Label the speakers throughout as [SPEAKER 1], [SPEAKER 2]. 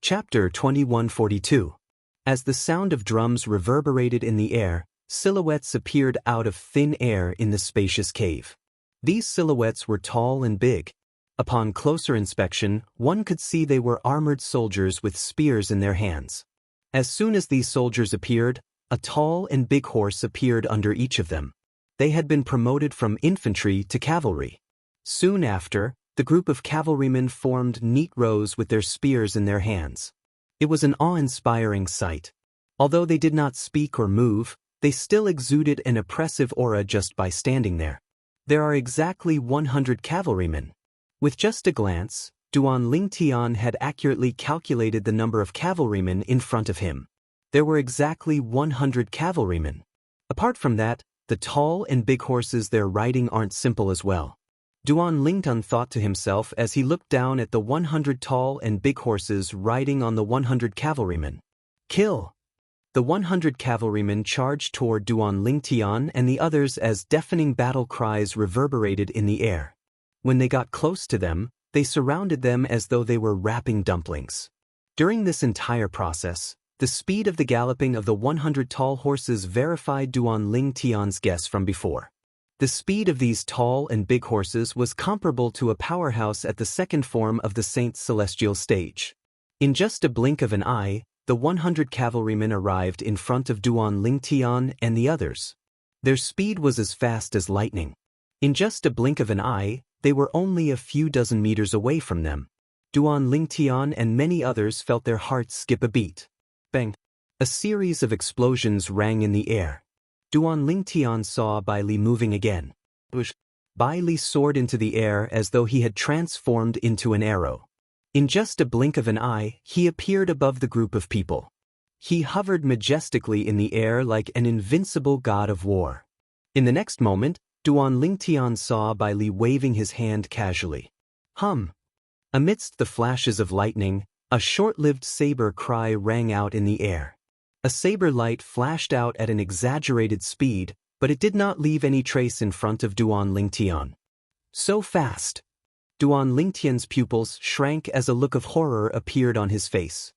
[SPEAKER 1] Chapter 2142. As the sound of drums reverberated in the air, silhouettes appeared out of thin air in the spacious cave. These silhouettes were tall and big. Upon closer inspection, one could see they were armored soldiers with spears in their hands. As soon as these soldiers appeared, a tall and big horse appeared under each of them. They had been promoted from infantry to cavalry. Soon after, the group of cavalrymen formed neat rows with their spears in their hands. It was an awe-inspiring sight. Although they did not speak or move, they still exuded an oppressive aura just by standing there. There are exactly 100 cavalrymen. With just a glance, Duan Lingtian had accurately calculated the number of cavalrymen in front of him. There were exactly 100 cavalrymen. Apart from that, the tall and big horses they're riding aren't simple as well. Duan Lingtian thought to himself as he looked down at the 100 tall and big horses riding on the 100 cavalrymen. Kill! The 100 cavalrymen charged toward Duan Lingtian and the others as deafening battle cries reverberated in the air. When they got close to them, they surrounded them as though they were wrapping dumplings. During this entire process, the speed of the galloping of the 100 tall horses verified Duan Lingtian's guess from before. The speed of these tall and big horses was comparable to a powerhouse at the second form of the Saint's celestial stage. In just a blink of an eye, the 100 cavalrymen arrived in front of Duan Lingtian and the others. Their speed was as fast as lightning. In just a blink of an eye, they were only a few dozen meters away from them. Duan Lingtian and many others felt their hearts skip a beat. Bang! A series of explosions rang in the air. Duan Lingtian saw Bai Li moving again. Bai Li soared into the air as though he had transformed into an arrow. In just a blink of an eye, he appeared above the group of people. He hovered majestically in the air like an invincible god of war. In the next moment, Duan Lingtian saw Bai Li waving his hand casually. Hum! Amidst the flashes of lightning, a short-lived saber cry rang out in the air. A saber light flashed out at an exaggerated speed, but it did not leave any trace in front of Duan Lingtian. So fast! Duan Lingtian's pupils shrank as a look of horror appeared on his face.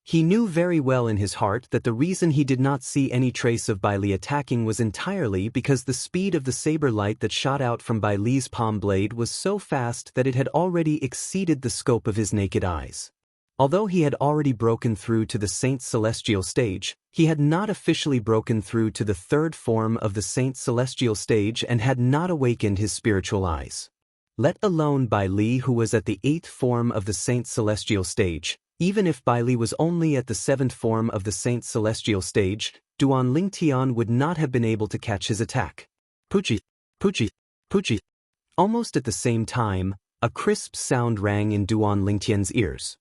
[SPEAKER 1] He knew very well in his heart that the reason he did not see any trace of Bai Li attacking was entirely because the speed of the saber light that shot out from Bai Li's palm blade was so fast that it had already exceeded the scope of his naked eyes. Although he had already broken through to the Saint's celestial stage, he had not officially broken through to the third form of the Saint's celestial stage and had not awakened his spiritual eyes. Let alone Bai Li, who was at the 8th form of the Saint's celestial stage. Even if Bai Li was only at the 7th form of the Saint's celestial stage, Duan Lingtian would not have been able to catch his attack. Puchi, puchi, puchi. Almost at the same time, a crisp sound rang in Duan Lingtian's ears.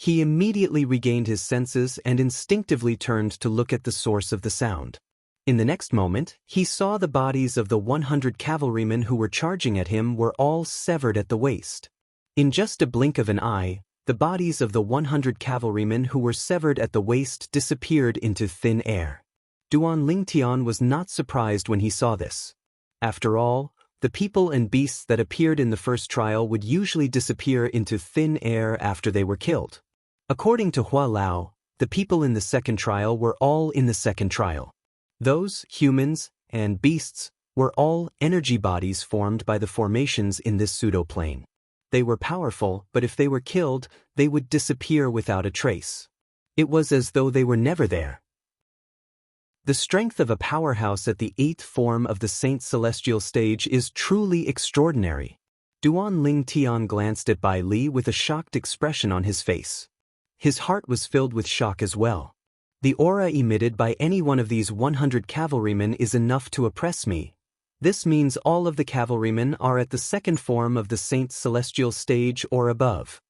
[SPEAKER 1] He immediately regained his senses and instinctively turned to look at the source of the sound. In the next moment, he saw the bodies of the 100 cavalrymen who were charging at him were all severed at the waist. In just a blink of an eye, the bodies of the 100 cavalrymen who were severed at the waist disappeared into thin air. Duan Lingtian was not surprised when he saw this. After all, the people and beasts that appeared in the first trial would usually disappear into thin air after they were killed. According to Hua Lao, the people in the second trial were all in the second trial. Those, humans, and beasts, were all energy bodies formed by the formations in this pseudo-plane. They were powerful, but if they were killed, they would disappear without a trace. It was as though they were never there. The strength of a powerhouse at the 8th form of the Saint's celestial stage is truly extraordinary. Duan Lingtian glanced at Bai Li with a shocked expression on his face. His heart was filled with shock as well. The aura emitted by any one of these 100 cavalrymen is enough to oppress me. This means all of the cavalrymen are at the 2nd form of the Saint's celestial stage or above.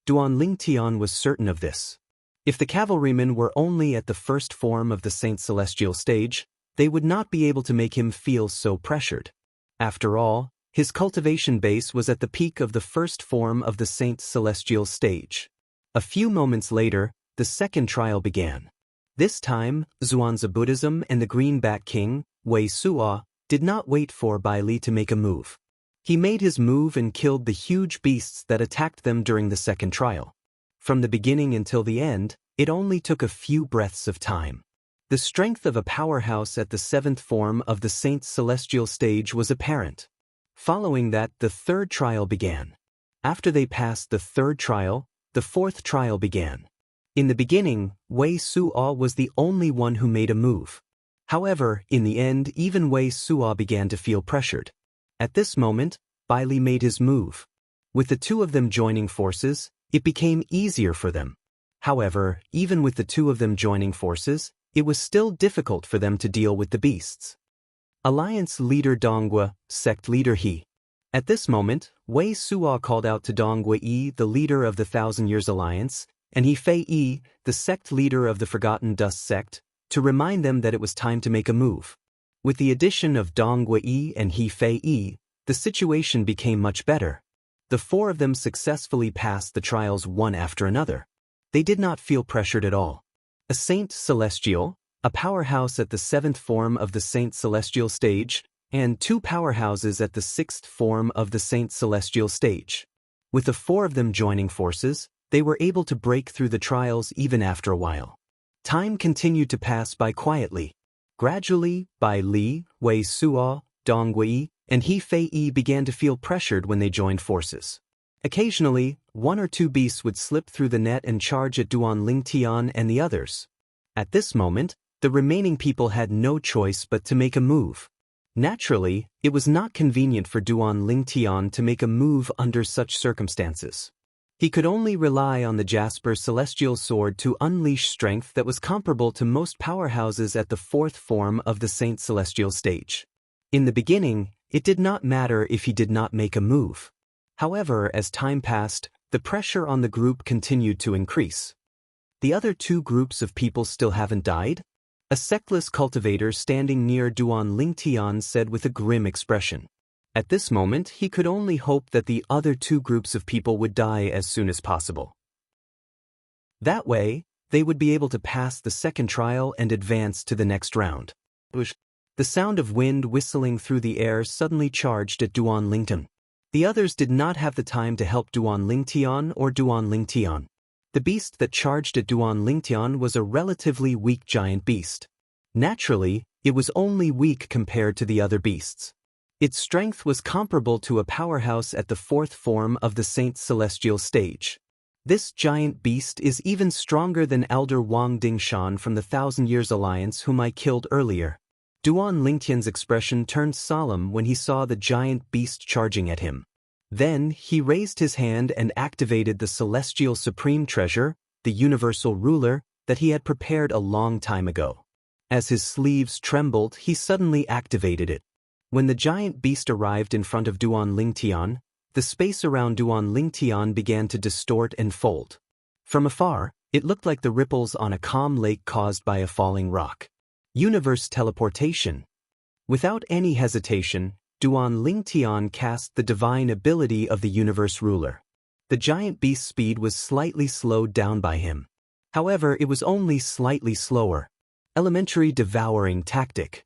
[SPEAKER 1] Duan Lingtian was certain of this. If the cavalrymen were only at the 1st form of the Saint's celestial stage, they would not be able to make him feel so pressured. After all, his cultivation base was at the peak of the 1st form of the Saint's celestial stage. A few moments later, the second trial began. This time, Xuanzi Buddhism and the Greenback King, Wei Suo, did not wait for Bai Li to make a move. He made his move and killed the huge beasts that attacked them during the second trial. From the beginning until the end, it only took a few breaths of time. The strength of a powerhouse at the 7th form of the Saint's celestial stage was apparent. Following that, the 3rd trial began. After they passed the 3rd trial, the 4th trial began. In the beginning, Wei Suo was the only one who made a move. However, in the end, even Wei Suo began to feel pressured. At this moment, Bai Li made his move. With the two of them joining forces, it became easier for them. However, even with the two of them joining forces, it was still difficult for them to deal with the beasts. Alliance leader Donghua, sect leader He. At this moment, Wei Suo called out to Donghua Yi, the leader of the Thousand Years Alliance, and He Fei Yi, the sect leader of the Forgotten Dust sect, to remind them that it was time to make a move. With the addition of Donghua Yi and He Fei Yi, the situation became much better. The four of them successfully passed the trials one after another. They did not feel pressured at all. A Saint Celestial, a powerhouse at the 7th form of the Saint Celestial stage, and 2 powerhouses at the 6th form of the Saint Celestial stage. With the 4 of them joining forces, they were able to break through the trials even after a while. Time continued to pass by quietly. Gradually, Bai Li, Wei Suo, Donghua Yi, and He Fei Yi began to feel pressured when they joined forces. Occasionally, 1 or 2 beasts would slip through the net and charge at Duan Lingtian and the others. At this moment, the remaining people had no choice but to make a move. Naturally, it was not convenient for Duan Lingtian to make a move under such circumstances. He could only rely on the Jasper Celestial Sword to unleash strength that was comparable to most powerhouses at the 4th form of the Saint Celestial stage. In the beginning, it did not matter if he did not make a move. However, as time passed, the pressure on the group continued to increase. The other 2 groups of people still haven't died? A sectless cultivator standing near Duan Lingtian said with a grim expression. At this moment, he could only hope that the other 2 groups of people would die as soon as possible. That way, they would be able to pass the 2nd trial and advance to the next round. The sound of wind whistling through the air suddenly charged at Duan Lingtian. The others did not have the time to help Duan Lingtian or Duan Lingtian. The beast that charged at Duan Lingtian was a relatively weak giant beast. Naturally, it was only weak compared to the other beasts. Its strength was comparable to a powerhouse at the 4th form of the Saint Celestial stage. This giant beast is even stronger than Elder Wang Dingshan from the Thousand Years Alliance whom I killed earlier. Duan Lingtian's expression turned solemn when he saw the giant beast charging at him. Then, he raised his hand and activated the Celestial Supreme Treasure, the Universal Ruler, that he had prepared a long time ago. As his sleeves trembled, he suddenly activated it. When the giant beast arrived in front of Duan Lingtian, the space around Duan Lingtian began to distort and fold. From afar, it looked like the ripples on a calm lake caused by a falling rock. Universe teleportation. Without any hesitation, Duan Lingtian cast the divine ability of the Universe Ruler. The giant beast's speed was slightly slowed down by him. However, it was only slightly slower. Elementary devouring tactic.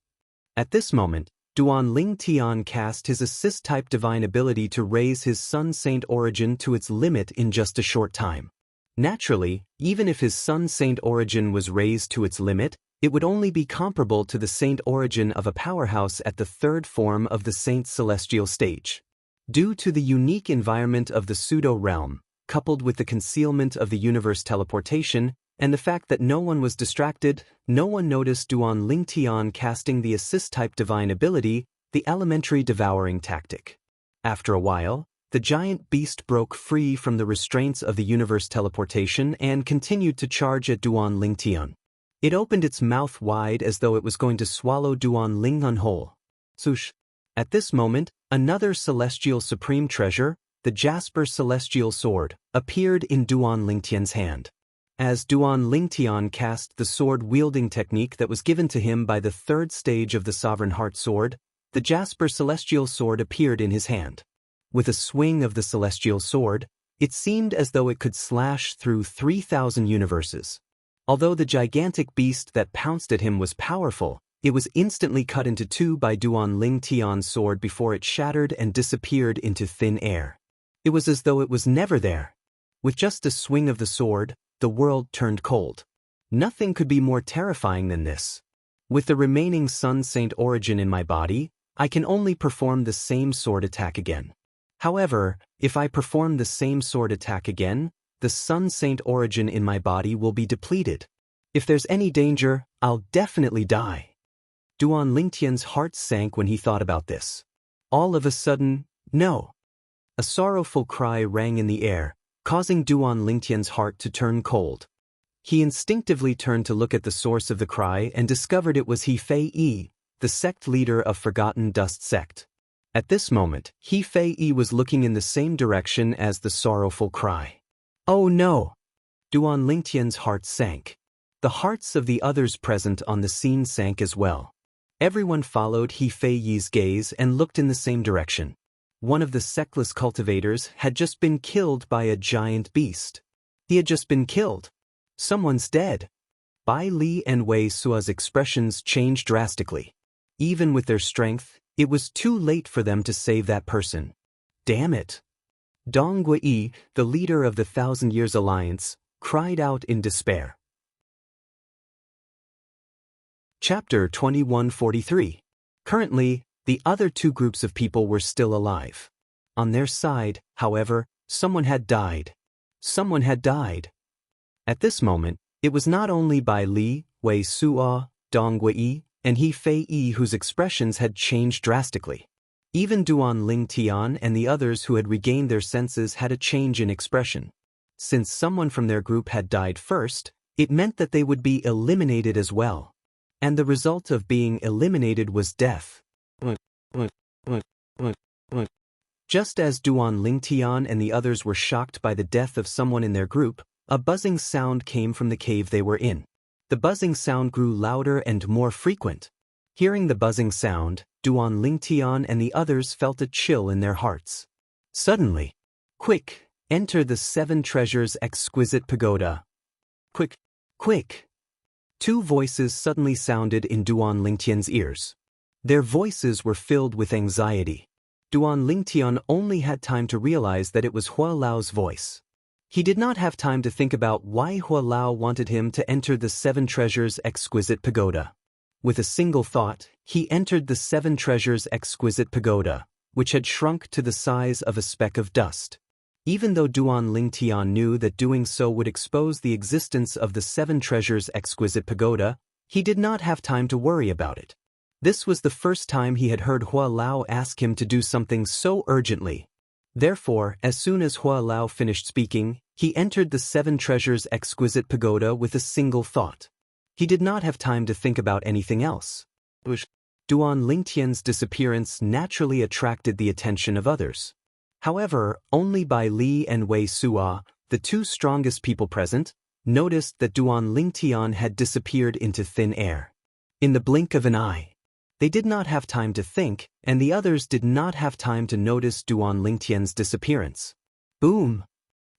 [SPEAKER 1] At this moment, Duan Lingtian cast his assist-type divine ability to raise his Sun Saint origin to its limit in just a short time. Naturally, even if his Sun Saint origin was raised to its limit, it would only be comparable to the Saint origin of a powerhouse at the 3rd form of the Saint Celestial stage. Due to the unique environment of the pseudo-realm, coupled with the concealment of the universe teleportation, and the fact that no one was distracted, no one noticed Duan Lingtian casting the assist-type divine ability, the elementary devouring tactic. After a while, the giant beast broke free from the restraints of the universe teleportation and continued to charge at Duan Lingtian. It opened its mouth wide as though it was going to swallow Duan Lingtian whole. Swoosh! At this moment, another celestial supreme treasure, the Jasper Celestial Sword, appeared in Duan Lingtian's hand. As Duan Lingtian cast the sword-wielding technique that was given to him by the 3rd stage of the Sovereign Heart Sword, the Jasper Celestial Sword appeared in his hand. With a swing of the Celestial Sword, it seemed as though it could slash through 3,000 universes. Although the gigantic beast that pounced at him was powerful, it was instantly cut into 2 by Duan Lingtian's sword before it shattered and disappeared into thin air. It was as though it was never there. With just a swing of the sword, the world turned cold. Nothing could be more terrifying than this. With the remaining Sun Saint origin in my body, I can only perform the same sword attack again. However, if I perform the same sword attack again, the Sun Saint origin in my body will be depleted. If there's any danger, I'll definitely die. Duan Lingtian's heart sank when he thought about this. All of a sudden, no. A sorrowful cry rang in the air, causing Duan Lingtian's heart to turn cold. He instinctively turned to look at the source of the cry and discovered it was He Fei Yi, the sect leader of Forgotten Dust sect. At this moment, He Fei Yi was looking in the same direction as the sorrowful cry. Oh no! Duan Lingtian's heart sank. The hearts of the others present on the scene sank as well. Everyone followed He Fei Yi's gaze and looked in the same direction. One of the sectless cultivators had just been killed by a giant beast. He had just been killed. Someone's dead. Bai Li and Wei Sua's expressions changed drastically. Even with their strength, it was too late for them to save that person. Damn it! Dong Guiyi, the leader of the Thousand Years Alliance, cried out in despair. Chapter 2143. Currently, the other two groups of people were still alive. On their side, however, someone had died. Someone had died. At this moment, it was not only Bai Li, Wei Sua, Dong Guiyi, and He Fei Yi whose expressions had changed drastically. Even Duan Lingtian and the others who had regained their senses had a change in expression. Since someone from their group had died first, it meant that they would be eliminated as well. And the result of being eliminated was death. Just as Duan Lingtian and the others were shocked by the death of someone in their group, a buzzing sound came from the cave they were in. The buzzing sound grew louder and more frequent. Hearing the buzzing sound, Duan Lingtian and the others felt a chill in their hearts. Suddenly, quick, enter the Seven Treasures Exquisite Pagoda. Quick, quick. Two voices suddenly sounded in Duan Lingtian's ears. Their voices were filled with anxiety. Duan Lingtian only had time to realize that it was Hua Lao's voice. He did not have time to think about why Hua Lao wanted him to enter the Seven Treasures Exquisite Pagoda. With a single thought, he entered the Seven Treasures Exquisite Pagoda, which had shrunk to the size of a speck of dust. Even though Duan Lingtian knew that doing so would expose the existence of the Seven Treasures Exquisite Pagoda, he did not have time to worry about it. This was the first time he had heard Hua Lao ask him to do something so urgently. Therefore, as soon as Hua Lao finished speaking, he entered the Seven Treasures Exquisite Pagoda with a single thought. He did not have time to think about anything else. Duan Lingtian's disappearance naturally attracted the attention of others. However, only Bai Li and Wei Sua, the two strongest people present, noticed that Duan Lingtian had disappeared into thin air. In the blink of an eye. They did not have time to think, and the others did not have time to notice Duan Lingtian's disappearance. Boom!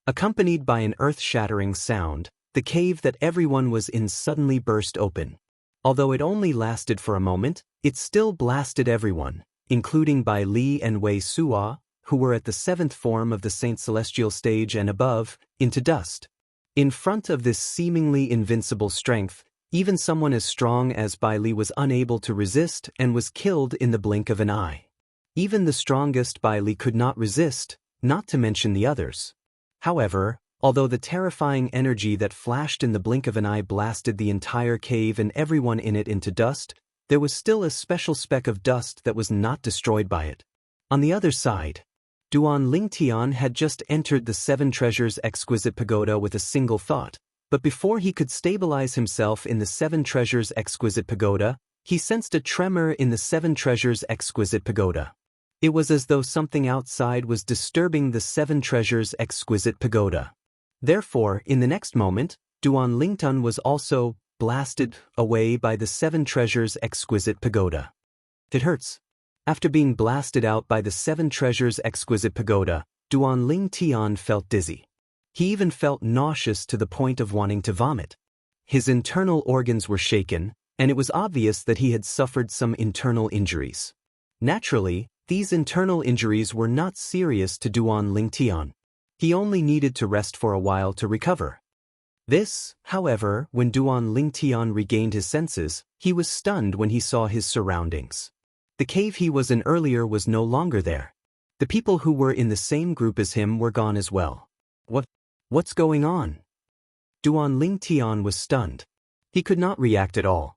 [SPEAKER 1] Accompanied by an earth-shattering sound, the cave that everyone was in suddenly burst open. Although it only lasted for a moment, it still blasted everyone, including Bai Li and Wei Sua, who were at the seventh form of the Saint Celestial stage and above, into dust. In front of this seemingly invincible strength, even someone as strong as Bai Li was unable to resist and was killed in the blink of an eye. Even the strongest Bai Li could not resist, not to mention the others. However, although the terrifying energy that flashed in the blink of an eye blasted the entire cave and everyone in it into dust, there was still a special speck of dust that was not destroyed by it. On the other side, Duan Lingtian had just entered the Seven Treasures Exquisite Pagoda with a single thought, but before he could stabilize himself in the Seven Treasures Exquisite Pagoda, he sensed a tremor in the Seven Treasures Exquisite Pagoda. It was as though something outside was disturbing the Seven Treasures Exquisite Pagoda. Therefore, in the next moment, Duan Lingtian was also blasted away by the Seven Treasures Exquisite Pagoda. It hurts. After being blasted out by the Seven Treasures Exquisite Pagoda, Duan Lingtian felt dizzy. He even felt nauseous to the point of wanting to vomit. His internal organs were shaken, and it was obvious that he had suffered some internal injuries. Naturally, these internal injuries were not serious to Duan Lingtian. He only needed to rest for a while to recover. This, however, when Duan Lingtian regained his senses, he was stunned when he saw his surroundings. The cave he was in earlier was no longer there. The people who were in the same group as him were gone as well. What's going on? Duan Lingtian was stunned. He could not react at all.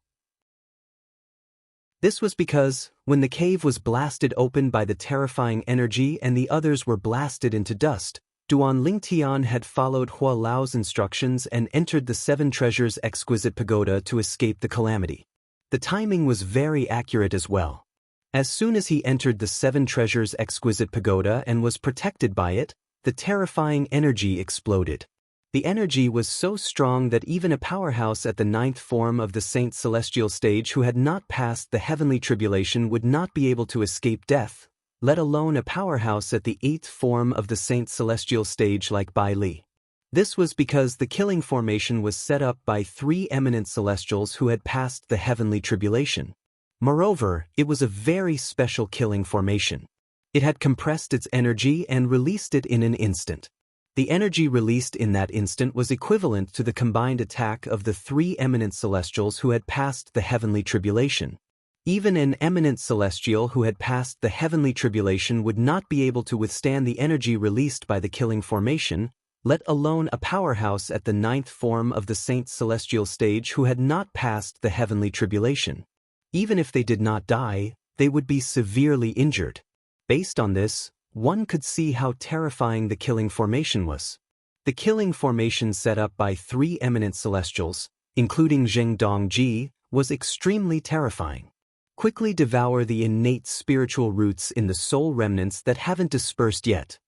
[SPEAKER 1] This was because, when the cave was blasted open by the terrifying energy and the others were blasted into dust, Duan Lingtian had followed Hua Lao's instructions and entered the Seven Treasures' exquisite pagoda to escape the calamity. The timing was very accurate as well. As soon as he entered the Seven Treasures' exquisite pagoda and was protected by it, the terrifying energy exploded. The energy was so strong that even a powerhouse at the 9th form of the Saint Celestial stage who had not passed the heavenly tribulation would not be able to escape death, let alone a powerhouse at the 8th form of the Saint Celestial stage like Bai Li. This was because the killing formation was set up by 3 eminent celestials who had passed the heavenly tribulation. Moreover, it was a very special killing formation. It had compressed its energy and released it in an instant. The energy released in that instant was equivalent to the combined attack of the 3 eminent celestials who had passed the heavenly tribulation. Even an eminent celestial who had passed the heavenly tribulation would not be able to withstand the energy released by the killing formation, let alone a powerhouse at the 9th form of the Saint Celestial stage who had not passed the heavenly tribulation. Even if they did not die, they would be severely injured. Based on this, one could see how terrifying the killing formation was. The killing formation set up by 3 eminent celestials, including Zheng Dongji, was extremely terrifying. Quickly devour the innate spiritual roots in the soul remnants that haven't dispersed yet.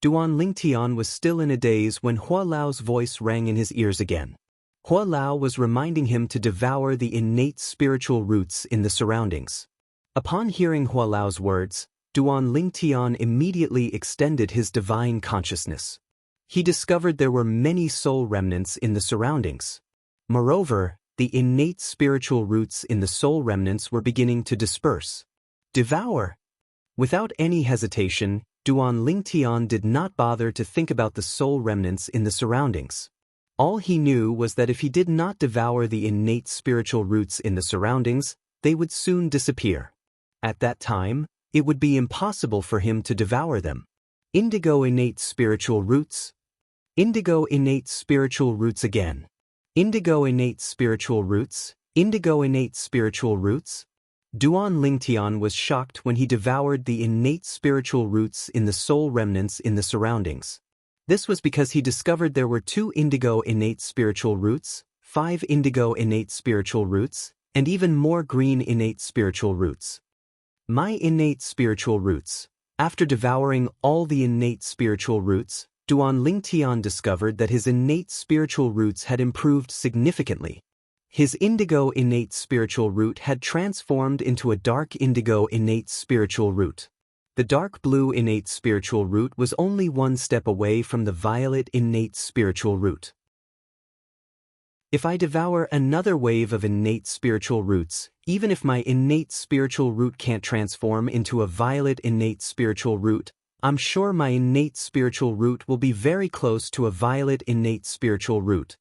[SPEAKER 1] Duan Lingtian was still in a daze when Hua Lao's voice rang in his ears again. Hua Lao was reminding him to devour the innate spiritual roots in the surroundings. Upon hearing Hua Lao's words, Duan Lingtian immediately extended his divine consciousness. He discovered there were many soul remnants in the surroundings. Moreover, the innate spiritual roots in the soul remnants were beginning to disperse. Devour! Without any hesitation, Duan Lingtian did not bother to think about the soul remnants in the surroundings. All he knew was that if he did not devour the innate spiritual roots in the surroundings, they would soon disappear. At that time, it would be impossible for him to devour them. Indigo innate spiritual roots. Indigo innate spiritual roots again. Indigo innate spiritual roots. Indigo innate spiritual roots. Duan Lingtian was shocked when he devoured the innate spiritual roots in the soul remnants in the surroundings. This was because he discovered there were 2 indigo innate spiritual roots, 5 indigo innate spiritual roots, and even more green innate spiritual roots. My innate spiritual roots. After devouring all the innate spiritual roots, Duan Lingtian discovered that his innate spiritual roots had improved significantly. His indigo innate spiritual root had transformed into a dark indigo innate spiritual root. The dark blue innate spiritual root was only 1 step away from the violet innate spiritual root. If I devour another wave of innate spiritual roots, even if my innate spiritual root can't transform into a violet innate spiritual root, I'm sure my innate spiritual root will be very close to a violet innate spiritual root.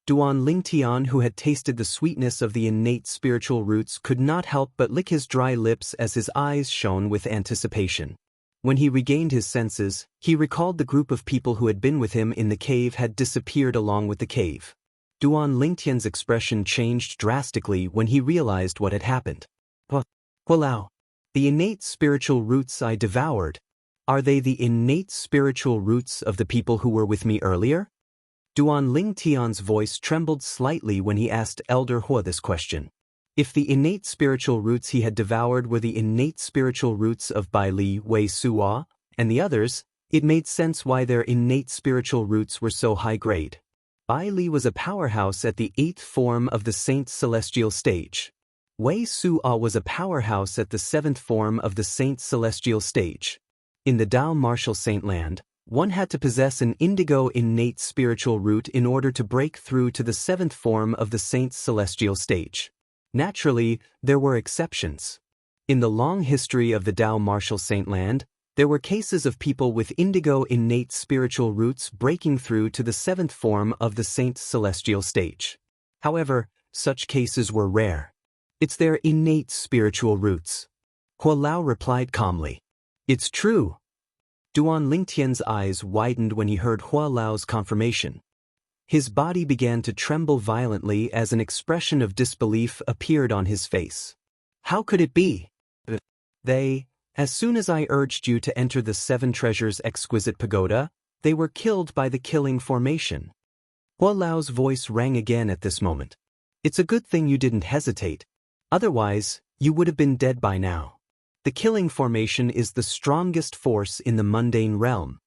[SPEAKER 1] Duan Lingtian, who had tasted the sweetness of the innate spiritual roots, could not help but lick his dry lips as his eyes shone with anticipation. When he regained his senses, he recalled the group of people who had been with him in the cave had disappeared along with the cave. Duan Lingtian's expression changed drastically when he realized what had happened. Hua Lao, the innate spiritual roots I devoured, are they the innate spiritual roots of the people who were with me earlier? Duan Lingtian's voice trembled slightly when he asked Elder Hua this question. If the innate spiritual roots he had devoured were the innate spiritual roots of Bai Li, Wei Suwa, and the others, it made sense why their innate spiritual roots were so high grade. Bai Li was a powerhouse at the 8th form of the Saint Celestial stage. Wei Suwa was a powerhouse at the 7th form of the Saint Celestial stage. In the Dao Martial Saint Land, one had to possess an indigo innate spiritual root in order to break through to the 7th form of the Saint Celestial stage. Naturally, there were exceptions. In the long history of the Dao Martial Saint Land, There were cases of people with indigo innate spiritual roots breaking through to the 7th form of the Saint's celestial stage. However, such cases were rare. It's their innate spiritual roots. Hua Lao replied calmly. It's true. Duan Lingtian's eyes widened when he heard Hua Lao's confirmation. His body began to tremble violently as an expression of disbelief appeared on his face. How could it be? As soon as I urged you to enter the 7 Treasures Exquisite Pagoda, they were killed by the killing formation. Hua Lao's voice rang again at this moment. It's a good thing you didn't hesitate. Otherwise, you would have been dead by now. The killing formation is the strongest force in the mundane realm.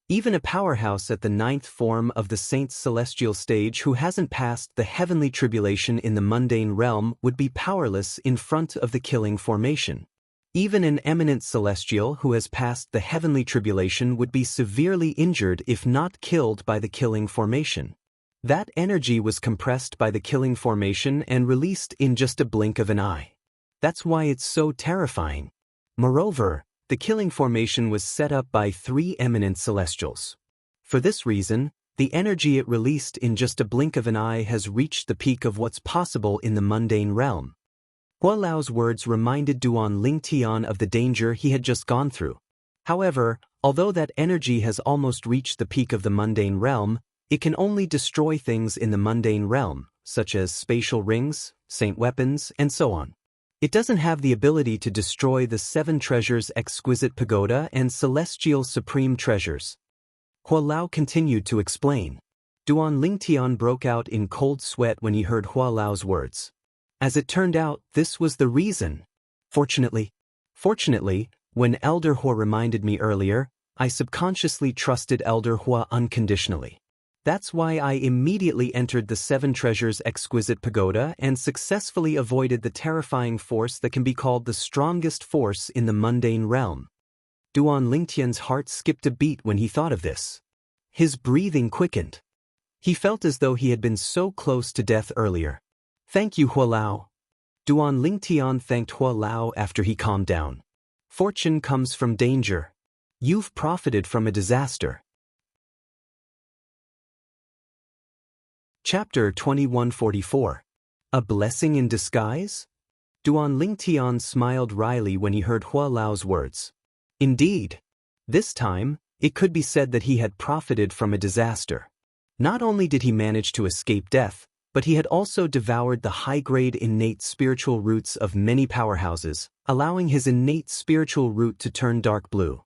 [SPEAKER 1] Even a powerhouse at the 9th form of the Saint's celestial stage who hasn't passed the heavenly tribulation in the mundane realm would be powerless in front of the killing formation. Even an eminent celestial who has passed the heavenly tribulation would be severely injured if not killed by the killing formation. That energy was compressed by the killing formation and released in just a blink of an eye. That's why it's so terrifying. Moreover, the killing formation was set up by 3 eminent celestials. For this reason, the energy it released in just a blink of an eye has reached the peak of what's possible in the mundane realm. Hua Lao's words reminded Duan Lingtian of the danger he had just gone through. However, although that energy has almost reached the peak of the mundane realm, it can only destroy things in the mundane realm, such as spatial rings, saint weapons, and so on. It doesn't have the ability to destroy the 7 Treasures Exquisite Pagoda and Celestial Supreme Treasures. Hua Lao continued to explain. Duan Lingtian broke out in cold sweat when he heard Hua Lao's words. As it turned out, this was the reason. Fortunately, when Elder Hua reminded me earlier, I subconsciously trusted Elder Hua unconditionally. That's why I immediately entered the 7 Treasures Exquisite Pagoda and successfully avoided the terrifying force that can be called the strongest force in the mundane realm. Duan Lingtian's heart skipped a beat when he thought of this. His breathing quickened. He felt as though he had been so close to death earlier. Thank you, Hua Lao. Duan Lingtian thanked Hua Lao after he calmed down. Fortune comes from danger. You've profited from a disaster. Chapter 2144. A Blessing in Disguise? Duan Lingtian smiled wryly when he heard Hua Lao's words. Indeed. This time, it could be said that he had profited from a disaster. Not only did he manage to escape death, but he had also devoured the high-grade innate spiritual roots of many powerhouses, allowing his innate spiritual root to turn dark blue.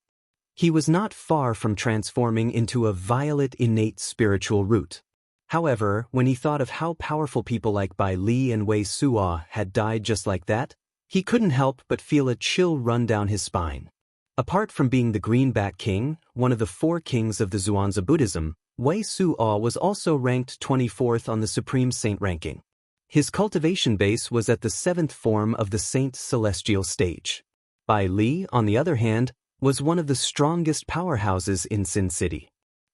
[SPEAKER 1] He was not far from transforming into a violet innate spiritual root. However, when he thought of how powerful people like Bai Li and Wei Suo had died just like that, he couldn't help but feel a chill run down his spine. Apart from being the Greenback King, one of the 4 kings of the Zhuangzi Buddhism, Wei Suo was also ranked 24th on the Supreme Saint ranking. His cultivation base was at the 7th form of the Saint's celestial stage. Bai Li, on the other hand, was one of the strongest powerhouses in Sin City.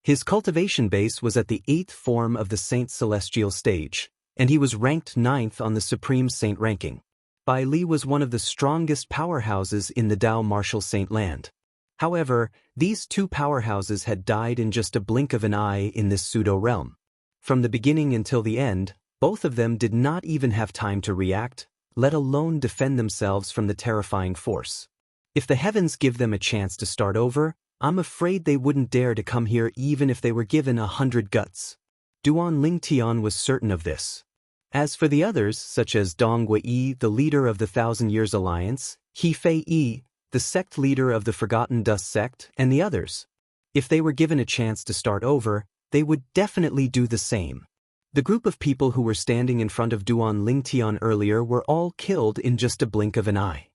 [SPEAKER 1] His cultivation base was at the 8th form of the Saint's celestial stage, and he was ranked 9th on the Supreme Saint ranking. Bai Li was one of the strongest powerhouses in the Dao Martial Saint land. However, these 2 powerhouses had died in just a blink of an eye in this pseudo-realm. From the beginning until the end, both of them did not even have time to react, let alone defend themselves from the terrifying force. If the heavens give them a chance to start over, I'm afraid they wouldn't dare to come here even if they were given 100 guts. Duan Lingtian was certain of this. As for the others, such as Dong Wei, the leader of the 1,000 Years Alliance, He Fei Yi, the sect leader of the Forgotten Dust sect, and the others, if they were given a chance to start over, they would definitely do the same. The group of people who were standing in front of Duan Lingtian earlier were all killed in just a blink of an eye.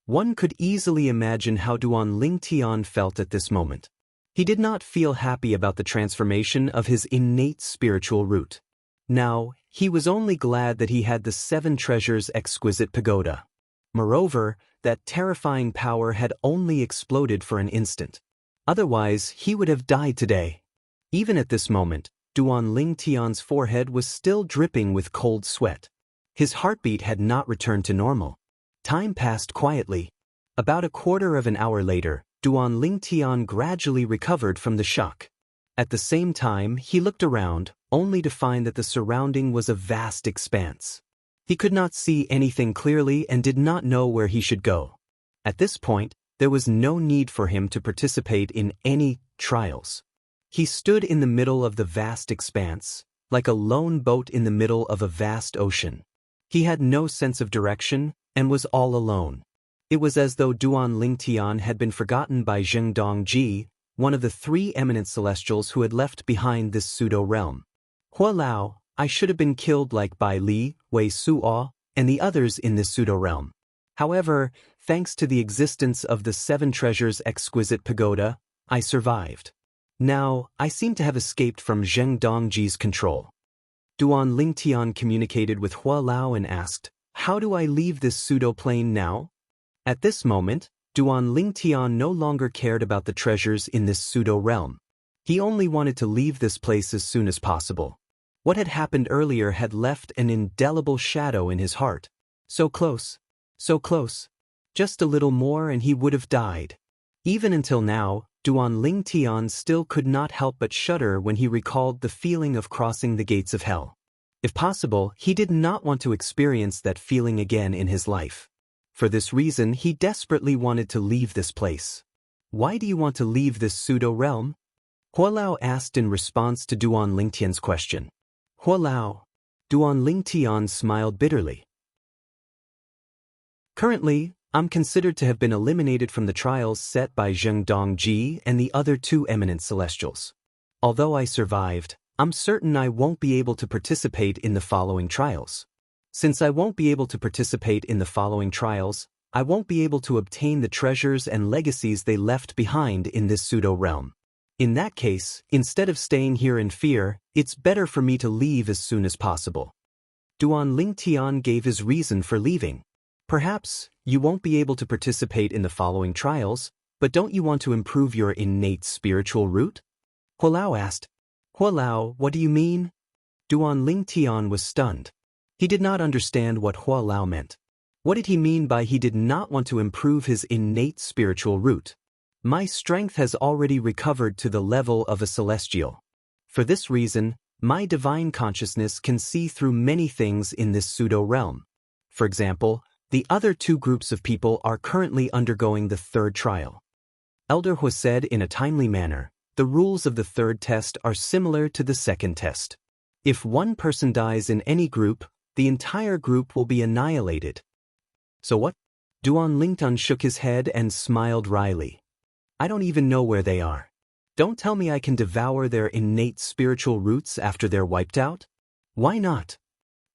[SPEAKER 1] One could easily imagine how Duan Lingtian felt at this moment. He did not feel happy about the transformation of his innate spiritual root. Now, he was only glad that he had the 7 Treasures Exquisite Pagoda. Moreover, that terrifying power had only exploded for an instant. Otherwise, he would have died today. Even at this moment, Duan Lingtian's forehead was still dripping with cold sweat. His heartbeat had not returned to normal. Time passed quietly. About a quarter of an hour later, Duan Lingtian gradually recovered from the shock. At the same time, he looked around, only to find that the surrounding was a vast expanse. He could not see anything clearly and did not know where he should go. At this point, there was no need for him to participate in any trials. He stood in the middle of the vast expanse, like a lone boat in the middle of a vast ocean. He had no sense of direction and was all alone. It was as though Duan Lingtian had been forgotten by Zheng Dongji, one of the 3 eminent celestials who had left behind this pseudo-realm. Hua Lao, I should have been killed like Bai Li, Wei Suo, and the others in this pseudo-realm. However, thanks to the existence of the 7 treasures exquisite pagoda, I survived. Now, I seem to have escaped from Zheng Dongji's control. Duan Lingtian communicated with Hua Lao and asked, "How do I leave this pseudo-plane now?" At this moment, Duan Lingtian no longer cared about the treasures in this pseudo-realm. He only wanted to leave this place as soon as possible. What had happened earlier had left an indelible shadow in his heart. So close. So close. Just a little more and he would have died. Even until now, Duan Lingtian still could not help but shudder when he recalled the feeling of crossing the gates of hell. If possible, he did not want to experience that feeling again in his life. For this reason, he desperately wanted to leave this place. "Why do you want to leave this pseudo-realm?" Hua Lao asked in response to Duan Lingtian's question. "Hua Lao." Duan Lingtian smiled bitterly. "Currently, I'm considered to have been eliminated from the trials set by Zheng Dongji and the other 2 eminent celestials. Although I survived, I'm certain I won't be able to participate in the following trials. Since I won't be able to participate in the following trials, I won't be able to obtain the treasures and legacies they left behind in this pseudo-realm. In that case, instead of staying here in fear, it's better for me to leave as soon as possible." Duan Lingtian gave his reason for leaving. "Perhaps, you won't be able to participate in the following trials, but don't you want to improve your innate spiritual root?" Hua Lao asked. "Hua Lao, what do you mean?" Duan Lingtian was stunned. He did not understand what Hua Lao meant. What did he mean by he did not want to improve his innate spiritual root? "My strength has already recovered to the level of a celestial. For this reason, my divine consciousness can see through many things in this pseudo-realm. For example, the other 2 groups of people are currently undergoing the 3rd trial." Elder Hua said in a timely manner, "The rules of the 3rd test are similar to the 2nd test. If one person dies in any group, the entire group will be annihilated." "So what?" Duan Lingtian shook his head and smiled wryly. "I don't even know where they are. Don't tell me I can devour their innate spiritual roots after they're wiped out? Why not?"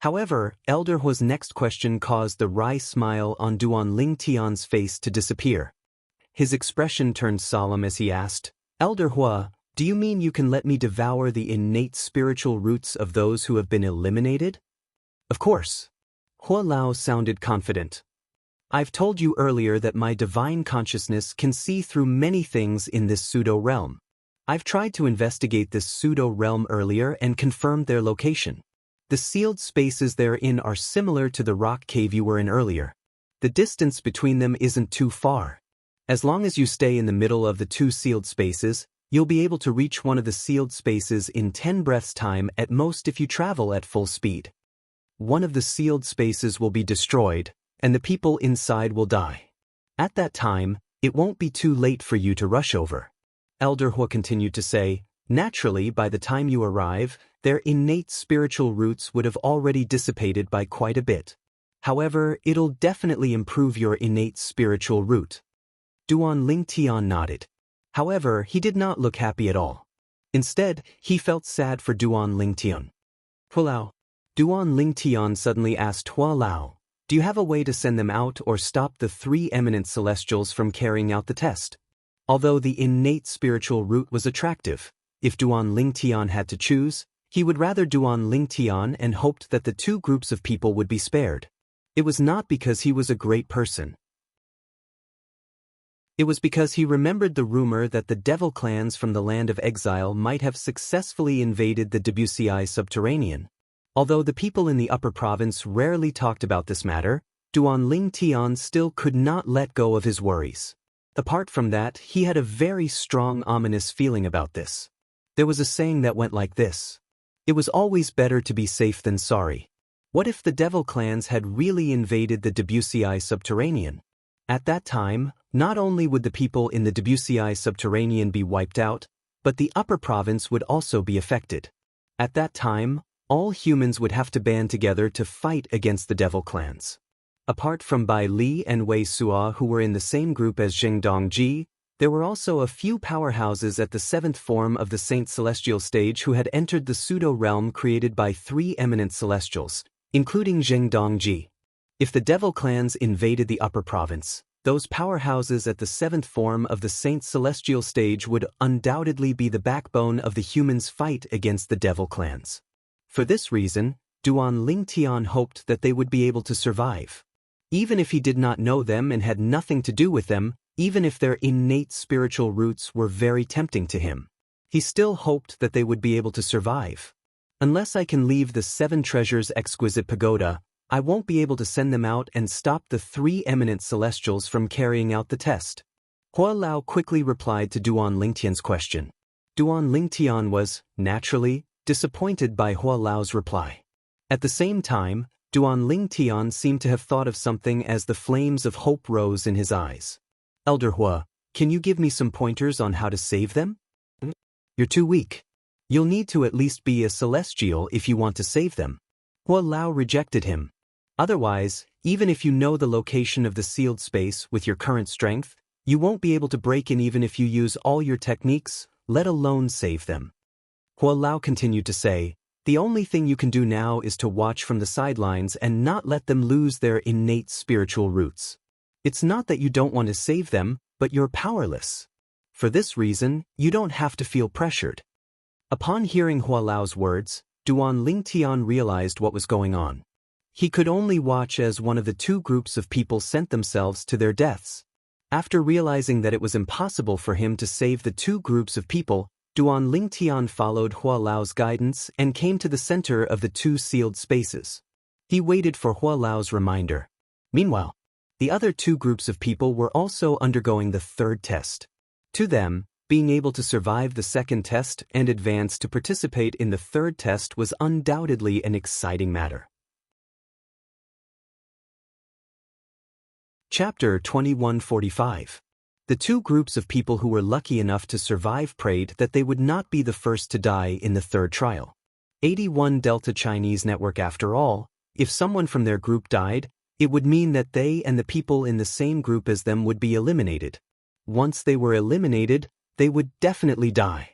[SPEAKER 1] However, Elder Hua's next question caused the wry smile on Duan Lingtian's face to disappear. His expression turned solemn as he asked, "Elder Hua, do you mean you can let me devour the innate spiritual roots of those who have been eliminated?" "Of course." Hua Lao sounded confident. "I've told you earlier that my divine consciousness can see through many things in this pseudo-realm. I've tried to investigate this pseudo-realm earlier and confirmed their location. The sealed spaces therein are similar to the rock cave you were in earlier. The distance between them isn't too far. As long as you stay in the middle of the 2 sealed spaces, you'll be able to reach one of the sealed spaces in 10 breaths' time at most if you travel at full speed. One of the sealed spaces will be destroyed, and the people inside will die. At that time, it won't be too late for you to rush over." Elder Hua continued to say, "Naturally, by the time you arrive, their innate spiritual roots would have already dissipated by quite a bit. However, it'll definitely improve your innate spiritual root." Duan Lingtian nodded. However, he did not look happy at all. Instead, he felt sad for Duan Lingtian. "Hua Lao." Duan Lingtian suddenly asked Hua Lao, "Do you have a way to send them out or stop the 3 eminent celestials from carrying out the test?" Although the innate spiritual root was attractive, if Duan Lingtian had to choose, he would rather Duan Lingtian and hoped that the 2 groups of people would be spared. It was not because he was a great person. It was because he remembered the rumor that the devil clans from the land of exile might have successfully invaded the Debussy subterranean. Although the people in the upper province rarely talked about this matter, Duan Lingtian still could not let go of his worries. Apart from that, he had a very strong ominous feeling about this. There was a saying that went like this: it was always better to be safe than sorry. What if the devil clans had really invaded the Debussy subterranean? At that time, not only would the people in the Debussy subterranean be wiped out, but the upper province would also be affected. At that time, all humans would have to band together to fight against the devil clans. Apart from Bai Li and Wei Suo, who were in the same group as Zheng Dongji, there were also a few powerhouses at the seventh form of the Saint Celestial stage who had entered the pseudo-realm created by 3 eminent celestials, including Zheng Dongji. If the devil clans invaded the upper province, those powerhouses at the seventh form of the Saint Celestial stage would undoubtedly be the backbone of the humans' fight against the devil clans. For this reason, Duan Lingtian hoped that they would be able to survive. Even if he did not know them and had nothing to do with them, even if their innate spiritual roots were very tempting to him, he still hoped that they would be able to survive. Unless I can leave the 7 treasures exquisite pagoda, I won't be able to send them out and stop the 3 eminent celestials from carrying out the test. Hua Lao quickly replied to Duan Lingtian's question. Duan Lingtian was, naturally, disappointed by Hua Lao's reply. At the same time, Duan Lingtian seemed to have thought of something as the flames of hope rose in his eyes. Elder Hua, can you give me some pointers on how to save them? You're too weak. You'll need to at least be a celestial if you want to save them. Hua Lao rejected him. Otherwise, even if you know the location of the sealed space with your current strength, you won't be able to break in even if you use all your techniques, let alone save them. Hua Lao continued to say, the only thing you can do now is to watch from the sidelines and not let them lose their innate spiritual roots. It's not that you don't want to save them, but you're powerless. For this reason, you don't have to feel pressured. Upon hearing Hua Lao's words, Duan Lingtian realized what was going on. He could only watch as one of the 2 groups of people sent themselves to their deaths. After realizing that it was impossible for him to save the 2 groups of people, Duan Lingtian followed Hua Lao's guidance and came to the center of the 2 sealed spaces. He waited for Hua Lao's reminder. Meanwhile, the other 2 groups of people were also undergoing the 3rd test. To them, being able to survive the 2nd test and advance to participate in the 3rd test was undoubtedly an exciting matter. Chapter 2145. The 2 groups of people who were lucky enough to survive prayed that they would not be the first to die in the 3rd trial. 81 Delta Chinese Network. After all, if someone from their group died, it would mean that they and the people in the same group as them would be eliminated. Once they were eliminated, they would definitely die.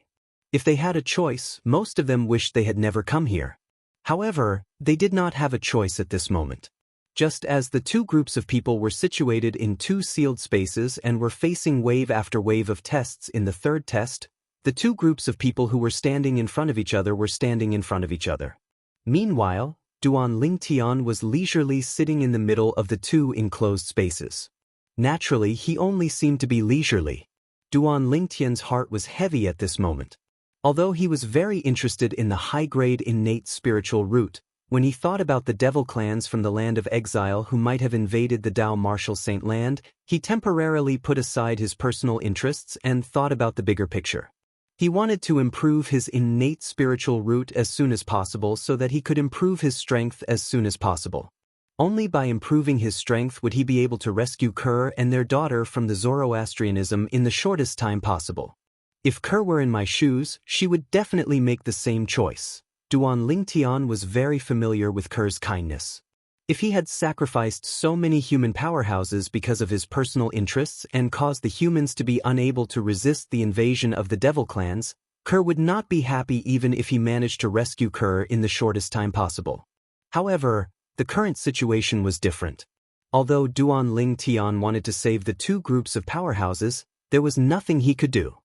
[SPEAKER 1] If they had a choice, most of them wished they had never come here. However, they did not have a choice at this moment. Just as the 2 groups of people were situated in 2 sealed spaces and were facing wave after wave of tests in the 3rd test, the 2 groups of people who were standing in front of each other were standing in front of each other. Meanwhile, Duan Lingtian was leisurely sitting in the middle of the 2 enclosed spaces. Naturally, he only seemed to be leisurely. Duan Lingtian's heart was heavy at this moment. Although he was very interested in the high-grade innate spiritual root, when he thought about the devil clans from the land of exile who might have invaded the Dao Martial Saint land, he temporarily put aside his personal interests and thought about the bigger picture. He wanted to improve his innate spiritual root as soon as possible so that he could improve his strength as soon as possible. Only by improving his strength would he be able to rescue Kerr and their daughter from the Zoroastrianism in the shortest time possible. If Kerr were in my shoes, she would definitely make the same choice. Duan Lingtian was very familiar with Kerr's kindness. If he had sacrificed so many human powerhouses because of his personal interests and caused the humans to be unable to resist the invasion of the devil clans, Kerr would not be happy even if he managed to rescue Kerr in the shortest time possible. However, the current situation was different. Although Duan Lingtian wanted to save the 2 groups of powerhouses, there was nothing he could do.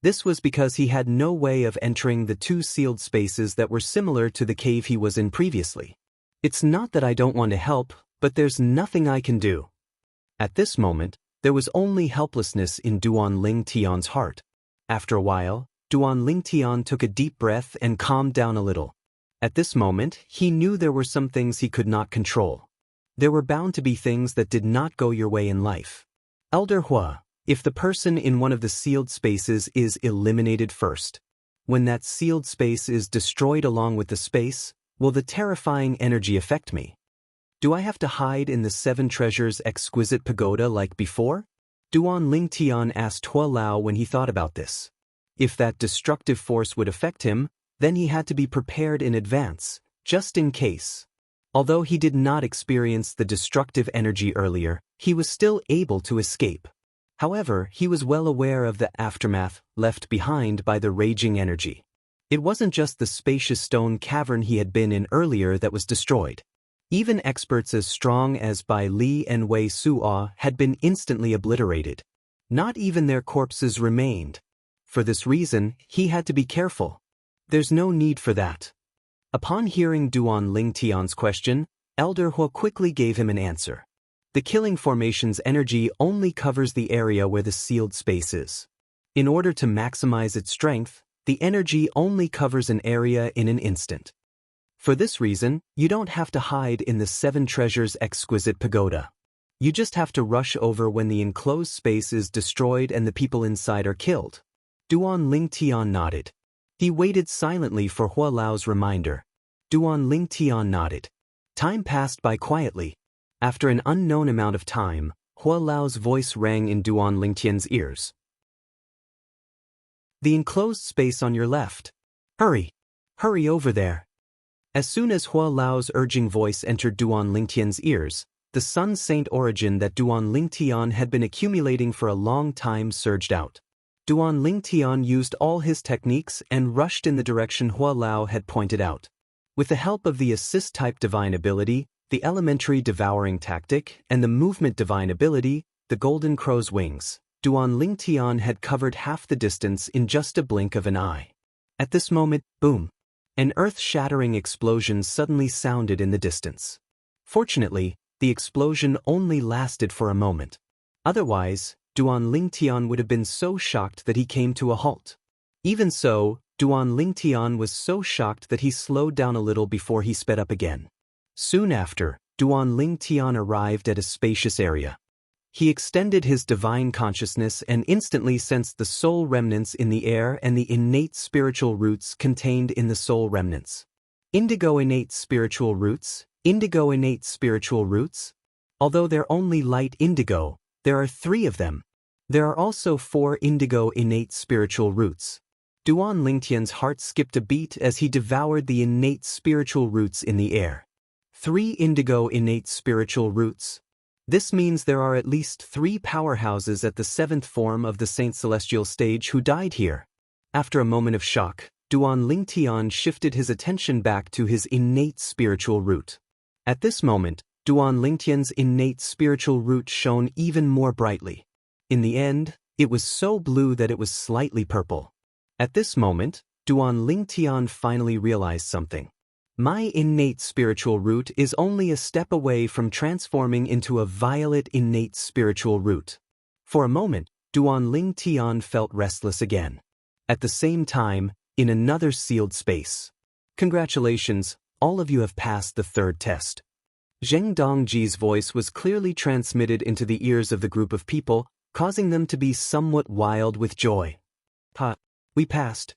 [SPEAKER 1] This was because he had no way of entering the 2 sealed spaces that were similar to the cave he was in previously. It's not that I don't want to help, but there's nothing I can do. At this moment, there was only helplessness in Duan Lingtian's heart. After a while, Duan Lingtian took a deep breath and calmed down a little. At this moment, he knew there were some things he could not control. There were bound to be things that did not go your way in life. Elder Hua, If the person in one of the sealed spaces is eliminated first, when that sealed space is destroyed along with the space, will the terrifying energy affect me? Do I have to hide in the 7 treasures exquisite pagoda like before? Duan Lingtian asked Hua Lao when he thought about this. If that destructive force would affect him, then he had to be prepared in advance, just in case. Although he did not experience the destructive energy earlier, he was still able to escape. However, he was well aware of the aftermath left behind by the raging energy. It wasn't just the spacious stone cavern he had been in earlier that was destroyed. Even experts as strong as Bai Li and Wei Suo had been instantly obliterated. Not even their corpses remained. For this reason, he had to be careful. There's no need for that. Upon hearing Duan Lingtian's question, Elder Hua quickly gave him an answer. The killing formation's energy only covers the area where the sealed space is. In order to maximize its strength, the energy only covers an area in an instant. For this reason, you don't have to hide in the 7 treasures exquisite pagoda. You just have to rush over when the enclosed space is destroyed and the people inside are killed. Duan Lingtian nodded. He waited silently for Hua Lao's reminder. Duan Lingtian nodded. Time passed by quietly. After an unknown amount of time, Hua Lao's voice rang in Duan Lingtian's ears. The enclosed space on your left. Hurry! Hurry over there! As soon as Hua Lao's urging voice entered Duan Lingtian's ears, the sun saint origin that Duan Lingtian had been accumulating for a long time surged out. Duan Lingtian used all his techniques and rushed in the direction Hua Lao had pointed out. With the help of the assist-type divine ability, the elementary devouring tactic, and the movement divine ability, the golden crow's wings, Duan Lingtian had covered half the distance in just a blink of an eye. At this moment, boom! An earth-shattering explosion suddenly sounded in the distance. Fortunately, the explosion only lasted for a moment. Otherwise, Duan Lingtian would have been so shocked that he came to a halt. Even so, Duan Lingtian was so shocked that he slowed down a little before he sped up again. Soon after, Duan Lingtian arrived at a spacious area. He extended his divine consciousness and instantly sensed the soul remnants in the air and the innate spiritual roots contained in the soul remnants. Indigo innate spiritual roots, indigo innate spiritual roots? Although they're only light indigo, there are 3 of them. There are also 4 indigo innate spiritual roots. Duan Lingtian's heart skipped a beat as he devoured the innate spiritual roots in the air. 3 indigo innate spiritual roots. This means there are at least 3 powerhouses at the 7th form of the Saint Celestial stage who died here. After a moment of shock, Duan Lingtian shifted his attention back to his innate spiritual root. At this moment, Duan Lingtian's innate spiritual root shone even more brightly. In the end, it was so blue that it was slightly purple. At this moment, Duan Lingtian finally realized something. My innate spiritual root is only a step away from transforming into a violet innate spiritual root. For a moment, Duan Lingtian felt restless again. At the same time, in another sealed space. Congratulations, all of you have passed the 3rd test. Zheng Dongji's voice was clearly transmitted into the ears of the group of people, causing them to be somewhat wild with joy. We passed.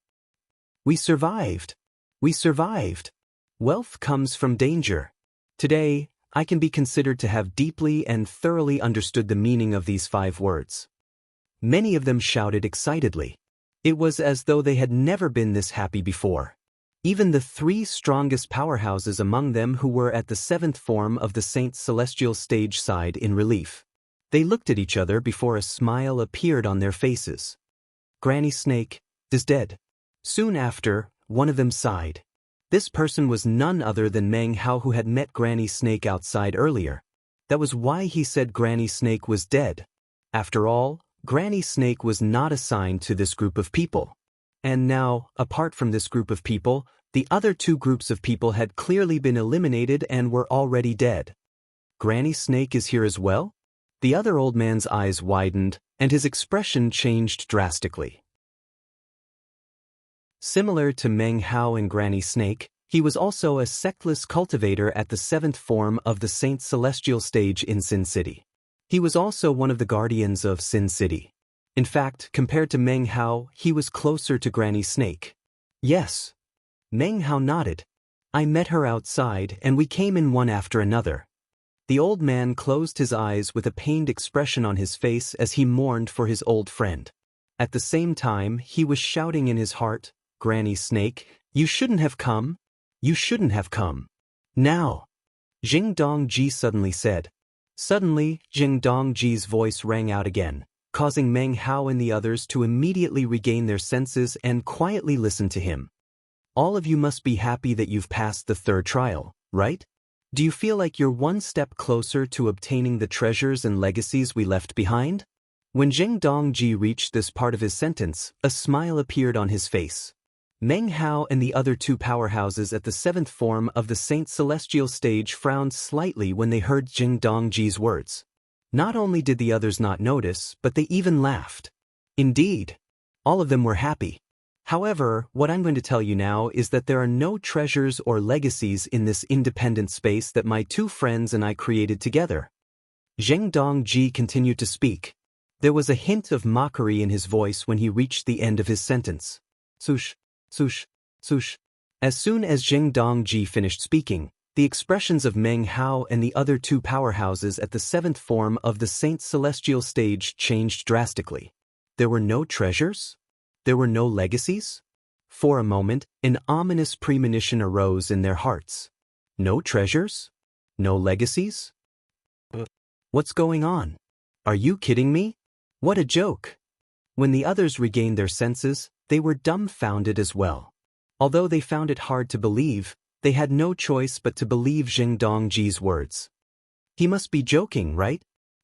[SPEAKER 1] We survived. We survived. Wealth comes from danger. Today, I can be considered to have deeply and thoroughly understood the meaning of these 5 words. Many of them shouted excitedly. It was as though they had never been this happy before. Even the 3 strongest powerhouses among them who were at the 7th form of the Saint Celestial stage sighed in relief. They looked at each other before a smile appeared on their faces. Granny Snake is dead. Soon after, one of them sighed. This person was none other than Meng Hao, who had met Granny Snake outside earlier. That was why he said Granny Snake was dead. After all, Granny Snake was not assigned to this group of people. And now, apart from this group of people, the other 2 groups of people had clearly been eliminated and were already dead. Granny Snake is here as well? The other old man's eyes widened, and his expression changed drastically. Similar to Meng Hao and Granny Snake, he was also a sectless cultivator at the 7th form of the Saint Celestial stage in Sin City. He was also one of the guardians of Sin City. In fact, compared to Meng Hao, he was closer to Granny Snake. Yes. Meng Hao nodded. I met her outside and we came in one after another. The old man closed his eyes with a pained expression on his face as he mourned for his old friend. At the same time, he was shouting in his heart, Granny Snake, you shouldn't have come. You shouldn't have come. Now. Jing Dongji suddenly said. Suddenly, Jing Dongji's voice rang out again, causing Meng Hao and the others to immediately regain their senses and quietly listen to him. All of you must be happy that you've passed the third trial, right? Do you feel like you're one step closer to obtaining the treasures and legacies we left behind? When Jing Dongji reached this part of his sentence, a smile appeared on his face. Meng Hao and the other two powerhouses at the seventh form of the Saint Celestial stage frowned slightly when they heard Jing Dongji's words. Not only did the others not notice, but they even laughed. Indeed, all of them were happy. However, what I'm going to tell you now is that there are no treasures or legacies in this independent space that my two friends and I created together. Zheng Dongji continued to speak. There was a hint of mockery in his voice when he reached the end of his sentence. Sush, sush, sush. As soon as Zheng Dongji finished speaking, the expressions of Meng Hao and the other two powerhouses at the seventh form of the Saint Celestial stage changed drastically. There were no treasures? There were no legacies? For a moment, an ominous premonition arose in their hearts. No treasures? No legacies? What's going on? Are you kidding me? What a joke! When the others regained their senses, they were dumbfounded as well. Although they found it hard to believe, they had no choice but to believe Jing Dongji's words. He must be joking, right?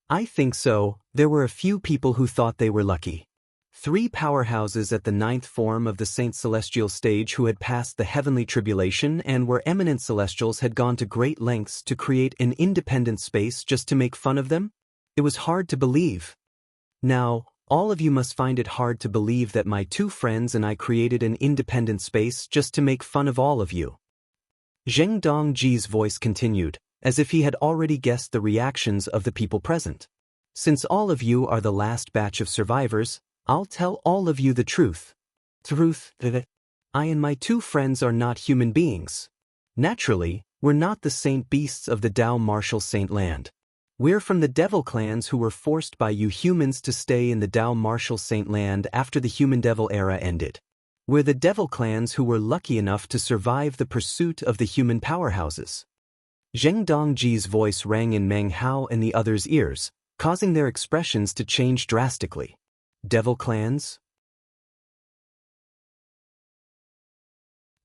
[SPEAKER 1] I think so. There were a few people who thought they were lucky. 3 powerhouses at the 9th form of the Saint Celestial stage who had passed the heavenly tribulation and were eminent celestials had gone to great lengths to create an independent space just to make fun of them? It was hard to believe. Now, all of you must find it hard to believe that my two friends and I created an independent space just to make fun of all of you. Zheng Dongji's voice continued, as if he had already guessed the reactions of the people present. Since all of you are the last batch of survivors, I'll tell all of you the truth. I and my two friends are not human beings. Naturally, we're not the saint beasts of the Dao Martial Saint Land. We're from the devil clans who were forced by you humans to stay in the Dao Martial Saint Land after the human-devil era ended. We're the devil clans who were lucky enough to survive the pursuit of the human powerhouses. Zheng Dongji's voice rang in Meng Hao and the others' ears, causing their expressions to change drastically. Devil clans?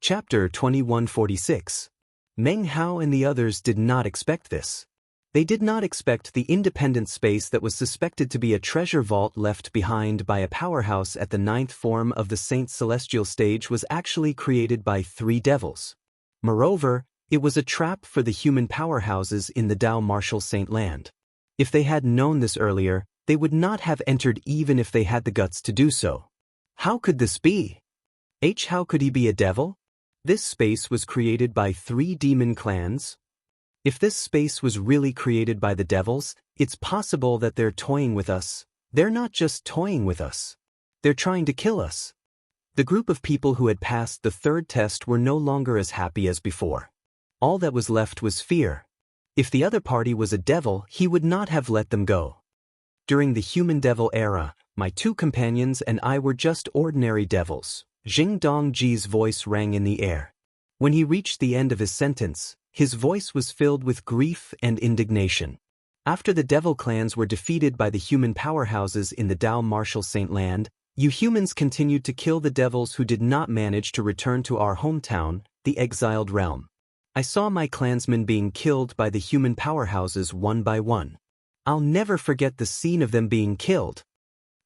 [SPEAKER 1] Chapter 2146. Meng Hao and the others did not expect this. They did not expect the independent space that was suspected to be a treasure vault left behind by a powerhouse at the 9th form of the Saint Celestial stage was actually created by 3 devils. Moreover, it was a trap for the human powerhouses in the Dao Martial Saint Land. If they had known this earlier, they would not have entered even if they had the guts to do so. How could this be? How could he be a devil? This space was created by 3 demon clans. If this space was really created by the devils, it's possible that they're toying with us. They're not just toying with us. They're trying to kill us. The group of people who had passed the 3rd test were no longer as happy as before. All that was left was fear. If the other party was a devil, he would not have let them go. During the human-devil era, my 2 companions and I were just ordinary devils. Jing Dongji's voice rang in the air. When he reached the end of his sentence, his voice was filled with grief and indignation. After the devil clans were defeated by the human powerhouses in the Dao Martial Saint Land, you humans continued to kill the devils who did not manage to return to our hometown, the exiled realm. I saw my clansmen being killed by the human powerhouses one by one. I'll never forget the scene of them being killed.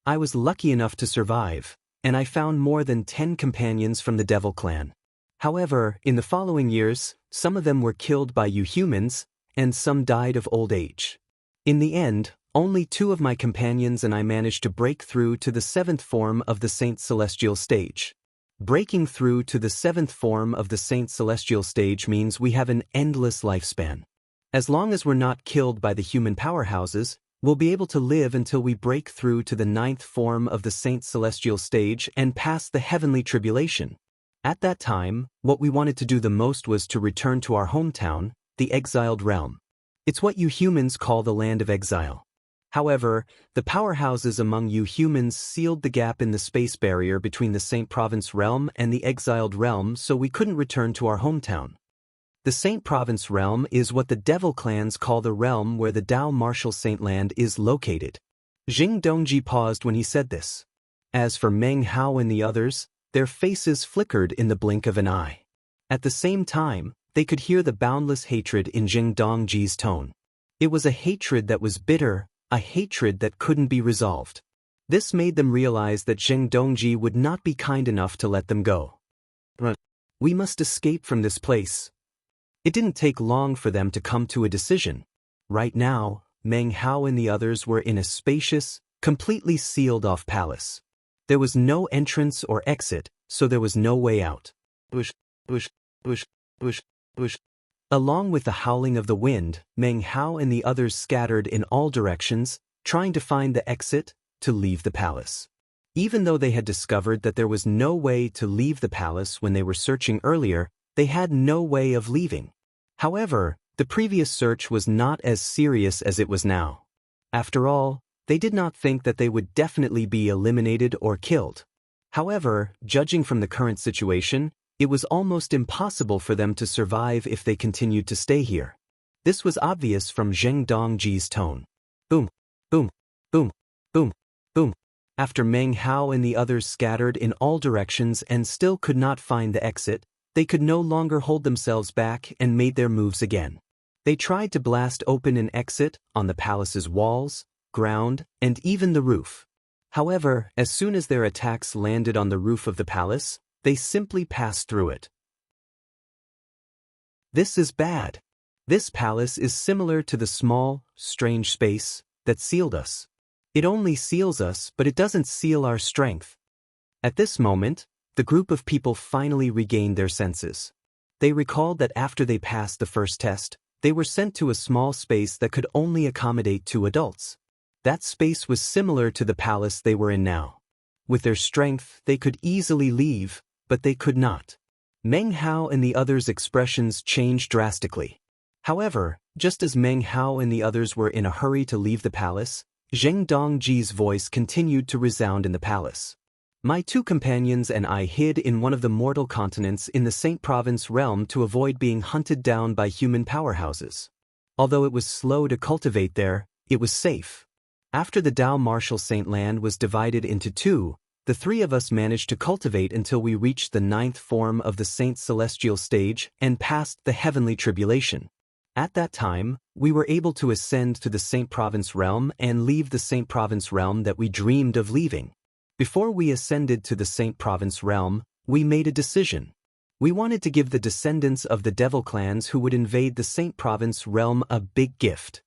[SPEAKER 1] I was lucky enough to survive, and I found more than 10 companions from the devil clan. However, in the following years, some of them were killed by you humans, and some died of old age. In the end, only 2 of my companions and I managed to break through to the 7th form of the Saint Celestial stage. Breaking through to the 7th form of the Saint Celestial stage means we have an endless lifespan. As long as we're not killed by the human powerhouses, We'll be able to live until we break through to the 9th form of the Saint Celestial stage and pass the heavenly tribulation. At that time, what we wanted to do the most was to return to our hometown, the exiled realm. It's what you humans call the land of exile. However, the powerhouses among you humans sealed the gap in the space barrier between the Saint Province realm and the exiled realm, so we couldn't return to our hometown. The Saint Province realm is what the devil clans call the realm where the Dao Martial Saint Land is located. Jing Dongji paused when he said this. As for Meng Hao and the others, their faces flickered in the blink of an eye. At the same time, they could hear the boundless hatred in Jing Dongji's tone. It was a hatred that was bitter, a hatred that couldn't be resolved. This made them realize that Jing Dongji would not be kind enough to let them go. We must escape from this place. It didn't take long for them to come to a decision. Right now, Meng Hao and the others were in a spacious, completely sealed-off palace. There was no entrance or exit, so there was no way out. Bush, bush, bush, bush, bush. Along with the howling of the wind, Meng Hao and the others scattered in all directions, trying to find the exit to leave the palace. Even though they had discovered that there was no way to leave the palace when they were searching earlier, they had no way of leaving. However, the previous search was not as serious as it was now. After all, they did not think that they would definitely be eliminated or killed. However, judging from the current situation, it was almost impossible for them to survive if they continued to stay here. This was obvious from Zheng Dongji's tone. Boom, boom, boom, boom, boom. After Meng Hao and the others scattered in all directions and still could not find the exit, they could no longer hold themselves back and made their moves again. They tried to blast open an exit on the palace's walls, ground, and even the roof. However, as soon as their attacks landed on the roof of the palace, they simply passed through it. This is bad. This palace is similar to the small, strange space that sealed us. It only seals us, but it doesn't seal our strength. At this moment, the group of people finally regained their senses. They recalled that after they passed the first test, they were sent to a small space that could only accommodate 2 adults. That space was similar to the palace they were in now. With their strength, they could easily leave, but they could not. Meng Hao and the others' expressions changed drastically. However, just as Meng Hao and the others were in a hurry to leave the palace, Zheng Dongji's voice continued to resound in the palace. My 2 companions and I hid in one of the mortal continents in the Saint Province realm to avoid being hunted down by human powerhouses. Although it was slow to cultivate there, it was safe. After the Dao Martial Saint Land was divided into 2, the 3 of us managed to cultivate until we reached the 9th form of the Saint Celestial stage and passed the heavenly tribulation. At that time, we were able to ascend to the Saint Province realm and leave the Saint Province realm that we dreamed of leaving. Before we ascended to the Saint Province realm, we made a decision. We wanted to give the descendants of the devil clans who would invade the Saint Province realm a big gift.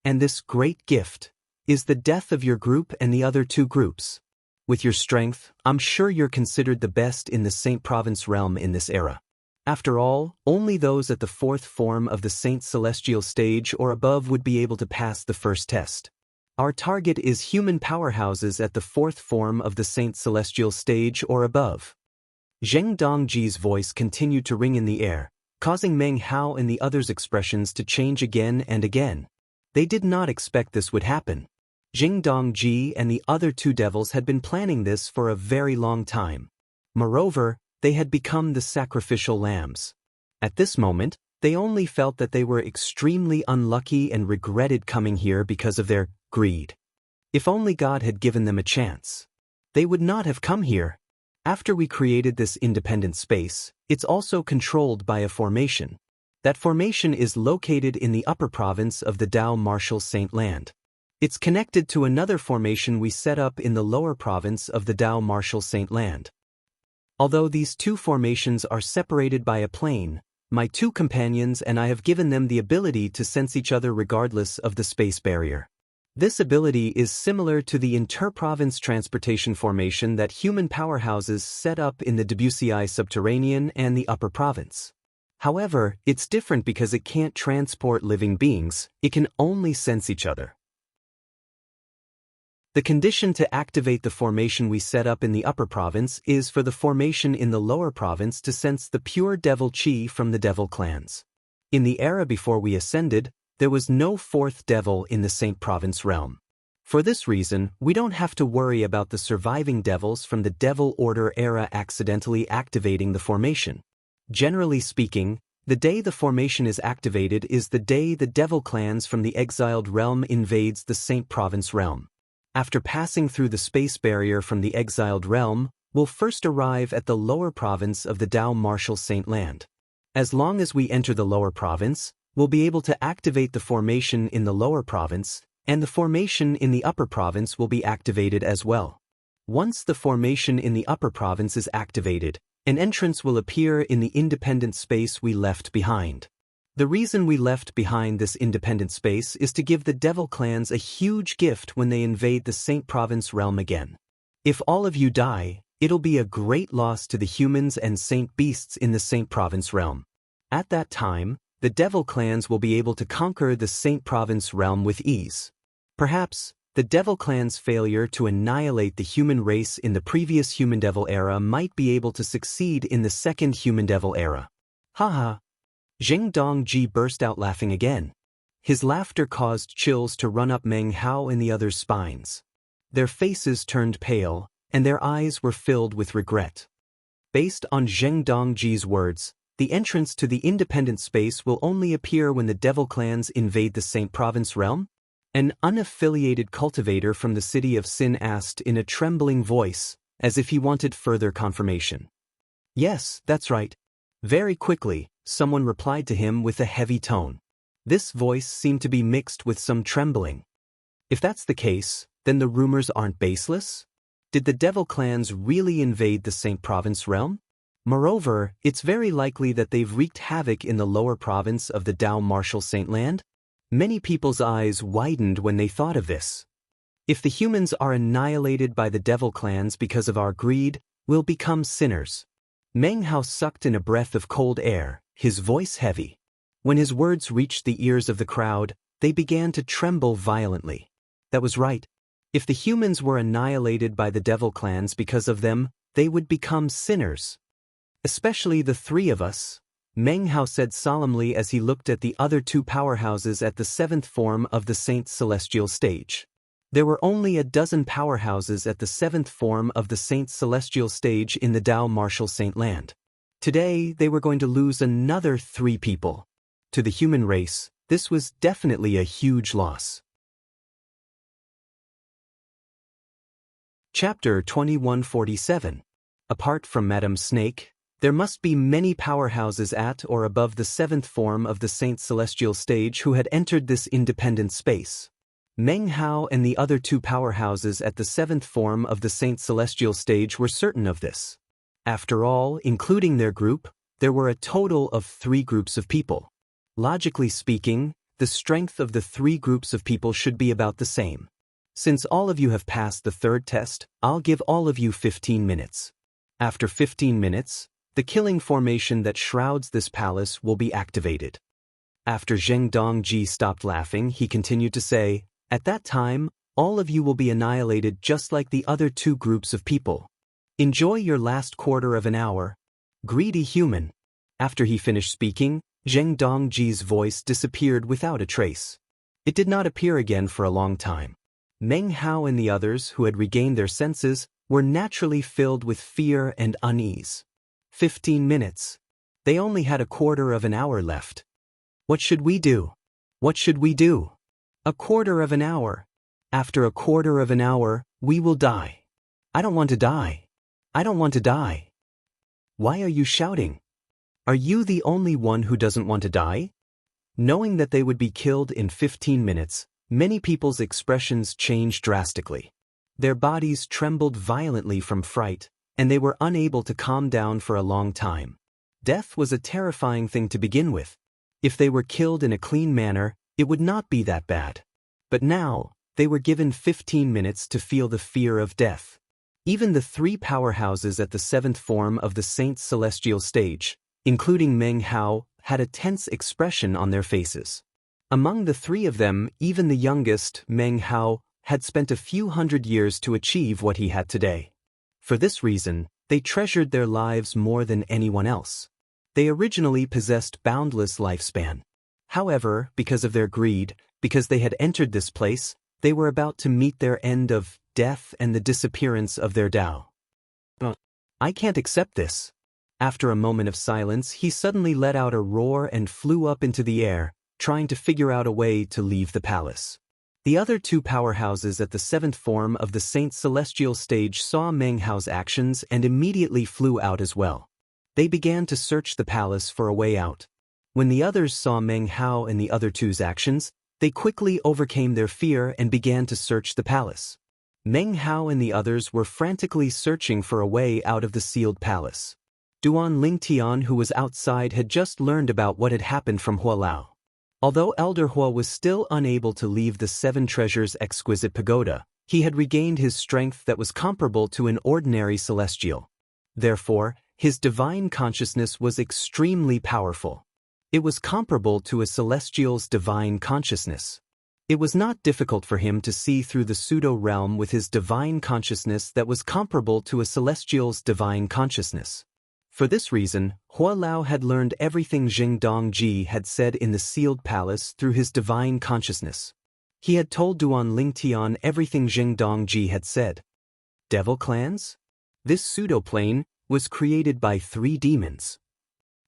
[SPEAKER 1] And this great gift is the death of your group and the other 2 groups. With your strength, I'm sure you're considered the best in the Saint Province realm in this era. After all, only those at the 4th form of the Saint Celestial stage or above would be able to pass the first test. Our target is human powerhouses at the 4th form of the Saint Celestial stage or above. Zheng Dongji's voice continued to ring in the air, causing Meng Hao and the others' expressions to change again and again. They did not expect this would happen. Zheng Dongji and the other 2 devils had been planning this for a very long time. Moreover, they had become the sacrificial lambs. At this moment, they only felt that they were extremely unlucky and regretted coming here because of their greed. If only God had given them a chance. They would not have come here. After we created this independent space, it's also controlled by a formation. That formation is located in the upper province of the Dao Martial Saint Land. It's connected to another formation we set up in the lower province of the Dao Martial Saint Land. Although these 2 formations are separated by a plain, my 2 companions and I have given them the ability to sense each other regardless of the space barrier. This ability is similar to the interprovince transportation formation that human powerhouses set up in the Debussy subterranean and the upper province. However, it's different because it can't transport living beings, it can only sense each other. The condition to activate the formation we set up in the upper province is for the formation in the lower province to sense the pure devil chi from the devil clans. In the era before we ascended, there was no fourth devil in the Saint Province realm. For this reason, we don't have to worry about the surviving devils from the Devil Order era accidentally activating the formation. Generally speaking, the day the formation is activated is the day the devil clans from the exiled realm invades the Saint Province realm. After passing through the space barrier from the exiled realm, we'll first arrive at the lower province of the Dao Martial Saint Land. As long as we enter the lower province, we'll be able to activate the formation in the lower province, and the formation in the upper province will be activated as well. Once the formation in the upper province is activated, an entrance will appear in the independent space we left behind. The reason we left behind this independent space is to give the devil clans a huge gift when they invade the Saint Province realm again. If all of you die, it'll be a great loss to the humans and saint beasts in the Saint Province realm. At that time, the devil clans will be able to conquer the Saint Province realm with ease. Perhaps, the devil clan's failure to annihilate the human race in the previous human-devil era might be able to succeed in the second human-devil era. Haha. Zheng Dongji burst out laughing again. His laughter caused chills to run up Meng Hao and the others' spines. Their faces turned pale, and their eyes were filled with regret. Based on Zheng Dongji's words, the entrance to the independent space will only appear when the devil clans invade the Saint Province realm? An unaffiliated cultivator from the city of Sin asked in a trembling voice, as if he wanted further confirmation. Yes, that's right. Very quickly, someone replied to him with a heavy tone. This voice seemed to be mixed with some trembling. If that's the case, then the rumors aren't baseless? Did the devil clans really invade the Saint Province realm? Moreover, it's very likely that they've wreaked havoc in the lower province of the Dao Martial Saint Land. Many people's eyes widened when they thought of this. If the humans are annihilated by the devil clans because of our greed, we'll become sinners. Meng Hao sucked in a breath of cold air, his voice heavy. When his words reached the ears of the crowd, they began to tremble violently. That was right. If the humans were annihilated by the devil clans because of them, they would become sinners. Especially the three of us, Meng Hao said solemnly as he looked at the other two powerhouses at the seventh form of the Saint's celestial stage. There were only a dozen powerhouses at the seventh form of the Saint's celestial stage in the Dao Martial Saint Land. Today, they were going to lose another 3 people. To the human race, this was definitely a huge loss. Chapter 2147. Apart from Madame Snake, there must be many powerhouses at or above the seventh form of the Saint's celestial stage who had entered this independent space. Meng Hao and the other 2 powerhouses at the seventh form of the Saint's celestial stage were certain of this. After all, including their group, there were a total of 3 groups of people. Logically speaking, the strength of the 3 groups of people should be about the same. Since all of you have passed the 3rd test, I'll give all of you 15 minutes. After 15 minutes, the killing formation that shrouds this palace will be activated. After Zheng Dongji stopped laughing, he continued to say, at that time, all of you will be annihilated just like the other 2 groups of people. Enjoy your last quarter of an hour. Greedy human. After he finished speaking, Zheng Dongji's voice disappeared without a trace. It did not appear again for a long time. Meng Hao and the others who had regained their senses were naturally filled with fear and unease. 15 minutes. They only had a quarter of an hour left. What should we do? What should we do? A quarter of an hour. After a quarter of an hour, we will die. I don't want to die. I don't want to die. Why are you shouting? Are you the only one who doesn't want to die? Knowing that they would be killed in 15 minutes, many people's expressions changed drastically. Their bodies trembled violently from fright, and they were unable to calm down for a long time. Death was a terrifying thing to begin with. If they were killed in a clean manner, it would not be that bad. But now, they were given 15 minutes to feel the fear of death. Even the 3 powerhouses at the 7th form of the Saint's celestial stage, including Meng Hao, had a tense expression on their faces. Among the 3 of them, even the youngest, Meng Hao, had spent a few hundred years to achieve what he had today. For this reason, they treasured their lives more than anyone else. They originally possessed boundless lifespan. However, because of their greed, because they had entered this place, they were about to meet their end of death and the disappearance of their Tao. I can't accept this. After a moment of silence, he suddenly let out a roar and flew up into the air, trying to figure out a way to leave the palace. The other two powerhouses at the seventh form of the Saint's celestial stage saw Meng Hao's actions and immediately flew out as well. They began to search the palace for a way out. When the others saw Meng Hao and the other two's actions, they quickly overcame their fear and began to search the palace. Meng Hao and the others were frantically searching for a way out of the sealed palace. Duan Lingtian, who was outside, had just learned about what had happened from Hua Lao. Although Elder Hua was still unable to leave the Seven Treasures exquisite pagoda, he had regained his strength that was comparable to an ordinary celestial. Therefore, his divine consciousness was extremely powerful. It was comparable to a celestial's divine consciousness. It was not difficult for him to see through the pseudo-realm with his divine consciousness that was comparable to a celestial's divine consciousness. For this reason, Hua Lao had learned everything Jing Dongji had said in the sealed palace through his divine consciousness. He had told Duan Lingtian everything Jing Dongji had said. Devil clans? This pseudo-plane was created by 3 demons.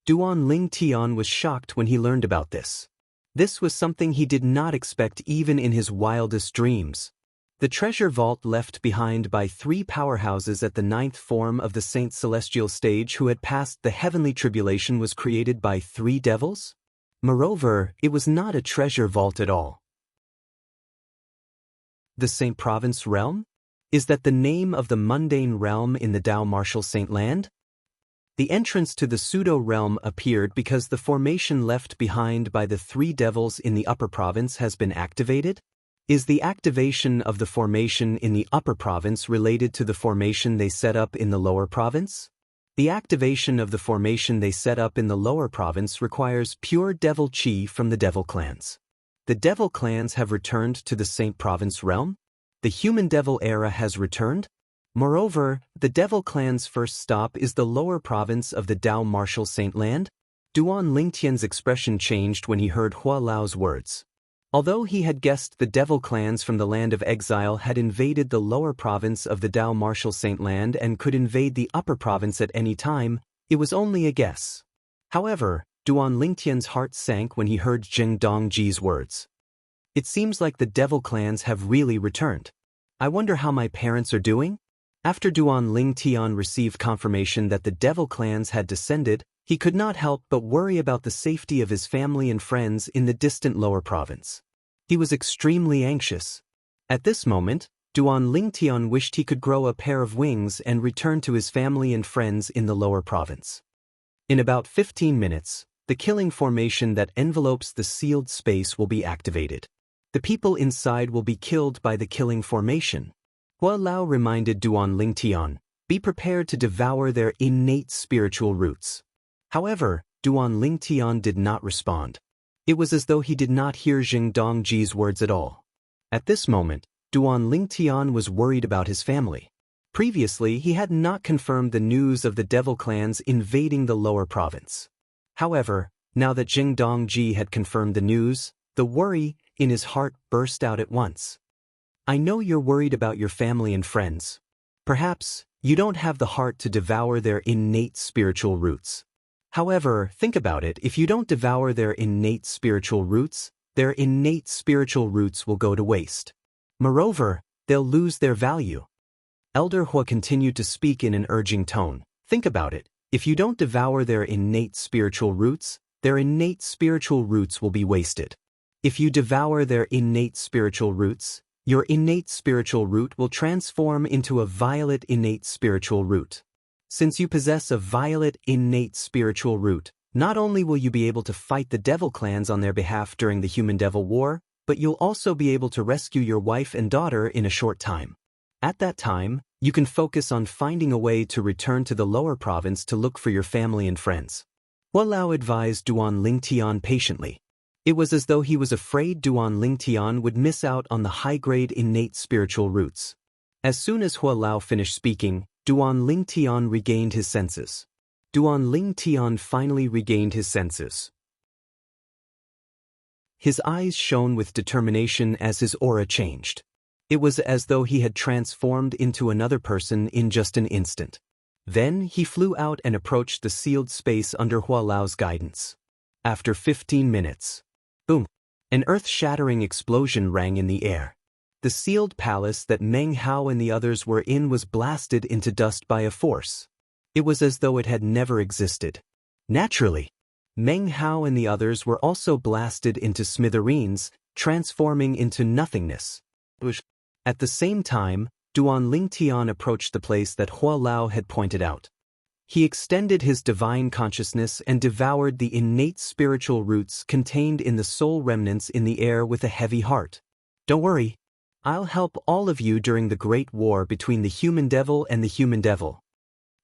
[SPEAKER 1] Duan Lingtian was shocked when he learned about this. This was something he did not expect even in his wildest dreams. The treasure vault left behind by 3 powerhouses at the 9th form of the Saint's celestial stage who had passed the heavenly tribulation was created by 3 devils? Moreover, it was not a treasure vault at all. The Saint Province realm? Is that the name of the mundane realm in the Tao Martial Saint Land? The entrance to the pseudo-realm appeared because the formation left behind by the 3 devils in the upper province has been activated? Is the activation of the formation in the upper province related to the formation they set up in the lower province? The activation of the formation they set up in the lower province requires pure devil chi from the devil clans. The devil clans have returned to the Saint Province realm? The human devil era has returned? Moreover, the devil clan's first stop is the lower province of the Tao Martial Saint Land? Duan Lingtian's expression changed when he heard Hua Lao's words. Although he had guessed the devil clans from the land of exile had invaded the lower province of the Tao Martial Saint Land and could invade the upper province at any time, it was only a guess. However, Duan Lingtian's heart sank when he heard Jing Dongji's words. It seems like the devil clans have really returned. I wonder how my parents are doing? After Duan Lingtian received confirmation that the devil clans had descended, he could not help but worry about the safety of his family and friends in the distant lower province. He was extremely anxious. At this moment, Duan Lingtian wished he could grow a pair of wings and return to his family and friends in the lower province. In about 15 minutes, the killing formation that envelopes the sealed space will be activated. The people inside will be killed by the killing formation. Hua Lao reminded Duan Lingtian, be prepared to devour their innate spiritual roots. However, Duan Lingtian did not respond. It was as though he did not hear Jing Dongji's words at all. At this moment, Duan Lingtian was worried about his family. Previously, he had not confirmed the news of the devil clans invading the lower province. However, now that Jing Dongji had confirmed the news, the worry in his heart burst out at once. I know you're worried about your family and friends. Perhaps you don't have the heart to devour their innate spiritual roots. However, think about it, if you don't devour their innate spiritual roots will go to waste. Moreover, they'll lose their value. Elder Hua continued to speak in an urging tone. Think about it, if you don't devour their innate spiritual roots will be wasted. If you devour their innate spiritual roots, your innate spiritual root will transform into a violet innate spiritual root. Since you possess a violet innate spiritual root, not only will you be able to fight the devil clans on their behalf during the human-devil war, but you'll also be able to rescue your wife and daughter in a short time. At that time, you can focus on finding a way to return to the lower province to look for your family and friends. Hua Lao advised Duan Lingtian patiently. It was as though he was afraid Duan Lingtian would miss out on the high-grade innate spiritual roots. As soon as Hua Lao finished speaking, Duan Lingtian regained his senses. Duan Lingtian finally regained his senses. His eyes shone with determination as his aura changed. It was as though he had transformed into another person in just an instant. Then he flew out and approached the sealed space under Hua Lao's guidance. After 15 minutes, boom! An earth-shattering explosion rang in the air. The sealed palace that Meng Hao and the others were in was blasted into dust by a force. It was as though it had never existed. Naturally, Meng Hao and the others were also blasted into smithereens, transforming into nothingness. At the same time, Duan Lingtian approached the place that Hua Lao had pointed out. He extended his divine consciousness and devoured the innate spiritual roots contained in the soul remnants in the air with a heavy heart. Don't worry. I'll help all of you during the great war between the human devil and the human devil.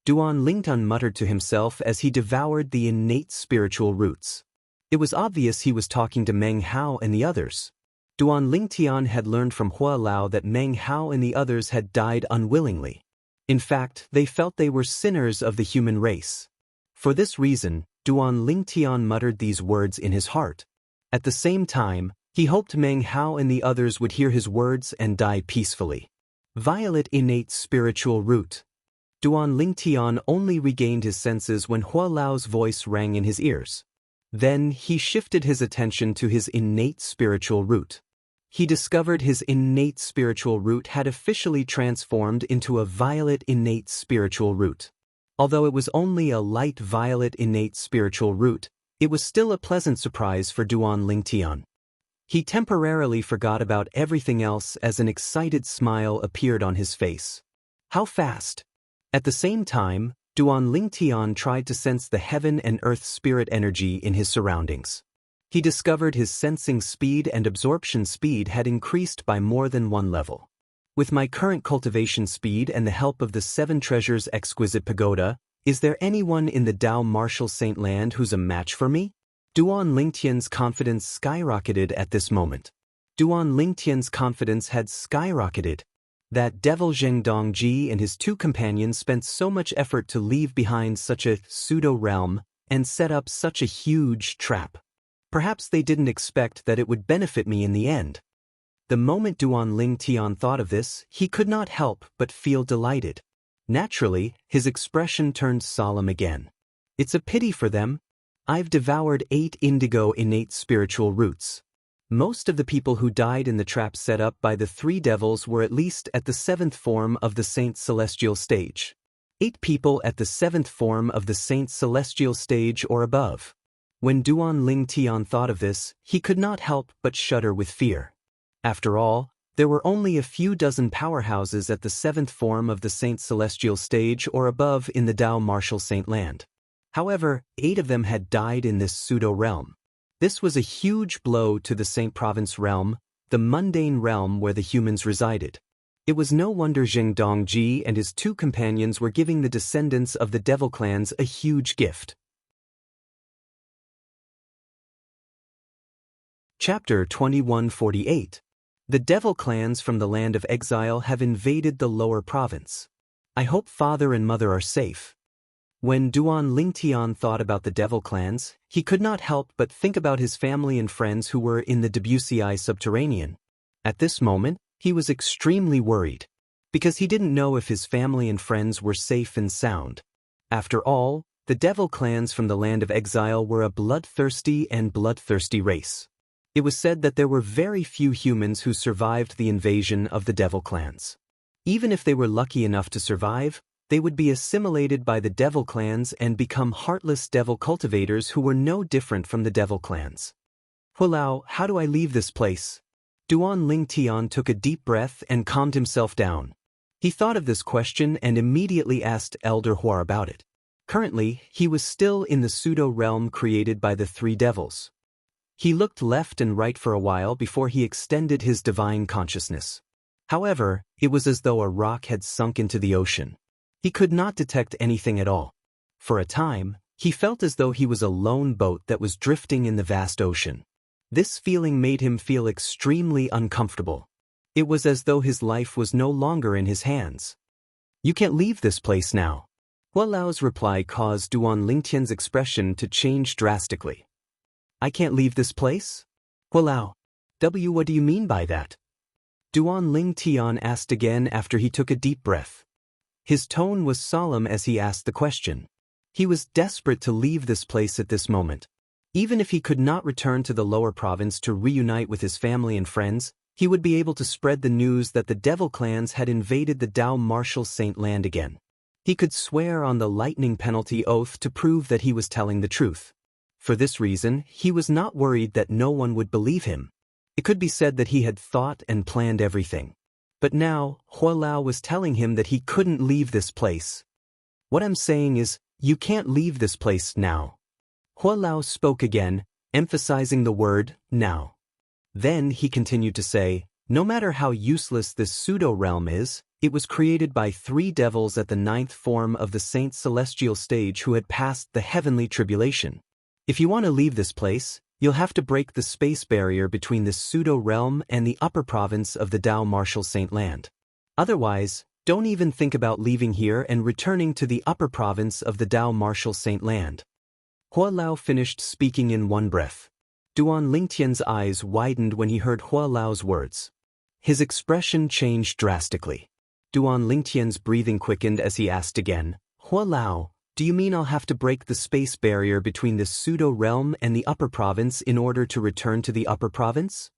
[SPEAKER 1] Duan Lingtian muttered to himself as he devoured the innate spiritual roots. It was obvious he was talking to Meng Hao and the others. Duan Lingtian had learned from Hua Lao that Meng Hao and the others had died unwillingly. In fact, they felt they were sinners of the human race. For this reason, Duan Lingtian muttered these words in his heart. At the same time, he hoped Meng Hao and the others would hear his words and die peacefully. Violet innate spiritual root. Duan Lingtian only regained his senses when Hua Lao's voice rang in his ears. Then he shifted his attention to his innate spiritual root. He discovered his innate spiritual root had officially transformed into a violet innate spiritual root. Although it was only a light violet innate spiritual root, it was still a pleasant surprise for Duan Lingtian. He temporarily forgot about everything else as an excited smile appeared on his face. How fast! At the same time, Duan Lingtian tried to sense the heaven and earth spirit energy in his surroundings. He discovered his sensing speed and absorption speed had increased by more than one level. With my current cultivation speed and the help of the 7 Treasures Exquisite Pagoda, is there anyone in the Dao Martial Saint Land who's a match for me? Duan Lingtian's confidence skyrocketed at this moment. Duan Lingtian's confidence had skyrocketed. That devil Zheng Dongji and his 2 companions spent so much effort to leave behind such a pseudo-realm and set up such a huge trap. Perhaps they didn't expect that it would benefit me in the end. The moment Duan Lingtian thought of this, he could not help but feel delighted. Naturally, his expression turned solemn again. It's a pity for them. I've devoured 8 indigo innate spiritual roots. Most of the people who died in the trap set up by the 3 devils were at least at the 7th form of the Saint's celestial stage. 8 people at the 7th form of the Saint's celestial stage or above. When Duan Lingtian thought of this, he could not help but shudder with fear. After all, there were only a few dozen powerhouses at the 7th form of the Saint's celestial stage or above in the Dao Martial Saint Land. However, 8 of them had died in this pseudo-realm. This was a huge blow to the Saint Province realm, the mundane realm where the humans resided. It was no wonder Zheng Dongji and his 2 companions were giving the descendants of the devil clans a huge gift. Chapter 2148. The devil clans from the land of exile have invaded the lower province. I hope father and mother are safe. When Duan Lingtian thought about the devil clans, he could not help but think about his family and friends who were in the Debussy subterranean. At this moment, he was extremely worried, because he didn't know if his family and friends were safe and sound. After all, the devil clans from the land of exile were a bloodthirsty race. It was said that there were very few humans who survived the invasion of the devil clans. Even if they were lucky enough to survive, they would be assimilated by the devil clans and become heartless devil cultivators who were no different from the devil clans. Hua Lao, how do I leave this place? Duan Lingtian took a deep breath and calmed himself down. He thought of this question and immediately asked Elder Hua about it. Currently, he was still in the pseudo-realm created by the 3 devils. He looked left and right for a while before he extended his divine consciousness. However, it was as though a rock had sunk into the ocean. He could not detect anything at all. For a time, he felt as though he was a lone boat that was drifting in the vast ocean. This feeling made him feel extremely uncomfortable. It was as though his life was no longer in his hands. You can't leave this place now. Hua Lao's reply caused Duan Lingtian's expression to change drastically. I can't leave this place? Hua Lao, what do you mean by that? Duan Lingtian asked again after he took a deep breath. His tone was solemn as he asked the question. He was desperate to leave this place at this moment. Even if he could not return to the lower province to reunite with his family and friends, he would be able to spread the news that the devil clans had invaded the Dao Martial Saint land again. He could swear on the lightning penalty oath to prove that he was telling the truth. For this reason, he was not worried that no one would believe him. It could be said that he had thought and planned everything. But now, Hua Lao was telling him that he couldn't leave this place. What I'm saying is, you can't leave this place now. Hua Lao spoke again, emphasizing the word, now. Then he continued to say, no matter how useless this pseudo-realm is, it was created by 3 devils at the 9th form of the Saint Celestial stage who had passed the heavenly tribulation. If you want to leave this place, you'll have to break the space barrier between this pseudo-realm and the upper province of the Dao Martial Saint land. Otherwise, don't even think about leaving here and returning to the upper province of the Dao Martial Saint land. Hua Lao finished speaking in one breath. Duan Lingtian's eyes widened when he heard Hua Lao's words. His expression changed drastically. Duan Lingtian's breathing quickened as he asked again, Hua Lao, do you mean I'll have to break the space barrier between this pseudo-realm and the upper province in order to return to the upper province?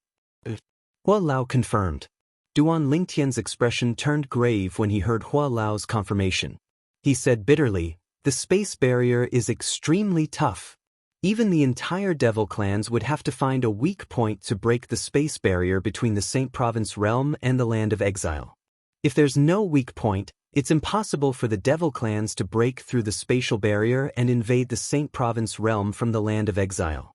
[SPEAKER 1] Hua Lao confirmed. Duan Lingtian's expression turned grave when he heard Hua Lao's confirmation. He said bitterly, the space barrier is extremely tough. Even the entire devil clans would have to find a weak point to break the space barrier between the Saint Province realm and the land of exile. If there's no weak point, it's impossible for the devil clans to break through the spatial barrier and invade the Saint Province realm from the land of exile.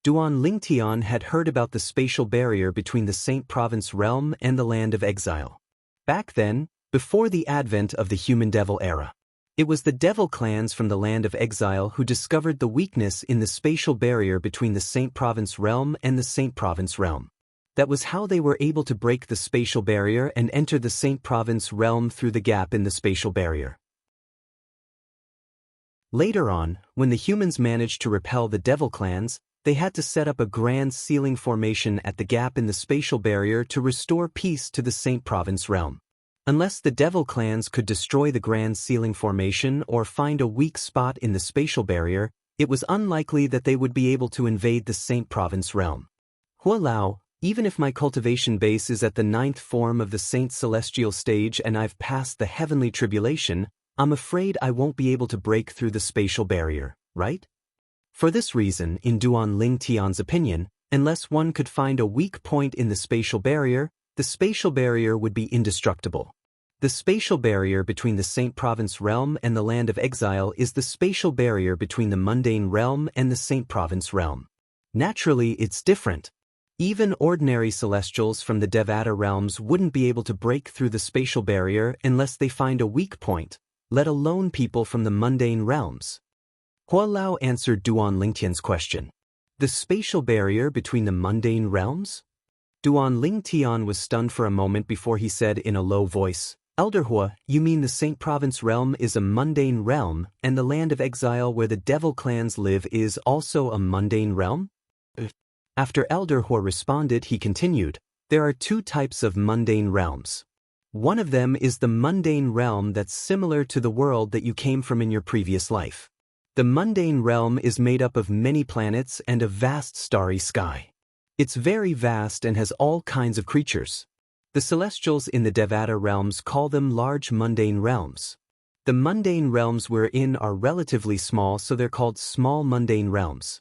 [SPEAKER 1] Duan Lingtian had heard about the spatial barrier between the Saint Province realm and the land of exile. Back then, before the advent of the human devil era, it was the devil clans from the land of exile who discovered the weakness in the spatial barrier between the Saint Province realm and the Saint Province realm. That was how they were able to break the spatial barrier and enter the Saint Province realm through the gap in the spatial barrier. Later on, when the humans managed to repel the devil clans, they had to set up a grand sealing formation at the gap in the spatial barrier to restore peace to the Saint Province realm. Unless the devil clans could destroy the grand sealing formation or find a weak spot in the spatial barrier, it was unlikely that they would be able to invade the Saint Province realm. Hua Lao, even if my cultivation base is at the 9th form of the Saint Celestial stage and I've passed the heavenly tribulation, I'm afraid I won't be able to break through the spatial barrier, right? For this reason, in Duan Lingtian's opinion, unless one could find a weak point in the spatial barrier would be indestructible. The spatial barrier between the Saint Province realm and the land of exile is the spatial barrier between the mundane realm and the Saint Province realm. Naturally, it's different. Even ordinary celestials from the Devata realms wouldn't be able to break through the spatial barrier unless they find a weak point, let alone people from the mundane realms. Hua Lao answered Duan Lingtian's question. The spatial barrier between the mundane realms? Duan Lingtian was stunned for a moment before he said in a low voice, Elder Hua, you mean the Saint Province realm is a mundane realm, and the land of exile where the devil clans live is also a mundane realm? After Elder Hua responded, he continued, there are 2 types of mundane realms. One of them is the mundane realm that's similar to the world that you came from in your previous life. The mundane realm is made up of many planets and a vast starry sky. It's very vast and has all kinds of creatures. The celestials in the Devata realms call them large mundane realms. The mundane realms we're in are relatively small, so they're called small mundane realms.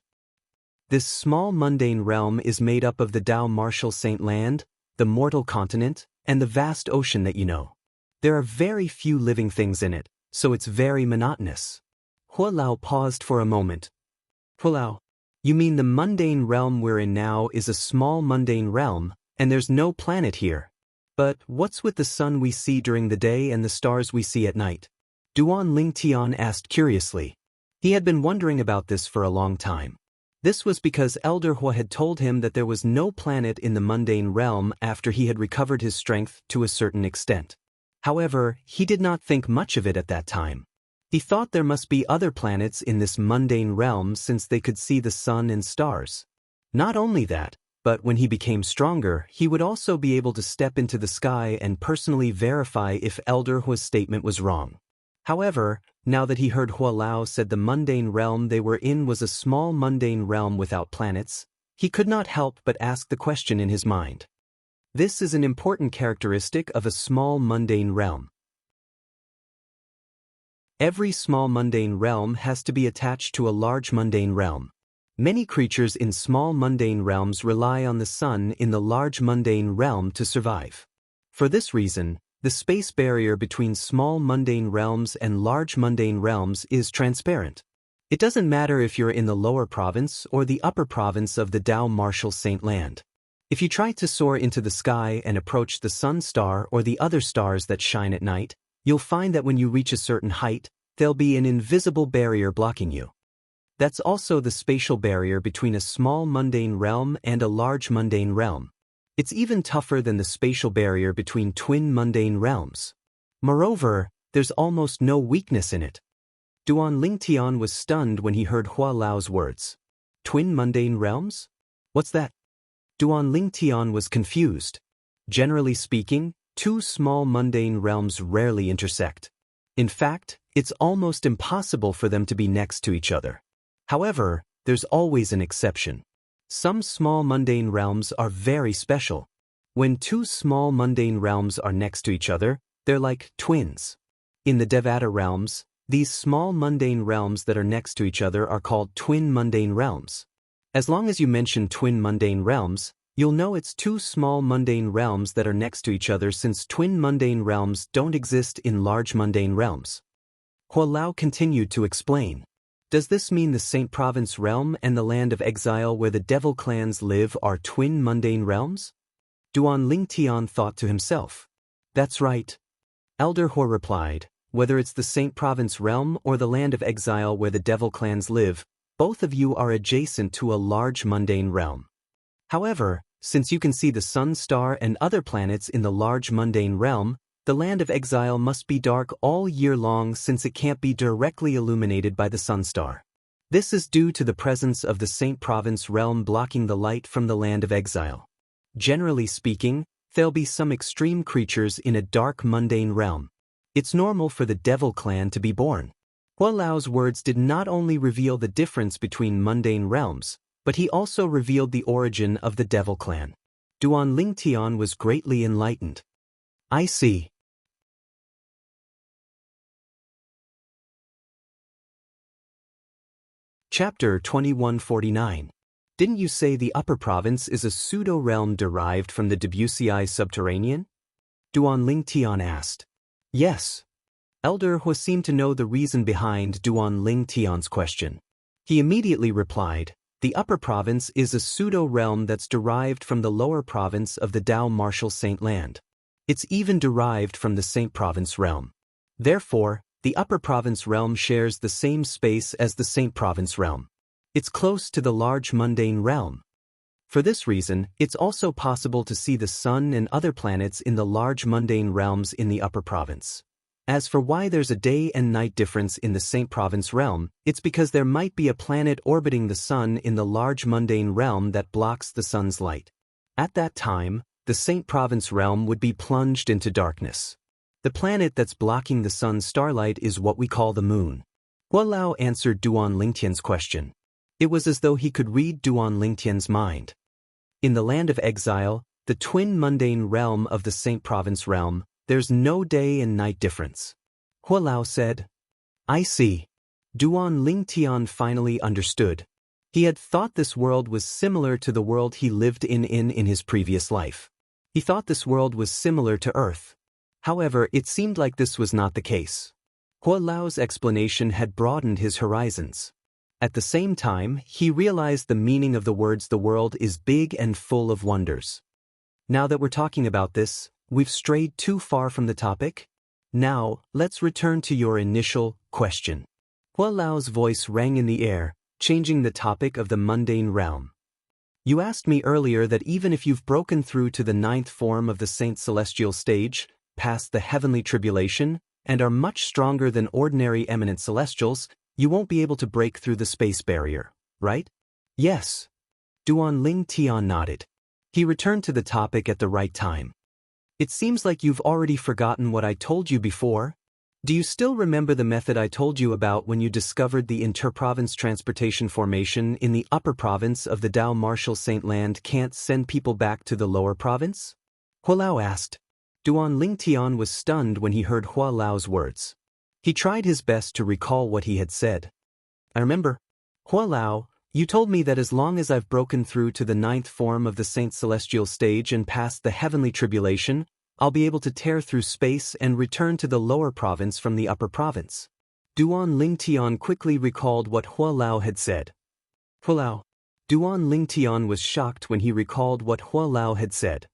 [SPEAKER 1] This small mundane realm is made up of the Dao Martial Saint land, the mortal continent, and the vast ocean that you know. There are very few living things in it, so it's very monotonous. Hua Lao paused for a moment. Hua Lao, you mean the mundane realm we're in now is a small mundane realm, and there's no planet here? But what's with the sun we see during the day and the stars we see at night? Duan Lingtian asked curiously. He had been wondering about this for a long time. This was because Elder Hua had told him that there was no planet in the mundane realm after he had recovered his strength to a certain extent. However, he did not think much of it at that time. He thought there must be other planets in this mundane realm since they could see the sun and stars. Not only that, but when he became stronger, he would also be able to step into the sky and personally verify if Elder Hua's statement was wrong. However, now that he heard Hua Lao said the mundane realm they were in was a small mundane realm without planets, he could not help but ask the question in his mind. This is an important characteristic of a small mundane realm. Every small mundane realm has to be attached to a large mundane realm. Many creatures in small mundane realms rely on the sun in the large mundane realm to survive. For this reason, the space barrier between small mundane realms and large mundane realms is transparent. It doesn't matter if you're in the lower province or the upper province of the Dao Martial Saint Land. If you try to soar into the sky and approach the sun star or the other stars that shine at night, you'll find that when you reach a certain height, there'll be an invisible barrier blocking you. That's also the spatial barrier between a small mundane realm and a large mundane realm. It's even tougher than the spatial barrier between twin mundane realms. Moreover, there's almost no weakness in it. Duan Lingtian was stunned when he heard Hua Lao's words. Twin mundane realms? What's that? Duan Lingtian was confused. Generally speaking, two small mundane realms rarely intersect. In fact, it's almost impossible for them to be next to each other. However, there's always an exception. Some small mundane realms are very special. When two small mundane realms are next to each other, they're like twins. In the Devata realms, these small mundane realms that are next to each other are called twin mundane realms. As long as you mention twin mundane realms, you'll know it's two small mundane realms that are next to each other since twin mundane realms don't exist in large mundane realms. Hua Lao continued to explain. Does this mean the Saint Province realm and the land of exile where the devil clans live are twin mundane realms? Duan Lingtian thought to himself. That's right. Elder Hua replied, whether it's the Saint Province realm or the land of exile where the devil clans live, both of you are adjacent to a large mundane realm. However, since you can see the sun star and other planets in the large mundane realm, the land of exile must be dark all year long since it can't be directly illuminated by the sun star. This is due to the presence of the Saint Province realm blocking the light from the land of exile. Generally speaking, there'll be some extreme creatures in a dark mundane realm. It's normal for the devil clan to be born. Hua Lao's words did not only reveal the difference between mundane realms, but he also revealed the origin of the devil clan. Duan Lingtian was greatly enlightened. I see. Chapter 2149. Didn't you say the upper province is a pseudo-realm derived from the Debussy subterranean? Duan Lingtian asked. Yes. Elder Hua seemed to know the reason behind Duan Lingtian's question. He immediately replied, the upper province is a pseudo-realm that's derived from the lower province of the Dao Martial Saint Land. It's even derived from the Saint Province realm. Therefore, the upper province realm shares the same space as the Saint Province realm. It's close to the large mundane realm. For this reason, it's also possible to see the sun and other planets in the large mundane realms in the upper province. As for why there's a day and night difference in the Saint Province realm, it's because there might be a planet orbiting the sun in the large mundane realm that blocks the sun's light. At that time, the Saint Province realm would be plunged into darkness. The planet that's blocking the sun's starlight is what we call the moon. Hua Lao answered Duan Lingtian's question. It was as though he could read Duan Lingtian's mind. In the land of exile, the twin mundane realm of the Saint Province realm, there's no day and night difference. Hua Lao said. I see. Duan Lingtian finally understood. He had thought this world was similar to the world he lived in his previous life. He thought this world was similar to Earth. However, it seemed like this was not the case. Hua Lao's explanation had broadened his horizons. At the same time, he realized the meaning of the words the world is big and full of wonders. Now that we're talking about this, we've strayed too far from the topic. Now, let's return to your initial question. Hua Lao's voice rang in the air, changing the topic of the mundane realm. You asked me earlier that even if you've broken through to the 9th form of the Saint Celestial stage, past the heavenly tribulation, and are much stronger than ordinary eminent celestials, you won't be able to break through the space barrier, right? Yes. Duan Ling Tian nodded. He returned to the topic at the right time. It seems like you've already forgotten what I told you before. Do you still remember the method I told you about when you discovered the interprovince transportation formation in the upper province of the Dao Martial Saint Land can't send people back to the lower province? Hua Lao asked. Duan Ling Tian was stunned when he heard Hua Lao's words. He tried his best to recall what he had said. I remember. Hua Lao, you told me that as long as I've broken through to the 9th form of the Saint Celestial stage and past the heavenly tribulation, I'll be able to tear through space and return to the lower province from the upper province. Duan Ling Tian quickly recalled what Hua Lao had said. Hua Lao. Duan Ling Tian was shocked when he recalled what Hua Lao had said.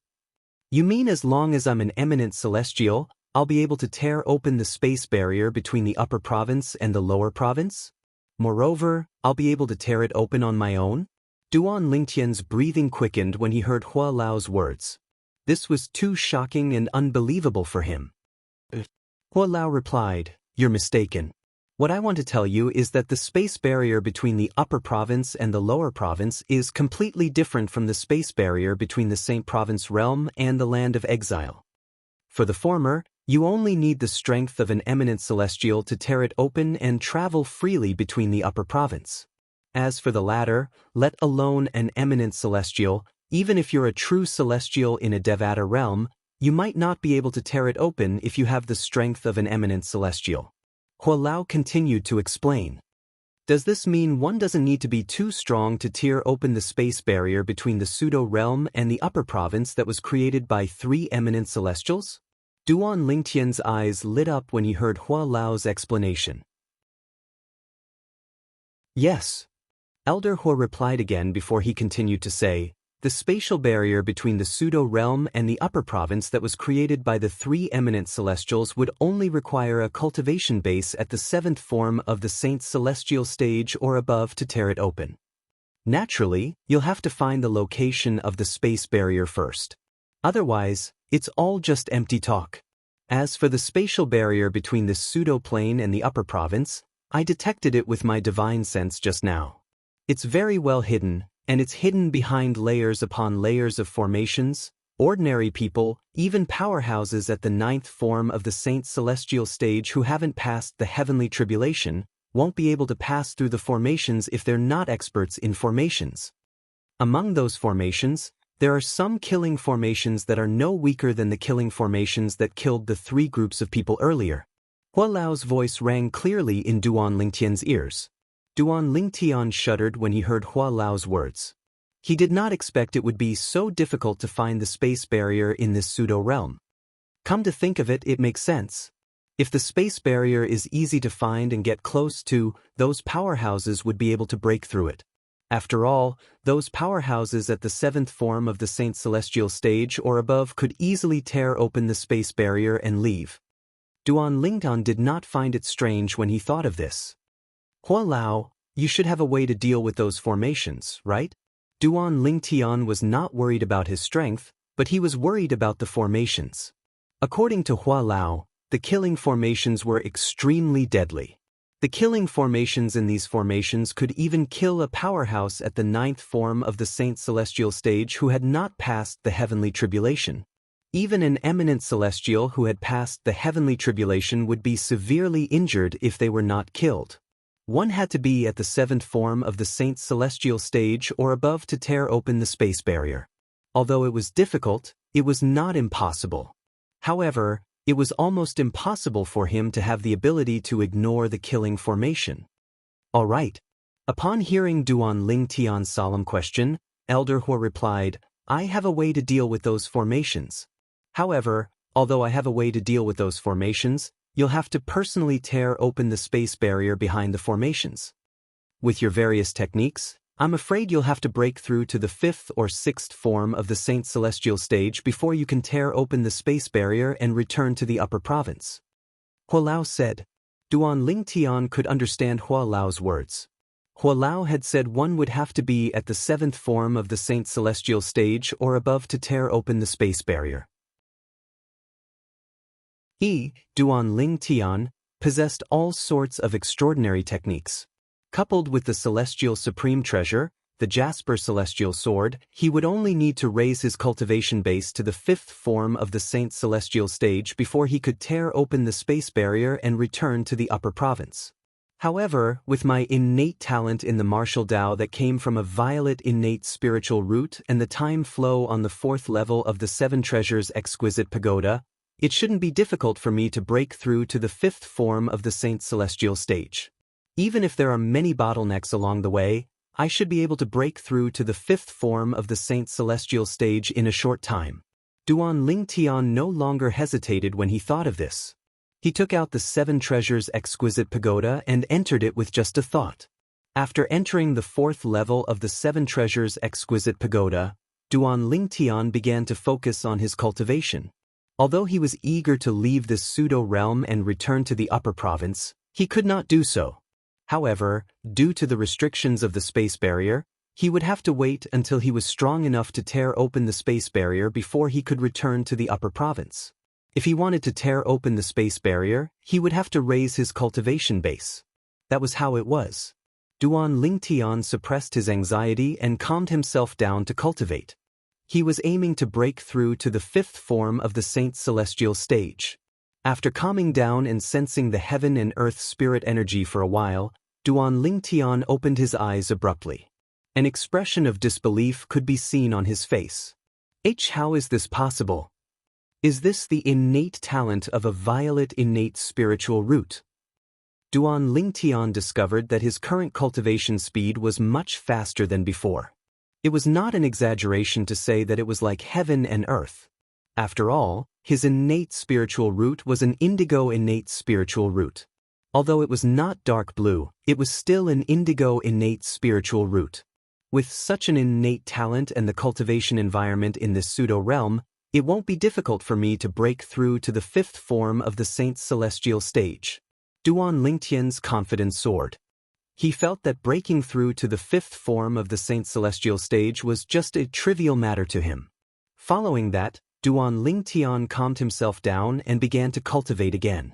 [SPEAKER 1] You mean as long as I'm an eminent celestial, I'll be able to tear open the space barrier between the upper province and the lower province? Moreover, I'll be able to tear it open on my own? Duan Lingtian's breathing quickened when he heard Hua Lao's words. This was too shocking and unbelievable for him. Hua Lao replied, You're mistaken. What I want to tell you is that the space barrier between the upper province and the lower province is completely different from the space barrier between the Saint Province realm and the land of exile. For the former, you only need the strength of an eminent celestial to tear it open and travel freely between the upper province. As for the latter, let alone an eminent celestial, even if you're a true celestial in a Devata realm, you might not be able to tear it open if you have the strength of an eminent celestial. Hua Lao continued to explain. Does this mean one doesn't need to be too strong to tear open the space barrier between the pseudo-realm and the upper province that was created by 3 eminent celestials? Duan Lingtian's eyes lit up when he heard Hua Lao's explanation. Yes. Elder Hua replied again before he continued to say, the spatial barrier between the pseudo-realm and the upper province that was created by the 3 eminent celestials would only require a cultivation base at the 7th form of the Saint Celestial stage or above to tear it open. Naturally, you'll have to find the location of the space barrier first. Otherwise, it's all just empty talk. As for the spatial barrier between the pseudo-plane and the upper province, I detected it with my divine sense just now. It's very well hidden, and it's hidden behind layers upon layers of formations. Ordinary people, even powerhouses at the 9th form of the Saint Celestial stage who haven't passed the heavenly tribulation, won't be able to pass through the formations if they're not experts in formations. Among those formations, there are some killing formations that are no weaker than the killing formations that killed the 3 groups of people earlier. Hua Lao's voice rang clearly in Duan Lingtian's ears. Duan Lingtian shuddered when he heard Hua Lao's words. He did not expect it would be so difficult to find the space barrier in this pseudo-realm. Come to think of it, it makes sense. If the space barrier is easy to find and get close to, those powerhouses would be able to break through it. After all, those powerhouses at the 7th form of the Saint Celestial stage or above could easily tear open the space barrier and leave. Duan Lingtian did not find it strange when he thought of this. Hua Lao, you should have a way to deal with those formations, right? Duan Lingtian was not worried about his strength, but he was worried about the formations. According to Hua Lao, the killing formations were extremely deadly. The killing formations in these formations could even kill a powerhouse at the 9th form of the Saint Celestial stage who had not passed the heavenly tribulation. Even an eminent celestial who had passed the heavenly tribulation would be severely injured if they were not killed. One had to be at the 7th form of the Saint Celestial stage or above to tear open the space barrier. Although it was difficult, it was not impossible. However, it was almost impossible for him to have the ability to ignore the killing formation. All right. Upon hearing Duan Lingtian's solemn question, Elder Hua replied, I have a way to deal with those formations. However, although I have a way to deal with those formations, you'll have to personally tear open the space barrier behind the formations. With your various techniques, I'm afraid you'll have to break through to the 5th or 6th form of the Saint Celestial stage before you can tear open the space barrier and return to the upper province. Hua Lao said. Duan Lingtian could understand Hua Lao's words. Hualao had said one would have to be at the 7th form of the Saint Celestial stage or above to tear open the space barrier. Duan Ling Tian, possessed all sorts of extraordinary techniques. Coupled with the Celestial Supreme Treasure, the Jasper Celestial Sword, he would only need to raise his cultivation base to the 5th form of the Saint Celestial stage before he could tear open the space barrier and return to the upper province. However, with my innate talent in the martial Tao that came from a violet innate spiritual root and the time flow on the 4th level of the 7 Treasures Exquisite Pagoda, it shouldn't be difficult for me to break through to the 5th form of the Saint Celestial stage. Even if there are many bottlenecks along the way, I should be able to break through to the 5th form of the Saint Celestial stage in a short time. Duan Ling Tian no longer hesitated when he thought of this. He took out the 7 Treasures Exquisite Pagoda and entered it with just a thought. After entering the 4th level of the 7 Treasures Exquisite Pagoda, Duan Ling Tian began to focus on his cultivation. Although he was eager to leave this pseudo-realm and return to the upper province, he could not do so. However, due to the restrictions of the space barrier, he would have to wait until he was strong enough to tear open the space barrier before he could return to the upper province. If he wanted to tear open the space barrier, he would have to raise his cultivation base. That was how it was. Duan Ling Tian suppressed his anxiety and calmed himself down to cultivate. He was aiming to break through to the 5th form of the Saint Celestial stage. After calming down and sensing the heaven and earth spirit energy for a while, Duan Ling Tian opened his eyes abruptly. An expression of disbelief could be seen on his face. How is this possible? Is this the innate talent of a violet innate spiritual root? Duan Ling Tian discovered that his current cultivation speed was much faster than before. It was not an exaggeration to say that it was like heaven and earth. After all, his innate spiritual root was an indigo innate spiritual root. Although it was not dark blue, it was still an indigo innate spiritual root. With such an innate talent and the cultivation environment in this pseudo-realm, it won't be difficult for me to break through to the 5th form of the Saint Celestial stage. Duan Lingtian's confidence soared. He felt that breaking through to the 5th form of the Saint Celestial stage was just a trivial matter to him. Following that, Duan Lingtian calmed himself down and began to cultivate again.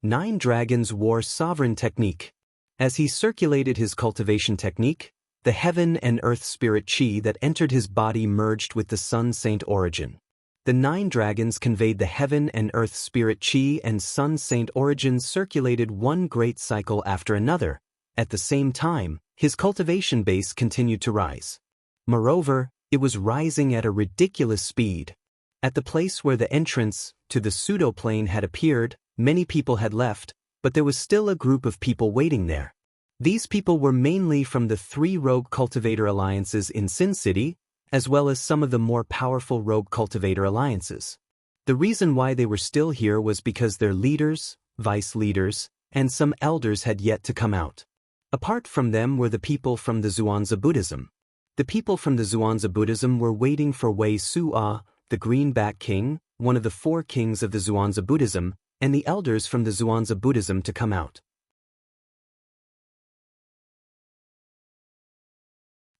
[SPEAKER 1] 9 Dragons War Sovereign Technique. As he circulated his cultivation technique, the heaven and earth spirit chi that entered his body merged with the sun saint origin. The 9 dragons conveyed the heaven and earth spirit chi and sun saint origin circulated one great cycle after another. At the same time, his cultivation base continued to rise. Moreover, it was rising at a ridiculous speed. At the place where the entrance to the pseudo-plane had appeared, many people had left, but there was still a group of people waiting there. These people were mainly from the 3 rogue cultivator alliances in Sin City, as well as some of the more powerful rogue cultivator alliances. The reason why they were still here was because their leaders, vice leaders, and some elders had yet to come out. Apart from them were the people from the Xuanzi Buddhism. The people from the Xuanzi Buddhism were waiting for Wei Su'a, the Greenback King, one of the 4 kings of the Xuanzi Buddhism, and the elders from the Xuanzi Buddhism to come out.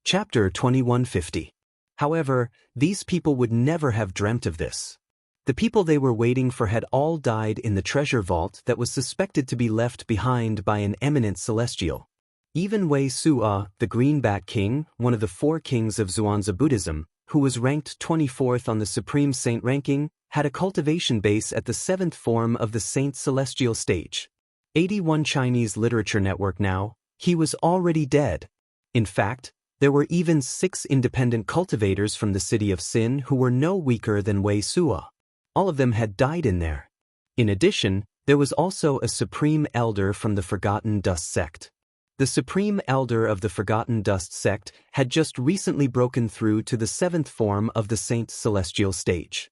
[SPEAKER 1] Chapter 2150. However, these people would never have dreamt of this. The people they were waiting for had all died in the treasure vault that was suspected to be left behind by an eminent celestial. Even Wei Su'a, the Greenback King, one of the 4 kings of Xuanzi Buddhism, who was ranked 24th on the Supreme Saint ranking, had a cultivation base at the 7th form of the Saint Celestial stage. 81 Chinese Literature Network now, he was already dead. In fact, there were even 6 independent cultivators from the city of Sin who were no weaker than Wei Su'a. All of them had died in there. In addition, there was also a Supreme Elder from the Forgotten Dust sect. The Supreme Elder of the Forgotten Dust sect had just recently broken through to the 7th form of the Saint Celestial stage.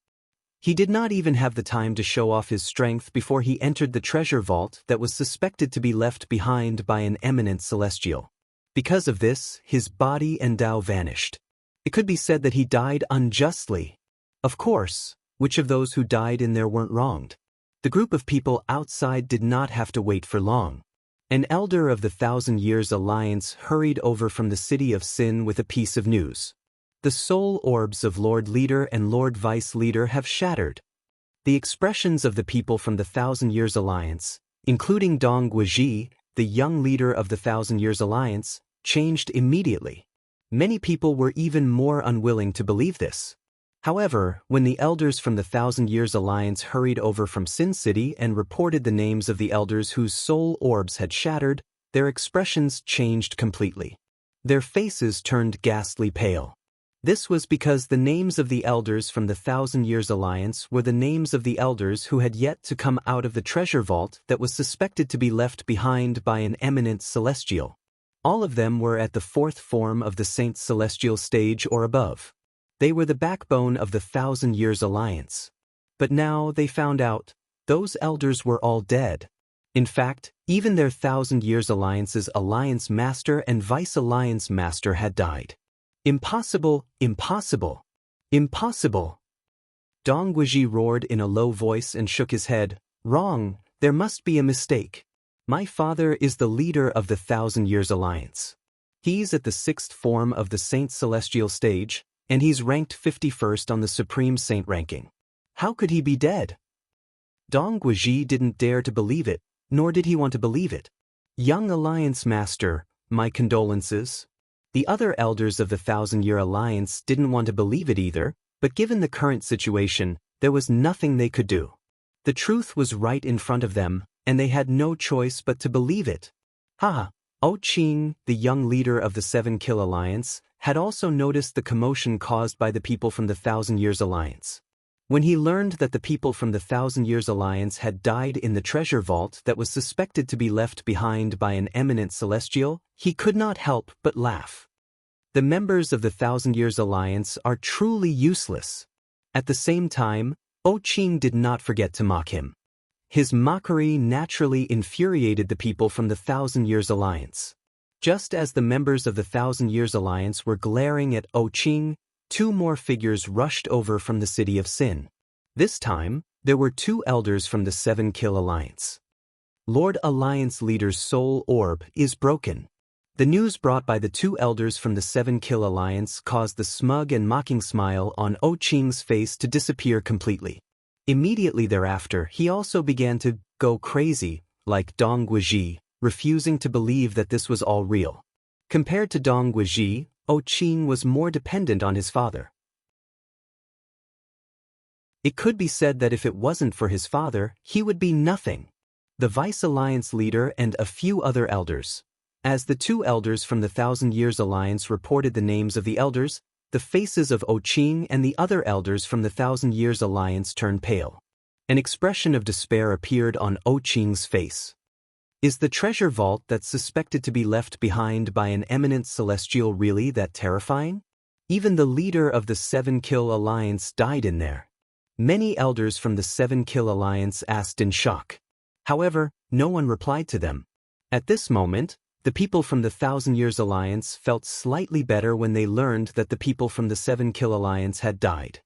[SPEAKER 1] He did not even have the time to show off his strength before he entered the treasure vault that was suspected to be left behind by an eminent celestial. Because of this, his body and Tao vanished. It could be said that he died unjustly. Of course, which of those who died in there weren't wronged? The group of people outside did not have to wait for long. An elder of the Thousand Years Alliance hurried over from the city of Sin with a piece of news. The soul orbs of Lord Leader and Lord Vice Leader have shattered. The expressions of the people from the Thousand Years Alliance, including Dong Guizhi, the young leader of the Thousand Years Alliance, changed immediately. Many people were even more unwilling to believe this. However, when the elders from the Thousand Years Alliance hurried over from Sin City and reported the names of the elders whose soul orbs had shattered, their expressions changed completely. Their faces turned ghastly pale. This was because the names of the elders from the Thousand Years Alliance were the names of the elders who had yet to come out of the treasure vault that was suspected to be left behind by an eminent celestial. All of them were at the fourth form of the Saint's celestial stage or above. They were the backbone of the Thousand Years Alliance. But now they found out, those elders were all dead. In fact, even their Thousand Years Alliance's Alliance Master and Vice Alliance Master had died. Impossible, impossible, impossible. Dong Guizhi roared in a low voice and shook his head. Wrong, there must be a mistake. My father is the leader of the Thousand Years Alliance. He's at the sixth form of the Saint's celestial stage, and he's ranked 51st on the Supreme Saint ranking. How could he be dead? Dong Guizhi didn't dare to believe it, nor did he want to believe it. Young Alliance Master, my condolences. The other elders of the Thousand Year Alliance didn't want to believe it either, but given the current situation, there was nothing they could do. The truth was right in front of them, and they had no choice but to believe it. Ha! Qing, the young leader of the Seven Kill Alliance, had also noticed the commotion caused by the people from the Thousand Years Alliance. When he learned that the people from the Thousand Years Alliance had died in the treasure vault that was suspected to be left behind by an eminent celestial, he could not help but laugh. The members of the Thousand Years Alliance are truly useless. At the same time, Qing did not forget to mock him. His mockery naturally infuriated the people from the Thousand Years Alliance. Just as the members of the Thousand Years Alliance were glaring at Qing, two more figures rushed over from the city of Sin. This time, there were two elders from the Seven Kill Alliance. Lord Alliance Leader's soul orb is broken. The news brought by the two elders from the Seven Kill Alliance caused the smug and mocking smile on Qing's face to disappear completely. Immediately thereafter, he also began to go crazy, like Dong Guizhi, refusing to believe that this was all real. Compared to Dong Guizhi, Qing was more dependent on his father. It could be said that if it wasn't for his father, he would be nothing. The Vice Alliance leader and a few other elders. As the two elders from the Thousand Years Alliance reported the names of the elders, the faces of Qing and the other elders from the Thousand Years Alliance turned pale. An expression of despair appeared on Qing's face. Is the treasure vault that's suspected to be left behind by an eminent celestial really that terrifying? Even the leader of the Seven Kill Alliance died in there. Many elders from the Seven Kill Alliance asked in shock. However, no one replied to them. At this moment, the people from the Thousand Years Alliance felt slightly better when they learned that the people from the Seven Kill Alliance had died.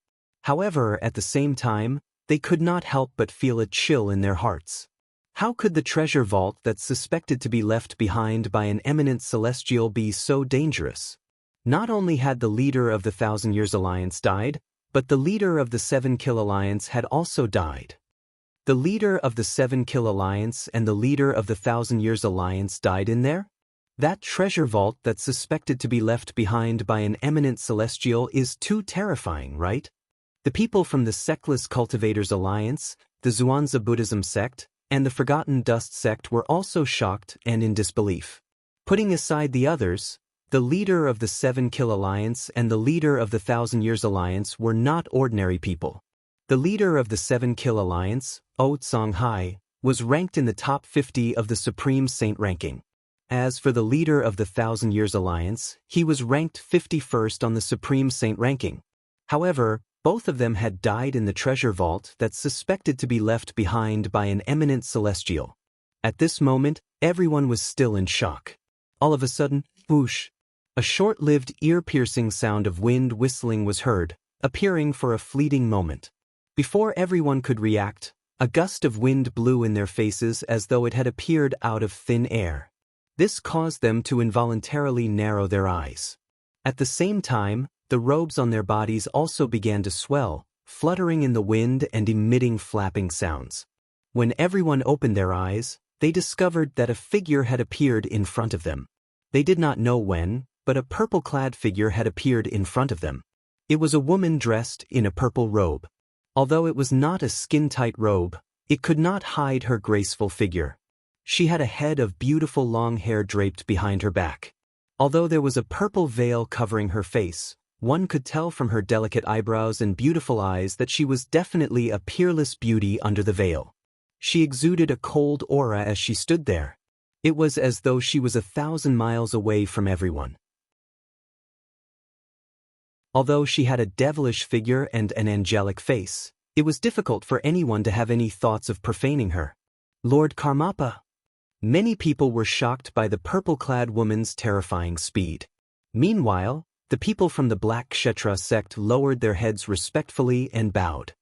[SPEAKER 1] However, at the same time, they could not help but feel a chill in their hearts. How could the treasure vault that's suspected to be left behind by an eminent celestial be so dangerous? Not only had the leader of the Thousand Years Alliance died, but the leader of the Seven Kill Alliance had also died. The leader of the Seven Kill Alliance and the leader of the Thousand Years Alliance died in there? That treasure vault that's suspected to be left behind by an eminent celestial is too terrifying, right? The people from the Sectless Cultivators Alliance, the Xuanzhi Buddhism sect, and the Forgotten Dust sect were also shocked and in disbelief. Putting aside the others, the leader of the Seven Kill Alliance and the leader of the Thousand Years Alliance were not ordinary people. The leader of the Seven Kill Alliance, Songhai, was ranked in the top 50 of the Supreme Saint ranking. As for the leader of the Thousand Years Alliance, he was ranked 51st on the Supreme Saint ranking. However, both of them had died in the treasure vault that's suspected to be left behind by an eminent celestial. At this moment, everyone was still in shock. All of a sudden, whoosh! A short-lived, ear-piercing sound of wind whistling was heard, appearing for a fleeting moment. Before everyone could react, A gust of wind blew in their faces as though it had appeared out of thin air. This caused them to involuntarily narrow their eyes. At the same time, the robes on their bodies also began to swell, fluttering in the wind and emitting flapping sounds. When everyone opened their eyes, they discovered that a figure had appeared in front of them. They did not know when, but a purple-clad figure had appeared in front of them. It was a woman dressed in a purple robe. Although it was not a skin-tight robe, it could not hide her graceful figure. She had a head of beautiful long hair draped behind her back. Although there was a purple veil covering her face, one could tell from her delicate eyebrows and beautiful eyes that she was definitely a peerless beauty under the veil. She exuded a cold aura as she stood there. It was as though she was 1,000 miles away from everyone. Although she had a devilish figure and an angelic face, it was difficult for anyone to have any thoughts of profaning her. Lord Karmapa. Many people were shocked by the purple-clad woman's terrifying speed. Meanwhile, the people from the Black Kshetra sect lowered their heads respectfully and bowed.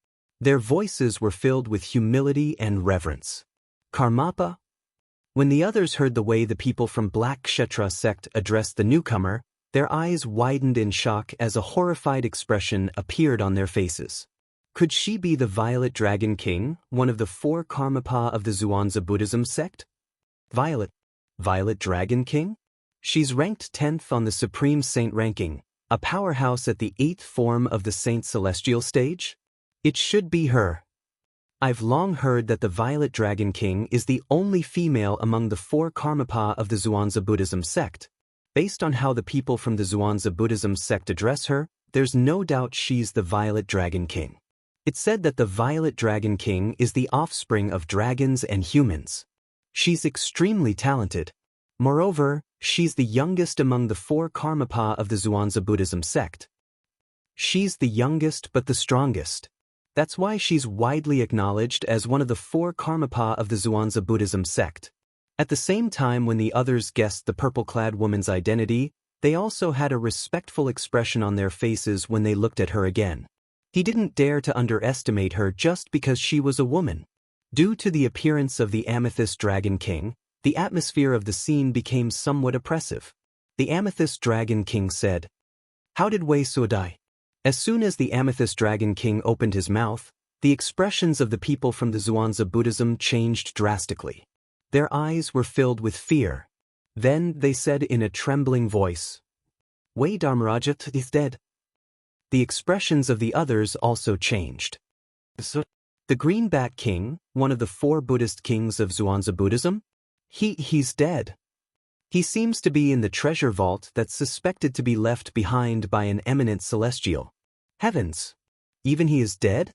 [SPEAKER 1] Their voices were filled with humility and reverence. Karmapa. When the others heard the way the people from Black Kshetra sect addressed the newcomer, their eyes widened in shock as a horrified expression appeared on their faces. Could she be the Violet Dragon King, one of the 4 Karmapa of the Xuanzа Buddhism sect? Violet Dragon King? She's ranked 10th on the Supreme Saint ranking, a powerhouse at the 8th form of the Saint Celestial stage? It should be her. I've long heard that the Violet Dragon King is the only female among the 4 Karmapa of the Xuanzà Buddhism sect. Based on how the people from the Xuanzà Buddhism sect address her, there's no doubt she's the Violet Dragon King. It's said that the Violet Dragon King is the offspring of dragons and humans. She's extremely talented. Moreover, she's the youngest among the 4 Karmapa of the Xuanzà Buddhism sect. She's the youngest but the strongest. That's why she's widely acknowledged as one of the 4 Karmapa of the Xuanzà Buddhism sect. At the same time when the others guessed the purple-clad woman's identity, they also had a respectful expression on their faces when they looked at her again. He didn't dare to underestimate her just because she was a woman. Due to the appearance of the Amethyst Dragon King, the atmosphere of the scene became somewhat oppressive. The Amethyst Dragon King said, "How did Wei Suo die?" As soon as the Amethyst Dragon King opened his mouth, the expressions of the people from the Xuanzà Buddhism changed drastically. Their eyes were filled with fear. Then they said in a trembling voice, "Wei Dharmaraja is dead." The expressions of the others also changed. The Green Bat King, one of the 4 Buddhist kings of Xuanzà Buddhism? He's dead. He seems to be in the treasure vault that's suspected to be left behind by an eminent celestial. Heavens! Even he is dead?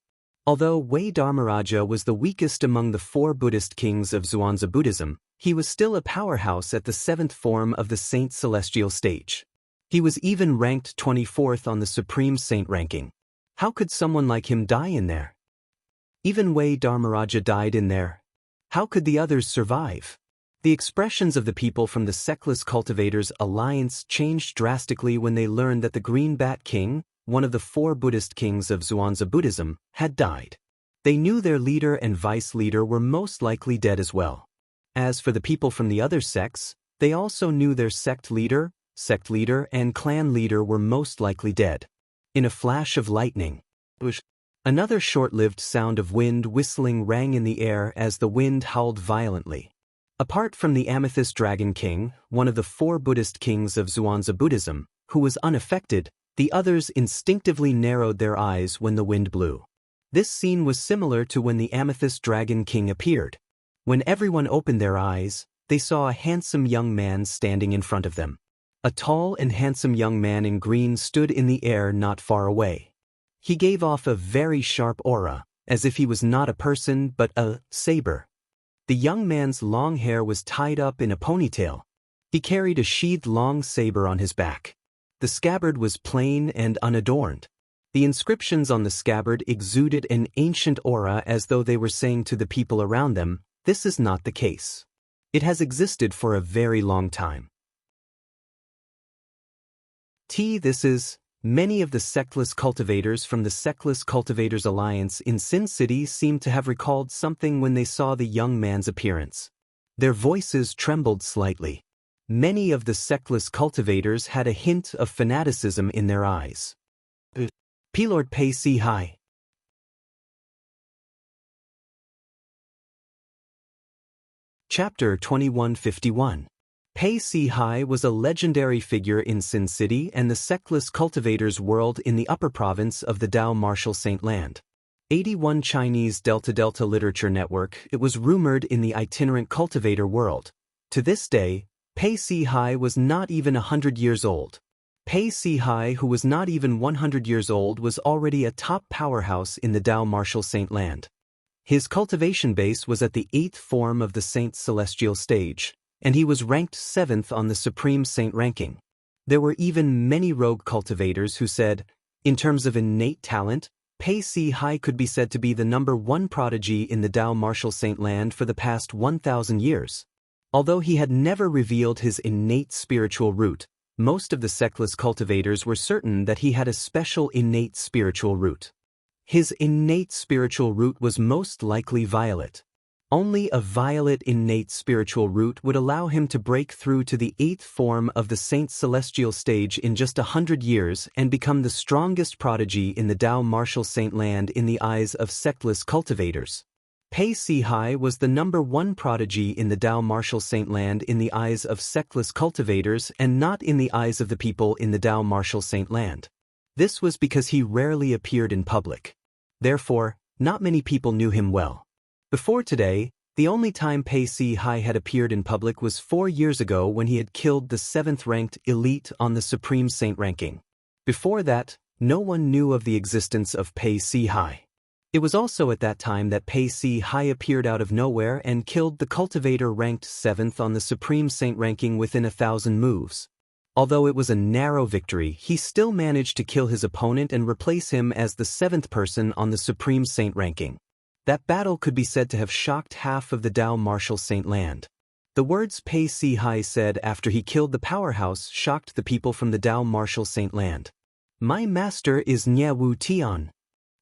[SPEAKER 1] Although Wei Dharmaraja was the weakest among the 4 Buddhist kings of Xuanzà Buddhism, he was still a powerhouse at the 7th form of the Saint Celestial stage. He was even ranked 24th on the Supreme Saint ranking. How could someone like him die in there? Even Wei Dharmaraja died in there. How could the others survive? The expressions of the people from the Sectless Cultivators Alliance changed drastically when they learned that the Green Bat King, one of the 4 Buddhist kings of Xuanzà Buddhism, had died. They knew their leader and vice leader were most likely dead as well. As for the people from the other sects, they also knew their sect leader, and clan leader were most likely dead. In a flash of lightning, another short-lived sound of wind whistling rang in the air as the wind howled violently. Apart from the Amethyst Dragon King, one of the 4 Buddhist kings of Xuanzà Buddhism, who was unaffected, the others instinctively narrowed their eyes when the wind blew. This scene was similar to when the Amethyst Dragon King appeared. When everyone opened their eyes, they saw a handsome young man standing in front of them. A tall and handsome young man in green stood in the air not far away. He gave off a very sharp aura, as if he was not a person but a saber. The young man's long hair was tied up in a ponytail. He carried a sheathed long saber on his back. The scabbard was plain and unadorned. The inscriptions on the scabbard exuded an ancient aura as though they were saying to the people around them, "This is not the case. It has existed for a very long time." This is Many of the sectless cultivators from the Sectless Cultivators Alliance in Sin City seemed to have recalled something when they saw the young man's appearance. Their voices trembled slightly. Many of the sectless cultivators had a hint of fanaticism in their eyes. P-Lord Pei Si Hai. Chapter 2151. Pei Si Hai was a legendary figure in Sin City and the sectless cultivators' world in the upper province of the Dao Martial Saint Land. 81 Chinese Delta Literature Network. It was rumored in the itinerant cultivator world. To this day, Pei Si Hai was not even 100 years old. Pei Si Hai, who was not even 100 years old, was already a top powerhouse in the Dao Martial Saint Land. His cultivation base was at the 8th form of the Saint's celestial stage, and he was ranked 7th on the Supreme Saint ranking. There were even many rogue cultivators who said, in terms of innate talent, Pei Si Hai could be said to be the #1 prodigy in the Dao Martial Saint Land for the past 1,000 years. Although he had never revealed his innate spiritual root, most of the sectless cultivators were certain that he had a special innate spiritual root. His innate spiritual root was most likely violet. Only a violet innate spiritual root would allow him to break through to the 8th form of the Saint's celestial stage in just 100 years and become the strongest prodigy in the Dao Martial Saint Land in the eyes of sectless cultivators. Pei Si Hai was the #1 prodigy in the Dao Martial Saint Land in the eyes of sectless cultivators and not in the eyes of the people in the Dao Martial Saint Land. This was because he rarely appeared in public. Therefore, not many people knew him well. Before today, the only time Pei Si Hai had appeared in public was 4 years ago when he had killed the 7th-ranked elite on the Supreme Saint ranking. Before that, no one knew of the existence of Pei Si Hai. It was also at that time that Pei Si Hai appeared out of nowhere and killed the cultivator ranked 7th on the Supreme Saint ranking within 1,000 moves. Although it was a narrow victory, he still managed to kill his opponent and replace him as the 7th person on the Supreme Saint ranking. That battle could be said to have shocked half of the Dao Martial Saint Land. The words Pei Si Hai said after he killed the powerhouse shocked the people from the Dao Martial Saint Land. My master is Nye Wu Tian.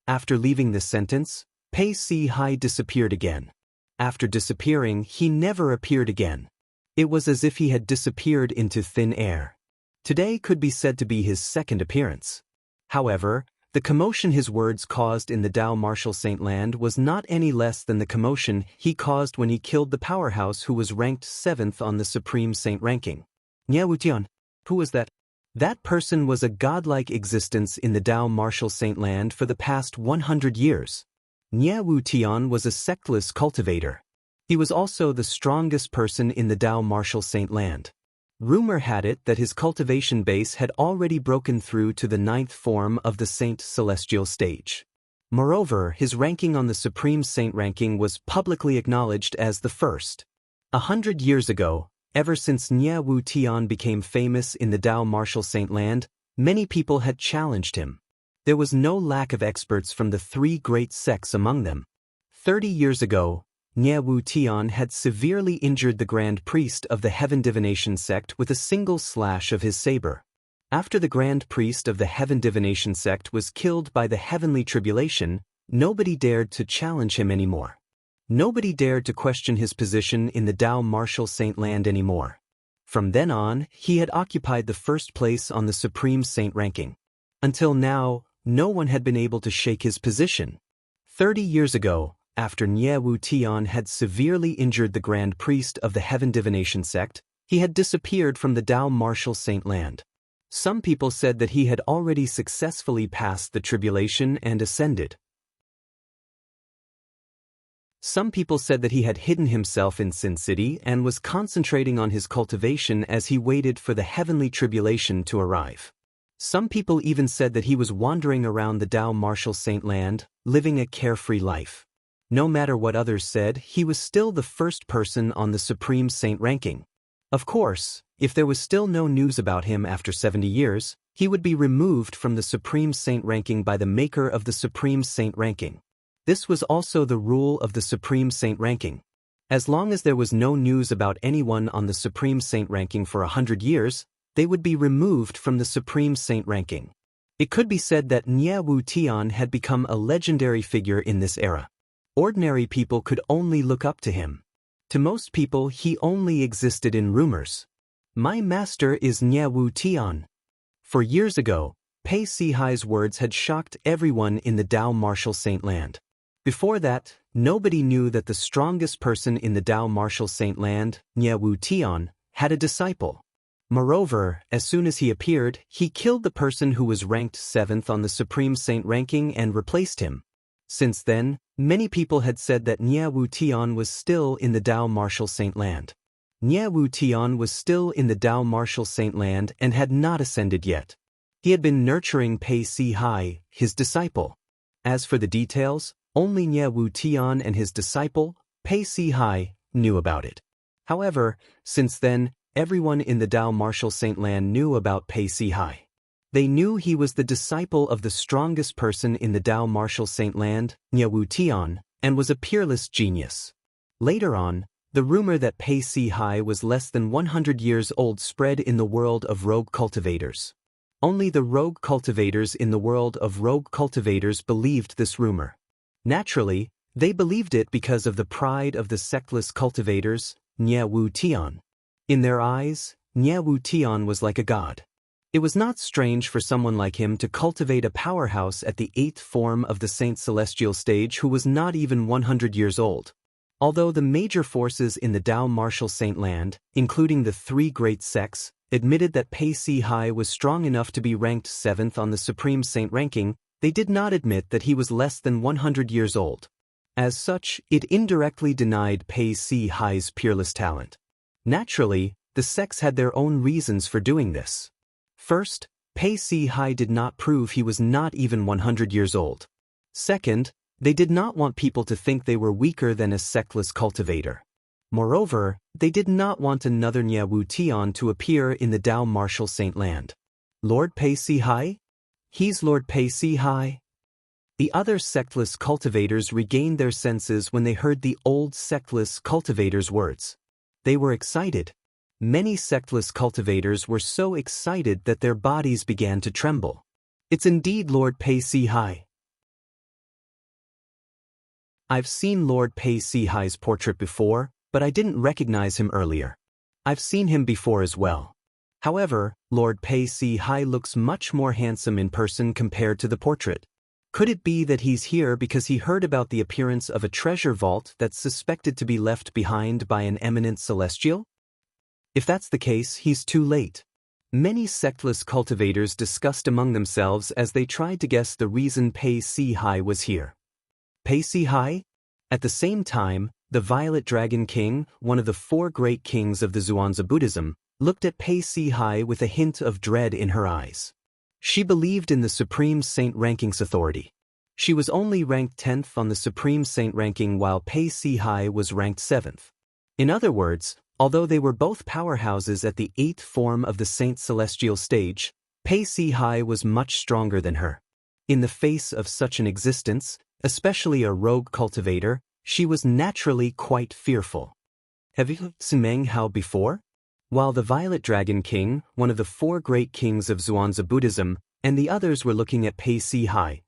[SPEAKER 1] After leaving this sentence, Pei Si Hai disappeared again. After disappearing, he never appeared again. It was as if he had disappeared into thin air. Today could be said to be his second appearance. However, the commotion his words caused in the Dao Martial Saint Land was not any less than the commotion he caused when he killed the powerhouse who was ranked 7th on the Supreme Saint ranking. Nye Wu Tian. Who was that? That person was a godlike existence in the Dao Martial Saint Land for the past 100 years. Nye Wu Tian was a sectless cultivator. He was also the strongest person in the Dao Martial Saint Land. Rumor had it that his cultivation base had already broken through to the 9th form of the Saint Celestial stage. Moreover, his ranking on the Supreme Saint ranking was publicly acknowledged as the first. 100 years ago, ever since Nye Wu Tian became famous in the Dao Martial Saint Land, many people had challenged him. There was no lack of experts from the 3 great sects among them. 30 years ago, Nye Wu Tian had severely injured the Grand Priest of the Heaven Divination sect with a single slash of his saber. After the Grand Priest of the Heaven Divination sect was killed by the Heavenly Tribulation, nobody dared to challenge him anymore. Nobody dared to question his position in the Dao Martial Saint Land anymore. From then on, he had occupied the first place on the Supreme Saint ranking. Until now, no one had been able to shake his position. 30 years ago, after Nye Wu Tian had severely injured the Grand Priest of the Heaven Divination sect, he had disappeared from the Dao Martial Saint Land. Some people said that he had already successfully passed the tribulation and ascended. Some people said that he had hidden himself in Sin City and was concentrating on his cultivation as he waited for the heavenly tribulation to arrive. Some people even said that he was wandering around the Dao Martial Saint Land, living a carefree life. No matter what others said, he was still the first person on the Supreme Saint ranking. Of course, if there was still no news about him after 70 years, he would be removed from the Supreme Saint ranking by the maker of the Supreme Saint ranking. This was also the rule of the Supreme Saint ranking. As long as there was no news about anyone on the Supreme Saint ranking for 100 years, they would be removed from the Supreme Saint ranking. It could be said that Nie Wu Tian had become a legendary figure in this era. Ordinary people could only look up to him. To most people, he only existed in rumors. My master is Nie Wu Tian. For years ago, Pei Sihai's words had shocked everyone in the Dao Martial Saint Land. Before that, nobody knew that the strongest person in the Dao Martial Saint Land, Nie Wu Tian, had a disciple. Moreover, as soon as he appeared, he killed the person who was ranked 7th on the Supreme Saint ranking and replaced him. Since then, many people had said that Nie Wu Tian was still in the Dao Martial Saint Land. Nie Wu Tian was still in the Dao Martial Saint Land and had not ascended yet. He had been nurturing Pei Sihai, his disciple. As for the details, only Nie Wu Tian and his disciple, Pei Sihai, knew about it. However, since then, everyone in the Dao Martial Saint Land knew about Pei Sihai. They knew he was the disciple of the strongest person in the Dao Martial Saint Land, Nie Wu Tian, and was a peerless genius. Later on, the rumor that Pei Sihai was less than 100 years old spread in the world of rogue cultivators. Only the rogue cultivators in the world of rogue cultivators believed this rumor. Naturally, they believed it because of the pride of the sectless cultivators, Nie Wu Tian. In their eyes, Nie Wu Tian was like a god. It was not strange for someone like him to cultivate a powerhouse at the 8th form of the Saint Celestial stage who was not even 100 years old. Although the major forces in the Dao Martial Saint Land, including the 3 great sects, admitted that Pei Sihai was strong enough to be ranked 7th on the Supreme Saint ranking, they did not admit that he was less than 100 years old. As such, it indirectly denied Pei Sihai's peerless talent. Naturally, the sects had their own reasons for doing this. First, Pei Sihai did not prove he was not even 100 years old. Second, they did not want people to think they were weaker than a sectless cultivator. Moreover, they did not want another Nie Wu Tian to appear in the Dao Martial Saint Land. Lord Pei Sihai? He's Lord Pei Sihai. The other sectless cultivators regained their senses when they heard the old sectless cultivators' words. They were excited. Many sectless cultivators were so excited that their bodies began to tremble. It's indeed Lord Pei Sihai. I've seen Lord Pei Sihai's portrait before, but I didn't recognize him earlier. I've seen him before as well. However, Lord Pei Sihai looks much more handsome in person compared to the portrait. Could it be that he's here because he heard about the appearance of a treasure vault that's suspected to be left behind by an eminent celestial? If that's the case, he's too late. Many sectless cultivators discussed among themselves as they tried to guess the reason Pei Sihai was here. Pei Sihai? At the same time, the Violet Dragon King, one of the 4 great kings of the Xuanzi Buddhism, looked at Pei Sihai with a hint of dread in her eyes. She believed in the Supreme Saint Ranking's authority. She was only ranked 10th on the Supreme Saint ranking while Pei Sihai was ranked 7th. In other words, although they were both powerhouses at the 8th form of the Saint Celestial stage, Pei Sihai was much stronger than her. In the face of such an existence, especially a rogue cultivator, she was naturally quite fearful. Have you seen Meng Hao before? While the Violet Dragon King, one of the 4 great kings of Xuanzi Buddhism, and the others were looking at Pei Sihai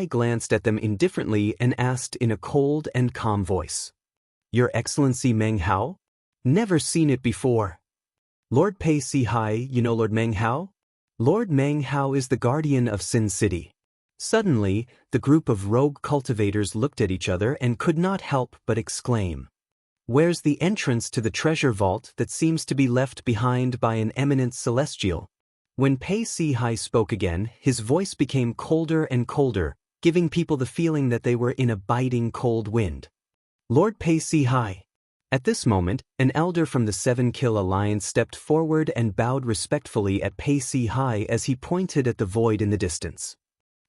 [SPEAKER 1] glanced at them indifferently and asked in a cold and calm voice, "Your Excellency Meng Hao? Never seen it before." Lord Pei Sihai, you know Lord Meng Hao? Lord Meng Hao is the guardian of Sin City. Suddenly, the group of rogue cultivators looked at each other and could not help but exclaim, "Where's the entrance to the treasure vault that seems to be left behind by an eminent celestial?" When Pei Sihai spoke again, his voice became colder and colder, giving people the feeling that they were in a biting cold wind. Lord Pei Sihai. At this moment, an elder from the 7 Kill Alliance stepped forward and bowed respectfully at Pei Sihai as he pointed at the void in the distance.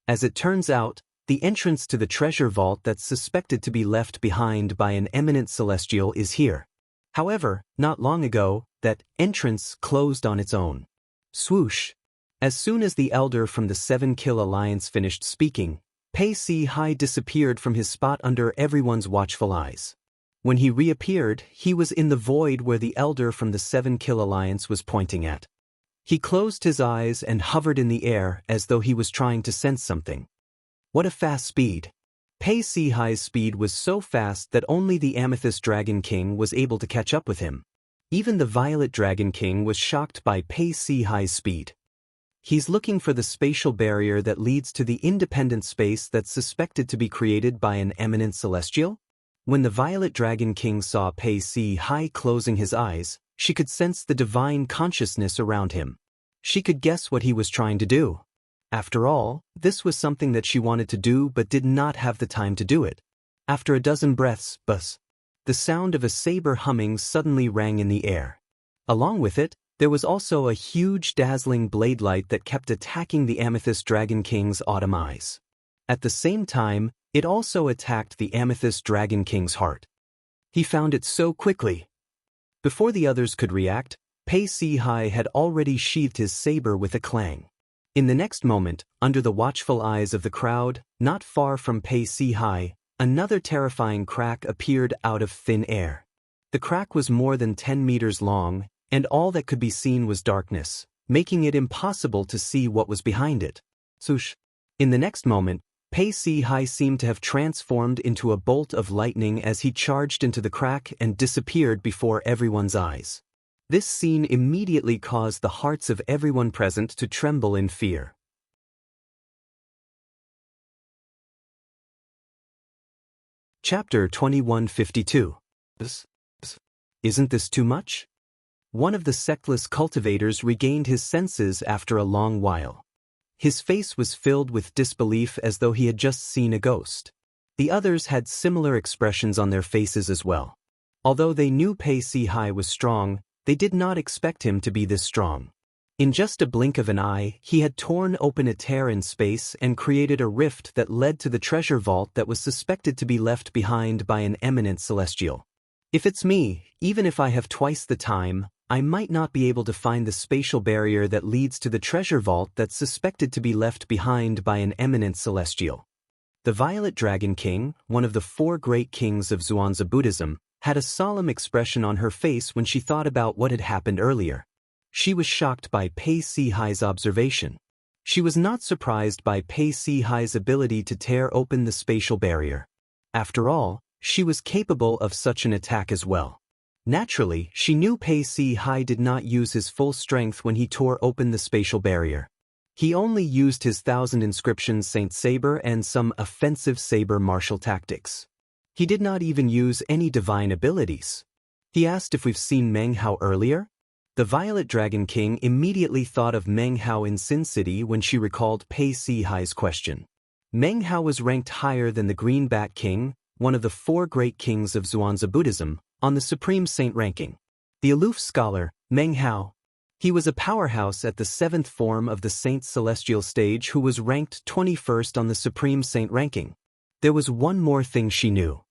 [SPEAKER 1] As it turns out, the entrance to the treasure vault that's suspected to be left behind by an eminent celestial is here. However, not long ago, that entrance closed on its own. Swoosh! As soon as the elder from the 7 Kill Alliance finished speaking, Pei Sihai disappeared from his spot under everyone's watchful eyes. When he reappeared, he was in the void where the elder from the 7 Kill Alliance was pointing at. He closed his eyes and hovered in the air as though he was trying to sense something. What a fast speed! Pei Sihai's speed was so fast that only the Amethyst Dragon King was able to catch up with him. Even the Violet Dragon King was shocked by Pei Sihai's speed. He's looking for the spatial barrier that leads to the independent space that's suspected to be created by an eminent celestial? When the Violet Dragon King saw Pei Sihai closing his eyes, she could sense the divine consciousness around him. She could guess what he was trying to do. After all, this was something that she wanted to do but did not have the time to do it. After a dozen breaths, buzz, the sound of a saber humming suddenly rang in the air. Along with it, there was also a huge dazzling blade light that kept attacking the Amethyst Dragon King's autumn eyes. At the same time, it also attacked the Amethyst Dragon King's heart. He found it so quickly. Before the others could react, Pei Sihai had already sheathed his saber with a clang. In the next moment, under the watchful eyes of the crowd, not far from Pei Sihai, another terrifying crack appeared out of thin air. The crack was more than 10 meters long, and all that could be seen was darkness, making it impossible to see what was behind it. Swoosh! In the next moment, Pei Sihai seemed to have transformed into a bolt of lightning as he charged into the crack and disappeared before everyone's eyes. This scene immediately caused the hearts of everyone present to tremble in fear. Chapter 2152. Isn't this too much? One of the sectless cultivators regained his senses after a long while. His face was filled with disbelief as though he had just seen a ghost. The others had similar expressions on their faces as well. Although they knew Pei Sihai was strong, they did not expect him to be this strong. In just a blink of an eye, he had torn open a tear in space and created a rift that led to the treasure vault that was suspected to be left behind by an eminent celestial. If it's me, even if I have twice the time, I might not be able to find the spatial barrier that leads to the treasure vault that's suspected to be left behind by an eminent celestial. The Violet Dragon King, one of the 4 great kings of Xuanzia Buddhism, had a solemn expression on her face when she thought about what had happened earlier. She was shocked by Pei Sihai's observation. She was not surprised by Pei Sihai's ability to tear open the spatial barrier. After all, she was capable of such an attack as well. Naturally, she knew Pei Sihai did not use his full strength when he tore open the spatial barrier. He only used his 1,000 inscriptions Saint Saber and some offensive saber martial tactics. He did not even use any divine abilities. He asked if we've seen Meng Hao earlier. The Violet Dragon King immediately thought of Meng Hao in Sin City when she recalled Pei Sihai's question. Meng Hao was ranked higher than the Green Bat King, one of the 4 great kings of Xuanzia Buddhism, on the Supreme Saint ranking. The aloof scholar, Meng Hao. He was a powerhouse at the 7th form of the Saint Celestial stage who was ranked 21st on the Supreme Saint ranking. There was one more thing she knew.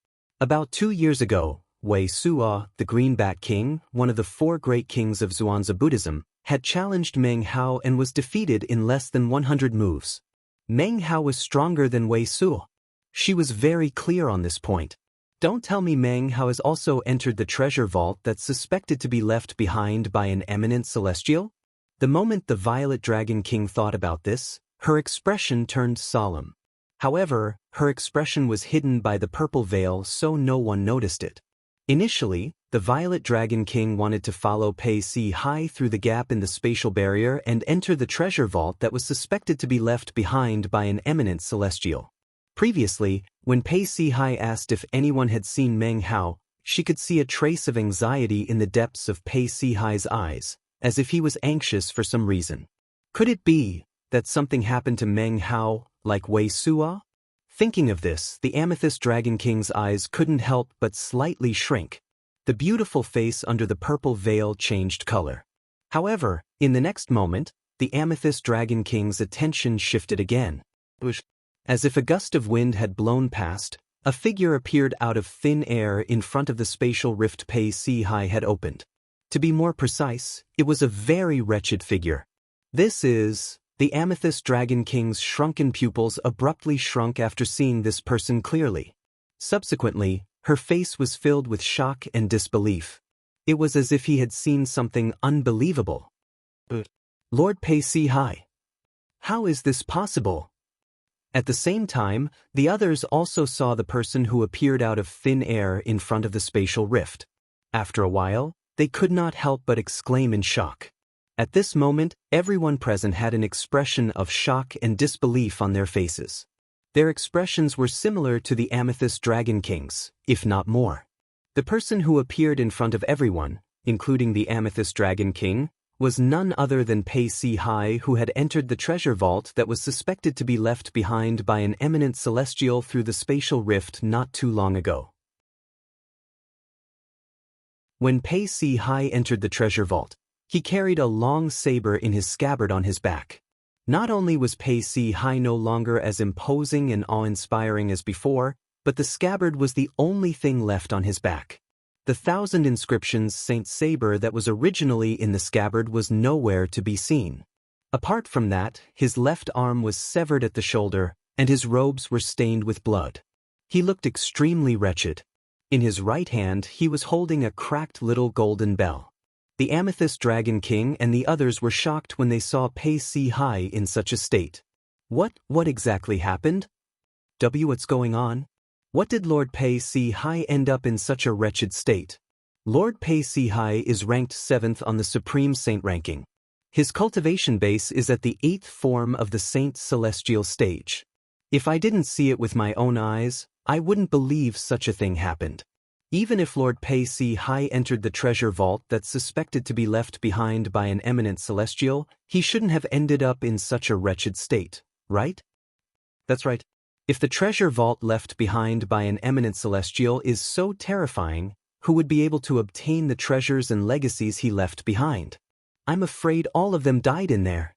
[SPEAKER 1] About 2 years ago, Wei Suo, the Green Bat King, one of the 4 great kings of Xuanzia Buddhism, had challenged Meng Hao and was defeated in less than 100 moves. Meng Hao was stronger than Wei Suo. She was very clear on this point. Don't tell me Meng Hao has also entered the treasure vault that's suspected to be left behind by an eminent celestial? The moment the Violet Dragon King thought about this, her expression turned solemn. However, her expression was hidden by the purple veil so no one noticed it. Initially, the Violet Dragon King wanted to follow Pei Sihai through the gap in the spatial barrier and enter the treasure vault that was suspected to be left behind by an eminent celestial. Previously, when Pei Sihai asked if anyone had seen Meng Hao, she could see a trace of anxiety in the depths of Pei Sihai's eyes, as if he was anxious for some reason. Could it be that something happened to Meng Hao, like Wei Suo? Thinking of this, the Amethyst Dragon King's eyes couldn't help but slightly shrink. The beautiful face under the purple veil changed color. However, in the next moment, the Amethyst Dragon King's attention shifted again. As if a gust of wind had blown past, a figure appeared out of thin air in front of the spatial rift Pei Sihai had opened. To be more precise, it was a very wretched figure. The Amethyst Dragon King's shrunken pupils abruptly shrunk after seeing this person clearly. Subsequently, her face was filled with shock and disbelief. It was as if he had seen something unbelievable. Lord Pei Si Hai. How is this possible? At the same time, the others also saw the person who appeared out of thin air in front of the spatial rift. After a while, they could not help but exclaim in shock. At this moment, everyone present had an expression of shock and disbelief on their faces. Their expressions were similar to the Amethyst Dragon King's, if not more. The person who appeared in front of everyone, including the Amethyst Dragon King, was none other than Pei Si Hai, who had entered the treasure vault that was suspected to be left behind by an eminent celestial through the spatial rift not too long ago. When Pei Si Hai entered the treasure vault, he carried a long saber in his scabbard on his back. Not only was Pei Si Hai no longer as imposing and awe-inspiring as before, but the scabbard was the only thing left on his back. The 1,000 inscriptions Saint Saber that was originally in the scabbard was nowhere to be seen. Apart from that, his left arm was severed at the shoulder, and his robes were stained with blood. He looked extremely wretched. In his right hand he was holding a cracked little golden bell. The Amethyst Dragon King and the others were shocked when they saw Pei Si Hai in such a state. What exactly happened? What's going on? What did Lord Pei Si Hai end up in such a wretched state? Lord Pei Si Hai is ranked 7th on the Supreme Saint ranking. His cultivation base is at the 8th form of the Saint Celestial stage. If I didn't see it with my own eyes, I wouldn't believe such a thing happened. Even if Lord Pei Si Hai entered the treasure vault that's suspected to be left behind by an eminent celestial, he shouldn't have ended up in such a wretched state, right? That's right. If the treasure vault left behind by an eminent celestial is so terrifying, who would be able to obtain the treasures and legacies he left behind? I'm afraid all of them died in there.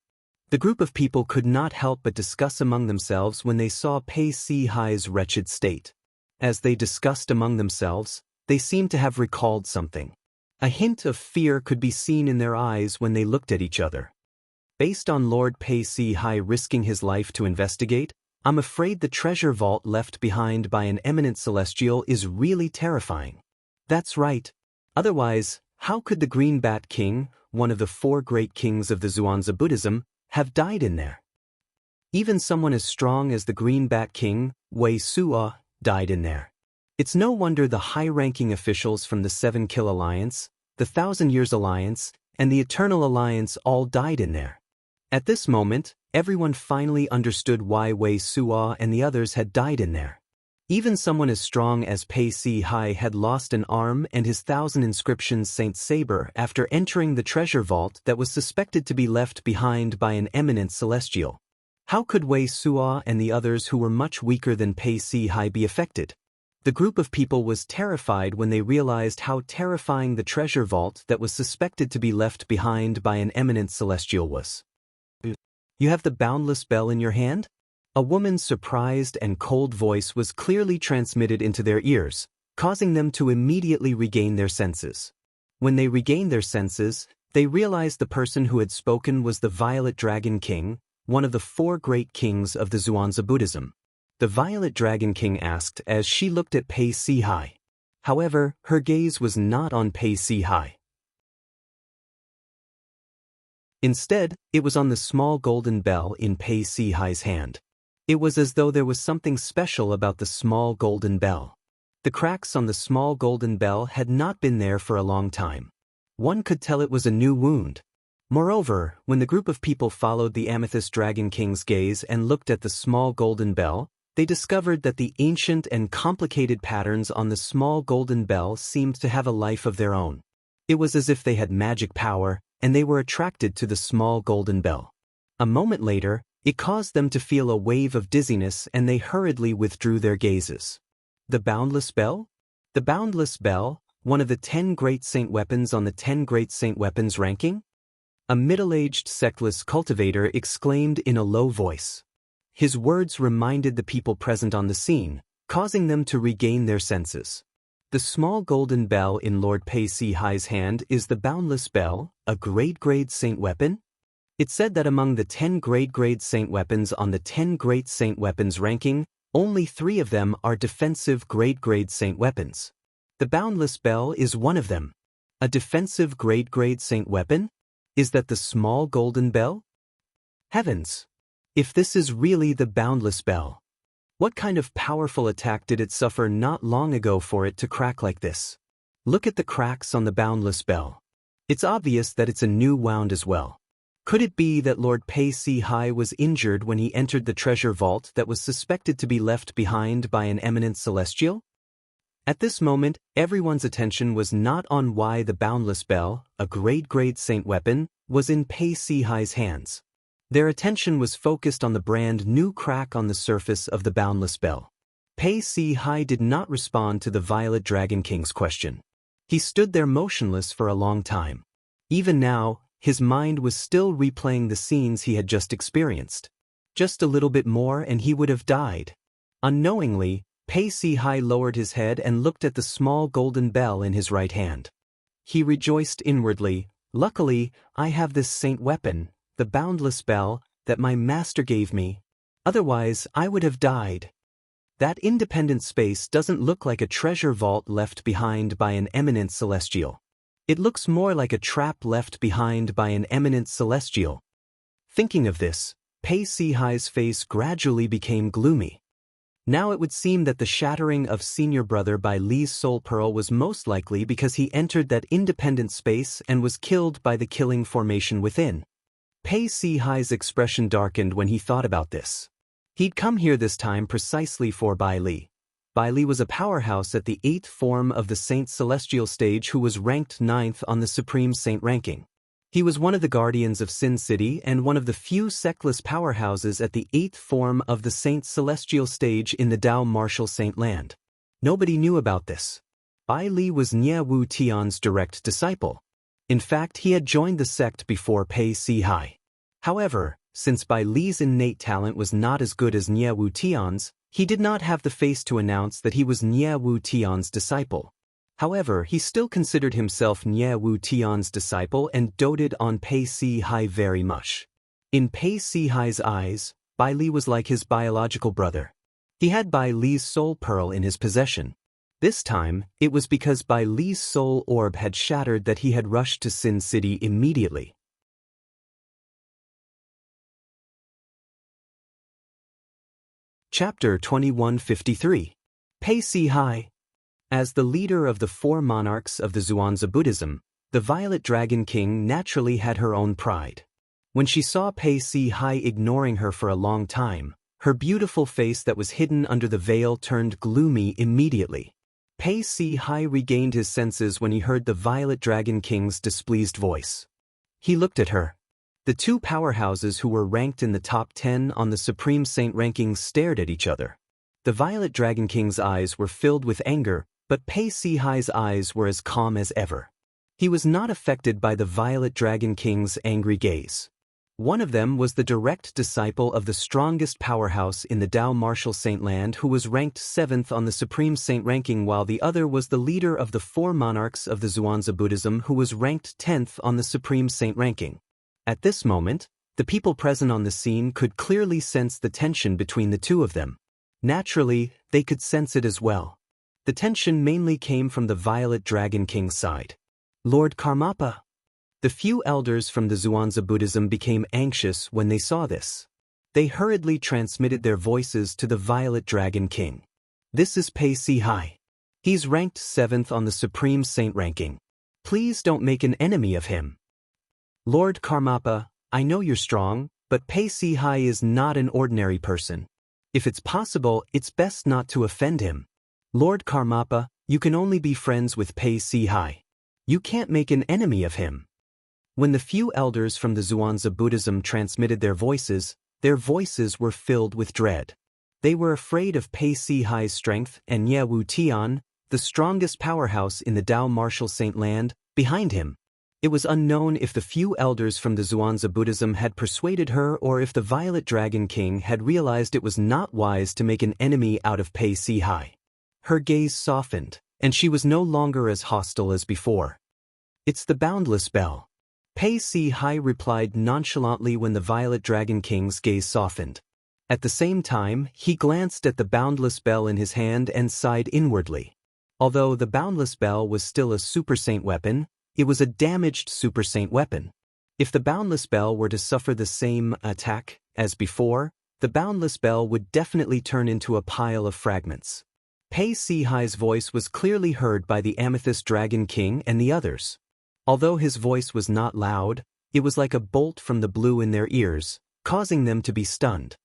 [SPEAKER 1] The group of people could not help but discuss among themselves when they saw Pei Si Hai's wretched state. As they discussed among themselves, they seemed to have recalled something. A hint of fear could be seen in their eyes when they looked at each other. Based on Lord Pei Si Hai risking his life to investigate, I'm afraid the treasure vault left behind by an eminent celestial is really terrifying. That's right. Otherwise, how could the Green Bat King, one of the 4 great kings of the Zhuangzi Buddhism, have died in there? Even someone as strong as the Green Bat King, Wei Suo, died in there. It's no wonder the high-ranking officials from the 7 Kill Alliance, the 1,000 Years Alliance, and the Eternal Alliance all died in there. At this moment, everyone finally understood why Wei Suo and the others had died in there. Even someone as strong as Pei Si Hai had lost an arm and his 1,000 inscriptions Saint Saber after entering the treasure vault that was suspected to be left behind by an eminent celestial. How could Wei Suo and the others who were much weaker than Pei Si Hai be affected? The group of people was terrified when they realized how terrifying the treasure vault that was suspected to be left behind by an eminent celestial was. You have the boundless bell in your hand? A woman's surprised and cold voice was clearly transmitted into their ears, causing them to immediately regain their senses. When they regained their senses, they realized the person who had spoken was the Violet Dragon King, one of the 4 great kings of the Zhuangzi Buddhism. The Violet Dragon King asked as she looked at Pei Si Hai. However, her gaze was not on Pei Si Hai. Instead, it was on the small golden bell in Pei Si Hai's hand. It was as though there was something special about the small golden bell. The cracks on the small golden bell had not been there for a long time. One could tell it was a new wound. Moreover, when the group of people followed the Amethyst Dragon King's gaze and looked at the small golden bell, they discovered that the ancient and complicated patterns on the small golden bell seemed to have a life of their own. It was as if they had magic power, and they were attracted to the small golden bell. A moment later, it caused them to feel a wave of dizziness and they hurriedly withdrew their gazes. The Boundless Bell? The Boundless Bell, one of the 10 great saint weapons on the 10 great saint weapons ranking? A middle-aged sectless cultivator exclaimed in a low voice. His words reminded the people present on the scene, causing them to regain their senses. The small golden bell in Lord Pei Si Hai's hand is the Boundless Bell, a grade saint weapon? It said that among the 10 grade saint weapons on the 10 great saint weapons ranking, only 3 of them are defensive grade saint weapons. The Boundless Bell is one of them. A defensive grade saint weapon? Is that the small golden bell? Heavens! If this is really the boundless bell, what kind of powerful attack did it suffer not long ago for it to crack like this? Look at the cracks on the boundless bell. It's obvious that it's a new wound as well. Could it be that Lord Pei Si Hai was injured when he entered the treasure vault that was suspected to be left behind by an eminent celestial? At this moment, everyone's attention was not on why the boundless bell, a grade saint weapon, was in Pei Si Hai's hands. Their attention was focused on the brand new crack on the surface of the boundless bell. Pei Si Hai did not respond to the Violet Dragon King's question. He stood there motionless for a long time. Even now, his mind was still replaying the scenes he had just experienced. Just a little bit more and he would have died. Unknowingly, Pei Si Hai lowered his head and looked at the small golden bell in his right hand. He rejoiced inwardly, "Luckily, I have this saint weapon, the boundless bell, that my master gave me. Otherwise, I would have died." That independent space doesn't look like a treasure vault left behind by an eminent celestial. It looks more like a trap left behind by an eminent celestial. Thinking of this, Pei Si Hai's face gradually became gloomy. Now it would seem that the shattering of Senior Brother by Li's soul pearl was most likely because he entered that independent space and was killed by the killing formation within. Pei Si Hai's expression darkened when he thought about this. He'd come here this time precisely for Bai Li. Bai Li was a powerhouse at the 8th form of the Saint Celestial stage who was ranked 9th on the Supreme Saint ranking. He was one of the guardians of Sin City and one of the few sectless powerhouses at the 8th form of the Saint Celestial stage in the Dao Martial Saint land. Nobody knew about this. Bai Li was Nie Wu Tian's direct disciple. In fact, he had joined the sect before Pei Si Hai. However, since Bai Li's innate talent was not as good as Nie Wu Tian's, he did not have the face to announce that he was Nie Wu Tian's disciple. However, he still considered himself Nie Wu Tian's disciple and doted on Pei Si Hai very much. In Pei Si Hai's eyes, Bai Li was like his biological brother. He had Bai Li's soul pearl in his possession. This time, it was because Bai Li's soul orb had shattered that he had rushed to Sin City immediately. Chapter 2153. Pei Si Hai. As the leader of the 4 monarchs of the Xuanzi Buddhism, the Violet Dragon King naturally had her own pride. When she saw Pei Si Hai ignoring her for a long time, her beautiful face that was hidden under the veil turned gloomy immediately. Pei Si Hai regained his senses when he heard the Violet Dragon King's displeased voice. He looked at her. The 2 powerhouses who were ranked in the top 10 on the Supreme Saint rankings stared at each other. The Violet Dragon King's eyes were filled with anger, but Pei Si Hai's eyes were as calm as ever. He was not affected by the Violet Dragon King's angry gaze. One of them was the direct disciple of the strongest powerhouse in the Dao Martial Saint land who was ranked 7th on the Supreme Saint ranking, while the other was the leader of the 4 monarchs of the Xuanzi Buddhism who was ranked 10th on the Supreme Saint ranking. At this moment, the people present on the scene could clearly sense the tension between the 2 of them. Naturally, they could sense it as well. The tension mainly came from the Violet Dragon King's side. Lord Karmapa. The few elders from the Xuanzi Buddhism became anxious when they saw this. They hurriedly transmitted their voices to the Violet Dragon King. "This is Pei Si Hai. He's ranked 7th on the Supreme Saint ranking. Please don't make an enemy of him." "Lord Karmapa, I know you're strong, but Pei Si Hai is not an ordinary person. If it's possible, it's best not to offend him. Lord Karmapa, you can only be friends with Pei Si Hai. You can't make an enemy of him." When the few elders from the Xuanzi Buddhism transmitted their voices were filled with dread. They were afraid of Pei Si Hai's strength and Nie Wu Tian, the strongest powerhouse in the Dao Martial Saint land, behind him. It was unknown if the few elders from the Xuanzi Buddhism had persuaded her or if the Violet Dragon King had realized it was not wise to make an enemy out of Pei Si Hai. Her gaze softened, and she was no longer as hostile as before. "It's the boundless bell." Pei Si Hai replied nonchalantly when the Violet Dragon King's gaze softened. At the same time, he glanced at the boundless bell in his hand and sighed inwardly. Although the boundless bell was still a Super Saint weapon, it was a damaged Super Saint weapon. If the Boundless Bell were to suffer the same attack as before, the Boundless Bell would definitely turn into a pile of fragments. Pei Si-Hai's voice was clearly heard by the Amethyst Dragon King and the others. Although his voice was not loud, it was like a bolt from the blue in their ears, causing them to be stunned.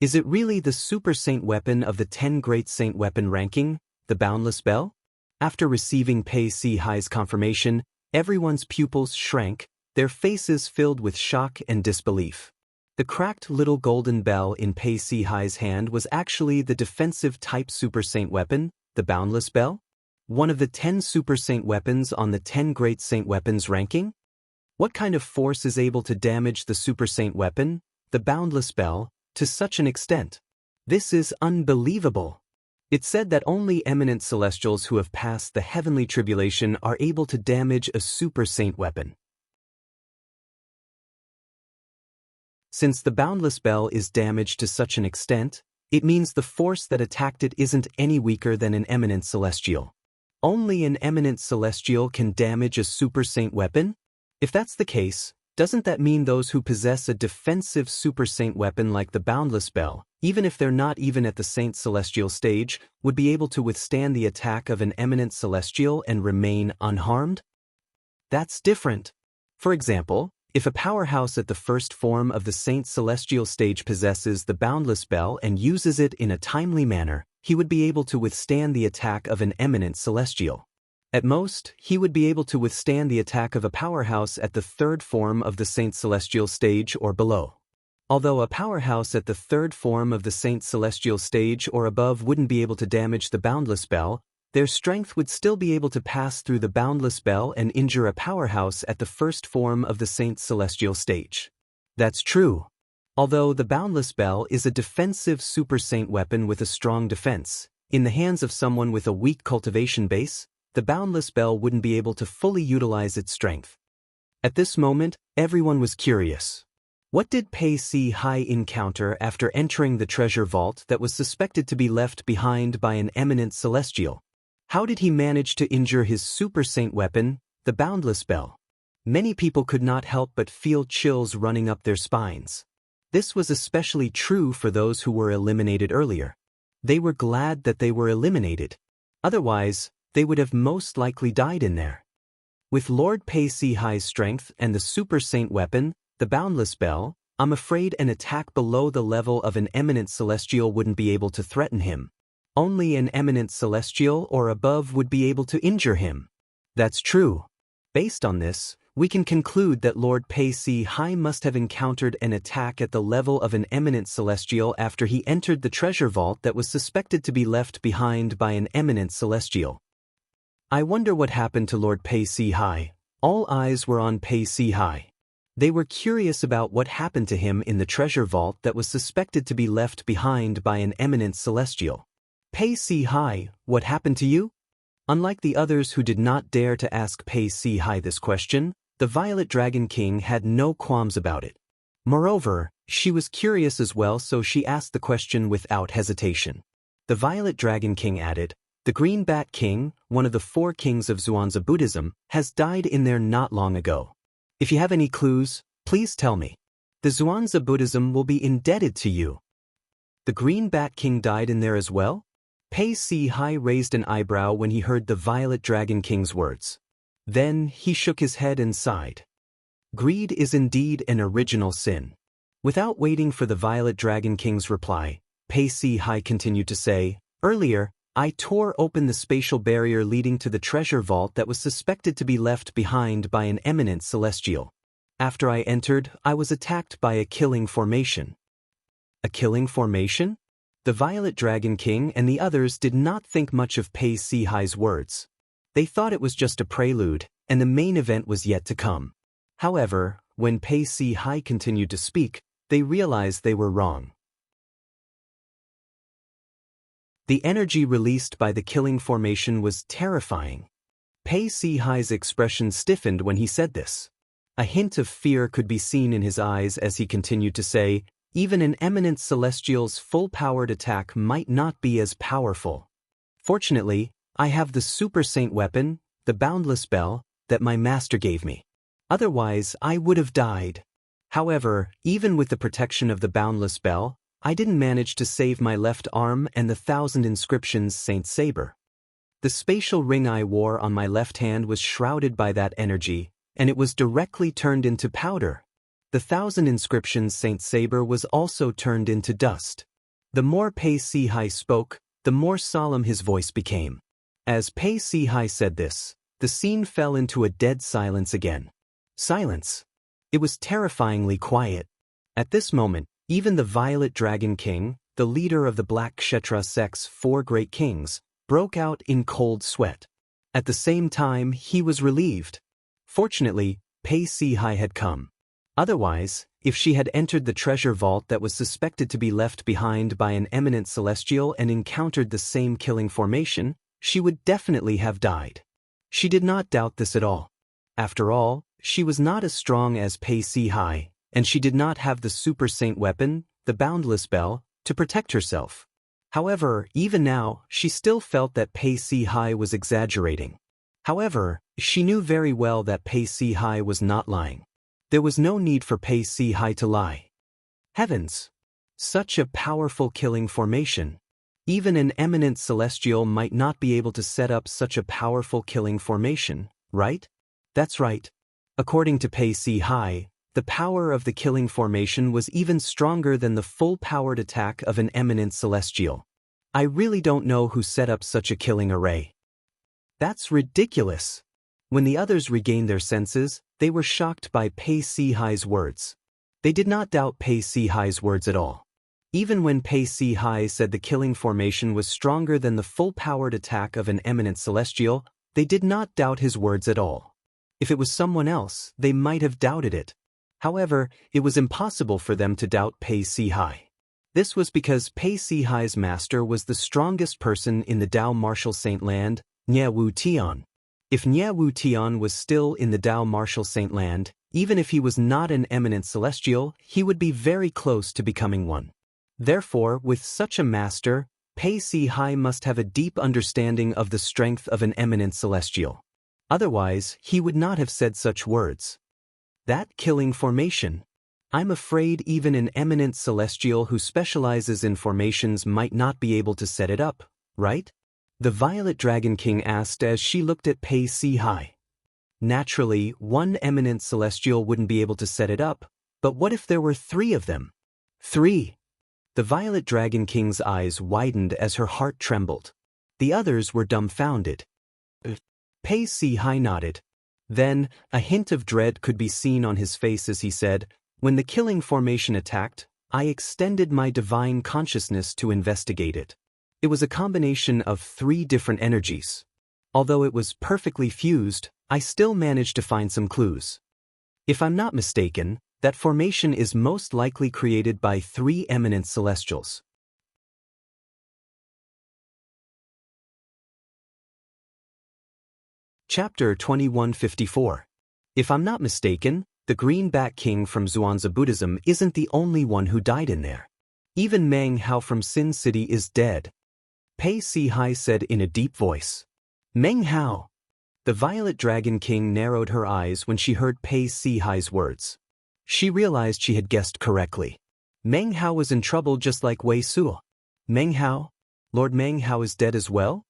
[SPEAKER 1] Is it really the Super Saint weapon of the 10 Great Saint weapon ranking, the Boundless Bell? After receiving Pei Si-Hai's confirmation, everyone's pupils shrank, their faces filled with shock and disbelief. The cracked little golden bell in Pei Si-Hai's hand was actually the defensive type Super Saint weapon, the Boundless Bell? One of the 10 Super Saint weapons on the 10 Great Saint weapons ranking? What kind of force is able to damage the Super Saint weapon, the Boundless Bell, to such an extent? This is unbelievable. It's said that only eminent celestials who have passed the heavenly tribulation are able to damage a Super Saint weapon. Since the Boundless Bell is damaged to such an extent, it means the force that attacked it isn't any weaker than an eminent celestial. Only an eminent celestial can damage a Super Saint weapon? If that's the case, doesn't that mean those who possess a defensive Super Saint weapon like the Boundless Bell, even if they're not even at the Saint Celestial stage, would be able to withstand the attack of an eminent celestial and remain unharmed? That's different. For example, if a powerhouse at the first form of the Saint Celestial stage possesses the Boundless Bell and uses it in a timely manner, he would be able to withstand the attack of an eminent celestial. At most, he would be able to withstand the attack of a powerhouse at the third form of the Saint Celestial stage or below. Although a powerhouse at the third form of the Saint Celestial stage or above wouldn't be able to damage the Boundless Bell, their strength would still be able to pass through the Boundless Bell and injure a powerhouse at the first form of the Saint Celestial stage. That's true. Although the Boundless Bell is a defensive Super Saint weapon with a strong defense, in the hands of someone with a weak cultivation base, the Boundless Bell wouldn't be able to fully utilize its strength. At this moment, everyone was curious. What did Pei Si-Hai encounter after entering the treasure vault that was suspected to be left behind by an eminent celestial? How did he manage to injure his Super Saint weapon, the Boundless Bell? Many people could not help but feel chills running up their spines. This was especially true for those who were eliminated earlier. They were glad that they were eliminated. Otherwise, they would have most likely died in there. With Lord Pei Si-Hai's strength and the Super Saint weapon, the Boundless Bell, I'm afraid an attack below the level of an eminent celestial wouldn't be able to threaten him. Only an eminent celestial or above would be able to injure him. That's true. Based on this, we can conclude that Lord Pei Si-Hai must have encountered an attack at the level of an eminent celestial after he entered the treasure vault that was suspected to be left behind by an eminent celestial. I wonder what happened to Lord Pei Si-Hai. All eyes were on Pei Si-Hai. They were curious about what happened to him in the treasure vault that was suspected to be left behind by an eminent celestial. Pei Si-Hai, what happened to you? Unlike the others who did not dare to ask Pei Si-Hai this question, the Violet Dragon King had no qualms about it. Moreover, she was curious as well, so she asked the question without hesitation. The Violet Dragon King added, "The Green Bat King, one of the 4 kings of Xuanzia Buddhism, has died in there not long ago. If you have any clues, please tell me. The Xuanzia Buddhism will be indebted to you." The Green Bat King died in there as well? Pei Si-Hai raised an eyebrow when he heard the Violet Dragon King's words. Then he shook his head and sighed. Greed is indeed an original sin. Without waiting for the Violet Dragon King's reply, Pei Si-Hai continued to say, "Earlier, I tore open the spatial barrier leading to the treasure vault that was suspected to be left behind by an eminent celestial. After I entered, I was attacked by a killing formation." A killing formation? The Violet Dragon King and the others did not think much of Pei Si-Hai's words. They thought it was just a prelude, and the main event was yet to come. However, when Pei Si-Hai continued to speak, they realized they were wrong. The energy released by the killing formation was terrifying. Pei Si-Hai's expression stiffened when he said this. A hint of fear could be seen in his eyes as he continued to say, "Even an eminent celestial's full-powered attack might not be as powerful. Fortunately, I have the Super Saint weapon, the Boundless Bell, that my master gave me. Otherwise, I would have died. However, even with the protection of the boundless bell, I didn't manage to save my left arm and the 1,000 inscriptions Saint Saber. The spatial ring I wore on my left hand was shrouded by that energy, and it was directly turned into powder. The 1,000 inscriptions Saint Saber was also turned into dust. The more Pei Si-hai spoke, the more solemn his voice became. As Pei Si-hai said this, the scene fell into a dead silence again. Silence. It was terrifyingly quiet. At this moment, even the Violet Dragon King, the leader of the Black Kshetra sect's 4 great kings, broke out in cold sweat. At the same time, he was relieved. Fortunately, Pei Si-hai had come. Otherwise, if she had entered the treasure vault that was suspected to be left behind by an eminent celestial and encountered the same killing formation, she would definitely have died. She did not doubt this at all. After all, she was not as strong as Pei Si-hai, and she did not have the super saint weapon, the boundless bell, to protect herself. However, even now, she still felt that Pei Si-hai was exaggerating. However, she knew very well that Pei Si-hai was not lying. There was no need for Pei Si-hai to lie. Heavens! Such a powerful killing formation. Even an eminent celestial might not be able to set up such a powerful killing formation, right? That's right. According to Pei Si-hai, the power of the killing formation was even stronger than the full-powered attack of an eminent celestial. I really don't know who set up such a killing array. That's ridiculous. When the others regained their senses, they were shocked by Pei Si-hai's words. They did not doubt Pei Si-hai's words at all. Even when Pei Si-hai said the killing formation was stronger than the full-powered attack of an eminent celestial, they did not doubt his words at all. If it was someone else, they might have doubted it. However, it was impossible for them to doubt Pei Si-hai. This was because Pei Si-hai's master was the strongest person in the Dao Martial Saint Land, Nye Wu Tian. If Nye Wu Tian was still in the Dao Martial Saint Land, even if he was not an eminent celestial, he would be very close to becoming one. Therefore, with such a master, Pei Si-hai must have a deep understanding of the strength of an eminent celestial. Otherwise, he would not have said such words. That killing formation. I'm afraid even an eminent celestial who specializes in formations might not be able to set it up, right? The Violet Dragon King asked as she looked at Pei Si-hai. Naturally, one eminent celestial wouldn't be able to set it up, but what if there were 3 of them? 3. The Violet Dragon King's eyes widened as her heart trembled. The others were dumbfounded. Pei Si-hai nodded. Then, a hint of dread could be seen on his face as he said, "When the killing formation attacked, I extended my divine consciousness to investigate it. It was a combination of 3 different energies. Although it was perfectly fused, I still managed to find some clues. If I'm not mistaken, that formation is most likely created by 3 eminent celestials." Chapter 2154. If I'm not mistaken, the Green Bat King from Zhuangzi Buddhism isn't the only one who died in there. Even Meng Hao from Sin City is dead. Pei Si-hai said in a deep voice. Meng Hao. The Violet Dragon King narrowed her eyes when she heard Pei Si-hai's words. She realized she had guessed correctly. Meng Hao was in trouble just like Wei Suo. Meng Hao? Lord Meng Hao is dead as well?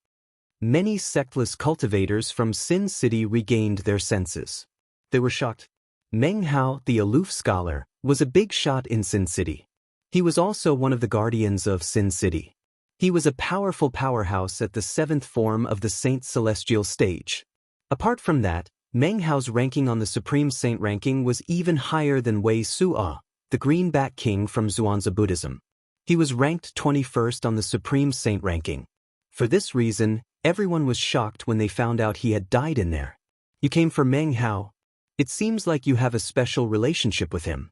[SPEAKER 1] Many sectless cultivators from Sin City regained their senses. They were shocked. Meng Hao, the aloof scholar, was a big shot in Sin City. He was also one of the guardians of Sin City. He was a powerful powerhouse at the 7th form of the Saint Celestial stage. Apart from that, Meng Hao's ranking on the Supreme Saint ranking was even higher than Wei Suo, the Green Bat King from Zhuangzi Buddhism. He was ranked 21st on the Supreme Saint ranking. For this reason, everyone was shocked when they found out he had died in there. You came for Meng Hao? It seems like you have a special relationship with him.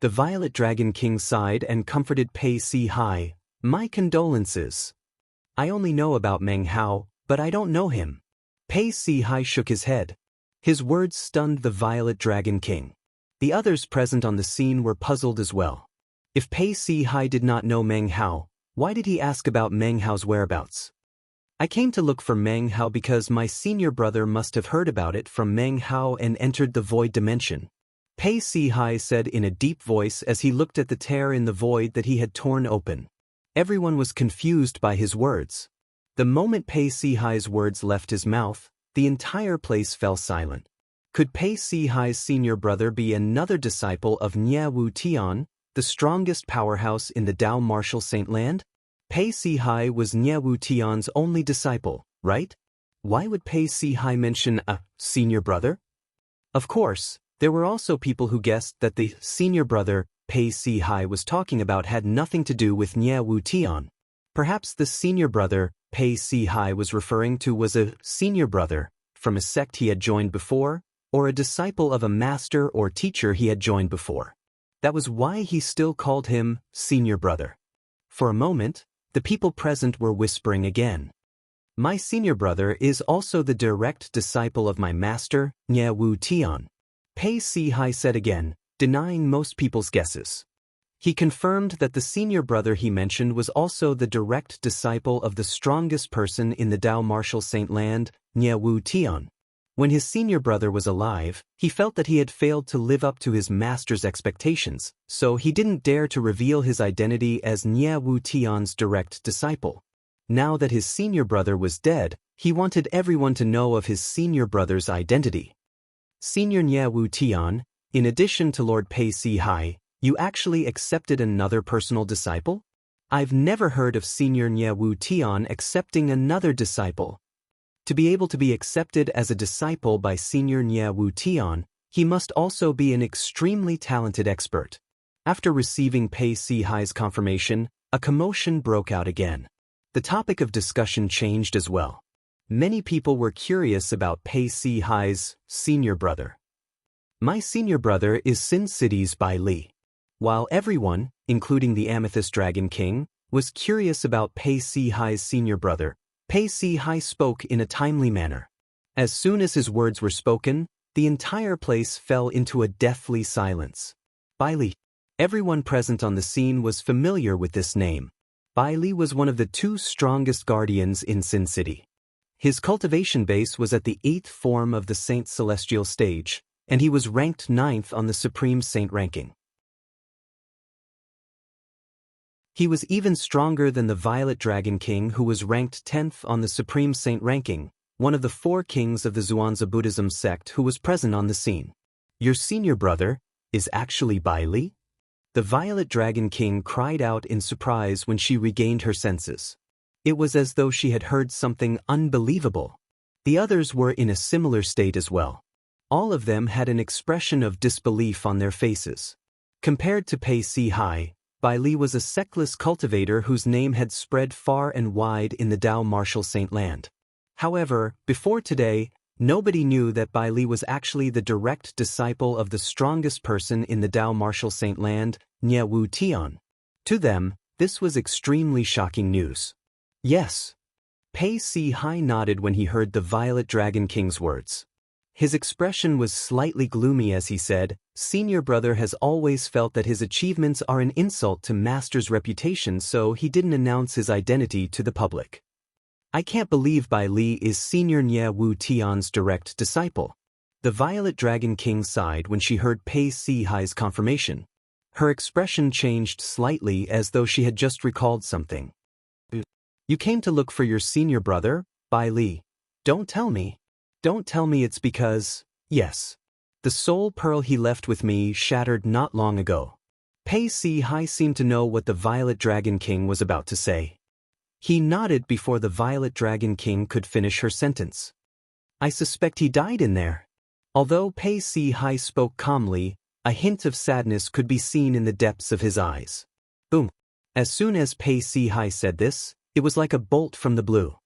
[SPEAKER 1] The Violet Dragon King sighed and comforted Pei Si-hai. My condolences. I only know about Meng Hao, but I don't know him. Pei Si-hai shook his head. His words stunned the Violet Dragon King. The others present on the scene were puzzled as well. If Pei Si-hai did not know Meng Hao, why did he ask about Meng Hao's whereabouts? I came to look for Meng Hao because my senior brother must have heard about it from Meng Hao and entered the void dimension. Pei Si-hai said in a deep voice as he looked at the tear in the void that he had torn open. Everyone was confused by his words. The moment Pei Si-hai's words left his mouth, the entire place fell silent. Could Pei Si-hai's senior brother be another disciple of Nie Wu Tian, the strongest powerhouse in the Dao Martial Saint Land? Pei Si-hai was Nie Wu Tian's only disciple, right? Why would Pei Si-hai mention a senior brother? Of course, there were also people who guessed that the senior brother Pei Si-hai was talking about had nothing to do with Nie Wu Tian. Perhaps the senior brother Pei Si-hai was referring to was a senior brother from a sect he had joined before, or a disciple of a master or teacher he had joined before. That was why he still called him senior brother. For a moment, the people present were whispering again. My senior brother is also the direct disciple of my master, Nie Wu Tian. Pei Si-hai said again, denying most people's guesses. He confirmed that the senior brother he mentioned was also the direct disciple of the strongest person in the Dao Martial Saint Land, Nie Wu Tian. When his senior brother was alive, he felt that he had failed to live up to his master's expectations, so he didn't dare to reveal his identity as Nie Wu Tian's direct disciple. Now that his senior brother was dead, he wanted everyone to know of his senior brother's identity. Senior Nie Wu Tian, in addition to Lord Pei Si-hai, you actually accepted another personal disciple? I've never heard of Senior Nie Wu Tian accepting another disciple. To be able to be accepted as a disciple by Senior Nie Wu Tian, he must also be an extremely talented expert. After receiving Pei Si-hai's confirmation, a commotion broke out again. The topic of discussion changed as well. Many people were curious about Pei Si-hai's senior brother. My senior brother is Sin City's Bai Li. While everyone, including the Amethyst Dragon King, was curious about Pei Si-hai's senior brother, Pei Si-hai spoke in a timely manner. As soon as his words were spoken, the entire place fell into a deathly silence. Bai Li. Everyone present on the scene was familiar with this name. Bai Li was one of the two strongest guardians in Sin City. His cultivation base was at the 8th form of the Saint Celestial stage, and he was ranked 9th on the Supreme Saint ranking. He was even stronger than the Violet Dragon King, who was ranked 10th on the Supreme Saint ranking, one of the 4 kings of the Xuanzhi Buddhism sect who was present on the scene. Your senior brother is actually Bai Li? The Violet Dragon King cried out in surprise when she regained her senses. It was as though she had heard something unbelievable. The others were in a similar state as well. All of them had an expression of disbelief on their faces. Compared to Pei Si-hai, Bai Li was a sectless cultivator whose name had spread far and wide in the Dao Martial Saint Land. However, before today, nobody knew that Bai Li was actually the direct disciple of the strongest person in the Dao Martial Saint Land, Nie Wu Tian. To them, this was extremely shocking news. Yes. Pei Si-hai nodded when he heard the Violet Dragon King's words. His expression was slightly gloomy as he said, Senior brother has always felt that his achievements are an insult to Master's reputation, so he didn't announce his identity to the public. I can't believe Bai Li is Senior Nie Wu Tian's direct disciple. The Violet Dragon King sighed when she heard Pei Si-hai's confirmation. Her expression changed slightly as though she had just recalled something. You came to look for your senior brother, Bai Li. Don't tell me. Don't tell me it's because, yes. The soul pearl he left with me shattered not long ago. Pei Si-hai seemed to know what the Violet Dragon King was about to say. He nodded before the Violet Dragon King could finish her sentence. I suspect he died in there. Although Pei Si-hai spoke calmly, a hint of sadness could be seen in the depths of his eyes. Boom. As soon as Pei Si-hai said this, it was like a bolt from the blue.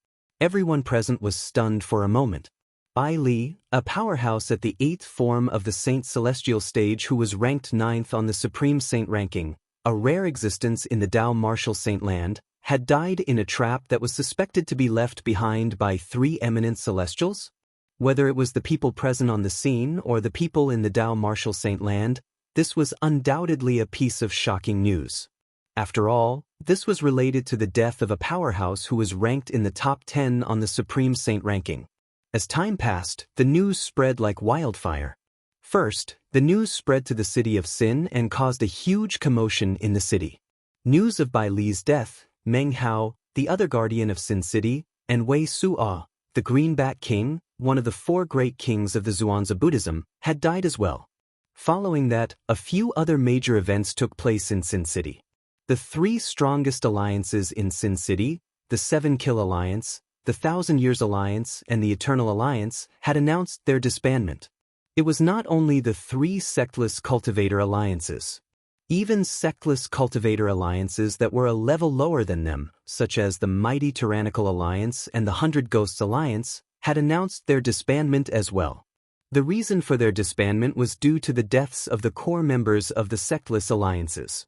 [SPEAKER 1] Everyone present was stunned for a moment. Bai Li, a powerhouse at the 8th form of the Saint Celestial stage who was ranked 9th on the Supreme Saint ranking, a rare existence in the Dao Martial Saint Land, had died in a trap that was suspected to be left behind by 3 eminent celestials? Whether it was the people present on the scene or the people in the Dao Martial Saint Land, this was undoubtedly a piece of shocking news. After all, this was related to the death of a powerhouse who was ranked in the top 10 on the Supreme Saint ranking. As time passed, the news spread like wildfire. First, the news spread to the city of Xin and caused a huge commotion in the city. News of Bai Li's death, Meng Hao, the other guardian of Xin City, and Wei Su'a, the Greenback King, one of the 4 great kings of the Zhuangzi Buddhism, had died as well. Following that, a few other major events took place in Xin City. The 3 strongest alliances in Xin City, the 7 Kill Alliance, the 1,000 Years Alliance, and the Eternal Alliance, had announced their disbandment. It was not only the 3 sectless cultivator alliances. Even sectless cultivator alliances that were a level lower than them, such as the Mighty Tyrannical Alliance and the 100 Ghosts Alliance, had announced their disbandment as well. The reason for their disbandment was due to the deaths of the core members of the sectless alliances.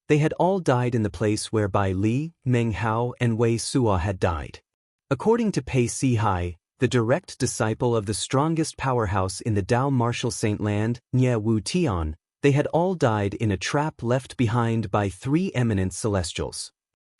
[SPEAKER 1] They had all died in the place where Bai Li, Meng Hao, and Wei Su'a had died. According to Pei Si-hai, the direct disciple of the strongest powerhouse in the Dao martial saint land, Nye Wu Tian, they had all died in a trap left behind by 3 eminent celestials.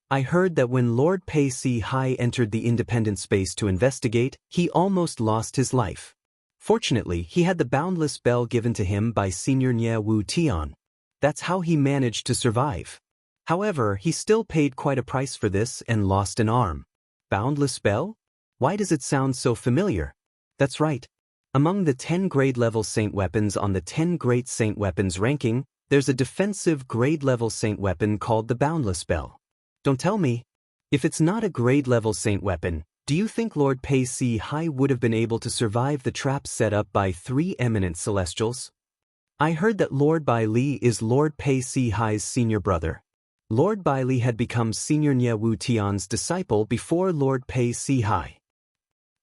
[SPEAKER 1] I heard that when Lord Pei Si-hai entered the independent space to investigate, he almost lost his life. Fortunately, he had the boundless bell given to him by Senior Nye Wu Tian. That's how he managed to survive. However, he still paid quite a price for this and lost an arm. Boundless bell? Why does it sound so familiar? That's right. Among the 10 grade-level saint weapons on the 10 great saint weapons ranking, there's a defensive grade-level saint weapon called the Boundless Bell. Don't tell me. If it's not a grade-level saint weapon, do you think Lord Pei Si-hai would have been able to survive the trap set up by 3 eminent celestials? I heard that Lord Bai Li is Lord Pei Si-hai's senior brother. Lord Bai Li had become Senior Nye Wu Tian's disciple before Lord Pei Si-hai.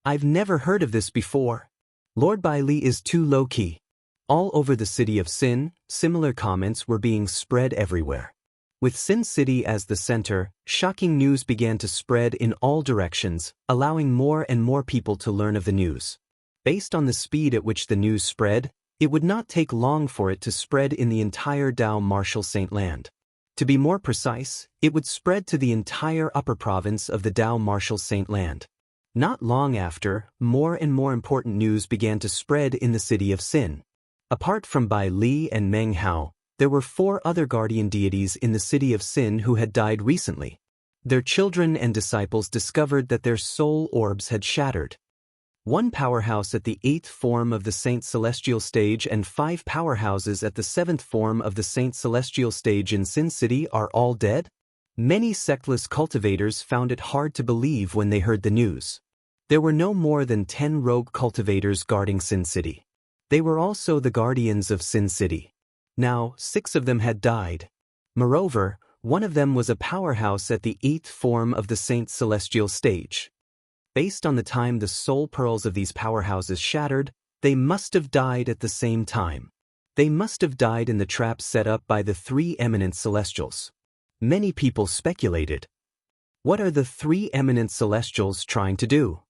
[SPEAKER 1] I've never heard of this before. Lord Bai Li is too low-key. All over the city of Xin, similar comments were being spread everywhere. With Xin City as the center, shocking news began to spread in all directions, allowing more and more people to learn of the news. Based on the speed at which the news spread, it would not take long for it to spread in the entire Dao martial saint land. To be more precise, it would spread to the entire upper province of the Dao martial saint land. Not long after, more and more important news began to spread in the city of Xin. Apart from Bai Li and Meng Hao, there were 4 other guardian deities in the city of Xin who had died recently. Their children and disciples discovered that their soul orbs had shattered. 1 powerhouse at the 8th form of the Saint Celestial stage and 5 powerhouses at the 7th form of the Saint Celestial stage in Xin City are all dead? Many sectless cultivators found it hard to believe when they heard the news. There were no more than 10 rogue cultivators guarding Xin City. They were also the guardians of Xin City. Now, 6 of them had died. Moreover, one of them was a powerhouse at the 8th form of the Saint Celestial stage. Based on the time the soul pearls of these powerhouses shattered, they must have died at the same time. They must have died in the trap set up by the 3 eminent celestials. Many people speculated. What are the 3 eminent celestials trying to do?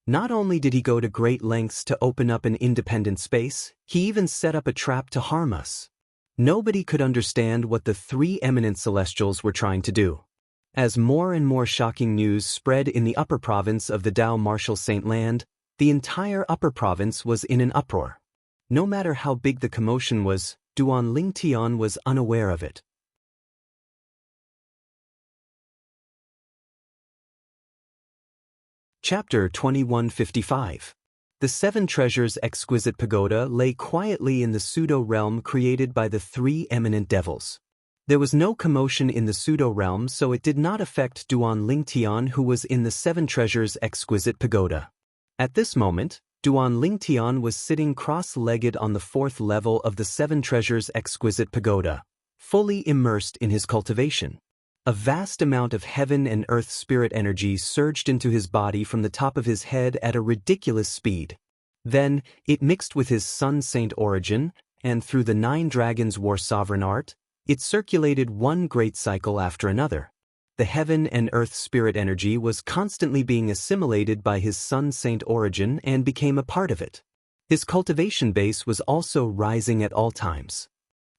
[SPEAKER 1] Not only did he go to great lengths to open up an independent space, he even set up a trap to harm us. Nobody could understand what the 3 eminent celestials were trying to do. As more and more shocking news spread in the upper province of the Dao martial saint land, the entire upper province was in an uproar. No matter how big the commotion was, Duan Lingtian was unaware of it. Chapter 2155. The 7 treasures exquisite pagoda lay quietly in the pseudo-realm created by the 3 eminent devils. There was no commotion in the pseudo-realm, so it did not affect Duan Lingtian, who was in the 7 treasures exquisite pagoda. At this moment, Duan Lingtian was sitting cross-legged on the 4th level of the 7 treasures exquisite pagoda, fully immersed in his cultivation. A vast amount of heaven and earth spirit energy surged into his body from the top of his head at a ridiculous speed. Then, it mixed with his sun saint origin, and through the 9 dragons war sovereign art, it circulated one great cycle after another. The heaven and earth spirit energy was constantly being assimilated by his sun saint origin and became a part of it. His cultivation base was also rising at all times.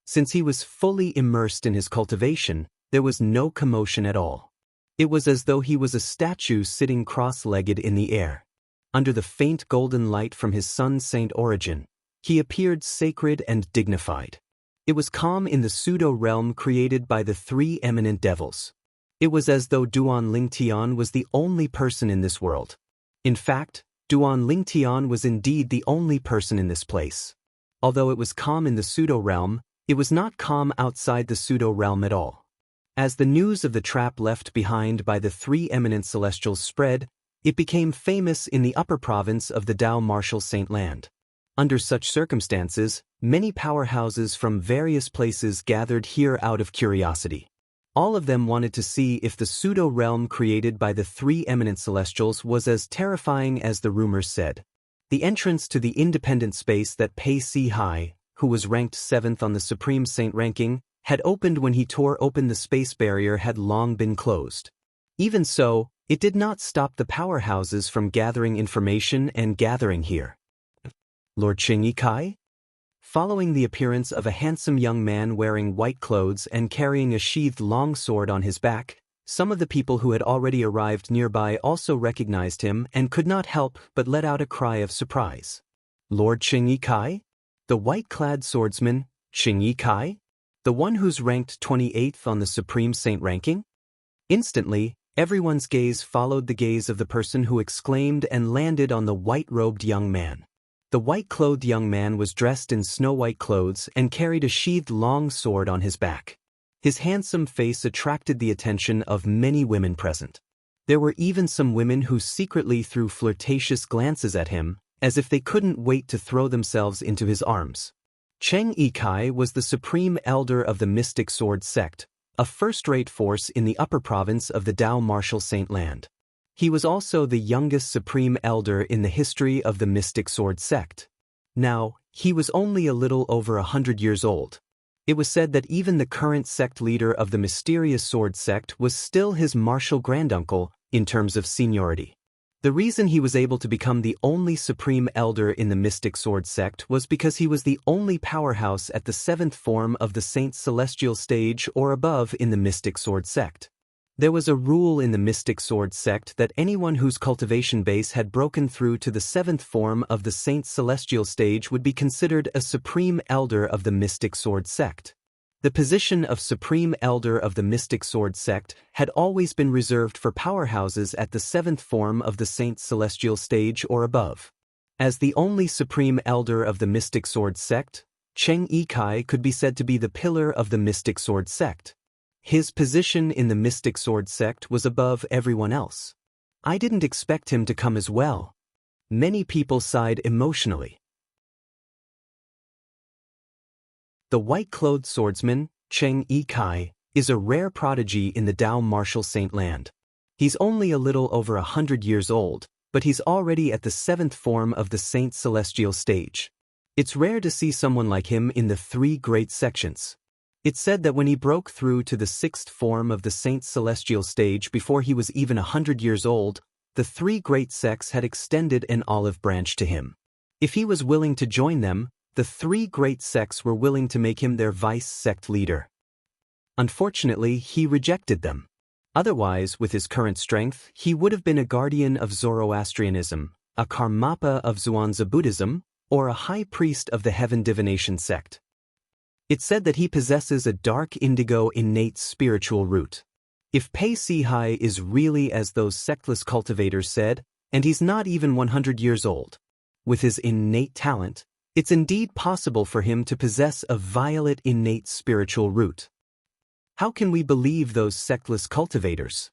[SPEAKER 1] Since he was fully immersed in his cultivation, there was no commotion at all. It was as though he was a statue sitting cross-legged in the air. Under the faint golden light from his sun saint origin, he appeared sacred and dignified. It was calm in the pseudo-realm created by the three eminent devils. It was as though Duan Lingtian was the only person in this world. In fact, Duan Lingtian was indeed the only person in this place. Although it was calm in the pseudo-realm, it was not calm outside the pseudo-realm at all. As the news of the trap left behind by the three eminent celestials spread, it became famous in the upper province of the Dao Martial Saint Land. Under such circumstances, many powerhouses from various places gathered here out of curiosity. All of them wanted to see if the pseudo-realm created by the three eminent celestials was as terrifying as the rumors said. The entrance to the independent space that Pei Si Hai, who was ranked 7th on the Supreme Saint ranking, had opened when he tore open the space barrier had long been closed. Even so, it did not stop the powerhouses from gathering information and gathering here. Lord Qingyi Kai? Following the appearance of a handsome young man wearing white clothes and carrying a sheathed longsword on his back, some of the people who had already arrived nearby also recognized him and could not help but let out a cry of surprise. Lord Qingyi Kai? The white-clad swordsman, Qingyi Kai? The one who's ranked 28th on the Supreme Saint ranking? Instantly, everyone's gaze followed the gaze of the person who exclaimed and landed on the white-robed young man. The white-clothed young man was dressed in snow-white clothes and carried a sheathed long sword on his back. His handsome face attracted the attention of many women present. There were even some women who secretly threw flirtatious glances at him, as if they couldn't wait to throw themselves into his arms. Cheng Yikai was the supreme elder of the Mystic Sword sect, a first-rate force in the upper province of the Dao Martial Saint Land. He was also the youngest supreme elder in the history of the Mystic Sword sect. Now, he was only a little over 100 years old. It was said that even the current sect leader of the mysterious sword sect was still his martial granduncle in terms of seniority. The reason he was able to become the only supreme elder in the Mystic Sword sect was because he was the only powerhouse at the 7th form of the Saint Celestial stage or above in the Mystic Sword sect. There was a rule in the Mystic Sword sect that anyone whose cultivation base had broken through to the 7th form of the Saint Celestial stage would be considered a supreme elder of the Mystic Sword sect. The position of Supreme Elder of the Mystic Sword sect had always been reserved for powerhouses at the 7th form of the Saint Celestial stage or above. As the only Supreme Elder of the Mystic Sword sect, Cheng Yikai could be said to be the pillar of the Mystic Sword sect. His position in the Mystic Sword sect was above everyone else. I didn't expect him to come as well. Many people sighed emotionally. The white-clothed swordsman, Cheng Yikai, is a rare prodigy in the Dao Martial Saint Land. He's only a little over 100 years old, but he's already at the 7th form of the Saint Celestial stage. It's rare to see someone like him in the three great sections. It's said that when he broke through to the 6th form of the Saint Celestial stage before he was even 100 years old, the three great sects had extended an olive branch to him. If he was willing to join them, the three great sects were willing to make him their vice-sect leader. Unfortunately, he rejected them. Otherwise, with his current strength, he would have been a guardian of Zoroastrianism, a Karmapa of Zhuangzi Buddhism, or a high priest of the Heaven Divination sect. It's said that he possesses a dark indigo innate spiritual root. If Pei Si Hai is really as those sectless cultivators said, and he's not even 100 years old, with his innate talent, it's indeed possible for him to possess a violet innate spiritual root. How can we believe those sectless cultivators?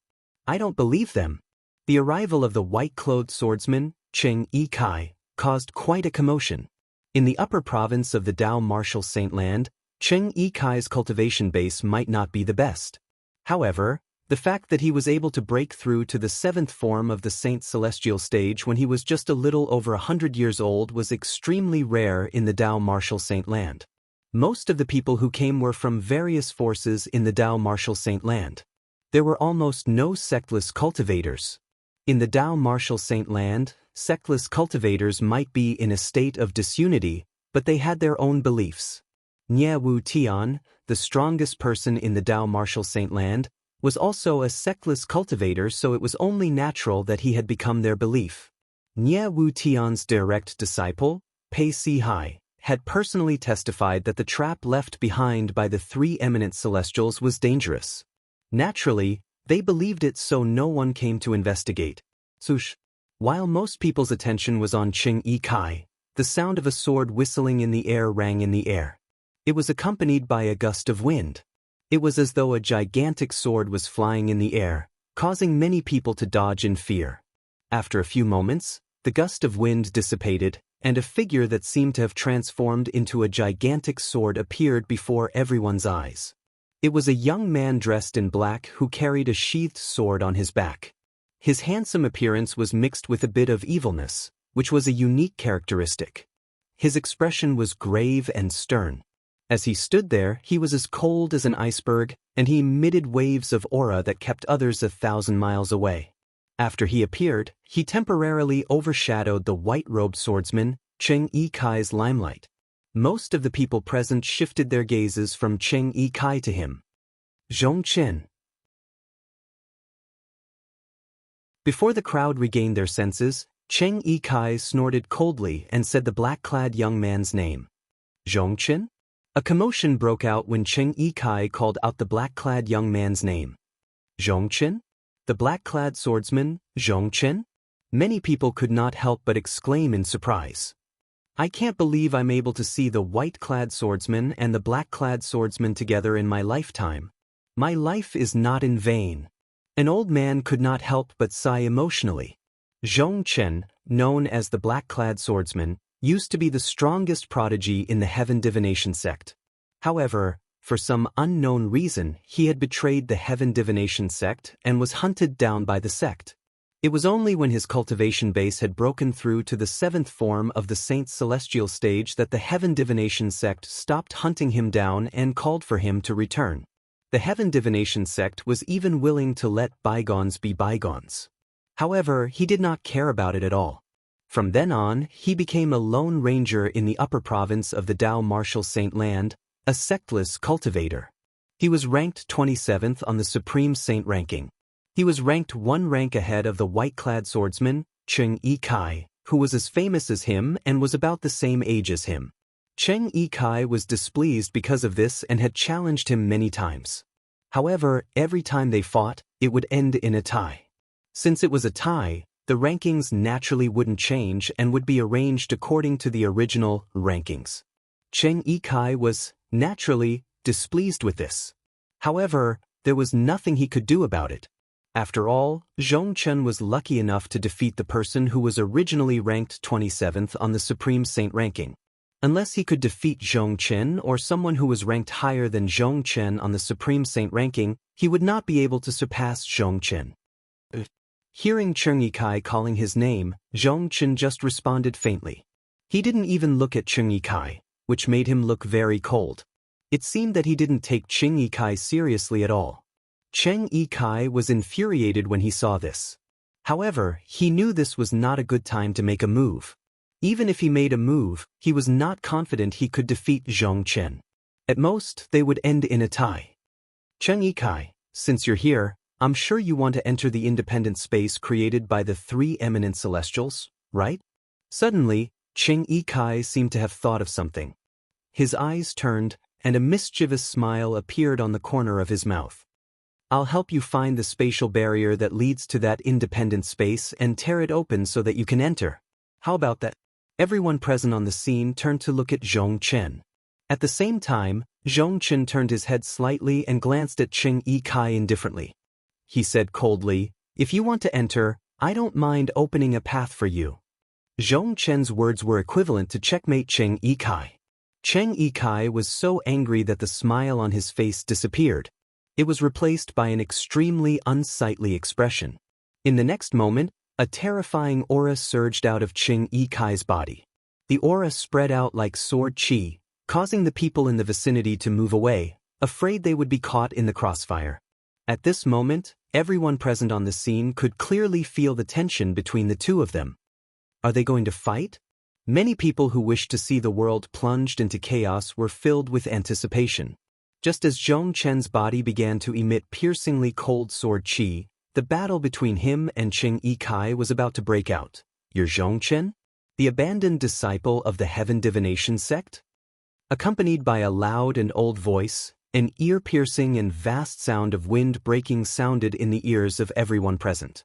[SPEAKER 1] I don't believe them. The arrival of the white-clothed swordsman, Cheng Yikai, caused quite a commotion. In the upper province of the Dao Martial Saint Land, Cheng Yikai's cultivation base might not be the best. However, the fact that he was able to break through to the 7th form of the Saint Celestial stage when he was just a little over 100 years old was extremely rare in the Dao Martial Saint Land. Most of the people who came were from various forces in the Dao Martial Saint Land. There were almost no sectless cultivators. In the Dao Martial Saint Land, sectless cultivators might be in a state of disunity, but they had their own beliefs. Nie Wu Tian, the strongest person in the Dao martial saint land, was also a sectless cultivator, so it was only natural that he had become their belief. Nie Wu Tian's direct disciple, Pei Si Hai, had personally testified that the trap left behind by the three eminent celestials was dangerous. Naturally, they believed it, so no one came to investigate. Sush. While most people's attention was on Qing Yi Kai, the sound of a sword whistling in the air rang in the air. It was accompanied by a gust of wind. It was as though a gigantic sword was flying in the air, causing many people to dodge in fear. After a few moments, the gust of wind dissipated, and a figure that seemed to have transformed into a gigantic sword appeared before everyone's eyes. It was a young man dressed in black who carried a sheathed sword on his back. His handsome appearance was mixed with a bit of evilness, which was a unique characteristic. His expression was grave and stern. As he stood there, he was as cold as an iceberg, and he emitted waves of aura that kept others 1,000 miles away. After he appeared, he temporarily overshadowed the white-robed swordsman, Qing Yi Kai's limelight. Most of the people present shifted their gazes from Qing Yi Kai to him. Zhongchen. Before the crowd regained their senses, Qing Yi Kai snorted coldly and said the black-clad young man's name. Zhongchen? A commotion broke out when Qing Yi Kai called out the black-clad young man's name. Zhongchen? The black-clad swordsman, Zhongchen? Many people could not help but exclaim in surprise. I can't believe I'm able to see the white-clad swordsman and the black-clad swordsman together in my lifetime. My life is not in vain. An old man could not help but sigh emotionally. Zhongchen, known as the black-clad swordsman, used to be the strongest prodigy in the Heaven Divination sect. However, for some unknown reason, he had betrayed the Heaven Divination sect and was hunted down by the sect. It was only when his cultivation base had broken through to the 7th form of the Saint's celestial stage that the Heaven Divination sect stopped hunting him down and called for him to return. The Heaven Divination sect was even willing to let bygones be bygones. However, he did not care about it at all. From then on, he became a lone ranger in the upper province of the Dao martial saint land, a sectless cultivator. He was ranked 27th on the Supreme Saint ranking. He was ranked one rank ahead of the white-clad swordsman, Qing Yi Kai, who was as famous as him and was about the same age as him. Qing Yi Kai was displeased because of this and had challenged him many times. However, every time they fought, it would end in a tie. Since it was a tie, the rankings naturally wouldn't change and would be arranged according to the original rankings. Qing Yi Kai was, naturally, displeased with this. However, there was nothing he could do about it. After all, Zhongchen was lucky enough to defeat the person who was originally ranked 27th on the Supreme Saint ranking. Unless he could defeat Zhongchen or someone who was ranked higher than Zhongchen on the Supreme Saint ranking, he would not be able to surpass Zhongchen. Hearing Qing Yi Kai calling his name, Zhongchen just responded faintly. He didn't even look at Qing Yi Kai, which made him look very cold. It seemed that he didn't take Qing Yi Kai seriously at all. Qing Yi Kai was infuriated when he saw this. However, he knew this was not a good time to make a move. Even if he made a move, he was not confident he could defeat Zhongchen. At most, they would end in a tie. Qing Yi Kai, since you're here, I'm sure you want to enter the independent space created by the three eminent celestials, right? Suddenly, Qing Yi Kai seemed to have thought of something. His eyes turned, and a mischievous smile appeared on the corner of his mouth. I'll help you find the spatial barrier that leads to that independent space and tear it open so that you can enter. How about that? Everyone present on the scene turned to look at Zhongchen. At the same time, Zhongchen turned his head slightly and glanced at Qing Yi Kai indifferently. He said coldly, "If you want to enter, I don't mind opening a path for you." Zhongchen's words were equivalent to checkmate Qing Yi Kai. Qing Yi Kai was so angry that the smile on his face disappeared. It was replaced by an extremely unsightly expression. In the next moment, a terrifying aura surged out of Qing Yi Kai's body. The aura spread out like sword qi, causing the people in the vicinity to move away, afraid they would be caught in the crossfire. At this moment, everyone present on the scene could clearly feel the tension between the two of them. Are they going to fight? Many people who wished to see the world plunged into chaos were filled with anticipation. Just as Zhong Chen's body began to emit piercingly cold sword qi, the battle between him and Qing Yikai was about to break out. You're Zhong Chen? The abandoned disciple of the Heaven Divination sect? Accompanied by a loud and old voice, an ear-piercing and vast sound of wind breaking sounded in the ears of everyone present.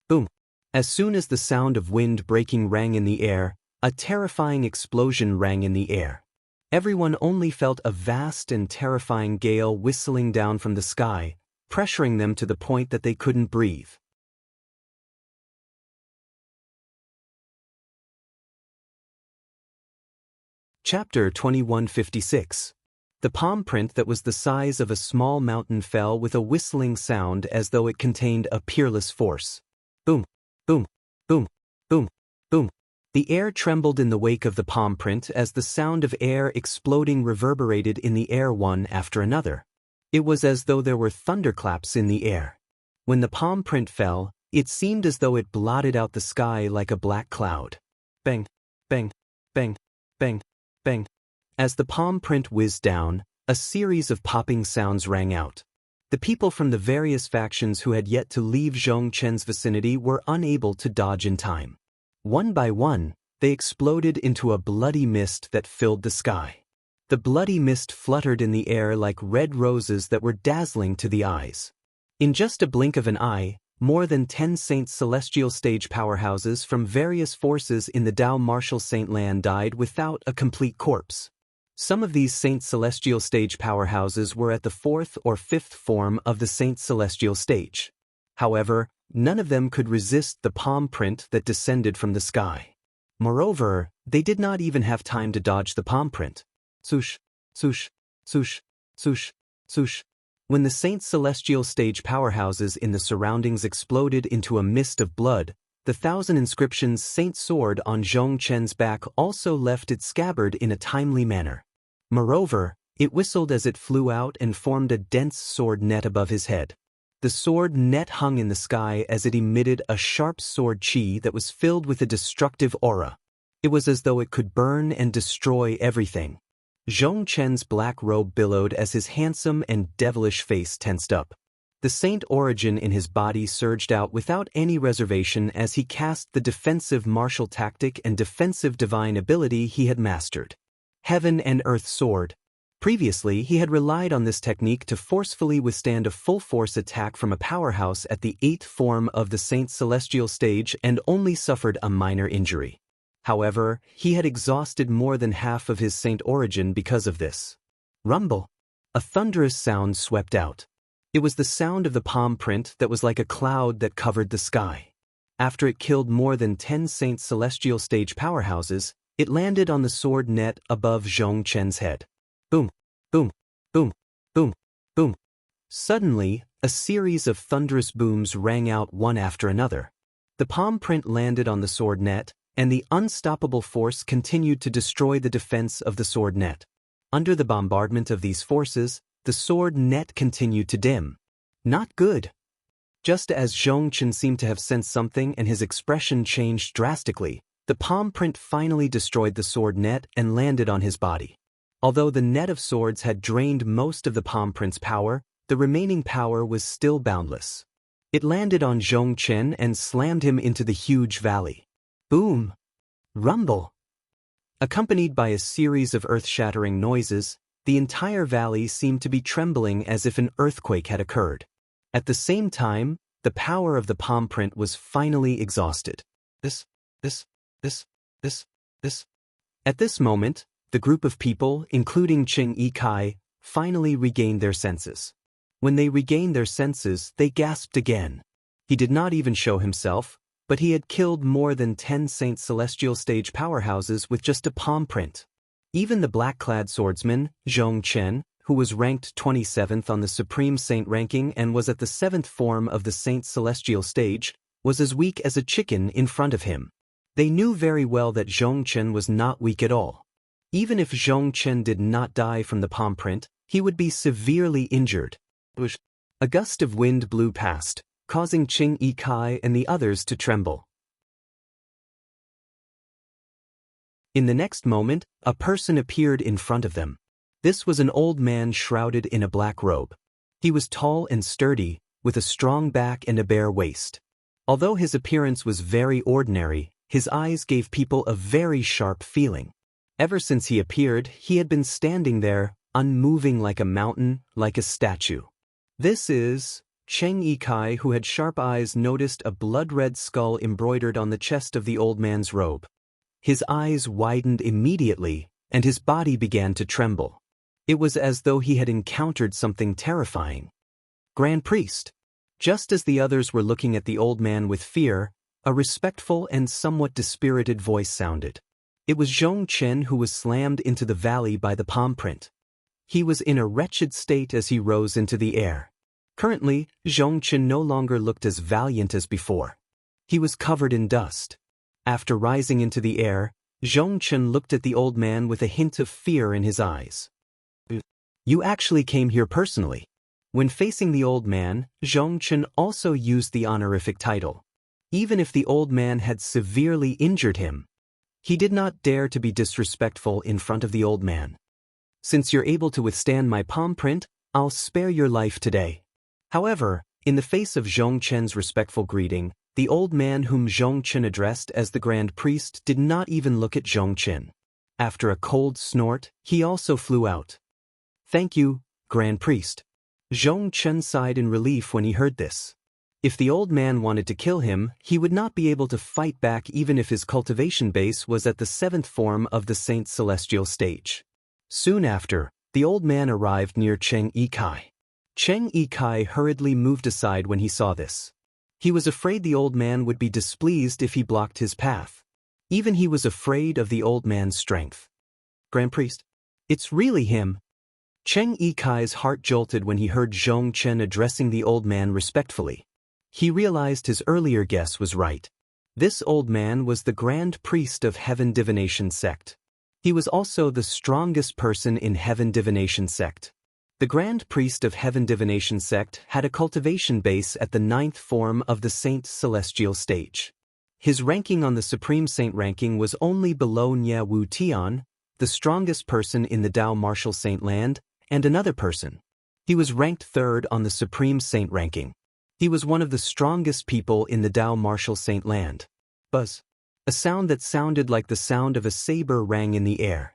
[SPEAKER 1] Boom! As soon as the sound of wind breaking rang in the air, a terrifying explosion rang in the air. Everyone only felt a vast and terrifying gale whistling down from the sky, pressuring them to the point that they couldn't breathe. Chapter 2156. The palm print that was the size of a small mountain fell with a whistling sound as though it contained a peerless force. Boom, boom, boom, boom, boom. The air trembled in the wake of the palm print as the sound of air exploding reverberated in the air one after another. It was as though there were thunderclaps in the air. When the palm print fell, it seemed as though it blotted out the sky like a black cloud. Bang, bang, bang, bang, bang. As the palm print whizzed down, a series of popping sounds rang out. The people from the various factions who had yet to leave Zhong Chen's vicinity were unable to dodge in time. One by one, they exploded into a bloody mist that filled the sky. The bloody mist fluttered in the air like red roses that were dazzling to the eyes. In just a blink of an eye, more than 10 Saint Celestial stage powerhouses from various forces in the Dao Martial Saint Land died without a complete corpse. Some of these Saint Celestial stage powerhouses were at the 4th or 5th form of the Saint Celestial stage. However, none of them could resist the palm print that descended from the sky. Moreover, they did not even have time to dodge the palm print. Swoosh, swoosh, swoosh, swoosh, swoosh. When the Saint Celestial stage powerhouses in the surroundings exploded into a mist of blood, the 1,000 inscriptions Saint Sword on Zhong Chen's back also left its scabbard in a timely manner. Moreover, it whistled as it flew out and formed a dense sword net above his head. The sword net hung in the sky as it emitted a sharp sword qi that was filled with a destructive aura. It was as though it could burn and destroy everything. Zhong Chen's black robe billowed as his handsome and devilish face tensed up. The saint origin in his body surged out without any reservation as he cast the defensive martial tactic and defensive divine ability he had mastered. Heaven and Earth Sword. Previously, he had relied on this technique to forcefully withstand a full-force attack from a powerhouse at the 8th form of the Saint Celestial stage and only suffered a minor injury. However, he had exhausted more than half of his saint origin because of this. Rumble. A thunderous sound swept out. It was the sound of the palm print that was like a cloud that covered the sky. After it killed more than 10 Saint Celestial stage powerhouses, it landed on the sword net above Zhong Chen's head. Boom, boom, boom, boom, boom. Suddenly, a series of thunderous booms rang out one after another. The palm print landed on the sword net, and the unstoppable force continued to destroy the defense of the sword net. Under the bombardment of these forces, the sword net continued to dim. Not good. Just as Zhong Chen seemed to have sensed something and his expression changed drastically, the palm print finally destroyed the sword net and landed on his body. Although the net of swords had drained most of the palm print's power, the remaining power was still boundless. It landed on Zhong Chen and slammed him into the huge valley. Boom! Rumble! Accompanied by a series of earth-shattering noises, the entire valley seemed to be trembling as if an earthquake had occurred. At the same time, the power of the palm print was finally exhausted. This. At this moment, the group of people, including Qing Yikai, finally regained their senses. When they regained their senses, they gasped again. He did not even show himself, but he had killed more than 10 Saint Celestial stage powerhouses with just a palm print. Even the black-clad swordsman, Zhong Chen, who was ranked 27th on the Supreme Saint ranking and was at the 7th form of the Saint Celestial stage, was as weak as a chicken in front of him. They knew very well that Zhong Chen was not weak at all. Even if Zhong Chen did not die from the palm print, he would be severely injured. A gust of wind blew past, causing Qing Yikai and the others to tremble. In the next moment, a person appeared in front of them. This was an old man shrouded in a black robe. He was tall and sturdy, with a strong back and a bare waist. Although his appearance was very ordinary, his eyes gave people a very sharp feeling. Ever since he appeared, he had been standing there, unmoving like a mountain, like a statue. This is Xianxia, who had sharp eyes, noticed a blood-red skull embroidered on the chest of the old man's robe. His eyes widened immediately, and his body began to tremble. It was as though he had encountered something terrifying. Grand Priest. Just as the others were looking at the old man with fear, a respectful and somewhat dispirited voice sounded. It was Xianxia, who was slammed into the valley by the palm print. He was in a wretched state as he rose into the air. Currently, Xianxia no longer looked as valiant as before. He was covered in dust. After rising into the air, Xianxia looked at the old man with a hint of fear in his eyes. You actually came here personally. When facing the old man, Xianxia also used the honorific title. Even if the old man had severely injured him, he did not dare to be disrespectful in front of the old man. Since you're able to withstand my palm print, I'll spare your life today. However, in the face of Xianxia's respectful greeting, the old man whom Xianxia addressed as the Grand Priest did not even look at Xianxia. After a cold snort, he also flew out. Thank you, Grand Priest. Xianxia sighed in relief when he heard this. If the old man wanted to kill him, he would not be able to fight back even if his cultivation base was at the 7th form of the Saint Celestial stage. Soon after, the old man arrived near Xianxia. Xianxia hurriedly moved aside when he saw this. He was afraid the old man would be displeased if he blocked his path. Even he was afraid of the old man's strength. Grand Priest. It's really him. Xianxia's heart jolted when he heard Xianxia addressing the old man respectfully. He realized his earlier guess was right. This old man was the Grand Priest of Heaven Divination sect. He was also the strongest person in Heaven Divination sect. The Grand Priest of Heaven Divination sect had a cultivation base at the 9th form of the Saint Celestial stage. His ranking on the Supreme Saint ranking was only below Nye Wu Tian, the strongest person in the Dao Martial Saint land, and another person. He was ranked 3rd on the Supreme Saint ranking. He was one of the strongest people in the Dao Martial Saint land. Buzz. A sound that sounded like the sound of a saber rang in the air.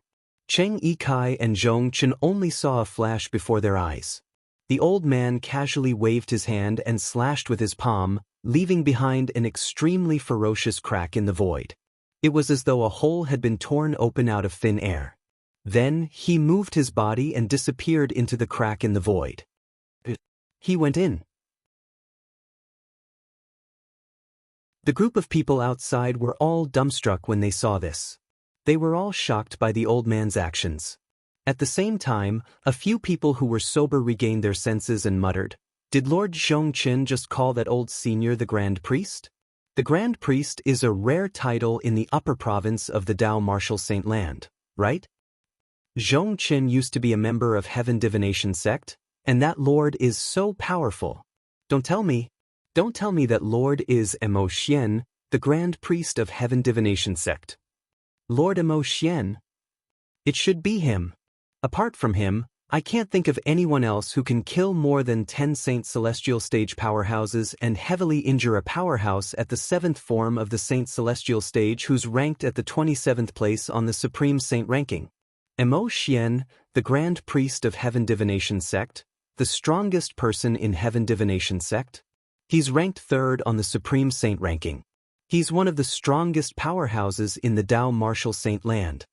[SPEAKER 1] Xianxia and Xianxia only saw a flash before their eyes. The old man casually waved his hand and slashed with his palm, leaving behind an extremely ferocious crack in the void. It was as though a hole had been torn open out of thin air. Then, he moved his body and disappeared into the crack in the void. He went in. The group of people outside were all dumbstruck when they saw this. They were all shocked by the old man's actions. At the same time, a few people who were sober regained their senses and muttered, "Did Lord Xianxia just call that old senior the Grand Priest?" The Grand Priest is a rare title in the upper province of the Dao Martial Saint land, right? Xianxia used to be a member of Heaven Divination sect, and that lord is so powerful. Don't tell me that lord is Emo Xian, the Grand Priest of Heaven Divination sect. Lord Emo Xian? It should be him. Apart from him, I can't think of anyone else who can kill more than 10 Saint Celestial stage powerhouses and heavily injure a powerhouse at the 7th form of the Saint Celestial stage who's ranked at the 27th place on the Supreme Saint ranking. Emo Xian, the Grand Priest of Heaven Divination sect, the strongest person in Heaven Divination sect. He's ranked 3rd on the Supreme Saint ranking. He's one of the strongest powerhouses in the Dao Martial Saint land.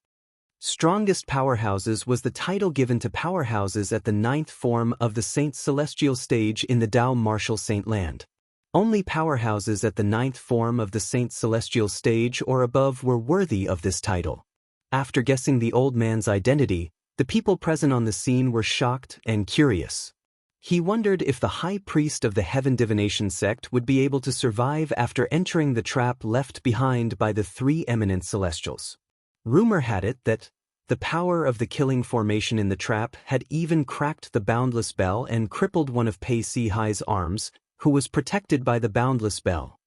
[SPEAKER 1] Strongest powerhouses was the title given to powerhouses at the 9th form of the Saint Celestial stage in the Dao Martial Saint land. Only powerhouses at the 9th form of the Saint Celestial stage or above were worthy of this title. After guessing the old man's identity, the people present on the scene were shocked and curious. He wondered if the High Priest of the Heaven Divination sect would be able to survive after entering the trap left behind by the 3 eminent celestials. Rumor had it that the power of the killing formation in the trap had even cracked the boundless bell and crippled one of Pei Si-Hai's arms, who was protected by the boundless bell.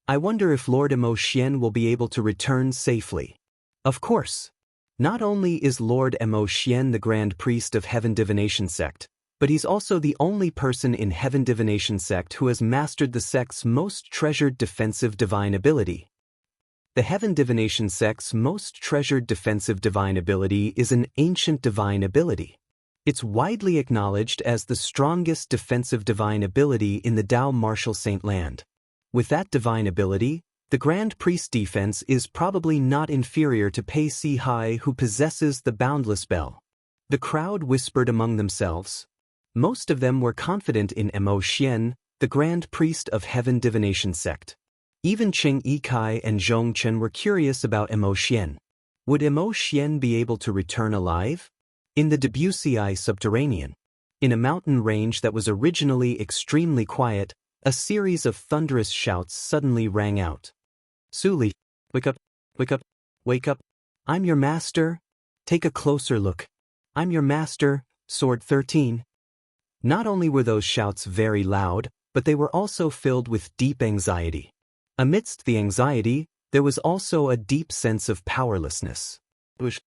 [SPEAKER 1] I wonder if Lord Emo Xian will be able to return safely. Of course. Not only is Lord Mo Xian the Grand Priest of Heaven Divination Sect, but he's also the only person in Heaven Divination Sect who has mastered the sect's most treasured defensive divine ability. The Heaven Divination Sect's most treasured defensive divine ability is an ancient divine ability. It's widely acknowledged as the strongest defensive divine ability in the Dao Martial Saint Land. With that divine ability, the Grand Priest defense is probably not inferior to Pei Si Hai, who possesses the Boundless Bell. The crowd whispered among themselves. Most of them were confident in Mo Xian, the Grand Priest of Heaven Divination Sect. Even Cheng Yikai and Zhong Chen were curious about Mo Xian. Would Mo Xian be able to return alive? In the Debussy subterranean, in a mountain range that was originally extremely quiet, a series of thunderous shouts suddenly rang out. Su Li, wake up, wake up, wake up. I'm your master. Take a closer look. I'm your master, Sword 13. Not only were those shouts very loud, but they were also filled with deep anxiety. Amidst the anxiety, there was also a deep sense of powerlessness. Bush.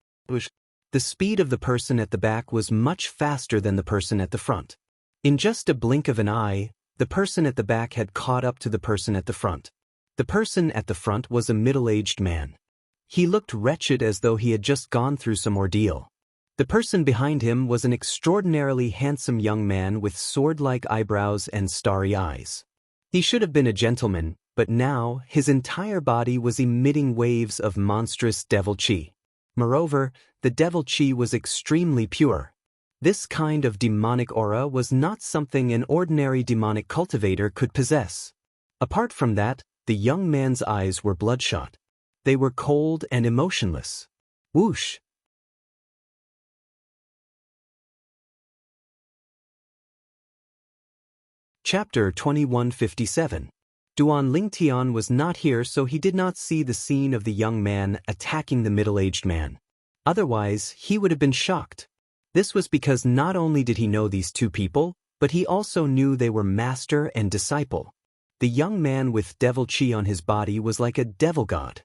[SPEAKER 1] The speed of the person at the back was much faster than the person at the front. In just a blink of an eye, the person at the back had caught up to the person at the front. The person at the front was a middle-aged man. He looked wretched, as though he had just gone through some ordeal. The person behind him was an extraordinarily handsome young man with sword-like eyebrows and starry eyes. He should have been a gentleman, but now his entire body was emitting waves of monstrous devil chi. Moreover, the devil chi was extremely pure. This kind of demonic aura was not something an ordinary demonic cultivator could possess. Apart from that, the young man's eyes were bloodshot. They were cold and emotionless. Whoosh! Chapter 2157. Duan Lingtian was not here, so he did not see the scene of the young man attacking the middle-aged man. Otherwise, he would have been shocked. This was because not only did he know these two people, but he also knew they were master and disciple. The young man with devil chi on his body was like a devil god.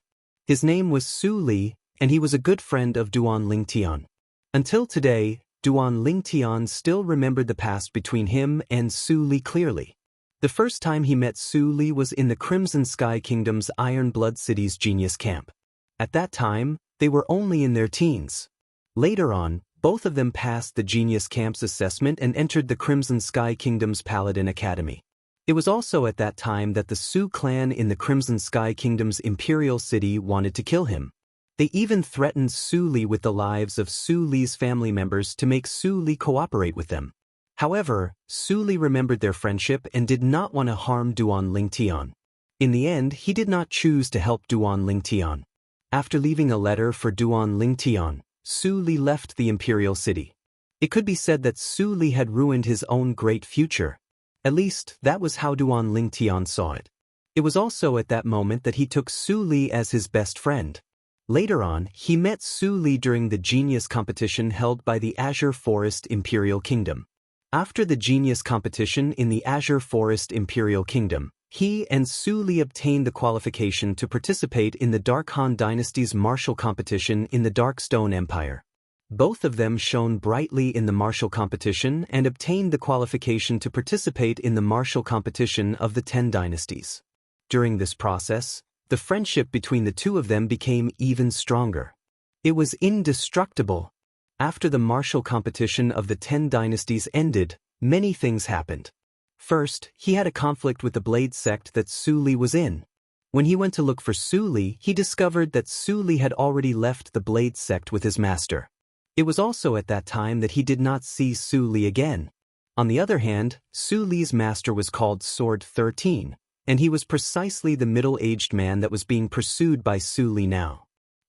[SPEAKER 1] His name was Su Li, and he was a good friend of Duan Lingtian. Until today, Duan Lingtian still remembered the past between him and Su Li clearly. The first time he met Su Li was in the Crimson Sky Kingdom's Iron Blood City's Genius Camp. At that time, they were only in their teens. Later on, both of them passed the Genius Camp's assessment and entered the Crimson Sky Kingdom's Paladin Academy. It was also at that time that the Su clan in the Crimson Sky Kingdom's Imperial City wanted to kill him. They even threatened Su Li with the lives of Su Li's family members to make Su Li cooperate with them. However, Su Li remembered their friendship and did not want to harm Duan Lingtian. In the end, he did not choose to help Duan Lingtian. After leaving a letter for Duan Lingtian, Su Li left the Imperial City. It could be said that Su Li had ruined his own great future. At least, that was how Duan Lingtian saw it. It was also at that moment that he took Su Li as his best friend. Later on, he met Su Li during the Genius competition held by the Azure Forest Imperial Kingdom. After the Genius competition in the Azure Forest Imperial Kingdom, he and Su Li obtained the qualification to participate in the Dark Han Dynasty's martial competition in the Dark Stone Empire. Both of them shone brightly in the martial competition and obtained the qualification to participate in the martial competition of the 10 dynasties. During this process, the friendship between the two of them became even stronger. It was indestructible. After the martial competition of the 10 dynasties ended, many things happened. First, he had a conflict with the Blade sect that Su Li was in. When he went to look for Su Li, he discovered that Su Li had already left the Blade sect with his master. It was also at that time that he did not see Su Li again. On the other hand, Su Li's master was called Sword 13, and he was precisely the middle-aged man that was being pursued by Su Li now.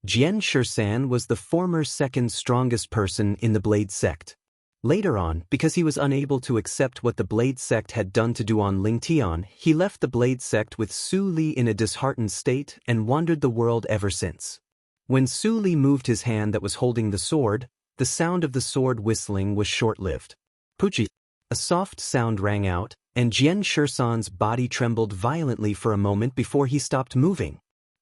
[SPEAKER 1] Xianxia was the former second strongest person in the Blade sect. Later on, because he was unable to accept what the Blade sect had done to Duan Lingtian, he left the Blade sect with Su Li in a disheartened state and wandered the world ever since. When Su Li moved his hand that was holding the sword, the sound of the sword whistling was short-lived. Puchi! A soft sound rang out, and Xianxia's body trembled violently for a moment before he stopped moving.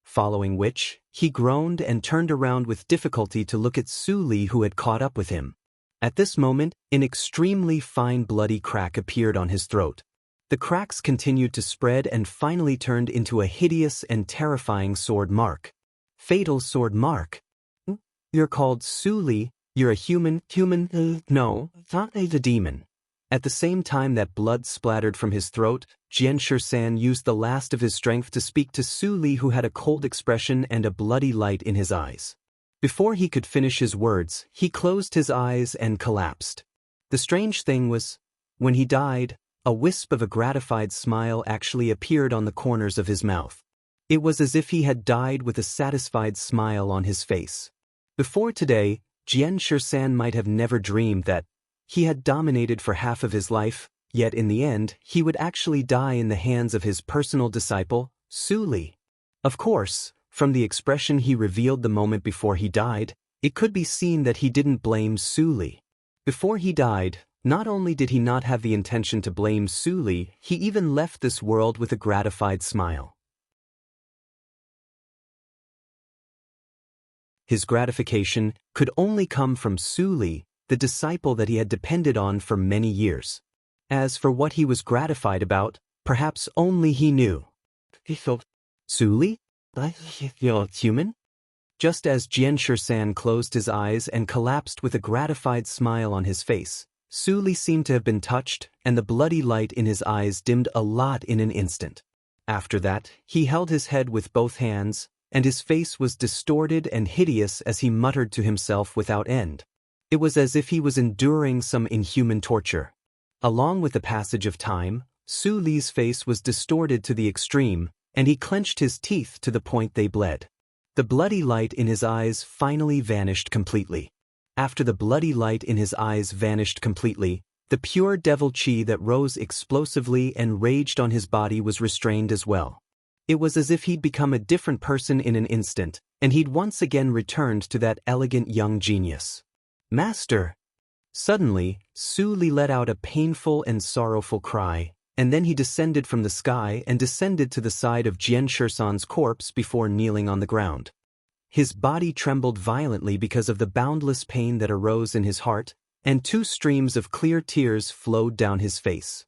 [SPEAKER 1] following which, he groaned and turned around with difficulty to look at Su Li, who had caught up with him. At this moment, an extremely fine bloody crack appeared on his throat. The cracks continued to spread and finally turned into a hideous and terrifying sword mark. Fatal sword mark. You're called Su Li, you're a human, no, not a demon. At the same time that blood splattered from his throat, Xianxia used the last of his strength to speak to Su Li, who had a cold expression and a bloody light in his eyes. Before he could finish his words, he closed his eyes and collapsed. The strange thing was, when he died, a wisp of a gratified smile actually appeared on the corners of his mouth. It was as if he had died with a satisfied smile on his face. Before today, Xianxia might have never dreamed that he had dominated for half of his life, yet in the end, he would actually die in the hands of his personal disciple, Su Li. Of course, from the expression he revealed the moment before he died, it could be seen that he didn't blame Su Li. Before he died, not only did he not have the intention to blame Su Li, he even left this world with a gratified smile. His gratification could only come from Su Li, the disciple that he had depended on for many years. As for what he was gratified about, perhaps only he knew. Su Li? You're human? Just as Xianxia closed his eyes and collapsed with a gratified smile on his face, Su Li seemed to have been touched, and the bloody light in his eyes dimmed a lot in an instant. After that, he held his head with both hands, and his face was distorted and hideous as he muttered to himself without end. It was as if he was enduring some inhuman torture. Along with the passage of time, Su Li's face was distorted to the extreme, and he clenched his teeth to the point they bled. The bloody light in his eyes finally vanished completely. After the bloody light in his eyes vanished completely, the pure devil chi that rose explosively and raged on his body was restrained as well. It was as if he'd become a different person in an instant, and he'd once again returned to that elegant young genius. Master! Suddenly, Su Li let out a painful and sorrowful cry, and then he descended from the sky and descended to the side of Xianxia's corpse before kneeling on the ground. His body trembled violently because of the boundless pain that arose in his heart, and 2 streams of clear tears flowed down his face.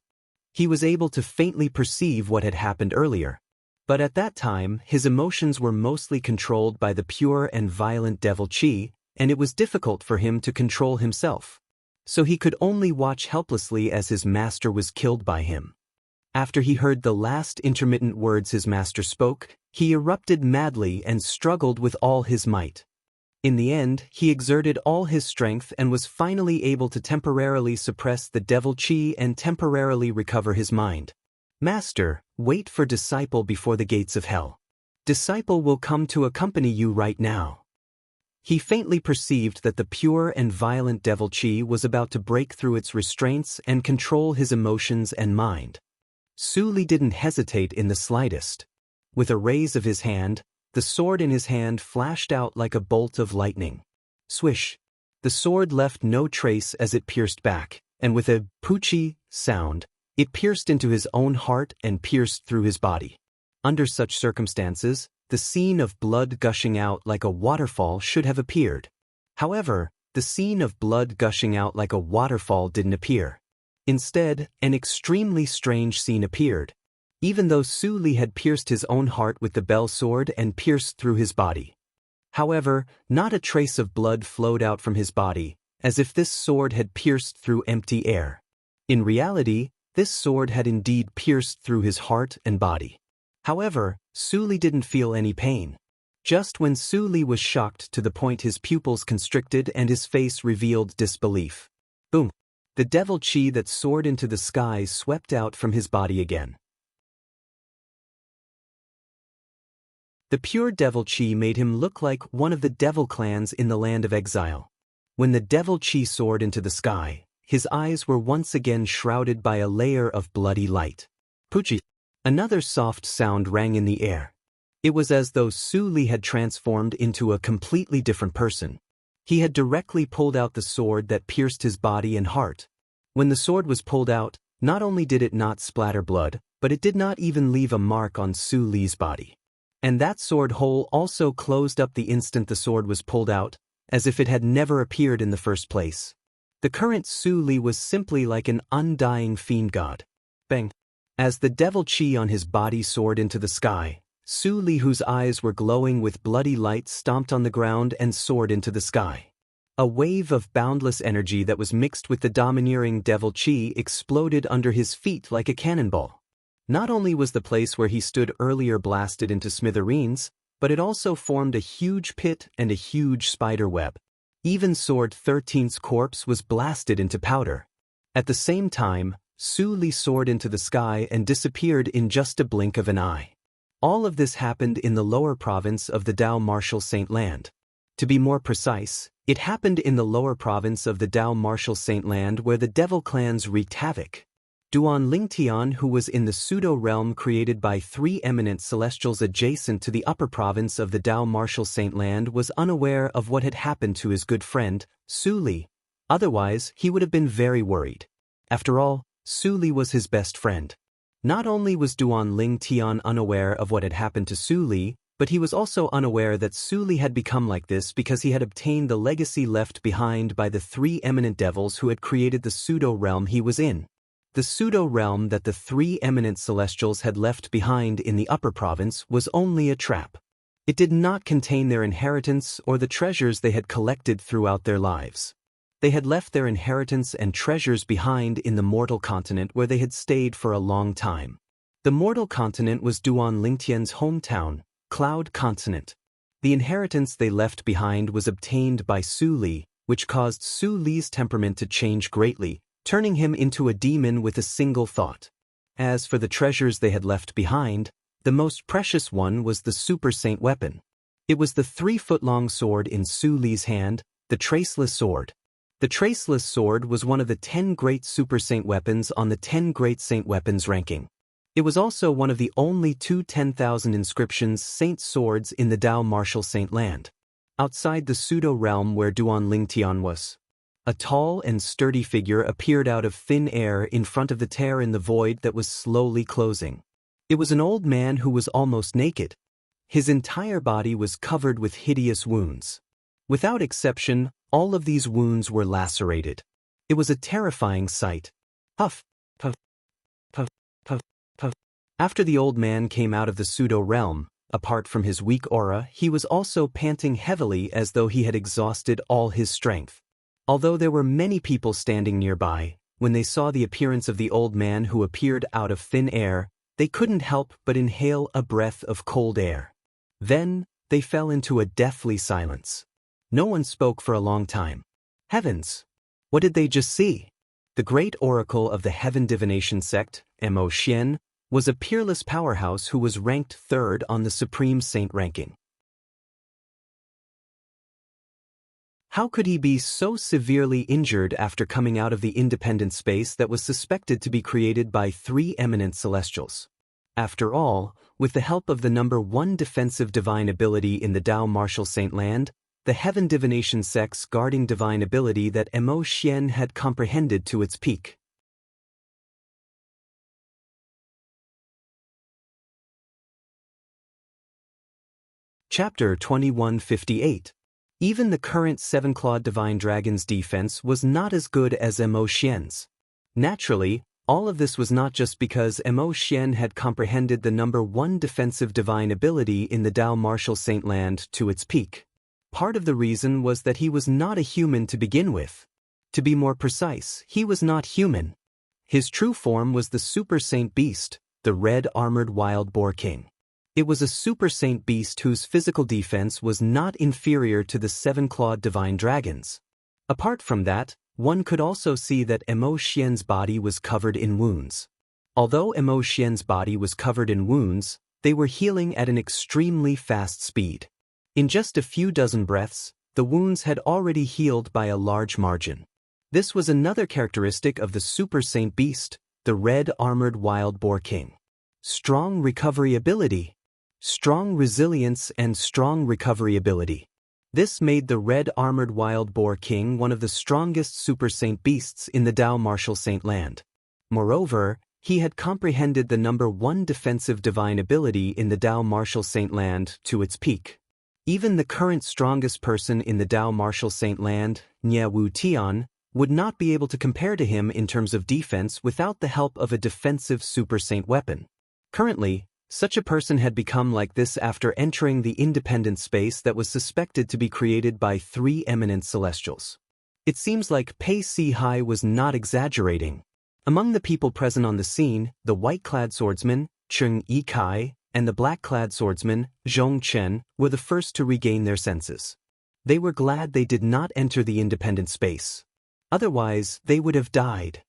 [SPEAKER 1] He was able to faintly perceive what had happened earlier. But at that time, his emotions were mostly controlled by the pure and violent devil chi, and it was difficult for him to control himself. So he could only watch helplessly as his master was killed by him. After he heard the last intermittent words his master spoke, he erupted madly and struggled with all his might. In the end, he exerted all his strength and was finally able to temporarily suppress the devil chi and temporarily recover his mind. Master, wait for disciple before the gates of hell. Disciple will come to accompany you right now. He faintly perceived that the pure and violent devil chi was about to break through its restraints and control his emotions and mind. Su Li didn't hesitate in the slightest. With a raise of his hand, the sword in his hand flashed out like a bolt of lightning. Swish! The sword left no trace as it pierced back, and with a poochie sound, it pierced into his own heart and pierced through his body. Under such circumstances, the scene of blood gushing out like a waterfall should have appeared. However, the scene of blood gushing out like a waterfall didn't appear. Instead, an extremely strange scene appeared. Even though Su Li had pierced his own heart with the bell sword and pierced through his body. However, not a trace of blood flowed out from his body, as if this sword had pierced through empty air. In reality, this sword had indeed pierced through his heart and body. However, Su Li didn't feel any pain. Just when Su Li was shocked to the point his pupils constricted and his face revealed disbelief. Boom! The devil chi that soared into the sky swept out from his body again. The pure devil chi made him look like one of the devil clans in the land of exile. When the devil chi soared into the sky, his eyes were once again shrouded by a layer of bloody light. Poochie! Another soft sound rang in the air. It was as though Su Li had transformed into a completely different person. He had directly pulled out the sword that pierced his body and heart. When the sword was pulled out, not only did it not splatter blood, but it did not even leave a mark on Su Li's body. And that sword hole also closed up the instant the sword was pulled out, as if it had never appeared in the first place. The current Su Li was simply like an undying fiend god. Bang! As the devil chi on his body soared into the sky, Su Li, whose eyes were glowing with bloody light, stomped on the ground and soared into the sky. A wave of boundless energy that was mixed with the domineering devil chi exploded under his feet like a cannonball. Not only was the place where he stood earlier blasted into smithereens, but it also formed a huge pit and a huge spider web. Even Sword 13's corpse was blasted into powder. At the same time, Su Li soared into the sky and disappeared in just a blink of an eye. All of this happened in the lower province of the Dao Martial Saint Land. To be more precise, it happened in the lower province of the Dao Martial Saint Land where the devil clans wreaked havoc. Duan Lingtian, who was in the pseudo-realm created by 3 eminent celestials adjacent to the upper province of the Dao Martial Saint Land, was unaware of what had happened to his good friend, Su Li. Otherwise, he would have been very worried. After all, Su Li was his best friend. Not only was Duan Lingtian unaware of what had happened to Su Li, but he was also unaware that Su Li had become like this because he had obtained the legacy left behind by the 3 eminent devils who had created the pseudo-realm he was in. The pseudo-realm that the 3 eminent celestials had left behind in the upper province was only a trap. It did not contain their inheritance or the treasures they had collected throughout their lives. They had left their inheritance and treasures behind in the mortal continent where they had stayed for a long time. The mortal continent was Duan Lingtian's hometown, Cloud Continent. The inheritance they left behind was obtained by Su Li, which caused Su Li's temperament to change greatly, turning him into a demon with a single thought. As for the treasures they had left behind, the most precious one was the Super Saint weapon. It was the 3-foot-long sword in Su Li's hand, the Traceless Sword. The Traceless Sword was one of the 10 great Super Saint weapons on the 10 great Saint weapons ranking. It was also one of the only 2 10,000 inscriptions Saint swords in the Dao Martial Saint Land. Outside the pseudo-realm where Duan Lingtian was, a tall and sturdy figure appeared out of thin air in front of the tear in the void that was slowly closing. It was an old man who was almost naked. His entire body was covered with hideous wounds. Without exception, all of these wounds were lacerated. It was a terrifying sight. Puff, puff, puff, puff, puff. After the old man came out of the pseudo-realm, apart from his weak aura, he was also panting heavily as though he had exhausted all his strength. Although there were many people standing nearby, when they saw the appearance of the old man who appeared out of thin air, they couldn't help but inhale a breath of cold air. Then, they fell into a deathly silence. No one spoke for a long time. Heavens! What did they just see? The great oracle of the Heaven Divination sect, Mo Xian, was a peerless powerhouse who was ranked 3rd on the Supreme Saint ranking. How could he be so severely injured after coming out of the independent space that was suspected to be created by 3 eminent celestials? After all, with the help of the number 1 defensive divine ability in the Dao Martial Saint Land, the Heaven Divination sect's guarding divine ability that Mo Xian had comprehended to its peak. Chapter 2158. Even the current 7-clawed divine dragon's defense was not as good as Mo Xian's. Naturally, all of this was not just because Mo Xian had comprehended the number 1 defensive divine ability in the Dao Martial Saint Land to its peak. Part of the reason was that he was not a human to begin with. To be more precise, he was not human. His true form was the Super Saint Beast, the red armored wild boar king. It was a Super Saint Beast whose physical defense was not inferior to the 7-clawed divine dragons. Apart from that, one could also see that Mo Xian's body was covered in wounds. Although Mo Xian's body was covered in wounds, they were healing at an extremely fast speed. In just a few dozen breaths, the wounds had already healed by a large margin. This was another characteristic of the Super Saint Beast, the red armored wild boar king. Strong recovery ability. Strong resilience and strong recovery ability. This made the red armored wild boar king one of the strongest Super Saint Beasts in the Dao Martial Saint Land. Moreover, He had comprehended the number one defensive divine ability in the Tao Martial Saint Land to its peak. Even the current strongest person in the Tao Martial Saint Land, Nye Wu Tian, would not be able to compare to him in terms of defense without the help of a defensive super saint weapon. Currently, such a person had become like this after entering the independent space that was suspected to be created by 3 eminent celestials. It seems like Pei Si Hai was not exaggerating. Among the people present on the scene, the white-clad swordsman, Cheng Yi Kai, and the black-clad swordsman, Zhong Chen, were the first to regain their senses. They were glad they did not enter the independent space. Otherwise, they would have died.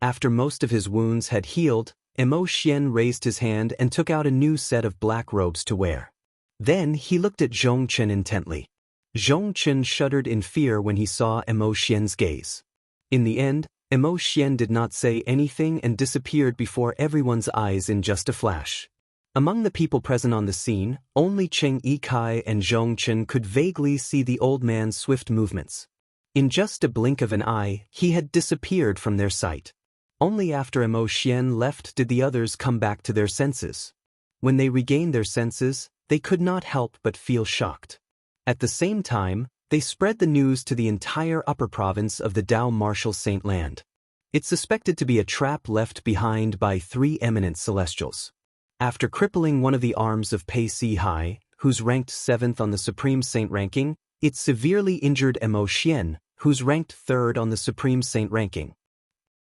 [SPEAKER 1] After most of his wounds had healed, Mo Xian raised his hand and took out a new set of black robes to wear. Then he looked at Zhong Chen intently. Zhong Chen shuddered in fear when he saw Mo Xian's gaze. In the end, Mo Xian did not say anything and disappeared before everyone's eyes in just a flash. Among the people present on the scene, only Cheng Yi Kai and Zhong Chen could vaguely see the old man's swift movements. In just a blink of an eye, he had disappeared from their sight. Only after Mo Xian left did the others come back to their senses. When they regained their senses, they could not help but feel shocked. At the same time, they spread the news to the entire upper province of the Tao Martial Saint Land. It's suspected to be a trap left behind by 3 eminent celestials. After crippling one of the arms of Pei Si Hai, who's ranked 7th on the Supreme Saint ranking, it severely injured Mo Xian, who's ranked 3rd on the Supreme Saint ranking.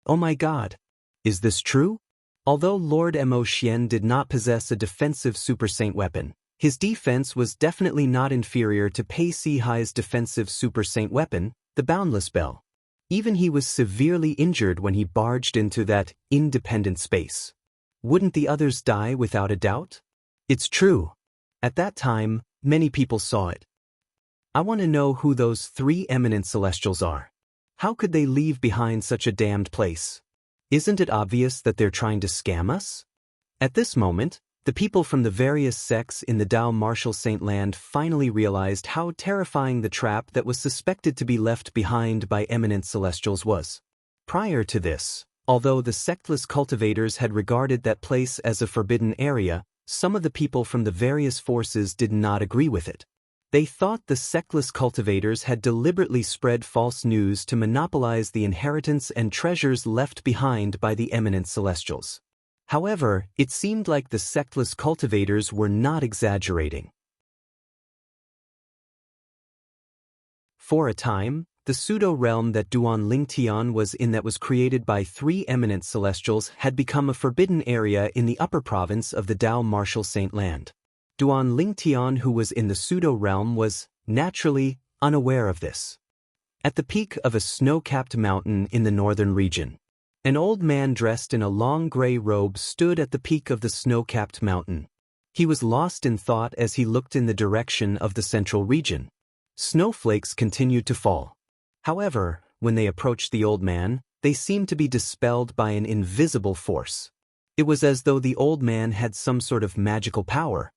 [SPEAKER 1] Oh my god! Is this true? Although Lord Mo Xian did not possess a defensive super saint weapon, his defense was definitely not inferior to Pei Si Hai's defensive super saint weapon, the Boundless Bell. Even he was severely injured when he barged into that independent space. Wouldn't the others die without a doubt? It's true. At that time, many people saw it. I want to know who those 3 eminent celestials are. How could they leave behind such a damned place? Isn't it obvious that they're trying to scam us? At this moment, the people from the various sects in the Tao Martial Saint Land finally realized how terrifying the trap that was suspected to be left behind by eminent celestials was. Prior to this, although the sectless cultivators had regarded that place as a forbidden area, some of the people from the various forces did not agree with it. They thought the sectless cultivators had deliberately spread false news to monopolize the inheritance and treasures left behind by the eminent celestials. However, it seemed like the sectless cultivators were not exaggerating. For a time, the pseudo-realm that Duan Lingtian was in that was created by 3 eminent celestials had become a forbidden area in the upper province of the Tao Martial Saint Land. Duan Lingtian, who was in the pseudo-realm, was, naturally, unaware of this. At the peak of a snow-capped mountain in the northern region, an old man dressed in a long gray robe stood at the peak of the snow-capped mountain. He was lost in thought as he looked in the direction of the central region. Snowflakes continued to fall. However, when they approached the old man, they seemed to be dispelled by an invisible force. It was as though the old man had some sort of magical power.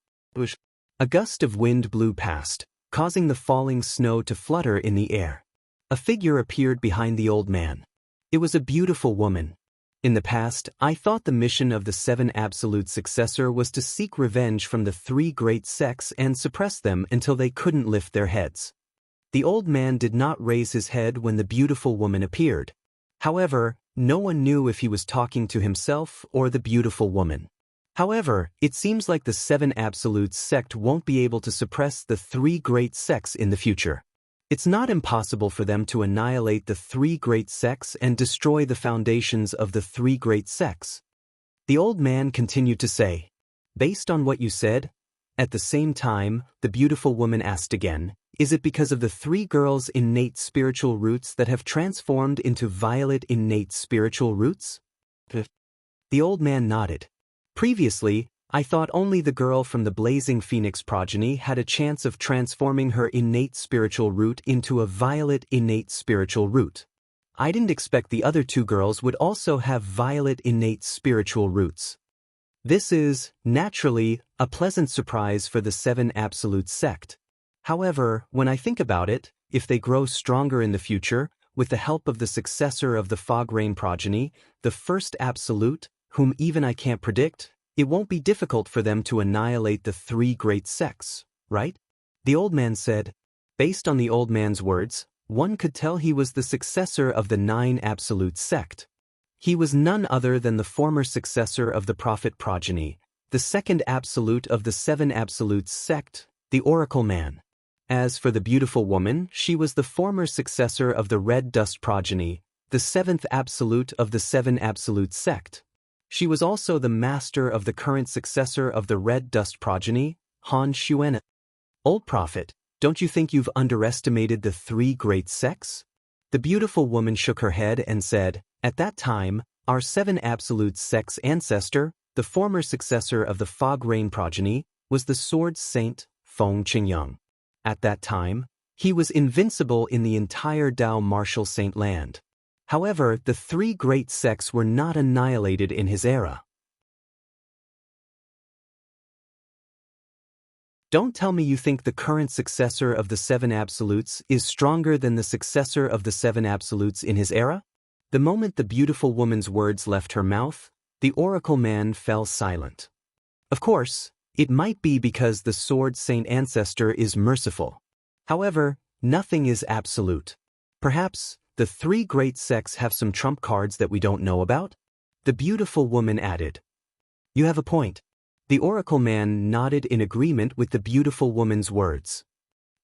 [SPEAKER 1] A gust of wind blew past, causing the falling snow to flutter in the air. A figure appeared behind the old man. It was a beautiful woman. In the past, I thought the mission of the 7 Absolute Successor was to seek revenge from the 3 great sects and suppress them until they couldn't lift their heads. The old man did not raise his head when the beautiful woman appeared. However, no one knew if he was talking to himself or the beautiful woman. However, it seems like the 7 Absolutes sect won't be able to suppress the 3 great sects in the future. It's not impossible for them to annihilate the 3 great sects and destroy the foundations of the 3 great sects. The old man continued to say, "Based on what you said?" At the same time, the beautiful woman asked again, "Is it because of the 3 girls' innate spiritual roots that have transformed into violet innate spiritual roots?" The old man nodded. Previously, I thought only the girl from the Blazing Phoenix progeny had a chance of transforming her innate spiritual root into a violet innate spiritual root. I didn't expect the other 2 girls would also have violet innate spiritual roots. This is, naturally, a pleasant surprise for the 7 Absolute sect. However, when I think about it, if they grow stronger in the future, with the help of the successor of the Fog Rain progeny, the first absolute, whom even I can't predict, it won't be difficult for them to annihilate the three great sects, right? The old man said. Based on the old man's words, one could tell he was the successor of the 9 absolute sect. He was none other than the former successor of the prophet progeny, the second absolute of the 7 absolutes sect, the oracle man. As for the beautiful woman, she was the former successor of the red dust progeny, the 7th absolute of the 7 absolute sect. She was also the master of the current successor of the red dust progeny, Han Xuan. Old prophet, don't you think you've underestimated the 3 great sects? The beautiful woman shook her head and said, at that time, our 7 absolute sects' ancestor, the former successor of the Fog Rain progeny, was the sword saint, Feng Qingyang. At that time, he was invincible in the entire Dao martial saint land. However, the 3 great sects were not annihilated in his era. Don't tell me you think the current successor of the 7 absolutes is stronger than the successor of the 7 absolutes in his era? The moment the beautiful woman's words left her mouth, the oracle man fell silent. Of course, it might be because the sword saint ancestor is merciful. However, nothing is absolute. Perhaps, the 3 great sects have some trump cards that we don't know about? The beautiful woman added. You have a point. The oracle man nodded in agreement with the beautiful woman's words.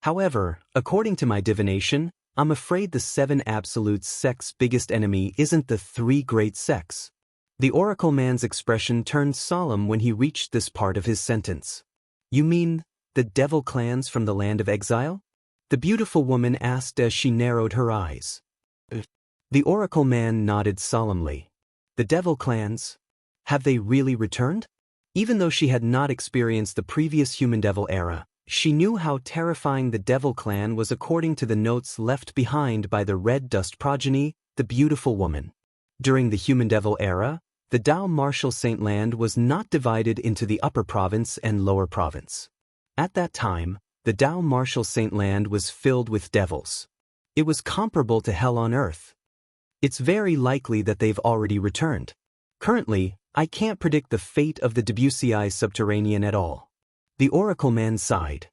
[SPEAKER 1] However, according to my divination, I'm afraid the 7 absolute sects' biggest enemy isn't the 3 great sects. The oracle man's expression turned solemn when he reached this part of his sentence. You mean, the devil clans from the land of exile? The beautiful woman asked as she narrowed her eyes. The oracle man nodded solemnly. The devil clans? Have they really returned? Even though she had not experienced the previous human-devil era, she knew how terrifying the devil clan was according to the notes left behind by the red dust progeny, the beautiful woman. During the human-devil era, the Dao martial saint land was not divided into the upper province and lower province. At that time, the Dao martial saint land was filled with devils. It was comparable to hell on earth. It's very likely that they've already returned. Currently, I can't predict the fate of the Debussyi subterranean at all. The oracle man sighed.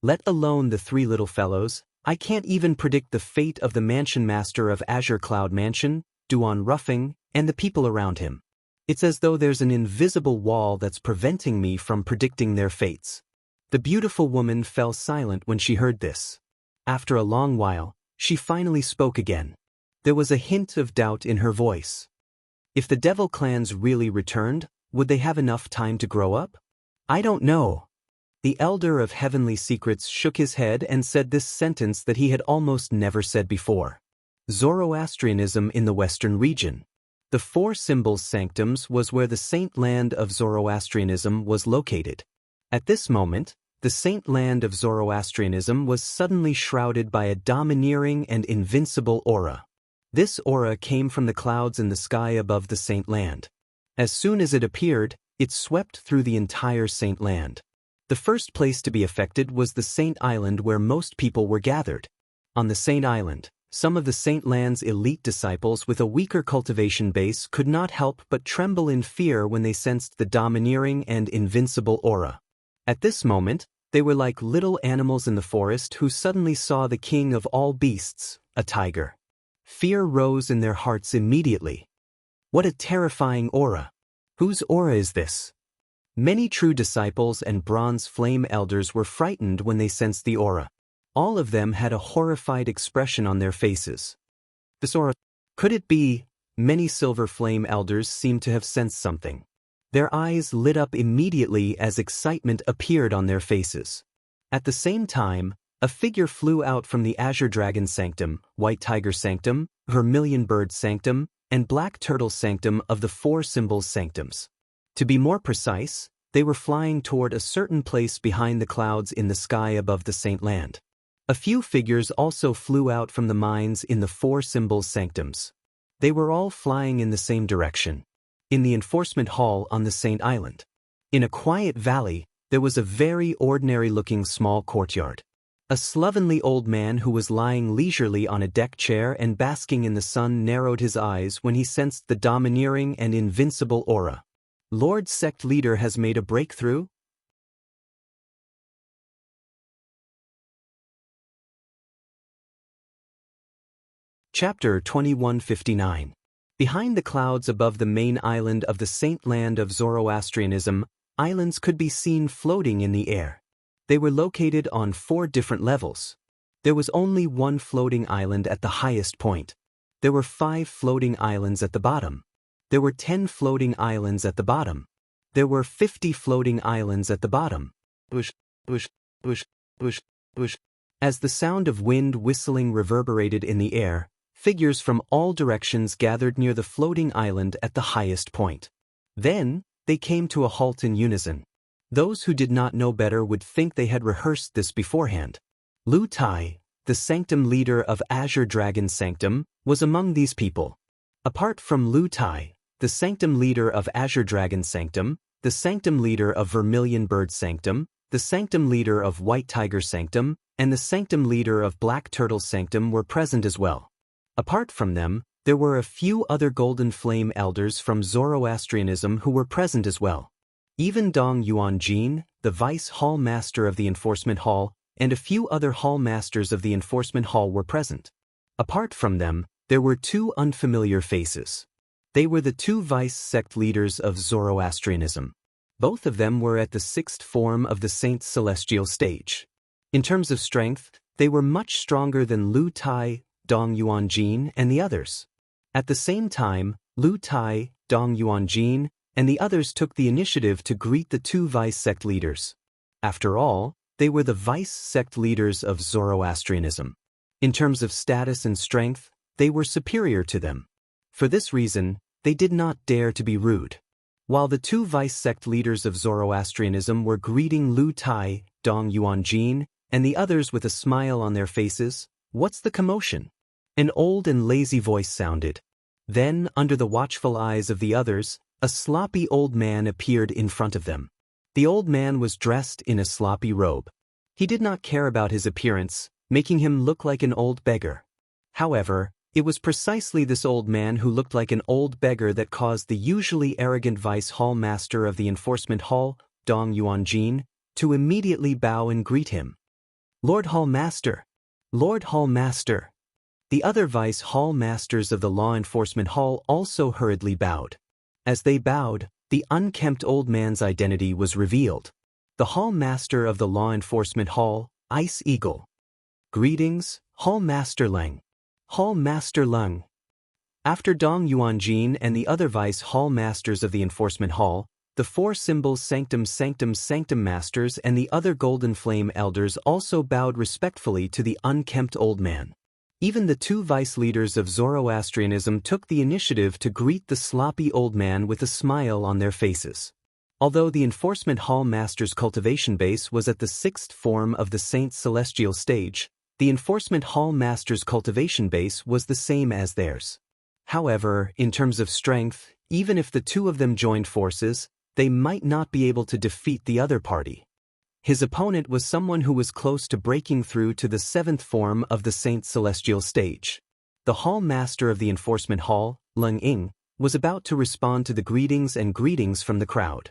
[SPEAKER 1] Let alone the 3 little fellows, I can't even predict the fate of the mansion master of Azure Cloud Mansion, Duan Ruffing, and the people around him. It's as though there's an invisible wall that's preventing me from predicting their fates. The beautiful woman fell silent when she heard this. After a long while, she finally spoke again. There was a hint of doubt in her voice. If the devil clans really returned, would they have enough time to grow up? I don't know. The elder of heavenly secrets shook his head and said this sentence that he had almost never said before. Zoroastrianism in the Western region. The 4 symbols sanctums was where the saint land of Zoroastrianism was located. At this moment, the saint land of Zoroastrianism was suddenly shrouded by a domineering and invincible aura. This aura came from the clouds in the sky above the saint land. As soon as it appeared, it swept through the entire saint land. The first place to be affected was the Saint Island where most people were gathered. On the Saint Island, some of the Saint Land's elite disciples with a weaker cultivation base could not help but tremble in fear when they sensed the domineering and invincible aura. At this moment, they were like little animals in the forest who suddenly saw the king of all beasts, a tiger. Fear rose in their hearts immediately. What a terrifying aura! Whose aura is this? Many true disciples and bronze flame elders were frightened when they sensed the aura. All of them had a horrified expression on their faces. This aura, could it be? Many silver flame elders seemed to have sensed something. Their eyes lit up immediately as excitement appeared on their faces. At the same time, a figure flew out from the Azure Dragon Sanctum, White Tiger Sanctum, Vermilion Bird Sanctum, and Black Turtle Sanctum of the 4 symbols sanctums. To be more precise, they were flying toward a certain place behind the clouds in the sky above the Saint Land. A few figures also flew out from the mines in the 4 symbols sanctums. They were all flying in the same direction. In the enforcement hall on the Saint Island. In a quiet valley, there was a very ordinary-looking small courtyard. A slovenly old man who was lying leisurely on a deck chair and basking in the sun narrowed his eyes when he sensed the domineering and invincible aura. Lord Sect Leader has made a breakthrough? Chapter 2159. Behind the clouds above the main island of the Saint Land of Zoroastrianism, islands could be seen floating in the air. They were located on 4 different levels. There was only one floating island at the highest point. There were 5 floating islands at the bottom. There were 10 floating islands at the bottom. There were 50 floating islands at the bottom. Bush, bush, bush, bush, bush. As the sound of wind whistling reverberated in the air, figures from all directions gathered near the floating island at the highest point. Then, they came to a halt in unison. Those who did not know better would think they had rehearsed this beforehand. Lu Tai, the sanctum leader of Azure Dragon Sanctum, was among these people. Apart from Lu Tai, the sanctum leader of Azure Dragon Sanctum, the sanctum leader of Vermilion Bird Sanctum, the sanctum leader of White Tiger Sanctum, and the sanctum leader of Black Turtle Sanctum were present as well. Apart from them, there were a few other Golden Flame elders from Zoroastrianism who were present as well. Even Dong Yuanjin, the Vice Hall Master of the Enforcement Hall, and a few other Hall Masters of the Enforcement Hall were present. Apart from them, there were 2 unfamiliar faces. They were the 2 vice sect leaders of Zoroastrianism. Both of them were at the 6th form of the Saint Celestial stage. In terms of strength, they were much stronger than Lu Tai, Dong Yuanjin, and the others. At the same time, Lu Tai, Dong Yuanjin, and the others took the initiative to greet the 2 vice sect leaders. After all, they were the vice sect leaders of Zoroastrianism. In terms of status and strength, they were superior to them. For this reason, they did not dare to be rude. While the 2 vice sect leaders of Zoroastrianism were greeting Lu Tai, Dong Yuanjin, and the others with a smile on their faces, "What's the commotion?" An old and lazy voice sounded. Then, under the watchful eyes of the others, a sloppy old man appeared in front of them. The old man was dressed in a sloppy robe. He did not care about his appearance, making him look like an old beggar. However, it was precisely this old man who looked like an old beggar that caused the usually arrogant Vice Hall Master of the Enforcement Hall, Dong Yuanjin, to immediately bow and greet him. "Lord Hall Master! Lord Hall Master!" The other Vice Hall Masters of the Law Enforcement Hall also hurriedly bowed. As they bowed, the unkempt old man's identity was revealed. The Hall Master of the Law Enforcement Hall, Ice Eagle. "Greetings, Hall Master Leng. Hall Master Leng." After Dong Yuanjin and the other Vice Hall Masters of the Enforcement Hall, the 4 Symbols Sanctum Sanctum Sanctum Masters and the other Golden Flame Elders also bowed respectfully to the unkempt old man. Even the 2 vice leaders of Zoroastrianism took the initiative to greet the sloppy old man with a smile on their faces. Although the Enforcement Hall Master's cultivation base was at the 6th form of the Saint Celestial stage, the Enforcement Hall Master's cultivation base was the same as theirs. However, in terms of strength, even if the 2 of them joined forces, they might not be able to defeat the other party. His opponent was someone who was close to breaking through to the 7th form of the Saint Celestial stage. The Hall Master of the Enforcement Hall, Leng Ying, was about to respond to the greetings from the crowd.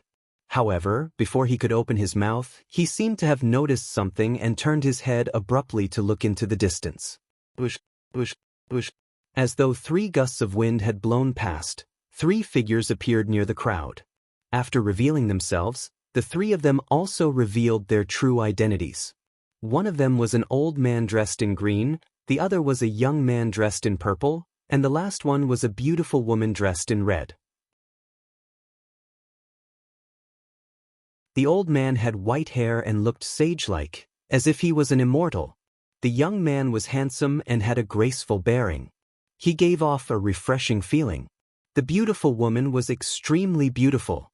[SPEAKER 1] However, before he could open his mouth, he seemed to have noticed something and turned his head abruptly to look into the distance. Bush, bush, bush. As though 3 gusts of wind had blown past, 3 figures appeared near the crowd. After revealing themselves, the 3 of them also revealed their true identities. One of them was an old man dressed in green, the other was a young man dressed in purple, and the last one was a beautiful woman dressed in red. The old man had white hair and looked sage-like, as if he was an immortal. The young man was handsome and had a graceful bearing. He gave off a refreshing feeling. The beautiful woman was extremely beautiful.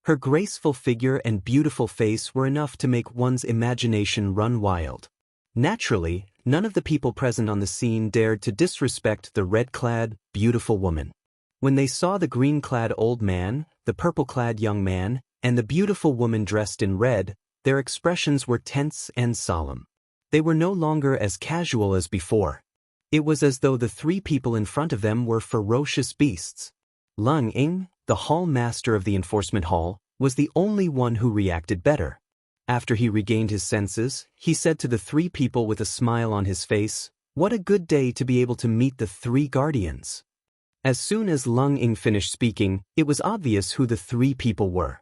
[SPEAKER 1] Her graceful figure and beautiful face were enough to make one's imagination run wild. Naturally, none of the people present on the scene dared to disrespect the red-clad, beautiful woman. When they saw the green-clad old man, the purple-clad young man, and the beautiful woman dressed in red, their expressions were tense and solemn. They were no longer as casual as before. It was as though the three people in front of them were ferocious beasts. Lung Ying, the hall master of the enforcement hall, was the only one who reacted better. After he regained his senses, he said to the three people with a smile on his face, "What a good day to be able to meet the three guardians." As soon as Lung Ying finished speaking, it was obvious who the three people were.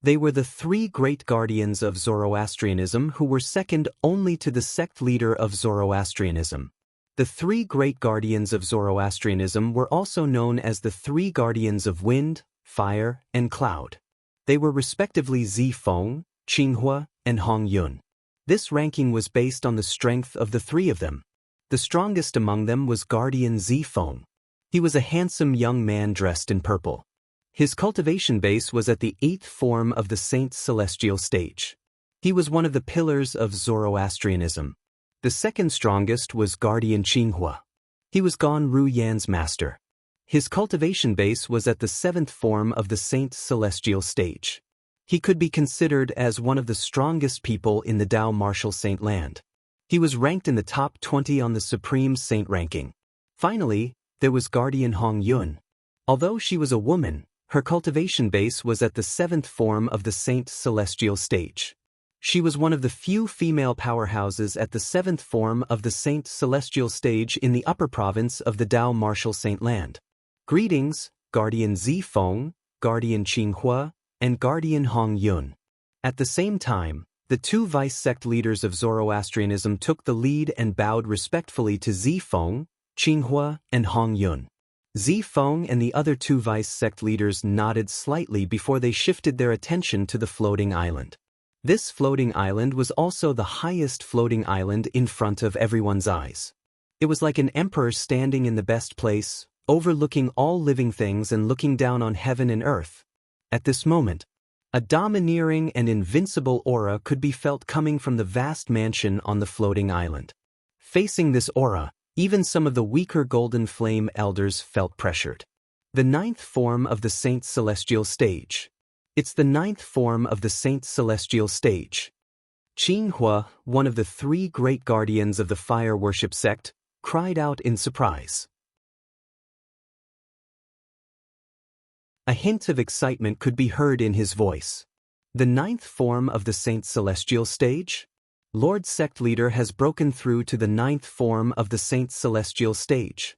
[SPEAKER 1] They were the three great guardians of Zoroastrianism who were second only to the sect leader of Zoroastrianism. The three great guardians of Zoroastrianism were also known as the three guardians of wind, fire, and cloud. They were respectively Zifeng, Qinghua, and Hongyun. This ranking was based on the strength of the three of them. The strongest among them was Guardian Zifeng. He was a handsome young man dressed in purple. His cultivation base was at the 8th form of the Saint Celestial stage. He was one of the pillars of Zoroastrianism. The second strongest was Guardian Qinghua. He was Gan Ruyan's master. His cultivation base was at the 7th form of the Saint Celestial stage. He could be considered as one of the strongest people in the Dao Martial Saint land. He was ranked in the top 20 on the Supreme Saint ranking. Finally, there was Guardian Hongyun. Although she was a woman, her cultivation base was at the 7th form of the Saint Celestial stage. She was one of the few female powerhouses at the 7th form of the Saint Celestial stage in the upper province of the Dao Martial Saint land. Greetings, Guardian Zifeng, Guardian Qinghua, and Guardian Hongyun. At the same time, the two vice-sect leaders of Zoroastrianism took the lead and bowed respectfully to Zifeng, Qinghua, and Hongyun. Zifeng and the other two vice-sect leaders nodded slightly before they shifted their attention to the floating island. This floating island was also the highest floating island in front of everyone's eyes. It was like an emperor standing in the best place, overlooking all living things and looking down on heaven and earth. At this moment, a domineering and invincible aura could be felt coming from the vast mansion on the floating island. Facing this aura, even some of the weaker golden flame elders felt pressured. The 9th form of the Saint Celestial stage. It's the 9th form of the Saint Celestial stage. Qinghua, one of the three great guardians of the fire worship sect, cried out in surprise. A hint of excitement could be heard in his voice. The 9th form of the Saint Celestial stage? Lord Sect Leader has broken through to the 9th form of the Saint Celestial stage.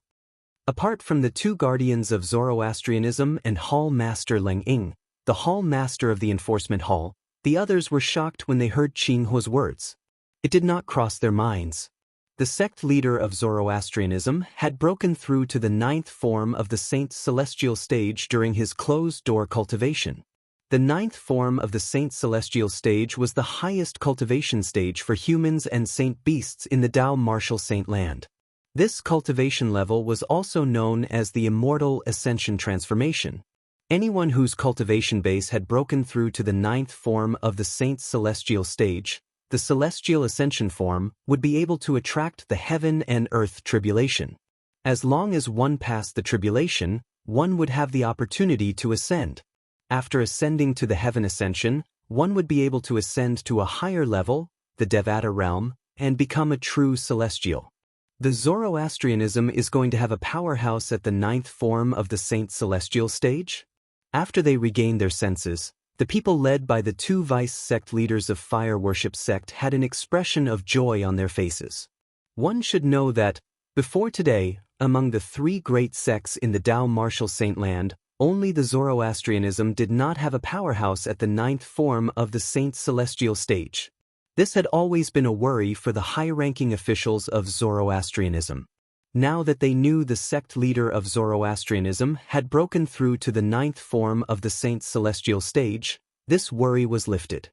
[SPEAKER 1] Apart from the two guardians of Zoroastrianism and Hall Master Leng Ying, the Hall Master of the Enforcement Hall, the others were shocked when they heard Qinghua's words. It did not cross their minds. The sect leader of Zoroastrianism had broken through to the 9th form of the Saint Celestial stage during his closed-door cultivation. The 9th form of the Saint Celestial stage was the highest cultivation stage for humans and saint beasts in the Dao Martial Saint land. This cultivation level was also known as the Immortal Ascension Transformation. Anyone whose cultivation base had broken through to the 9th form of the Saint Celestial stage, the Celestial Ascension form, would be able to attract the heaven and earth tribulation. As long as one passed the tribulation, one would have the opportunity to ascend. After ascending to the heaven ascension, one would be able to ascend to a higher level, the Devata realm, and become a true celestial. The Zoroastrianism is going to have a powerhouse at the 9th form of the Saint Celestial stage? After they regained their senses, the people led by the two vice-sect leaders of fire worship sect had an expression of joy on their faces. One should know that, before today, among the three great sects in the Dao Martial Saint land, only the Zoroastrianism did not have a powerhouse at the 9th form of the Saint Celestial stage. This had always been a worry for the high-ranking officials of Zoroastrianism. Now that they knew the sect leader of Zoroastrianism had broken through to the 9th form of the Saint Celestial stage, this worry was lifted.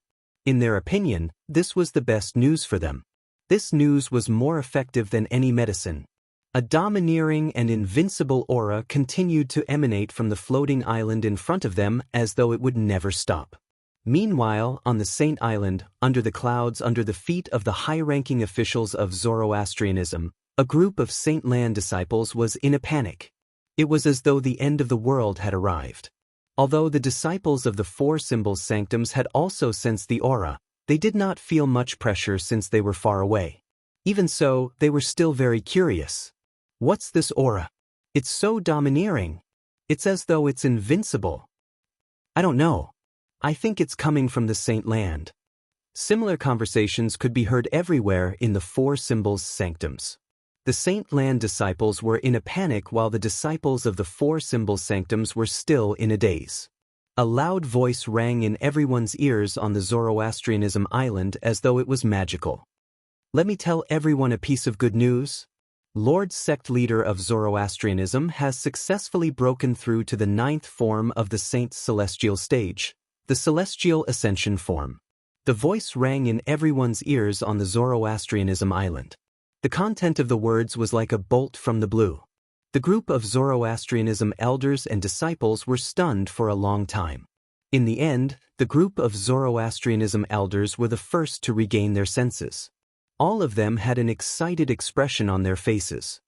[SPEAKER 1] In their opinion, this was the best news for them. This news was more effective than any medicine. A domineering and invincible aura continued to emanate from the floating island in front of them as though it would never stop. Meanwhile, on the Saint Island, under the clouds under the feet of the high-ranking officials of Zoroastrianism, a group of Saint Land disciples was in a panic. It was as though the end of the world had arrived. Although the disciples of the Four Symbols Sanctums had also sensed the aura, they did not feel much pressure since they were far away. Even so, they were still very curious. What's this aura? It's so domineering. It's as though it's invincible. I don't know. I think it's coming from the Saint Land. Similar conversations could be heard everywhere in the Four Symbols sanctums. The Saint Land disciples were in a panic while the disciples of the Four Symbols sanctums were still in a daze. A loud voice rang in everyone's ears on the Zoroastrianism island as though it was magical. Let me tell everyone a piece of good news. Lord Sect Leader of Zoroastrianism has successfully broken through to the 9th form of the Saint's celestial stage, the celestial ascension form. The voice rang in everyone's ears on the Zoroastrianism island. The content of the words was like a bolt from the blue. The group of Zoroastrianism elders and disciples were stunned for a long time. In the end, the group of Zoroastrianism elders were the first to regain their senses. All of them had an excited expression on their faces.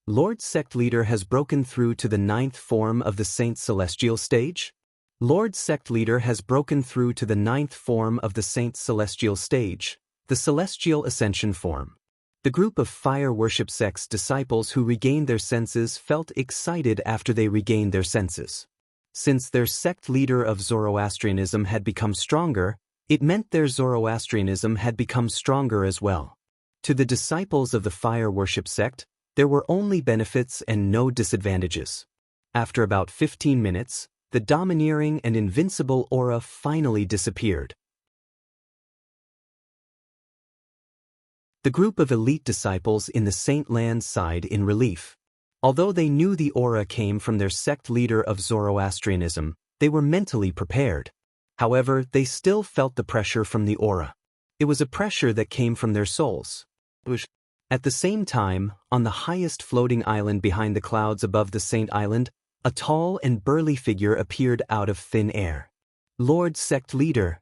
[SPEAKER 1] Lord Sect Leader has broken through to the 9th form of the Saint's celestial stage? Lord Sect Leader has broken through to the 9th form of the Saint's celestial stage, the celestial ascension form. The group of fire worship sects disciples who regained their senses felt excited after they regained their senses. Since their sect leader of Zoroastrianism had become stronger, it meant their Zoroastrianism had become stronger as well. To the disciples of the fire worship sect, there were only benefits and no disadvantages. After about 15 minutes, the domineering and invincible aura finally disappeared. The group of elite disciples in the Saint Land sighed in relief. Although they knew the aura came from their sect leader of Zoroastrianism, they were mentally prepared. However, they still felt the pressure from the aura. It was a pressure that came from their souls. At the same time, on the highest floating island behind the clouds above the Saint Island, a tall and burly figure appeared out of thin air. Lord Sect Leader.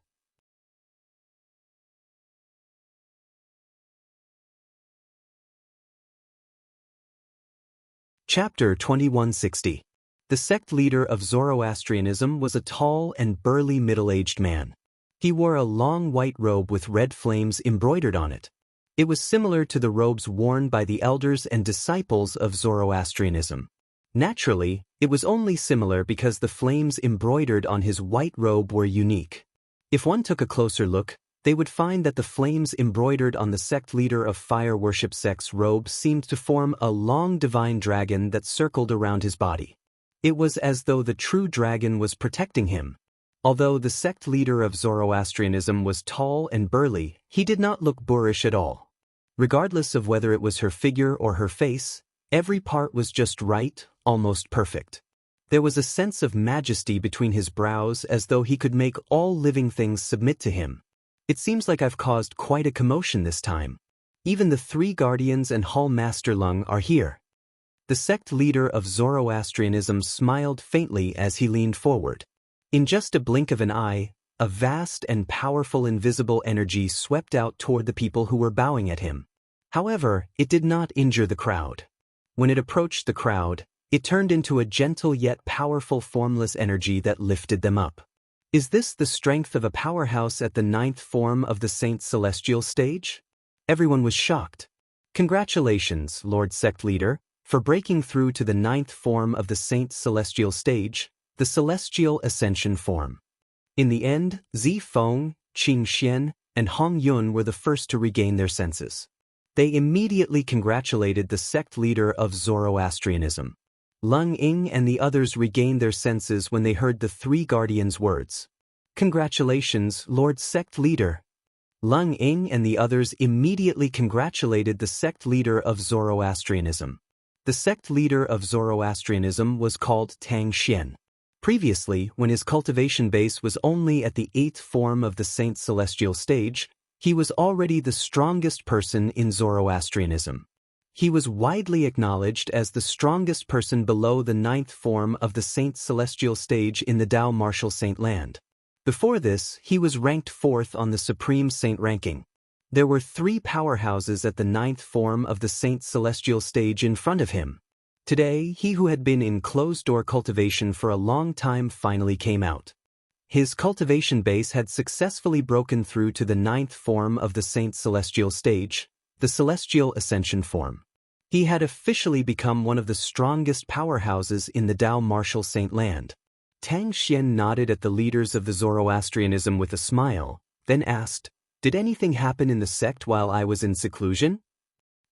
[SPEAKER 1] Chapter 2160. The sect leader of Zoroastrianism was a tall and burly middle-aged man. He wore a long white robe with red flames embroidered on it. It was similar to the robes worn by the elders and disciples of Zoroastrianism. Naturally, it was only similar because the flames embroidered on his white robe were unique. If one took a closer look, they would find that the flames embroidered on the sect leader of fire worship sect's robe seemed to form a long divine dragon that circled around his body. It was as though the true dragon was protecting him. Although the sect leader of Zoroastrianism was tall and burly, he did not look boorish at all. Regardless of whether it was her figure or her face, every part was just right, almost perfect. There was a sense of majesty between his brows as though he could make all living things submit to him. It seems like I've caused quite a commotion this time. Even the 3 guardians and Hall Master Lung are here. The sect leader of Zoroastrianism smiled faintly as he leaned forward. In just a blink of an eye, a vast and powerful invisible energy swept out toward the people who were bowing at him. However, it did not injure the crowd. When it approached the crowd, it turned into a gentle yet powerful formless energy that lifted them up. Is this the strength of a powerhouse at the 9th form of the Saint's celestial stage? Everyone was shocked. Congratulations, Lord Sect Leader, for breaking through to the 9th form of the Saint's celestial stage, the celestial ascension form. In the end, Zi Feng, Qing Xian, and Hong Yun were the first to regain their senses. They immediately congratulated the sect leader of Zoroastrianism. Lung Ying and the others regained their senses when they heard the 3 guardians' words. Congratulations, Lord Sect Leader. Lung Ying and the others immediately congratulated the sect leader of Zoroastrianism. The sect leader of Zoroastrianism was called Tang Xian. Previously, when his cultivation base was only at the 8th form of the Saint's celestial stage, he was already the strongest person in Zoroastrianism. He was widely acknowledged as the strongest person below the 9th form of the Saint's celestial stage in the Dao Martial Saint Land. Before this, he was ranked 4th on the Supreme Saint ranking. There were 3 powerhouses at the 9th form of the Saint's celestial stage in front of him. Today, he who had been in closed-door cultivation for a long time finally came out. His cultivation base had successfully broken through to the 9th form of the Saint's celestial stage, the celestial ascension form. He had officially become one of the strongest powerhouses in the Tao martial saint land. Tang Xian nodded at the leaders of the Zoroastrianism with a smile, then asked, "Did anything happen in the sect while I was in seclusion?"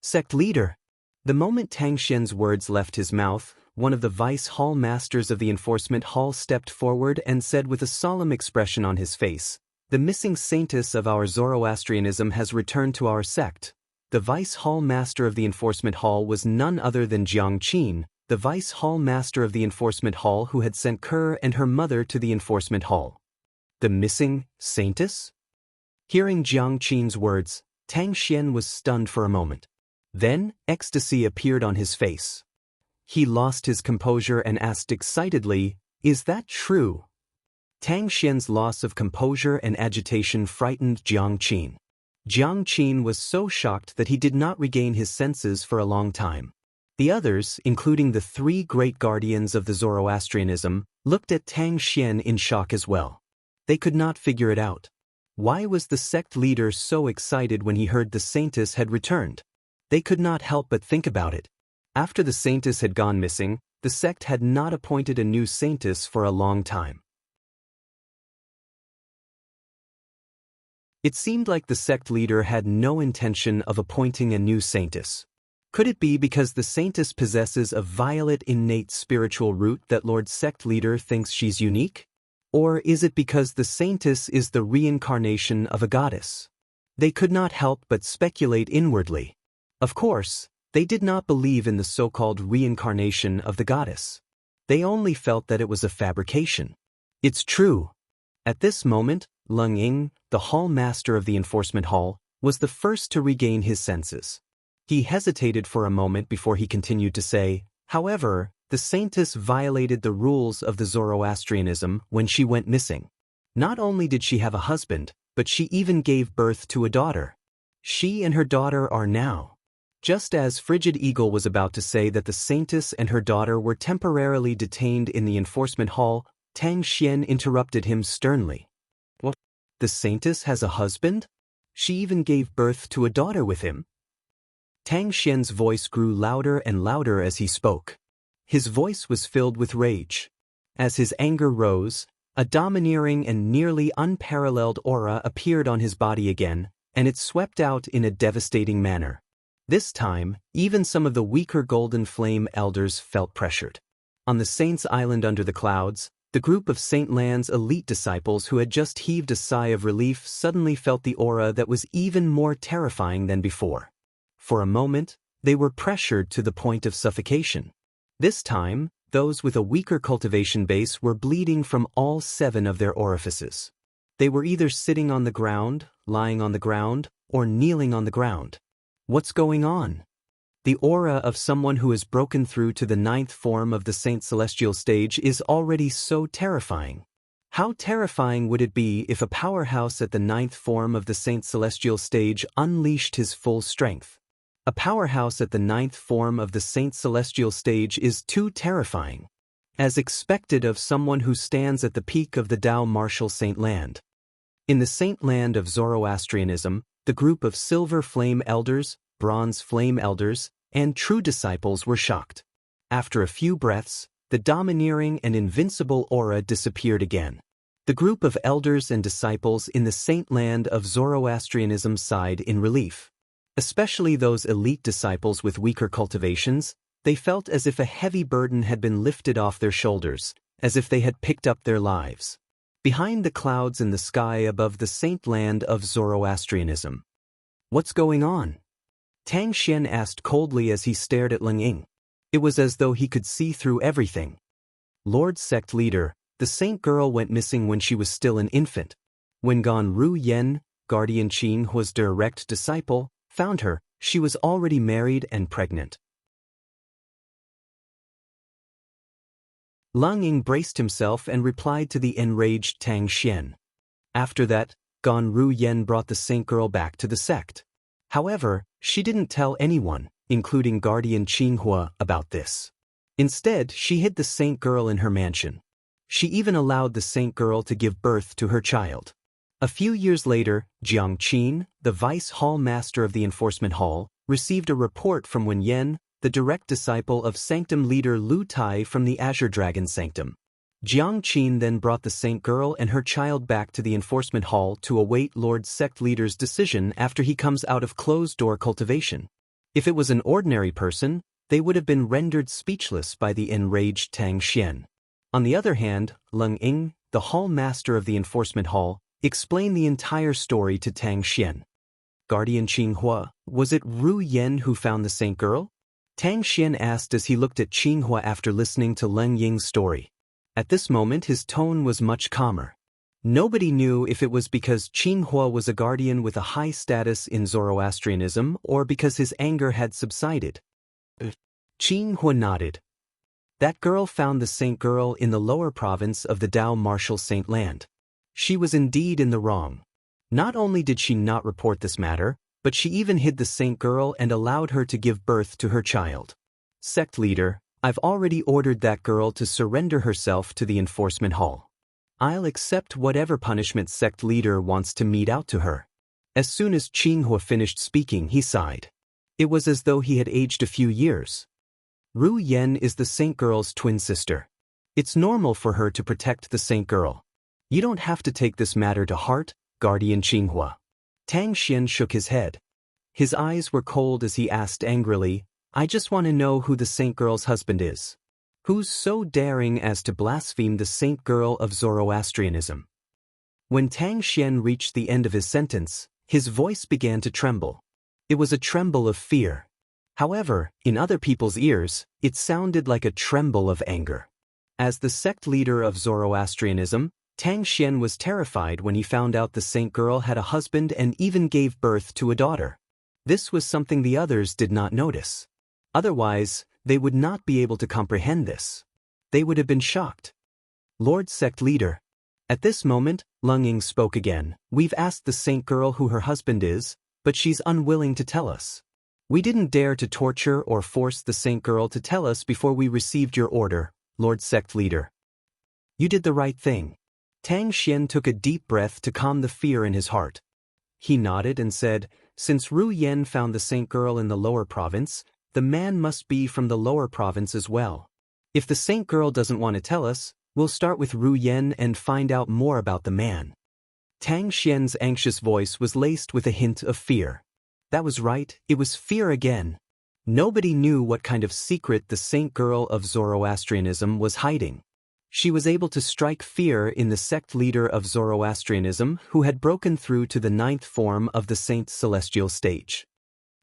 [SPEAKER 1] Sect leader. The moment Tang Xian's words left his mouth, one of the vice hall masters of the enforcement hall stepped forward and said with a solemn expression on his face, "The missing saintess of our Zoroastrianism has returned to our sect." The vice hall master of the enforcement hall was none other than Jiang Qin, the vice hall master of the enforcement hall who had sent Kerr and her mother to the enforcement hall. The missing saintess? Hearing Jiang Qin's words, Tang Xian was stunned for a moment. Then, ecstasy appeared on his face. He lost his composure and asked excitedly, "Is that true?" Tang Xian's loss of composure and agitation frightened Jiang Qin. Jiang Qin was so shocked that he did not regain his senses for a long time. The others, including the three great guardians of the Zoroastrianism, looked at Tang Xian in shock as well. They could not figure it out. Why was the sect leader so excited when he heard the saintess had returned? They could not help but think about it. After the saintess had gone missing, the sect had not appointed a new saintess for a long time. It seemed like the sect leader had no intention of appointing a new saintess. Could it be because the saintess possesses a violet innate spiritual root that Lord Sect Leader thinks she's unique? Or is it because the saintess is the reincarnation of a goddess? They could not help but speculate inwardly. Of course, they did not believe in the so-called reincarnation of the goddess. They only felt that it was a fabrication. It's true. At this moment, Leng Ying, the hall master of the enforcement hall, was the first to regain his senses. He hesitated for a moment before he continued to say, "However, the saintess violated the rules of the Zoroastrianism when she went missing. Not only did she have a husband, but she even gave birth to a daughter. She and her daughter are now." Just as Frigid Eagle was about to say that the saintess and her daughter were temporarily detained in the enforcement hall, Tang Xian interrupted him sternly. "What? The saintess has a husband? She even gave birth to a daughter with him?" Tang Xian's voice grew louder and louder as he spoke. His voice was filled with rage. As his anger rose, a domineering and nearly unparalleled aura appeared on his body again, and it swept out in a devastating manner. This time, even some of the weaker Golden Flame elders felt pressured. On the Saints' Island under the clouds, the group of Saint Lan's elite disciples who had just heaved a sigh of relief suddenly felt the aura that was even more terrifying than before. For a moment, they were pressured to the point of suffocation. This time, those with a weaker cultivation base were bleeding from all 7 of their orifices. They were either sitting on the ground, lying on the ground, or kneeling on the ground. What's going on? The aura of someone who has broken through to the 9th form of the Saint Celestial stage is already so terrifying. How terrifying would it be if a powerhouse at the 9th form of the Saint Celestial stage unleashed his full strength? A powerhouse at the 9th form of the Saint Celestial stage is too terrifying, as expected of someone who stands at the peak of the Tao martial Saint Land. In the Saint Land of Zoroastrianism, the group of Silver Flame Elders, Bronze Flame Elders, and True Disciples were shocked. After a few breaths, the domineering and invincible aura disappeared again. The group of Elders and Disciples in the Saint Land of Zoroastrianism sighed in relief. Especially those elite disciples with weaker cultivations, they felt as if a heavy burden had been lifted off their shoulders, as if they had picked up their lives. Behind the clouds in the sky above the Saint Land of Zoroastrianism. "What's going on?" Tang Xian asked coldly as he stared at Leng Ying. It was as though he could see through everything. "Lord Sect Leader, the Saint Girl went missing when she was still an infant. When Gan Ru Yen, Guardian Qin Hua's direct disciple, found her, she was already married and pregnant." Leng Ying braced himself and replied to the enraged Tang Xian. After that, Gan Ru Yen brought the Saint Girl back to the sect. However, she didn't tell anyone, including Guardian Qin Hua, about this. Instead, she hid the Saint Girl in her mansion. She even allowed the Saint Girl to give birth to her child. A few years later, Jiang Qin, the vice hall master of the enforcement hall, received a report from Wen Yan, the direct disciple of sanctum leader Lu Tai from the Azure Dragon Sanctum. Jiang Qin then brought the saint girl and her child back to the enforcement hall to await Lord Sect Leader's decision after he comes out of closed-door cultivation. If it was an ordinary person, they would have been rendered speechless by the enraged Tang Xian. On the other hand, Leng Ying, the hall master of the enforcement hall, explained the entire story to Tang Xian. Guardian Qinghua, was it Ru Yen who found the saint girl? Tang Xian asked as he looked at Qinghua after listening to Leng Ying's story. At this moment his tone was much calmer. Nobody knew if it was because Qinghua was a guardian with a high status in Zoroastrianism or because his anger had subsided. Qinghua nodded. That girl found the saint girl in the lower province of the Dao Martial Saint Land. She was indeed in the wrong. Not only did she not report this matter, but she even hid the saint girl and allowed her to give birth to her child. Sect leader, I've already ordered that girl to surrender herself to the enforcement hall. I'll accept whatever punishment sect leader wants to mete out to her. As soon as Qinghua finished speaking, he sighed. It was as though he had aged a few years. Ru Yen is the saint girl's twin sister. It's normal for her to protect the saint girl. You don't have to take this matter to heart, Guardian Qinghua. Tang Xian shook his head. His eyes were cold as he asked angrily, I just want to know who the saint girl's husband is. Who's so daring as to blaspheme the saint girl of Zoroastrianism? When Tang Xian reached the end of his sentence, his voice began to tremble. It was a tremble of fear. However, in other people's ears, it sounded like a tremble of anger. As the sect leader of Zoroastrianism, Tang Xian was terrified when he found out the saint girl had a husband and even gave birth to a daughter. This was something the others did not notice. Otherwise, they would not be able to comprehend this. They would have been shocked. Lord Sect Leader. At this moment, Leng Ying spoke again. We've asked the saint girl who her husband is, but she's unwilling to tell us. We didn't dare to torture or force the saint girl to tell us before we received your order, Lord Sect Leader. You did the right thing. Tang Xian took a deep breath to calm the fear in his heart. He nodded and said, Since Ru Yen found the saint girl in the lower province, the man must be from the lower province as well. If the saint girl doesn't want to tell us, we'll start with Ru Yen and find out more about the man. Tang Xian's anxious voice was laced with a hint of fear. That was right, it was fear again. Nobody knew what kind of secret the saint girl of Zoroastrianism was hiding. She was able to strike fear in the sect leader of Zoroastrianism who had broken through to the 9th form of the Saint Celestial stage.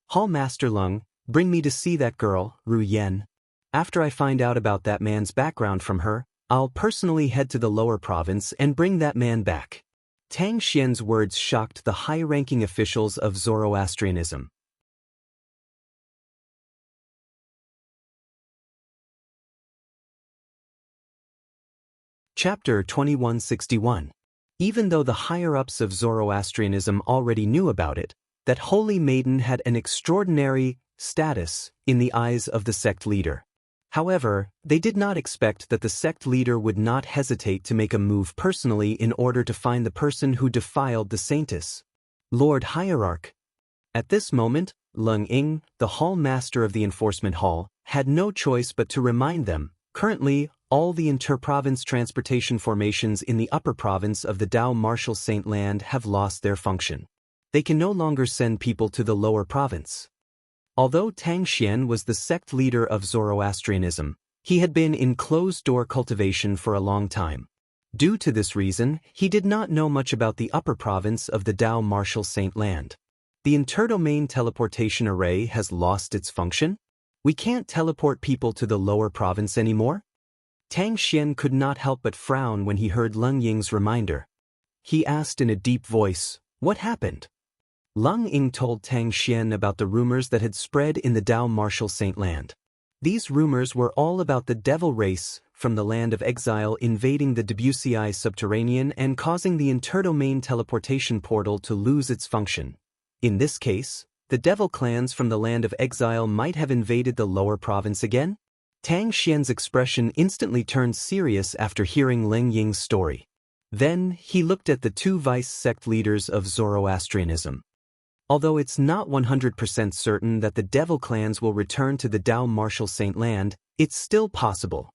[SPEAKER 1] Hall Master Leng, bring me to see that girl, Ru Yen. After I find out about that man's background from her, I'll personally head to the lower province and bring that man back. Tang Xian's words shocked the high-ranking officials of Zoroastrianism. Chapter 2161. Even though the higher-ups of Zoroastrianism already knew about it, that Holy Maiden had an extraordinary status in the eyes of the sect leader. However, they did not expect that the sect leader would not hesitate to make a move personally in order to find the person who defiled the saintess. Lord Hierarch. At this moment, Leng Ying, the hall master of the enforcement hall, had no choice but to remind them, currently, all the inter-province transportation formations in the upper province of the Dao Martial Saint Land have lost their function. They can no longer send people to the lower province. Although Tang Xian was the sect leader of Zoroastrianism, he had been in closed-door cultivation for a long time. Due to this reason, he did not know much about the upper province of the Dao Martial Saint Land. The interdomain teleportation array has lost its function? We can't teleport people to the lower province anymore? Tang Xian could not help but frown when he heard Leng Ying's reminder. He asked in a deep voice, What happened? Leng Ying told Tang Xian about the rumors that had spread in the Dao Martial Saint Land. These rumors were all about the devil race from the land of exile invading the Debussy subterranean and causing the interdomain teleportation portal to lose its function. In this case, the devil clans from the land of exile might have invaded the lower province again? Tang Xian's expression instantly turned serious after hearing Leng Ying's story. Then he looked at the two vice sect leaders of Zoroastrianism. Although it's not 100% certain that the devil clans will return to the Dao Martial Saint Land, it's still possible.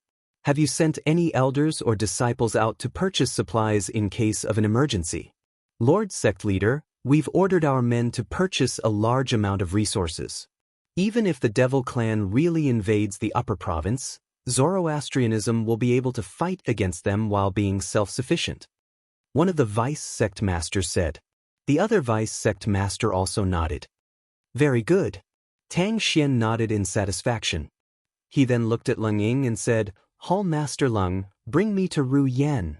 [SPEAKER 1] Have you sent any elders or disciples out to purchase supplies in case of an emergency? Lord Sect Leader, we've ordered our men to purchase a large amount of resources. Even if the devil clan really invades the upper province, Zoroastrianism will be able to fight against them while being self-sufficient. One of the vice sect masters said. The other vice sect master also nodded. Very good. Tang Xian nodded in satisfaction. He then looked at Leng Ying and said, Hall Master Leng, bring me to Ru Yan.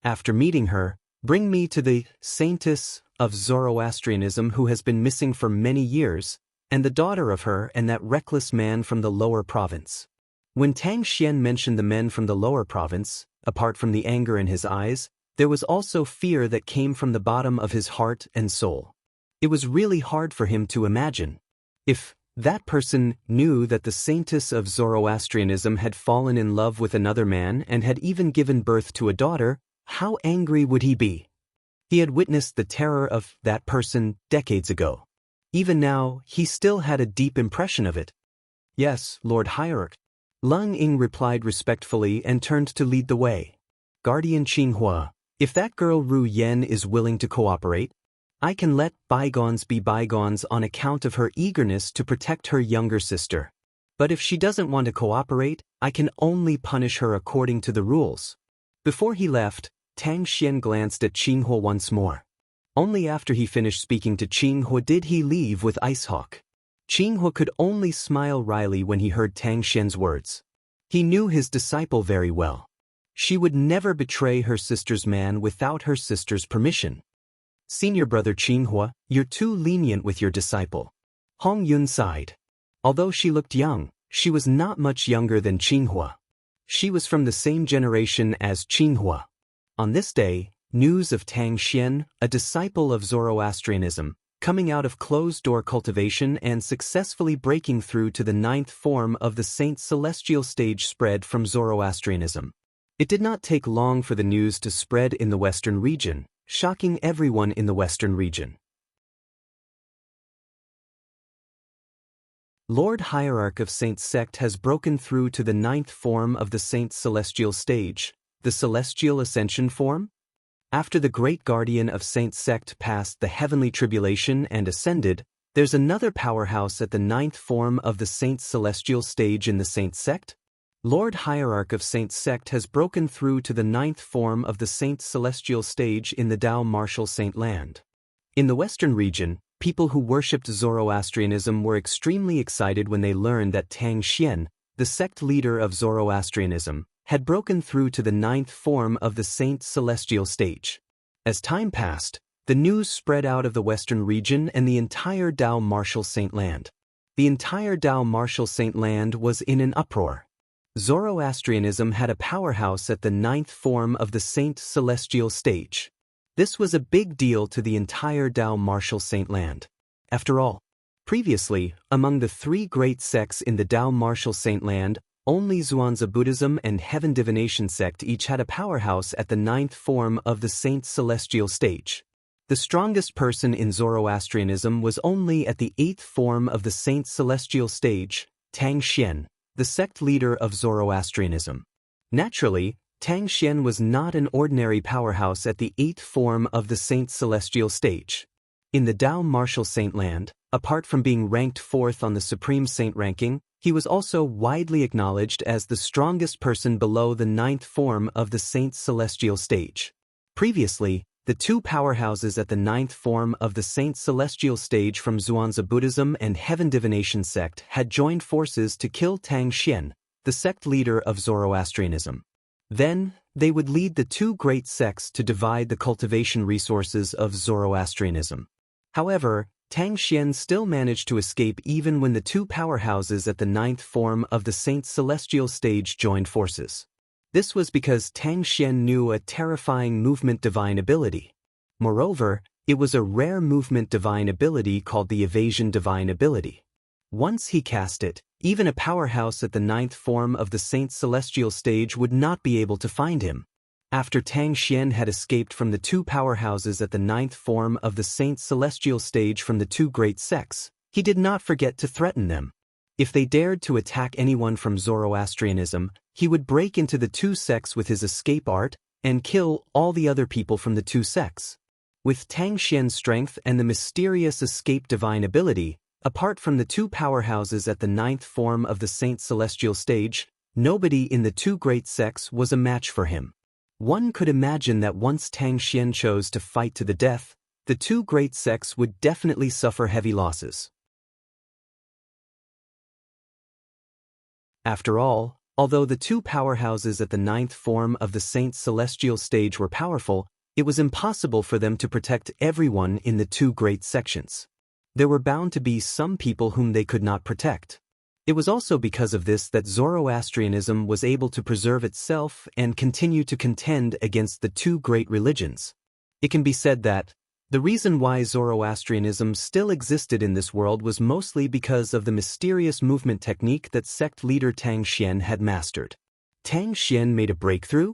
[SPEAKER 1] After meeting her, bring me to the saintess of Zoroastrianism who has been missing for many years, and the daughter of her and that reckless man from the lower province. When Tang Xian mentioned the men from the lower province, apart from the anger in his eyes, there was also fear that came from the bottom of his heart and soul. It was really hard for him to imagine. If that person knew that the saintess of Zoroastrianism had fallen in love with another man and had even given birth to a daughter, how angry would he be? He had witnessed the terror of that person decades ago. Even now, he still had a deep impression of it. Yes, Lord Hierarch. Leng Ying replied respectfully and turned to lead the way. Guardian Qinghua, if that girl Ru Yan is willing to cooperate, I can let bygones be bygones on account of her eagerness to protect her younger sister. But if she doesn't want to cooperate, I can only punish her according to the rules. Before he left, Tang Xian glanced at Qinghua once more. Only after he finished speaking to Qinghua did he leave with Icehawk. Qinghua could only smile wryly when he heard Tang Xian's words. He knew his disciple very well. She would never betray her sister's man without her sister's permission. Senior brother Qinghua, you're too lenient with your disciple. Hong Yun sighed. Although she looked young, she was not much younger than Qinghua. She was from the same generation as Qinghua. On this day, news of Tang Xian, a disciple of Zoroastrianism, coming out of closed-door cultivation and successfully breaking through to the 9th form of the Saint Celestial stage spread from Zoroastrianism. It did not take long for the news to spread in the Western region, shocking everyone in the Western region. Lord Hierarch of Saint Sect has broken through to the 9th form of the Saint Celestial stage, the Celestial Ascension form? After the great guardian of Saint Sect passed the heavenly tribulation and ascended, there's another powerhouse at the 9th form of the Saint Celestial stage in the Saint Sect? Lord Hierarch of Saint Sect has broken through to the 9th form of the Saint Celestial stage in the Dao Martial Saint Land. In the Western region, people who worshipped Zoroastrianism were extremely excited when they learned that Tang Xian, the sect leader of Zoroastrianism, had broken through to the 9th form of the Saint Celestial stage. As time passed, the news spread out of the Western region and the entire Dao Martial Saint Land. The entire Dao Martial Saint Land was in an uproar. Zoroastrianism had a powerhouse at the 9th form of the Saint Celestial stage. This was a big deal to the entire Dao Martial Saint Land. After all, previously, among the three great sects in the Dao Martial Saint Land, only Xuanzhi Buddhism and Heaven Divination sect each had a powerhouse at the 9th form of the Saint Celestial stage. The strongest person in Zoroastrianism was only at the 8th form of the Saint Celestial stage, Tang Xian, the sect leader of Zoroastrianism. Naturally, Tang Xian was not an ordinary powerhouse at the 8th form of the Saint Celestial stage. In the Dao Martial Saint Land, apart from being ranked 4th on the Supreme Saint ranking, he was also widely acknowledged as the strongest person below the 9th form of the Saint Celestial stage. Previously, the two powerhouses at the 9th form of the Saint Celestial stage from Xuanzhi Buddhism and Heaven Divination sect had joined forces to kill Tang Xian, the sect leader of Zoroastrianism. Then, they would lead the two great sects to divide the cultivation resources of Zoroastrianism. However, Tang Xian still managed to escape even when the two powerhouses at the 9th form of the Saint Celestial stage joined forces. This was because Tang Xian knew a terrifying movement divine ability. Moreover, it was a rare movement divine ability called the evasion divine ability. Once he cast it, even a powerhouse at the 9th form of the Saint Celestial stage would not be able to find him. After Tang Xian had escaped from the two powerhouses at the ninth form of the Saint Celestial stage from the two great sects, he did not forget to threaten them. If they dared to attack anyone from Zoroastrianism, he would break into the two sects with his escape art and kill all the other people from the two sects. With Tang Xian's strength and the mysterious escape divine ability, apart from the two powerhouses at the ninth form of the Saint Celestial stage, nobody in the two great sects was a match for him. One could imagine that once Tang Xian chose to fight to the death, the two great sects would definitely suffer heavy losses. After all, although the two powerhouses at the ninth form of the Saint Celestial stage were powerful, it was impossible for them to protect everyone in the two great sections. There were bound to be some people whom they could not protect. It was also because of this that Zoroastrianism was able to preserve itself and continue to contend against the two great religions. It can be said that the reason why Zoroastrianism still existed in this world was mostly because of the mysterious movement technique that sect leader Tang Xian had mastered. Tang Xian made a breakthrough?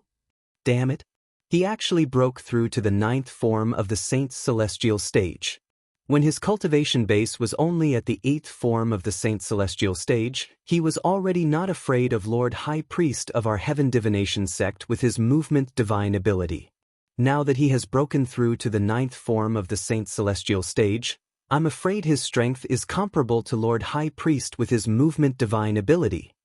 [SPEAKER 1] Damn it! He actually broke through to the ninth form of the Saint Celestial stage. When his cultivation base was only at the eighth form of the Saint Celestial stage, he was already not afraid of Lord High Priest of our Heaven Divination sect with his movement divine ability. Now that he has broken through to the ninth form of the Saint Celestial stage, I'm afraid his strength is comparable to Lord High Priest with his movement divine ability.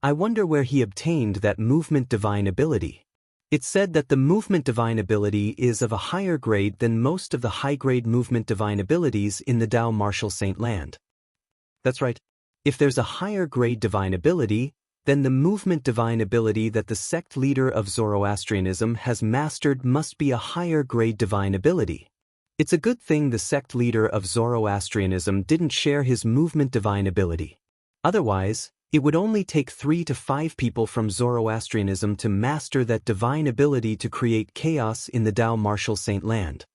[SPEAKER 1] I wonder where he obtained that movement divine ability. It's said that the movement divine ability is of a higher grade than most of the high-grade movement divine abilities in the Dao Martial Saint Land. That's right. If there's a higher grade divine ability, then the movement divine ability that the sect leader of Zoroastrianism has mastered must be a higher grade divine ability. It's a good thing the sect leader of Zoroastrianism didn't share his movement divine ability. Otherwise, it would only take 3 to 5 people from Zoroastrianism to master that divine ability to create chaos in the Dao Martial Saint Land.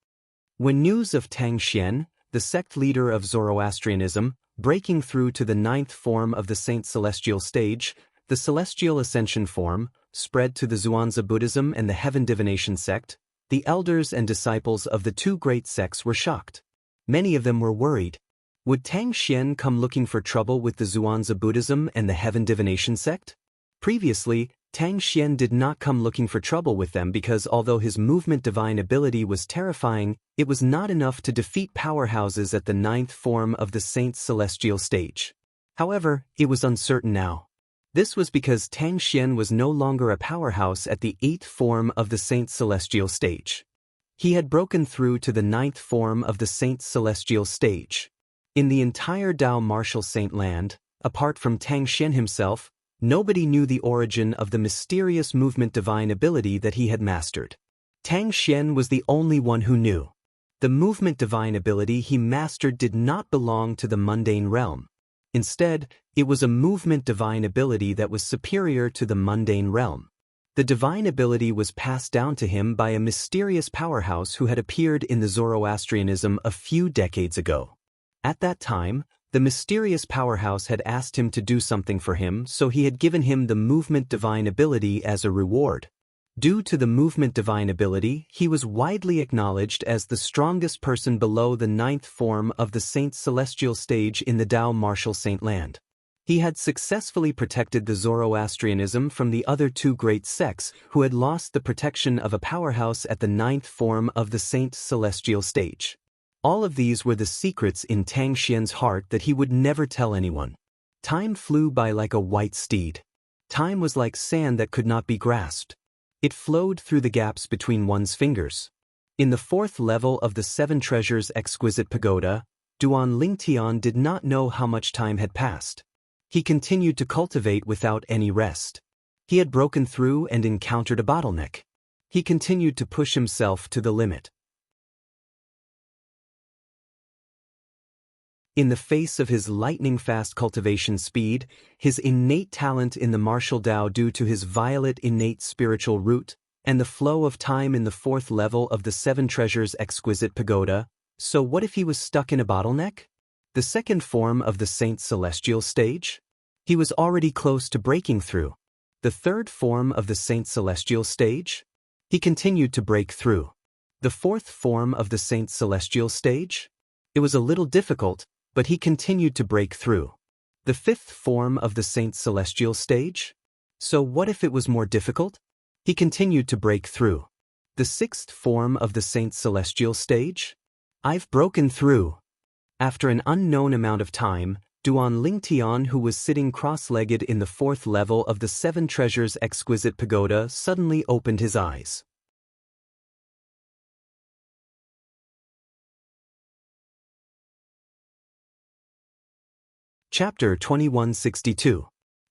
[SPEAKER 1] When news of Tang Xian, the sect leader of Zoroastrianism, breaking through to the ninth form of the Saint Celestial stage, the Celestial Ascension form, spread to the Xuanzi Buddhism and the Heaven Divination sect, the elders and disciples of the two great sects were shocked. Many of them were worried. Would Tang Xian come looking for trouble with the Xuanzi Buddhism and the Heaven Divination sect? Previously, Tang Xian did not come looking for trouble with them because although his movement divine ability was terrifying, it was not enough to defeat powerhouses at the ninth form of the Saint Celestial stage. However, it was uncertain now. This was because Tang Xian was no longer a powerhouse at the eighth form of the Saint Celestial stage. He had broken through to the ninth form of the Saint Celestial stage. In the entire Dao Martial Saint Land, apart from Tang Xian himself, nobody knew the origin of the mysterious movement divine ability that he had mastered. Tang Xian was the only one who knew. The movement divine ability he mastered did not belong to the mundane realm. Instead, it was a movement divine ability that was superior to the mundane realm. The divine ability was passed down to him by a mysterious powerhouse who had appeared in the Zoroastrianism a few decades ago. At that time, the mysterious powerhouse had asked him to do something for him, so he had given him the movement divine ability as a reward. Due to the movement divine ability, he was widely acknowledged as the strongest person below the ninth form of the Saint Celestial stage in the Dao Martial Saint Land. He had successfully protected the Zoroastrianism from the other two great sects who had lost the protection of a powerhouse at the ninth form of the Saint Celestial stage. All of these were the secrets in Tang Xian's heart that he would never tell anyone. Time flew by like a white steed. Time was like sand that could not be grasped. It flowed through the gaps between one's fingers. In the fourth level of the Seven Treasures Exquisite Pagoda, Duan Lingtian did not know how much time had passed. He continued to cultivate without any rest. He had broken through and encountered a bottleneck. He continued to push himself to the limit. In the face of his lightning-fast cultivation speed, his innate talent in the martial Dao due to his violet innate spiritual root, and the flow of time in the fourth level of the Seven Treasures Exquisite Pagoda, so what if he was stuck in a bottleneck? The second form of the Saint Celestial stage? He was already close to breaking through. The third form of the Saint Celestial stage? He continued to break through. The fourth form of the Saint Celestial stage? It was a little difficult, but he continued to break through. The fifth form of the Saint Celestial stage? So what if it was more difficult? He continued to break through. The sixth form of the Saint Celestial stage? I've broken through. After an unknown amount of time, Duan Lingtian, who was sitting cross-legged in the fourth level of the Seven Treasures Exquisite Pagoda, suddenly opened his eyes. Chapter 2162.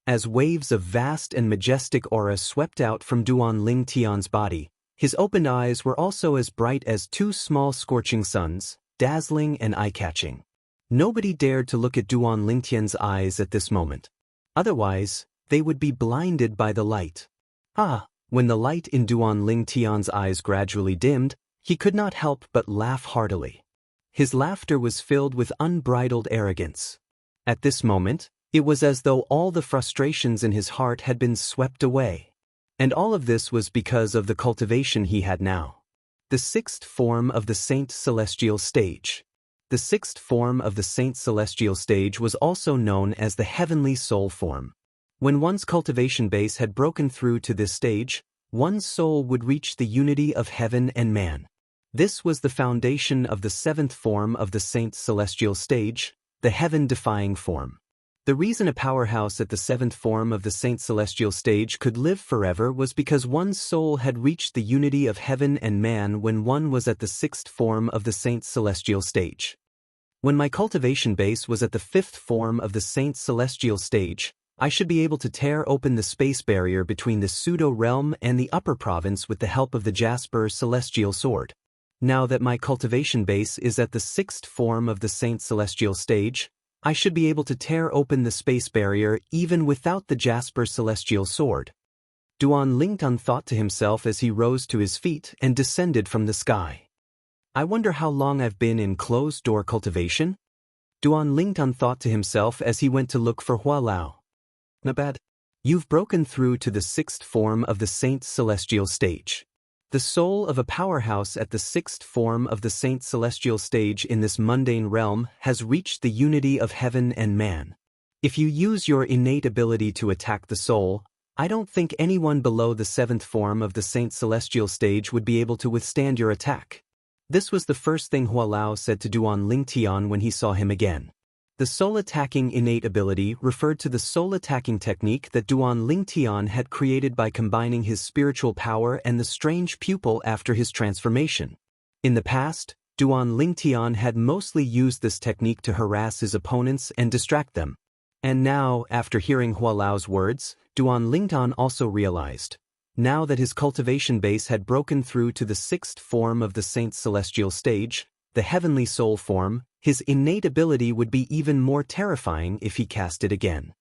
[SPEAKER 1] As waves of vast and majestic aura swept out from Duan Lingtian's body, his opened eyes were also as bright as two small scorching suns, dazzling and eye-catching. Nobody dared to look at Duan Lingtian's eyes at this moment. Otherwise, they would be blinded by the light. When the light in Duan Lingtian's eyes gradually dimmed, he could not help but laugh heartily. His laughter was filled with unbridled arrogance. At this moment, it was as though all the frustrations in his heart had been swept away. And all of this was because of the cultivation he had now. The sixth form of the Saint Celestial stage. The sixth form of the Saint Celestial stage was also known as the Heavenly Soul form. When one's cultivation base had broken through to this stage, one's soul would reach the unity of heaven and man. This was the foundation of the seventh form of the Saint Celestial stage, the heaven-defying form. The reason a powerhouse at the seventh form of the Saint Celestial stage could live forever was because one's soul had reached the unity of heaven and man when one was at the sixth form of the Saint Celestial stage. When my cultivation base was at the fifth form of the Saint Celestial stage, I should be able to tear open the space barrier between the pseudo-realm and the upper province with the help of the Jasper Celestial Sword. Now that my cultivation base is at the sixth form of the Saint Celestial stage, I should be able to tear open the space barrier even without the Jasper Celestial Sword. Duan Lingtian thought to himself as he rose to his feet and descended from the sky. I wonder how long I've been in closed-door cultivation? Duan Lingtian thought to himself as he went to look for Hua Lao. Not bad. You've broken through to the sixth form of the Saint Celestial stage. The soul of a powerhouse at the sixth form of the Saint Celestial stage in this mundane realm has reached the unity of heaven and man. If you use your innate ability to attack the soul, I don't think anyone below the seventh form of the Saint Celestial stage would be able to withstand your attack. This was the first thing Hua Lao said to Duan Lingtian when he saw him again. The soul-attacking innate ability referred to the soul-attacking technique that Duan Lingtian had created by combining his spiritual power and the strange pupil after his transformation. In the past, Duan Lingtian had mostly used this technique to harass his opponents and distract them. And now, after hearing Hua Lao's words, Duan Lingtian also realized, now that his cultivation base had broken through to the sixth form of the Saint Celestial stage, the Heavenly Soul form, his innate ability would be even more terrifying if he cast it again.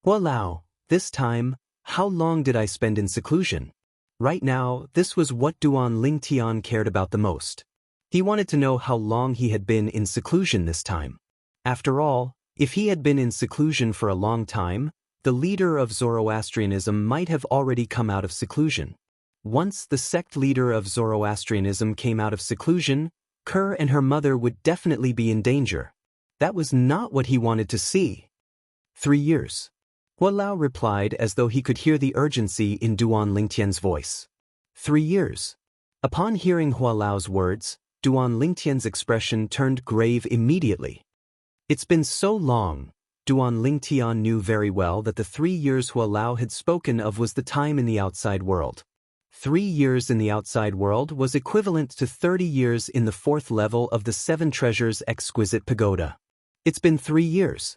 [SPEAKER 1] Hua Lao, this time, how long did I spend in seclusion? Right now, this was what Duan Lingtian cared about the most. He wanted to know how long he had been in seclusion this time. After all, if he had been in seclusion for a long time, the leader of Zoroastrianism might have already come out of seclusion. Once the sect leader of Zoroastrianism came out of seclusion, Kerr and her mother would definitely be in danger. That was not what he wanted to see. 3 years. Hua Lao replied as though he could hear the urgency in Duan Lingtian's voice. 3 years. Upon hearing Hua Lao's words, Duan Lingtian's expression turned grave immediately. It's been so long. Duan Lingtian knew very well that the 3 years Hua Lao had spoken of was the time in the outside world. 3 years in the outside world was equivalent to 30 years in the fourth level of the Seven Treasures Exquisite Pagoda. It's been 3 years.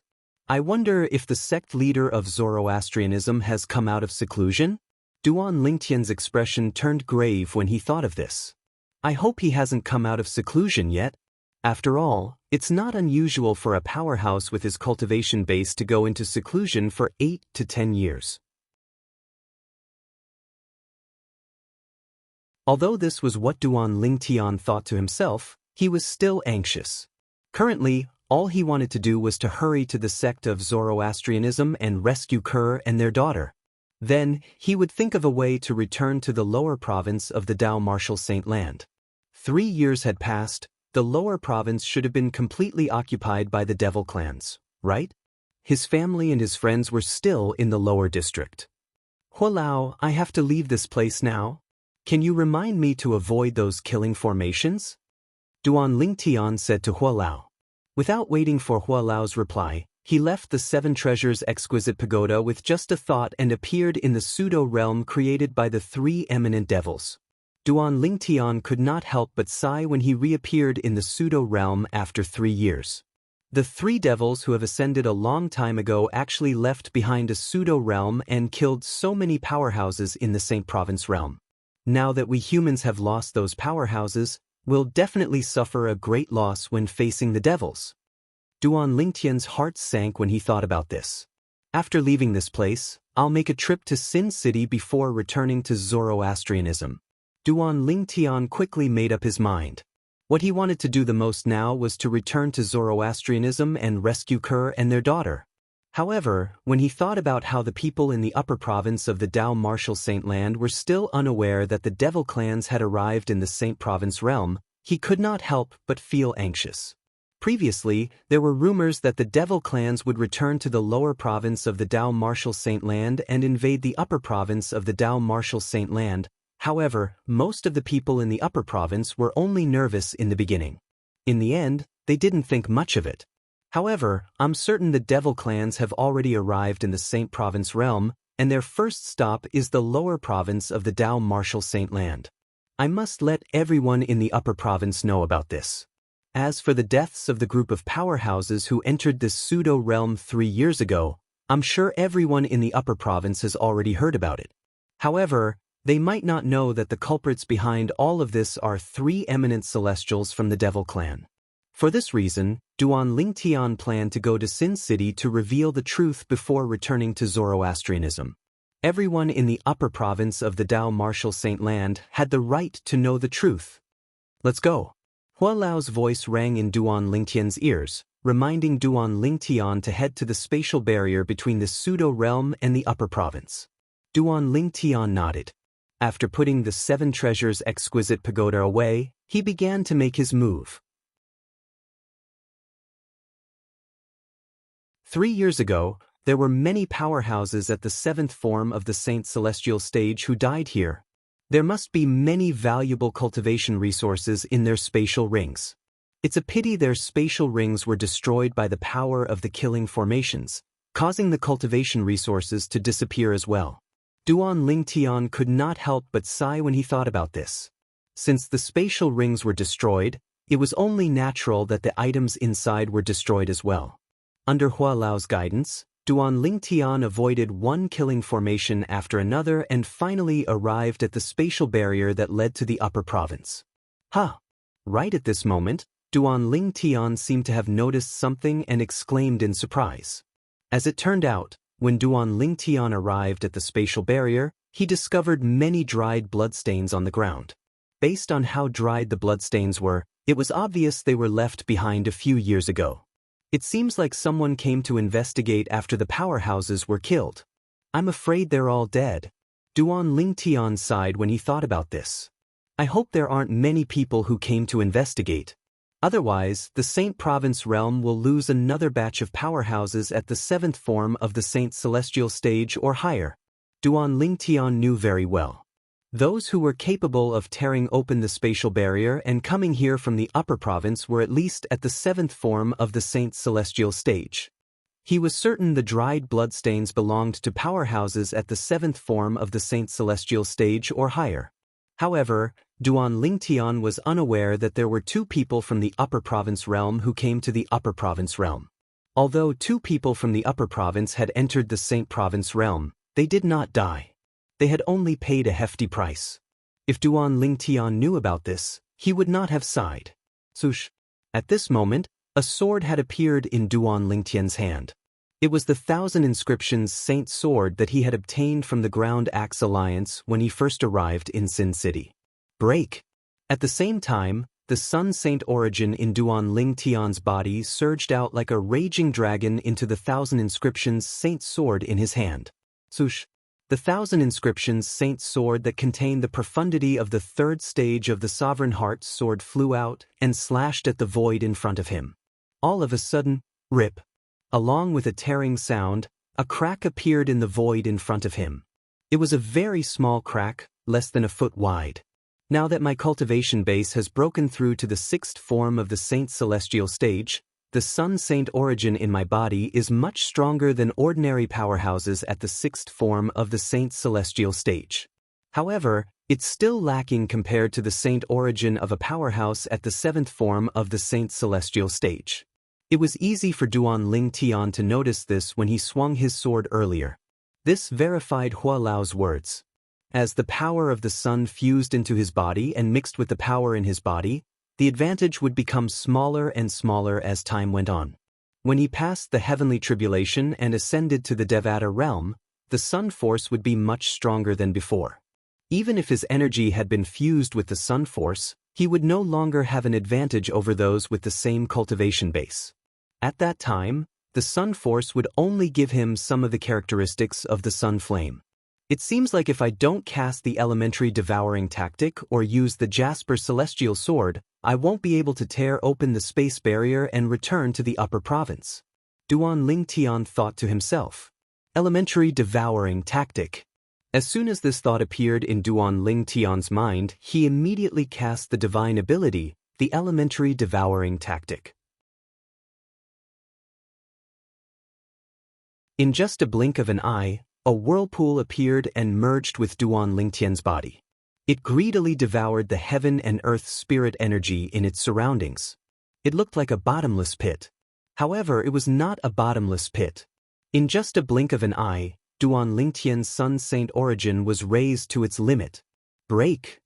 [SPEAKER 1] I wonder if the sect leader of Zoroastrianism has come out of seclusion? Duan Lingtian's expression turned grave when he thought of this. I hope he hasn't come out of seclusion yet. After all, it's not unusual for a powerhouse with his cultivation base to go into seclusion for 8 to 10 years. Although this was what Duan Lingtian thought to himself, he was still anxious. Currently, all he wanted to do was to hurry to the sect of Zoroastrianism and rescue Kerr and their daughter. Then, he would think of a way to return to the lower province of the Dao Martial Saint Land. 3 years had passed. The lower province should have been completely occupied by the devil clans, right? His family and his friends were still in the lower district. Hualao, I have to leave this place now. Can you remind me to avoid those killing formations? Duan Lingtian said to Hualao. Without waiting for Hualao's reply, he left the Seven Treasures exquisite pagoda with just a thought and appeared in the pseudo-realm created by the 3 eminent devils. Duan Lingtian could not help but sigh when he reappeared in the pseudo-realm after 3 years. The 3 devils who have ascended a long time ago actually left behind a pseudo-realm and killed so many powerhouses in the Saint Province realm. Now that we humans have lost those powerhouses, we'll definitely suffer a great loss when facing the devils. Duan Lingtian's heart sank when he thought about this. After leaving this place, I'll make a trip to Sin City before returning to Zoroastrianism. Duan Lingtian quickly made up his mind. What he wanted to do the most now was to return to Zoroastrianism and rescue Kerr and their daughter. However, when he thought about how the people in the upper province of the Dao Martial Saint Land were still unaware that the devil clans had arrived in the Saint Province realm, he could not help but feel anxious. Previously, there were rumors that the devil clans would return to the lower province of the Dao Martial Saint Land and invade the upper province of the Dao Martial Saint Land. However, most of the people in the upper province were only nervous in the beginning. In the end, they didn't think much of it. However, I'm certain the devil clans have already arrived in the Saint Province realm, and their first stop is the lower province of the Dao Martial Saint Land. I must let everyone in the upper province know about this. As for the deaths of the group of powerhouses who entered this pseudo-realm 3 years ago, I'm sure everyone in the upper province has already heard about it. However, they might not know that the culprits behind all of this are 3 eminent celestials from the devil clan. For this reason, Duan Lingtian planned to go to Sin City to reveal the truth before returning to Zoroastrianism. Everyone in the upper province of the Dao Martial Saint Land had the right to know the truth. Let's go. Hualao's voice rang in Duan Lingtian's ears, reminding Duan Lingtian to head to the spatial barrier between the pseudo-realm and the upper province. Duan Lingtian nodded. After putting the 7 Treasures exquisite pagoda away, he began to make his move. 3 years ago, there were many powerhouses at the 7th form of the Saint Celestial stage who died here. There must be many valuable cultivation resources in their spatial rings. It's a pity their spatial rings were destroyed by the power of the killing formations, causing the cultivation resources to disappear as well. Duan Lingtian could not help but sigh when he thought about this. Since the spatial rings were destroyed, it was only natural that the items inside were destroyed as well. Under Hualao's guidance, Duan Lingtian avoided one killing formation after another and finally arrived at the spatial barrier that led to the upper province. Right at this moment, Duan Lingtian seemed to have noticed something and exclaimed in surprise. As it turned out, when Duan Lingtian arrived at the spatial barrier, he discovered many dried bloodstains on the ground. Based on how dried the bloodstains were, it was obvious they were left behind a few years ago. It seems like someone came to investigate after the powerhouses were killed. I'm afraid they're all dead. Duan Lingtian sighed when he thought about this. I hope there aren't many people who came to investigate. Otherwise, the Saint Province realm will lose another batch of powerhouses at the 7th form of the Saint Celestial stage or higher. Duan Lingtian knew very well. Those who were capable of tearing open the spatial barrier and coming here from the upper province were at least at the 7th form of the Saint Celestial stage. He was certain the dried bloodstains belonged to powerhouses at the 7th form of the Saint Celestial stage or higher. However, Duan Lingtian was unaware that there were 2 people from the upper province realm who came to the upper province realm. Although 2 people from the upper province had entered the Saint Province realm, they did not die. They had only paid a hefty price. If Duan Lingtian knew about this, he would not have sighed. Swoosh! At this moment, a sword had appeared in Duan Lingtian's hand. It was the 1,000 inscriptions Saint sword that he had obtained from the Ground Axe Alliance when he first arrived in Sin City. Break! At the same time, the Sun Saint origin in Duan Lingtian's body surged out like a raging dragon into the 1,000 inscriptions Saint sword in his hand. Swoosh! The 1,000 inscriptions saint's sword that contained the profundity of the third stage of the sovereign heart's sword flew out and slashed at the void in front of him. All of a sudden, rip. Along with a tearing sound, a crack appeared in the void in front of him. It was a very small crack, less than a foot wide. Now that my cultivation base has broken through to the 6th form of the saint's celestial stage, the sun saint origin in my body is much stronger than ordinary powerhouses at the 6th form of the saint's celestial stage. However, it's still lacking compared to the saint origin of a powerhouse at the 7th form of the saint's celestial stage. It was easy for Duan Ling Tian to notice this when he swung his sword earlier. This verified Hua Lao's words. As the power of the sun fused into his body and mixed with the power in his body, the advantage would become smaller and smaller as time went on. When he passed the heavenly tribulation and ascended to the Devata realm, the sun force would be much stronger than before. Even if his energy had been fused with the sun force, he would no longer have an advantage over those with the same cultivation base. At that time, the sun force would only give him some of the characteristics of the sun flame. It seems like if I don't cast the elementary devouring tactic or use the Jasper celestial sword, I won't be able to tear open the space barrier and return to the upper province. Duan Ling Tian thought to himself. Elementary devouring tactic. As soon as this thought appeared in Duan Ling Tian's mind, he immediately cast the divine ability, the elementary devouring tactic. In just a blink of an eye, a whirlpool appeared and merged with Duan Ling Tian's body. It greedily devoured the heaven and earth spirit energy in its surroundings. It looked like a bottomless pit. However, it was not a bottomless pit. In just a blink of an eye, Duan Ling Tian's sun saint origin was raised to its limit. Break.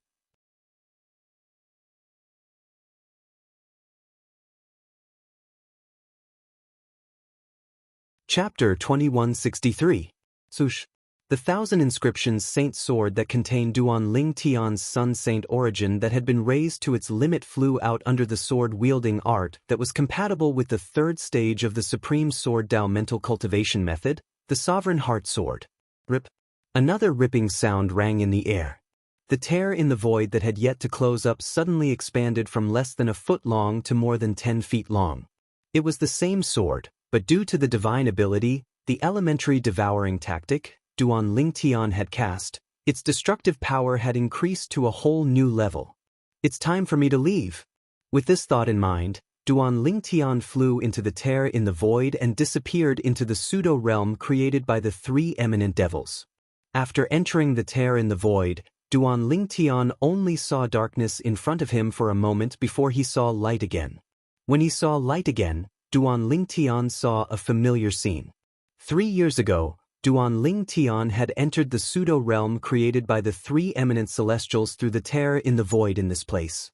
[SPEAKER 1] Chapter 2163. Sush. The 1,000 inscriptions saint's sword that contained Duan Ling Tian's sun saint origin that had been raised to its limit flew out under the sword-wielding art that was compatible with the third stage of the Supreme Sword Dao mental cultivation method, the Sovereign Heart Sword. Rip. Another ripping sound rang in the air. The tear in the void that had yet to close up suddenly expanded from less than a foot long to more than 10 feet long. It was the same sword, but due to the divine ability, the elementary devouring tactic, Duan Ling Tian had cast, its destructive power had increased to a whole new level. It's time for me to leave. With this thought in mind, Duan Ling Tian flew into the tear in the void and disappeared into the pseudo-realm created by the 3 eminent devils. After entering the tear in the void, Duan Ling Tian only saw darkness in front of him for a moment before he saw light again. When he saw light again, Duan Ling Tian saw a familiar scene. 3 years ago, Duan Ling Tian had entered the pseudo-realm created by the 3 eminent celestials through the tear in the void in this place.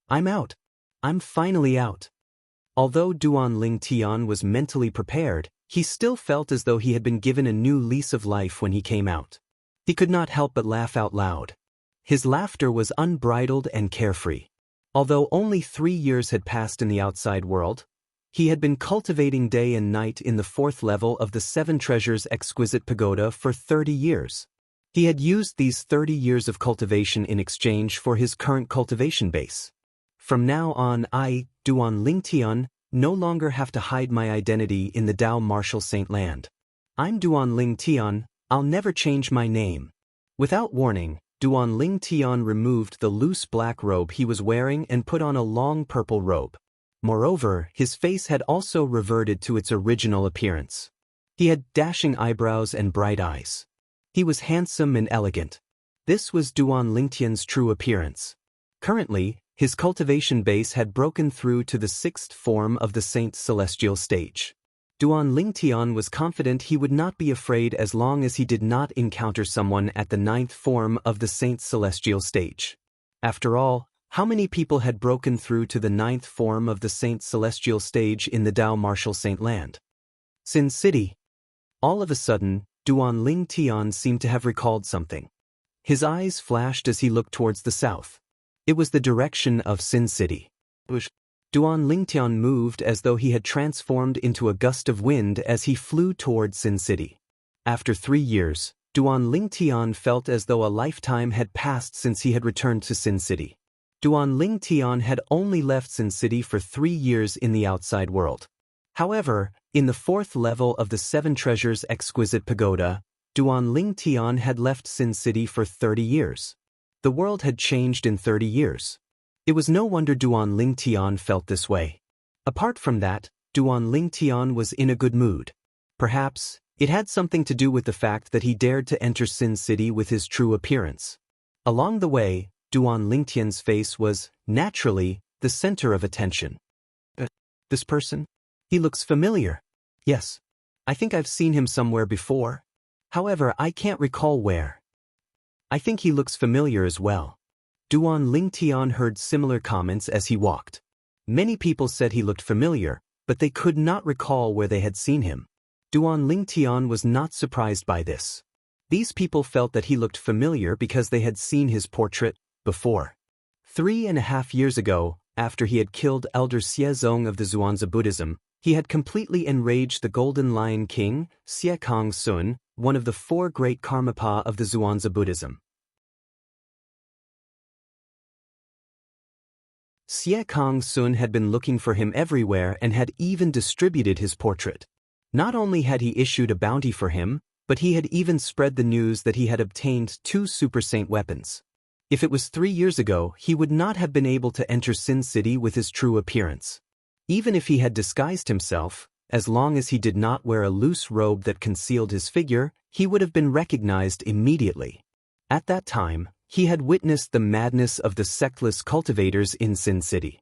[SPEAKER 1] I'm out. I'm finally out. Although Duan Ling Tian was mentally prepared, he still felt as though he had been given a new lease of life when he came out. He could not help but laugh out loud. His laughter was unbridled and carefree. Although only 3 years had passed in the outside world, he had been cultivating day and night in the 4th level of the 7 Treasures Exquisite Pagoda for 30 years. He had used these 30 years of cultivation in exchange for his current cultivation base. From now on I, Duan Ling Tian, no longer have to hide my identity in the Dao Martial Saint Land. I'm Duan Ling Tian, I'll never change my name. Without warning, Duan Ling Tian removed the loose black robe he was wearing and put on a long purple robe. Moreover, his face had also reverted to its original appearance. He had dashing eyebrows and bright eyes. He was handsome and elegant. This was Duan Ling Tian's true appearance. Currently, his cultivation base had broken through to the 6th form of the Saint's celestial stage. Duan Ling Tian was confident he would not be afraid as long as he did not encounter someone at the 9th form of the Saint's celestial stage. After all, how many people had broken through to the 9th form of the Saint's celestial stage in the Dao Martial Saint Land? Sin City. All of a sudden, Duan Ling Tian seemed to have recalled something. His eyes flashed as he looked towards the south. It was the direction of Sin City. Duan Ling Tian moved as though he had transformed into a gust of wind as he flew towards Sin City. After 3 years, Duan Lingtian felt as though a lifetime had passed since he had returned to Sin City. Duan Lingtian had only left Sin City for 3 years in the outside world. However, in the 4th level of the 7 Treasures Exquisite Pagoda, Duan Lingtian had left Sin City for 30 years. The world had changed in 30 years. It was no wonder Duan Lingtian felt this way. Apart from that, Duan Lingtian was in a good mood. Perhaps, it had something to do with the fact that he dared to enter Sin City with his true appearance. Along the way, Duan Lingtian's face was, naturally, the center of attention. This person? He looks familiar. Yes. I think I've seen him somewhere before. However, I can't recall where. I think he looks familiar as well. Duan Lingtian heard similar comments as he walked. Many people said he looked familiar, but they could not recall where they had seen him. Duan Lingtian was not surprised by this. These people felt that he looked familiar because they had seen his portrait before. 3.5 years ago, after he had killed Elder Xiezong of the Zhuangzi Buddhism, he had completely enraged the Golden Lion King, Xie, one of the 4 great Karmapa of the Zhuangzi Buddhism. Xie had been looking for him everywhere and had even distributed his portrait. Not only had he issued a bounty for him, but he had even spread the news that he had obtained 2 Super Saint weapons. If it was 3 years ago, he would not have been able to enter Sin City with his true appearance. Even if he had disguised himself, as long as he did not wear a loose robe that concealed his figure, he would have been recognized immediately. At that time, he had witnessed the madness of the sectless cultivators in Sin City.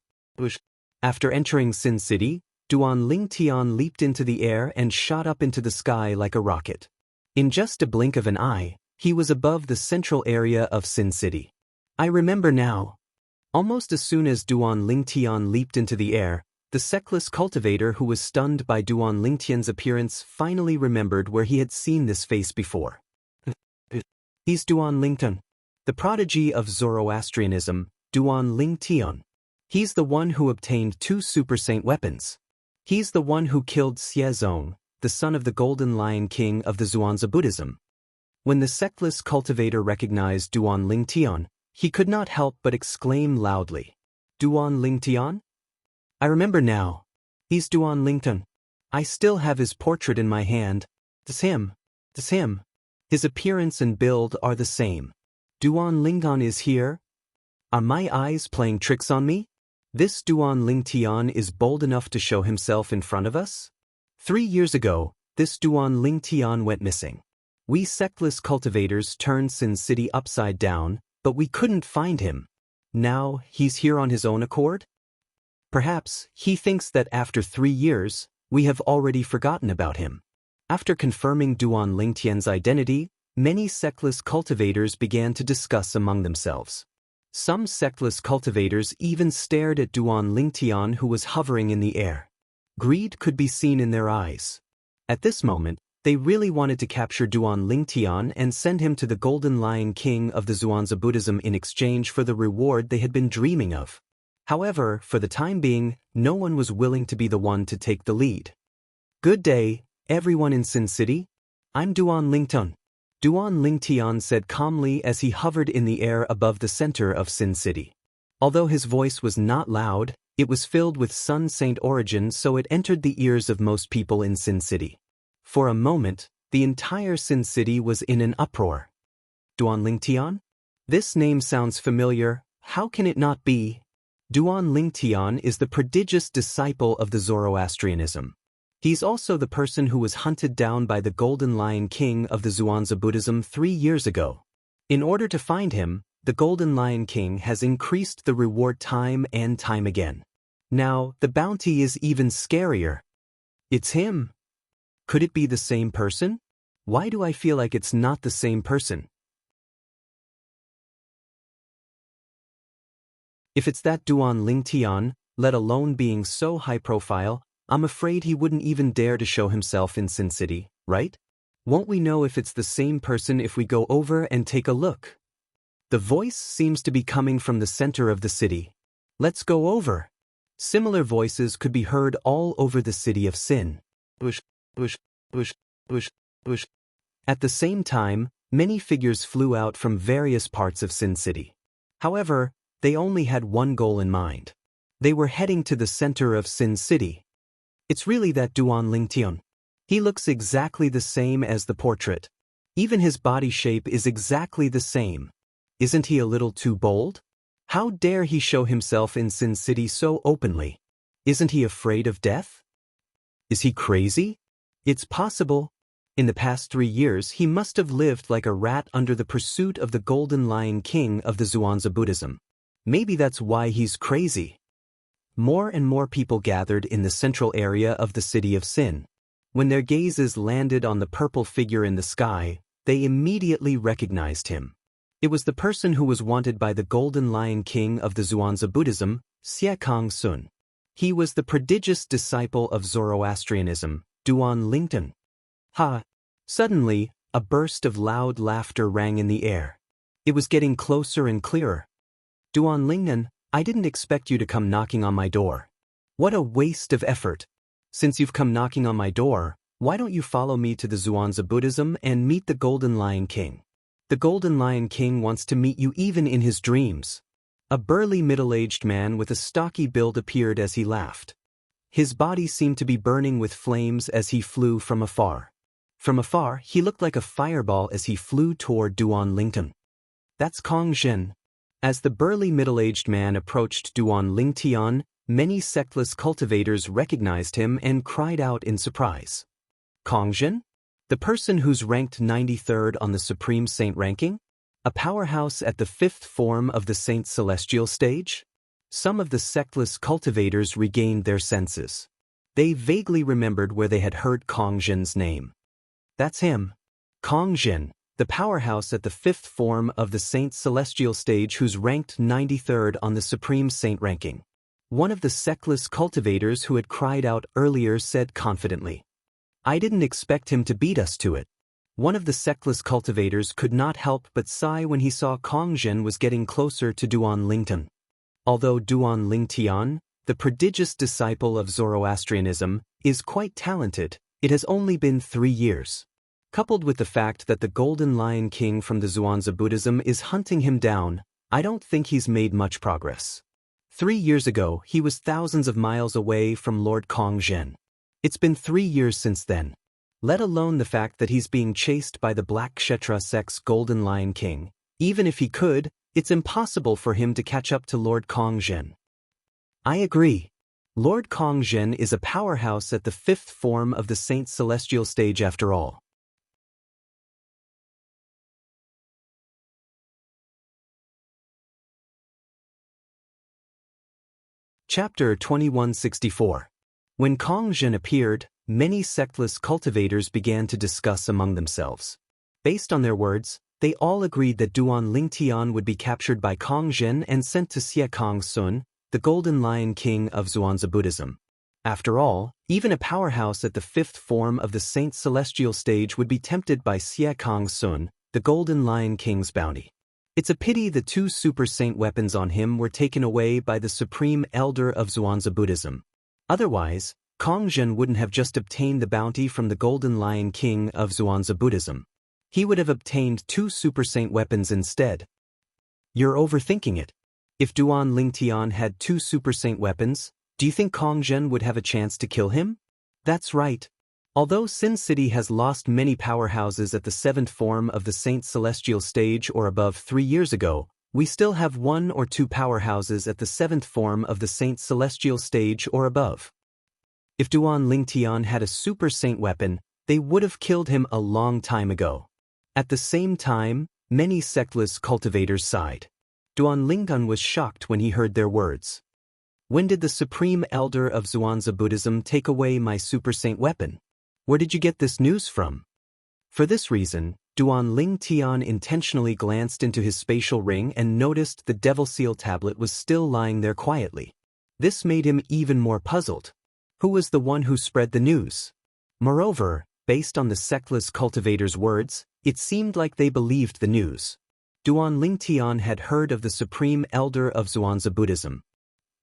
[SPEAKER 1] After entering Sin City, Duan Lingtian leaped into the air and shot up into the sky like a rocket. In just a blink of an eye, he was above the central area of Sin City. I remember now. Almost as soon as Duan Lingtian leaped into the air, the sectless cultivator who was stunned by Duan Lingtian's appearance finally remembered where he had seen this face before. He's Duan Lingtian, the prodigy of Zoroastrianism, Duan Lingtian. He's the one who obtained 2 Super Saint weapons. He's the one who killed Xiezong, the son of the Golden Lion King of the Zhuangzi Buddhism. When the sectless cultivator recognized Duan Lingtian, he could not help but exclaim loudly, "Duan Lingtian? I remember now. He's Duan Lingtian. I still have his portrait in my hand. It's him. It's him. His appearance and build are the same. Duan Lingtian is here? Are my eyes playing tricks on me? This Duan Lingtian is bold enough to show himself in front of us? 3 years ago, this Duan Lingtian went missing. We sectless cultivators turned Sin City upside down, but we couldn't find him. Now, he's here on his own accord? Perhaps he thinks that after 3 years, we have already forgotten about him." After confirming Duan Lingtian's identity, many sectless cultivators began to discuss among themselves. Some sectless cultivators even stared at Duan Lingtian, who was hovering in the air. Greed could be seen in their eyes. At this moment, they really wanted to capture Duan Lingtian and send him to the Golden Lion King of the Zhuangzi Buddhism in exchange for the reward they had been dreaming of. However, for the time being, no one was willing to be the one to take the lead. "Good day, everyone in Sin City. I'm Duan Lingtian," Duan Lingtian said calmly as he hovered in the air above the center of Sin City. Although his voice was not loud, it was filled with Sun Saint origin, so it entered the ears of most people in Sin City. For a moment, the entire Sin City was in an uproar. Duan Lingtian? This name sounds familiar. How can it not be? Duan Lingtian is the prodigious disciple of the Zoroastrianism. He's also the person who was hunted down by the Golden Lion King of the Zhuangzi Buddhism 3 years ago. In order to find him, the Golden Lion King has increased the reward time and time again. Now, the bounty is even scarier. It's him. Could it be the same person? Why do I feel like it's not the same person? If it's that Duan Lingtian, let alone being so high profile, I'm afraid he wouldn't even dare to show himself in Sin City, right? Won't we know if it's the same person if we go over and take a look? The voice seems to be coming from the center of the city. Let's go over. Similar voices could be heard all over the city of Sin. Bush, bush, bush, bush, bush. At the same time, Many figures flew out from various parts of Sin City. However, they only had one goal in mind. They were heading to the center of Sin City. It's really that Duan Lingtian. He looks exactly the same as the portrait. Even his body shape is exactly the same. Isn't he a little too bold? How dare he show himself in Sin City so openly? Isn't he afraid of death? Is he crazy? It's possible. In the past 3 years he must have lived like a rat under the pursuit of the Golden Lion King of the Zhuangzi Buddhism. Maybe that's why he's crazy. More and more people gathered in the central area of the city of Sin. When their gazes landed on the purple figure in the sky, they immediately recognized him. It was the person who was wanted by the Golden Lion King of the Zhuangzi Buddhism, Xianxia. He was the prodigious disciple of Zoroastrianism, Duan Lingtian. Ha! Suddenly, a burst of loud laughter rang in the air. It was getting closer and clearer. Duan Lingtian, I didn't expect you to come knocking on my door. What a waste of effort. Since you've come knocking on my door, why don't you follow me to the Zhuangzi Buddhism and meet the Golden Lion King? The Golden Lion King wants to meet you even in his dreams. A burly middle-aged man with a stocky build appeared as he laughed. His body seemed to be burning with flames as he flew from afar. From afar, he looked like a fireball as he flew toward Duan Lingtian. That's Kong Zhen. As the burly middle-aged man approached Duan Lingtian, many sectless cultivators recognized him and cried out in surprise. Kong Zhen? The person who's ranked 93rd on the Supreme Saint ranking? A powerhouse at the 5th form of the Saint Celestial stage? Some of the sectless cultivators regained their senses. They vaguely remembered where they had heard Kong Zhen's name. That's him. Kong Zhen, the powerhouse at the 5th form of the Saint Celestial stage who's ranked 93rd on the Supreme Saint ranking. One of the sectless cultivators who had cried out earlier said confidently. I didn't expect him to beat us to it. One of the sectless cultivators could not help but sigh when he saw Kong Zhen was getting closer to Duan Lingtian. Although Duan Lingtian, the prodigious disciple of Zoroastrianism, is quite talented, it has only been 3 years. Coupled with the fact that the Golden Lion King from the Zhuangzi Buddhism is hunting him down, I don't think he's made much progress. 3 years ago, he was thousands of miles away from Lord Kong Zhen. It's been 3 years since then. Let alone the fact that he's being chased by the Black Kshetra sect's Golden Lion King. Even if he could, it's impossible for him to catch up to Lord Kong Zhen. I agree. Lord Kong Zhen is a powerhouse at the 5th form of the Saint Celestial stage after all. Chapter 2164. When Kong Zhen appeared, many sectless cultivators began to discuss among themselves. Based on their words, they all agreed that Duan Lingtian would be captured by Kong Zhen and sent to Xie Kong Sun, the Golden Lion King of Zhuangzi Buddhism. After all, even a powerhouse at the 5th form of the Saint Celestial stage would be tempted by Xie Kong Sun, the Golden Lion King's bounty. It's a pity the 2 super saint weapons on him were taken away by the Supreme Elder of Zhuangzi Buddhism. Otherwise, Kong Zhen wouldn't have just obtained the bounty from the Golden Lion King of Zhuangzi Buddhism. He would have obtained 2 super saint weapons instead. You're overthinking it. If Duan Lingtian had 2 super saint weapons, do you think Kong Zhen would have a chance to kill him? That's right. Although Sin City has lost many powerhouses at the 7th form of the Saint Celestial stage or above 3 years ago, we still have 1 or 2 powerhouses at the 7th form of the Saint Celestial stage or above. If Duan Lingtian had a super saint weapon, they would have killed him a long time ago. At the same time, many sectless cultivators sighed. Duan Lingtian was shocked when he heard their words. When did the Supreme Elder of Zhuangzi Buddhism take away my super saint weapon? Where did you get this news from? For this reason, Duan Lingtian intentionally glanced into his spatial ring and noticed the Devil Seal tablet was still lying there quietly. This made him even more puzzled. Who was the one who spread the news? Moreover, based on the sectless cultivators' words, it seemed like they believed the news. Duan Lingtian had heard of the Supreme Elder of Zhuangzi Buddhism.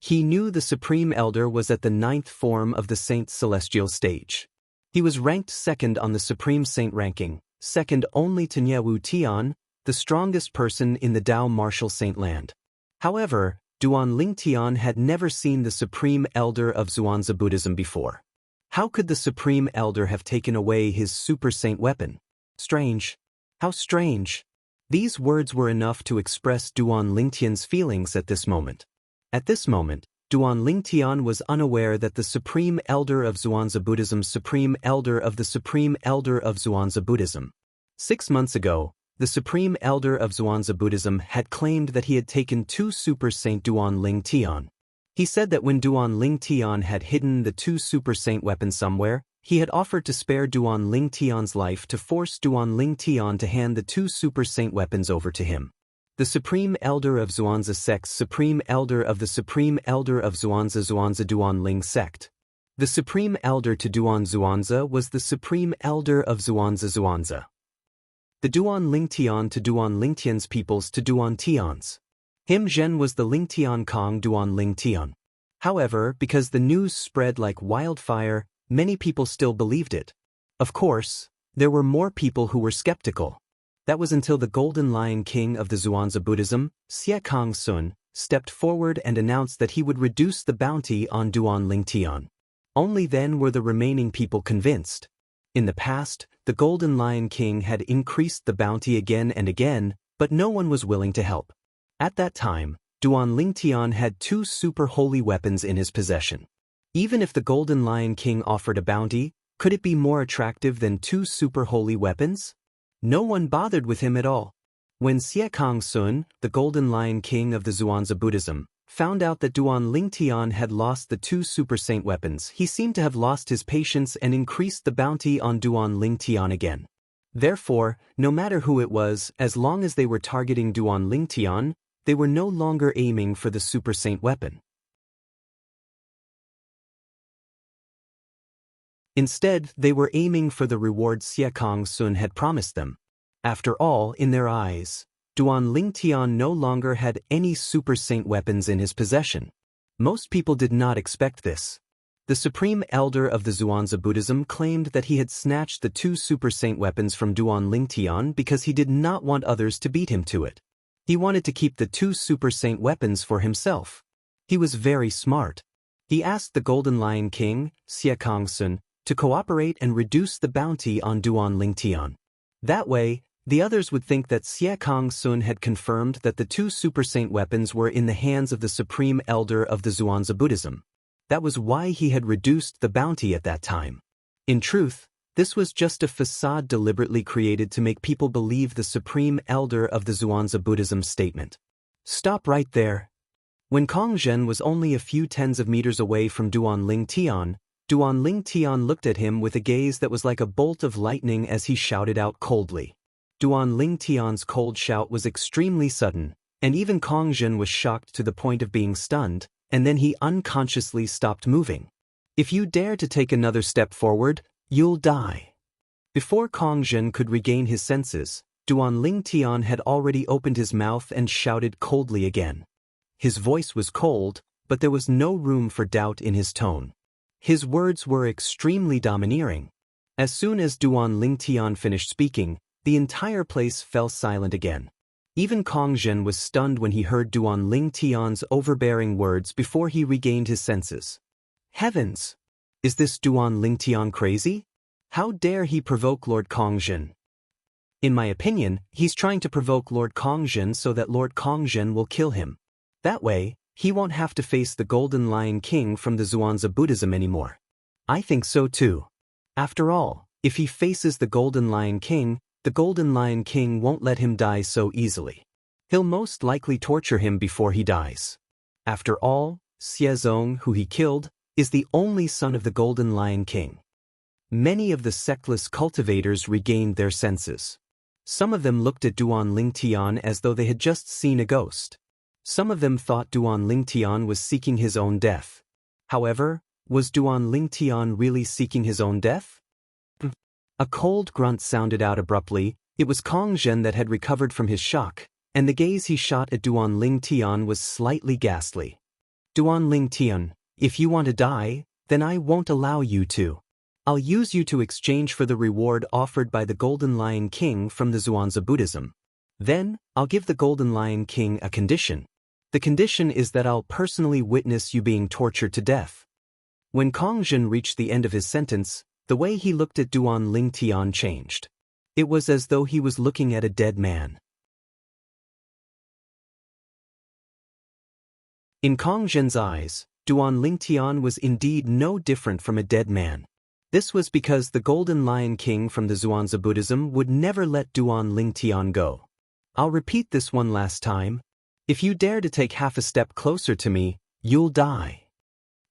[SPEAKER 1] He knew the Supreme Elder was at the 9th form of the Saint Celestial stage. He was ranked 2nd on the Supreme Saint ranking, second only to Niewu Tian, the strongest person in the Dao martial saint land. However, Duan Lingtian had never seen the Supreme Elder of Xuanzа Buddhism before. How could the Supreme Elder have taken away his super saint weapon? Strange. How strange. These words were enough to express Duan Lingtian's feelings at this moment. At this moment, Duan Lingtian was unaware that the Supreme Elder of Xuanzà Buddhism's Supreme Elder of the Supreme Elder of Xuanzà Buddhism. 6 months ago, the Supreme Elder of Xuanzà Buddhism had claimed that he had taken 2 Super Saint Duan Lingtian. He said that when Duan Lingtian had hidden the 2 Super Saint weapons somewhere, he had offered to spare Duan Lingtian's life to force Duan Lingtian to hand the 2 Super Saint weapons over to him. The Supreme Elder of Xuanzà Sect's Supreme Elder of the Supreme Elder of Xuanzà Duan Ling Sect. The Supreme Elder to Duan Xuanzà was the Supreme Elder of Xuanzà. The Duan Lingtian to Duan Lingtian's peoples to Duan Tian's. Him Zhen was the Lingtian Kong Duan Lingtian. However, because the news spread like wildfire, many people still believed it. Of course, there were more people who were skeptical. That was until the Golden Lion King of the Xuanzà Buddhism, Xie Sun, stepped forward and announced that he would reduce the bounty on Duan Lingtian. Only then were the remaining people convinced. In the past, the Golden Lion King had increased the bounty again and again, but no one was willing to help. At that time, Duan Lingtian had 2 super holy weapons in his possession. Even if the Golden Lion King offered a bounty, could it be more attractive than 2 super holy weapons? No one bothered with him at all. When Xie Sun, the Golden Lion King of the Xuanzà Buddhism, found out that Duan Lingtian had lost the 2 super saint weapons, he seemed to have lost his patience and increased the bounty on Duan Lingtian again. Therefore, no matter who it was, as long as they were targeting Duan Lingtian, they were no longer aiming for the super saint weapon. Instead, they were aiming for the reward Xie Sun had promised them. After all, in their eyes, Duan Lingtian no longer had any super saint weapons in his possession. Most people did not expect this. The Supreme Elder of the Xuanzà Buddhism claimed that he had snatched the 2 super saint weapons from Duan Lingtian because he did not want others to beat him to it. He wanted to keep the 2 super saint weapons for himself. He was very smart. He asked the Golden Lion King, Xie Sun, to cooperate and reduce the bounty on Duan Lingtian. That way, the others would think that Xie Sun had confirmed that the 2 super saint weapons were in the hands of the Supreme Elder of the Xuanzà Buddhism. That was why he had reduced the bounty at that time. In truth, this was just a facade deliberately created to make people believe the Supreme Elder of the Xuanzà Buddhism's statement. Stop right there. When Kong Zhen was only a few tens of meters away from Duan Lingtian, Duan Lingtian looked at him with a gaze that was like a bolt of lightning as he shouted out coldly. Duan Lingtian's cold shout was extremely sudden, and even Kong Zhen was shocked to the point of being stunned, and then he unconsciously stopped moving. If you dare to take another step forward, you'll die. Before Kong Zhen could regain his senses, Duan Lingtian had already opened his mouth and shouted coldly again. His voice was cold, but there was no room for doubt in his tone. His words were extremely domineering. As soon as Duan Lingtian finished speaking, the entire place fell silent again. Even Kong Zhen was stunned when he heard Duan Lingtian's overbearing words before he regained his senses. Heavens! Is this Duan Lingtian crazy? How dare he provoke Lord Kong Zhen? In my opinion, he's trying to provoke Lord Kong Zhen so that Lord Kong Zhen will kill him. That way, he won't have to face the Golden Lion King from the Xuanzà Buddhism anymore. I think so too. After all, if he faces the Golden Lion King, the Golden Lion King won't let him die so easily. He'll most likely torture him before he dies. After all, Xiezong, who he killed, is the only son of the Golden Lion King. Many of the sectless cultivators regained their senses. Some of them looked at Duan Lingtian as though they had just seen a ghost. Some of them thought Duan Lingtian was seeking his own death. However, was Duan Lingtian really seeking his own death? A cold grunt sounded out abruptly. It was Kong Zhen that had recovered from his shock, and the gaze he shot at Duan Lingtian was slightly ghastly. Duan Lingtian, if you want to die, then I won't allow you to. I'll use you to exchange for the reward offered by the Golden Lion King from the Zhuangzi Buddhism. Then, I'll give the Golden Lion King a condition. The condition is that I'll personally witness you being tortured to death. When Kong Zhen reached the end of his sentence, the way he looked at Duan Lingtian changed. It was as though he was looking at a dead man. In Kong Zhen's eyes, Duan Lingtian was indeed no different from a dead man. This was because the Golden Lion King from the Zhuangzi Buddhism would never let Duan Lingtian go. I'll repeat this one last time. If you dare to take half a step closer to me, you'll die.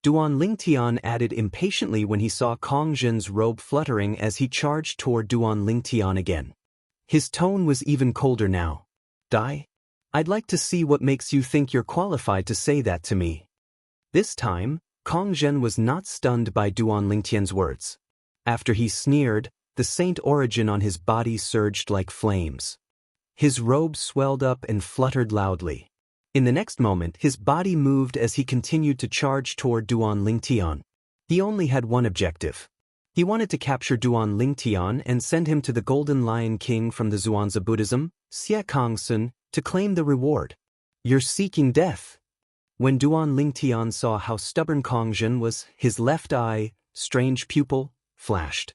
[SPEAKER 1] Duan Lingtian added impatiently when he saw Kong Zhen's robe fluttering as he charged toward Duan Lingtian again. His tone was even colder now. Die? I'd like to see what makes you think you're qualified to say that to me. This time, Kong Zhen was not stunned by Duan Lingtian's words. After he sneered, the saint origin on his body surged like flames. His robe swelled up and fluttered loudly. In the next moment, his body moved as he continued to charge toward Duan Lingtian. He only had one objective. He wanted to capture Duan Lingtian and send him to the Golden Lion King from the Zhuangzi Buddhism, Xianxia, to claim the reward. You're seeking death. When Duan Lingtian saw how stubborn Kong Zhen was, his left eye, strange pupil, flashed.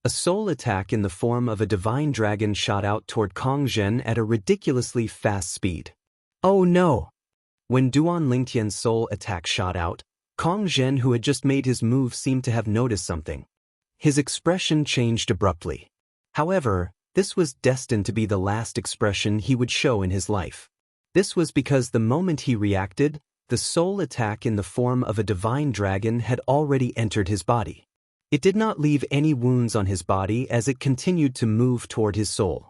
[SPEAKER 1] A soul attack in the form of a divine dragon shot out toward Kong Zhen at a ridiculously fast speed. Oh no! When Duan Lingtian's soul attack shot out, Kong Zhen, who had just made his move, seemed to have noticed something. His expression changed abruptly. However, this was destined to be the last expression he would show in his life. This was because the moment he reacted, the soul attack in the form of a divine dragon had already entered his body. It did not leave any wounds on his body as it continued to move toward his soul.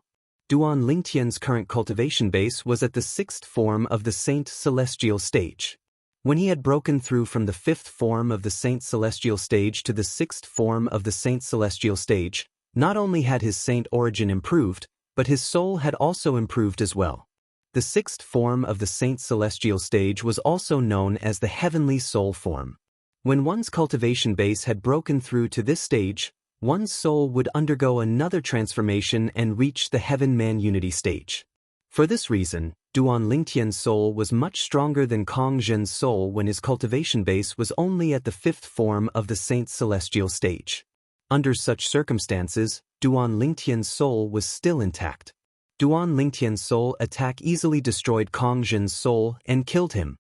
[SPEAKER 1] Duan Lingtian's current cultivation base was at the 6th form of the Saint Celestial stage. When he had broken through from the 5th form of the Saint Celestial stage to the 6th form of the Saint Celestial stage, not only had his saint origin improved, but his soul had also improved as well. The 6th form of the Saint Celestial stage was also known as the Heavenly Soul form. When one's cultivation base had broken through to this stage, one's soul would undergo another transformation and reach the Heaven-Man Unity stage. For this reason, Duan Lingtian's soul was much stronger than Kong Zhen's soul when his cultivation base was only at the 5th form of the Saint Celestial stage. Under such circumstances, Duan Lingtian's soul was still intact. Duan Lingtian's soul attack easily destroyed Kong Zhen's soul and killed him.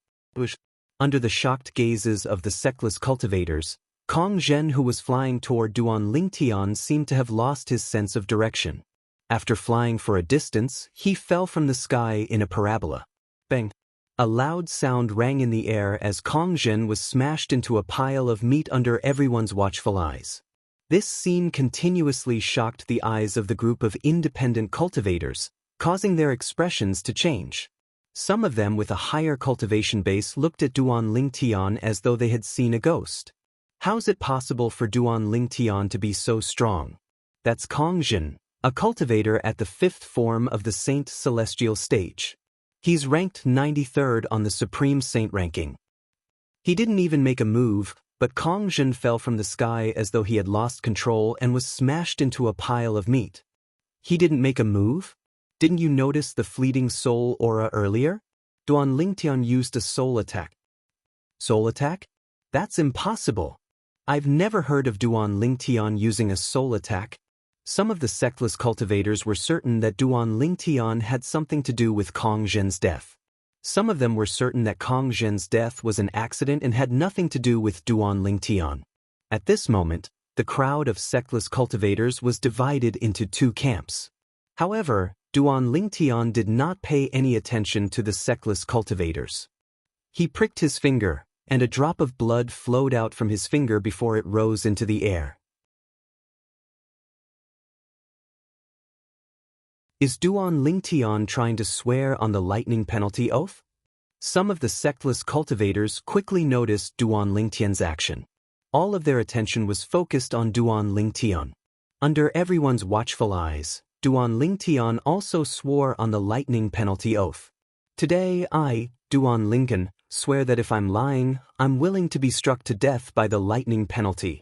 [SPEAKER 1] Under the shocked gazes of the sectless cultivators, Kong Zhen, who was flying toward Duan Lingtian, seemed to have lost his sense of direction. After flying for a distance, he fell from the sky in a parabola. Bang! A loud sound rang in the air as Kong Zhen was smashed into a pile of meat under everyone's watchful eyes. This scene continuously shocked the eyes of the group of independent cultivators, causing their expressions to change. Some of them with a higher cultivation base looked at Duan Lingtian as though they had seen a ghost. How's it possible for Duan Lingtian to be so strong? That's Kong Zhen, a cultivator at the 5th form of the Saint Celestial stage. He's ranked 93rd on the Supreme Saint ranking. He didn't even make a move, but Kong Zhen fell from the sky as though he had lost control and was smashed into a pile of meat. He didn't make a move? Didn't you notice the fleeting soul aura earlier? Duan Lingtian used a soul attack. Soul attack? That's impossible. I've never heard of Duan Lingtian using a soul attack. Some of the sectless cultivators were certain that Duan Lingtian had something to do with Kong Zhen's death. Some of them were certain that Kong Zhen's death was an accident and had nothing to do with Duan Lingtian. At this moment, the crowd of sectless cultivators was divided into two camps. However, Duan Lingtian did not pay any attention to the sectless cultivators. He pricked his finger, and a drop of blood flowed out from his finger before it rose into the air. Is Duan Lingtian trying to swear on the lightning penalty oath? Some of the sectless cultivators quickly noticed Duan Lingtian's action. All of their attention was focused on Duan Lingtian. Under everyone's watchful eyes, Duan Lingtian also swore on the lightning penalty oath. Today I, Duan Lingtian, swear that if I'm lying, I'm willing to be struck to death by the lightning penalty.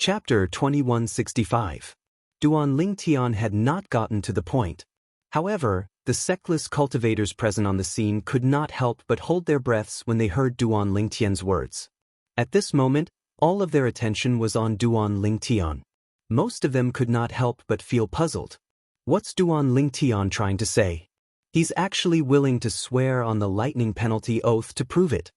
[SPEAKER 1] Chapter 2165. Duan Lingtian had not gotten to the point. However, the sectless cultivators present on the scene could not help but hold their breaths when they heard Duan Lingtian's words. At this moment, all of their attention was on Duan Lingtian. Most of them could not help but feel puzzled. What's Duan Lingtian trying to say? He's actually willing to swear on the lightning penalty oath to prove it.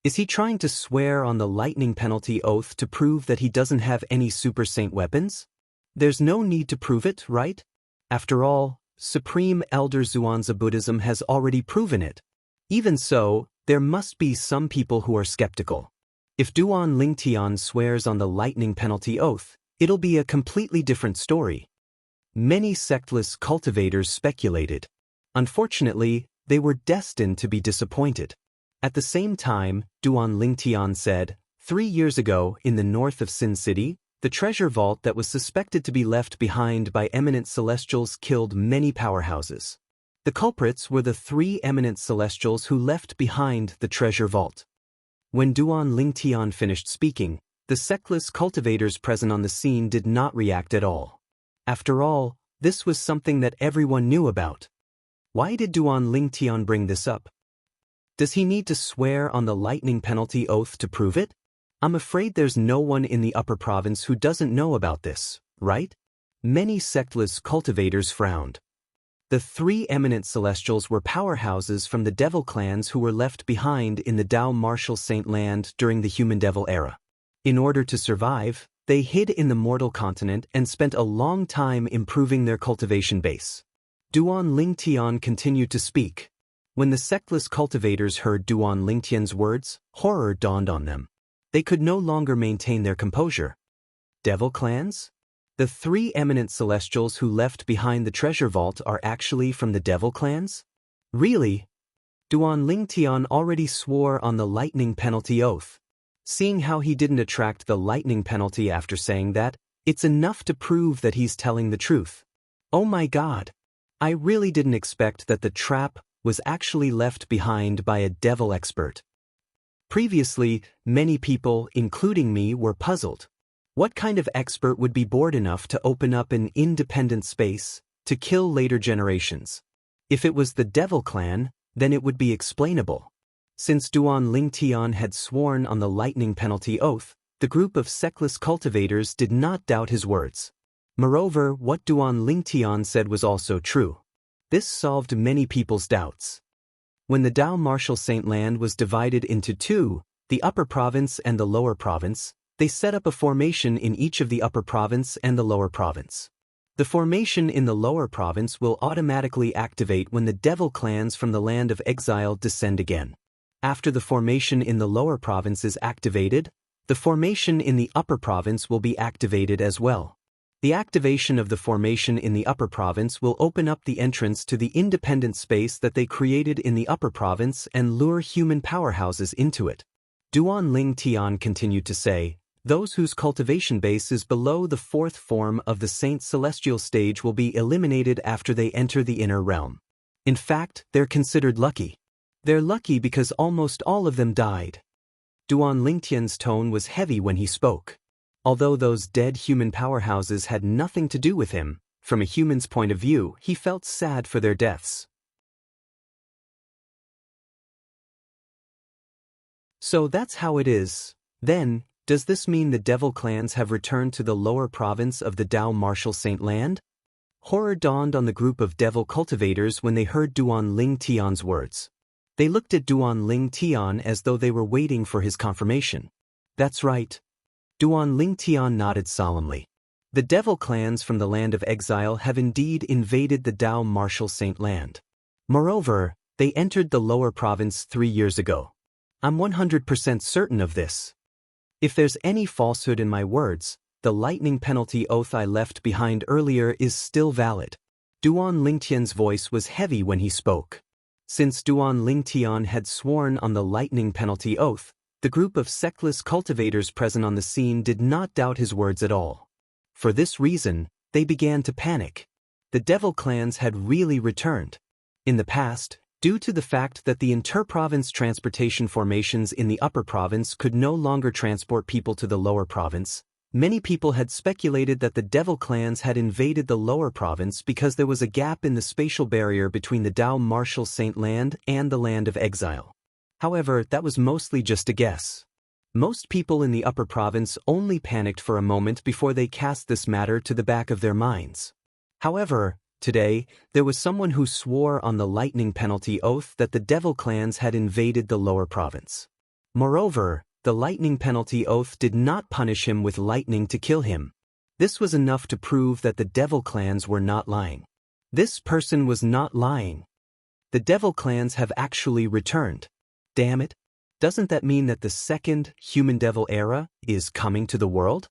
[SPEAKER 1] Is he trying to swear on the lightning penalty oath to prove that he doesn't have any super saint weapons? There's no need to prove it, right? After all, Supreme Elder Xuanzia Buddhism has already proven it. Even so, there must be some people who are skeptical. If Duan Lingtian swears on the lightning penalty oath, it'll be a completely different story. Many sectless cultivators speculated. Unfortunately, they were destined to be disappointed. At the same time, Duan Lingtian said, 3 years ago, in the north of Sin City, the treasure vault that was suspected to be left behind by eminent celestials killed many powerhouses. The culprits were the 3 eminent celestials who left behind the treasure vault. When Duan Lingtian finished speaking, the sectless cultivators present on the scene did not react at all. After all, this was something that everyone knew about. Why did Duan Lingtian bring this up? Does he need to swear on the lightning penalty oath to prove it? I'm afraid there's no one in the upper province who doesn't know about this, right? Many sectless cultivators frowned. The 3 eminent celestials were powerhouses from the devil clans who were left behind in the Dao Martial Saint land during the human-devil era. In order to survive, they hid in the mortal continent and spent a long time improving their cultivation base. Duan Lingtian continued to speak. When the sectless cultivators heard Duan Lingtian's words, horror dawned on them. They could no longer maintain their composure. Devil clans? The 3 eminent celestials who left behind the treasure vault are actually from the devil clans? Really? Duan Lingtian already swore on the lightning penalty oath. Seeing how he didn't attract the lightning penalty after saying that, it's enough to prove that he's telling the truth. Oh my God! I really didn't expect that the trap was actually left behind by a devil expert. Previously, many people, including me, were puzzled. What kind of expert would be bored enough to open up an independent space to kill later generations? If it was the devil clan, then it would be explainable. Since Duan Lingtian had sworn on the lightning penalty oath, the group of sectless cultivators did not doubt his words. Moreover, what Duan Lingtian said was also true. This solved many people's doubts. When the Dao Martial Saint land was divided into 2, the upper province and the lower province, they set up a formation in each of the upper province and the lower province. The formation in the lower province will automatically activate when the devil clans from the land of exile descend again. After the formation in the lower province is activated, the formation in the upper province will be activated as well. The activation of the formation in the upper province will open up the entrance to the independent space that they created in the upper province and lure human powerhouses into it. Duan Lingtian continued to say, those whose cultivation base is below the 4th form of the Saint Celestial stage will be eliminated after they enter the inner realm. In fact, they're considered lucky. They're lucky because almost all of them died. Duan Lingtian's tone was heavy when he spoke. Although those dead human powerhouses had nothing to do with him, from a human's point of view, he felt sad for their deaths. So that's how it is. Then, does this mean the devil clans have returned to the lower province of the Dao Martial Saint land? Horror dawned on the group of devil cultivators when they heard Duan Lingtian's words. They looked at Duan Lingtian as though they were waiting for his confirmation. That's right. Duan Lingtian nodded solemnly. The devil clans from the land of exile have indeed invaded the Dao Martial Saint land. Moreover, they entered the lower province 3 years ago. I'm 100% certain of this. If there's any falsehood in my words, the lightning penalty oath I left behind earlier is still valid. Duan Lingtian's voice was heavy when he spoke. Since Duan Lingtian had sworn on the lightning penalty oath, the group of sectless cultivators present on the scene did not doubt his words at all. For this reason, they began to panic. The devil clans had really returned. In the past, due to the fact that the inter-province transportation formations in the upper province could no longer transport people to the lower province, Many people had speculated that the devil clans had invaded the lower province because there was a gap in the spatial barrier between the Dao Martial Saint Land and the Land of Exile. However, that was mostly just a guess. Most people in the upper province only panicked for a moment before they cast this matter to the back of their minds. However, today, there was someone who swore on the lightning penalty oath that the devil clans had invaded the lower province. Moreover, the lightning penalty oath did not punish him with lightning to kill him. This was enough to prove that the devil clans were not lying. This person was not lying. The devil clans have actually returned. Damn it. Doesn't that mean that the second human-devil era is coming to the world?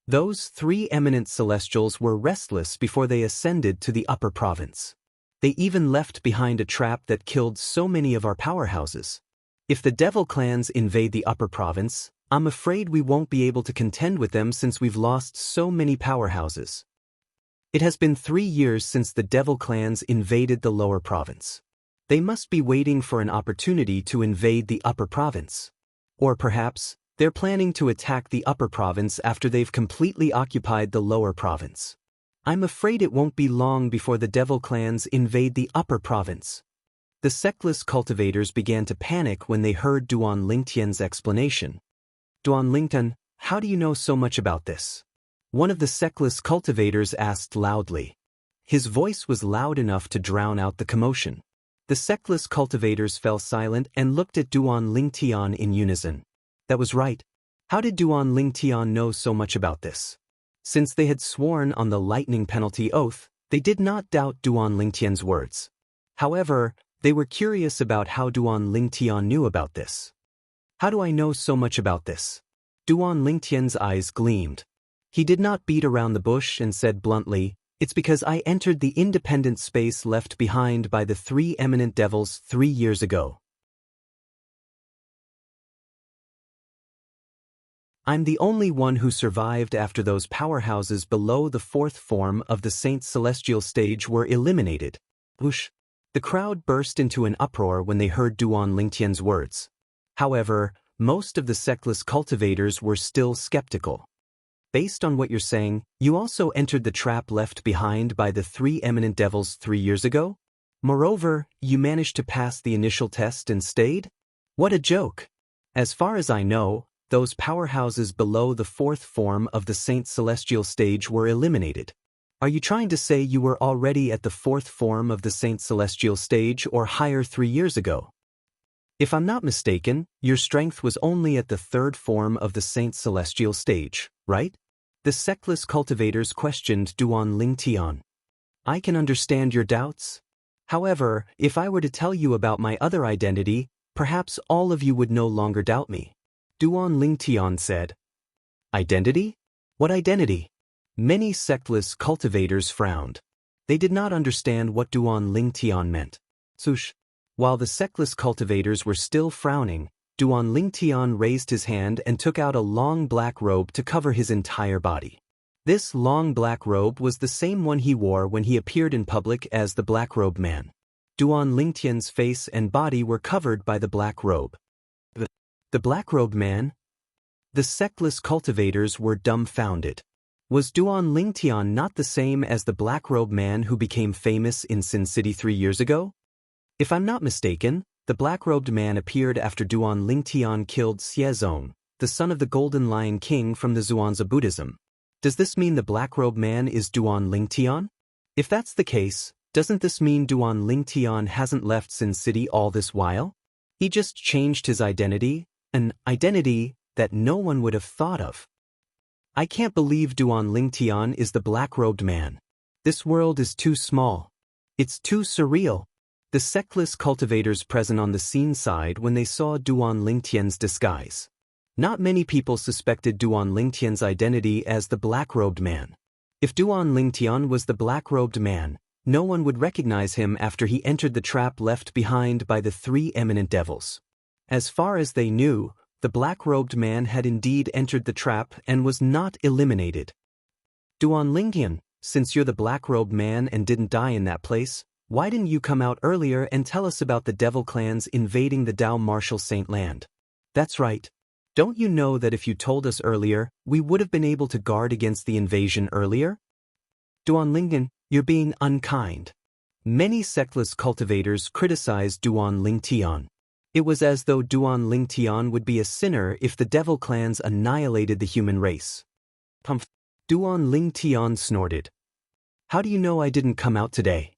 [SPEAKER 1] Those three eminent celestials were restless before they ascended to the upper province. They even left behind a trap that killed so many of our powerhouses. If the devil clans invade the upper province, I'm afraid we won't be able to contend with them since we've lost so many powerhouses. It has been 3 years since the devil clans invaded the lower province. They must be waiting for an opportunity to invade the upper province. Or perhaps, they're planning to attack the upper province after they've completely occupied the lower province. I'm afraid it won't be long before the devil clans invade the upper province. The sectless cultivators began to panic when they heard Duan Lingtian's explanation. Duan Lingtian, how do you know so much about this? One of the sectless cultivators asked loudly. His voice was loud enough to drown out the commotion. The sectless cultivators fell silent and looked at Duan Lingtian in unison. That was right. How did Duan Lingtian know so much about this? Since they had sworn on the lightning penalty oath, they did not doubt Duan Lingtian's words. However, they were curious about how Duan Lingtian knew about this. How do I know so much about this? Duan Lingtian's eyes gleamed. He did not beat around the bush and said bluntly, it's because I entered the independent space left behind by the three eminent devils 3 years ago. I'm the only one who survived after those powerhouses below the fourth form of the Saint's celestial stage were eliminated. Whoosh! The crowd burst into an uproar when they heard Duan Lingtian's words. However, most of the sectless cultivators were still skeptical. Based on what you're saying, you also entered the trap left behind by the three eminent devils 3 years ago? Moreover, you managed to pass the initial test and stayed? What a joke! As far as I know, those powerhouses below the fourth form of the Saint's celestial stage were eliminated. Are you trying to say you were already at the fourth form of the Saint's celestial stage or higher 3 years ago? If I'm not mistaken, your strength was only at the third form of the Saint's celestial stage, right? The sectless cultivators questioned Duan Lingtian. I can understand your doubts. However, if I were to tell you about my other identity, perhaps all of you would no longer doubt me. Duan Lingtian said. Identity? What identity? Many sectless cultivators frowned. They did not understand what Duan Lingtian meant. Sush. While the sectless cultivators were still frowning, Duan Lingtian raised his hand and took out a long black robe to cover his entire body. This long black robe was the same one he wore when he appeared in public as the Black-Robed Man. Duan Lingtian's face and body were covered by the black robe. The Black-Robed Man? The sectless cultivators were dumbfounded. Was Duan Lingtian not the same as the Black-Robed Man who became famous in Sin City 3 years ago? If I'm not mistaken, the Black-Robed Man appeared after Duan Lingtian killed Xiezong, the son of the Golden Lion King from the Zhuangzi Buddhism. Does this mean the Black-Robed Man is Duan Lingtian? If that's the case, doesn't this mean Duan Lingtian hasn't left Sin City all this while? He just changed his identity, an identity that no one would have thought of. I can't believe Duan Lingtian is the Black-Robed Man. This world is too small. It's too surreal. The sectless cultivators present on the scene sighed when they saw Duan Lingtian's disguise. Not many people suspected Duan Lingtian's identity as the Black-Robed Man. If Duan Lingtian was the Black-Robed Man, no one would recognize him after he entered the trap left behind by the three eminent devils. As far as they knew, the Black-Robed Man had indeed entered the trap and was not eliminated. Duan Lingtian, since you're the Black-Robed Man and didn't die in that place, why didn't you come out earlier and tell us about the devil clans invading the Dao Martial Saint Land? That's right. Don't you know that if you told us earlier, we would have been able to guard against the invasion earlier? Duanlingen, you're being unkind. Many sectless cultivators criticized Duan Lingtian. It was as though Duan Lingtian would be a sinner if the devil clans annihilated the human race. Duan Lingtian snorted. How do you know I didn't come out today?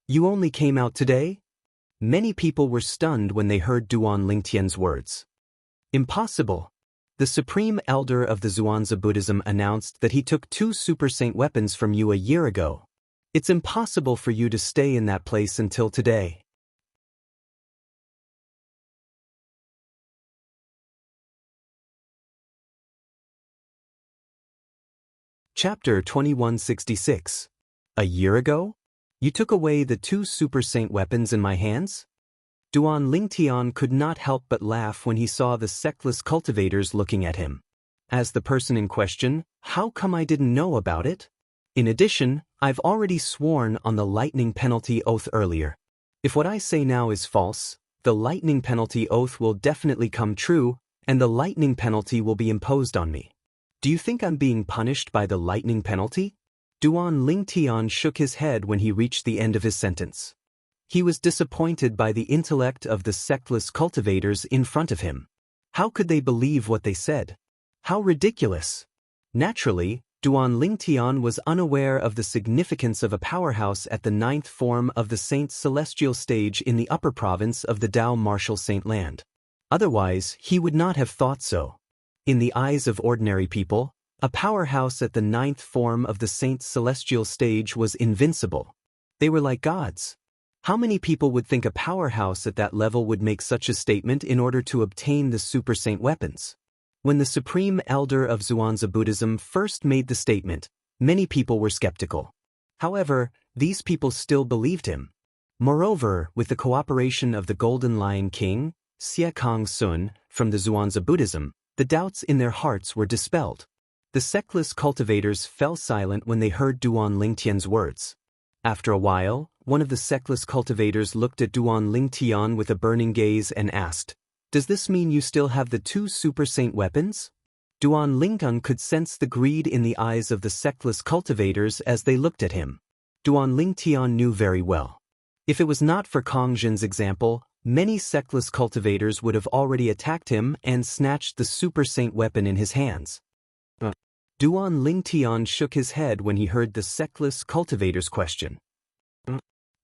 [SPEAKER 1] You only came out today? Many people were stunned when they heard Duan Lingtian's words. Impossible. The Supreme Elder of the Zhuangzi Buddhism announced that he took 2 super saint weapons from you a year ago. It's impossible for you to stay in that place until today. Chapter 2166. A year ago? You took away the 2 super saint weapons in my hands? Duan Lingtian could not help but laugh when he saw the sectless cultivators looking at him. As the person in question, how come I didn't know about it? In addition, I've already sworn on the lightning penalty oath earlier. If what I say now is false, the lightning penalty oath will definitely come true, and the lightning penalty will be imposed on me. Do you think I'm being punished by the lightning penalty? Duan Lingtian shook his head when he reached the end of his sentence. He was disappointed by the intellect of the sectless cultivators in front of him. How could they believe what they said? How ridiculous! Naturally, Duan Lingtian was unaware of the significance of a powerhouse at the 9th form of the Saint's celestial stage in the upper province of the Dao Martial Saint Land. Otherwise, he would not have thought so. In the eyes of ordinary people, a powerhouse at the 9th form of the Saint's celestial stage was invincible. They were like gods. How many people would think a powerhouse at that level would make such a statement in order to obtain the super saint weapons? When the Supreme Elder of Zhuangzi Buddhism first made the statement, many people were skeptical. However, these people still believed him. Moreover, with the cooperation of the Golden Lion King, Xianxia, from the Zhuangzi Buddhism, the doubts in their hearts were dispelled. The sectless cultivators fell silent when they heard Duan Lingtian's words. After a while, one of the sectless cultivators looked at Duan Lingtian with a burning gaze and asked, "Does this mean you still have the 2 super saint weapons?" Duan Lingtian could sense the greed in the eyes of the sectless cultivators as they looked at him. Duan Lingtian knew very well. If it was not for Kong Zhen's example, many sectless cultivators would have already attacked him and snatched the super saint weapon in his hands. Duan Lingtian shook his head when he heard the sectless cultivator's question.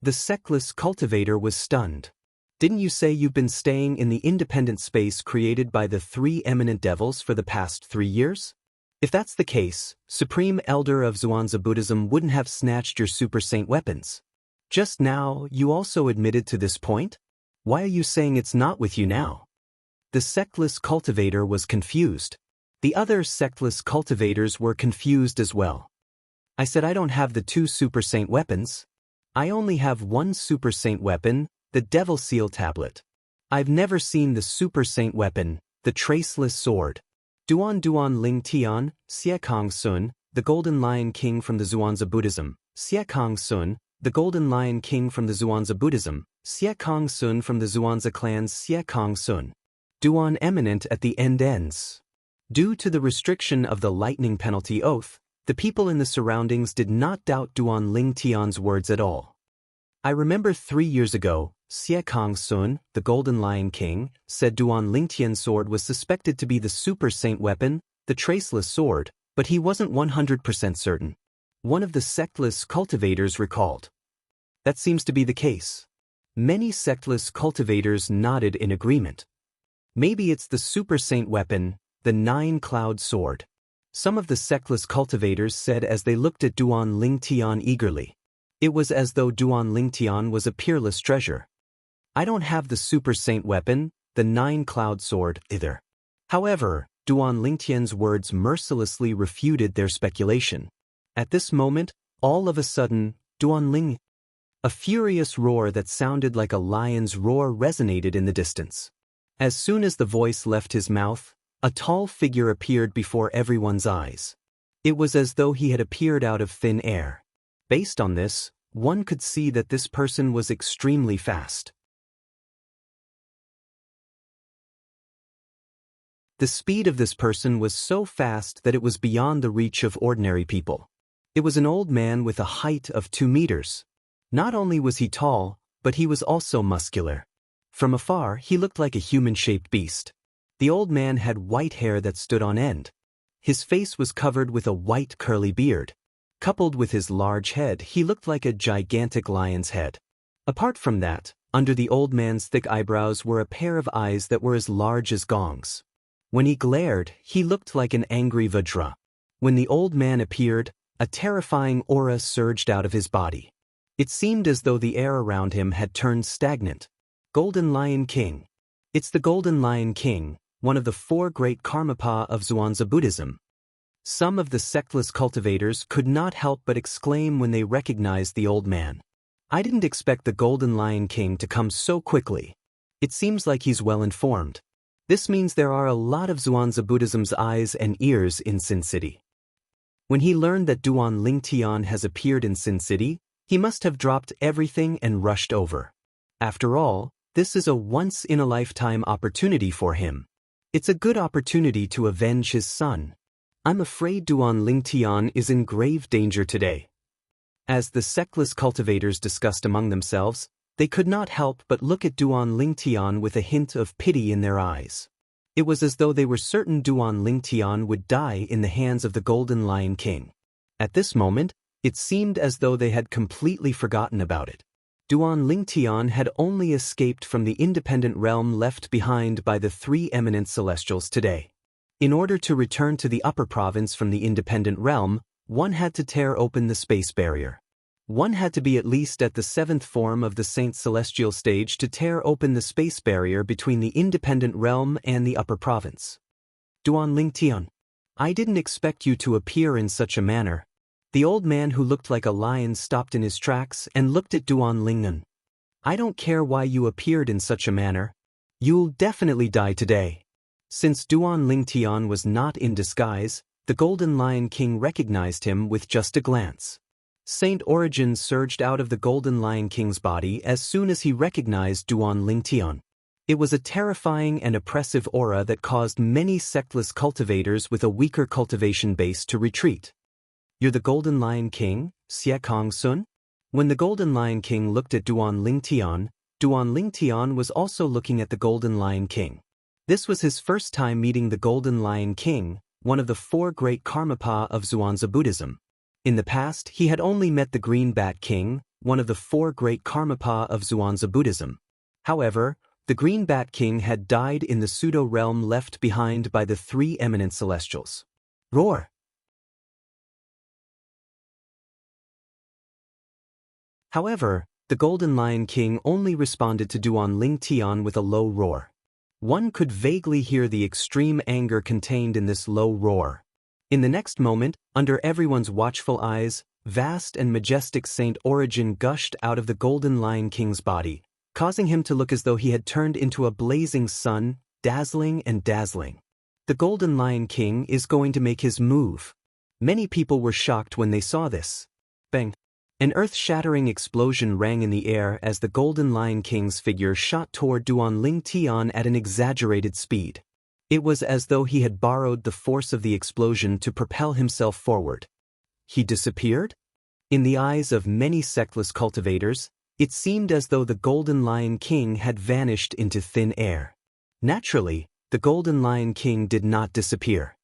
[SPEAKER 1] The sectless cultivator was stunned. Didn't you say you've been staying in the independent space created by the 3 eminent devils for the past 3 years? If that's the case, Supreme Elder of Zhuangzi Buddhism wouldn't have snatched your super saint weapons. Just now, you also admitted to this point? Why are you saying it's not with you now? The sectless cultivator was confused. The other sectless cultivators were confused as well. I said I don't have the 2 super saint weapons. I only have 1 super saint weapon, the Devil Seal Tablet. I've never seen the super saint weapon, the Traceless Sword. Duan Lingtian, Xianxia, the Golden Lion King from the Zhuangzi Buddhism, Xianxia, the Golden Lion King from the Zhuangzi Buddhism, Xianxia from the Zhuangzi clans Xianxia. Duan eminent at the ends. Due to the restriction of the lightning penalty oath, the people in the surroundings did not doubt Duan Lingtian's words at all. I remember 3 years ago, Xianxia, the Golden Lion King, said Duan Lingtian's sword was suspected to be the super saint weapon, the Traceless Sword, but he wasn't 100% certain. One of the sectless cultivators recalled. That seems to be the case. Many sectless cultivators nodded in agreement. Maybe it's the super saint weapon, the 9-cloud sword. Some of the sectless cultivators said as they looked at Duan Lingtian eagerly. It was as though Duan Lingtian was a peerless treasure. I don't have the super saint weapon, the 9-cloud sword, either. However, Duan Lingtian's words mercilessly refuted their speculation. At this moment, all of a sudden, a furious roar that sounded like a lion's roar resonated in the distance. As soon as the voice left his mouth, a tall figure appeared before everyone's eyes. It was as though he had appeared out of thin air. Based on this, one could see that this person was extremely fast. The speed of this person was so fast that it was beyond the reach of ordinary people. It was an old man with a height of 2 meters. Not only was he tall, but he was also muscular. From afar, he looked like a human-shaped beast. The old man had white hair that stood on end. His face was covered with a white curly beard. Coupled with his large head, he looked like a gigantic lion's head. Apart from that, under the old man's thick eyebrows were a pair of eyes that were as large as gongs. When he glared, he looked like an angry Vajra. When the old man appeared, a terrifying aura surged out of his body. It seemed as though the air around him had turned stagnant. Golden Lion King. It's the Golden Lion King, one of the 4 great Karmapa of Xuanzа Buddhism. Some of the sectless cultivators could not help but exclaim when they recognized the old man. I didn't expect the Golden Lion King to come so quickly. It seems like he's well informed. This means there are a lot of Xuanzà Buddhism's eyes and ears in Sin City. When he learned that Duan Lingtian has appeared in Sin City, he must have dropped everything and rushed over. After all, this is a once-in-a-lifetime opportunity for him. It's a good opportunity to avenge his son. I'm afraid Duan Lingtian is in grave danger today. As the sectless cultivators discussed among themselves, they could not help but look at Duan Lingtian with a hint of pity in their eyes. It was as though they were certain Duan Lingtian would die in the hands of the Golden Lion King. At this moment, it seemed as though they had completely forgotten about it. Duan Lingtian had only escaped from the independent realm left behind by the 3 eminent celestials today. In order to return to the upper province from the independent realm, one had to tear open the space barrier. One had to be at least at the 7th form of the Saint Celestial stage to tear open the space barrier between the independent realm and the upper province. Duan Lingtian, I didn't expect you to appear in such a manner. The old man who looked like a lion stopped in his tracks and looked at Duan Lingnan. I don't care why you appeared in such a manner. You'll definitely die today. Since Duan Lingtian was not in disguise, the Golden Lion King recognized him with just a glance. Saint Origin surged out of the Golden Lion King's body as soon as he recognized Duan Lingtian. It was a terrifying and oppressive aura that caused many sectless cultivators with a weaker cultivation base to retreat. You're the Golden Lion King, Xianxia Sun? When the Golden Lion King looked at Duan Lingtian was also looking at the Golden Lion King. This was his first time meeting the Golden Lion King, one of the 4 great Karmapa of Xuanzà Buddhism. In the past, he had only met the Green Bat King, one of the 4 great Karmapa of Xuanzà Buddhism. However, the Green Bat King had died in the pseudo-realm left behind by the 3 eminent celestials. Roar! However, the Golden Lion King only responded to Duan Lingtian with a low roar. One could vaguely hear the extreme anger contained in this low roar. In the next moment, under everyone's watchful eyes, vast and majestic Saint Origin gushed out of the Golden Lion King's body, causing him to look as though he had turned into a blazing sun, dazzling and dazzling. The Golden Lion King is going to make his move. Many people were shocked when they saw this. Bang! An earth-shattering explosion rang in the air as the Golden Lion King's figure shot toward Duan Lingtian at an exaggerated speed. It was as though he had borrowed the force of the explosion to propel himself forward. He disappeared? In the eyes of many sectless cultivators, it seemed as though the Golden Lion King had vanished into thin air. Naturally, the Golden Lion King did not disappear.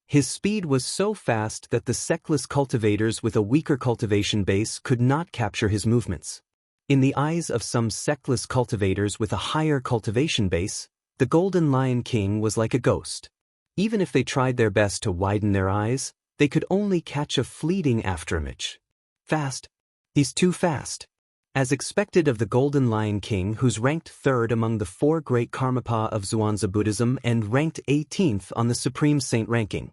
[SPEAKER 1] His speed was so fast that the sectless cultivators with a weaker cultivation base could not capture his movements. In the eyes of some sectless cultivators with a higher cultivation base, the Golden Lion King was like a ghost. Even if they tried their best to widen their eyes, they could only catch a fleeting afterimage. Fast. He's too fast. As expected of the Golden Lion King, who's ranked 3rd among the 4 great Karmapa of Xuanzà Buddhism and ranked 18th on the Supreme Saint ranking.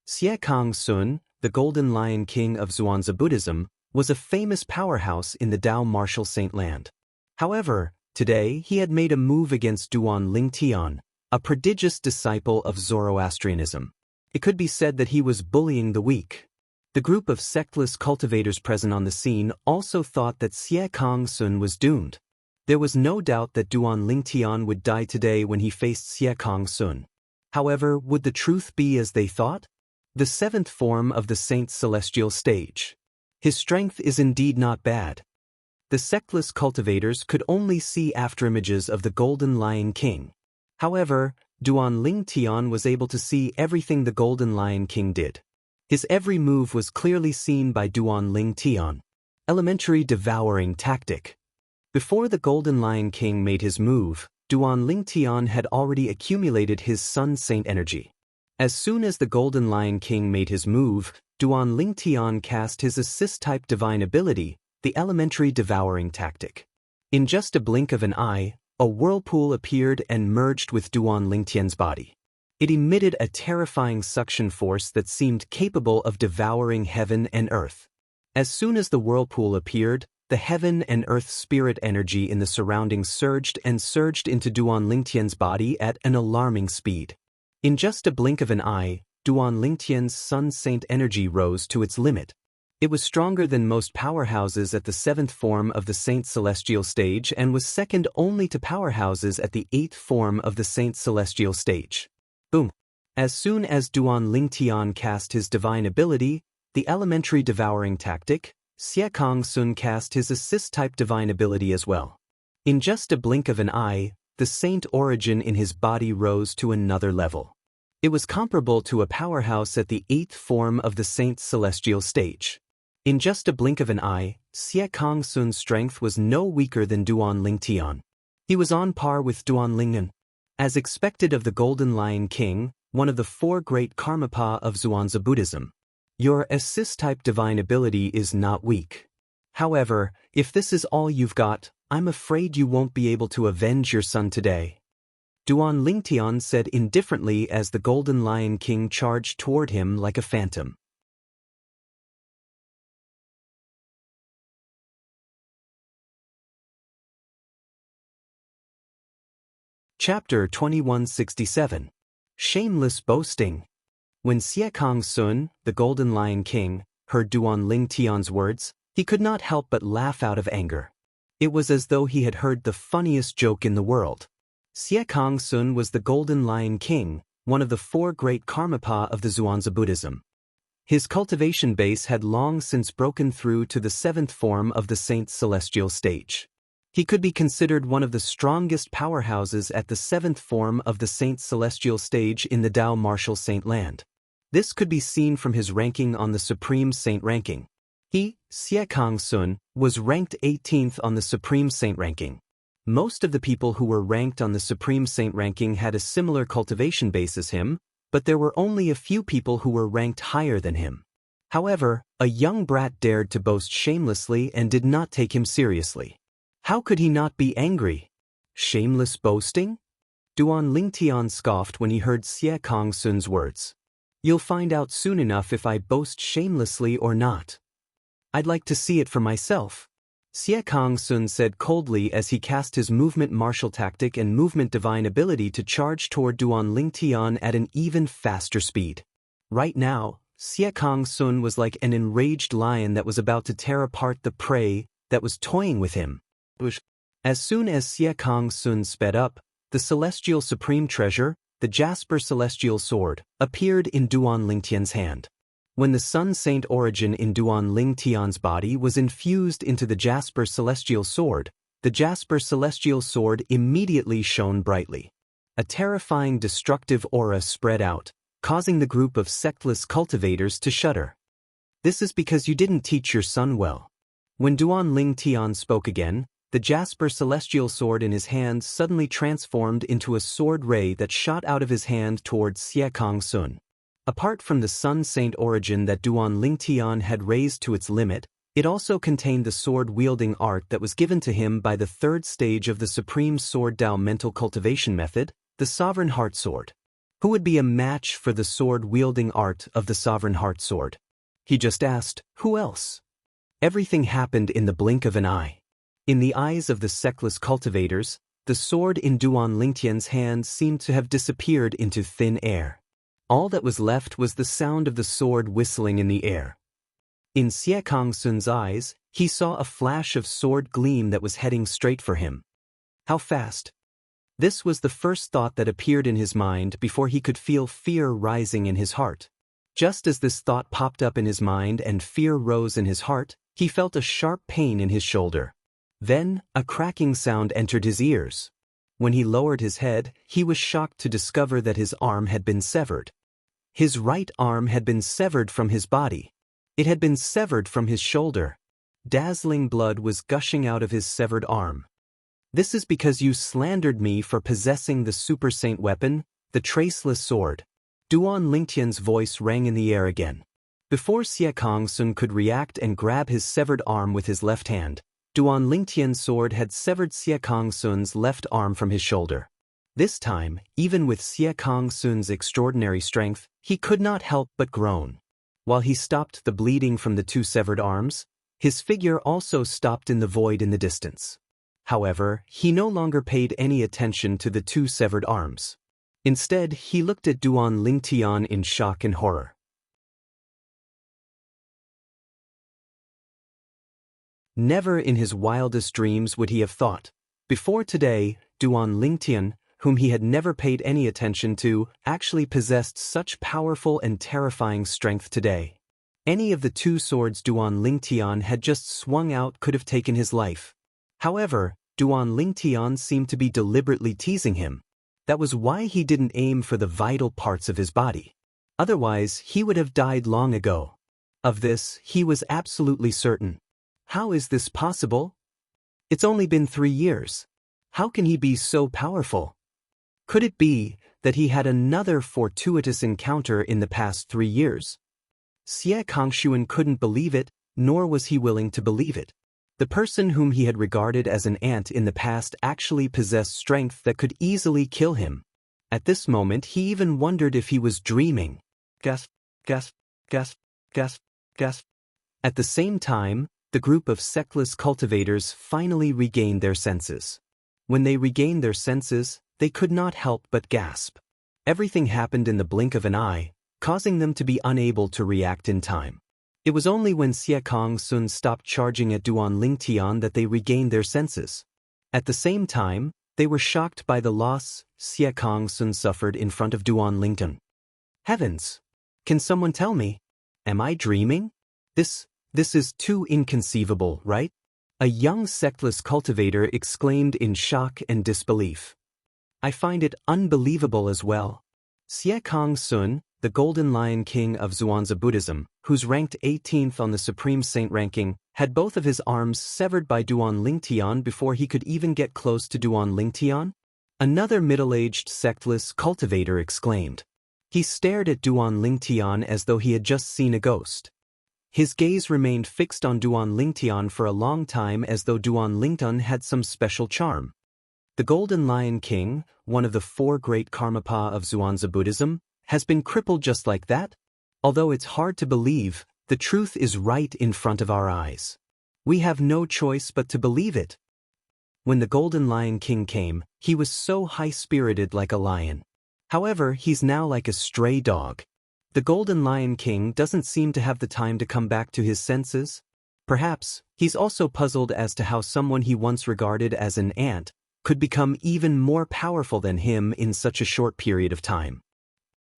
[SPEAKER 1] Xianxia Sun, the Golden Lion King of Xuanzà Buddhism, was a famous powerhouse in the Tao martial saint land. However, today he had made a move against Duan Lingtian, a prodigious disciple of Zoroastrianism. It could be said that he was bullying the weak. The group of sectless cultivators present on the scene also thought that Xianxia Sun was doomed. There was no doubt that Duan Lingtian would die today when he faced Xianxia Sun. However, would the truth be as they thought? The seventh form of the saint's celestial stage. His strength is indeed not bad. The sectless cultivators could only see afterimages of the Golden Lion King. However, Duan Ling Tian was able to see everything the Golden Lion King did. His every move was clearly seen by Duan Ling Tian. Elementary devouring tactic. Before the Golden Lion King made his move, Duan Ling Tian had already accumulated his Sun Saint energy. As soon as the Golden Lion King made his move, Duan Ling Tian cast his assist-type divine ability, the elementary devouring tactic. In just a blink of an eye, a whirlpool appeared and merged with Duan Ling Tian's body. It emitted a terrifying suction force that seemed capable of devouring heaven and earth. As soon as the whirlpool appeared, the heaven and earth spirit energy in the surroundings surged into Duan Ling Tian's body at an alarming speed. In just a blink of an eye, Duan Ling Tian's Sun Saint energy rose to its limit. It was stronger than most powerhouses at the seventh form of the Saint's celestial stage and was second only to powerhouses at the eighth form of the Saint's celestial stage. Boom! As soon as Duan Ling Tian cast his divine ability, the elementary devouring tactic, Xie Kong Sun cast his assist-type divine ability as well. In just a blink of an eye, the saint origin in his body rose to another level. It was comparable to a powerhouse at the eighth form of the Saint's celestial stage. In just a blink of an eye, Xie Kong Sun's strength was no weaker than Duan Ling Tian. He was on par with Duan Lingyan. As expected of the Golden Lion King, one of the four great Karmapa of Zhuangzi Buddhism. Your assist-type divine ability is not weak. However, if this is all you've got, I'm afraid you won't be able to avenge your son today. Duan Ling Tian said indifferently as the Golden Lion King charged toward him like a phantom. Chapter 2167. Shameless Boasting. When Xie Kong Sun, the Golden Lion King, heard Duan Ling Tian's words, he could not help but laugh out of anger. It was as though he had heard the funniest joke in the world. Xie Kong Sun was the Golden Lion King, one of the four great Karmapa of the Zhuangzi Buddhism. His cultivation base had long since broken through to the seventh form of the Saint's celestial stage. He could be considered one of the strongest powerhouses at the seventh form of the Saint's celestial stage in the Tao Martial Saint land. This could be seen from his ranking on the Supreme Saint ranking. He, Xie Kong Sun, was ranked 18th on the Supreme Saint ranking. Most of the people who were ranked on the Supreme Saint ranking had a similar cultivation base as him, but there were only a few people who were ranked higher than him. However, a young brat dared to boast shamelessly and did not take him seriously. How could he not be angry? Shameless boasting? Duan Ling Tian scoffed when he heard Xie Kong Sun's words. You'll find out soon enough if I boast shamelessly or not. I'd like to see it for myself. Xie Kong Sun said coldly as he cast his movement martial tactic and movement divine ability to charge toward Duan Ling Tian at an even faster speed. Right now, Xie Kong Sun was like an enraged lion that was about to tear apart the prey that was toying with him. As soon as Xie Kong Sun sped up, the celestial supreme treasure, the Jasper celestial sword, appeared in Duan Ling Tian's hand. When the Sun Saint origin in Duan Ling Tian's body was infused into the Jasper celestial sword, the Jasper celestial sword immediately shone brightly. A terrifying destructive aura spread out, causing the group of sectless cultivators to shudder. This is because you didn't teach your son well. When Duan Ling Tian spoke again, the Jasper celestial sword in his hand suddenly transformed into a sword ray that shot out of his hand towards Xie Kong Sun. Apart from the Sun Saint origin that Duan Ling Tian had raised to its limit, it also contained the sword-wielding art that was given to him by the third stage of the Supreme Sword Tao mental cultivation method, the Sovereign Heart Sword. Who would be a match for the sword-wielding art of the Sovereign Heart Sword? He just asked, who else? Everything happened in the blink of an eye. In the eyes of the sectless cultivators, the sword in Duan Ling Tian's hand seemed to have disappeared into thin air. All that was left was the sound of the sword whistling in the air. In Xie Kong Sun's eyes, he saw a flash of sword gleam that was heading straight for him. How fast? This was the first thought that appeared in his mind before he could feel fear rising in his heart. Just as this thought popped up in his mind and fear rose in his heart, he felt a sharp pain in his shoulder. Then, a cracking sound entered his ears. When he lowered his head, he was shocked to discover that his arm had been severed. His right arm had been severed from his body. It had been severed from his shoulder. Dazzling blood was gushing out of his severed arm. "This is because you slandered me for possessing the super saint weapon, the traceless sword." Duan Lingtian's voice rang in the air again. Before Xie Kongsun could react and grab his severed arm with his left hand, Duan Lingtian's sword had severed Xie Kongsun's left arm from his shoulder. This time, even with Xie Kongsun's extraordinary strength, he could not help but groan. While he stopped the bleeding from the two severed arms, his figure also stopped in the void in the distance. However, he no longer paid any attention to the two severed arms. Instead, he looked at Duan Lingtian in shock and horror. Never in his wildest dreams would he have thought, before today, Duan Lingtian, whom he had never paid any attention to, actually possessed such powerful and terrifying strength today. Any of the two swords Duan Lingtian had just swung out could have taken his life. However, Duan Lingtian seemed to be deliberately teasing him. That was why he didn't aim for the vital parts of his body. Otherwise, he would have died long ago. Of this, he was absolutely certain. How is this possible? It's only been 3 years. How can he be so powerful? Could it be that he had another fortuitous encounter in the past 3 years? Xie Kongshuan couldn't believe it, nor was he willing to believe it. The person whom he had regarded as an ant in the past actually possessed strength that could easily kill him. At this moment he even wondered if he was dreaming. Gasp, gasp, gasp, gasp, gasp. At the same time, the group of sectless cultivators finally regained their senses. When they regained their senses, they could not help but gasp. Everything happened in the blink of an eye, causing them to be unable to react in time. It was only when Xie Kongsun stopped charging at Duan Lingtian that they regained their senses. At the same time, they were shocked by the loss Xie Kongsun suffered in front of Duan Lingtian. Heavens! Can someone tell me? Am I dreaming? This is too inconceivable, right? A young sectless cultivator exclaimed in shock and disbelief. I find it unbelievable as well. Xie Kongsun, the Golden Lion King of Zhuangzi Buddhism, who's ranked 18th on the Supreme Saint ranking, had both of his arms severed by Duan Lingtian before he could even get close to Duan Lingtian. Another middle-aged sectless cultivator exclaimed. He stared at Duan Lingtian as though he had just seen a ghost. His gaze remained fixed on Duan Lingtian for a long time as though Duan Lingtian had some special charm. The Golden Lion King, one of the 4 great Karmapa of Zhuangzi Buddhism, has been crippled just like that? Although it's hard to believe, the truth is right in front of our eyes. We have no choice but to believe it. When the Golden Lion King came, he was so high-spirited like a lion. However, he's now like a stray dog. The Golden Lion King doesn't seem to have the time to come back to his senses. Perhaps, he's also puzzled as to how someone he once regarded as an ant could become even more powerful than him in such a short period of time.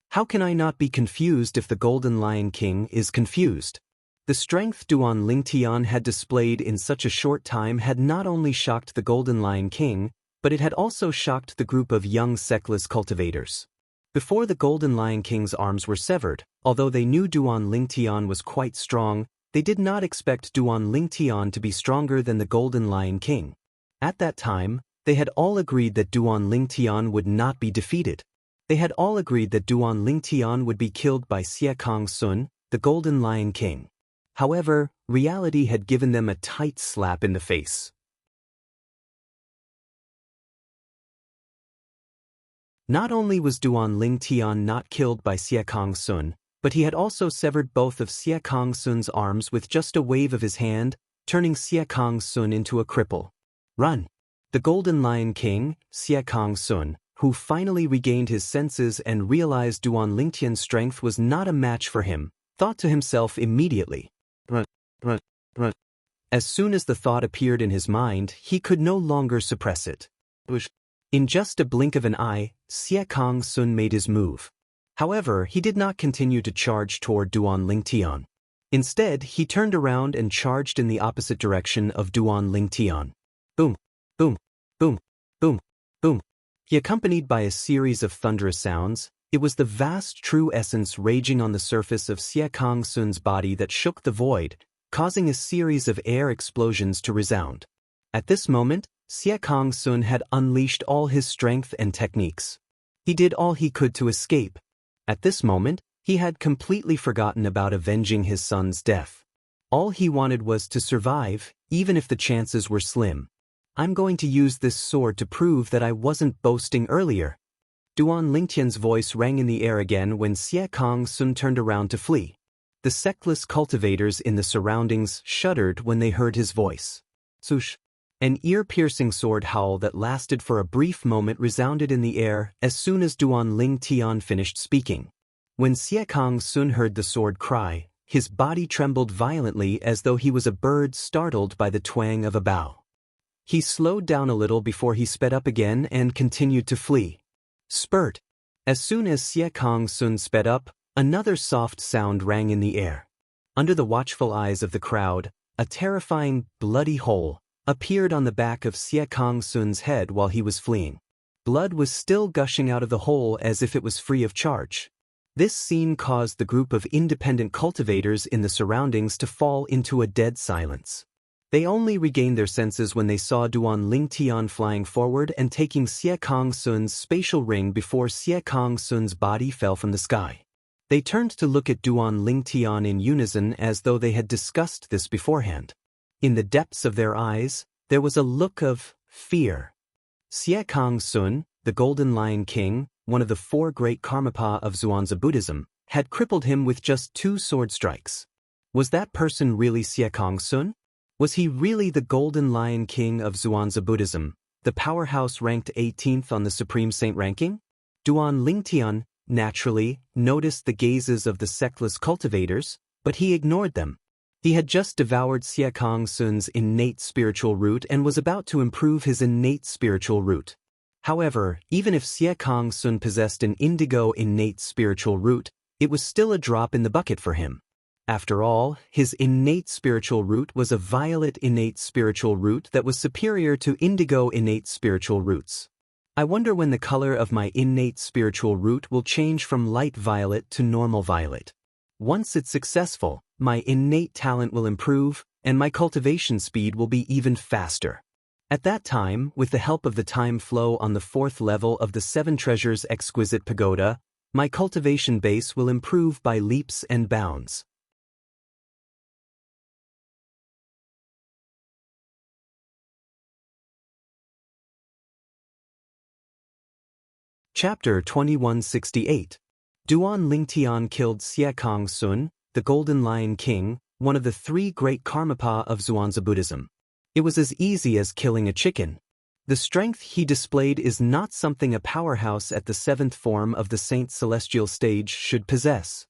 [SPEAKER 1] How can I not be confused if the Golden Lion King is confused? The strength Duan Lingtian had displayed in such a short time had not only shocked the Golden Lion King, but it had also shocked the group of young sectless cultivators. Before the Golden Lion King's arms were severed, although they knew Duan Lingtian was quite strong, they did not expect Duan Lingtian to be stronger than the Golden Lion King. At that time, they had all agreed that Duan Lingtian would not be defeated. They had all agreed that Duan Lingtian would be killed by Xie Kongsun, the Golden Lion King. However, reality had given them a tight slap in the face. Not only was Duan Lingtian not killed by Xie Kongsun, but he had also severed both of Xie Kongsun's arms with just a wave of his hand, turning Xie Kongsun into a cripple. Run! The Golden Lion King, Xie Kongsun, who finally regained his senses and realized Duan Lingtian's strength was not a match for him, thought to himself immediately. Run, run, run. As soon as the thought appeared in his mind, he could no longer suppress it. In just a blink of an eye, Xiekong Sun made his move. However, he did not continue to charge toward Duan Lingtian. Instead, he turned around and charged in the opposite direction of Duan Lingtian. Boom, boom, boom, boom, boom. He accompanied by a series of thunderous sounds. It was the vast true essence raging on the surface of Xiekong Sun's body that shook the void, causing a series of air explosions to resound. At this moment, Xiekong Sun had unleashed all his strength and techniques. He did all he could to escape. At this moment, he had completely forgotten about avenging his son's death. All he wanted was to survive, even if the chances were slim. I'm going to use this sword to prove that I wasn't boasting earlier. Duan Lingtian's voice rang in the air again when Xiekong Sun turned around to flee. The sectless cultivators in the surroundings shuddered when they heard his voice. Swoosh! An ear-piercing sword howl that lasted for a brief moment resounded in the air as soon as Duan Lingtian finished speaking. When Xiekong Sun heard the sword cry, his body trembled violently as though he was a bird startled by the twang of a bow. He slowed down a little before he sped up again and continued to flee. Spurt! As soon as Xiekong Sun sped up, another soft sound rang in the air. Under the watchful eyes of the crowd, a terrifying, bloody hole appeared on the back of Xiekong Sun's head while he was fleeing. Blood was still gushing out of the hole as if it was free of charge. This scene caused the group of independent cultivators in the surroundings to fall into a dead silence. They only regained their senses when they saw Duan Lingtian flying forward and taking Xiekong Sun's spatial ring before Xiekong Sun's body fell from the sky. They turned to look at Duan Lingtian in unison as though they had discussed this beforehand. In the depths of their eyes, there was a look of fear. Xiekong Sun, the Golden Lion King, one of the 4 great Karmapa of Zhuangzi Buddhism, had crippled him with just 2 sword strikes. Was that person really Xiekong Sun? Was he really the Golden Lion King of Zhuangzi Buddhism, the powerhouse ranked 18th on the Supreme Saint ranking? Duan Lingtian, naturally, noticed the gazes of the sectless cultivators, but he ignored them. He had just devoured Xiekong Sun's innate spiritual root and was about to improve his innate spiritual root. However, even if Xiekong Sun possessed an indigo innate spiritual root, it was still a drop in the bucket for him. After all, his innate spiritual root was a violet innate spiritual root that was superior to indigo innate spiritual roots. I wonder when the color of my innate spiritual root will change from light violet to normal violet. Once it's successful, my innate talent will improve, and my cultivation speed will be even faster. At that time, with the help of the time flow on the 4th level of the 7 Treasures Exquisite Pagoda, my cultivation base will improve by leaps and bounds. Chapter 2168. Duan Lingtian killed Xiekong Sun, the Golden Lion King, one of the 3 great Karmapa of Zhuangzi Buddhism. It was as easy as killing a chicken. The strength he displayed is not something a powerhouse at the 7th form of the Saint Celestial stage should possess.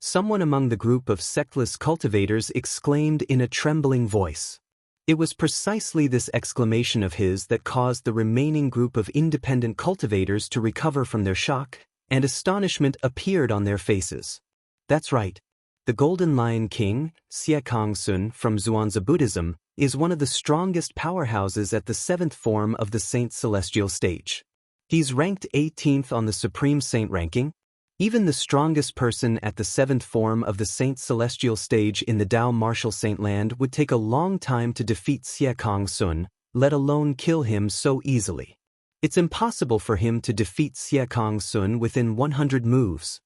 [SPEAKER 1] Someone among the group of sectless cultivators exclaimed in a trembling voice. It was precisely this exclamation of his that caused the remaining group of independent cultivators to recover from their shock, and astonishment appeared on their faces. That's right. The Golden Lion King, Xiekong Sun from Zhuangzi Buddhism, is one of the strongest powerhouses at the 7th form of the Saint Celestial stage. He's ranked 18th on the Supreme Saint ranking. Even the strongest person at the 7th form of the Saint Celestial stage in the Tao Martial Saint Land would take a long time to defeat Xiekong Sun, let alone kill him so easily. It's impossible for him to defeat Xiekong Sun within 100 moves.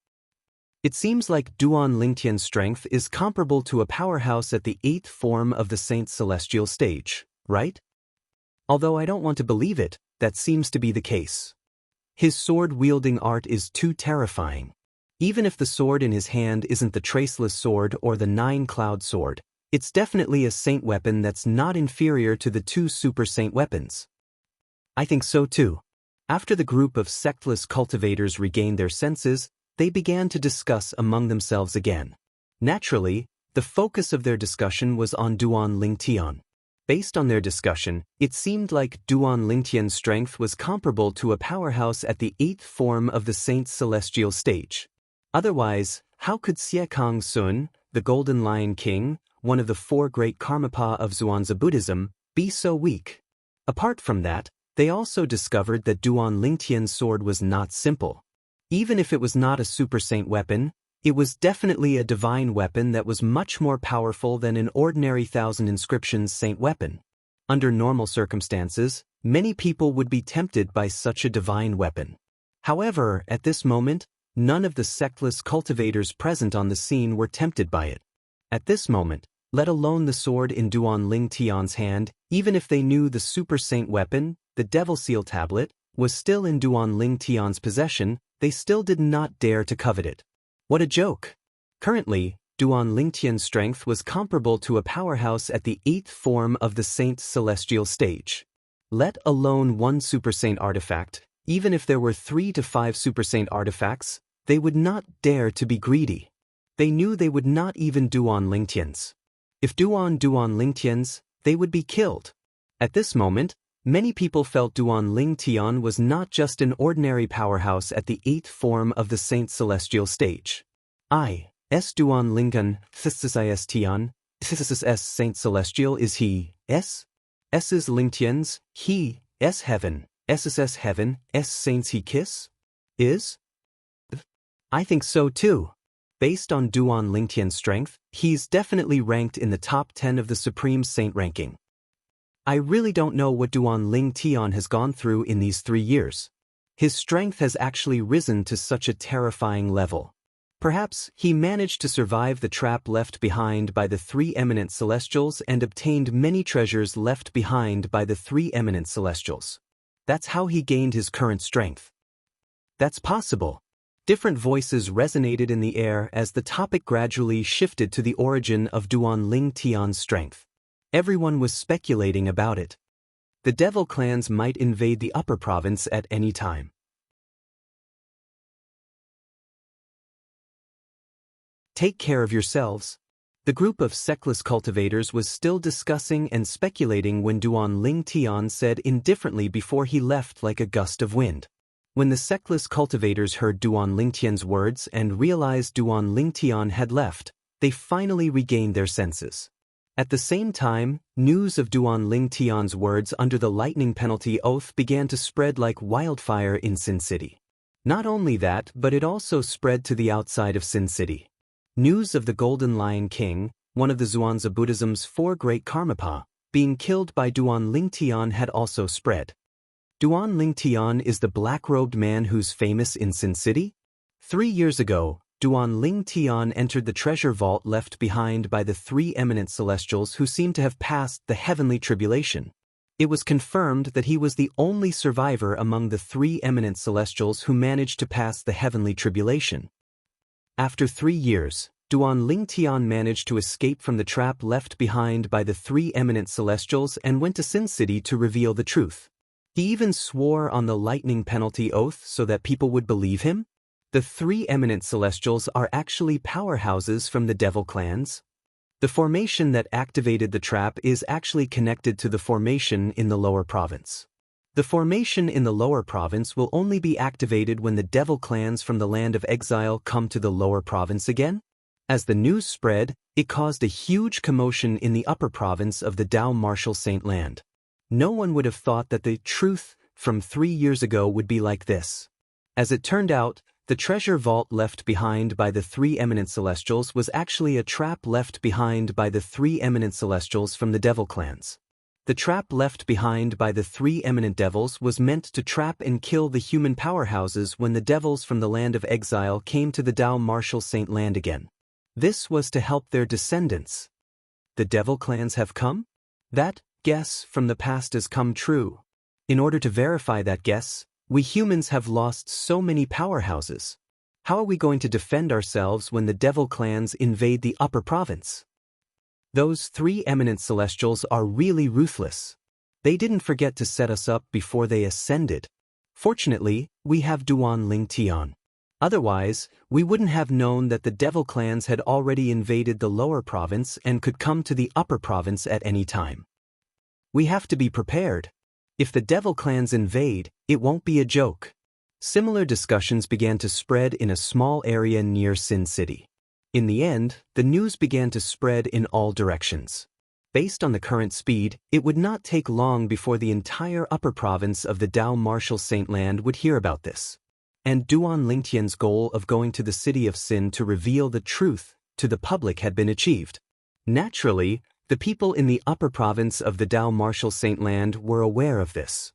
[SPEAKER 1] It seems like Duan Lingtian's strength is comparable to a powerhouse at the 8th form of the Saint Celestial stage, right? Although I don't want to believe it, that seems to be the case. His sword-wielding art is too terrifying. Even if the sword in his hand isn't the Traceless Sword or the 9-Cloud Sword, it's definitely a saint weapon that's not inferior to the 2 Super Saint weapons. I think so too. After the group of sectless cultivators regained their senses, they began to discuss among themselves again. Naturally, the focus of their discussion was on Duan Lingtian. Based on their discussion, it seemed like Duan Lingtian's strength was comparable to a powerhouse at the 8th form of the Saint's celestial stage. Otherwise, how could Xiekang Sun, the Golden Lion King, one of the 4 great Karmapa of Zhuangzi Buddhism, be so weak? Apart from that, they also discovered that Duan Lingtian's sword was not simple. Even if it was not a super saint weapon, it was definitely a divine weapon that was much more powerful than an ordinary Thousand Inscriptions saint weapon. Under normal circumstances, many people would be tempted by such a divine weapon. However, at this moment, none of the sectless cultivators present on the scene were tempted by it. At this moment, let alone the sword in Duan Lingtian's hand, even if they knew the super saint weapon, the Devil Seal tablet, was still in Duan Lingtian's possession, they still did not dare to covet it. What a joke! Currently, Duan Lingtian's strength was comparable to a powerhouse at the 8th form of the Saint's celestial stage. Let alone 1 super saint artifact, even if there were 3 to 5 super saint artifacts, they would not dare to be greedy. They knew they would not even Duan Lingtian's. If Duan Lingtian's, they would be killed. At this moment, many people felt Duan Lingtian was not just an ordinary powerhouse at the 8th form of the Saint's celestial stage. Duan Lingan, Tian, S Saint Celestial is he, S is Lingtian's, he, S heaven, S heaven, S saints he kiss? Is? I think so too. Based on Duan Lingtian's strength, he's definitely ranked in the top 10 of the Supreme Saint ranking. I really don't know what Duan Lingtian has gone through in these 3 years. His strength has actually risen to such a terrifying level. Perhaps he managed to survive the trap left behind by the 3 eminent celestials and obtained many treasures left behind by the 3 eminent celestials. That's how he gained his current strength. That's possible. Different voices resonated in the air as the topic gradually shifted to the origin of Duan Lingtian's strength. Everyone was speculating about it. The devil clans might invade the upper province at any time. Take care of yourselves. The group of sectless cultivators was still discussing and speculating when Duan Lingtian said indifferently before he left like a gust of wind. When the sectless cultivators heard Duan Lingtian's words and realized Duan Lingtian had left, they finally regained their senses. At the same time, news of Duan Lingtian's words under the lightning penalty oath began to spread like wildfire in Sin City. Not only that, but it also spread to the outside of Sin City. News of the Golden Lion King, one of the Zhuangzi Buddhism's 4 great Karmapa, being killed by Duan Lingtian had also spread. Duan Lingtian is the black-robed man who's famous in Sin City? 3 years ago, Duan Lingtian entered the treasure vault left behind by the 3 eminent celestials who seemed to have passed the heavenly tribulation. It was confirmed that he was the only survivor among the 3 eminent celestials who managed to pass the heavenly tribulation. After 3 years, Duan Lingtian managed to escape from the trap left behind by the 3 eminent celestials and went to Sin City to reveal the truth. He even swore on the lightning penalty oath so that people would believe him. The 3 eminent celestials are actually powerhouses from the devil clans. The formation that activated the trap is actually connected to the formation in the lower province. The formation in the lower province will only be activated when the devil clans from the land of exile come to the lower province again. As the news spread, it caused a huge commotion in the upper province of the Dao Martial Saint land. No one would have thought that the truth from 3 years ago would be like this. As it turned out, the treasure vault left behind by the 3 eminent celestials was actually a trap left behind by the 3 eminent celestials from the devil clans. The trap left behind by the 3 eminent devils was meant to trap and kill the human powerhouses when the devils from the land of exile came to the Dao Martial Saint land again. This was to help their descendants. The devil clans have come? That guess from the past has come true. In order to verify that guess, we humans have lost so many powerhouses. How are we going to defend ourselves when the devil clans invade the upper province? Those 3 eminent celestials are really ruthless. They didn't forget to set us up before they ascended. Fortunately, we have Duan Lingtian. Otherwise, we wouldn't have known that the devil clans had already invaded the lower province and could come to the upper province at any time. We have to be prepared. If the devil clans invade, it won't be a joke. Similar discussions began to spread in a small area near Sin City. In the end, the news began to spread in all directions. Based on the current speed, it would not take long before the entire upper province of the Dao Martial Saint Land would hear about this. And Duan Lingtian's goal of going to the city of Sin to reveal the truth to the public had been achieved. Naturally, the people in the upper province of the Dao Martial Saint Land were aware of this.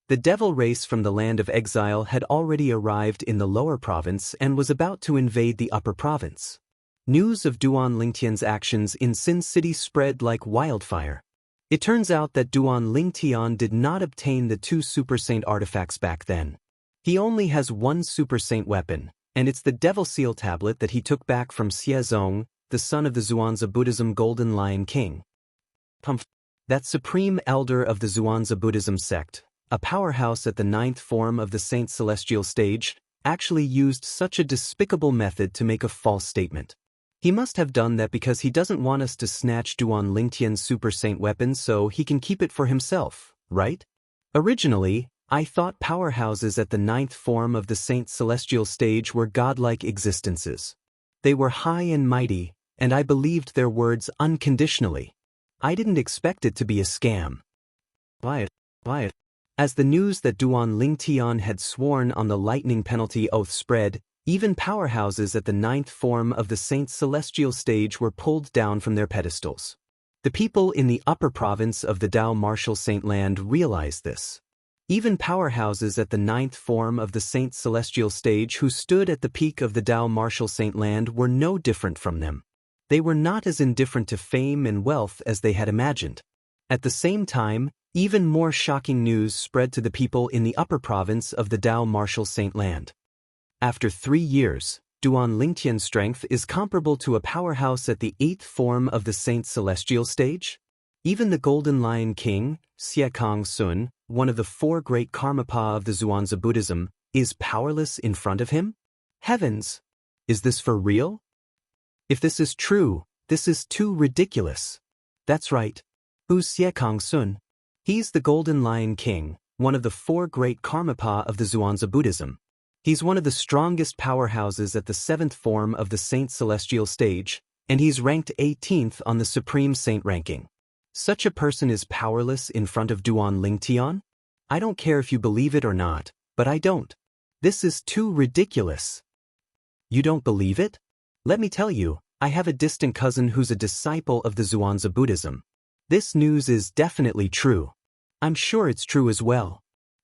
[SPEAKER 1] The devil race from the land of exile had already arrived in the lower province and was about to invade the upper province. News of Duan Lingtian's actions in Sin City spread like wildfire. It turns out that Duan Lingtian did not obtain the 2 Super Saint artifacts back then. He only has 1 Super Saint weapon, and it's the Devil Seal tablet that he took back from Xiezong, the son of the Zhuangzi Buddhism Golden Lion King. That supreme elder of the Zhuangzi Buddhism sect, a powerhouse at the 9th form of the Saint Celestial stage, actually used such a despicable method to make a false statement. He must have done that because he doesn't want us to snatch Duan Lingtian's Super Saint weapon so he can keep it for himself, right? Originally, I thought powerhouses at the 9th form of the Saint Celestial stage were godlike existences. They were high and mighty, and I believed their words unconditionally. I didn't expect it to be a scam. Why? As the news that Duan Lingtian had sworn on the lightning penalty oath spread, even powerhouses at the 9th form of the Saint Celestial stage were pulled down from their pedestals. The people in the upper province of the Dao Martial Saint Land realized this. Even powerhouses at the 9th form of the Saint Celestial stage who stood at the peak of the Dao Martial Saint Land were no different from them. They were not as indifferent to fame and wealth as they had imagined. At the same time, even more shocking news spread to the people in the upper province of the Dao Martial Saint Land. After 3 years, Duan Lingtian's strength is comparable to a powerhouse at the 8th form of the Saint Celestial stage. Even the Golden Lion King, Xiekong Sun, one of the 4 great Karmapa of the Zhuangzi Buddhism, is powerless in front of him? Heavens! Is this for real? If this is true, this is too ridiculous. That's right. Who's Xiekong Sun? He's the Golden Lion King, one of the 4 great Karmapa of the Zhuangzi Buddhism. He's one of the strongest powerhouses at the 7th form of the Saint Celestial stage, and he's ranked 18th on the Supreme Saint ranking. Such a person is powerless in front of Duan Lingtian? I don't care if you believe it or not, but I don't. This is too ridiculous. You don't believe it? Let me tell you, I have a distant cousin who's a disciple of the Zhuangzi Buddhism. This news is definitely true. I'm sure it's true as well.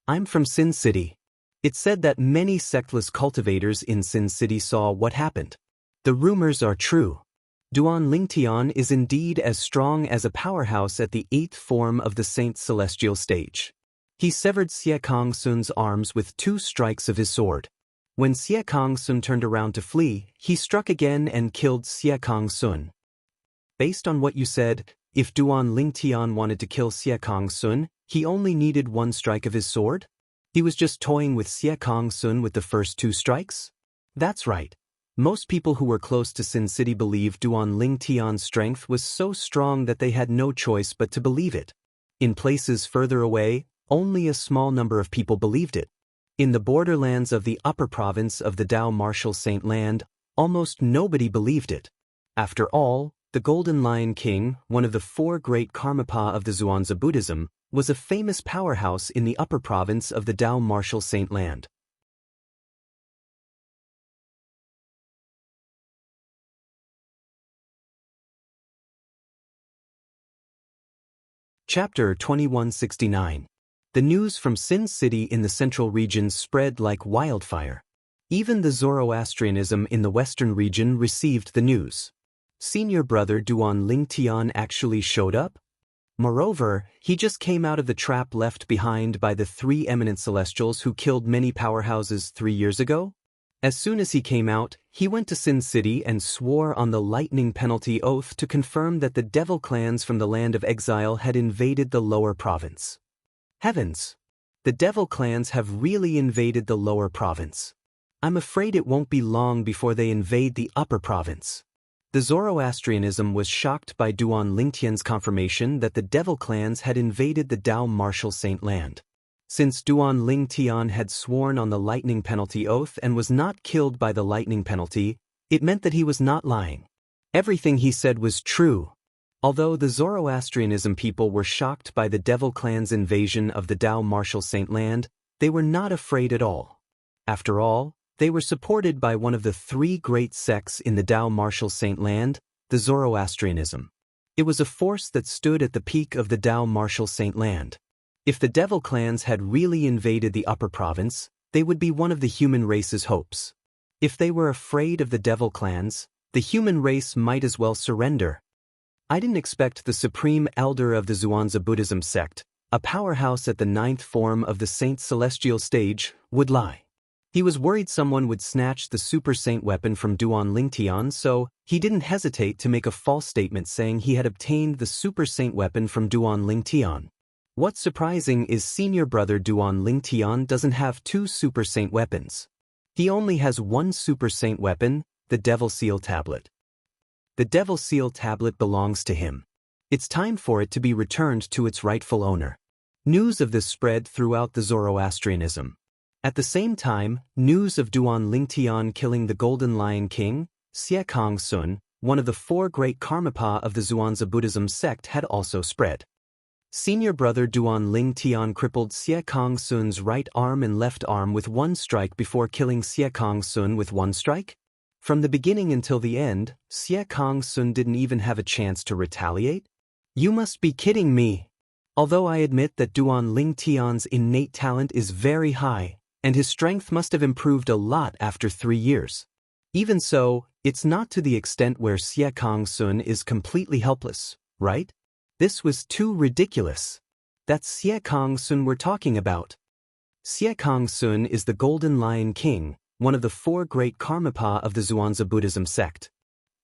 [SPEAKER 1] I'm from Sin City. It's said that many sectless cultivators in Sin City saw what happened. The rumors are true. Duan Lingtian is indeed as strong as a powerhouse at the 8th form of the Saint Celestial stage. He severed Xiekong Sun's arms with 2 strikes of his sword. When Xiekong Sun turned around to flee, he struck again and killed Xiekong Sun. Based on what you said, if Duan Lingtian wanted to kill Xiekong Sun, he only needed 1 strike of his sword? He was just toying with Xiekong Sun with the first 2 strikes? That's right. Most people who were close to Sin City believed Duan Lingtian's strength was so strong that they had no choice but to believe it. In places further away, only a small number of people believed it. In the borderlands of the upper province of the Dao Martial Saint Land, almost nobody believed it. After all, the Golden Lion King, one of the 4 great Karmapa of the Zhuangzi Buddhism, was a famous powerhouse in the upper province of the Dao Martial Saint Land. Chapter 2169. The news from Sin City in the central region spread like wildfire. Even the Zoroastrianism in the western region received the news. Senior brother Duan Lingtian actually showed up? Moreover, he just came out of the trap left behind by the 3 eminent celestials who killed many powerhouses 3 years ago? As soon as he came out, he went to Sin City and swore on the lightning penalty oath to confirm that the devil clans from the land of exile had invaded the lower province. Heavens! The devil clans have really invaded the lower province. I'm afraid it won't be long before they invade the upper province. The Zoroastrianism was shocked by Duan Lingtian's confirmation that the devil clans had invaded the Dao martial saint land. Since Duan Lingtian had sworn on the lightning penalty oath and was not killed by the lightning penalty, it meant that he was not lying. Everything he said was true. Although the Zoroastrianism people were shocked by the devil clan's invasion of the Dao martial saint land, they were not afraid at all. After all, they were supported by one of the three great sects in the Dao martial saint land, the Zoroastrianism. It was a force that stood at the peak of the Dao martial saint land. If the devil clans had really invaded the upper province, they would be one of the human race's hopes. If they were afraid of the devil clans, the human race might as well surrender. I didn't expect the supreme elder of the Xuanzа Buddhism sect, a powerhouse at the 9th form of the Saint Celestial stage, would lie. He was worried someone would snatch the Super Saint weapon from Duan Lingtian, so he didn't hesitate to make a false statement saying he had obtained the Super Saint weapon from Duan Lingtian. What's surprising is senior brother Duan Lingtian doesn't have two Super Saint weapons. He only has one Super Saint weapon, the Devil Seal Tablet. The Devil Seal Tablet belongs to him. It's time for it to be returned to its rightful owner. News of this spread throughout the Zoroastrianism. At the same time, news of Duan Lingtian killing the Golden Lion King, Xianxia, one of the four great Karmapa of the Xuanzà Buddhism sect, had also spread. Senior brother Duan Lingtian crippled Xianxia's right arm and left arm with one strike before killing Xianxia with one strike? From the beginning until the end, Xianxia didn't even have a chance to retaliate? You must be kidding me. Although I admit that Duan Lingtian's innate talent is very high, and his strength must have improved a lot after 3 years. Even so, it's not to the extent where Xianxia is completely helpless, right? This was too ridiculous. That's Xianxia we're talking about. Xianxia is the Golden Lion King, one of the four great Karmapa of the Xuanzà Buddhism sect.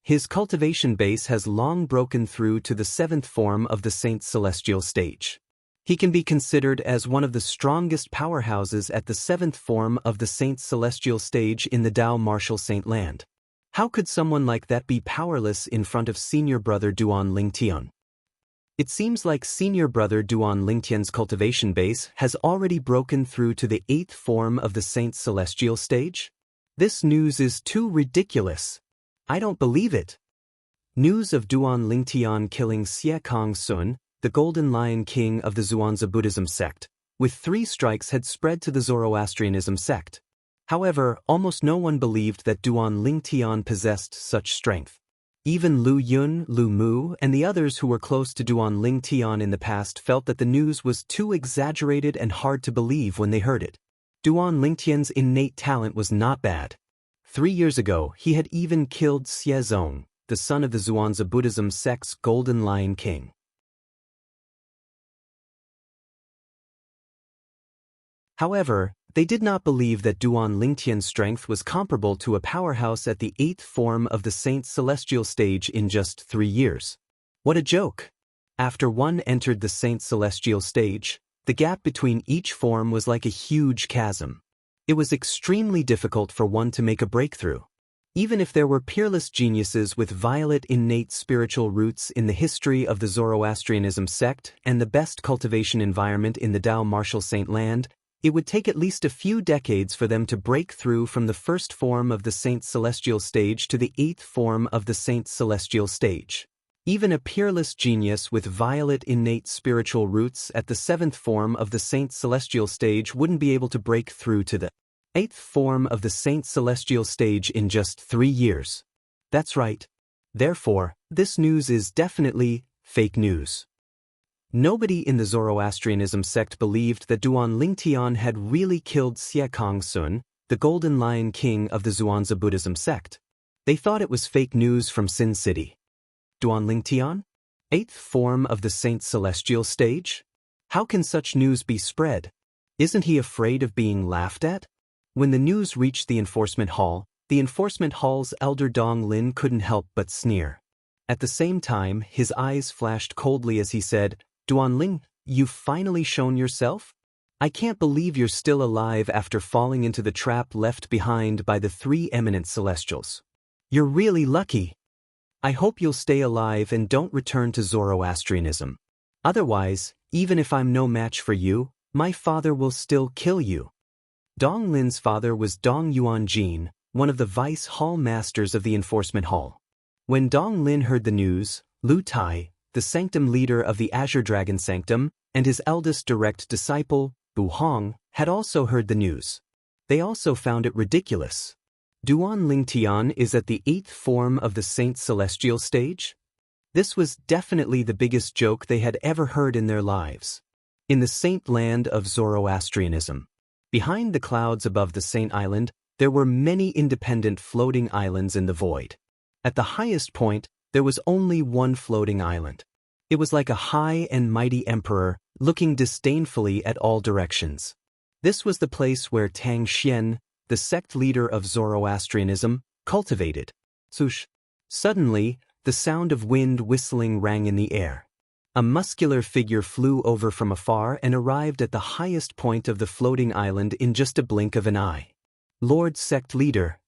[SPEAKER 1] His cultivation base has long broken through to the 7th form of the Saint Celestial stage. He can be considered as one of the strongest powerhouses at the 7th form of the Saint Celestial stage in the Dao martial saint land. How could someone like that be powerless in front of senior brother Duan Lingtian? It seems like senior brother Duan Lingtian's cultivation base has already broken through to the 8th form of the Saint Celestial stage. This news is too ridiculous. I don't believe it. News of Duan Lingtian killing Xianxia, the Golden Lion King of the Xuanzà Buddhism sect, with 3 strikes had spread to the Zoroastrianism sect. However, almost no one believed that Duan Lingtian possessed such strength. Even Lu Yun, Lu Mu, and the others who were close to Duan Lingtian in the past felt that the news was too exaggerated and hard to believe when they heard it. Duan Lingtian's innate talent was not bad. 3 years ago, he had even killed Xie Zong, the son of the Xuanzà Buddhism sect's Golden Lion King. However, they did not believe that Duan Lingtian's strength was comparable to a powerhouse at the 8th form of the Saint Celestial stage in just 3 years. What a joke! After one entered the Saint Celestial stage, the gap between each form was like a huge chasm. It was extremely difficult for one to make a breakthrough. Even if there were peerless geniuses with violet innate spiritual roots in the history of the Zoroastrianism sect and the best cultivation environment in the Dao martial saint land, it would take at least a few decades for them to break through from the 1st form of the Saint Celestial stage to the 8th form of the Saint Celestial stage. Even a peerless genius with violet innate spiritual roots at the 7th form of the Saint Celestial stage wouldn't be able to break through to the 8th form of the Saint Celestial stage in just 3 years. That's right. Therefore, this news is definitely fake news. Nobody in the Zoroastrianism sect believed that Duan Lingtian had really killed Xianxia, the Golden Lion King of the Xuanzà Buddhism sect. They thought it was fake news from Sin City. Duan Lingtian? 8th form of the Saint Celestial stage? How can such news be spread? Isn't he afraid of being laughed at? When the news reached the enforcement hall's elder Dong Lin couldn't help but sneer. At the same time, his eyes flashed coldly as he said, "Duan Ling, you've finally shown yourself? I can't believe you're still alive after falling into the trap left behind by the 3 eminent celestials. You're really lucky." I hope you'll stay alive and don't return to Zoroastrianism. Otherwise, even if I'm no match for you, my father will still kill you. Dong Lin's father was Dong Yuanjin, one of the vice hall masters of the enforcement hall. When Dong Lin heard the news, Lu Tai, the sanctum leader of the Azure Dragon Sanctum, and his eldest direct disciple, Bu Hong, had also heard the news. They also found it ridiculous. Duan Lingtian is at the 8th form of the Saint Celestial stage? This was definitely the biggest joke they had ever heard in their lives. In the saint land of Zoroastrianism, behind the clouds above the Saint Island, there were many independent floating islands in the void. At the highest point, there was only one floating island. It was like a high and mighty emperor, looking disdainfully at all directions. This was the place where Tang Xian, the sect leader of Zoroastrianism, cultivated. Swoosh. Suddenly, the sound of wind whistling rang in the air. A muscular figure flew over from afar and arrived at the highest point of the floating island in just a blink of an eye. Lord Sect Leader.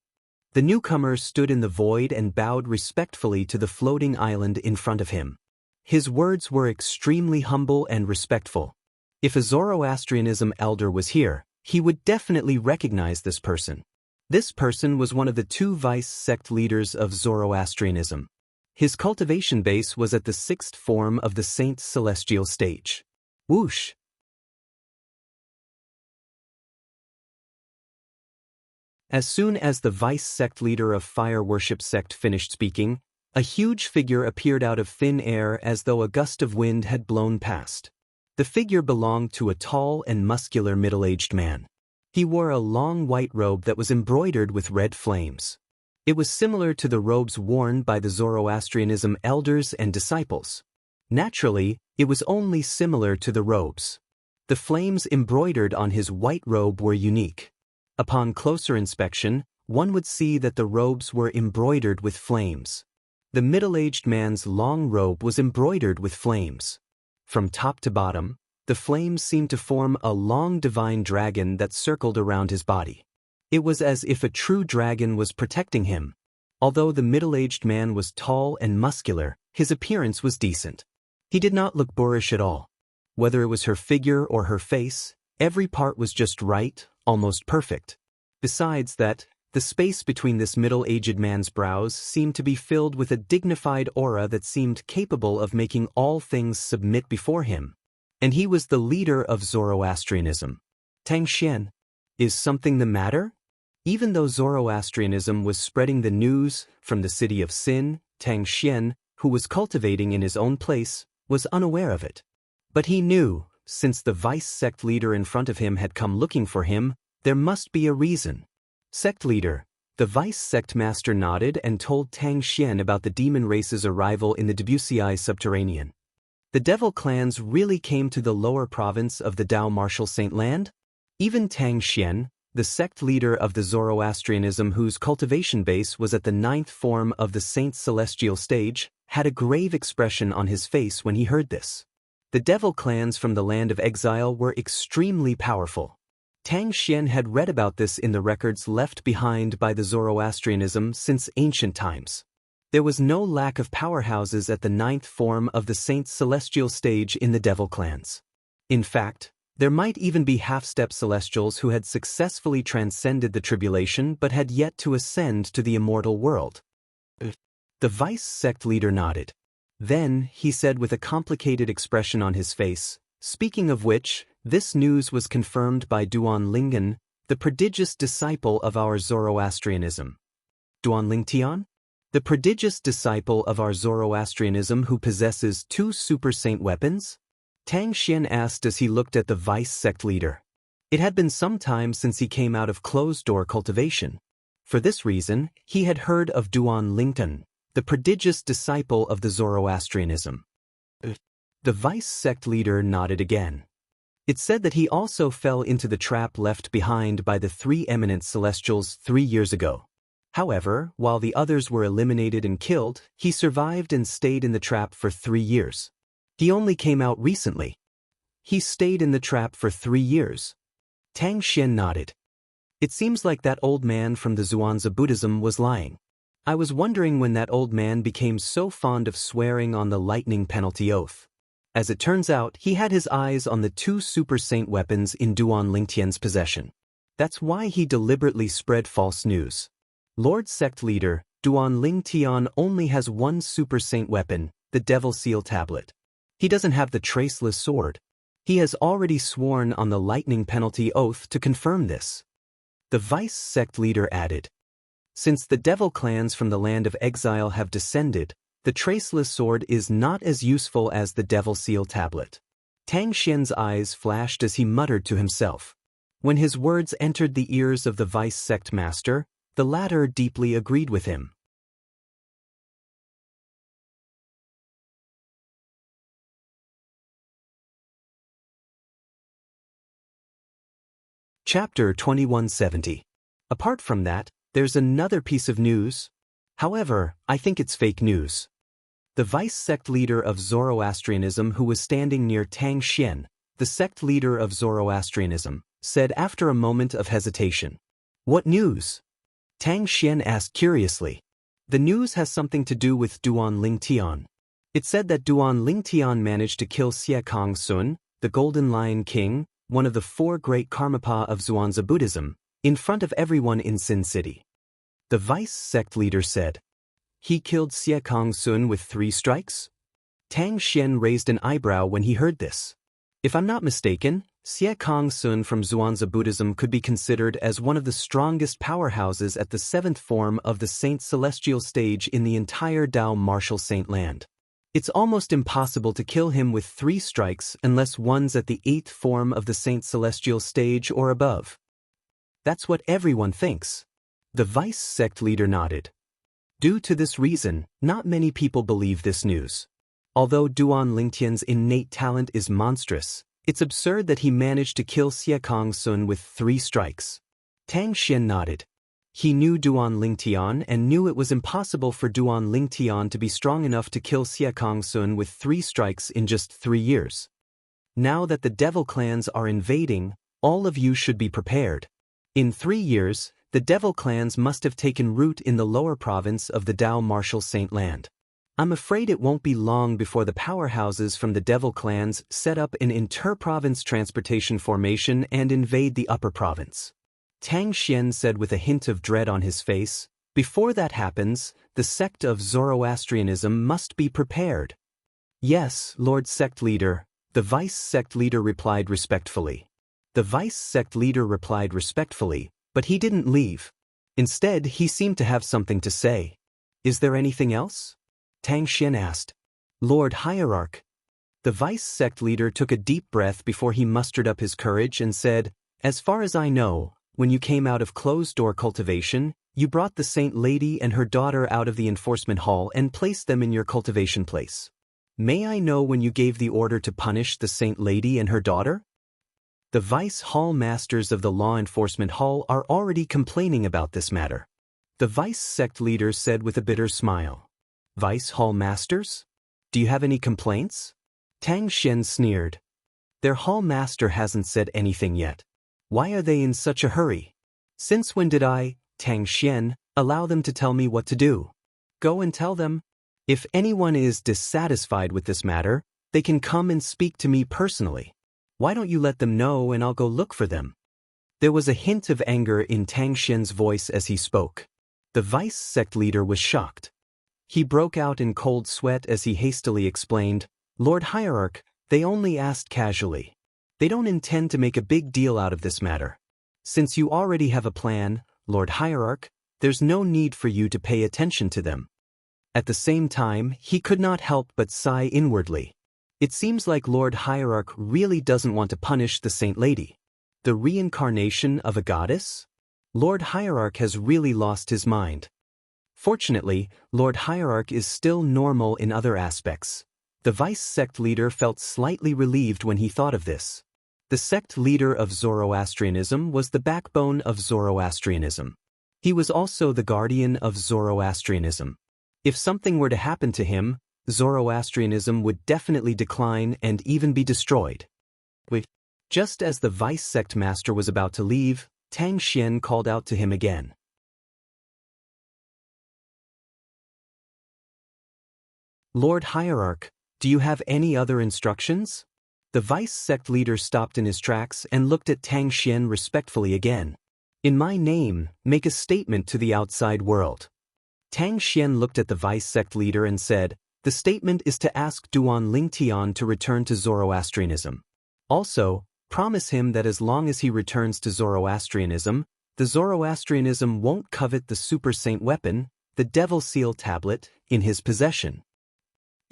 [SPEAKER 1] The newcomer stood in the void and bowed respectfully to the floating island in front of him. His words were extremely humble and respectful. If a Zoroastrianism elder was here, he would definitely recognize this person. This person was one of the 2 vice sect leaders of Zoroastrianism. His cultivation base was at the 6th form of the Saint Celestial stage. Whoosh! As soon as the vice sect leader of Fire Worship sect finished speaking, a huge figure appeared out of thin air as though a gust of wind had blown past. The figure belonged to a tall and muscular middle-aged man. He wore a long white robe that was embroidered with red flames. It was similar to the robes worn by the Zoroastrianism elders and disciples. Naturally, it was only similar to the robes. The flames embroidered on his white robe were unique. Upon closer inspection, one would see that the robes were embroidered with flames. The middle-aged man's long robe was embroidered with flames. From top to bottom, the flames seemed to form a long divine dragon that circled around his body. It was as if a true dragon was protecting him. Although the middle-aged man was tall and muscular, his appearance was decent. He did not look boorish at all. Whether it was her figure or her face, every part was just right, almost perfect. Besides that, the space between this middle-aged man's brows seemed to be filled with a dignified aura that seemed capable of making all things submit before him. And he was the leader of Zoroastrianism. Tang Xian, is something the matter? Even though Zoroastrianism was spreading the news from the city of Sin, Tang Xian, who was cultivating in his own place, was unaware of it. But he knew, since the vice sect leader in front of him had come looking for him, there must be a reason. Sect leader, the vice sect master nodded and told Tang Xian about the demon race's arrival in the Debussy subterranean. The devil clans really came to the lower province of the Dao Martial Saint Land? Even Tang Xian, the sect leader of the Zoroastrianism whose cultivation base was at the 9th form of the Saint Celestial stage, had a grave expression on his face when he heard this. The devil clans from the land of exile were extremely powerful. Tang Xian had read about this in the records left behind by the Zoroastrianism since ancient times. There was no lack of powerhouses at the 9th form of the Saint Celestial stage in the devil clans. In fact, there might even be half-step celestials who had successfully transcended the tribulation but had yet to ascend to the immortal world. The vice sect leader nodded. Then, he said with a complicated expression on his face, speaking of which, this news was confirmed by Duan Lingen, the prodigious disciple of our Zoroastrianism. Duan Lingtian? The prodigious disciple of our Zoroastrianism who possesses 2 super saint weapons? Tang Xian asked as he looked at the vice sect leader. It had been some time since he came out of closed-door cultivation. For this reason, he had heard of Duan Lingtian, the prodigious disciple of the Zoroastrianism. The vice sect leader nodded again. It said that he also fell into the trap left behind by the 3 eminent celestials 3 years ago. However, while the others were eliminated and killed, he survived and stayed in the trap for 3 years. He only came out recently. He stayed in the trap for 3 years. Tang Xian nodded. It seems like that old man from the Zhuangzi Buddhism was lying. I was wondering when that old man became so fond of swearing on the lightning penalty oath. As it turns out, he had his eyes on the 2 super saint weapons in Duan Lingtian's possession. That's why he deliberately spread false news. Lord Sect Leader, Duan Lingtian only has 1 super saint weapon, the Devil Seal Tablet. He doesn't have the Traceless Sword. He has already sworn on the lightning penalty oath to confirm this. The Vice Sect Leader added, since the devil clans from the land of exile have descended, the Traceless Sword is not as useful as the Devil Seal Tablet. Tang Xian's eyes flashed as he muttered to himself. When his words entered the ears of the Vice Sect Master, the latter deeply agreed with him. Chapter 2170. Apart from that, there's another piece of news. However, I think it's fake news. The vice sect leader of Zoroastrianism, who was standing near Tang Xian, the sect leader of Zoroastrianism, said after a moment of hesitation. What news? Tang Xian asked curiously. The news has something to do with Duan Lingtian. It said that Duan Lingtian managed to kill Xiekong Sun, the Golden Lion King, one of the 4 great Karmapa of Zhuangzi Buddhism, in front of everyone in Sin City. The vice sect leader said, he killed Xiekong Sun with 3 strikes? Tang Xian raised an eyebrow when he heard this. If I'm not mistaken, Xiekong Sun from Zhuangzi Buddhism could be considered as one of the strongest powerhouses at the 7th form of the Saint Celestial stage in the entire Dao Martial Saint land. It's almost impossible to kill him with 3 strikes unless one's at the 8th form of the Saint Celestial stage or above. That's what everyone thinks. The vice sect leader nodded. Due to this reason, not many people believe this news. Although Duan Lingtian's innate talent is monstrous, it's absurd that he managed to kill Xiekong Sun with 3 strikes. Tang Xian nodded. He knew Duan Lingtian and knew it was impossible for Duan Lingtian to be strong enough to kill Xiekong Sun with 3 strikes in just 3 years. Now that the devil clans are invading, all of you should be prepared. In 3 years, the devil clans must have taken root in the lower province of the Dao Martial Saint land. I'm afraid it won't be long before the powerhouses from the devil clans set up an inter-province transportation formation and invade the upper province. Tang Xian said with a hint of dread on his face, before that happens, the sect of Zoroastrianism must be prepared. Yes, Lord Sect Leader, the Vice Sect Leader replied respectfully. The Vice Sect Leader replied respectfully, but he didn't leave. Instead, he seemed to have something to say. Is there anything else? Tang Xian asked. Lord Hierarch. The Vice Sect Leader took a deep breath before he mustered up his courage and said, as far as I know, when you came out of closed-door cultivation, you brought the Saint Lady and her daughter out of the enforcement hall and placed them in your cultivation place. May I know when you gave the order to punish the Saint Lady and her daughter? The Vice Hall Masters of the Law Enforcement Hall are already complaining about this matter. The Vice Sect Leader said with a bitter smile. Vice Hall Masters? Do you have any complaints? Tang Xian sneered. Their Hall Master hasn't said anything yet. Why are they in such a hurry? Since when did I, Tang Xian, allow them to tell me what to do? Go and tell them. If anyone is dissatisfied with this matter, they can come and speak to me personally. Why don't you let them know and I'll go look for them? There was a hint of anger in Tang Xian's voice as he spoke. The Vice Sect Leader was shocked. He broke out in cold sweat as he hastily explained, Lord Hierarch, they only asked casually. They don't intend to make a big deal out of this matter. Since you already have a plan, Lord Hierarch, there's no need for you to pay attention to them. At the same time, he could not help but sigh inwardly. It seems like Lord Hierarch really doesn't want to punish the Saint Lady. The reincarnation of a goddess? Lord Hierarch has really lost his mind. Fortunately, Lord Hierarch is still normal in other aspects. The Vice Sect Leader felt slightly relieved when he thought of this. The sect leader of Zoroastrianism was the backbone of Zoroastrianism. He was also the guardian of Zoroastrianism. If something were to happen to him, Zoroastrianism would definitely decline and even be destroyed. Just as the Vice Sect Master was about to leave, Tang Xian called out to him again. Lord Hierarch, do you have any other instructions? The vice sect leader stopped in his tracks and looked at Tang Xian respectfully again. In my name, make a statement to the outside world. Tang Xian looked at the vice sect leader and said, the statement is to ask Duan Lingtian to return to Zoroastrianism. Also, promise him that as long as he returns to Zoroastrianism, the Zoroastrianism won't covet the super saint weapon, the Devil Seal tablet, in his possession.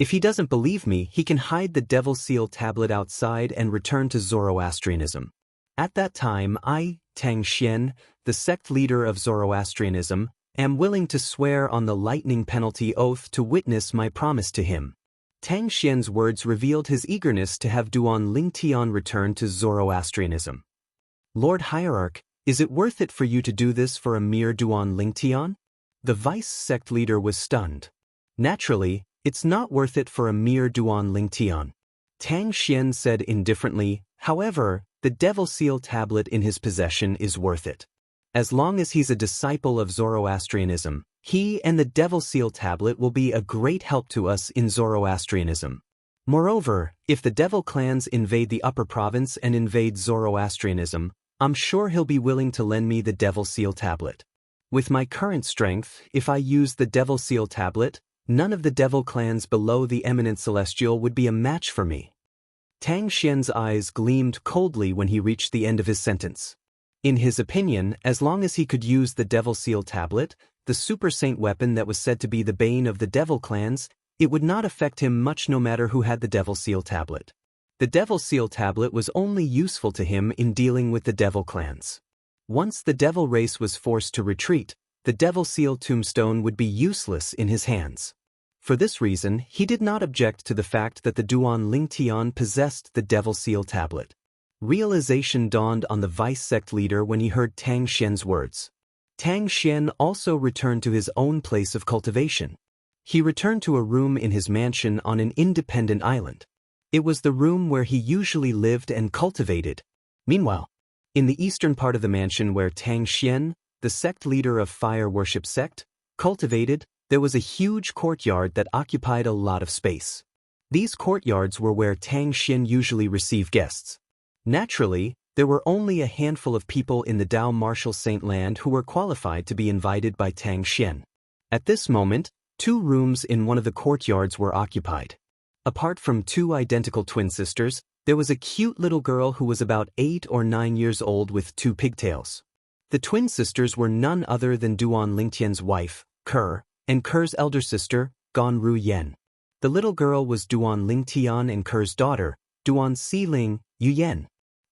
[SPEAKER 1] If he doesn't believe me, he can hide the Devil Seal tablet outside and return to Zoroastrianism. At that time I, Tang Xian, the sect leader of Zoroastrianism, am willing to swear on the lightning penalty oath to witness my promise to him. Tang Xian's words revealed his eagerness to have Duan Lingtian return to Zoroastrianism. Lord Hierarch, is it worth it for you to do this for a mere Duan Lingtian? The vice sect leader was stunned. Naturally, it's not worth it for a mere Duan Lingtian. Tang Xian said indifferently, however, the Devil Seal tablet in his possession is worth it. As long as he's a disciple of Zoroastrianism, he and the Devil Seal tablet will be a great help to us in Zoroastrianism. Moreover, if the Devil clans invade the Upper Province and invade Zoroastrianism, I'm sure he'll be willing to lend me the Devil Seal tablet. With my current strength, if I use the Devil Seal tablet, none of the devil clans below the eminent celestial would be a match for me. Tang Xian's eyes gleamed coldly when he reached the end of his sentence. In his opinion, as long as he could use the Devil Seal tablet, the super saint weapon that was said to be the bane of the devil clans, it would not affect him much no matter who had the Devil Seal tablet. The Devil Seal tablet was only useful to him in dealing with the devil clans. Once the devil race was forced to retreat, the Devil Seal tombstone would be useless in his hands. For this reason, he did not object to the fact that the Duan Lingtian possessed the Devil Seal tablet. Realization dawned on the vice sect leader when he heard Tang Xian's words. Tang Xian also returned to his own place of cultivation. He returned to a room in his mansion on an independent island. It was the room where he usually lived and cultivated. Meanwhile, in the eastern part of the mansion where Tang Xian, the sect leader of Fire Worship Sect, cultivated, there was a huge courtyard that occupied a lot of space. These courtyards were where Tang Xian usually received guests. Naturally, there were only a handful of people in the Dao Martial Saint Land who were qualified to be invited by Tang Xian. At this moment, 2 rooms in one of the courtyards were occupied. Apart from 2 identical twin sisters, there was a cute little girl who was about 8 or 9 years old with 2 pigtails. The twin sisters were none other than Duan Lingtian's wife, Ker, and Ker's elder sister, Gan Ru Yen. The little girl was Duan Lingtian and Ker's daughter, Duan Siling, Yu Yen.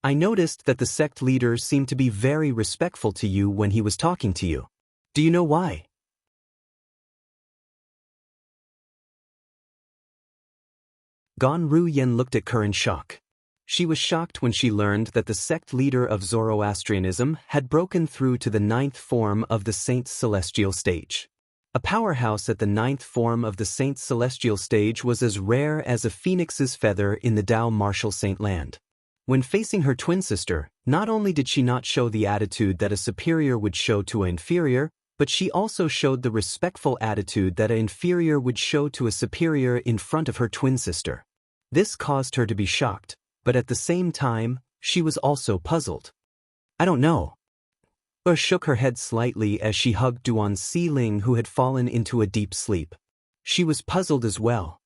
[SPEAKER 1] I noticed that the sect leader seemed to be very respectful to you when he was talking to you. Do you know why? Gan Ru Yen looked at Ker in shock. She was shocked when she learned that the sect leader of Zoroastrianism had broken through to the 9th form of the Saint's Celestial Stage. A powerhouse at the 9th form of the Saint's Celestial Stage was as rare as a phoenix's feather in the Dao Martial Saint Land. When facing her twin sister, not only did she not show the attitude that a superior would show to an inferior, but she also showed the respectful attitude that an inferior would show to a superior in front of her twin sister. This caused her to be shocked, but at the same time, she was also puzzled. I don't know. Ker shook her head slightly as she hugged Duan Siling, who had fallen into a deep sleep. She was puzzled as well.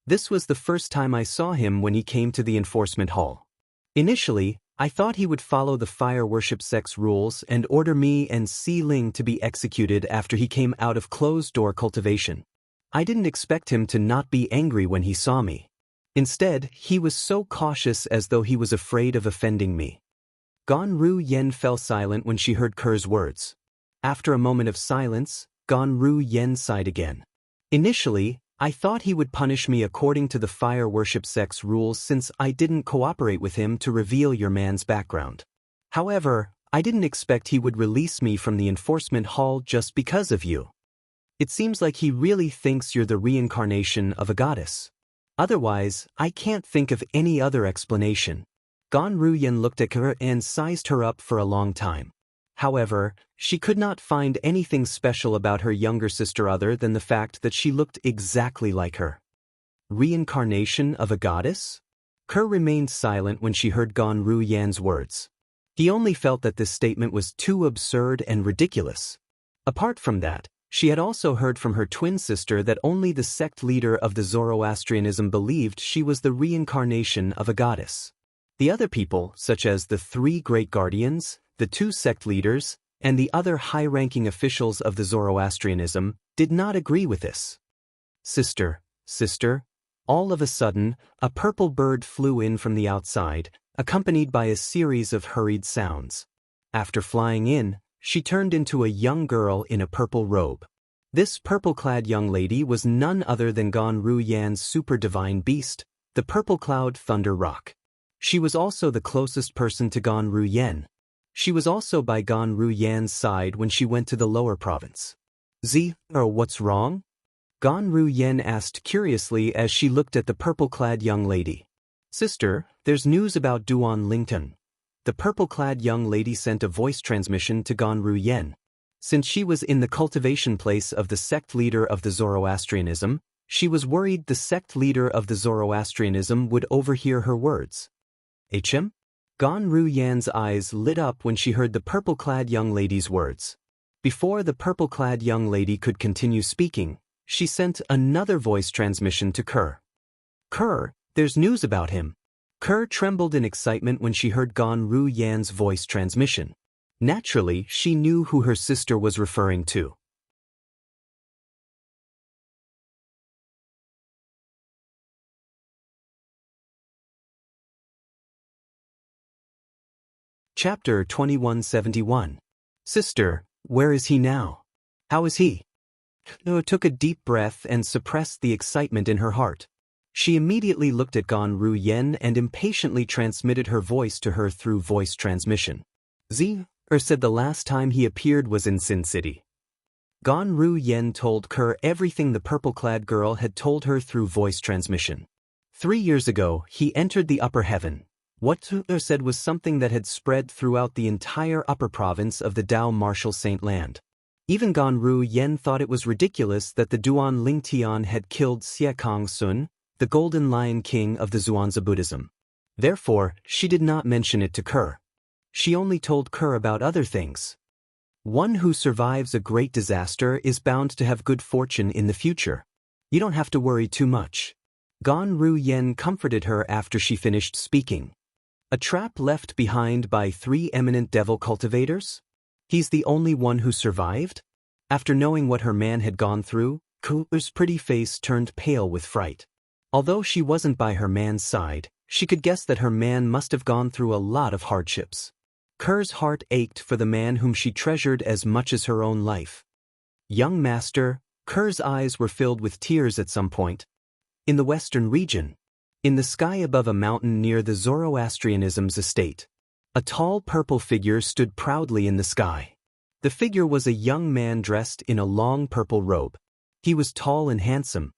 [SPEAKER 1] This was the first time I saw him when he came to the enforcement hall. Initially, I thought he would follow the Fire Worship Sect's rules and order me and Siling to be executed after he came out of closed-door cultivation. I didn't expect him to not be angry when he saw me. Instead, he was so cautious as though he was afraid of offending me. Gan Ru Yen fell silent when she heard Ker's words. After a moment of silence, Gan Ru Yen sighed again. Initially, I thought he would punish me according to the Fire Worship Sect's rules since I didn't cooperate with him to reveal your man's background. However, I didn't expect he would release me from the enforcement hall just because of you. It seems like he really thinks you're the reincarnation of a goddess. Otherwise, I can't think of any other explanation. Gan Ru Yen looked at her and sized her up for a long time. However, she could not find anything special about her younger sister other than the fact that she looked exactly like her. Reincarnation of a goddess? Kerr remained silent when she heard Gan Ru Yan's words. He only felt that this statement was too absurd and ridiculous. Apart from that, she had also heard from her twin sister that only the sect leader of the Zoroastrianism believed she was the reincarnation of a goddess. The other people, such as the 3 great guardians, the 2 sect leaders, and the other high-ranking officials of the Zoroastrianism, did not agree with this. Sister, all of a sudden, a purple bird flew in from the outside, accompanied by a series of hurried sounds. After flying in, she turned into a young girl in a purple robe. This purple-clad young lady was none other than Gan Ru Yan's super-divine beast, the Purple Cloud Thunder Rock. She was also the closest person to Gan Ru Yan. She was also by Gan Ru Yan's side when she went to the lower province. What's wrong? Gan Ru Yan asked curiously as she looked at the purple-clad young lady. Sister, there's news about Duan Lington. The purple-clad young lady sent a voice transmission to Gan Ru Yan. Since she was in the cultivation place of the sect leader of the Zoroastrianism, she was worried the sect leader of the Zoroastrianism would overhear her words. HM? Gan Ru Yan's eyes lit up when she heard the purple-clad young lady's words. Before the purple-clad young lady could continue speaking, she sent another voice transmission to Kerr. Kerr, there's news about him. Kerr trembled in excitement when she heard Gan Ru Yan's voice transmission. Naturally, she knew who her sister was referring to. Chapter 2171. Sister, where is he now? How is he? Kerr took a deep breath and suppressed the excitement in her heart. She immediately looked at Gan Ru Yan and impatiently transmitted her voice to her through voice transmission. Said the last time he appeared was in Sin City. Gan Ru Yan told Kerr everything the purple-clad girl had told her through voice transmission. 3 years ago, he entered the upper heaven. What Kerr said was something that had spread throughout the entire upper province of the Dao Martial Saint Land. Even Gan Ru Yan thought it was ridiculous that the Duan Lingtian had killed Xie Kong Sun, the Golden Lion King of the Zhuangzi Buddhism. Therefore, she did not mention it to Kerr. She only told Kerr about other things. One who survives a great disaster is bound to have good fortune in the future. You don't have to worry too much. Gan Ru Yan comforted her after she finished speaking. A trap left behind by 3 eminent devil cultivators? He's the only one who survived? After knowing what her man had gone through, Kerr's pretty face turned pale with fright. Although she wasn't by her man's side, she could guess that her man must have gone through a lot of hardships. Kerr's heart ached for the man whom she treasured as much as her own life. Young master, Kerr's eyes were filled with tears at some point. In the western region, in the sky above a mountain near the Zoroastrianism's estate, a tall purple figure stood proudly in the sky. The figure was a young man dressed in a long purple robe. He was tall and handsome.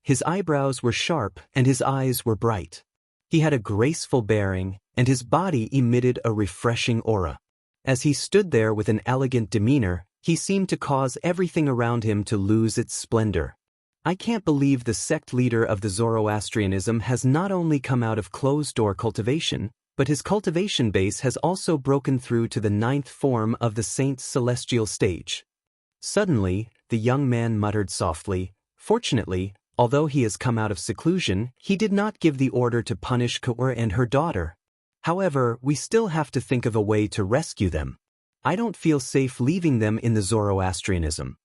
[SPEAKER 1] His eyebrows were sharp and his eyes were bright. He had a graceful bearing, and his body emitted a refreshing aura. As he stood there with an elegant demeanor, he seemed to cause everything around him to lose its splendor. I can't believe the sect leader of the Zoroastrianism has not only come out of closed-door cultivation, but his cultivation base has also broken through to the 9th form of the Saint's celestial stage. Suddenly, the young man muttered softly, "Fortunately, although he has come out of seclusion, he did not give the order to punish Kerr and her daughter. However, we still have to think of a way to rescue them. I don't feel safe leaving them in the Zoroastrianism."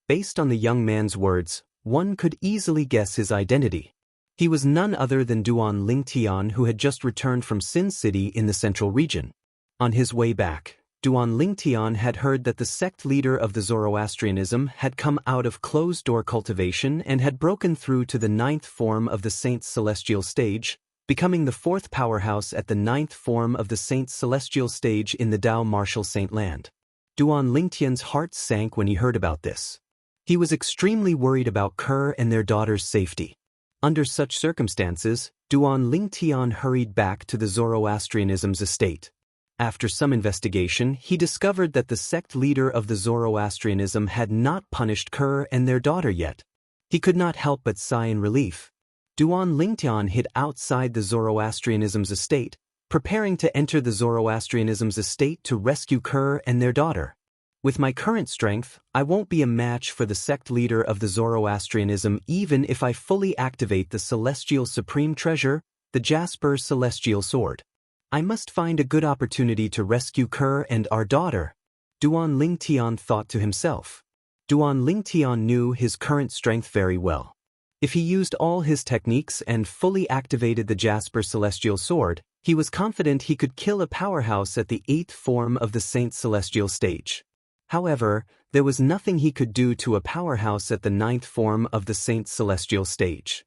[SPEAKER 1] Based on the young man's words, one could easily guess his identity. He was none other than Duan Lingtian, who had just returned from Sin City in the central region. On his way back, Duan Lingtian had heard that the sect leader of the Zoroastrianism had come out of closed-door cultivation and had broken through to the 9th form of the Saint's celestial stage, becoming the 4th powerhouse at the 9th form of the Saint's celestial stage in the Dao Martial Saint Land. Duan Lingtian's heart sank when he heard about this. He was extremely worried about Kerr and their daughter's safety. Under such circumstances, Duan Lingtian hurried back to the Zoroastrianism's estate. After some investigation, he discovered that the sect leader of the Zoroastrianism had not punished Kerr and their daughter yet. He could not help but sigh in relief. Duan Lingtian hid outside the Zoroastrianism's estate, preparing to enter the Zoroastrianism's estate to rescue Kerr and their daughter. With my current strength, I won't be a match for the sect leader of the Zoroastrianism even if I fully activate the celestial supreme treasure, the Jasper Celestial Sword. I must find a good opportunity to rescue Kerr and our daughter, Duan Lingtian thought to himself. Duan Lingtian knew his current strength very well. If he used all his techniques and fully activated the Jasper Celestial Sword, he was confident he could kill a powerhouse at the 8th form of the Saint Celestial stage. However, there was nothing he could do to a powerhouse at the 9th form of the Saint Celestial stage.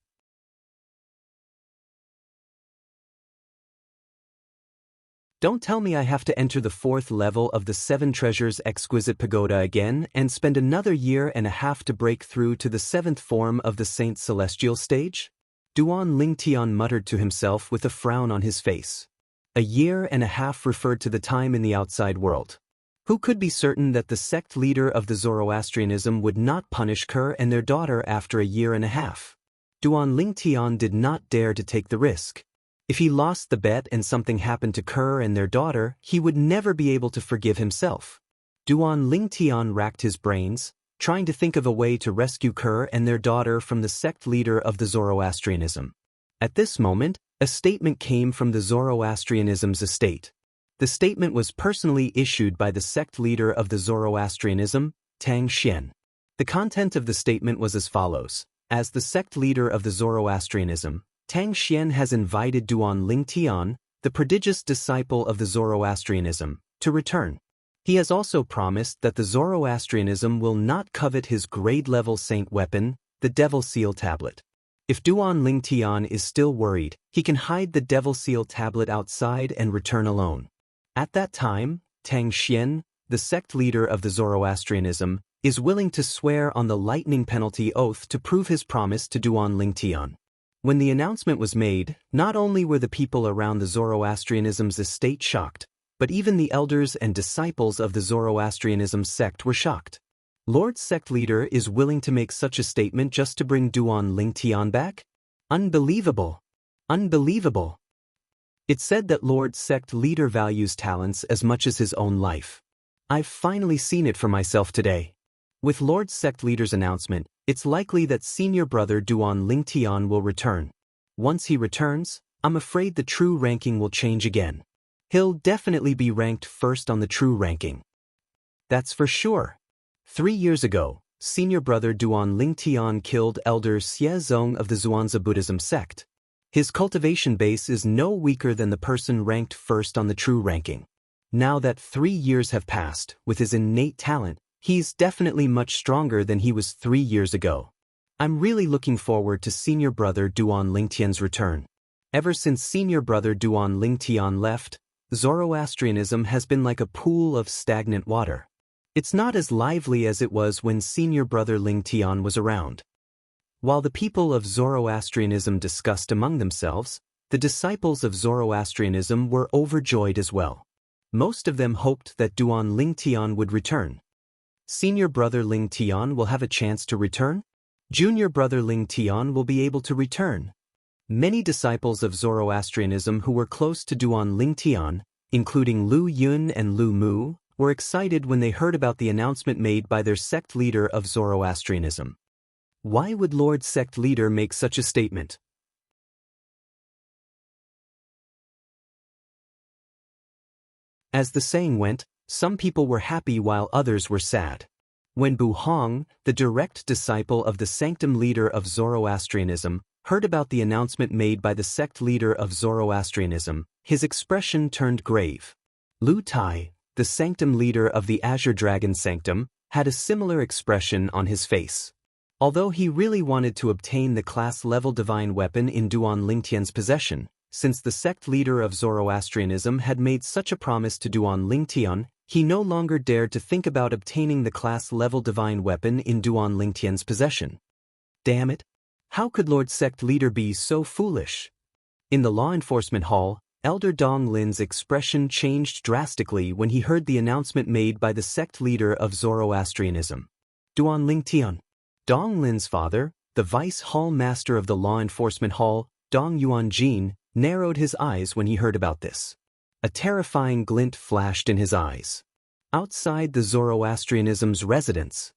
[SPEAKER 1] Don't tell me I have to enter the 4th level of the 7 Treasures Exquisite Pagoda again and spend another year and a half to break through to the 7th form of the Saint Celestial stage? Duan Lingtian muttered to himself with a frown on his face. A year and a half referred to the time in the outside world. Who could be certain that the sect leader of the Zoroastrianism would not punish Kerr and their daughter after a year and a half? Duan Lingtian did not dare to take the risk. If he lost the bet and something happened to Kerr and their daughter, he would never be able to forgive himself. Duan Lingtian racked his brains, trying to think of a way to rescue Kerr and their daughter from the sect leader of the Zoroastrianism. At this moment, a statement came from the Zoroastrianism's estate. The statement was personally issued by the sect leader of the Zoroastrianism, Tang Xian. The content of the statement was as follows. As the sect leader of the Zoroastrianism, Tang Xian has invited Duan Lingtian, the prodigious disciple of the Zoroastrianism, to return. He has also promised that the Zoroastrianism will not covet his grade-level saint weapon, the Devil Seal Tablet. If Duan Lingtian is still worried, he can hide the Devil Seal Tablet outside and return alone. At that time, Tang Xian, the sect leader of the Zoroastrianism, is willing to swear on the lightning penalty oath to prove his promise to Duan Lingtian. When the announcement was made, not only were the people around the Zoroastrianism's estate shocked, but even the elders and disciples of the Zoroastrianism sect were shocked. Lord Sect Leader is willing to make such a statement just to bring Duan Lingtian back? Unbelievable! Unbelievable! It's said that Lord Sect Leader values talents as much as his own life. I've finally seen it for myself today. With Lord Sect Leader's announcement, it's likely that senior brother Duan Lingtian will return. Once he returns, I'm afraid the true ranking will change again. He'll definitely be ranked first on the true ranking. That's for sure. 3 years ago, senior brother Duan Lingtian killed Elder Xie Zong of the Zhuangzi Buddhism sect. His cultivation base is no weaker than the person ranked first on the true ranking. Now that 3 years have passed, with his innate talent, he's definitely much stronger than he was 3 years ago. I'm really looking forward to senior brother Duan Lingtian's return. Ever since senior brother Duan Lingtian left, Zoroastrianism has been like a pool of stagnant water. It's not as lively as it was when senior brother Lingtian was around. While the people of Zoroastrianism discussed among themselves, the disciples of Zoroastrianism were overjoyed as well. Most of them hoped that Duan Lingtian would return. Senior brother Lingtian will have a chance to return? Junior brother Lingtian will be able to return. Many disciples of Zoroastrianism who were close to Duan Lingtian, including Lu Yun and Lu Mu, were excited when they heard about the announcement made by their sect leader of Zoroastrianism. Why would Lord Sect Leader make such a statement? As the saying went, some people were happy while others were sad. When Bu Hong, the direct disciple of the sanctum leader of Zoroastrianism, heard about the announcement made by the sect leader of Zoroastrianism, his expression turned grave. Lu Tai, the sanctum leader of the Azure Dragon Sanctum, had a similar expression on his face. Although he really wanted to obtain the class-level divine weapon in Duan Lingtian's possession, since the sect leader of Zoroastrianism had made such a promise to Duan Lingtian, he no longer dared to think about obtaining the class-level divine weapon in Duan Lingtian's possession. Damn it! How could Lord Sect Leader be so foolish? In the law enforcement hall, Elder Dong Lin's expression changed drastically when he heard the announcement made by the sect leader of Zoroastrianism. Duan Lingtian. Dong Lin's father, the vice hall master of the law enforcement hall, Dong Yuanjin, narrowed his eyes when he heard about this. A terrifying glint flashed in his eyes. Outside the Zoroastrianism's residence.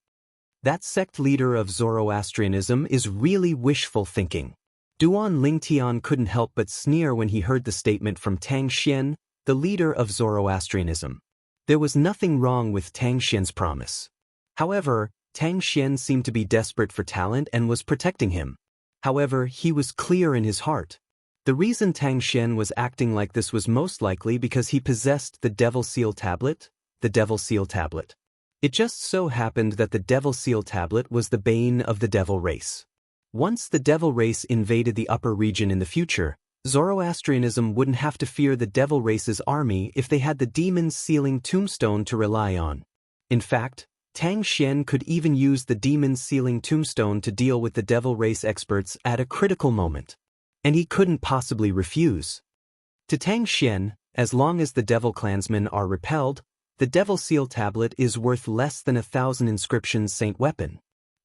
[SPEAKER 1] That sect leader of Zoroastrianism is really wishful thinking. Duan Lingtian couldn't help but sneer when he heard the statement from Tang Xian, the leader of Zoroastrianism. There was nothing wrong with Tang Xian's promise. However, Tang Xian seemed to be desperate for talent and was protecting him. However, he was clear in his heart. The reason Tang Xian was acting like this was most likely because he possessed the Devil Seal Tablet. The Devil Seal Tablet. It just so happened that the Devil Seal Tablet was the bane of the Devil race. Once the Devil race invaded the upper region in the future, Zoroastrianism wouldn't have to fear the Devil race's army if they had the Demon Sealing Tombstone to rely on. In fact, Tang Xian could even use the Demon Sealing Tombstone to deal with the Devil race experts at a critical moment. And he couldn't possibly refuse. To Tang Xian, as long as the Devil clansmen are repelled, the Devil Seal Tablet is worth less than 1,000 inscriptions saint weapon.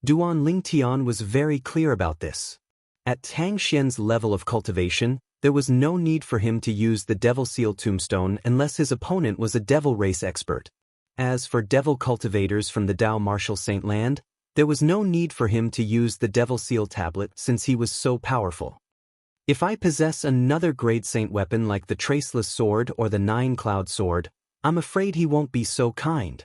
[SPEAKER 1] Duan Lingtian was very clear about this. At Tang Xian's level of cultivation, there was no need for him to use the Devil Seal Tombstone unless his opponent was a Devil race expert. As for Devil cultivators from the Dao Martial Saint Land, there was no need for him to use the Devil Seal Tablet since he was so powerful. If I possess another grade saint weapon like the Traceless Sword or the Nine Cloud Sword, I'm afraid he won't be so kind.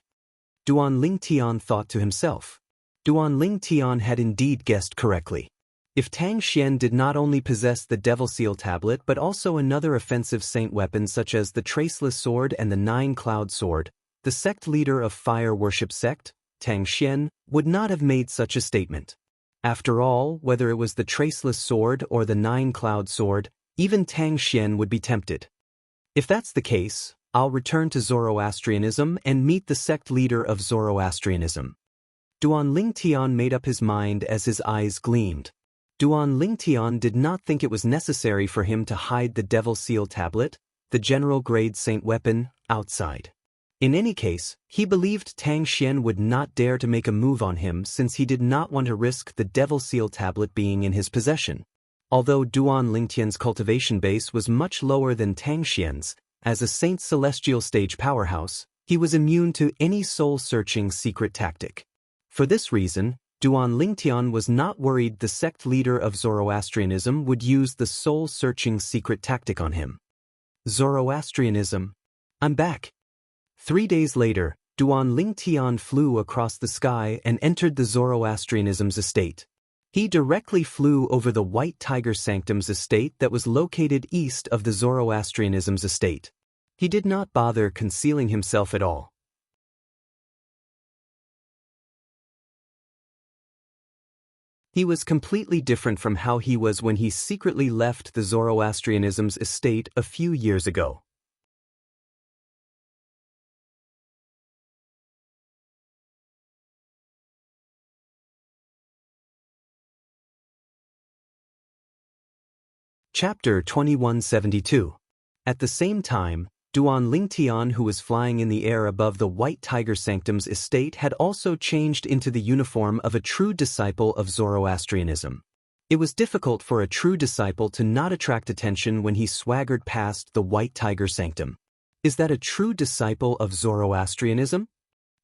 [SPEAKER 1] Duan Lingtian thought to himself. Duan Lingtian had indeed guessed correctly. If Tang Xian did not only possess the Devil Seal Tablet but also another offensive saint weapon such as the Traceless Sword and the Nine Cloud Sword, the sect leader of Fire Worship Sect, Tang Xian, would not have made such a statement. After all, whether it was the Traceless Sword or the Nine Cloud Sword, even Tang Xian would be tempted. If that's the case, I'll return to Zoroastrianism and meet the sect leader of Zoroastrianism. Duan Lingtian made up his mind as his eyes gleamed. Duan Lingtian did not think it was necessary for him to hide the Devil Seal Tablet, the general grade saint weapon, outside. In any case, he believed Tang Xian would not dare to make a move on him since he did not want to risk the Devil Seal Tablet being in his possession. Although Duan Lingtian's cultivation base was much lower than Tang Xian's, as a Saint Celestial stage powerhouse, he was immune to any soul-searching secret tactic. For this reason, Duan Lingtian was not worried the sect leader of Zoroastrianism would use the soul-searching secret tactic on him. Zoroastrianism. I'm back. 3 days later, Duan Lingtian flew across the sky and entered the Zoroastrianism's estate. He directly flew over the White Tiger Sanctum's estate that was located east of the Zoroastrianism's estate. He did not bother concealing himself at all. He was completely different from how he was when he secretly left the Zoroastrianism's estate a few years ago. Chapter 2172. At the same time, Duan Lingtian, who was flying in the air above the White Tiger Sanctum's estate, had also changed into the uniform of a true disciple of Zoroastrianism. It was difficult for a true disciple to not attract attention when he swaggered past the White Tiger Sanctum. Is that a true disciple of Zoroastrianism?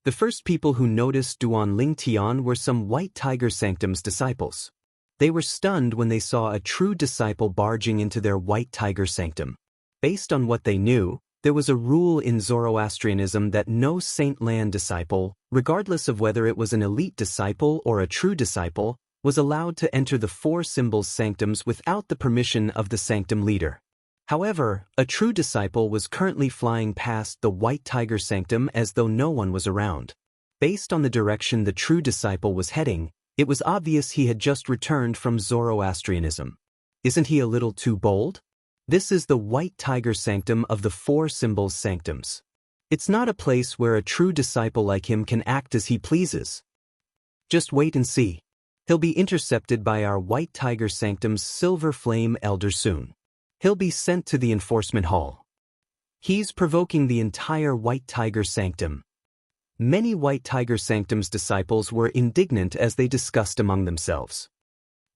[SPEAKER 1] The first people who noticed Duan Lingtian were some White Tiger Sanctum's disciples. They were stunned when they saw a true disciple barging into their White Tiger Sanctum. Based on what they knew, there was a rule in Zoroastrianism that no Saint Land disciple, regardless of whether it was an elite disciple or a true disciple, was allowed to enter the Four Symbols Sanctums without the permission of the sanctum leader. However, a true disciple was currently flying past the White Tiger Sanctum as though no one was around. Based on the direction the true disciple was heading, it was obvious he had just returned from Zoroastrianism. Isn't he a little too bold? This is the White Tiger Sanctum of the Four Symbols Sanctums. It's not a place where a true disciple like him can act as he pleases. Just wait and see. He'll be intercepted by our White Tiger Sanctum's Silver Flame Elder soon. He'll be sent to the enforcement hall. He's provoking the entire White Tiger Sanctum. Many White Tiger Sanctum's disciples were indignant as they discussed among themselves.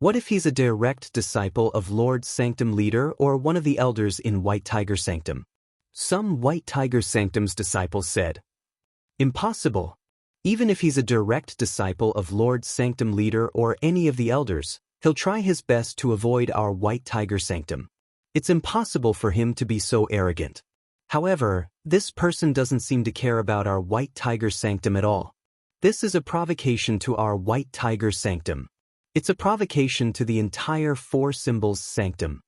[SPEAKER 1] What if he's a direct disciple of Lord Sanctum Leader or one of the elders in White Tiger Sanctum? Some White Tiger Sanctum's disciples said. Impossible. Even if he's a direct disciple of Lord Sanctum Leader or any of the elders, he'll try his best to avoid our White Tiger Sanctum. It's impossible for him to be so arrogant. However, this person doesn't seem to care about our White Tiger Sanctum at all. This is a provocation to our White Tiger Sanctum. It's a provocation to the entire Four Symbols Sanctum.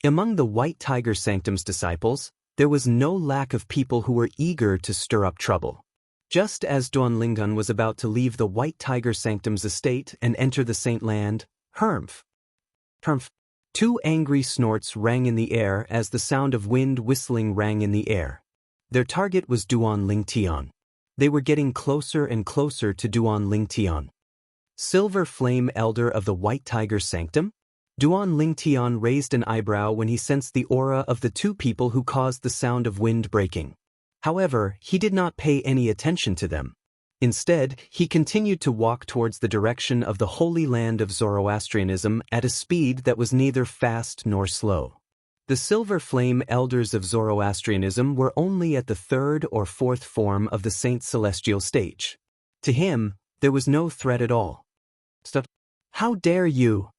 [SPEAKER 1] Among the White Tiger Sanctum's disciples, there was no lack of people who were eager to stir up trouble. Just as Duanlingun was about to leave the White Tiger Sanctum's estate and enter the Saint Land, Hermf. Two angry snorts rang in the air as the sound of wind whistling rang in the air. Their target was Duanlingtian. They were getting closer and closer to Duanlingtian. Silver Flame Elder of the White Tiger Sanctum? Duanlingtian raised an eyebrow when he sensed the aura of the two people who caused the sound of wind breaking. However, he did not pay any attention to them. Instead, he continued to walk towards the direction of the Holy Land of Zoroastrianism at a speed that was neither fast nor slow. The Silver Flame Elders of Zoroastrianism were only at the third or fourth form of the Saint Celestial stage. To him, there was no threat at all. How dare you!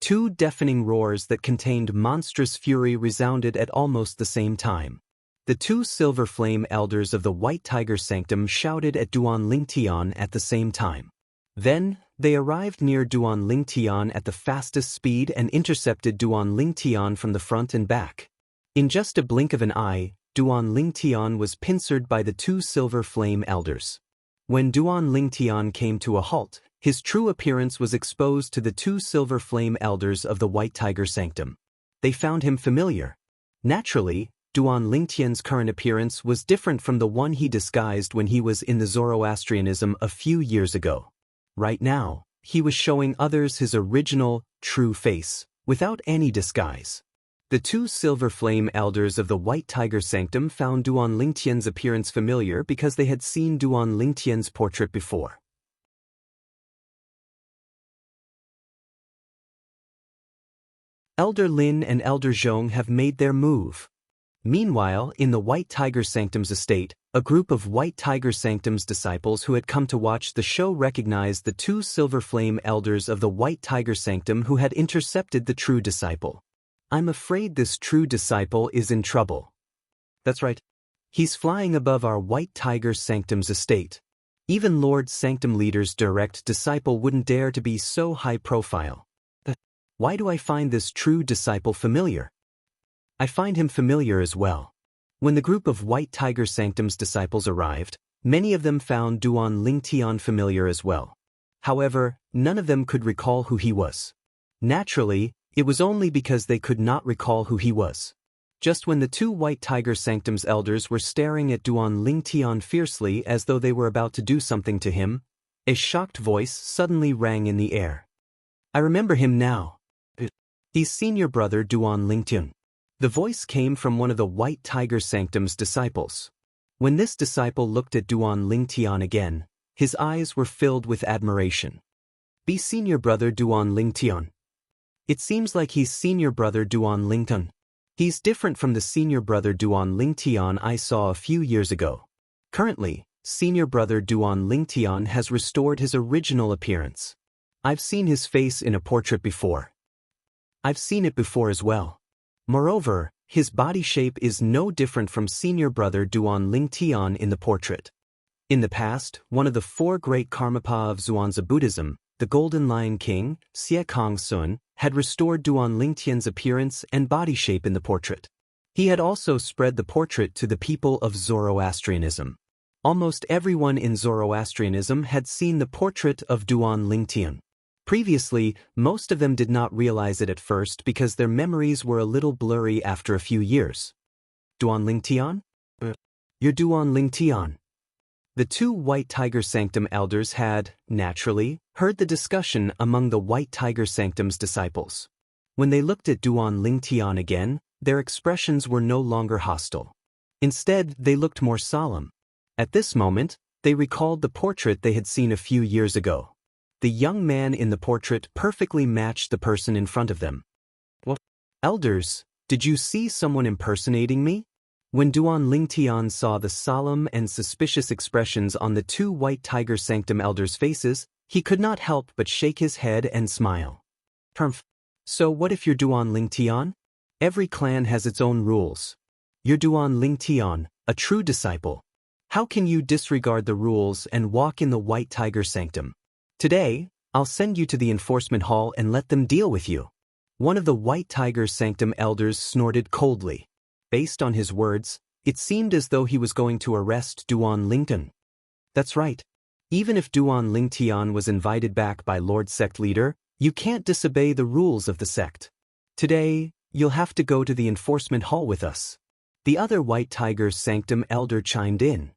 [SPEAKER 1] Two deafening roars that contained monstrous fury resounded at almost the same time. The two Silver Flame Elders of the White Tiger Sanctum shouted at Duanlingtian at the same time. Then, they arrived near Duanlingtian at the fastest speed and intercepted Duanlingtian from the front and back. In just a blink of an eye, Duanlingtian was pincered by the two Silver Flame Elders. When Duanlingtian came to a halt, his true appearance was exposed to the two Silver Flame Elders of the White Tiger Sanctum. They found him familiar. Naturally, Duanlingtian's current appearance was different from the one he disguised when he was in the Zoroastrianism a few years ago. Right now, he was showing others his original, true face, without any disguise. The two Silver Flame Elders of the White Tiger Sanctum found Duanlingtian's appearance familiar because they had seen Duanlingtian's portrait before. Elder Lin and Elder Zhong have made their move. Meanwhile, in the White Tiger Sanctum's estate, a group of White Tiger Sanctum's disciples who had come to watch the show recognized the two Silver Flame Elders of the White Tiger Sanctum who had intercepted the true disciple. I'm afraid this true disciple is in trouble. That's right. He's flying above our White Tiger Sanctum's estate. Even Lord Sanctum Leader's direct disciple wouldn't dare to be so high profile. Why do I find this true disciple familiar? I find him familiar as well. When the group of White Tiger Sanctum's disciples arrived, many of them found Duanlingtian familiar as well. However, none of them could recall who he was. Naturally, it was only because they could not recall who he was. Just when the two White Tiger Sanctum's elders were staring at Duanlingtian fiercely as though they were about to do something to him, a shocked voice suddenly rang in the air. I remember him now. He's senior brother Duanlingtian. The voice came from one of the White Tiger Sanctum's disciples. When this disciple looked at Duanlingtian again, his eyes were filled with admiration. Be senior brother Duanlingtian. It seems like he's senior brother Duanlingtian. He's different from the senior brother Duanlingtian I saw a few years ago. Currently, senior brother Duanlingtian has restored his original appearance. I've seen his face in a portrait before. I've seen it before as well. Moreover, his body shape is no different from senior brother Duanlingtian in the portrait. In the past, one of the four great Karmapa of Zhuangzi Buddhism, the Golden Lion King, Xie Kongsun, had restored Duanlingtian's appearance and body shape in the portrait. He had also spread the portrait to the people of Zoroastrianism. Almost everyone in Zoroastrianism had seen the portrait of Duanlingtian. Previously, most of them did not realize it at first because their memories were a little blurry after a few years. Duanlingtian? You're Duanlingtian. The two White Tiger Sanctum elders had, naturally, heard the discussion among the White Tiger Sanctum's disciples. When they looked at Duanlingtian again, their expressions were no longer hostile. Instead, they looked more solemn. At this moment, they recalled the portrait they had seen a few years ago. The young man in the portrait perfectly matched the person in front of them. What? Elders, did you see someone impersonating me? When Duan Lingtian saw the solemn and suspicious expressions on the two White Tiger Sanctum elders' faces, he could not help but shake his head and smile. Humph. So what if you're Duan Lingtian? Every clan has its own rules. You're Duan Lingtian, a true disciple. How can you disregard the rules and walk in the White Tiger Sanctum? Today, I'll send you to the enforcement hall and let them deal with you. One of the White Tiger Sanctum elders snorted coldly. Based on his words, it seemed as though he was going to arrest Duan Lingtian. That's right. Even if Duan Lingtian was invited back by Lord Sect Leader, you can't disobey the rules of the sect. Today, you'll have to go to the enforcement hall with us. The other White Tiger Sanctum elder chimed in.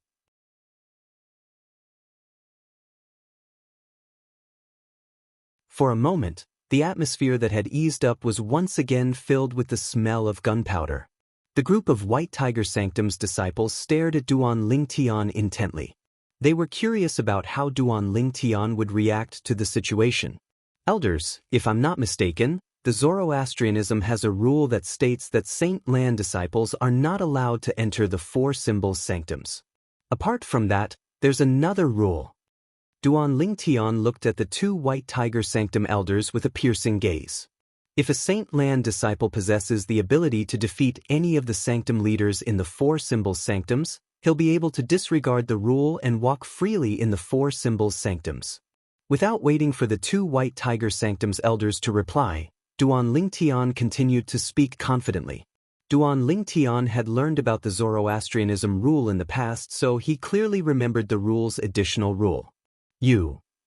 [SPEAKER 1] For a moment, the atmosphere that had eased up was once again filled with the smell of gunpowder. The group of White Tiger Sanctum's disciples stared at Duan Lingtian intently. They were curious about how Duan Lingtian would react to the situation. Elders, if I'm not mistaken, the Zoroastrianism has a rule that states that Saint Lan disciples are not allowed to enter the four symbols sanctums. Apart from that, there's another rule. Duan Lingtian looked at the two White Tiger Sanctum elders with a piercing gaze. If a Saint Lan disciple possesses the ability to defeat any of the sanctum leaders in the four symbols sanctums, he'll be able to disregard the rule and walk freely in the four symbols sanctums. Without waiting for the two White Tiger Sanctum's elders to reply, Duan Lingtian continued to speak confidently. Duan Lingtian had learned about the Zoroastrianism rule in the past, so he clearly remembered the rule's additional rule.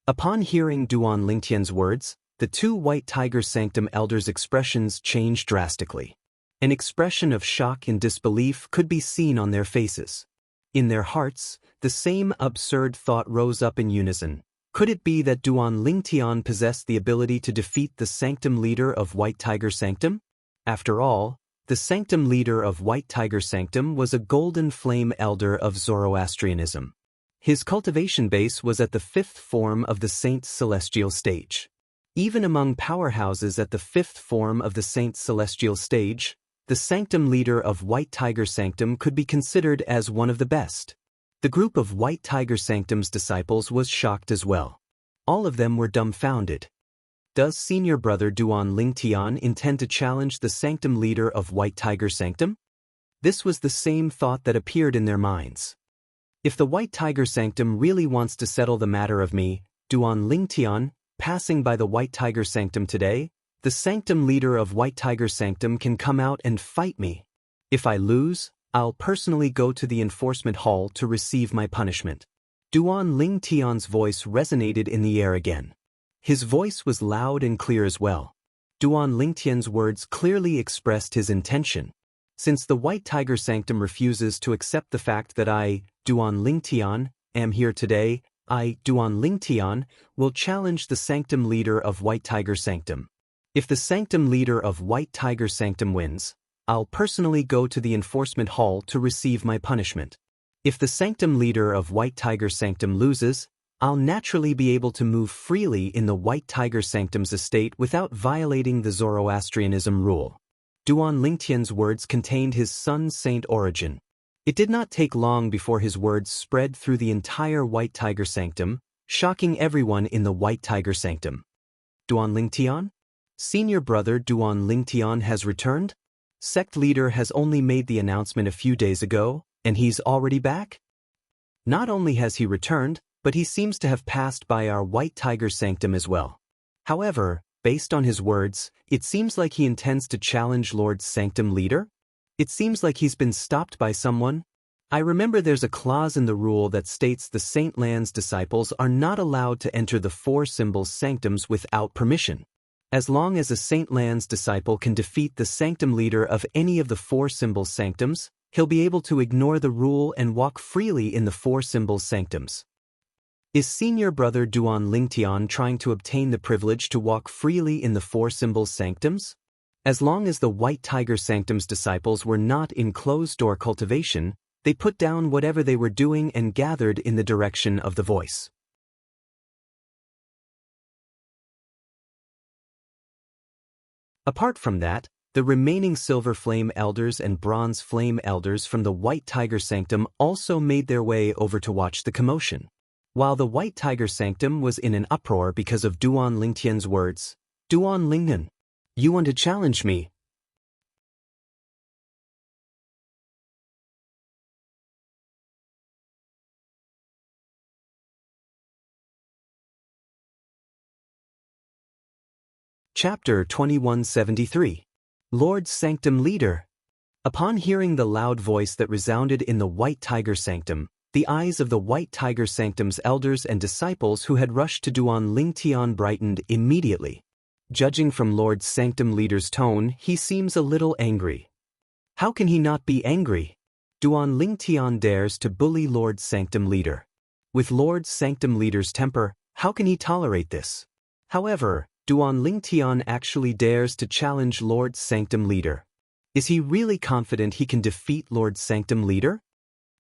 [SPEAKER 1] Upon hearing Duan Lingtian's words, the two White Tiger Sanctum elders' expressions changed drastically. An expression of shock and disbelief could be seen on their faces. In their hearts, the same absurd thought rose up in unison. Could it be that Duan Lingtian possessed the ability to defeat the Sanctum leader of White Tiger Sanctum? After all, the Sanctum leader of White Tiger Sanctum was a Golden Flame elder of Zoroastrianism. His cultivation base was at the fifth form of the Saint's celestial stage. Even among powerhouses at the fifth form of the Saint's celestial stage, the Sanctum leader of White Tiger Sanctum could be considered as one of the best. The group of White Tiger Sanctum's disciples was shocked as well. All of them were dumbfounded. Does senior brother Duan Lingtian intend to challenge the Sanctum leader of White Tiger Sanctum? This was the same thought that appeared in their minds. If the White Tiger Sanctum really wants to settle the matter of me, Duan Lingtian, passing by the White Tiger Sanctum today, the Sanctum leader of White Tiger Sanctum can come out and fight me. If I lose, I'll personally go to the enforcement hall to receive my punishment. Duan Lingtian's voice resonated in the air again. His voice was loud and clear as well. Duan Lingtian's words clearly expressed his intention. Since the White Tiger Sanctum refuses to accept the fact that I, Duan Lingtian, am here today, I, Duan Lingtian, will challenge the Sanctum leader of White Tiger Sanctum. If the Sanctum leader of White Tiger Sanctum wins, I'll personally go to the enforcement hall to receive my punishment. If the Sanctum leader of White Tiger Sanctum loses, I'll naturally be able to move freely in the White Tiger Sanctum's estate without violating the Zoroastrianism rule. Duan Lingtian's words contained his son's saint origin. It did not take long before his words spread through the entire White Tiger Sanctum, shocking everyone in the White Tiger Sanctum. Duan Lingtian? Senior brother Duan Lingtian has returned? Sect leader has only made the announcement a few days ago, and he's already back? Not only has he returned, but he seems to have passed by our White Tiger Sanctum as well. However, based on his words, it seems like he intends to challenge Lord Sanctum leader? It seems like he's been stopped by someone. I remember there's a clause in the rule that states the Saint Lan's disciples are not allowed to enter the four symbols sanctums without permission. As long as a Saint Lan's disciple can defeat the sanctum leader of any of the four symbols sanctums, he'll be able to ignore the rule and walk freely in the four symbols sanctums. Is senior brother Duan Lingtian trying to obtain the privilege to walk freely in the four symbols sanctums? As long as the White Tiger Sanctum's disciples were not in closed-door cultivation, they put down whatever they were doing and gathered in the direction of the voice. Apart from that, the remaining Silver Flame Elders and Bronze Flame Elders from the White Tiger Sanctum also made their way over to watch the commotion. While the White Tiger Sanctum was in an uproar because of Duan Lingtian's words, "Duan Lingnan, you want to challenge me?" Chapter 2173. Lord Sanctum Leader. Upon hearing the loud voice that resounded in the White Tiger Sanctum, the eyes of the White Tiger Sanctum's elders and disciples who had rushed to Duan Lingtian brightened immediately. Judging from Lord Sanctum Leader's tone, he seems a little angry. How can he not be angry? Duan Lingtian dares to bully Lord Sanctum Leader. With Lord Sanctum Leader's temper, how can he tolerate this? However, Duan Lingtian actually dares to challenge Lord Sanctum Leader. Is he really confident he can defeat Lord Sanctum Leader?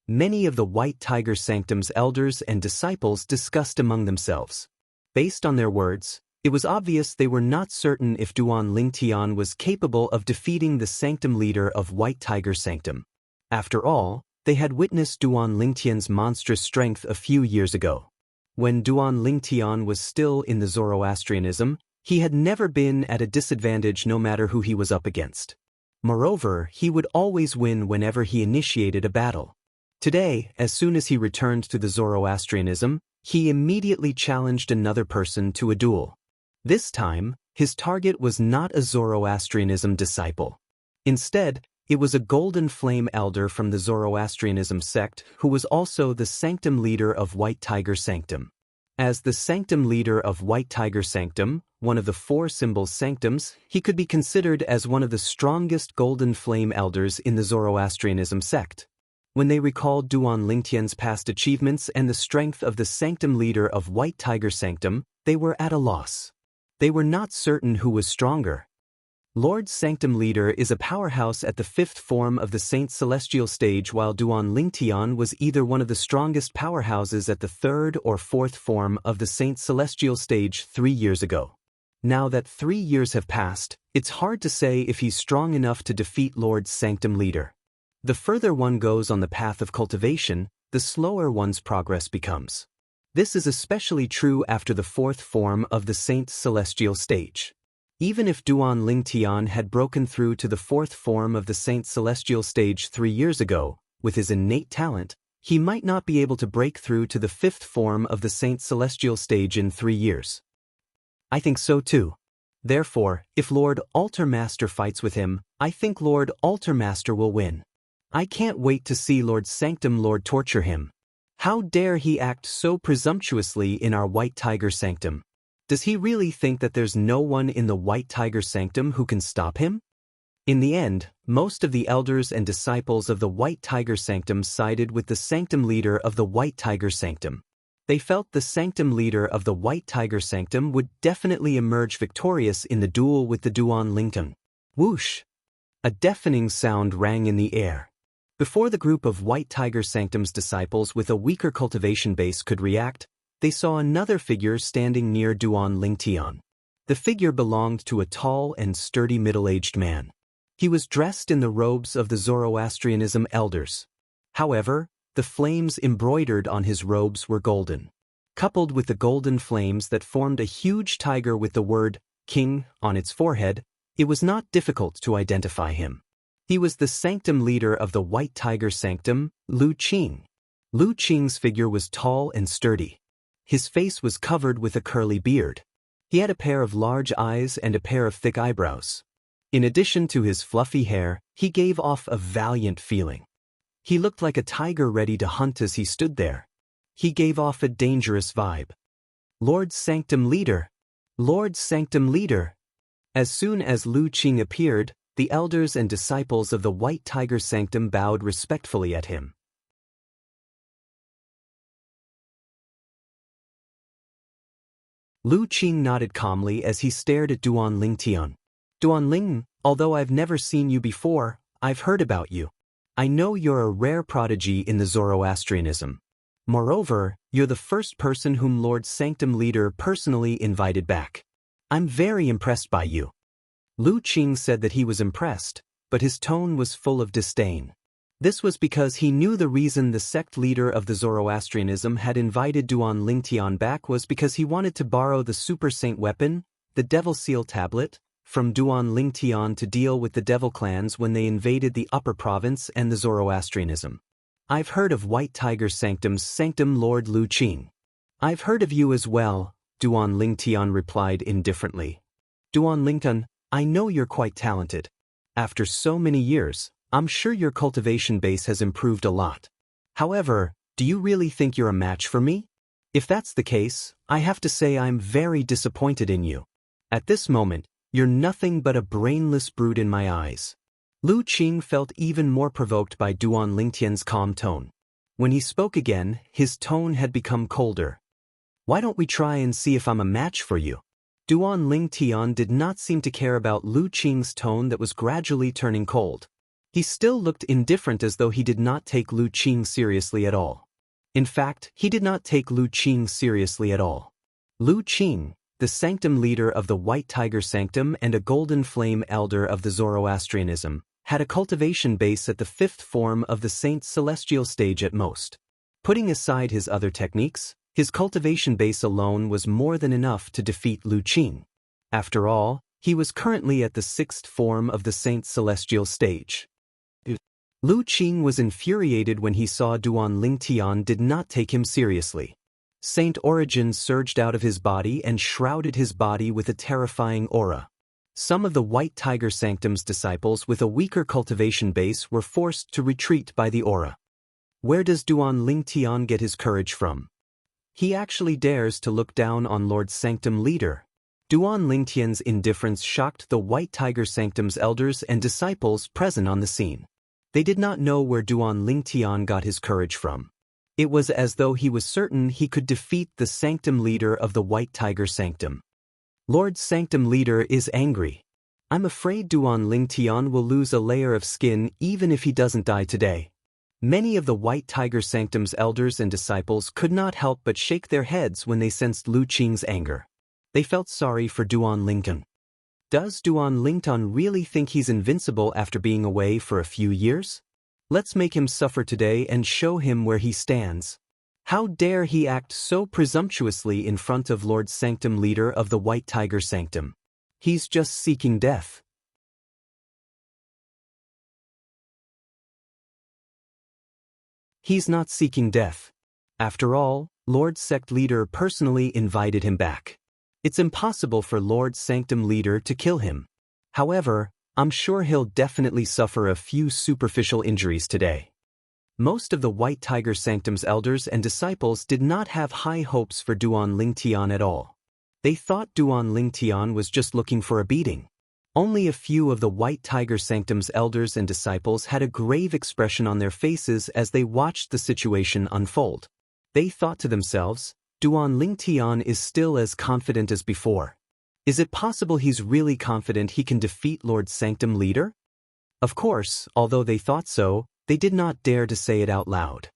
[SPEAKER 1] Many of the White Tiger Sanctum's elders and disciples discussed among themselves. Based on their words, it was obvious they were not certain if Duan Lingtian was capable of defeating the Sanctum Leader of White Tiger Sanctum. After all, they had witnessed Duan Lingtian's monstrous strength a few years ago. When Duan Lingtian was still in the Zoroastrianism, he had never been at a disadvantage no matter who he was up against. Moreover, he would always win whenever he initiated a battle. Today, as soon as he returned to the Zoroastrianism, he immediately challenged another person to a duel. This time, his target was not a Zoroastrianism disciple. Instead, it was a Golden Flame Elder from the Zoroastrianism sect who was also the Sanctum Leader of White Tiger Sanctum. As the Sanctum Leader of White Tiger Sanctum, one of the 4 symbol sanctums, he could be considered as one of the strongest Golden Flame Elders in the Zoroastrianism sect. When they recalled Duan Lingtian's past achievements and the strength of the Sanctum Leader of White Tiger Sanctum, they were at a loss. They were not certain who was stronger. Lord Sanctum Leader is a powerhouse at the 5th form of the Saint Celestial stage, while Duan Lingtian was either one of the strongest powerhouses at the 3rd or 4th form of the Saint Celestial stage 3 years ago. Now that 3 years have passed, it's hard to say if he's strong enough to defeat Lord Sanctum Leader. The further one goes on the path of cultivation, the slower one's progress becomes. This is especially true after the 4th form of the Saint Celestial stage. Even if Duan Lingtian had broken through to the 4th form of the Saint Celestial stage 3 years ago, with his innate talent, he might not be able to break through to the 5th form of the Saint Celestial stage in 3 years. I think so too. Therefore, if Lord Altar Master fights with him, I think Lord Altar Master will win. I can't wait to see Lord Sanctum Lord torture him. How dare he act so presumptuously in our White Tiger Sanctum? Does he really think that there's no one in the White Tiger Sanctum who can stop him? In the end, most of the elders and disciples of the White Tiger Sanctum sided with the Sanctum Leader of the White Tiger Sanctum. They felt the Sanctum Leader of the White Tiger Sanctum would definitely emerge victorious in the duel with the Duan Lingtian. Whoosh! A deafening sound rang in the air. Before the group of White Tiger Sanctum's disciples with a weaker cultivation base could react, they saw another figure standing near Duan Lingtian. The figure belonged to a tall and sturdy middle-aged man. He was dressed in the robes of the Zoroastrianism elders. However, the flames embroidered on his robes were golden. Coupled with the golden flames that formed a huge tiger with the word "King" on its forehead, it was not difficult to identify him. He was the Sanctum Leader of the White Tiger Sanctum, Lu Qing. Lu Qing's figure was tall and sturdy. His face was covered with a curly beard. He had a pair of large eyes and a pair of thick eyebrows. In addition to his fluffy hair, he gave off a valiant feeling. He looked like a tiger ready to hunt as he stood there. He gave off a dangerous vibe. Lord Sanctum Leader! Lord Sanctum Leader! As soon as Lu Qing appeared, the elders and disciples of the White Tiger Sanctum bowed respectfully at him. Lu Qing nodded calmly as he stared at Duan Lingtian. Duan Ling, although I've never seen you before, I've heard about you. I know you're a rare prodigy in the Zoroastrianism. Moreover, you're the first person whom Lord Sanctum Leader personally invited back. I'm very impressed by you. Lu Qing said that he was impressed, but his tone was full of disdain. This was because he knew the reason the sect leader of the Zoroastrianism had invited Duan Lingtian back was because he wanted to borrow the super saint weapon, the Devil Seal tablet, from Duan Lingtian to deal with the devil clans when they invaded the upper province and the Zoroastrianism. I've heard of White Tiger Sanctum's sanctum Lord Lu Qing. I've heard of you as well, Duan Lingtian replied indifferently. Duan Lingtian, I know you're quite talented. After so many years, I'm sure your cultivation base has improved a lot. However, do you really think you're a match for me? If that's the case, I have to say I'm very disappointed in you. At this moment, you're nothing but a brainless brute in my eyes. Lu Qing felt even more provoked by Duan Lingtian's calm tone. When he spoke again, his tone had become colder. Why don't we try and see if I'm a match for you? Duan Lingtian did not seem to care about Lu Qing's tone that was gradually turning cold. He still looked indifferent as though he did not take Lu Qing seriously at all. In fact, he did not take Lu Qing seriously at all. Lu Qing, the sanctum leader of the White Tiger Sanctum and a Golden Flame elder of the Zoroastrianism, had a cultivation base at the 5th form of the Saint's celestial stage at most. Putting aside his other techniques, his cultivation base alone was more than enough to defeat Lu Qing. After all, he was currently at the 6th form of the Saint's celestial stage. Lu Qing was infuriated when he saw Duan Lingtian did not take him seriously. Saint Origin surged out of his body and shrouded his body with a terrifying aura. Some of the White Tiger Sanctum's disciples with a weaker cultivation base were forced to retreat by the aura. Where does Duan Lingtian get his courage from? He actually dares to look down on Lord Sanctum leader. Duan Lingtian's indifference shocked the White Tiger Sanctum's elders and disciples present on the scene. They did not know where Duan Lingtian got his courage from. It was as though he was certain he could defeat the Sanctum leader of the White Tiger Sanctum. Lord Sanctum leader is angry. I'm afraid Duan Lingtian will lose a layer of skin even if he doesn't die today. Many of the White Tiger Sanctum's elders and disciples could not help but shake their heads when they sensed Lu Qing's anger. They felt sorry for Duan Lingtian. Does Duan Lingtian really think he's invincible after being away for a few years? Let's make him suffer today and show him where he stands. How dare he act so presumptuously in front of Lord Sanctum leader of the White Tiger Sanctum? He's just seeking death. He's not seeking death. After all, Lord Sect leader personally invited him back. It's impossible for Lord Sanctum leader to kill him. However, I'm sure he'll definitely suffer a few superficial injuries today. Most of the White Tiger Sanctum's elders and disciples did not have high hopes for Duan Lingtian at all. They thought Duan Lingtian was just looking for a beating. Only a few of the White Tiger Sanctum's elders and disciples had a grave expression on their faces as they watched the situation unfold. They thought to themselves, Duan Lingtian is still as confident as before. Is it possible he's really confident he can defeat Lord Sanctum leader? Of course, although they thought so, they did not dare to say it out loud.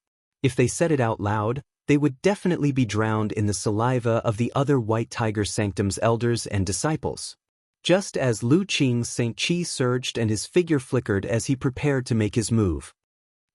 [SPEAKER 1] If they said it out loud, they would definitely be drowned in the saliva of the other White Tiger Sanctum's elders and disciples. Just as Lu Qing's Saint Qi surged and his figure flickered as he prepared to make his move.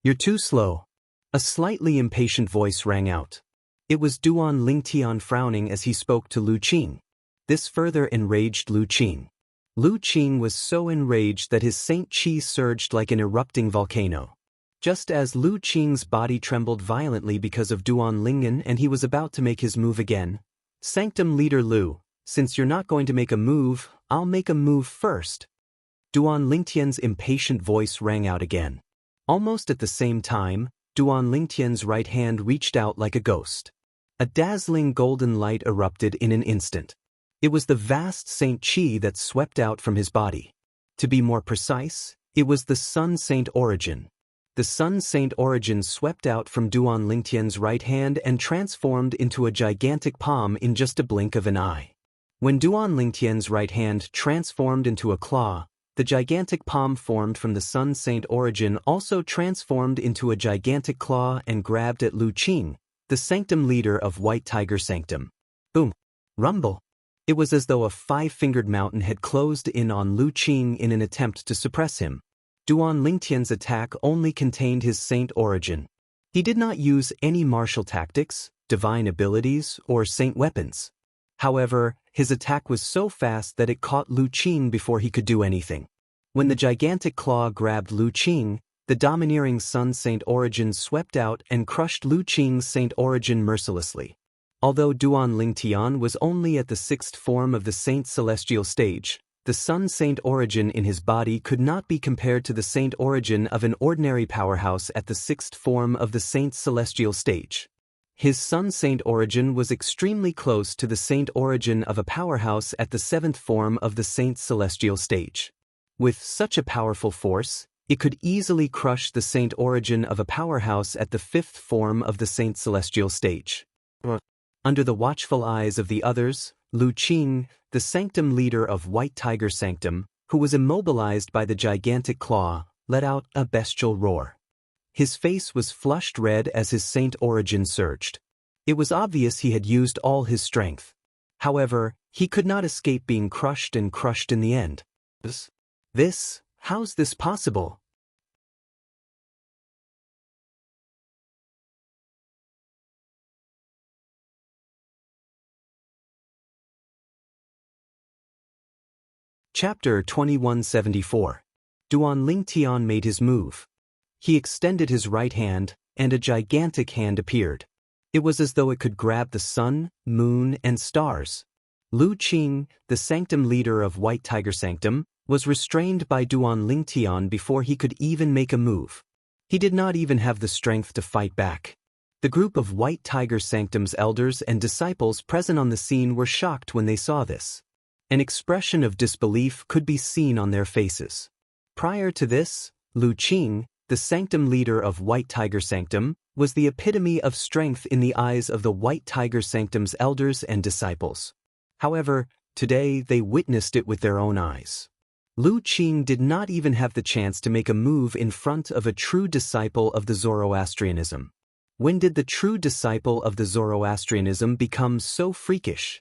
[SPEAKER 1] You're too slow. A slightly impatient voice rang out. It was Duan Lingtian frowning as he spoke to Lu Qing. This further enraged Lu Qing. Lu Qing was so enraged that his Saint Qi surged like an erupting volcano. Just as Lu Qing's body trembled violently because of Duan Lingtian and he was about to make his move again, Sanctum leader Lu, since you're not going to make a move, I'll make a move first. Duan Lingtian's impatient voice rang out again. Almost at the same time, Duan Lingtian's right hand reached out like a ghost. A dazzling golden light erupted in an instant. It was the vast Saint Qi that swept out from his body. To be more precise, it was the Sun Saint Origin. The Sun Saint Origin swept out from Duan Lingtian's right hand and transformed into a gigantic palm in just a blink of an eye. When Duan Lingtian's right hand transformed into a claw, the gigantic palm formed from the Sun Saint Origin also transformed into a gigantic claw and grabbed at Lu Qing, the Sanctum leader of White Tiger Sanctum. Boom! Rumble! It was as though a five-fingered mountain had closed in on Lu Qing in an attempt to suppress him. Duan Lingtian's attack only contained his saint origin. He did not use any martial tactics, divine abilities, or saint weapons. However, his attack was so fast that it caught Lu Qing before he could do anything. When the gigantic claw grabbed Lu Qing, the domineering Sun Saint origin swept out and crushed Lu Qing's saint origin mercilessly. Although Duan Lingtian was only at the sixth form of the Saint Celestial stage, the Sun Saint origin in his body could not be compared to the Saint origin of an ordinary powerhouse at the sixth form of the Saint Celestial stage. His Sun Saint origin was extremely close to the Saint origin of a powerhouse at the seventh form of the Saint Celestial stage. With such a powerful force, it could easily crush the Saint origin of a powerhouse at the fifth form of the Saint Celestial stage. Under the watchful eyes of the others, Lu Qing, the sanctum leader of White Tiger Sanctum, who was immobilized by the gigantic claw, let out a bestial roar. His face was flushed red as his saint origin surged. It was obvious he had used all his strength. However, he could not escape being crushed and crushed in the end. How's this possible? Chapter 2174. Duan Lingtian made his move. He extended his right hand, and a gigantic hand appeared. It was as though it could grab the sun, moon, and stars. Lu Qing, the sanctum leader of White Tiger Sanctum, was restrained by Duan Lingtian before he could even make a move. He did not even have the strength to fight back. The group of White Tiger Sanctum's elders and disciples present on the scene were shocked when they saw this. An expression of disbelief could be seen on their faces. Prior to this, Lu Qing, the sanctum leader of White Tiger Sanctum, was the epitome of strength in the eyes of the White Tiger Sanctum's elders and disciples. However, today they witnessed it with their own eyes. Lu Qing did not even have the chance to make a move in front of a true disciple of the Zoroastrianism. When did the true disciple of the Zoroastrianism become so freakish?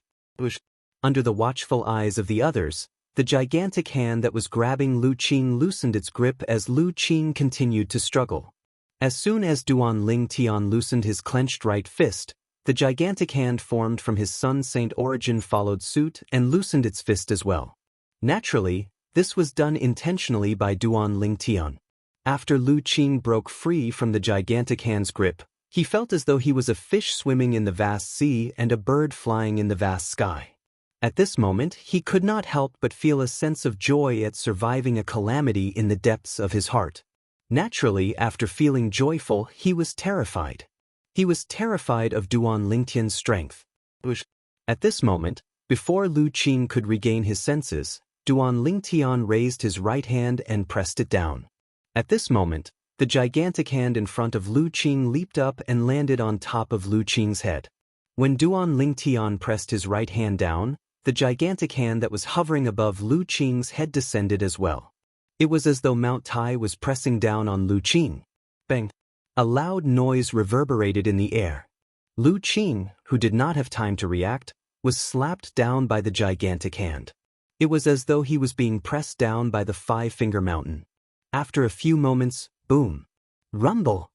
[SPEAKER 1] Under the watchful eyes of the others, the gigantic hand that was grabbing Lu Qing loosened its grip as Lu Qing continued to struggle. As soon as Duan Lingtian loosened his clenched right fist, the gigantic hand formed from his Sun Saint origin followed suit and loosened its fist as well. Naturally, this was done intentionally by Duan Lingtian. After Lu Qing broke free from the gigantic hand's grip, he felt as though he was a fish swimming in the vast sea and a bird flying in the vast sky. At this moment, he could not help but feel a sense of joy at surviving a calamity in the depths of his heart. Naturally, after feeling joyful, he was terrified. He was terrified of Duan Lingtian's strength. At this moment, before Lu Qing could regain his senses, Duan Lingtian raised his right hand and pressed it down. At this moment, the gigantic hand in front of Lu Qing leaped up and landed on top of Lu Qing's head. When Duan Lingtian pressed his right hand down, the gigantic hand that was hovering above Lu Qing's head descended as well. It was as though Mount Tai was pressing down on Lu Qing. Bang! A loud noise reverberated in the air. Lu Qing, who did not have time to react, was slapped down by the gigantic hand. It was as though he was being pressed down by the five-finger mountain. After a few moments, boom! Rumble!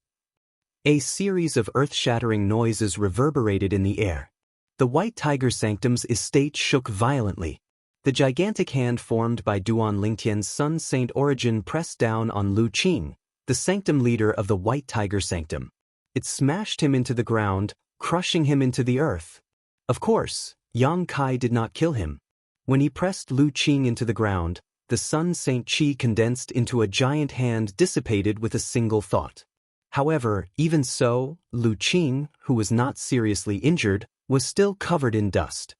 [SPEAKER 1] A series of earth-shattering noises reverberated in the air. The White Tiger Sanctum's estate shook violently. The gigantic hand formed by Duan Lingtian's Sun Saint origin pressed down on Lu Qing, the sanctum leader of the White Tiger Sanctum. It smashed him into the ground, crushing him into the earth. Of course, Yang Kai did not kill him. When he pressed Lu Qing into the ground, the Sun Saint Qi condensed into a giant hand dissipated with a single thought. However, even so, Lu Qing, who was not seriously injured, was still covered in dust.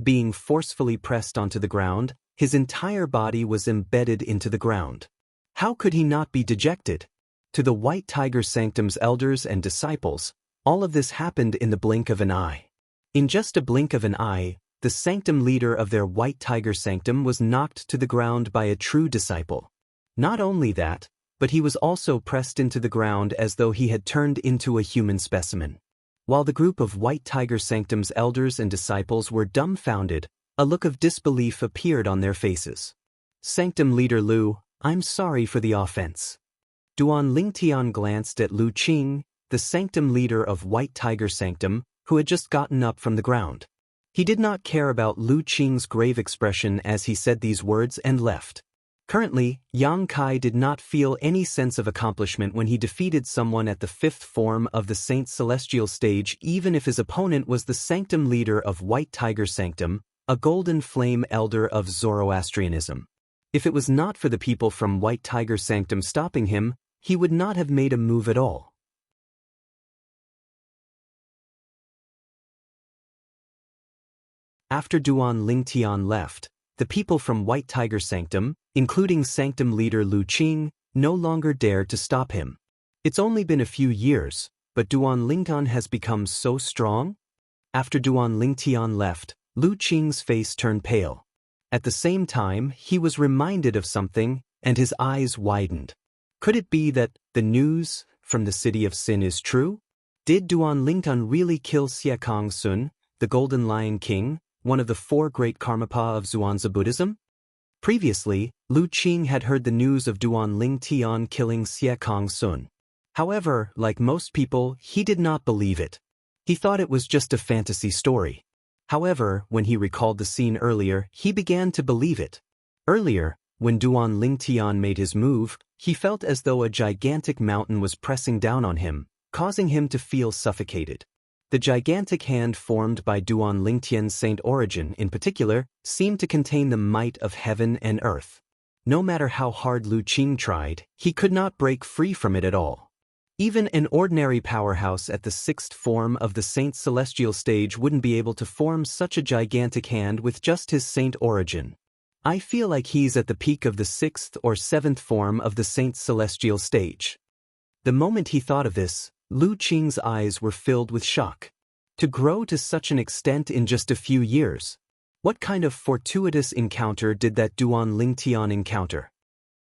[SPEAKER 1] Being forcefully pressed onto the ground, his entire body was embedded into the ground. How could he not be dejected? To the White Tiger Sanctum's elders and disciples, all of this happened in the blink of an eye. In just a blink of an eye, the sanctum leader of their White Tiger Sanctum was knocked to the ground by a true disciple. Not only that, but he was also pressed into the ground as though he had turned into a human specimen. While the group of White Tiger Sanctum's elders and disciples were dumbfounded, A look of disbelief appeared on their faces. Sanctum Leader Lu, I'm sorry for the offense. Duan Lingtian glanced at Lu Qing, the Sanctum Leader of White Tiger Sanctum, who had just gotten up from the ground. He did not care about Lu Qing's grave expression as he said these words and left. Currently, Yang Kai did not feel any sense of accomplishment when he defeated someone at the 5th form of the Saint Celestial stage, even if his opponent was the Sanctum Leader of White Tiger Sanctum, a Golden Flame Elder of Zoroastrianism. If it was not for the people from White Tiger Sanctum stopping him, he would not have made a move at all. After Duan Lingtian left, the people from White Tiger Sanctum, including Sanctum Leader Lu Qing, no longer dared to stop him. It's only been a few years, but Duan Lingtian has become so strong? After Duan Lingtian left, Lu Qing's face turned pale. At the same time, he was reminded of something, and his eyes widened. Could it be that the news from the City of Sin is true? Did Duan Lingtian really kill Xiekang Sun, the Golden Lion King, one of the 4 great Karmapa of Zhuangzi Buddhism? Previously, Lu Qing had heard the news of Duan Lingtian killing Xiekang Sun. However, like most people, he did not believe it. He thought it was just a fantasy story. However, when he recalled the scene earlier, he began to believe it. Earlier, when Duan Lingtian made his move, he felt as though a gigantic mountain was pressing down on him, causing him to feel suffocated. The gigantic hand formed by Duan Lingtian's saint origin, in particular, seemed to contain the might of heaven and earth. No matter how hard Lu Qing tried, he could not break free from it at all. Even an ordinary powerhouse at the 6th form of the Saint Celestial stage wouldn't be able to form such a gigantic hand with just his saint origin. I feel like he's at the peak of the 6th or 7th form of the Saint Celestial stage. The moment he thought of this, Lu Qing's eyes were filled with shock. To grow to such an extent in just a few years. What kind of fortuitous encounter did that Duan Lingtian encounter?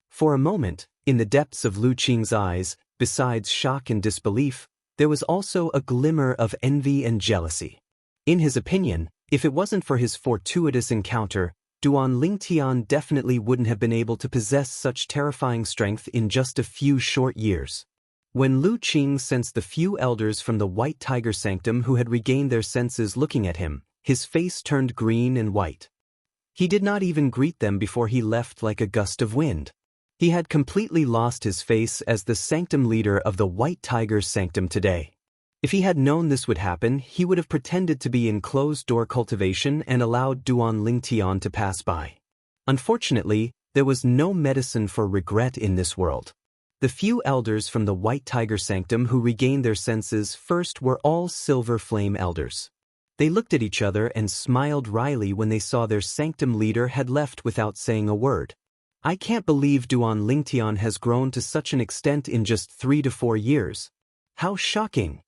[SPEAKER 1] For a moment, in the depths of Lu Qing's eyes, besides shock and disbelief, there was also a glimmer of envy and jealousy. In his opinion, if it wasn't for his fortuitous encounter, Duan Lingtian definitely wouldn't have been able to possess such terrifying strength in just a few short years. When Lu Qing sensed the few elders from the White Tiger Sanctum who had regained their senses looking at him, his face turned green and white. He did not even greet them before he left like a gust of wind. He had completely lost his face as the Sanctum Leader of the White Tiger Sanctum today. If he had known this would happen, he would have pretended to be in closed-door cultivation and allowed Duan Lingtian to pass by. Unfortunately, there was no medicine for regret in this world. The few elders from the White Tiger Sanctum who regained their senses first were all Silver Flame elders. They looked at each other and smiled wryly when they saw their Sanctum Leader had left without saying a word. I can't believe Duan Lingtian has grown to such an extent in just 3 to 4 years. How shocking!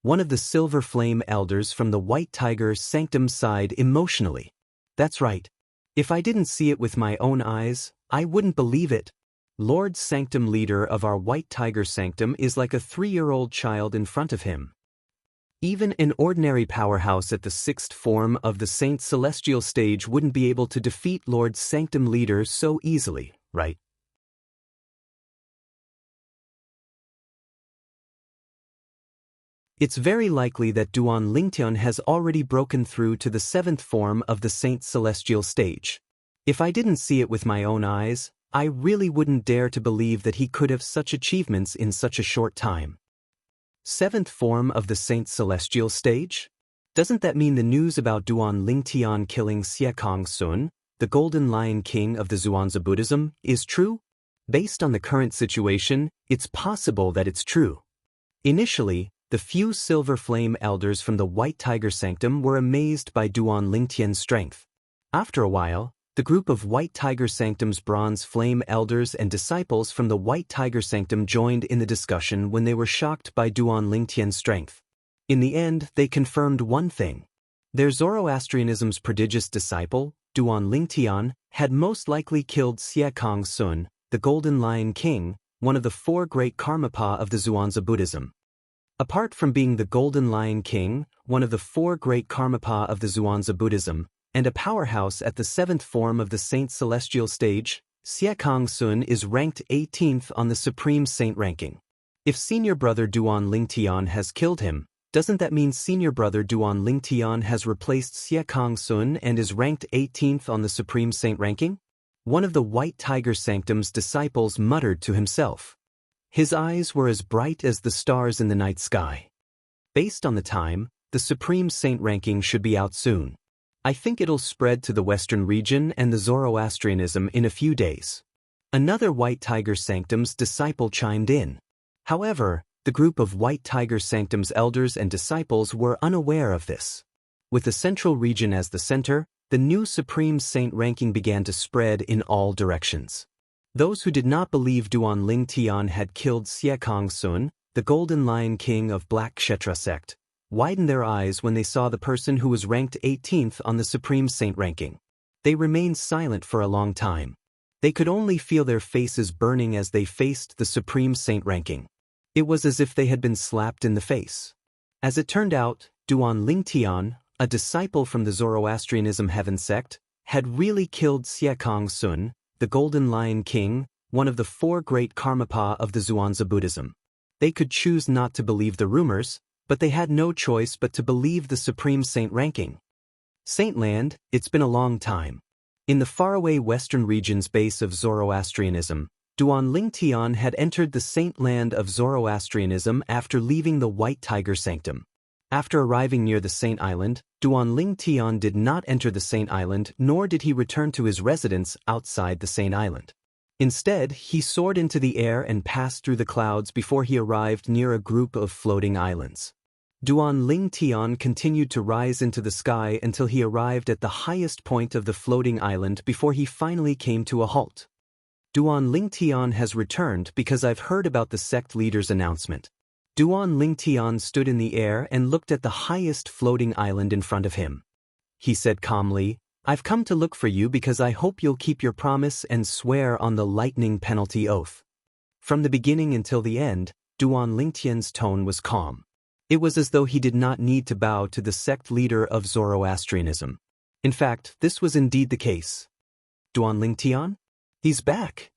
[SPEAKER 1] One of the Silver Flame elders from the White Tiger Sanctum sighed emotionally. That's right. If I didn't see it with my own eyes, I wouldn't believe it. Lord Sanctum Leader of our White Tiger Sanctum is like a 3-year-old child in front of him. Even an ordinary powerhouse at the 6th form of the Saint Celestial stage wouldn't be able to defeat Lord Sanctum Leader so easily, right? It's very likely that Duan Lingtian has already broken through to the 7th form of the Saint Celestial stage. If I didn't see it with my own eyes, I really wouldn't dare to believe that he could have such achievements in such a short time. 7th form of the Saint Celestial stage? Doesn't that mean the news about Duan Lingtian killing Xiekang Sun, the Golden Lion King of the Zhuangzi Buddhism, is true? Based on the current situation, it's possible that it's true. Initially, the few Silver Flame elders from the White Tiger Sanctum were amazed by Duan Lingtian's strength. After a while, the group of White Tiger Sanctum's Bronze Flame elders and disciples from the White Tiger Sanctum joined in the discussion when they were shocked by Duan Lingtian's strength. In the end, they confirmed one thing. Their Zoroastrianism's prodigious disciple, Duan Lingtian, had most likely killed Xiekang Sun, the Golden Lion King, one of the 4 great Karmapa of the Zhuangzi Buddhism. Apart from being the Golden Lion King, one of the 4 great Karmapa of the Zhuangzi Buddhism, and a powerhouse at the 7th form of the Saint Celestial stage, Xianxia is ranked 18th on the Supreme Saint ranking. If senior brother Duan Lingtian has killed him, doesn't that mean senior brother Duan Lingtian has replaced Xianxia and is ranked 18th on the Supreme Saint ranking? One of the White Tiger Sanctum's disciples muttered to himself. His eyes were as bright as the stars in the night sky. Based on the time, the Supreme Saint ranking should be out soon. I think it'll spread to the Western region and the Zoroastrianism in a few days. Another White Tiger Sanctum's disciple chimed in. However, the group of White Tiger Sanctum's elders and disciples were unaware of this. With the central region as the center, the new Supreme Saint ranking began to spread in all directions. Those who did not believe Duan Lingtian had killed Xianxia, the Golden Lion King of Black Kshetra sect, widened their eyes when they saw the person who was ranked 18th on the Supreme Saint ranking. They remained silent for a long time. They could only feel their faces burning as they faced the Supreme Saint ranking. It was as if they had been slapped in the face. As it turned out, Duan Lingtian, a disciple from the Zoroastrianism Heaven sect, had really killed Xianxia, the Golden Lion King, one of the 4 great Karmapa of the Zhuangzi Buddhism. They could choose not to believe the rumors, but they had no choice but to believe the Supreme Saint ranking. Saintland, it's been a long time. In the faraway western region's base of Zoroastrianism, Duan Lingtian had entered the Saint Land of Zoroastrianism after leaving the White Tiger Sanctum. After arriving near the Saint Island, Duan Lingtian did not enter the Saint Island nor did he return to his residence outside the Saint Island. Instead, he soared into the air and passed through the clouds before he arrived near a group of floating islands. Duan Lingtian continued to rise into the sky until he arrived at the highest point of the floating island before he finally came to a halt. Duan Lingtian has returned because I've heard about the sect leader's announcement. Duan Lingtian stood in the air and looked at the highest floating island in front of him. He said calmly, "I've come to look for you because I hope you'll keep your promise and swear on the lightning penalty oath." From the beginning until the end, Duan Lingtian's tone was calm. It was as though he did not need to bow to the sect leader of Zoroastrianism. In fact, this was indeed the case. Duan Lingtian? He's back.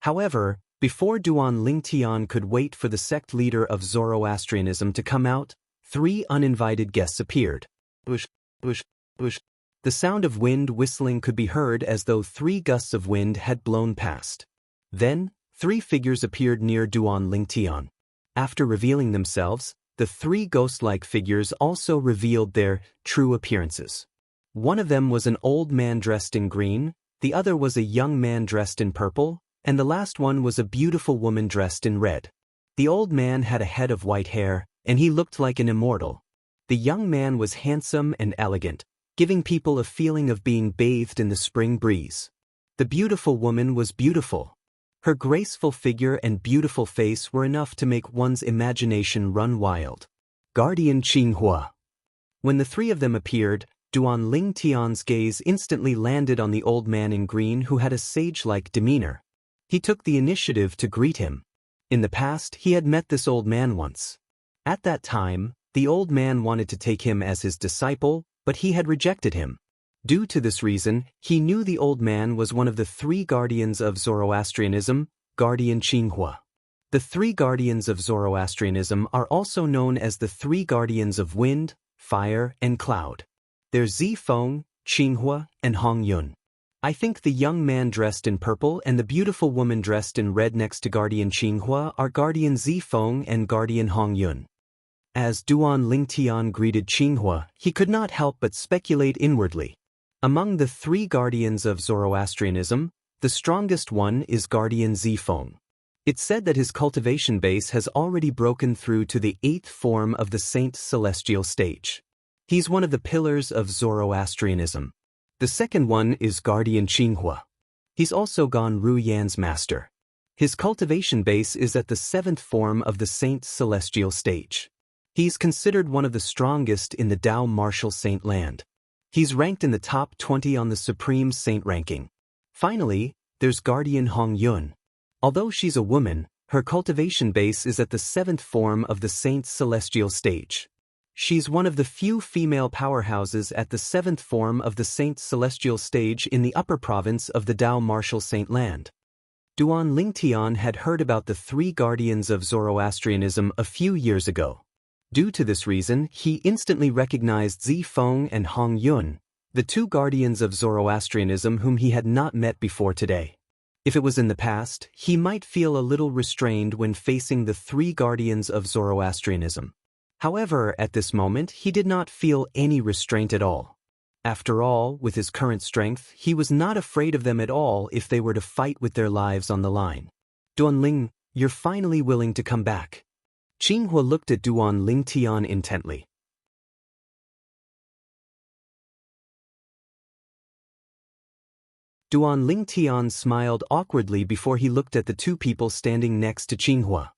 [SPEAKER 1] However, before Duan Lingtian could wait for the sect leader of Zoroastrianism to come out, 3 uninvited guests appeared. Bush, bush, bush. The sound of wind whistling could be heard as though 3 gusts of wind had blown past. Then, 3 figures appeared near Duan Lingtian. After revealing themselves, the 3 ghost-like figures also revealed their true appearances. One of them was an old man dressed in green, the other was a young man dressed in purple, and the last one was a beautiful woman dressed in red. The old man had a head of white hair, and he looked like an immortal. The young man was handsome and elegant, giving people a feeling of being bathed in the spring breeze. The beautiful woman was beautiful. Her graceful figure and beautiful face were enough to make one's imagination run wild. Guardian Xianxia. When the 3 of them appeared, Duan Lingtian's gaze instantly landed on the old man in green who had a sage-like demeanor. He took the initiative to greet him. In the past, he had met this old man once. At that time, the old man wanted to take him as his disciple, but he had rejected him. Due to this reason, he knew the old man was one of the 3 guardians of Zoroastrianism, Guardian Xianxia. The 3 guardians of Zoroastrianism are also known as the 3 guardians of wind, fire, and cloud. They're Zifeng, Xianxia, and Hongyun. I think the young man dressed in purple and the beautiful woman dressed in red next to Guardian Xianxia are Guardian Zifeng and Guardian Hongyun. As Duan Lingtian greeted Xianxia, he could not help but speculate inwardly. Among the 3 guardians of Zoroastrianism, the strongest one is Guardian Zifeng. It's said that his cultivation base has already broken through to the 8th form of the Saint Celestial stage. He's one of the pillars of Zoroastrianism. The second one is Guardian Xianxia. He's also Gan Ruyan's master. His cultivation base is at the 7th form of the Saint Celestial stage. He's considered one of the strongest in the Tao martial saint land. He's ranked in the top 20 on the Supreme Saint ranking. Finally, there's Guardian Hong Yun. Although she's a woman, her cultivation base is at the 7th form of the Saint's celestial stage. She's one of the few female powerhouses at the 7th form of the Saint's celestial stage in the upper province of the Tao martial saint land. Duan Lingtian had heard about the 3 guardians of Zoroastrianism a few years ago. Due to this reason, he instantly recognized Zi Feng and Hong Yun, the 2 guardians of Zoroastrianism whom he had not met before today. If it was in the past, he might feel a little restrained when facing the 3 guardians of Zoroastrianism. However, at this moment, he did not feel any restraint at all. After all, with his current strength, he was not afraid of them at all if they were to fight with their lives on the line. Duanling, you're finally willing to come back. Qinghua looked at Duan Lingtian intently. Duan Lingtian smiled awkwardly before he looked at the 2 people standing next to Qinghua.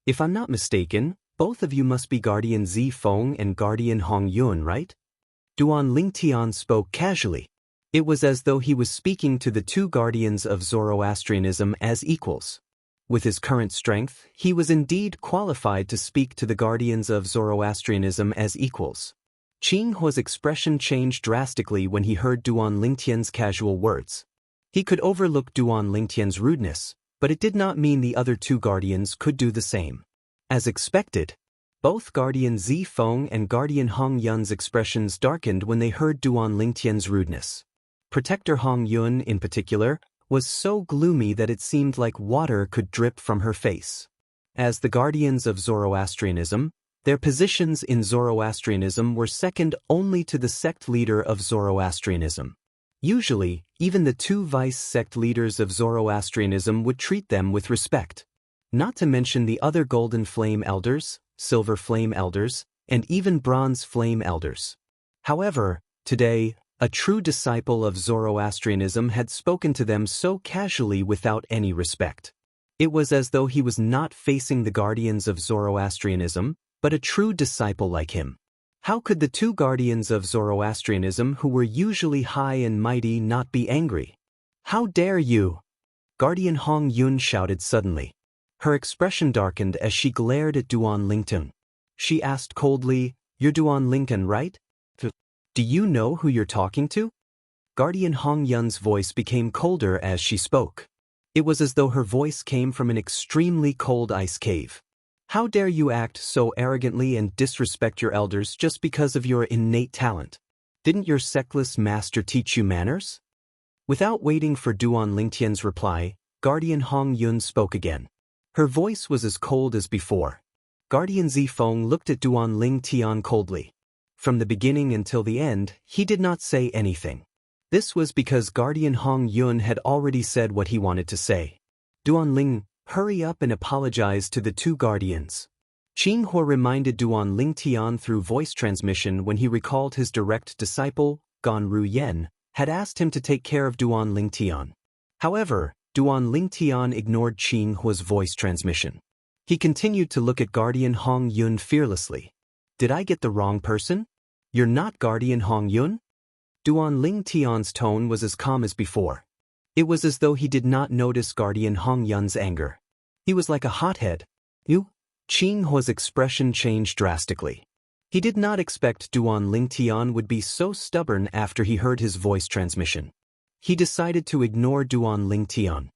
[SPEAKER 1] If I'm not mistaken, both of you must be Guardian Zi Feng and Guardian Hong Yun, right? Duan Lingtian spoke casually. It was as though he was speaking to the 2 guardians of Zoroastrianism as equals. With his current strength, he was indeed qualified to speak to the guardians of Zoroastrianism as equals. Qinghua's expression changed drastically when he heard Duan Lingtian's casual words. He could overlook Duan Lingtian's rudeness, but it did not mean the other 2 guardians could do the same. As expected, both Guardian Zi Feng and Guardian Hong Yun's expressions darkened when they heard Duan Lingtian's rudeness. Protector Hong Yun, in particular, was so gloomy that it seemed like water could drip from her face. As the guardians of Zoroastrianism, their positions in Zoroastrianism were second only to the sect leader of Zoroastrianism. Usually, even the 2 vice sect leaders of Zoroastrianism would treat them with respect. Not to mention the other Golden Flame Elders, Silver Flame Elders, and even Bronze Flame Elders. However, today, a true disciple of Zoroastrianism had spoken to them so casually without any respect. It was as though he was not facing the guardians of Zoroastrianism, but a true disciple like him. How could the 2 guardians of Zoroastrianism who were usually high and mighty not be angry? How dare you? Guardian Hong Yun shouted suddenly. Her expression darkened as she glared at Duan Lingtian. She asked coldly, "You're Duan Lingtian, right? Do you know who you're talking to?" Guardian Hong Yun's voice became colder as she spoke. It was as though her voice came from an extremely cold ice cave. How dare you act so arrogantly and disrespect your elders just because of your innate talent? Didn't your sectless master teach you manners? Without waiting for Duan Lingtian's reply, Guardian Hong Yun spoke again. Her voice was as cold as before. Guardian Zi Feng looked at Duan Lingtian coldly. From the beginning until the end, he did not say anything. This was because Guardian Hong Yun had already said what he wanted to say. Duan Ling, hurry up and apologize to the 2 guardians. Qinghua reminded Duan Lingtian through voice transmission when he recalled his direct disciple, Gan Ruyen, had asked him to take care of Duan Lingtian. However, Duan Lingtian ignored Qinghua's voice transmission. He continued to look at Guardian Hong Yun fearlessly. Did I get the wrong person? You're not Guardian Hong Yun? Duan Lingtian's tone was as calm as before. It was as though he did not notice Guardian Hong Yun's anger. He was like a hothead. You? Qinghua's expression changed drastically. He did not expect Duan Lingtian would be so stubborn after he heard his voice transmission. He decided to ignore Duan Lingtian.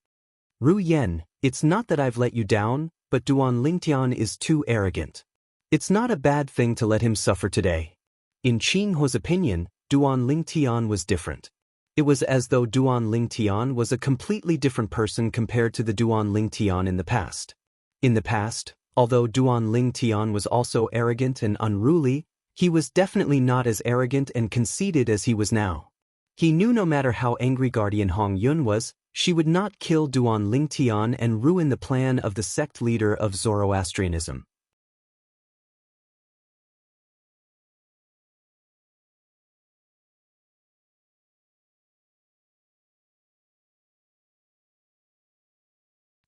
[SPEAKER 1] Ru Yen, it's not that I've let you down, but Duan Lingtian is too arrogant. It's not a bad thing to let him suffer today. In Qinghua's opinion, Duan Lingtian was different. It was as though Duan Lingtian was a completely different person compared to the Duan Lingtian in the past. In the past, although Duan Lingtian was also arrogant and unruly, he was definitely not as arrogant and conceited as he was now. He knew no matter how angry Guardian Hong Yun was, she would not kill Duan Lingtian and ruin the plan of the sect leader of Zoroastrianism.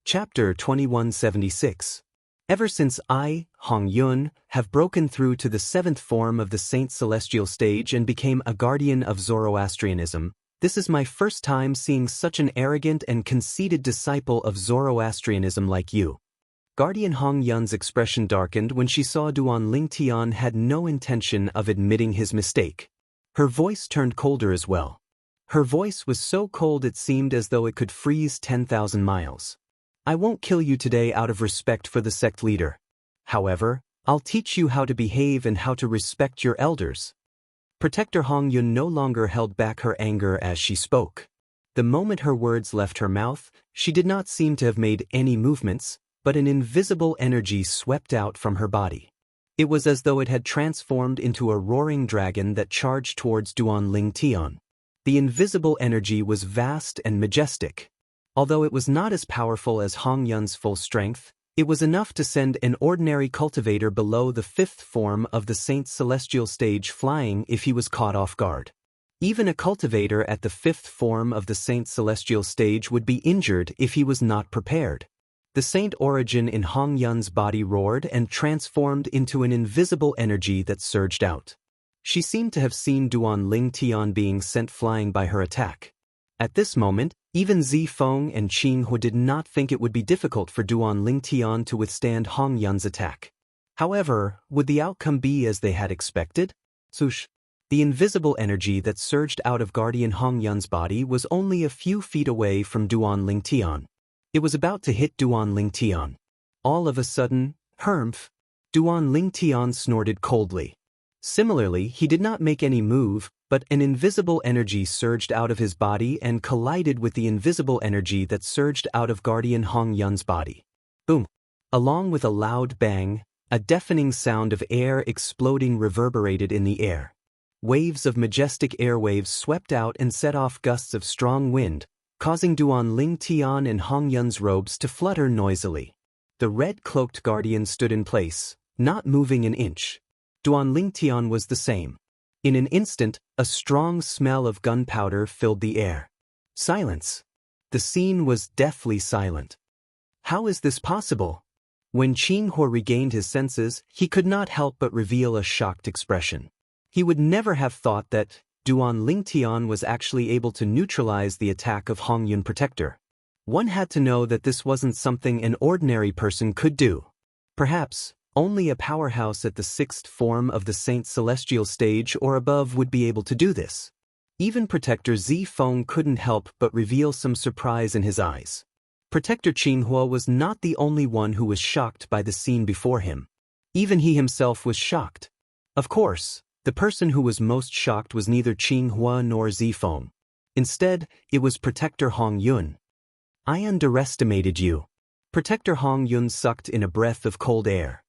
[SPEAKER 1] Chapter 2176. Ever since I, Hong Yun, have broken through to the 7th form of the Saint Celestial stage and became a guardian of Zoroastrianism, this is my first time seeing such an arrogant and conceited disciple of Zoroastrianism like you. Guardian Hong Yun's expression darkened when she saw Duan Lingtian had no intention of admitting his mistake. Her voice turned colder as well. Her voice was so cold it seemed as though it could freeze 10,000 miles. I won't kill you today out of respect for the sect leader. However, I'll teach you how to behave and how to respect your elders. Protector Hong Yun no longer held back her anger as she spoke. The moment her words left her mouth, she did not seem to have made any movements, but an invisible energy swept out from her body. It was as though it had transformed into a roaring dragon that charged towards Duan Lingtian. The invisible energy was vast and majestic. Although it was not as powerful as Hong Yun's full strength, it was enough to send an ordinary cultivator below the 5th form of the Saint Celestial stage flying if he was caught off guard. Even a cultivator at the 5th form of the Saint Celestial stage would be injured if he was not prepared. The saint origin in Hong Yun's body roared and transformed into an invisible energy that surged out. She seemed to have seen Duan Lingtian being sent flying by her attack. At this moment, even Zifeng and Qing Hu did not think it would be difficult for Duan Lingtian to withstand Hong Yun's attack. However, would the outcome be as they had expected? Swoosh! The invisible energy that surged out of Guardian Hong Yun's body was only a few feet away from Duan Lingtian. It was about to hit Duan Lingtian. All of a sudden, Hermph! Duan Lingtian snorted coldly. Similarly, he did not make any move, but an invisible energy surged out of his body and collided with the invisible energy that surged out of Guardian Hong Yun's body. Boom! Along with a loud bang, a deafening sound of air exploding reverberated in the air. Waves of majestic airwaves swept out and set off gusts of strong wind, causing Duan Lingtian and Hong Yun's robes to flutter noisily. The red-cloaked guardian stood in place, not moving an inch. Duan Lingtian was the same. In an instant, a strong smell of gunpowder filled the air. Silence. The scene was deathly silent. How is this possible? When Qing Hu regained his senses, he could not help but reveal a shocked expression. He would never have thought that Duan Lingtian was actually able to neutralize the attack of Hong Yun Protector. One had to know that this wasn't something an ordinary person could do. Perhaps only a powerhouse at the 6th form of the Saint Celestial stage or above would be able to do this. Even Protector Zifeng couldn't help but reveal some surprise in his eyes. Protector Qinghua was not the only one who was shocked by the scene before him. Even he himself was shocked. Of course, the person who was most shocked was neither Qinghua nor Zifeng. Instead, it was Protector Hong Yun. I underestimated you. Protector Hong Yun sucked in a breath of cold air.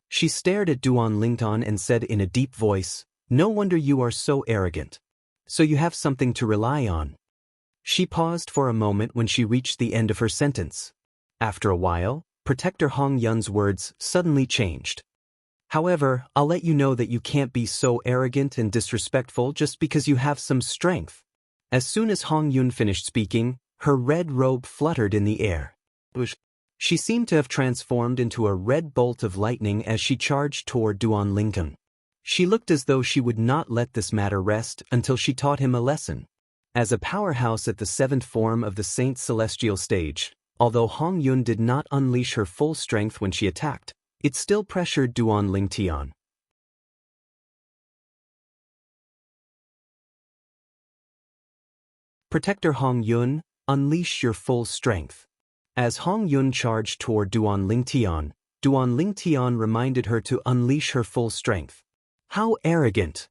[SPEAKER 1] She stared at Duan Lingtian and said in a deep voice, "No wonder you are so arrogant. So you have something to rely on." She paused for a moment when she reached the end of her sentence. After a while, Protector Hong Yun's words suddenly changed. "However, I'll let you know that you can't be so arrogant and disrespectful just because you have some strength." As soon as Hong Yun finished speaking, her red robe fluttered in the air. She seemed to have transformed into a red bolt of lightning as she charged toward Duan Lingtian. She looked as though she would not let this matter rest until she taught him a lesson. As a powerhouse at the 7th form of the Saint Celestial stage, although Hong Yun did not unleash her full strength when she attacked, it still pressured Duan Lingtian. Protector Hong Yun, unleash your full strength. As Hong Yun charged toward Duan Lingtian reminded her to unleash her full strength. How arrogant!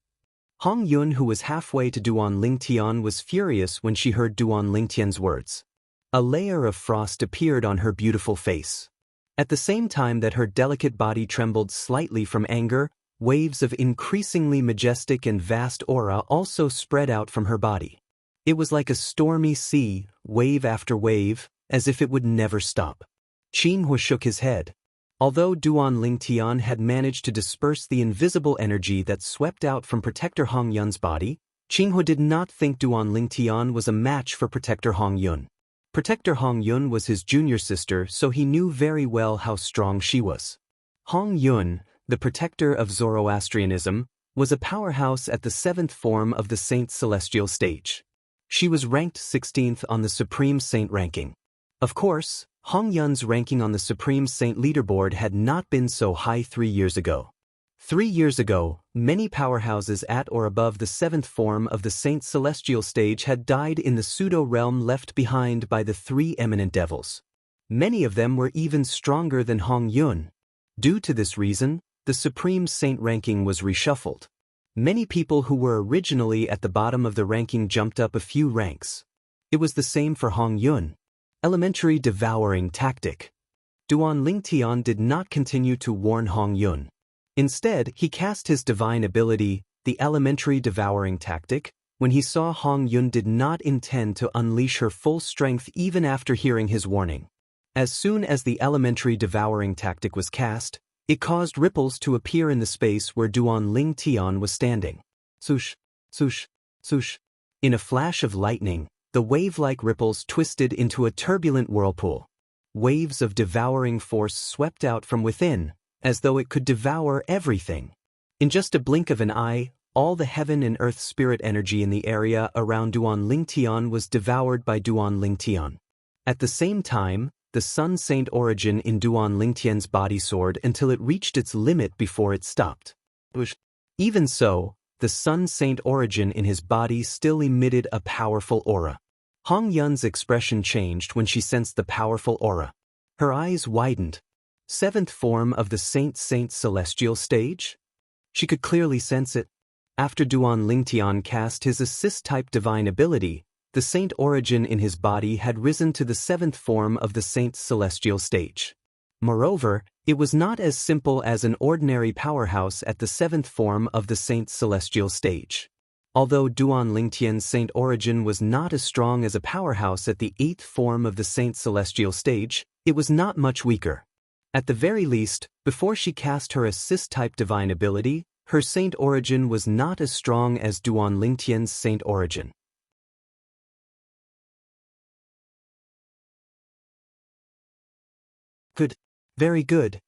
[SPEAKER 1] Hong Yun, who was halfway to Duan Lingtian, was furious when she heard Duan Lingtian's words. A layer of frost appeared on her beautiful face. At the same time that her delicate body trembled slightly from anger, waves of increasingly majestic and vast aura also spread out from her body. It was like a stormy sea, wave after wave, as if it would never stop. Qin Hu shook his head. Although Duan Lingtian had managed to disperse the invisible energy that swept out from Protector Hong Yun's body, Qin Hu did not think Duan Lingtian was a match for Protector Hong Yun. Protector Hong Yun was his junior sister, so he knew very well how strong she was. Hong Yun, the protector of Zoroastrianism, was a powerhouse at the 7th form of the Saint Celestial stage. She was ranked 16th on the Supreme Saint ranking. Of course, Hong Yun's ranking on the Supreme Saint leaderboard had not been so high 3 years ago. 3 years ago, many powerhouses at or above the 7th form of the Saint Celestial stage had died in the pseudo-realm left behind by the 3 eminent devils. Many of them were even stronger than Hong Yun. Due to this reason, the Supreme Saint ranking was reshuffled. Many people who were originally at the bottom of the ranking jumped up a few ranks. It was the same for Hong Yun. Elementary devouring tactic. Duan Lingtian did not continue to warn Hong Yun. Instead, he cast his divine ability, the elementary devouring tactic, when he saw Hong Yun did not intend to unleash her full strength even after hearing his warning. As soon as the elementary devouring tactic was cast, it caused ripples to appear in the space where Duan Lingtian was standing. Swoosh, swoosh, swoosh. In a flash of lightning, the wave-like ripples twisted into a turbulent whirlpool. Waves of devouring force swept out from within, as though it could devour everything. In just a blink of an eye, all the heaven and earth spirit energy in the area around Duan Lingtian was devoured by Duan Lingtian. At the same time, the Sun Saint origin in Duan Lingtian's body soared until it reached its limit before it stopped. Even so, the Sun Saint origin in his body still emitted a powerful aura. Hong Yun's expression changed when she sensed the powerful aura. Her eyes widened. 7th form of the Saint Celestial stage? She could clearly sense it. After Duan Lingtian cast his assist-type divine ability, the Saint origin in his body had risen to the 7th form of the Saint Celestial stage. Moreover, it was not as simple as an ordinary powerhouse at the 7th form of the Saint Celestial stage. Although Duan Lingtian's Saint origin was not as strong as a powerhouse at the 8th form of the Saint Celestial stage, it was not much weaker. At the very least, before she cast her assist-type divine ability, her Saint origin was not as strong as Duan Lingtian's Saint origin. Good. Very good.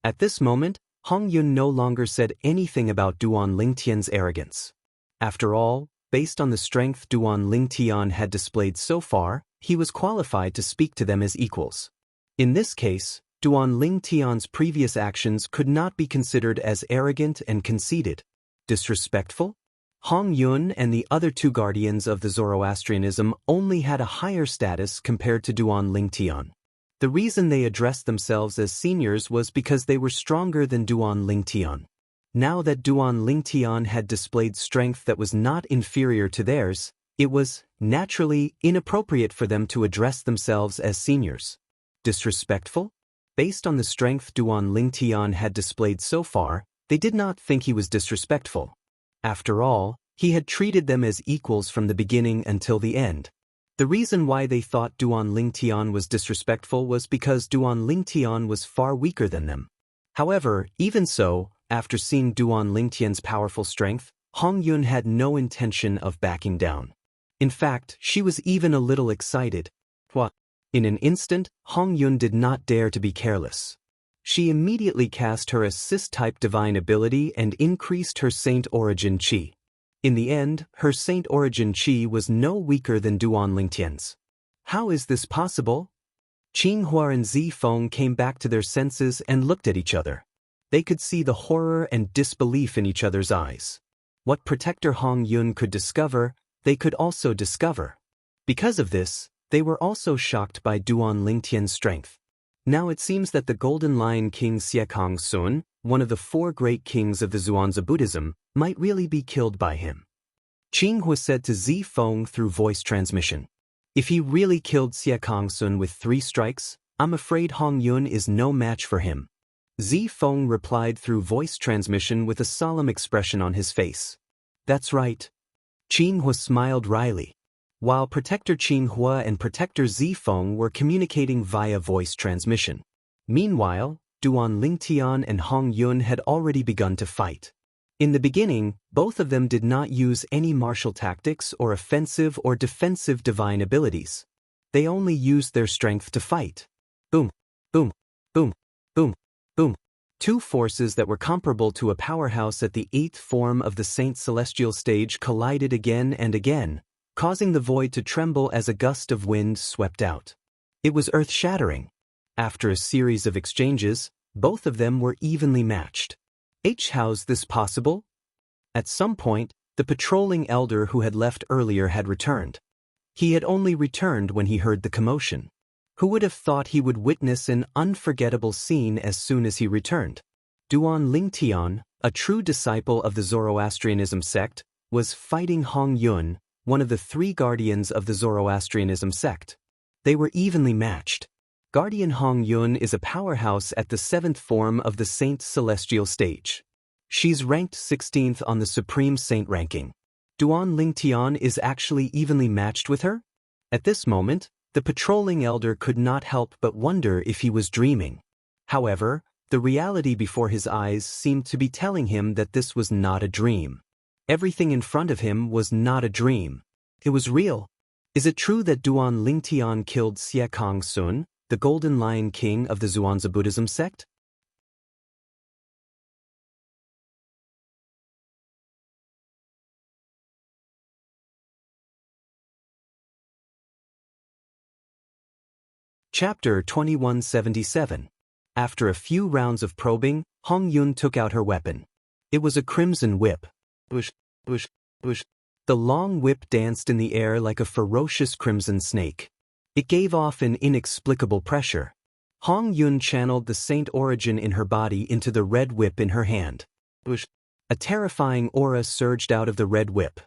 [SPEAKER 1] At this moment, Hong Yun no longer said anything about Duan Lingtian's arrogance. After all, based on the strength Duan Lingtian had displayed so far, he was qualified to speak to them as equals. In this case, Duan Lingtian's previous actions could not be considered as arrogant and conceited. Disrespectful? Hong Yun and the other 2 guardians of the Zoroastrianism only had a higher status compared to Duan Lingtian. The reason they addressed themselves as seniors was because they were stronger than Duan Lingtian. Now that Duan Lingtian had displayed strength that was not inferior to theirs, it was, naturally, inappropriate for them to address themselves as seniors. Disrespectful? Based on the strength Duan Lingtian had displayed so far, they did not think he was disrespectful. After all, he had treated them as equals from the beginning until the end. The reason why they thought Duan Lingtian was disrespectful was because Duan Lingtian was far weaker than them. However, even so, after seeing Duan Lingtian's powerful strength, Hong Yun had no intention of backing down. In fact, she was even a little excited. What? In an instant, Hong Yun did not dare to be careless. She immediately cast her assist-type divine ability and increased her Saint origin chi. In the end, her Saint origin chi was no weaker than Duan Lingtian's. How is this possible? Qinghua and Zifeng came back to their senses and looked at each other. They could see the horror and disbelief in each other's eyes. What Protector Hong Yun could discover, they could also discover. Because of this, they were also shocked by Duan Lingtian's strength. Now it seems that the Golden Lion King Xianxia, one of the 4 great kings of the Zhuangzi Buddhism, might really be killed by him. Qinghua said to Zifeng through voice transmission. If he really killed Xianxia with 3 strikes, I'm afraid Hong Yun is no match for him. Zifeng replied through voice transmission with a solemn expression on his face. That's right. Qinghua smiled wryly. While Protector Qinghua and Protector Zifeng were communicating via voice transmission. Meanwhile, Duan Lingtian and Hong Yun had already begun to fight. In the beginning, both of them did not use any martial tactics or offensive or defensive divine abilities. They only used their strength to fight. Boom, boom, boom, boom, boom, Two forces that were comparable to a powerhouse at the 8th form of the Saint Celestial stage collided again and again, causing the void to tremble as a gust of wind swept out. It was earth-shattering. After a series of exchanges, both of them were evenly matched. How's this possible? At some point, the patrolling elder who had left earlier had returned. He had only returned when he heard the commotion. Who would have thought he would witness an unforgettable scene as soon as he returned? Duan Lingtian, a true disciple of the Zoroastrianism sect, was fighting Hong Yun, one of the 3 guardians of the Zoroastrianism sect. They were evenly matched. Guardian Hong Yun is a powerhouse at the 7th form of the Saint Celestial stage. She's ranked 16th on the Supreme Saint ranking. Duan Lingtian is actually evenly matched with her? At this moment, the patrolling elder could not help but wonder if he was dreaming. However, the reality before his eyes seemed to be telling him that this was not a dream. Everything in front of him was not a dream. It was real. Is it true that Duan Lingtian killed Xie Kong Sun, the Golden Lion King of the Zhuangzi Buddhism sect? Chapter 2177. After a few rounds of probing, Hong Yun took out her weapon. It was a crimson whip. Whoosh, whoosh, whoosh. The long whip danced in the air like a ferocious crimson snake. It gave off an inexplicable pressure. Hong Yun channeled the saint origin in her body into the red whip in her hand. Whoosh. A terrifying aura surged out of the red whip.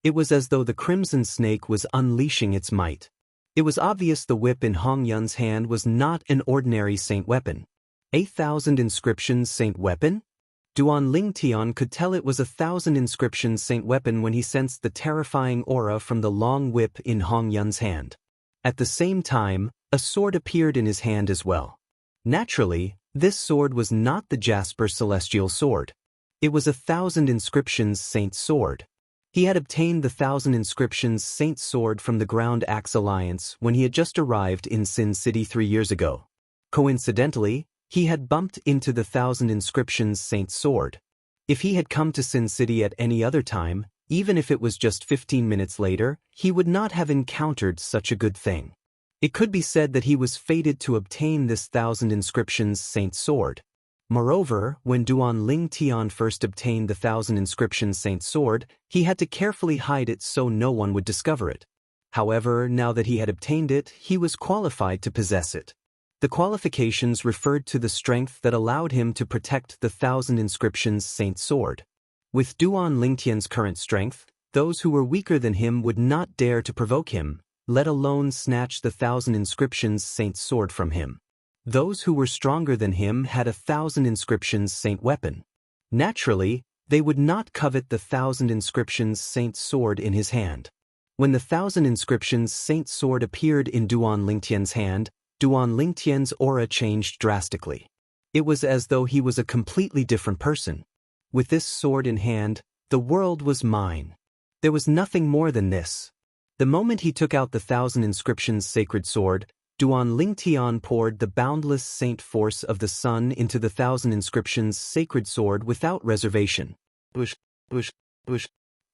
[SPEAKER 1] It was as though the crimson snake was unleashing its might. It was obvious the whip in Hong Yun's hand was not an ordinary saint weapon. 1,000 inscriptions saint weapon? Duan Lingtian could tell it was 1,000 inscriptions saint weapon when he sensed the terrifying aura from the long whip in Hong Yun's hand. At the same time, a sword appeared in his hand as well. Naturally, this sword was not the Jasper Celestial sword. It was 1,000 inscriptions saint sword. He had obtained the 1,000 inscriptions saint sword from the Ground Axe Alliance when he had just arrived in Sin City 3 years ago. Coincidentally, he had bumped into the 1,000 inscriptions saint sword. If he had come to Sin City at any other time, even if it was just 15 minutes later, he would not have encountered such a good thing. It could be said that he was fated to obtain this 1,000 inscriptions saint sword. Moreover, when Duan Lingtian first obtained the 1,000 inscriptions saint sword, he had to carefully hide it so no one would discover it. However, now that he had obtained it, he was qualified to possess it. The qualifications referred to the strength that allowed him to protect the 1,000 inscriptions saint sword. With Duan Lingtian's current strength, those who were weaker than him would not dare to provoke him, let alone snatch the 1,000 inscriptions saint sword from him. Those who were stronger than him had 1,000 inscriptions saint weapon. Naturally, they would not covet the 1,000 inscriptions saint sword in his hand. When the 1,000 inscriptions saint sword appeared in Duan Lingtian's hand, Duan Lingtian's aura changed drastically. It was as though he was a completely different person. With this sword in hand, the world was mine. There was nothing more than this. The moment he took out the 1,000 inscriptions sacred sword, Duan Lingtian poured the boundless saint force of the sun into the 1,000 inscriptions sacred sword without reservation. Whoosh, whoosh, whoosh.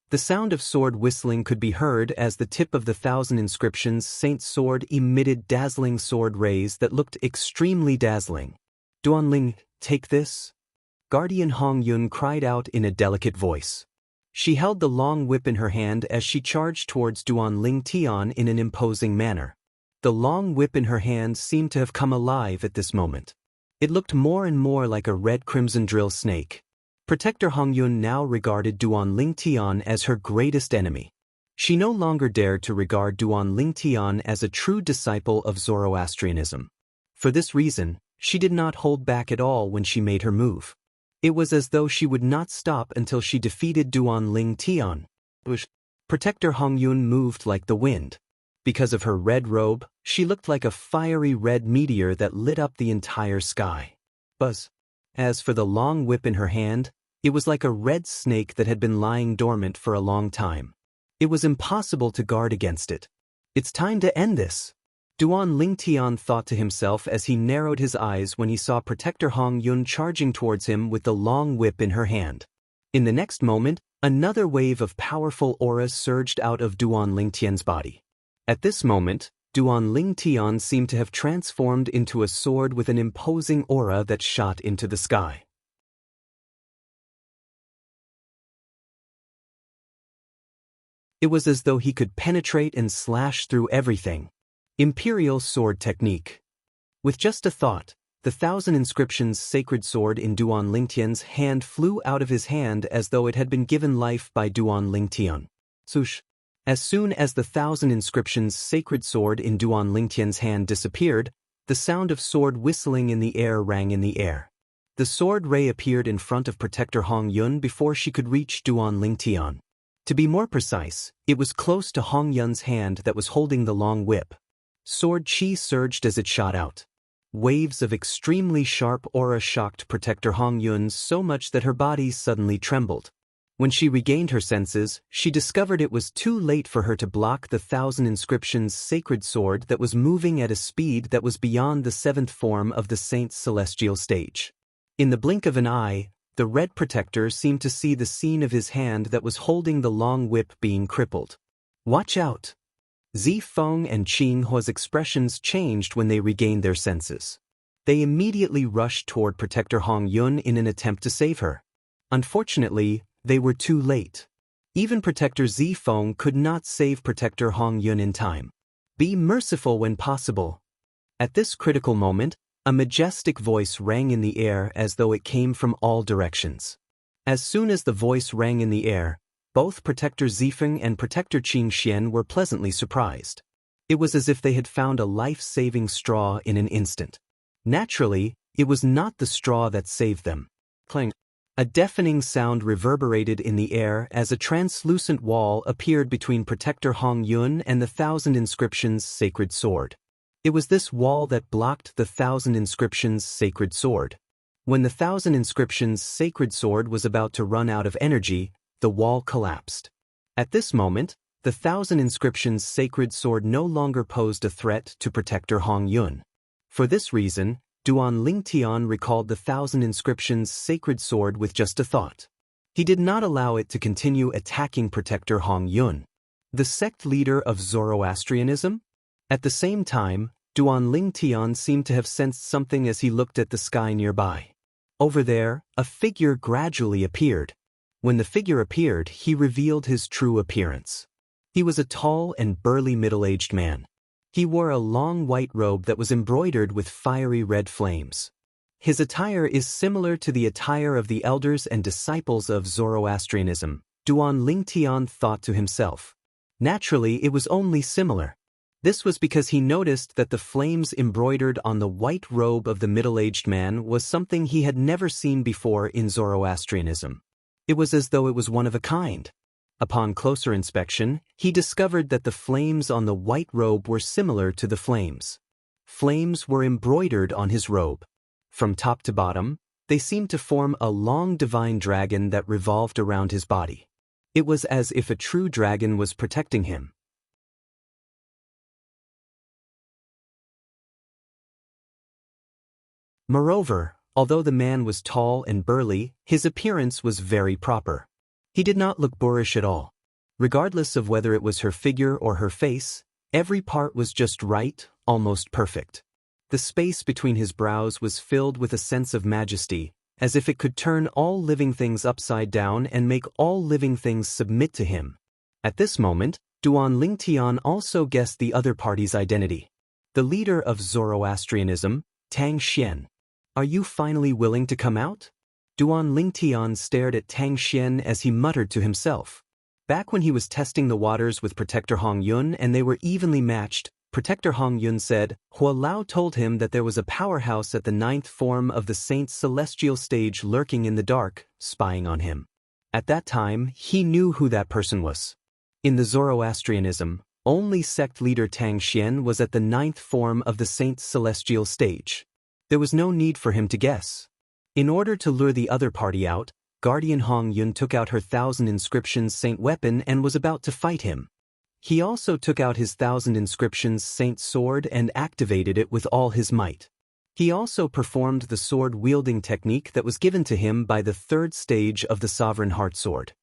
[SPEAKER 1] The sound of sword whistling could be heard as the tip of the 1,000 inscriptions saint sword emitted dazzling sword rays that looked extremely dazzling. Duan Ling, take this? Guardian Hong Yun cried out in a delicate voice. She held the long whip in her hand as she charged towards Duan Lingtian in an imposing manner. The long whip in her hand seemed to have come alive at this moment. It looked more and more like a red-crimson drill snake. Protector Hong Yun now regarded Duan Lingtian as her greatest enemy. She no longer dared to regard Duan Lingtian as a true disciple of Zoroastrianism. For this reason, she did not hold back at all when she made her move. It was as though she would not stop until she defeated Duan Lingtian. Protector Hong Yun moved like the wind. Because of her red robe, she looked like a fiery red meteor that lit up the entire sky. Buzz. As for the long whip in her hand, it was like a red snake that had been lying dormant for a long time. It was impossible to guard against it. It's time to end this. Duan Lingtian thought to himself as he narrowed his eyes when he saw Protector Hong Yun charging towards him with the long whip in her hand. In the next moment, another wave of powerful aura surged out of Duan Lingtian's body. At this moment, Duan Lingtian seemed to have transformed into a sword with an imposing aura that shot into the sky. It was as though he could penetrate and slash through everything. Imperial sword technique. With just a thought, the 1,000 inscriptions sacred sword in Duan Lingtian's hand flew out of his hand as though it had been given life by Duan Lingtian. Swoosh. As soon as the 1,000 inscriptions sacred sword in Duan Lingtian's hand disappeared, the sound of sword whistling in the air rang in the air. The sword ray appeared in front of Protector Hong Yun before she could reach Duan Lingtian. To be more precise, it was close to Hong Yun's hand that was holding the long whip. Sword chi surged as it shot out. Waves of extremely sharp aura shocked Protector Hong Yun so much that her body suddenly trembled. When she regained her senses, she discovered it was too late for her to block the 1,000 inscriptions sacred sword that was moving at a speed that was beyond the 7th form of the Saint's celestial stage. In the blink of an eye, the Red Protector seemed to see the scene of his hand that was holding the long whip being crippled. Watch out! Zi Feng and Qing Hua's expressions changed when they regained their senses. They immediately rushed toward Protector Hong Yun in an attempt to save her. Unfortunately, they were too late. Even Protector Zi Feng could not save Protector Hong Yun in time. Be merciful when possible. At this critical moment, a majestic voice rang in the air as though it came from all directions. As soon as the voice rang in the air, both Protector Zifeng and Protector Qingxian were pleasantly surprised. It was as if they had found a life-saving straw in an instant. Naturally, it was not the straw that saved them. Clang! A deafening sound reverberated in the air as a translucent wall appeared between Protector Hong Yun and the 1,000 inscriptions sacred sword. It was this wall that blocked the 1,000 inscriptions sacred sword. When the 1,000 inscriptions sacred sword was about to run out of energy, the wall collapsed. At this moment, the 1,000 inscriptions sacred sword no longer posed a threat to Protector Hong Yun. For this reason, Duan Lingtian recalled the 1,000 inscriptions sacred sword with just a thought. He did not allow it to continue attacking Protector Hong Yun, the sect leader of Zoroastrianism. At the same time, Duan Lingtian seemed to have sensed something as he looked at the sky nearby. Over there, a figure gradually appeared. When the figure appeared, he revealed his true appearance. He was a tall and burly middle-aged man. He wore a long white robe that was embroidered with fiery red flames. His attire is similar to the attire of the elders and disciples of Zoroastrianism, Duan Lingtian thought to himself. Naturally, it was only similar. This was because he noticed that the flames embroidered on the white robe of the middle-aged man was something he had never seen before in Zoroastrianism. It was as though it was one of a kind. Upon closer inspection, he discovered that the flames on the white robe were similar to the flames. Flames were embroidered on his robe. From top to bottom, they seemed to form a long divine dragon that revolved around his body. It was as if a true dragon was protecting him. Moreover, although the man was tall and burly, his appearance was very proper. He did not look boorish at all. Regardless of whether it was her figure or her face, every part was just right, almost perfect. The space between his brows was filled with a sense of majesty, as if it could turn all living things upside down and make all living things submit to him. At this moment, Duan Lingtian also guessed the other party's identity. The leader of Zoroastrianism, Tang Xian. Are you finally willing to come out? Duan Lingtian stared at Tang Xian as he muttered to himself. Back when he was testing the waters with Protector Hong Yun and they were evenly matched, Protector Hong Yun said, Hua Lao told him that there was a powerhouse at the 9th form of the Saint's celestial stage lurking in the dark, spying on him. At that time, he knew who that person was. In the Zoroastrianism, only sect leader Tang Xian was at the 9th form of the Saint's celestial stage. There was no need for him to guess. In order to lure the other party out, Guardian Hong Yun took out her 1,000 inscriptions saint weapon and was about to fight him. He also took out his 1,000 inscriptions saint's sword and activated it with all his might. He also performed the sword-wielding technique that was given to him by the third stage of the Sovereign Heart Sword.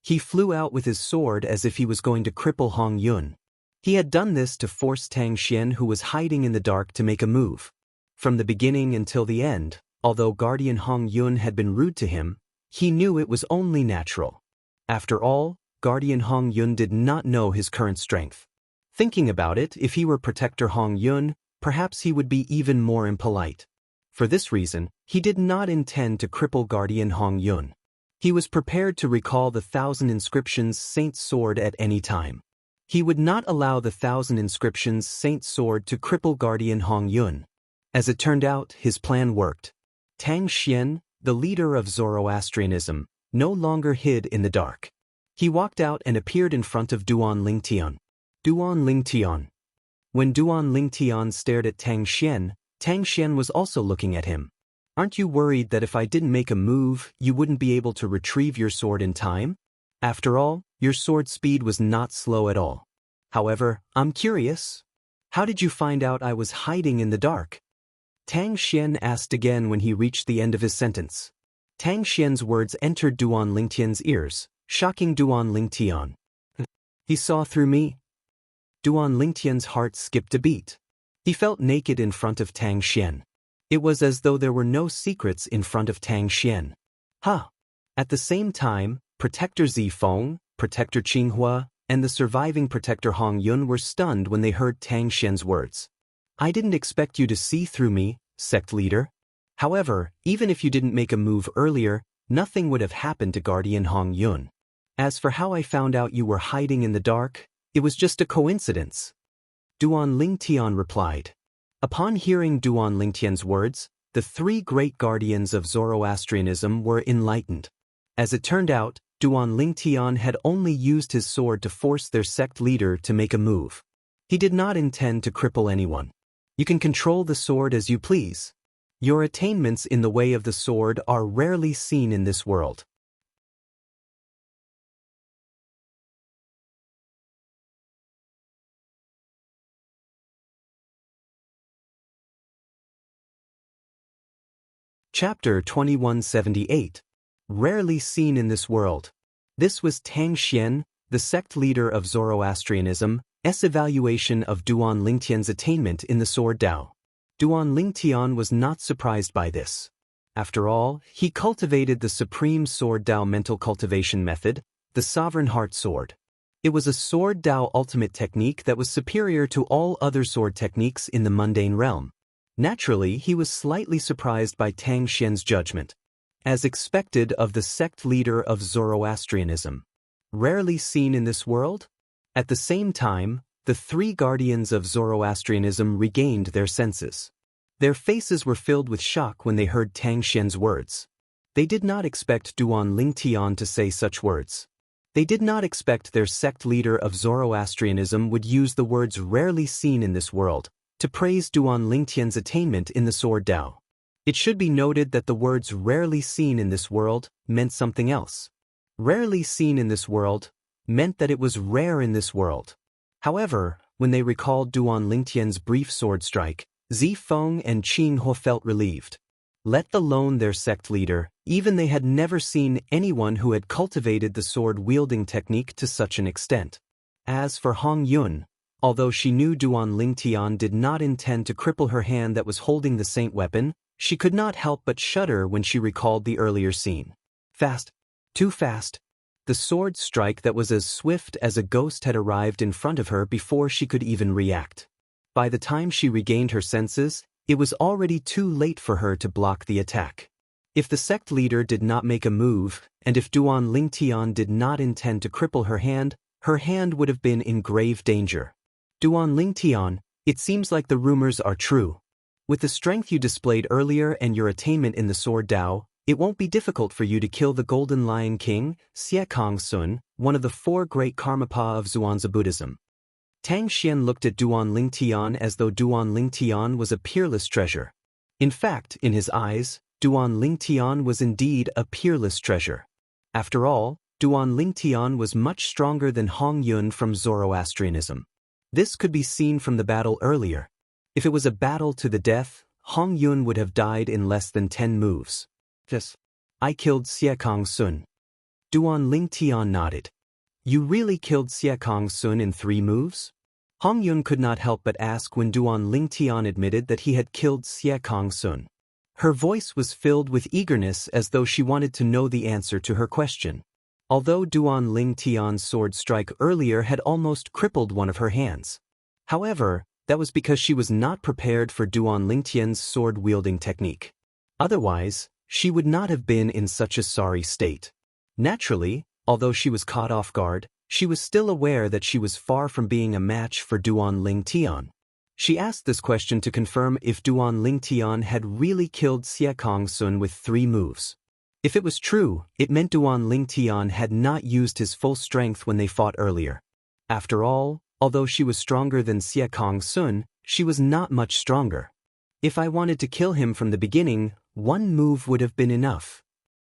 [SPEAKER 1] He flew out with his sword as if he was going to cripple Hong Yun. He had done this to force Tang Xian, who was hiding in the dark, to make a move. From the beginning until the end, although Guardian Hong Yun had been rude to him, he knew it was only natural. After all, Guardian Hong Yun did not know his current strength. Thinking about it, if he were Protector Hong Yun, perhaps he would be even more impolite. For this reason, he did not intend to cripple Guardian Hong Yun. He was prepared to recall the 1,000 inscriptions saint's sword at any time. He would not allow the 1,000 inscriptions saint's sword to cripple Guardian Hong Yun. As it turned out, his plan worked. Tang Xian, the leader of Zoroastrianism, no longer hid in the dark. He walked out and appeared in front of Duan Lingtian. Duan Lingtian. When Duan Lingtian stared at Tang Xian was also looking at him. Aren't you worried that if I didn't make a move, you wouldn't be able to retrieve your sword in time? After all, your sword speed was not slow at all. However, I'm curious. How did you find out I was hiding in the dark? Tang Xian asked again when he reached the end of his sentence. Tang Xian's words entered Duan Lingtian's ears, shocking Duan Lingtian. He saw through me? Duan Lingtian's heart skipped a beat. He felt naked in front of Tang Xian. It was as though there were no secrets in front of Tang Xian. Huh. At the same time, Protector Zifeng, Protector Qinghua, and the surviving Protector Hong Yun were stunned when they heard Tang Xian's words. I didn't expect you to see through me, sect leader. However, even if you didn't make a move earlier, nothing would have happened to Guardian Hong Yun. As for how I found out you were hiding in the dark, it was just a coincidence. Duan Lingtian replied. Upon hearing Duan Lingtian's words, the three great guardians of Zoroastrianism were enlightened. As it turned out, Duan Lingtian had only used his sword to force their sect leader to make a move. He did not intend to cripple anyone. You can control the sword as you please. Your attainments in the way of the sword are rarely seen in this world. Chapter 2178. Rarely seen in this world. This was Tang Xian, the sect leader of Zoroastrianism, S evaluation of Duan Lingtian's attainment in the sword Dao. Duan Lingtian was not surprised by this. After all, he cultivated the supreme sword Dao mental cultivation method, the Sovereign Heart Sword. It was a sword Dao ultimate technique that was superior to all other sword techniques in the mundane realm. Naturally, he was slightly surprised by Tang Xian's judgment. As expected of the sect leader of Zoroastrianism. Rarely seen in this world? At the same time, the three guardians of Zoroastrianism regained their senses. Their faces were filled with shock when they heard Tang Xian's words. They did not expect Duan Lingtian to say such words. They did not expect their sect leader of Zoroastrianism would use the words rarely seen in this world to praise Duan Lingtian's attainment in the sword Dao. It should be noted that the words rarely seen in this world meant something else. Rarely seen in this world meant that it was rare in this world. However, when they recalled Duan Lingtian's brief sword strike, Zifeng and Qinghua felt relieved. Let alone their sect leader, even they had never seen anyone who had cultivated the sword-wielding technique to such an extent. As for Hong Yun, although she knew Duan Lingtian did not intend to cripple her hand that was holding the saint weapon, she could not help but shudder when she recalled the earlier scene. Fast. Too fast. The sword strike that was as swift as a ghost had arrived in front of her before she could even react. By the time she regained her senses, it was already too late for her to block the attack. If the sect leader did not make a move, and if Duan Lingtian did not intend to cripple her hand would have been in grave danger. Duan Lingtian, it seems like the rumors are true. With the strength you displayed earlier and your attainment in the sword Dao, it won't be difficult for you to kill the Golden Lion King, Xie Kongsun, one of the four great Karmapa of Zhuangzi Buddhism. Tang Xian looked at Duan Lingtian as though Duan Lingtian was a peerless treasure. In fact, in his eyes, Duan Lingtian was indeed a peerless treasure. After all, Duan Lingtian was much stronger than Hong Yun from Zoroastrianism. This could be seen from the battle earlier. If it was a battle to the death, Hong Yun would have died in less than 10 moves. Yes. I killed Xiekong Sun. Duan Lingtian nodded. You really killed Xiekong Sun in 3 moves? Hong Yun could not help but ask when Duan Lingtian admitted that he had killed Xiekong Sun. Her voice was filled with eagerness as though she wanted to know the answer to her question. Although Duan Lingtian's sword strike earlier had almost crippled one of her hands. However, that was because she was not prepared for Duan Lingtian's sword-wielding technique. Otherwise, she would not have been in such a sorry state. Naturally, although she was caught off guard, she was still aware that she was far from being a match for Duan Lingtian. She asked this question to confirm if Duan Lingtian had really killed Xiekong Sun with 3 moves. If it was true, it meant Duan Lingtian had not used his full strength when they fought earlier. After all, although she was stronger than Xiekong Sun, she was not much stronger. If I wanted to kill him from the beginning, 1 move would have been enough.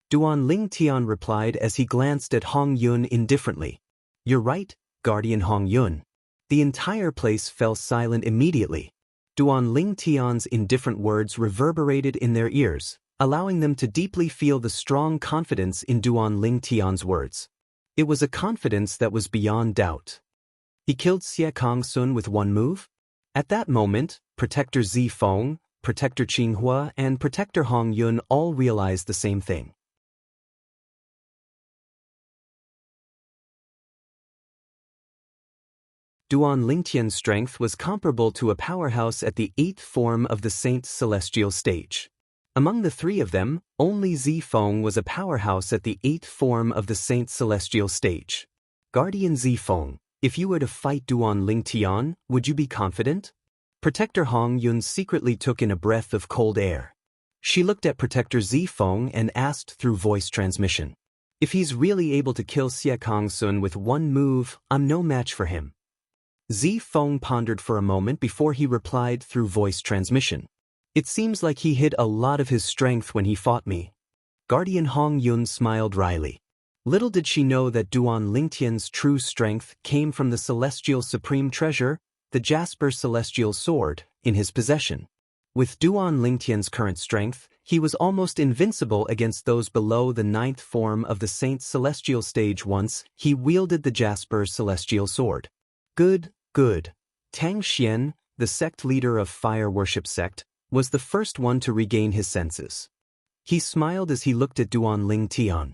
[SPEAKER 1] Duan Lingtian replied as he glanced at Hong Yun indifferently. You're right, Guardian Hong Yun. The entire place fell silent immediately. Duan Lingtian's indifferent words reverberated in their ears, allowing them to deeply feel the strong confidence in Duan Lingtian's words. It was a confidence that was beyond doubt. He killed Xiekong Sun with 1 move? At that moment, Protector Zifeng, Protector Qinghua, and Protector Hong Yun all realized the same thing. Duan Lingtian's strength was comparable to a powerhouse at the 8th form of the Saint's celestial stage. Among the 3 of them, only Zifeng was a powerhouse at the 8th form of the Saint's celestial stage. Guardian Zifeng, if you were to fight Duan Lingtian, would you be confident? Protector Hong Yun secretly took in a breath of cold air. She looked at Protector Zifeng and asked through voice transmission. If he's really able to kill Xiekong Sun with 1 move, I'm no match for him. Zifeng pondered for a moment before he replied through voice transmission. It seems like he hid a lot of his strength when he fought me. Guardian Hong Yun smiled wryly. Little did she know that Duan Lingtian's true strength came from the celestial supreme treasure, the Jasper celestial sword, in his possession. With Duan Lingtian's current strength, he was almost invincible against those below the 9th form of the Saint's celestial stage once he wielded the Jasper celestial sword. Good. Tang Xian, the sect leader of Fire Worship Sect, was the first one to regain his senses. He smiled as he looked at Duan Lingtian.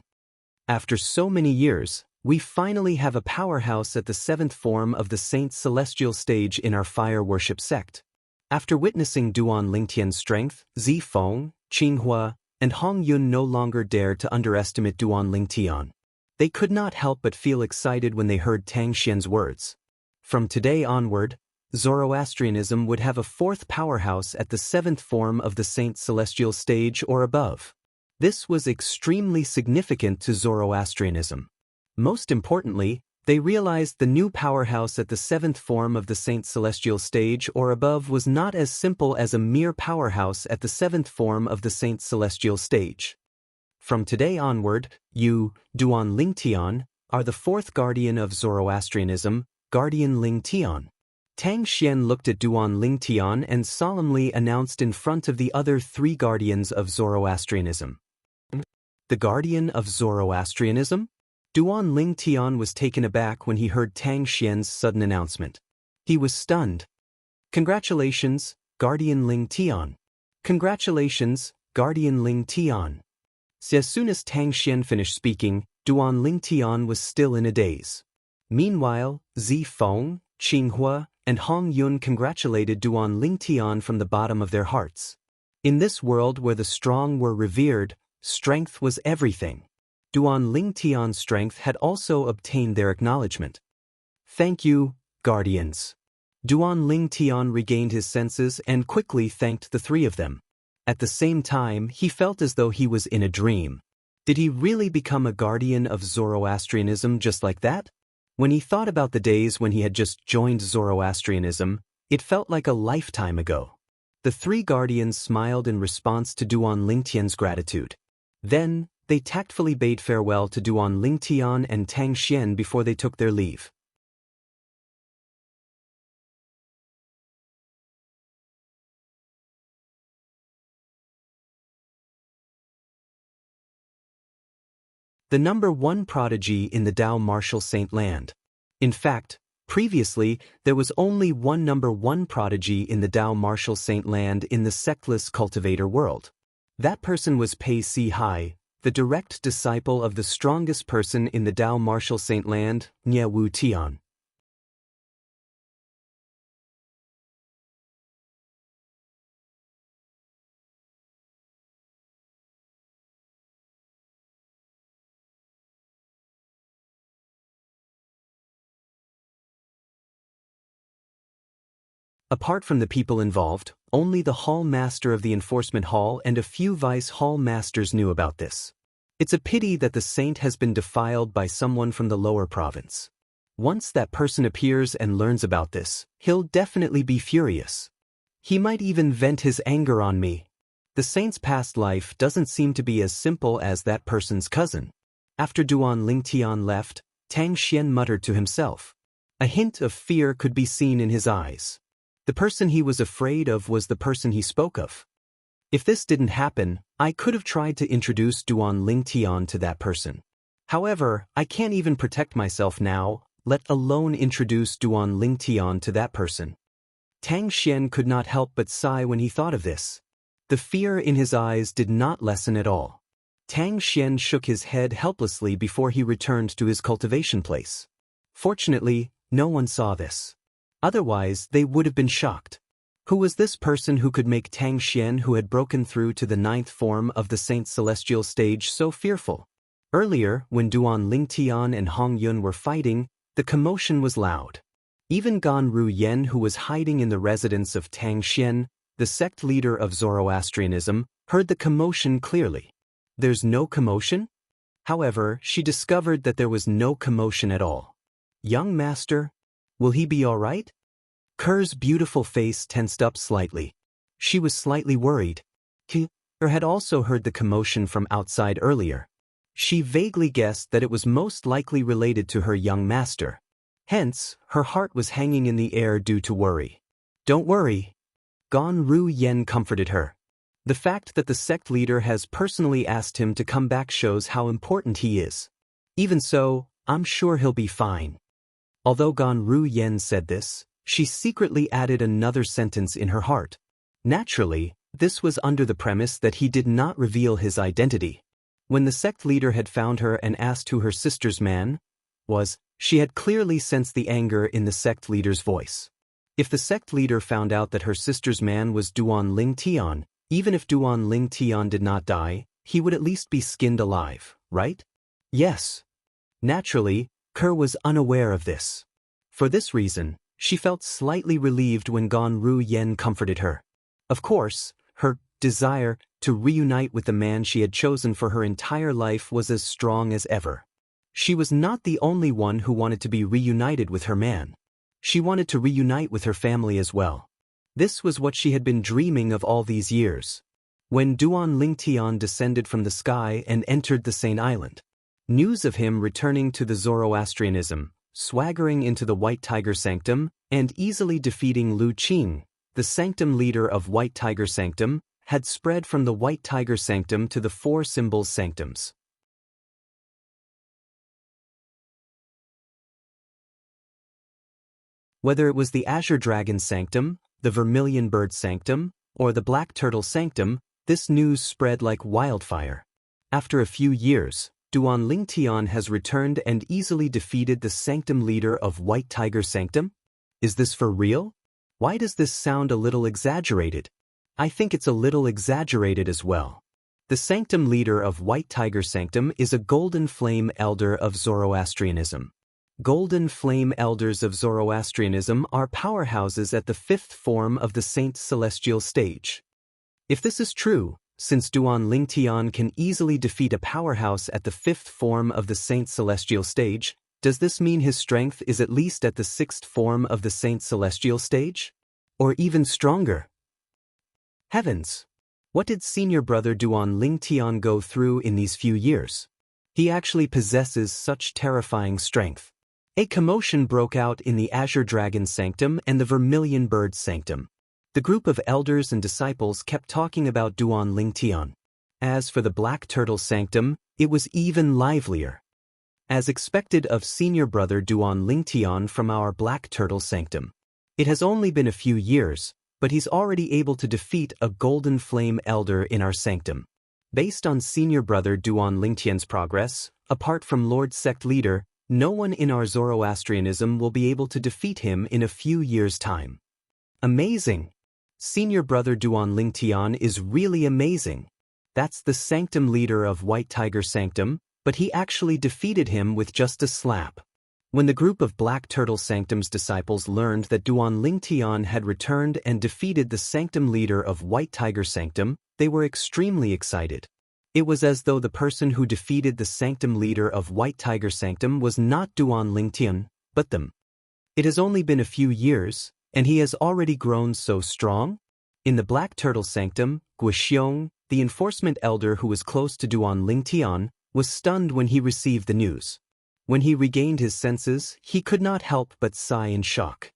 [SPEAKER 1] After so many years, we finally have a powerhouse at the 7th form of the Saint's celestial stage in our Fire Worship Sect. After witnessing Duan Lingtian's strength, Zifeng, Qinghua, and Hong Yun no longer dared to underestimate Duan Lingtian. They could not help but feel excited when they heard Tang Xian's words. From today onward, Zoroastrianism would have a 4th powerhouse at the 7th form of the Saint's celestial stage or above. This was extremely significant to Zoroastrianism. Most importantly, they realized the new powerhouse at the 7th form of the Saint's celestial stage or above was not as simple as a mere powerhouse at the 7th form of the Saint's celestial stage. From today onward, you, Duan Lingtian, are the 4th guardian of Zoroastrianism, Guardian Lingtian. Tang Xian looked at Duan Lingtian and solemnly announced in front of the other 3 guardians of Zoroastrianism. The guardian of Zoroastrianism? Duan Lingtian was taken aback when he heard Tang Xian's sudden announcement. He was stunned. Congratulations, Guardian Lingtian. Congratulations, Guardian Lingtian. As soon as Tang Xian finished speaking, Duan Lingtian was still in a daze. Meanwhile, Zifeng, Qinghua, and Hong Yun congratulated Duan Lingtian from the bottom of their hearts. In this world where the strong were revered, strength was everything. Duan Lingtian's strength had also obtained their acknowledgement. Thank you, guardians. Duan Lingtian regained his senses and quickly thanked the 3 of them. At the same time, he felt as though he was in a dream. Did he really become a guardian of Zoroastrianism just like that? When he thought about the days when he had just joined Zoroastrianism, it felt like a lifetime ago. The 3 guardians smiled in response to Duan Lingtian's gratitude. Then, they tactfully bade farewell to Duan Lingtian and Tang Xian before they took their leave. The number 1 prodigy in the Tao martial saint land. In fact, previously, there was only one number 1 prodigy in the Tao martial saint land in the sectless cultivator world. That person was Pei Si Hai, the direct disciple of the strongest person in the Tao martial saint land, Nie Wu Tian. Apart from the people involved, only the hall master of the enforcement hall and a few vice hall masters knew about this. It's a pity that the saint has been defiled by someone from the lower province. Once that person appears and learns about this, he'll definitely be furious. He might even vent his anger on me. The saint's past life doesn't seem to be as simple as that person's cousin. After Duan Lingtian left, Tang Xian muttered to himself. A hint of fear could be seen in his eyes. The person he was afraid of was the person he spoke of. If this didn't happen, I could have tried to introduce Duan Lingtian to that person. However, I can't even protect myself now, let alone introduce Duan Lingtian to that person. Tang Xian could not help but sigh when he thought of this. The fear in his eyes did not lessen at all. Tang Xian shook his head helplessly before he returned to his cultivation place. Fortunately, no one saw this. Otherwise, they would have been shocked. Who was this person who could make Tang Xian, who had broken through to the 9th form of the Saint's celestial stage, so fearful? Earlier, when Duan Lingtian and Hong Yun were fighting, the commotion was loud. Even Gan Ru Yen, who was hiding in the residence of Tang Xian, the sect leader of Zoroastrianism, heard the commotion clearly. There's no commotion? However, she discovered that there was no commotion at all. Young master, will he be all right? Kerr's beautiful face tensed up slightly. She was slightly worried. Kerr had also heard the commotion from outside earlier. She vaguely guessed that it was most likely related to her young master. Hence, her heart was hanging in the air due to worry. Don't worry. Gan Ru Yen comforted her. The fact that the sect leader has personally asked him to come back shows how important he is. Even so, I'm sure he'll be fine. Although Gan Ru Yen said this, she secretly added another sentence in her heart. Naturally, this was under the premise that he did not reveal his identity. When the sect leader had found her and asked who her sister's man was, she had clearly sensed the anger in the sect leader's voice. If the sect leader found out that her sister's man was Duan Lingtian, even if Duan Lingtian did not die, he would at least be skinned alive, right? Yes. Naturally, Kerr was unaware of this. For this reason, she felt slightly relieved when Gan Ru Yen comforted her. Of course, her desire to reunite with the man she had chosen for her entire life was as strong as ever. She was not the only one who wanted to be reunited with her man. She wanted to reunite with her family as well. This was what she had been dreaming of all these years. When Duan Lingtian descended from the sky and entered the Saint Island, news of him returning to the Zoroastrianism, swaggering into the White Tiger Sanctum, and easily defeating Lu Qing, the sanctum leader of White Tiger Sanctum, had spread from the White Tiger Sanctum to the 4 Symbols Sanctums. Whether it was the Azure Dragon Sanctum, the Vermilion Bird Sanctum, or the Black Turtle Sanctum, this news spread like wildfire. After a few years, Duan Lingtian has returned and easily defeated the sanctum leader of White Tiger Sanctum? Is this for real? Why does this sound a little exaggerated? I think it's a little exaggerated as well. The sanctum leader of White Tiger Sanctum is a Golden Flame Elder of Zoroastrianism. Golden Flame Elders of Zoroastrianism are powerhouses at the 5th form of the Saint's celestial stage. If this is true, since Duan Lingtian can easily defeat a powerhouse at the 5th form of the Saint's celestial stage, does this mean his strength is at least at the 6th form of the Saint's celestial stage? Or even stronger? Heavens! What did senior brother Duan Lingtian go through in these few years? He actually possesses such terrifying strength. A commotion broke out in the Azure Dragon Sanctum and the Vermilion Bird Sanctum. The group of elders and disciples kept talking about Duan Lingtian. As for the Black Turtle Sanctum, it was even livelier. As expected of senior brother Duan Lingtian from our Black Turtle Sanctum. It has only been a few years, but he's already able to defeat a Golden Flame Elder in our sanctum. Based on senior brother Duan Lingtian's progress, apart from Lord Sect Leader, no one in our Zoroastrianism will be able to defeat him in a few years' time. Amazing! Senior brother Duan Lingtian is really amazing. That's the sanctum leader of White Tiger Sanctum, but he actually defeated him with just a slap. When the group of Black Turtle Sanctum's disciples learned that Duan Lingtian had returned and defeated the sanctum leader of White Tiger Sanctum, they were extremely excited. It was as though the person who defeated the sanctum leader of White Tiger Sanctum was not Duan Lingtian, but them. It has only been a few years, and he has already grown so strong? In the Black Turtle Sanctum, Guixiong, the enforcement elder who was close to Duan Lingtian, was stunned when he received the news. When he regained his senses, he could not help but sigh in shock.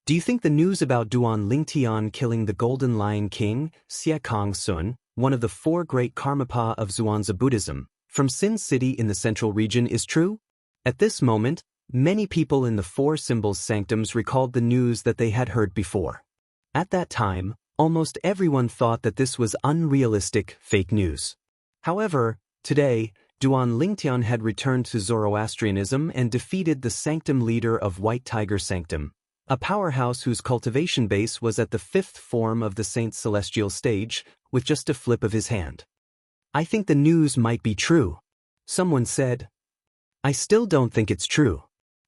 [SPEAKER 1] Do you think the news about Duan Lingtian killing the Golden Lion King, Xianxia, one of the 4 great Karmapa of Zhuangzi Buddhism, from Sin City in the central region is true? At this moment, many people in the 4 symbols sanctums recalled the news that they had heard before. At that time, almost everyone thought that this was unrealistic, fake news. However, today, Duan Lingtian had returned to Zoroastrianism and defeated the sanctum leader of White Tiger Sanctum, a powerhouse whose cultivation base was at the 5th form of the Saint's celestial stage, with just a flip of his hand. I think the news might be true. Someone said. I still don't think it's true.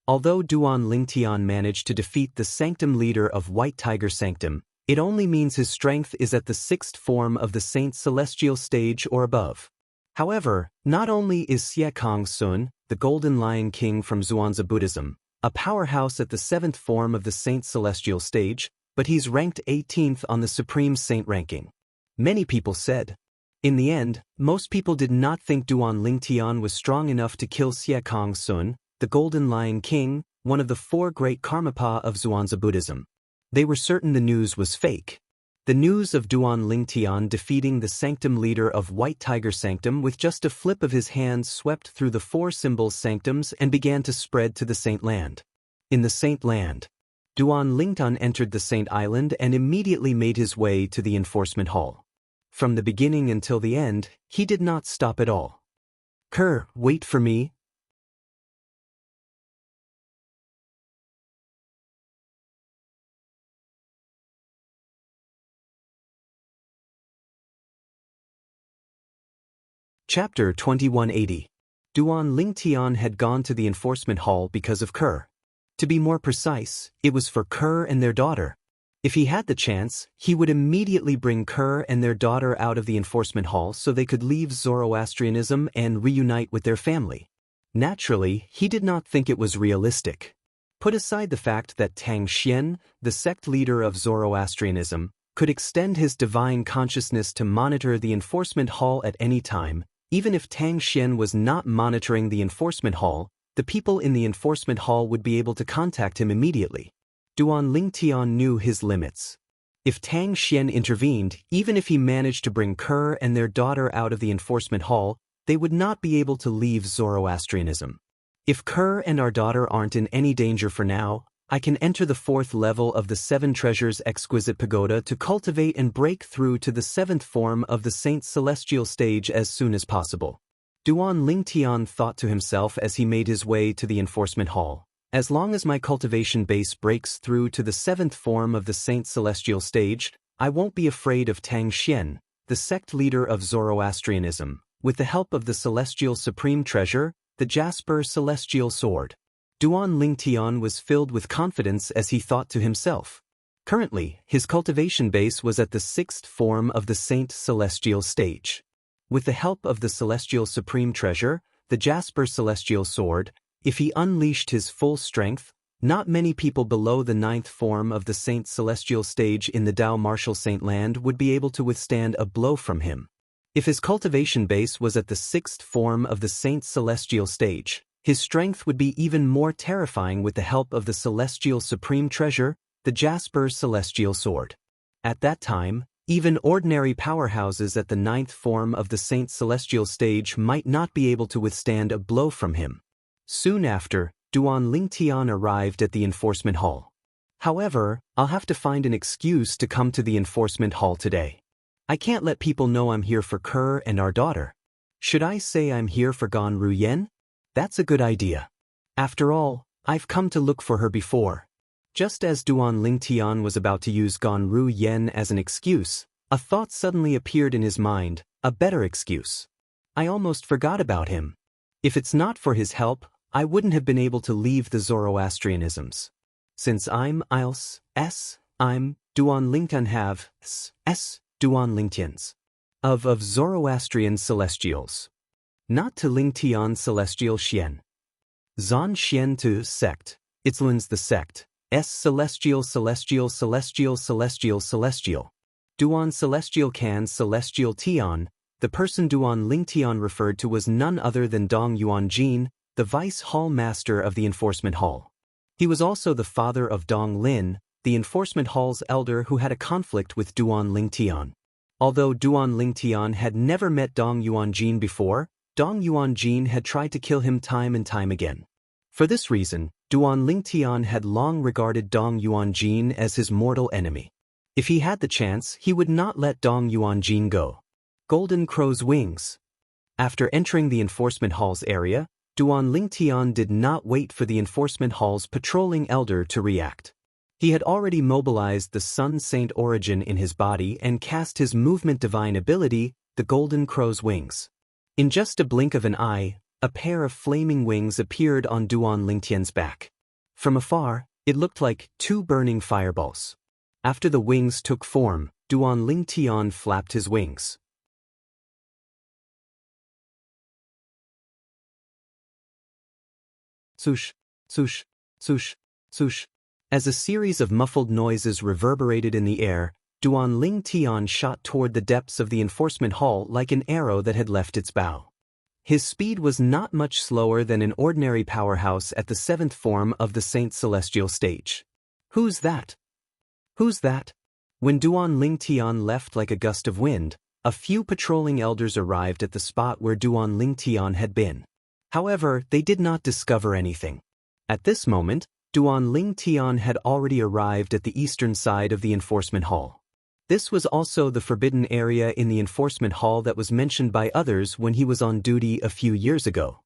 [SPEAKER 1] Although Duan Lingtian managed to defeat the sanctum leader of White Tiger Sanctum, it only means his strength is at the 6th form of the Saint's celestial stage or above. However, not only is Xianxia, the Golden Lion King from Zhuangzi Buddhism, a powerhouse at the 7th form of the Saint's celestial stage, but he's ranked 18th on the Supreme Saint ranking. Many people said. In the end, most people did not think Duan Lingtian was strong enough to kill Xianxia, the Golden Lion King, one of the 4 great Karmapa of Zhuangzi Buddhism. They were certain the news was fake. The news of Duan Lingtian defeating the sanctum leader of White Tiger Sanctum with just a flip of his hand swept through the 4 symbols sanctums and began to spread to the Saint Land. In the Saint Land, Duan Lingtian entered the Saint Island and immediately made his way to the enforcement hall. From the beginning until the end, he did not stop at all. Kerr, wait for me. Chapter 2180. Duan Lingtian had gone to the enforcement hall because of Kerr. To be more precise, it was for Kerr and their daughter. If he had the chance, he would immediately bring Kerr and their daughter out of the enforcement hall so they could leave Zoroastrianism and reunite with their family. Naturally, he did not think it was realistic. Put aside the fact that Tang Xian, the sect leader of Zoroastrianism, could extend his divine consciousness to monitor the enforcement hall at any time. Even if Tang Xian was not monitoring the enforcement hall, the people in the enforcement hall would be able to contact him immediately. Duan Lingtian knew his limits. If Tang Xian intervened, even if he managed to bring Kerr and their daughter out of the enforcement hall, they would not be able to leave Zoroastrianism. If Kerr and our daughter aren't in any danger for now, I can enter the 4th level of the 7 Treasures Exquisite Pagoda to cultivate and break through to the 7th form of the Saint's celestial stage as soon as possible. Duan Lingtian thought to himself as he made his way to the enforcement hall. As long as my cultivation base breaks through to the 7th form of the Saint's celestial stage, I won't be afraid of Tang Xian, the sect leader of Zoroastrianism, with the help of the celestial supreme treasure, the Jasper Celestial Sword. Duan Lingtian was filled with confidence as he thought to himself. Currently, his cultivation base was at the 6th form of the Saint Celestial stage. With the help of the Celestial Supreme Treasure, the Jasper Celestial Sword, if he unleashed his full strength, Not many people below the 9th form of the Saint Celestial stage in the Dao Martial Saint land would be able to withstand a blow from him. If his cultivation base was at the 6th form of the Saint Celestial stage, his strength would be even more terrifying with the help of the Celestial Supreme Treasure, the Jasper Celestial Sword. At that time, even ordinary powerhouses at the 9th form of the Saint Celestial stage might not be able to withstand a blow from him. Soon after, Duan Lingtian arrived at the enforcement hall. However, I'll have to find an excuse to come to the enforcement hall today. I can't let people know I'm here for Kerr and our daughter. Should I say I'm here for Gan Ruyen? That's a good idea. After all, I've come to look for her before. Just as Duan Lingtian was about to use Gan Ruyen as an excuse, a thought suddenly appeared in his mind, a better excuse. I almost forgot about him. If it's not for his help, I wouldn't have been able to leave the Zoroastrianisms. Since I'm I'm Duan Lingtian have Duan Lingtians. Of Zoroastrian celestials. Not to Lingtian celestial Xian. Zan Xian to sect, Itzlan's the sect, celestial. Duan celestial can celestial Tian, the person Duan Lingtian referred to was none other than Dong Yuanjin, the Vice Hall Master of the Enforcement Hall. He was also the father of Dong Lin, the Enforcement Hall's elder who had a conflict with Duan Lingtian. Although Duan Lingtian had never met Dong Yuanjin before, Dong Yuanjin had tried to kill him time and time again. For this reason, Duan Lingtian had long regarded Dong Yuanjin as his mortal enemy. If he had the chance, he would not let Dong Yuanjin go. Golden Crow's wings. After entering the Enforcement Hall's area, Duan Lingtian did not wait for the Enforcement Hall's patrolling elder to react. He had already mobilized the Sun Saint origin in his body and cast his movement divine ability, the Golden Crow's wings. In just a blink of an eye, a pair of flaming wings appeared on Duan Lingtian's back. From afar, it looked like 2 burning fireballs. After the wings took form, Duan Lingtian flapped his wings. Swoosh, swoosh, swoosh, swoosh. As a series of muffled noises reverberated in the air, Duan Lingtian shot toward the depths of the enforcement hall like an arrow that had left its bow. His speed was not much slower than an ordinary powerhouse at the 7th form of the Saint Celestial stage. Who's that? Who's that? When Duan Lingtian left like a gust of wind, a few patrolling elders arrived at the spot where Duan Lingtian had been. However, they did not discover anything. At this moment, Duan Lingtian had already arrived at the eastern side of the enforcement hall. This was also the forbidden area in the enforcement hall that was mentioned by others when he was on duty a few years ago.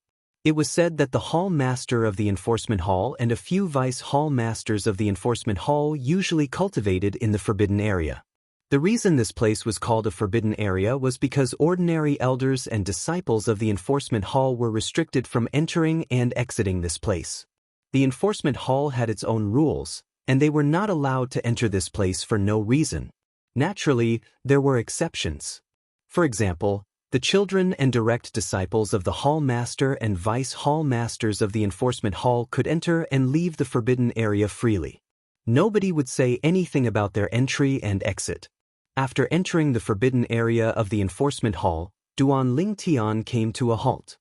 [SPEAKER 1] It was said that the hall master of the enforcement hall and a few vice hall masters of the enforcement hall usually cultivated in the forbidden area. The reason this place was called a forbidden area was because ordinary elders and disciples of the enforcement hall were restricted from entering and exiting this place. The enforcement hall had its own rules, and they were not allowed to enter this place for no reason. Naturally, there were exceptions. For example, the children and direct disciples of the hall master and vice hall masters of the enforcement hall could enter and leave the forbidden area freely. Nobody would say anything about their entry and exit. After entering the forbidden area of the enforcement hall, Duan Lingtian came to a halt.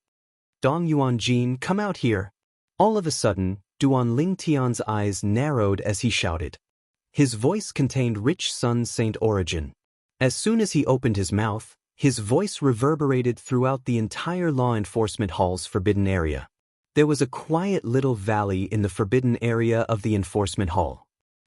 [SPEAKER 1] Dong Yuanjin, come out here. All of a sudden, Duan Lingtian's eyes narrowed as he shouted. His voice contained rich Sun Saint origin. As soon as he opened his mouth, his voice reverberated throughout the entire law enforcement hall's forbidden area. There was a quiet little valley in the forbidden area of the enforcement hall.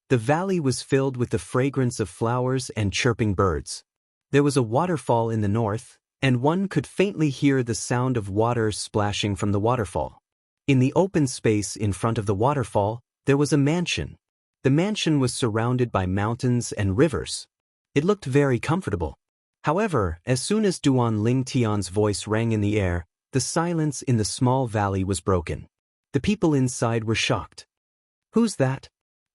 [SPEAKER 1] The valley was filled with the fragrance of flowers and chirping birds. There was a waterfall in the north, and one could faintly hear the sound of water splashing from the waterfall. In the open space in front of the waterfall, there was a mansion. The mansion was surrounded by mountains and rivers. It looked very comfortable. However, as soon as Duan Lingtian's voice rang in the air, the silence in the small valley was broken. The people inside were shocked. Who's that?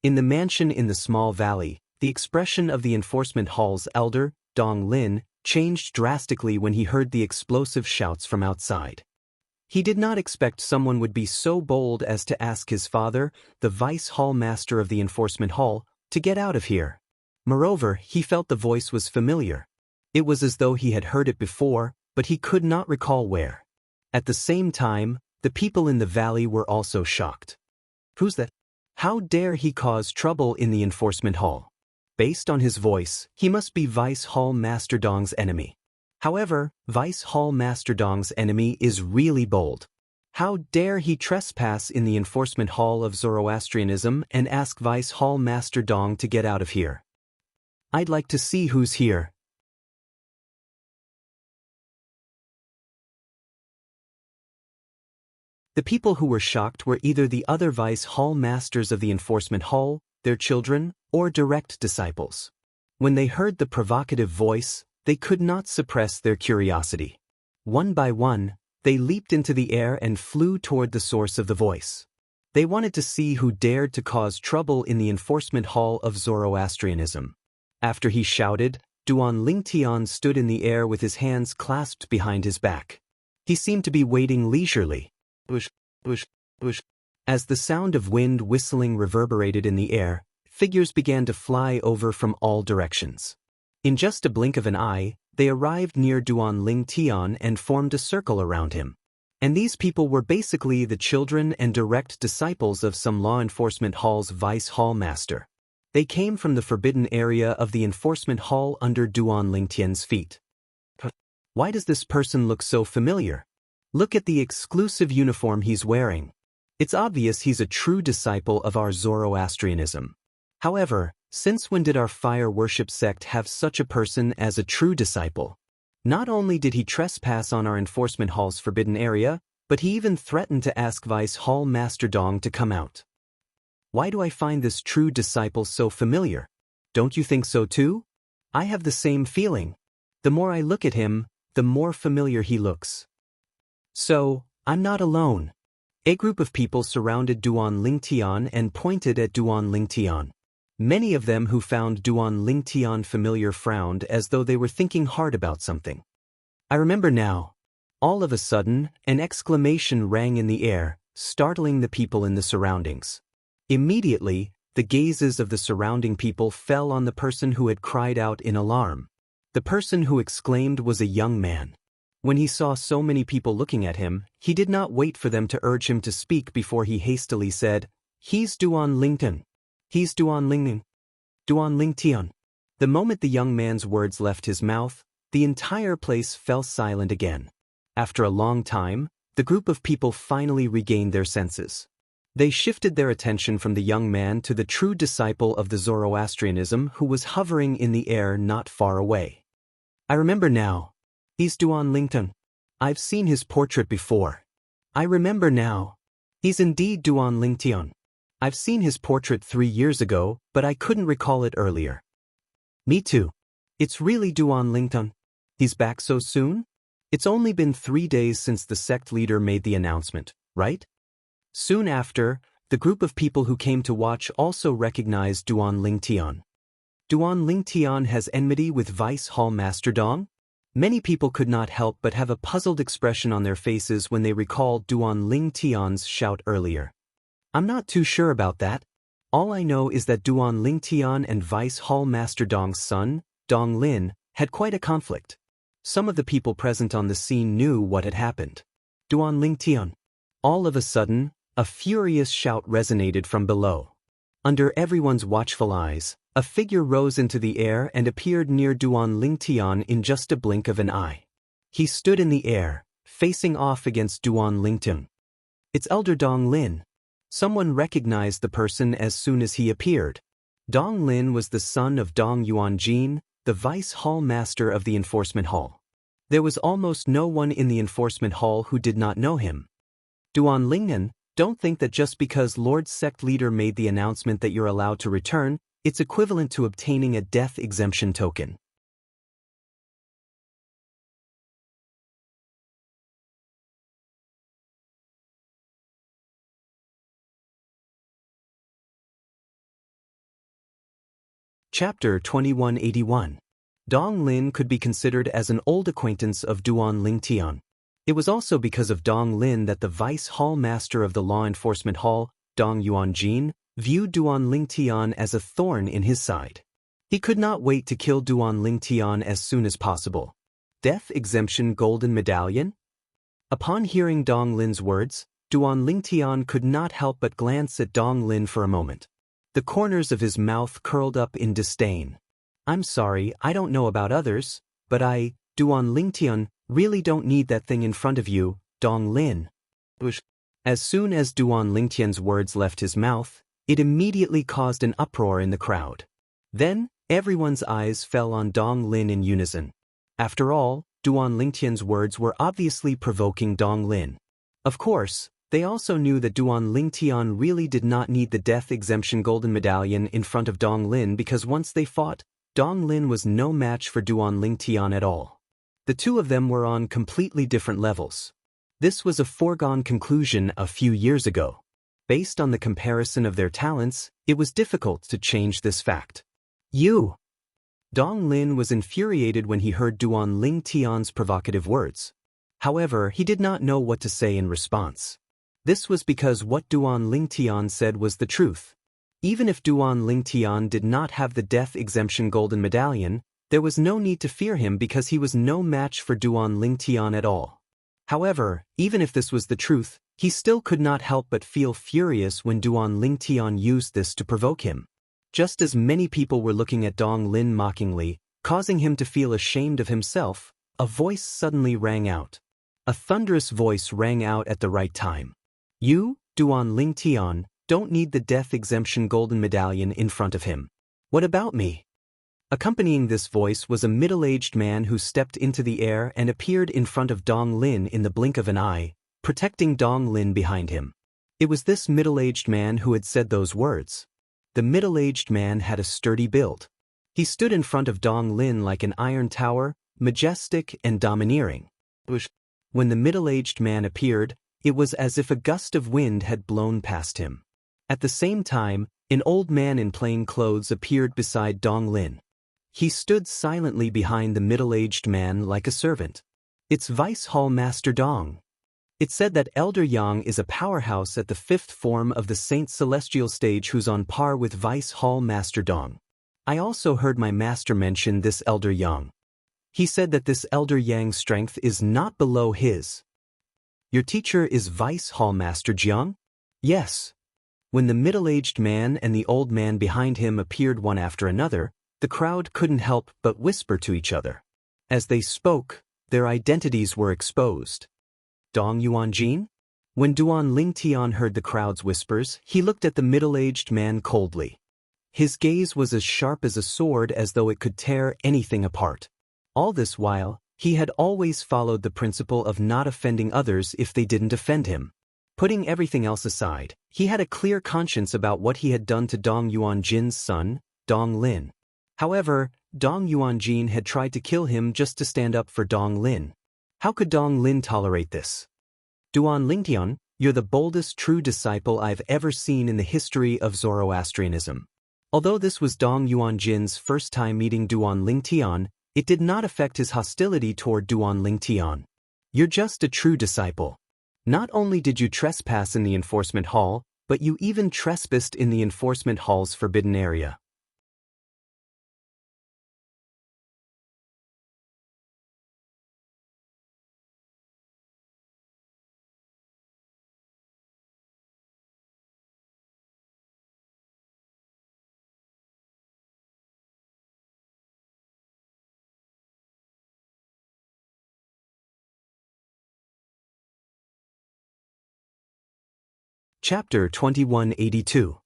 [SPEAKER 1] In the mansion in the small valley, the expression of the enforcement hall's elder, Dong Lin, changed drastically when he heard the explosive shouts from outside. He did not expect someone would be so bold as to ask his father, the vice hall master of the enforcement hall, to get out of here. Moreover, he felt the voice was familiar. It was as though he had heard it before, but he could not recall where. At the same time, the people in the valley were also shocked. Who's that? How dare he cause trouble in the enforcement hall? Based on his voice, he must be Vice Hall Master Dong's enemy. However, Vice Hall Master Dong's enemy is really bold. How dare he trespass in the enforcement hall of Zoroastrianism and ask Vice Hall Master Dong to get out of here? I'd like to see who's here. The people who were shocked were either the other Vice Hall Masters of the enforcement hall, their children, or direct disciples. When they heard the provocative voice, they could not suppress their curiosity. One by one, they leaped into the air and flew toward the source of the voice. They wanted to see who dared to cause trouble in the enforcement hall of Zoroastrianism. After he shouted, Duan Lingtian stood in the air with his hands clasped behind his back. He seemed to be waiting leisurely. Bush, bush, bush. As the sound of wind whistling reverberated in the air, figures began to fly over from all directions. In just a blink of an eye, they arrived near Duan Lingtian and formed a circle around him. And these people were basically the children and direct disciples of some law enforcement hall's vice hall master. They came from the forbidden area of the enforcement hall under Duan Lingtian's feet. Why does this person look so familiar? Look at the exclusive uniform he's wearing. It's obvious he's a true disciple of our Zoroastrianism. However, since when did our fire worship sect have such a person as a true disciple? Not only did he trespass on our enforcement hall's forbidden area, but he even threatened to ask Vice Hall Master Dong to come out. Why do I find this true disciple so familiar? Don't you think so too? I have the same feeling. The more I look at him, the more familiar he looks. So, I'm not alone. A group of people surrounded Duan Lingtian and pointed at Duan Lingtian. Many of them who found Duan Lingtian familiar frowned as though they were thinking hard about something. I remember now. All of a sudden, an exclamation rang in the air, startling the people in the surroundings. Immediately, the gazes of the surrounding people fell on the person who had cried out in alarm. The person who exclaimed was a young man. When he saw so many people looking at him, he did not wait for them to urge him to speak before he hastily said, "He's Duan Lingtian. He's Duan Lingtian. Duan Lingtian." The moment the young man's words left his mouth, the entire place fell silent again. After a long time, the group of people finally regained their senses. They shifted their attention from the young man to the true disciple of the Zoroastrianism who was hovering in the air not far away. I remember now. He's Duan Lingtian. I've seen his portrait before. I remember now. He's indeed Duan Lingtian. I've seen his portrait 3 years ago, but I couldn't recall it earlier. Me too. It's really Duan Lingtian. He's back so soon? It's only been 3 days since the sect leader made the announcement, right? Soon after, the group of people who came to watch also recognized Duan Lingtian. Duan Lingtian has enmity with Vice Hall Master Dong? Many people could not help but have a puzzled expression on their faces when they recalled Duan Lingtian's shout earlier. I'm not too sure about that. All I know is that Duan Lingtian and Vice Hall Master Dong's son, Dong Lin, had quite a conflict. Some of the people present on the scene knew what had happened. Duan Lingtian. All of a sudden, a furious shout resonated from below. Under everyone's watchful eyes, a figure rose into the air and appeared near Duan Lingtian in just a blink of an eye. He stood in the air, facing off against Duan Lingtian. It's Elder Dong Lin. Someone recognized the person as soon as he appeared. Dong Lin was the son of Dong Yuanjin, the Vice Hall Master of the Enforcement Hall. There was almost no one in the Enforcement Hall who did not know him. Duan Lingtian, don't think that just because Lord Sect Leader made the announcement that you're allowed to return, it's equivalent to obtaining a death exemption token. Chapter 2181. Dong Lin could be considered as an old acquaintance of Duan Lingtian. It was also because of Dong Lin that the vice hall master of the law enforcement hall, Dong Yuanjin, viewed Duan Lingtian as a thorn in his side. He could not wait to kill Duan Lingtian as soon as possible. Death exemption golden medallion? Upon hearing Dong Lin's words, Duan Lingtian could not help but glance at Dong Lin for a moment. The corners of his mouth curled up in disdain. I'm sorry, I don't know about others, but I, Duan Lingtian, really don't need that thing in front of you, Dong Lin. As soon as Duan Lingtian's words left his mouth, it immediately caused an uproar in the crowd. Then, everyone's eyes fell on Dong Lin in unison. After all, Duan Lingtian's words were obviously provoking Dong Lin. Of course, they also knew that Duan Lingtian really did not need the death exemption golden medallion in front of Dong Lin because once they fought, Dong Lin was no match for Duan Lingtian at all. The two of them were on completely different levels. This was a foregone conclusion a few years ago. Based on the comparison of their talents, it was difficult to change this fact. You! Dong Lin was infuriated when he heard Duan Lingtian's provocative words. However, he did not know what to say in response. This was because what Duan Lingtian said was the truth. Even if Duan Lingtian did not have the death exemption golden medallion, there was no need to fear him because he was no match for Duan Lingtian at all. However, even if this was the truth, he still could not help but feel furious when Duan Lingtian used this to provoke him. Just as many people were looking at Dong Lin mockingly, causing him to feel ashamed of himself, a voice suddenly rang out. A thunderous voice rang out at the right time. You, Duan Lingtian, don't need the death exemption golden medallion in front of him. What about me? Accompanying this voice was a middle-aged man who stepped into the air and appeared in front of Dong Lin in the blink of an eye, protecting Dong Lin behind him. It was this middle-aged man who had said those words. The middle-aged man had a sturdy build. He stood in front of Dong Lin like an iron tower, majestic and domineering. When the middle-aged man appeared, it was as if a gust of wind had blown past him. At the same time, an old man in plain clothes appeared beside Dong Lin. He stood silently behind the middle-aged man like a servant. It's Vice Hall Master Dong. It said that Elder Yang is a powerhouse at the fifth form of the Saint Celestial stage who's on par with Vice Hall Master Dong. I also heard my master mention this Elder Yang. He said that this Elder Yang's strength is not below his. Your teacher is Vice Hall Master Jiang? Yes. When the middle-aged man and the old man behind him appeared one after another, the crowd couldn't help but whisper to each other. As they spoke, their identities were exposed. Dong Yuanjin? When Duan Lingtian heard the crowd's whispers, he looked at the middle-aged man coldly. His gaze was as sharp as a sword as though it could tear anything apart. All this while, he had always followed the principle of not offending others if they didn't offend him. Putting everything else aside, he had a clear conscience about what he had done to Dong Yuanjin's son, Dong Lin. However, Dong Yuanjin had tried to kill him just to stand up for Dong Lin. How could Dong Lin tolerate this? Duan Lingtian, you're the boldest true disciple I've ever seen in the history of Zoroastrianism. Although this was Dong Yuanjin's first time meeting Duan Lingtian, it did not affect his hostility toward Duan Lingtian. You're just a true disciple. Not only did you trespass in the enforcement hall, but you even trespassed in the enforcement hall's forbidden area. Chapter 2182.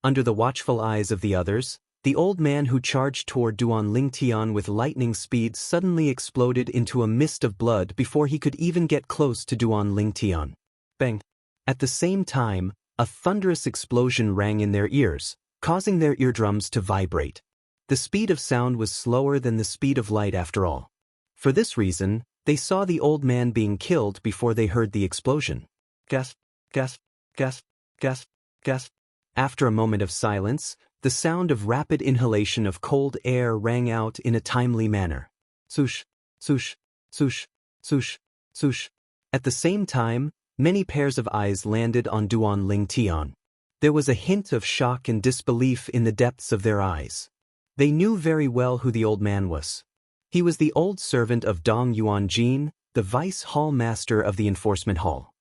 [SPEAKER 1] Under the watchful eyes of the others, the old man who charged toward Duan Lingtian with lightning speed suddenly exploded into a mist of blood before he could even get close to Duan Lingtian. Bang! At the same time, a thunderous explosion rang in their ears, causing their eardrums to vibrate. The speed of sound was slower than the speed of light after all. For this reason, they saw the old man being killed before they heard the explosion. Gasp! Gasp! Gasp, gasp, gasp. After a moment of silence, the sound of rapid inhalation of cold air rang out in a timely manner. Swoosh, swoosh, swoosh, swoosh, swoosh. At the same time, many pairs of eyes landed on Duan Ling Tian. There was a hint of shock and disbelief in the depths of their eyes. They knew very well who the old man was. He was the old servant of Dong Yuanjin, the vice hall master of the enforcement hall.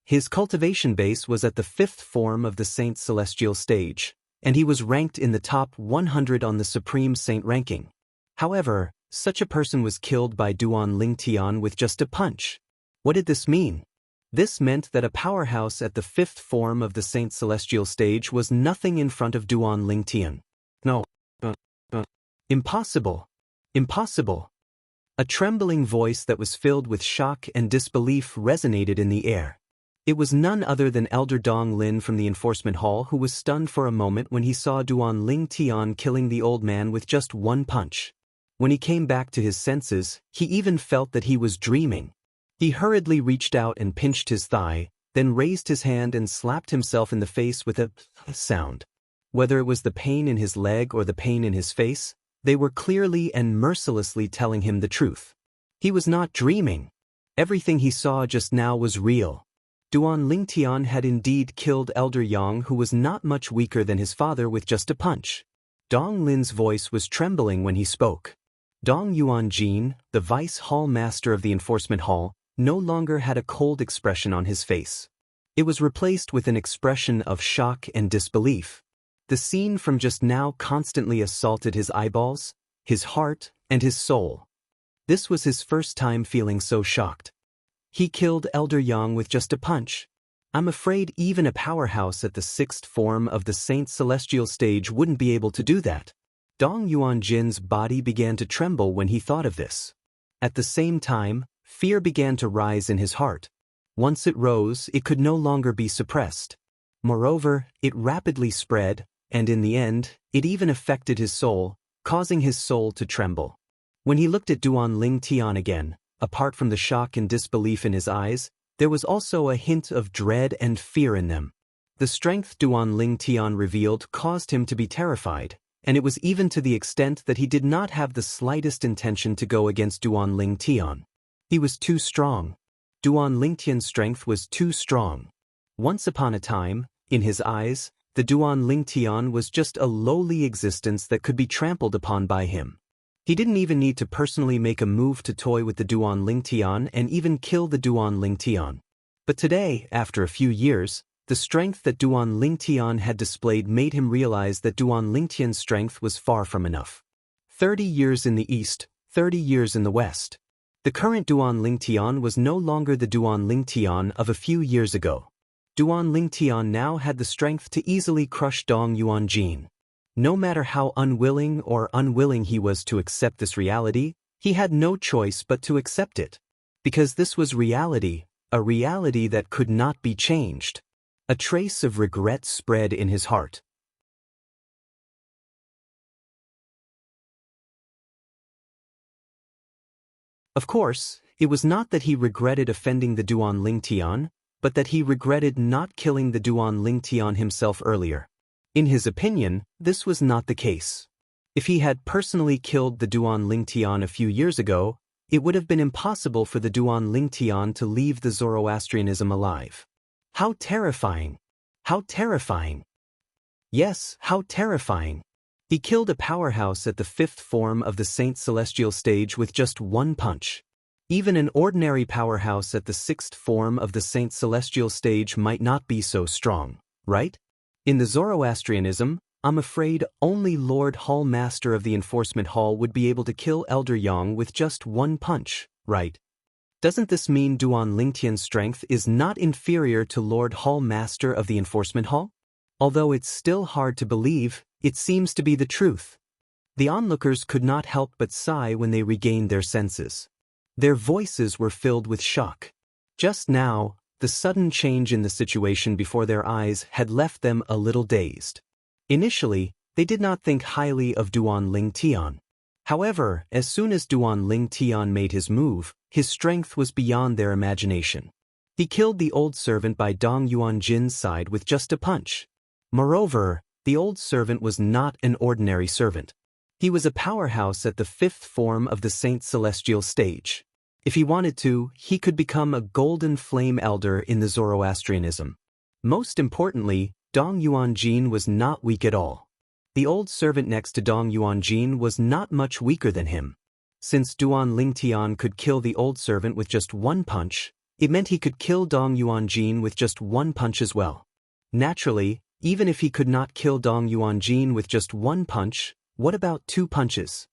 [SPEAKER 1] His cultivation base was at the 5th form of the Saint Celestial stage, and he was ranked in the top 100 on the Supreme Saint ranking. However, such a person was killed by Duan Ling Tian with just a punch. What did this mean? This meant that a powerhouse at the 5th form of the Saint Celestial stage was nothing in front of Duan Ling Tian. No. Impossible. Impossible. A trembling voice that was filled with shock and disbelief resonated in the air. It was none other than Elder Dong Lin from the enforcement hall, who was stunned for a moment when he saw Duan Ling Tian killing the old man with just one punch. When he came back to his senses, he even felt that he was dreaming. He hurriedly reached out and pinched his thigh, then raised his hand and slapped himself in the face with a sound. Whether it was the pain in his leg or the pain in his face, they were clearly and mercilessly telling him the truth. He was not dreaming. Everything he saw just now was real. Duan Ling Tian had indeed killed Elder Yang, who was not much weaker than his father, with just a punch. Dong Lin's voice was trembling when he spoke. Dong Yuanjin, the vice hall master of the enforcement hall, no longer had a cold expression on his face. It was replaced with an expression of shock and disbelief. The scene from just now constantly assaulted his eyeballs, his heart, and his soul. This was his first time feeling so shocked. He killed Elder Yang with just a punch. I'm afraid even a powerhouse at the 6th form of the Saint Celestial stage wouldn't be able to do that. Dong Yuanjin's body began to tremble when he thought of this. At the same time, fear began to rise in his heart. Once it rose, it could no longer be suppressed. Moreover, it rapidly spread, and in the end, it even affected his soul, causing his soul to tremble. When he looked at Duan Ling Tian again, apart from the shock and disbelief in his eyes, there was also a hint of dread and fear in them. The strength Duan Ling Tian revealed caused him to be terrified, and it was even to the extent that he did not have the slightest intention to go against Duan Ling Tian. He was too strong. Duan Ling Tian's strength was too strong. Once upon a time, in his eyes, the Duan Ling Tian was just a lowly existence that could be trampled upon by him. He didn't even need to personally make a move to toy with the Duan Ling Tian and even kill the Duan Ling Tian. But today, after a few years, the strength that Duan Ling Tian had displayed made him realize that Duan Ling Tian's strength was far from enough. 30 years in the east, 30 years in the west. The current Duan Ling Tian was no longer the Duan Ling Tian of a few years ago. Duan Ling Tian now had the strength to easily crush Dong Yuanjin. No matter how unwilling he was to accept this reality, he had no choice but to accept it. Because this was reality, a reality that could not be changed. A trace of regret spread in his heart. Of course, it was not that he regretted offending the Duan Ling Tian, but that he regretted not killing the Duan Ling Tian himself earlier. In his opinion, this was not the case. If he had personally killed the Duan Ling Tian a few years ago, it would have been impossible for the Duan Ling Tian to leave the Zoroastrianism alive. How terrifying! How terrifying! Yes, how terrifying! He killed a powerhouse at the 5th form of the Saint Celestial stage with just one punch. Even an ordinary powerhouse at the 6th form of the Saint Celestial stage might not be so strong, right? In the Zoroastrianism, I'm afraid only Lord Hall Master of the Enforcement Hall would be able to kill Elder Yang with just one punch, right? Doesn't this mean Duan Ling Tian's strength is not inferior to Lord Hall Master of the Enforcement Hall? Although it's still hard to believe, it seems to be the truth. The onlookers could not help but sigh when they regained their senses. Their voices were filled with shock. Just now, the sudden change in the situation before their eyes had left them a little dazed. Initially, they did not think highly of Duan Ling Tian. However, as soon as Duan Ling Tian made his move, his strength was beyond their imagination. He killed the old servant by Dong Yuanjin's side with just a punch. Moreover, the old servant was not an ordinary servant. He was a powerhouse at the 5th form of the Saint Celestial stage. If he wanted to, he could become a golden flame elder in the Zoroastrianism. Most importantly, Dong Yuanjin was not weak at all. The old servant next to Dong Yuanjin was not much weaker than him. Since Duan Lingtian could kill the old servant with just one punch, it meant he could kill Dong Yuanjin with just one punch as well. Naturally, even if he could not kill Dong Yuanjin with just one punch, what about 2 punches?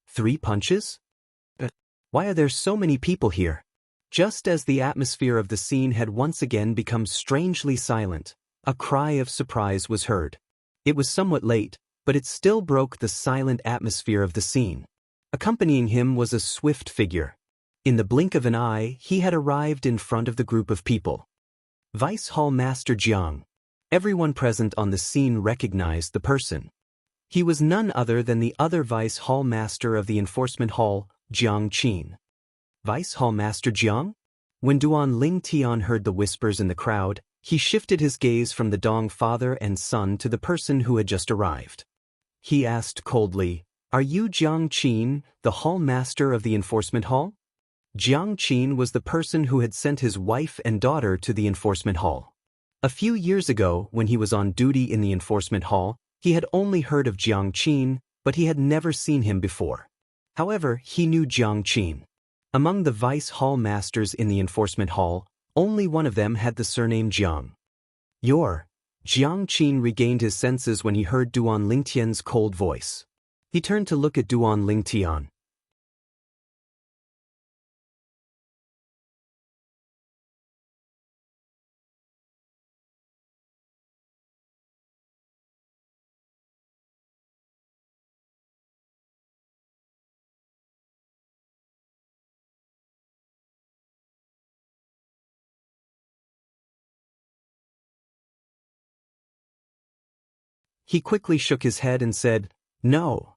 [SPEAKER 1] 3 punches? Why are there so many people here? Just as the atmosphere of the scene had once again become strangely silent, a cry of surprise was heard. It was somewhat late, but it still broke the silent atmosphere of the scene. Accompanying him was a swift figure. In the blink of an eye, he had arrived in front of the group of people. Vice Hall Master Jiang. Everyone present on the scene recognized the person. He was none other than the other Vice Hall Master of the Enforcement Hall, Jiang Qin. Vice Hall Master Jiang? When Duan Lingtian heard the whispers in the crowd, he shifted his gaze from the Dong father and son to the person who had just arrived. He asked coldly, "Are you Jiang Qin, the Hall Master of the Enforcement Hall?" Jiang Qin was the person who had sent his wife and daughter to the Enforcement Hall. A few years ago, when he was on duty in the Enforcement Hall, he had only heard of Jiang Qin, but he had never seen him before. However, he knew Jiang Qin. Among the Vice Hall Masters in the Enforcement Hall, only one of them had the surname Jiang. Jiang Qin regained his senses when he heard Duan Lingtian's cold voice. He turned to look at Duan Lingtian. He quickly shook his head and said, "No."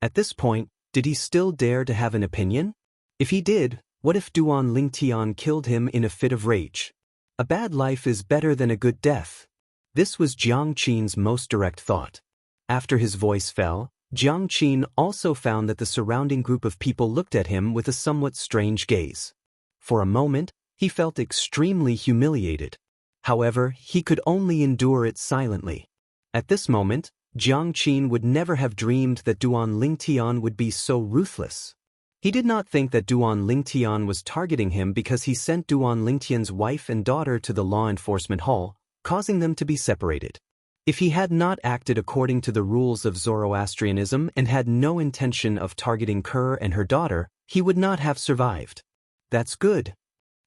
[SPEAKER 1] At this point, did he still dare to have an opinion? If he did, what if Duan Lingtian killed him in a fit of rage? A bad life is better than a good death. This was Jiang Qin's most direct thought. After his voice fell, Jiang Qin also found that the surrounding group of people looked at him with a somewhat strange gaze. For a moment, he felt extremely humiliated. However, he could only endure it silently. At this moment, Jiang Qin would never have dreamed that Duan Lingtian would be so ruthless. He did not think that Duan Lingtian was targeting him because he sent Duan Lingtian's wife and daughter to the law enforcement hall, causing them to be separated. If he had not acted according to the rules of Zoroastrianism and had no intention of targeting Kerr and her daughter, he would not have survived. That's good.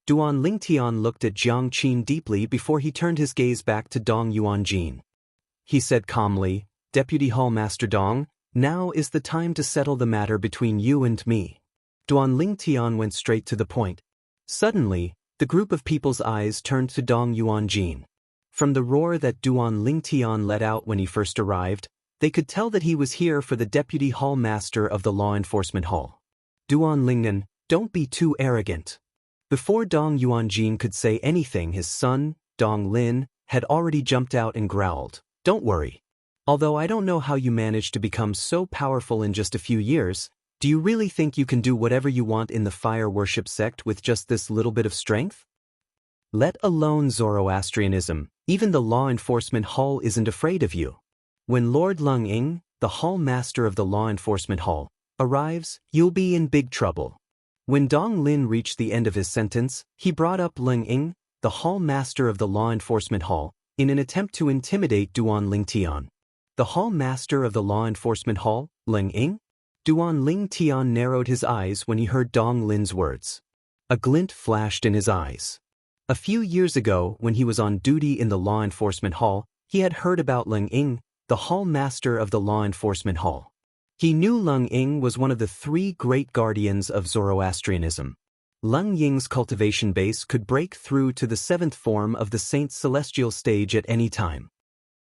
[SPEAKER 1] Duan Lingtian looked at Jiang Qin deeply before he turned his gaze back to Dong Yuanjin. He said calmly, "Deputy Hall Master Dong, now is the time to settle the matter between you and me." Duan Lingtian went straight to the point. Suddenly, the group of people's eyes turned to Dong Yuanjin. From the roar that Duan Lingtian let out when he first arrived, they could tell that he was here for the Deputy Hall Master of the Law Enforcement Hall. "Duan Lingnan, don't be too arrogant." Before Dong Yuanjin could say anything, his son, Dong Lin, had already jumped out and growled, "Don't worry. Although I don't know how you managed to become so powerful in just a few years, do you really think you can do whatever you want in the fire worship sect with just this little bit of strength? Let alone Zoroastrianism, even the law enforcement hall isn't afraid of you. When Lord Lung Ying, the hall master of the law enforcement hall, arrives, you'll be in big trouble." When Dong Lin reached the end of his sentence, he brought up Lung Ying, the hall master of the law enforcement hall, in an attempt to intimidate Duan Lingtian. The hall master of the law enforcement hall, Lung Ying? Duan Lingtian narrowed his eyes when he heard Dong Lin's words. A glint flashed in his eyes. A few years ago, when he was on duty in the law enforcement hall, he had heard about Lung Ying, the hall master of the law enforcement hall. He knew Lung Ying was one of the 3 great guardians of Zoroastrianism. Lung Ying's cultivation base could break through to the 7th form of the Saint's celestial stage at any time.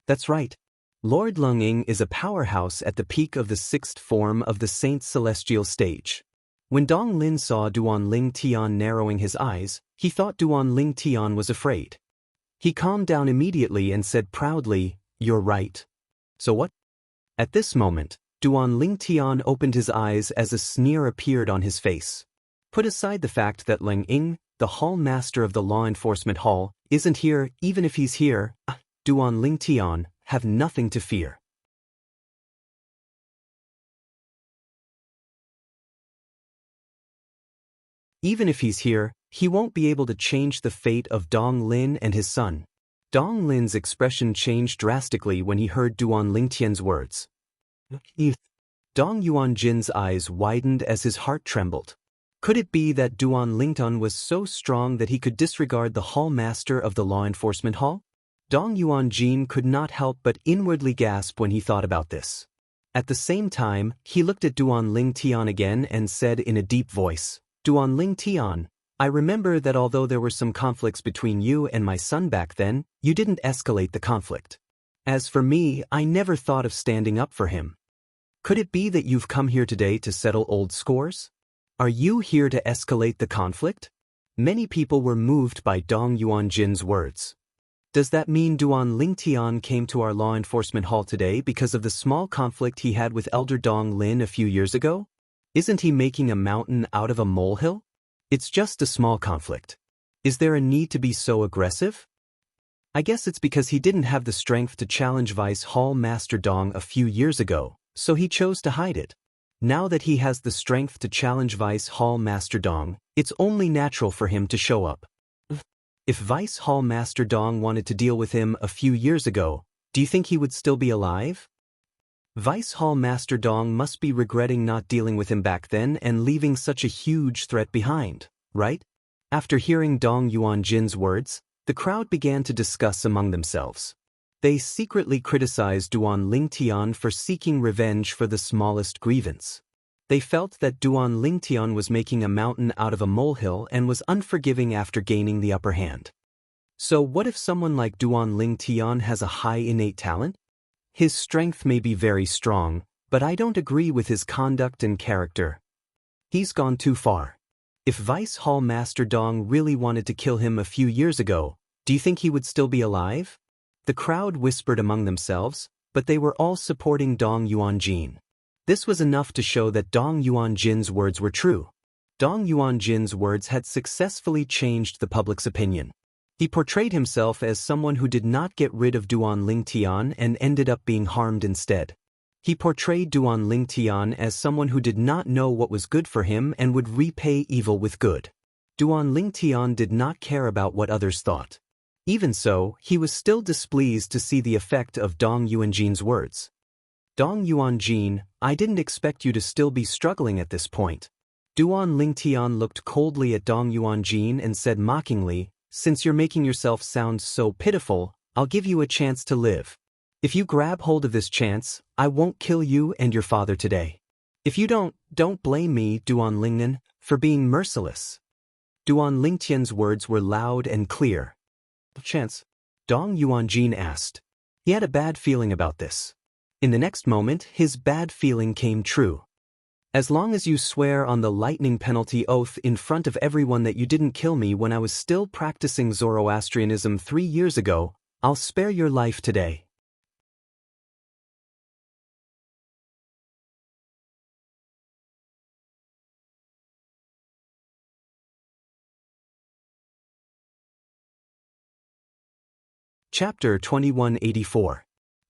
[SPEAKER 1] That's right. Lord Lung Ying is a powerhouse at the peak of the 6th form of the Saint's celestial stage. When Dong Lin saw Duan Lingtian narrowing his eyes, he thought Duan Lingtian was afraid. He calmed down immediately and said proudly, "You're right." "So what?" At this moment, Duan Lingtian opened his eyes as a sneer appeared on his face. Put aside the fact that Leng Ying, the hall master of the law enforcement hall, isn't here. Even if he's here, Duan Ling Tian have nothing to fear. Even if he's here, he won't be able to change the fate of Dong Lin and his son. Dong Lin's expression changed drastically when he heard Duan Lingtian's words. Dong Yuanjin's eyes widened as his heart trembled. Could it be that Duan Lingtian was so strong that he could disregard the hall master of the law enforcement hall? Dong Yuanjin could not help but inwardly gasp when he thought about this. At the same time, he looked at Duan Lingtian again and said in a deep voice, Duan Lingtian, I remember that although there were some conflicts between you and my son back then, you didn't escalate the conflict. As for me, I never thought of standing up for him. Could it be that you've come here today to settle old scores? Are you here to escalate the conflict? Many people were moved by Dong Yuanjin's words. Does that mean Duan Lingtian came to our law enforcement hall today because of the small conflict he had with Elder Dong Lin a few years ago? Isn't he making a mountain out of a molehill? It's just a small conflict. Is there a need to be so aggressive? I guess it's because he didn't have the strength to challenge Vice Hall Master Dong a few years ago, so he chose to hide it. Now that he has the strength to challenge Vice Hall Master Dong, it's only natural for him to show up. If Vice Hall Master Dong wanted to deal with him a few years ago, do you think he would still be alive? Vice Hall Master Dong must be regretting not dealing with him back then and leaving such a huge threat behind, right? After hearing Dong Yuanjin's words, the crowd began to discuss among themselves. They secretly criticized Duan Lingtian for seeking revenge for the smallest grievance. They felt that Duan Lingtian was making a mountain out of a molehill and was unforgiving after gaining the upper hand. So what if someone like Duan Lingtian has a high innate talent? His strength may be very strong, but I don't agree with his conduct and character. He's gone too far. If Vice Hall Master Dong really wanted to kill him a few years ago, do you think he would still be alive? The crowd whispered among themselves, but they were all supporting Dong Yuanjin. This was enough to show that Dong Yuanjin's words were true. Dong Yuanjin's words had successfully changed the public's opinion. He portrayed himself as someone who did not get rid of Duan Lingtian and ended up being harmed instead. He portrayed Duan Lingtian as someone who did not know what was good for him and would repay evil with good. Duan Lingtian did not care about what others thought. Even so, he was still displeased to see the effect of Dong Yuanjin's words. Dong Yuanjin, I didn't expect you to still be struggling at this point. Duan Lingtian looked coldly at Dong Yuanjin and said mockingly, Since you're making yourself sound so pitiful, I'll give you a chance to live. If you grab hold of this chance, I won't kill you and your father today. If you don't blame me, Duan Lingnan, for being merciless. Duan Lingtian's words were loud and clear. Chance? Dong Yuanjin asked. He had a bad feeling about this. In the next moment, his bad feeling came true. As long as you swear on the lightning penalty oath in front of everyone that you didn't kill me when I was still practicing Zoroastrianism 3 years ago, I'll spare your life today. Chapter 2184.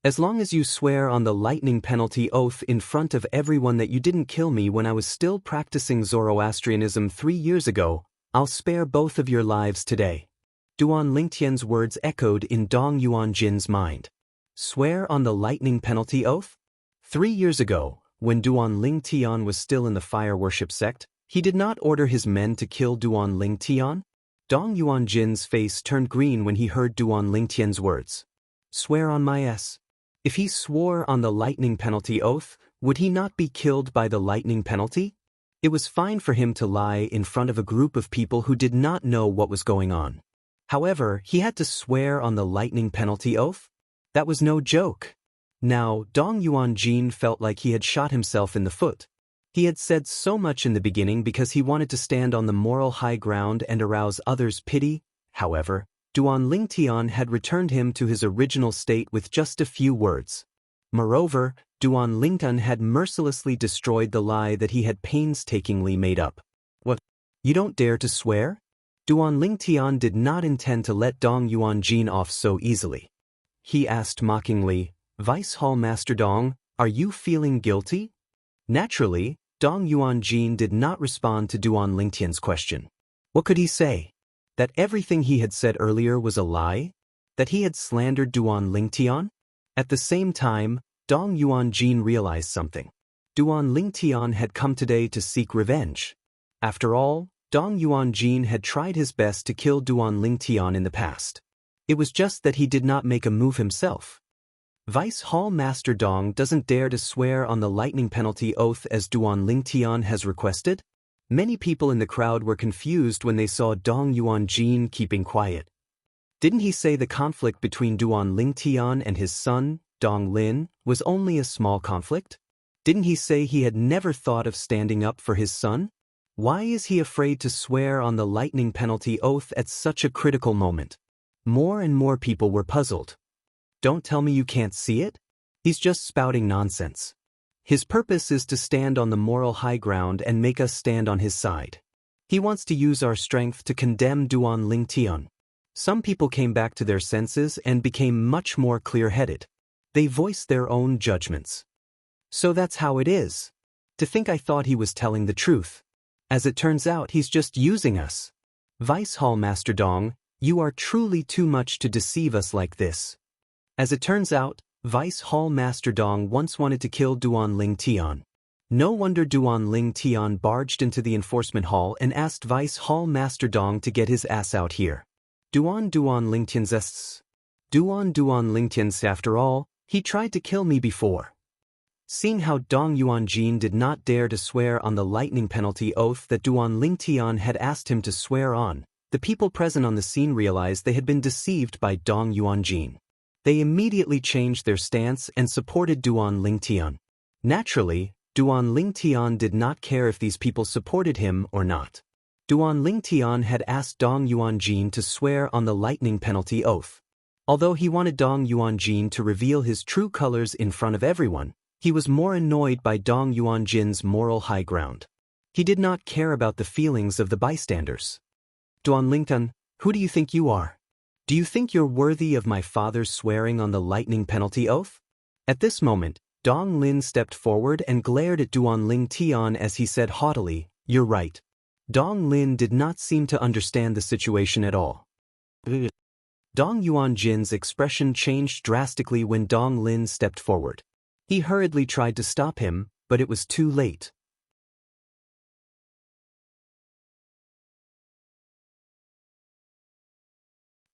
[SPEAKER 1] As long as you swear on the lightning penalty oath in front of everyone that you didn't kill me when I was still practicing Zoroastrianism 3 years ago, I'll spare both of your lives today. Duan Lingtian's words echoed in Dong Yuanjin's mind. Swear on the lightning penalty oath? 3 years ago, when Duan Lingtian was still in the fire worship sect, he did not order his men to kill Duan Lingtian? Dong Yuanjin's face turned green when he heard Duan Lingtian's words. Swear on my S. If he swore on the lightning penalty oath, would he not be killed by the lightning penalty? It was fine for him to lie in front of a group of people who did not know what was going on. However, he had to swear on the lightning penalty oath? That was no joke. Now, Dong Yuanjin felt like he had shot himself in the foot. He had said so much in the beginning because he wanted to stand on the moral high ground and arouse others' pity. However, Duan Lingtian had returned him to his original state with just a few words. Moreover, Duan Lingtian had mercilessly destroyed the lie that he had painstakingly made up. What? You don't dare to swear? Duan Lingtian did not intend to let Dong Yuanjin off so easily. He asked mockingly, Vice Hall Master Dong, are you feeling guilty? Naturally, Dong Yuanjin did not respond to Duan Lingtian's question. What could he say? That everything he had said earlier was a lie? That he had slandered Duan Lingtian? At the same time, Dong Yuanjin realized something. Duan Lingtian had come today to seek revenge. After all, Dong Yuanjin had tried his best to kill Duan Lingtian in the past. It was just that he did not make a move himself. Vice Hall Master Dong doesn't dare to swear on the lightning penalty oath as Duan Lingtian has requested? Many people in the crowd were confused when they saw Dong Yuanjin keeping quiet. Didn't he say the conflict between Duan Lingtian and his son, Dong Lin, was only a small conflict? Didn't he say he had never thought of standing up for his son? Why is he afraid to swear on the lightning penalty oath at such a critical moment? More and more people were puzzled. Don't tell me you can't see it? He's just spouting nonsense. His purpose is to stand on the moral high ground and make us stand on his side. He wants to use our strength to condemn Duan Lingtian. Some people came back to their senses and became much more clear-headed. They voiced their own judgments. So that's how it is. To think I thought he was telling the truth. As it turns out, he's just using us. Vice Hall Master Dong, you are truly too much to deceive us like this. As it turns out, Vice Hall Master Dong once wanted to kill Duan Lingtian. No wonder Duan Lingtian barged into the enforcement hall and asked Vice Hall Master Dong to get his ass out here. Duan Lingtian's after all, he tried to kill me before. Seeing how Dong Yuanjin did not dare to swear on the lightning penalty oath that Duan Lingtian had asked him to swear on, the people present on the scene realized they had been deceived by Dong Yuanjin. They immediately changed their stance and supported Duan Lingtian. Naturally, Duan Lingtian did not care if these people supported him or not. Duan Lingtian had asked Dong Yuanjin to swear on the lightning penalty oath. Although he wanted Dong Yuanjin to reveal his true colors in front of everyone, he was more annoyed by Dong Yuanjin's moral high ground. He did not care about the feelings of the bystanders. Duan Lingtian, who do you think you are? Do you think you're worthy of my father's swearing on the lightning penalty oath? At this moment, Dong Lin stepped forward and glared at Duan Lingtian as he said haughtily, You're right. Dong Lin did not seem to understand the situation at all. Dong Yuanjin's expression changed drastically when Dong Lin stepped forward. He hurriedly tried to stop him, but it was too late.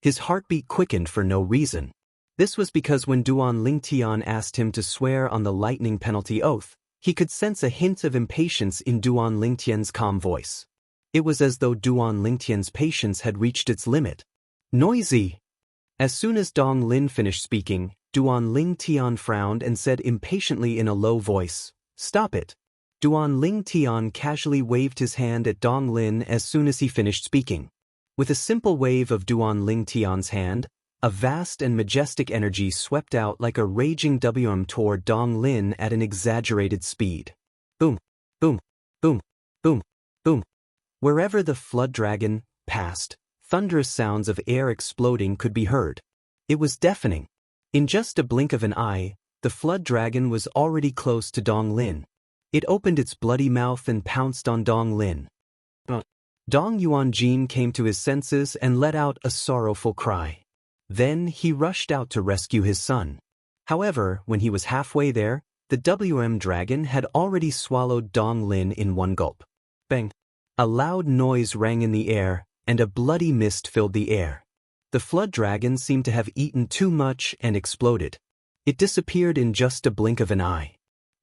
[SPEAKER 1] His heartbeat quickened for no reason. This was because when Duan Lingtian asked him to swear on the lightning penalty oath, he could sense a hint of impatience in Duan Lingtian's calm voice. It was as though Duan Lingtian's patience had reached its limit. Noisy! As soon as Dong Lin finished speaking, Duan Lingtian frowned and said impatiently in a low voice, Stop it! Duan Lingtian casually waved his hand at Dong Lin as soon as he finished speaking. With a simple wave of Duan Lingtian's hand, a vast and majestic energy swept out like a raging WM toward Dong Lin at an exaggerated speed. Boom, boom, boom, boom, boom. Wherever the flood dragon passed, thunderous sounds of air exploding could be heard. It was deafening. In just a blink of an eye, the flood dragon was already close to Dong Lin. It opened its bloody mouth and pounced on Dong Lin. Dong Yuanjin came to his senses and let out a sorrowful cry. Then he rushed out to rescue his son. However, when he was halfway there, the WM dragon had already swallowed Dong Lin in one gulp. Bang! A loud noise rang in the air, and a bloody mist filled the air. The flood dragon seemed to have eaten too much and exploded. It disappeared in just a blink of an eye.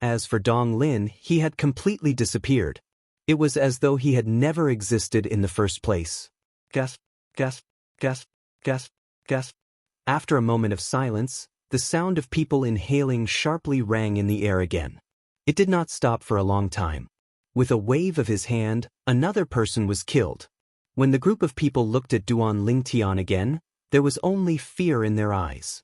[SPEAKER 1] As for Dong Lin, he had completely disappeared. It was as though he had never existed in the first place. Gasp, gasp, gasp, gasp, gasp. After a moment of silence, the sound of people inhaling sharply rang in the air again. It did not stop for a long time. With a wave of his hand, another person was killed. When the group of people looked at Duan Lingtian again, there was only fear in their eyes.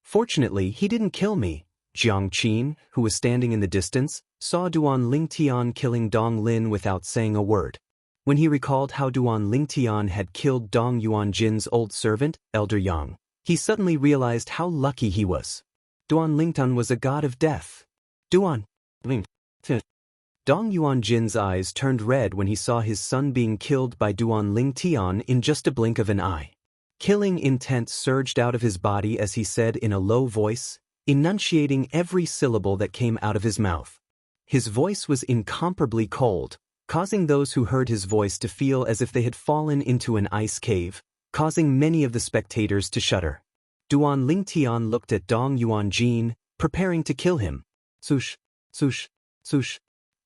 [SPEAKER 1] Fortunately, he didn't kill me. Jiang Qin, who was standing in the distance, saw Duan Lingtian killing Dong Lin without saying a word. When he recalled how Duan Lingtian had killed Dong Yuanjin's old servant, Elder Yang, he suddenly realized how lucky he was. Duan Lingtian was a god of death. Duan Lingtian. Dong Yuanjin's eyes turned red when he saw his son being killed by Duan Lingtian in just a blink of an eye. Killing intent surged out of his body as he said in a low voice, enunciating every syllable that came out of his mouth. His voice was incomparably cold, causing those who heard his voice to feel as if they had fallen into an ice cave, causing many of the spectators to shudder. Duan Lingtian looked at Dong Yuanjin, preparing to kill him. Swoosh, swoosh, swoosh.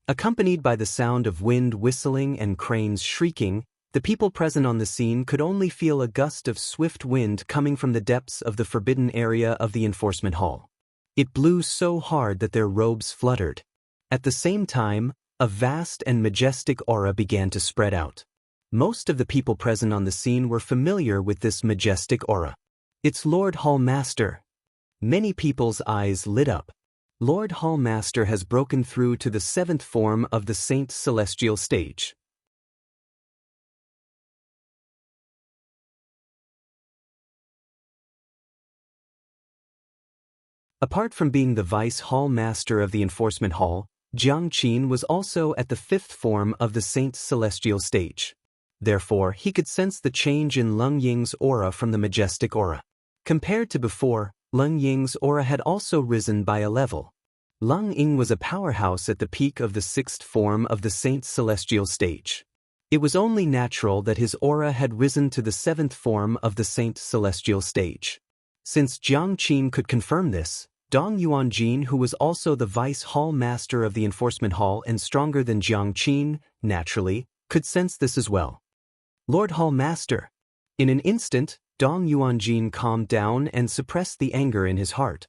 [SPEAKER 1] Accompanied by the sound of wind whistling and cranes shrieking, the people present on the scene could only feel a gust of swift wind coming from the depths of the forbidden area of the enforcement hall. It blew so hard that their robes fluttered. At the same time, a vast and majestic aura began to spread out. Most of the people present on the scene were familiar with this majestic aura. It's Lord Hall Master. Many people's eyes lit up. Lord Hall Master has broken through to the 7th form of the Saint Celestial stage. Apart from being the Vice Hall Master of the Enforcement Hall, Jiang Qin was also at the 5th form of the Saint Celestial stage. Therefore, he could sense the change in Leng Ying's aura from the majestic aura. Compared to before, Leng Ying's aura had also risen by a level. Leng Ying was a powerhouse at the peak of the 6th form of the Saint Celestial stage. It was only natural that his aura had risen to the 7th form of the Saint Celestial stage. Since Jiang Qin could confirm this, Dong Yuanjin, who was also the Vice Hall Master of the Enforcement Hall and stronger than Jiang Qin, naturally, could sense this as well. Lord Hall Master. In an instant, Dong Yuanjin calmed down and suppressed the anger in his heart.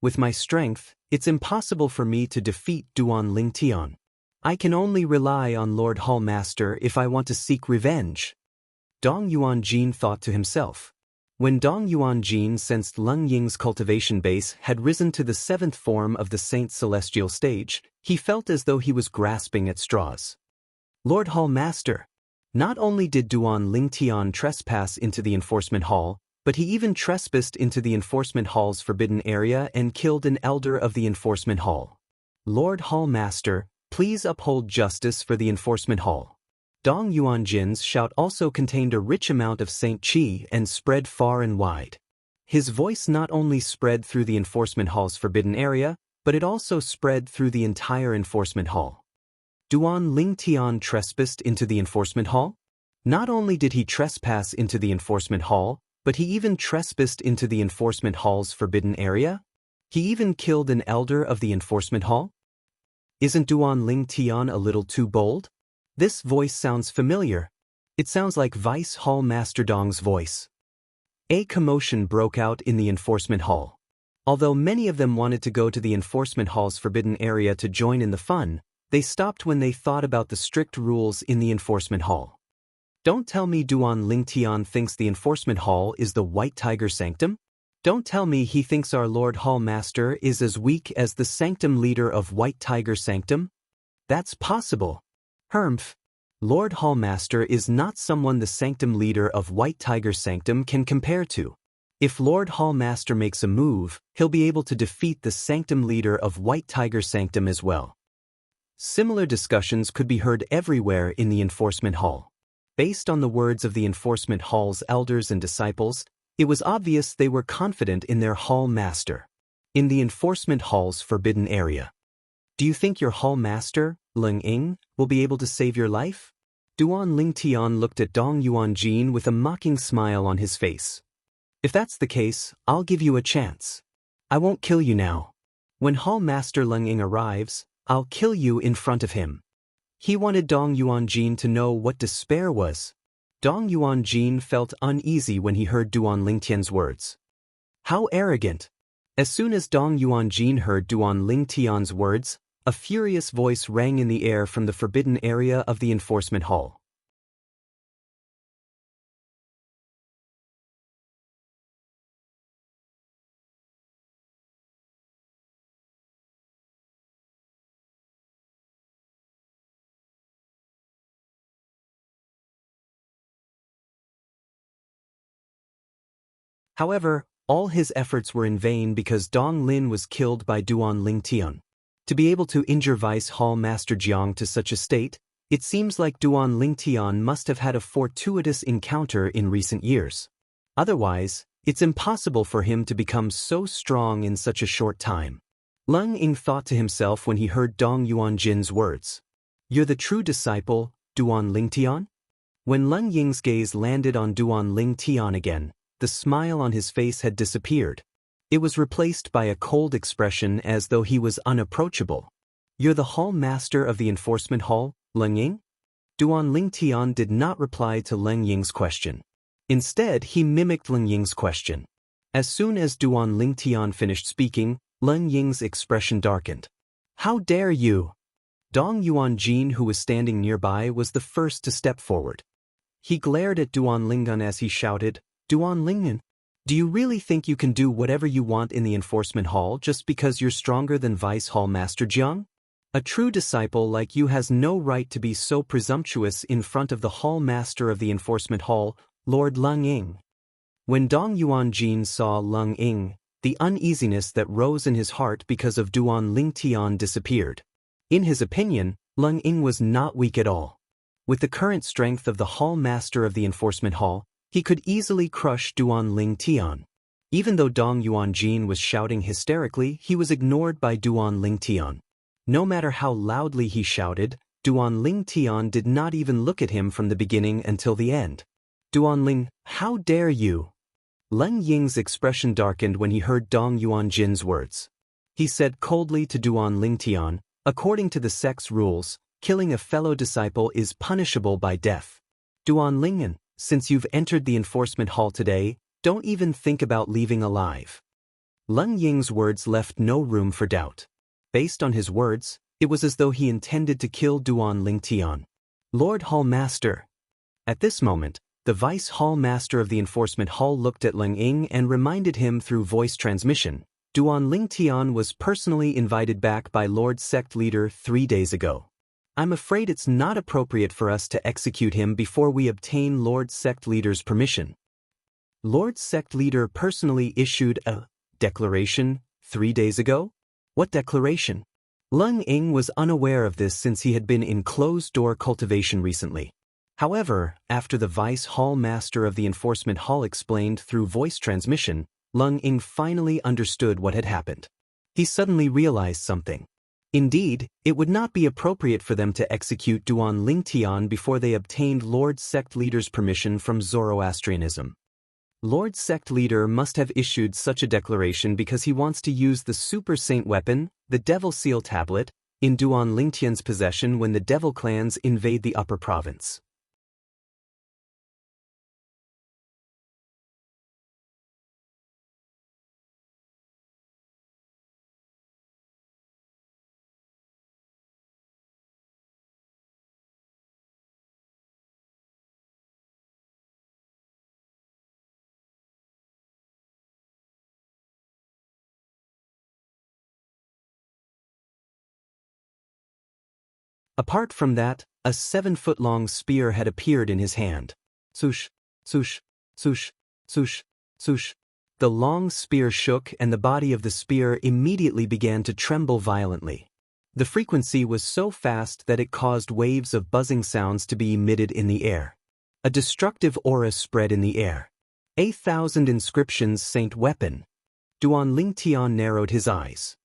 [SPEAKER 1] With my strength, it's impossible for me to defeat Duan Lingtian. I can only rely on Lord Hall Master if I want to seek revenge. Dong Yuanjin thought to himself. When Dong Yuanjin sensed Leng Ying's cultivation base had risen to the 7th form of the Saint Celestial stage, he felt as though he was grasping at straws. Lord Hall Master. Not only did Duan Lingtian trespass into the enforcement hall, but he even trespassed into the enforcement hall's forbidden area and killed an elder of the enforcement hall. Lord Hall Master, please uphold justice for the enforcement hall. Dong Yuanjin's shout also contained a rich amount of Saint Qi and spread far and wide. His voice not only spread through the enforcement hall's forbidden area, but it also spread through the entire enforcement hall. Duan Lingtian trespassed into the enforcement hall? Not only did he trespass into the enforcement hall, but he even trespassed into the enforcement hall's forbidden area? He even killed an elder of the enforcement hall? Isn't Duan Lingtian a little too bold? This voice sounds familiar. It sounds like Vice Hall Master Dong's voice. A commotion broke out in the enforcement hall. Although many of them wanted to go to the enforcement hall's forbidden area to join in the fun, they stopped when they thought about the strict rules in the enforcement hall. Don't tell me Duan Lingtian thinks the enforcement hall is the White Tiger Sanctum? Don't tell me he thinks our Lord Hall Master is as weak as the Sanctum leader of White Tiger Sanctum? That's possible. Hermph. Lord Hall Master is not someone the Sanctum leader of White Tiger Sanctum can compare to. If Lord Hall Master makes a move, he'll be able to defeat the Sanctum leader of White Tiger Sanctum as well. Similar discussions could be heard everywhere in the enforcement hall. Based on the words of the enforcement hall's elders and disciples, it was obvious they were confident in their hall master. In the enforcement hall's forbidden area. Do you think your hall master, Leng Ying, will be able to save your life? Duan Lingtian looked at Dong Yuanjin with a mocking smile on his face. If that's the case, I'll give you a chance. I won't kill you now. When Hall Master Leng Ying arrives, I'll kill you in front of him. He wanted Dong Yuanjin to know what despair was. Dong Yuanjin felt uneasy when he heard Duan Lingtian's words. How arrogant! As soon as Dong Yuanjin heard Duan Lingtian's words, a furious voice rang in the air from the forbidden area of the enforcement hall. However, all his efforts were in vain because Dong Lin was killed by Duan Lingtian. To be able to injure Vice Hall Master Jiang to such a state, it seems like Duan Lingtian must have had a fortuitous encounter in recent years. Otherwise, it's impossible for him to become so strong in such a short time. Leng Ying thought to himself when he heard Dong Yuanjin's words. You're the true disciple, Duan Lingtian? When Leng Ying's gaze landed on Duan Lingtian again, the smile on his face had disappeared. It was replaced by a cold expression as though he was unapproachable. You're the hall master of the enforcement hall, Leng Ying? Duan Lingtian did not reply to Leng Ying's question. Instead, he mimicked Leng Ying's question. As soon as Duan Lingtian finished speaking, Leng Ying's expression darkened. How dare you? Dong Yuanjin, who was standing nearby, was the first to step forward. He glared at Duan Linggan as he shouted, Duan Linggan, do you really think you can do whatever you want in the enforcement hall just because you're stronger than Vice Hall Master Jiang? A true disciple like you has no right to be so presumptuous in front of the hall master of the enforcement hall, Lord Leng Ying. When Dong Yuanjin saw Leng Ying, the uneasiness that rose in his heart because of Duan Lingtian disappeared. In his opinion, Leng Ying was not weak at all. With the current strength of the hall master of the enforcement hall, he could easily crush Duan Lingtian. Even though Dong Yuanjin was shouting hysterically, he was ignored by Duan Lingtian. No matter how loudly he shouted, Duan Lingtian did not even look at him from the beginning until the end. Duan Ling, how dare you? Leng Ying's expression darkened when he heard Dong Yuanjin's words. He said coldly to Duan Lingtian, according to the sect's rules, killing a fellow disciple is punishable by death. Duan Lingyan, since you've entered the enforcement hall today, don't even think about leaving alive. Leng Ying's words left no room for doubt. Based on his words, it was as though he intended to kill Duan Lingtian. Lord Hall Master. At this moment, the Vice Hall Master of the Enforcement Hall looked at Leng Ying and reminded him through voice transmission, Duan Lingtian was personally invited back by Lord Sect Leader 3 days ago. I'm afraid it's not appropriate for us to execute him before we obtain Lord Sect Leader's permission. Lord Sect Leader personally issued a declaration 3 days ago? What declaration? Leng Ying was unaware of this since he had been in closed-door cultivation recently. However, after the Vice Hall Master of the Enforcement Hall explained through voice transmission, Leng Ying finally understood what had happened. He suddenly realized something. Indeed, it would not be appropriate for them to execute Duan Lingtian before they obtained Lord Sect Leader's permission from Zoroastrianism. Lord Sect Leader must have issued such a declaration because he wants to use the Super Saint weapon, the Devil Seal Tablet, in Duan Lingtian's possession when the Devil clans invade the Upper Province. Apart from that, a 7-foot-long spear had appeared in his hand. Swoosh, swoosh, swoosh, swoosh, swoosh. The long spear shook and the body of the spear immediately began to tremble violently. The frequency was so fast that it caused waves of buzzing sounds to be emitted in the air. A destructive aura spread in the air. 1,000 inscriptions Saint weapon. Duan Lingtian narrowed his eyes.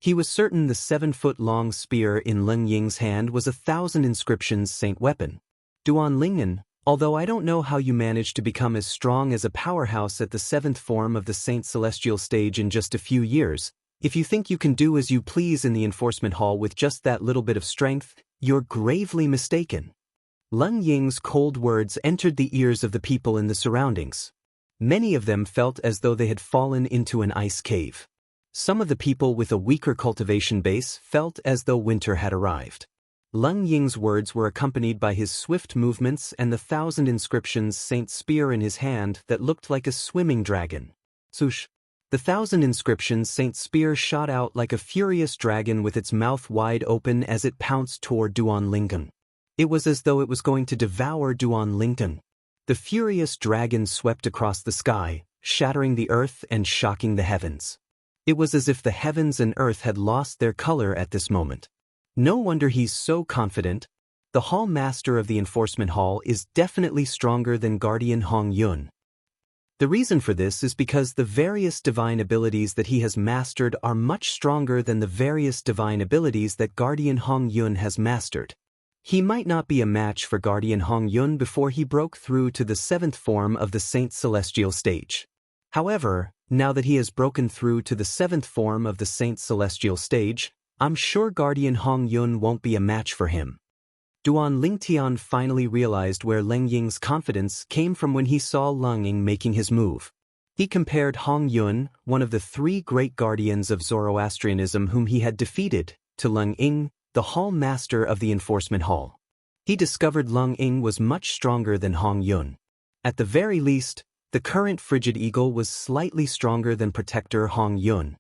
[SPEAKER 1] He was certain the 7-foot-long spear in Leng Ying's hand was 1,000 inscriptions Saint weapon. Duan Lingyan, although I don't know how you managed to become as strong as a powerhouse at the 7th form of the Saint Celestial stage in just a few years, if you think you can do as you please in the enforcement hall with just that little bit of strength, you're gravely mistaken. Leng Ying's cold words entered the ears of the people in the surroundings. Many of them felt as though they had fallen into an ice cave. Some of the people with a weaker cultivation base felt as though winter had arrived. Leng Ying's words were accompanied by his swift movements and the 1,000 inscriptions Saint spear in his hand that looked like a swimming dragon. Swoosh! The 1,000 inscriptions Saint spear shot out like a furious dragon with its mouth wide open as it pounced toward Duan Linggan. It was as though it was going to devour Duan Linggan. The furious dragon swept across the sky, shattering the earth and shocking the heavens. It was as if the heavens and earth had lost their color at this moment. No wonder he's so confident. The Hall Master of the Enforcement Hall is definitely stronger than Guardian Hong Yun. The reason for this is because the various divine abilities that he has mastered are much stronger than the various divine abilities that Guardian Hong Yun has mastered. He might not be a match for Guardian Hong Yun before he broke through to the 7th form of the Saint Celestial stage. However, now that he has broken through to the 7th form of the Saint Celestial stage, I'm sure Guardian Hong Yun won't be a match for him. Duan Lingtian finally realized where Leng Ying's confidence came from when he saw Leng Ying making his move. He compared Hong Yun, one of the 3 great guardians of Zoroastrianism whom he had defeated, to Leng Ying, the Hall Master of the Enforcement Hall. He discovered Leng Ying was much stronger than Hong Yun. At the very least, the current Frigid Eagle was slightly stronger than Protector Hong Yun.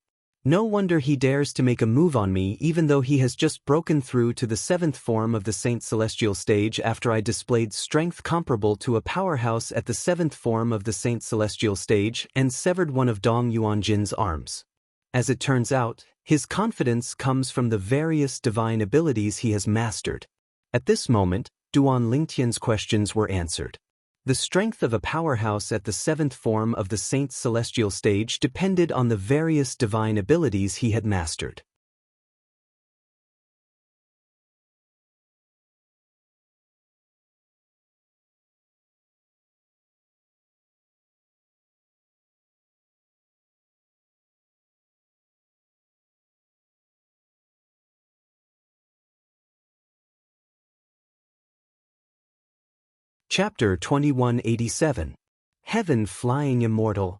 [SPEAKER 1] No wonder he dares to make a move on me even though he has just broken through to the 7th form of the Saint Celestial stage after I displayed strength comparable to a powerhouse at the 7th form of the Saint Celestial stage and severed one of Dong Yuanjin's arms. As it turns out, his confidence comes from the various divine abilities he has mastered. At this moment, Duan Lingtian's questions were answered. The strength of a powerhouse at the 7th form of the Saint Celestial stage depended on the various divine abilities he had mastered. Chapter 2187. Heaven Flying Immortal.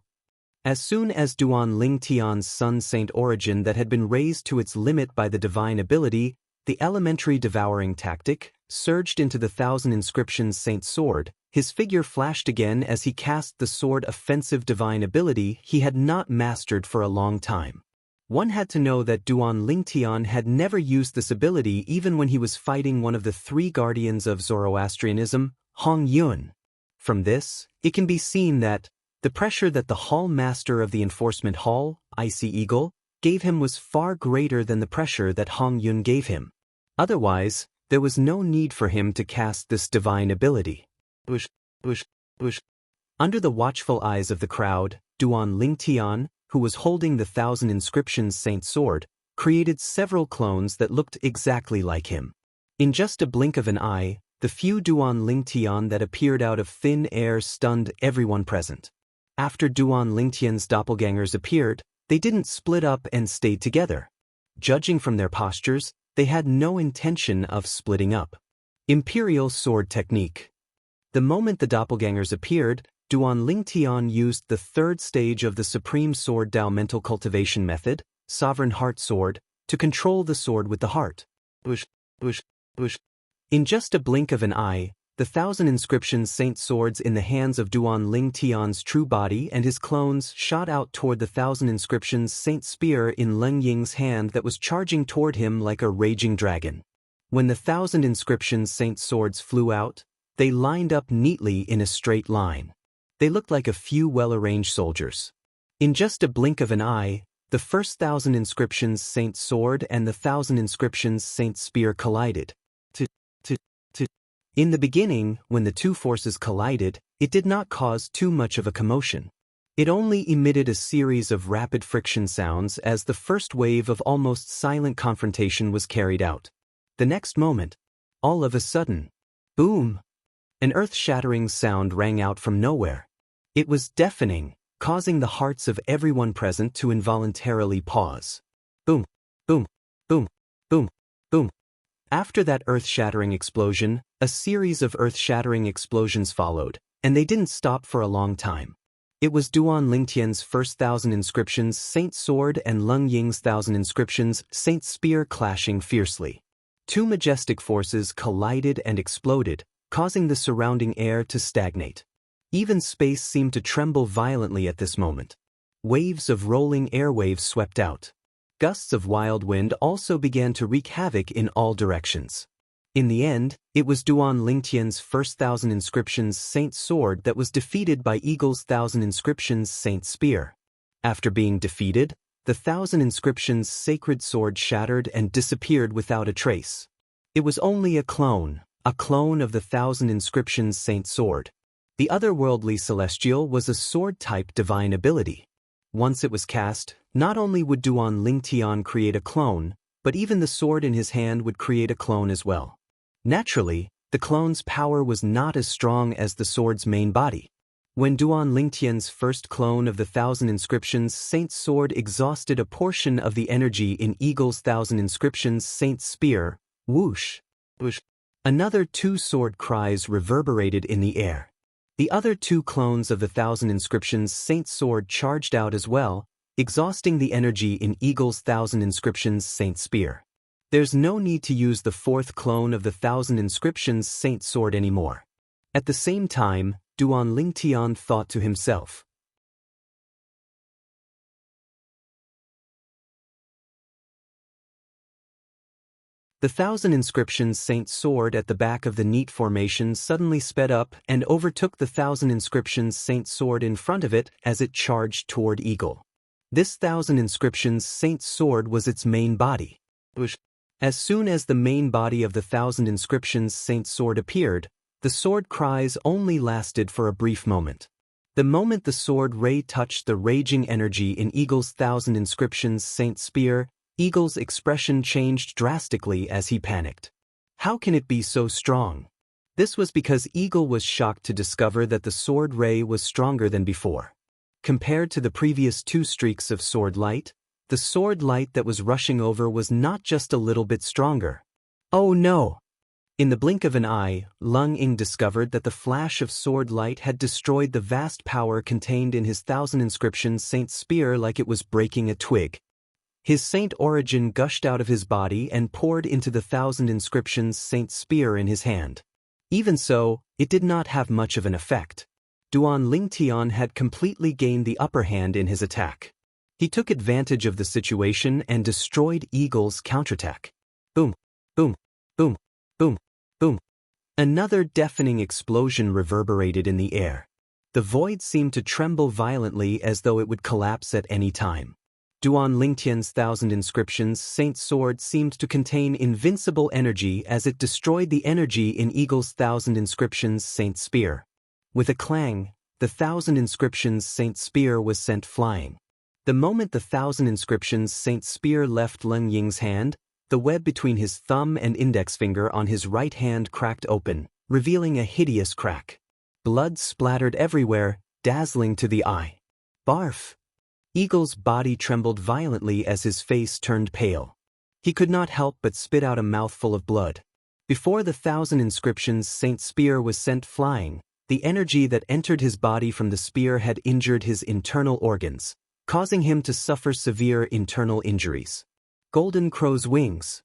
[SPEAKER 1] As soon as Duan Lingtian's Sun Saint origin that had been raised to its limit by the divine ability, the elementary devouring tactic, surged into the 1,000 inscriptions Saint Sword, his figure flashed again as he cast the sword offensive divine ability he had not mastered for a long time. One had to know that Duan Lingtian had never used this ability even when he was fighting one of the 3 guardians of Zoroastrianism, Hong Yun. From this, it can be seen that the pressure that the Hall Master of the Enforcement Hall, Icy Eagle, gave him was far greater than the pressure that Hong Yun gave him. Otherwise, there was no need for him to cast this divine ability. Bush, bush, bush. Under the watchful eyes of the crowd, Duan Lingtian, who was holding the 1,000 inscriptions Saint Sword, created several clones that looked exactly like him. In just a blink of an eye, the few Duan Lingtian that appeared out of thin air stunned everyone present. After Duan Lingtian's doppelgangers appeared, they didn't split up and stayed together. Judging from their postures, they had no intention of splitting up. Imperial Sword Technique. The moment the doppelgangers appeared, Duan Lingtian used the 3rd stage of the Supreme Sword Dao Mental Cultivation Method, Sovereign Heart Sword, to control the sword with the heart. Bush, bush, bush. In just a blink of an eye, the 1,000 inscriptions Saint Swords in the hands of Duan Lingtian's true body and his clones shot out toward the 1,000 inscriptions Saint Spear in Leng Ying's hand that was charging toward him like a raging dragon. When the 1,000 inscriptions Saint Swords flew out, they lined up neatly in a straight line. They looked like a few well-arranged soldiers. In just a blink of an eye, the first 1,000 inscriptions Saint Sword and the 1,000 inscriptions Saint Spear collided. In the beginning, when the 2 forces collided, it did not cause too much of a commotion. It only emitted a series of rapid friction sounds as the first wave of almost silent confrontation was carried out. The next moment, all of a sudden, boom! An earth-shattering sound rang out from nowhere. It was deafening, causing the hearts of everyone present to involuntarily pause. Boom, boom, boom, boom, boom. After that earth-shattering explosion, a series of earth-shattering explosions followed, and they didn't stop for a long time. It was Duan Lingtian's first 1,000 inscriptions Saint Sword and Leng Ying's 1,000 inscriptions Saint Spear clashing fiercely. 2 majestic forces collided and exploded, causing the surrounding air to stagnate. Even space seemed to tremble violently at this moment. Waves of rolling airwaves swept out. Gusts of wild wind also began to wreak havoc in all directions. In the end, it was Duan Lingtian's first 1,000 inscriptions Saint Sword that was defeated by Eagle's 1,000 inscriptions Saint Spear. After being defeated, the 1,000 inscriptions Sacred Sword shattered and disappeared without a trace. It was only a clone of the 1,000 inscriptions Saint Sword. The otherworldly celestial was a sword-type divine ability. Once it was cast, not only would Duan Lingtian create a clone, but even the sword in his hand would create a clone as well. Naturally, the clone's power was not as strong as the sword's main body. When Duan Lingtian's first clone of the 1,000 inscriptions Saint Sword exhausted a portion of the energy in Eagle's 1,000 inscriptions Saint Spear, whoosh, whoosh, another 2 sword cries reverberated in the air. The other 2 clones of the 1,000 inscriptions Saint Sword charged out as well, exhausting the energy in Eagle's 1,000 inscriptions Saint Spear. There's no need to use the 4th clone of the 1,000 inscriptions Saint Sword anymore. At the same time, Duan Lingtian thought to himself. The 1,000 inscriptions Saint Sword at the back of the neat formation suddenly sped up and overtook the 1,000 inscriptions Saint Sword in front of it as it charged toward Eagle. This 1,000 inscriptions Saint Sword was its main body. As soon as the main body of the 1,000 inscriptions Saint Sword appeared, the sword cries only lasted for a brief moment. The moment the sword ray touched the raging energy in Eagle's 1,000 inscriptions Saint Spear, Eagle's expression changed drastically as he panicked. How can it be so strong? This was because Eagle was shocked to discover that the sword ray was stronger than before. Compared to the previous 2 streaks of sword light, the sword light that was rushing over was not just a little bit stronger. Oh no! In the blink of an eye, Lung Ying discovered that the flash of sword light had destroyed the vast power contained in his 1,000 inscriptions Saint Spear like it was breaking a twig. His saint origin gushed out of his body and poured into the 1,000 inscriptions Saint Spear in his hand. Even so, it did not have much of an effect. Duan Lingtian had completely gained the upper hand in his attack. He took advantage of the situation and destroyed Eagle's counterattack. Boom, boom, boom, boom, boom. Another deafening explosion reverberated in the air. The void seemed to tremble violently as though it would collapse at any time. Duan Lingtian's 1,000 inscriptions Saint Sword seemed to contain invincible energy as it destroyed the energy in Eagle's 1,000 inscriptions Saint Spear. With a clang, the 1,000 inscriptions Saint Spear was sent flying. The moment the 1,000 inscriptions Saint Spear left Lung Ying's hand, the web between his thumb and index finger on his right hand cracked open, revealing a hideous crack. Blood splattered everywhere, dazzling to the eye. Barf! Eagle's body trembled violently as his face turned pale. He could not help but spit out a mouthful of blood. Before the 1,000 inscriptions Saint Spear was sent flying, the energy that entered his body from the spear had injured his internal organs, causing him to suffer severe internal injuries. Golden Crow's wings.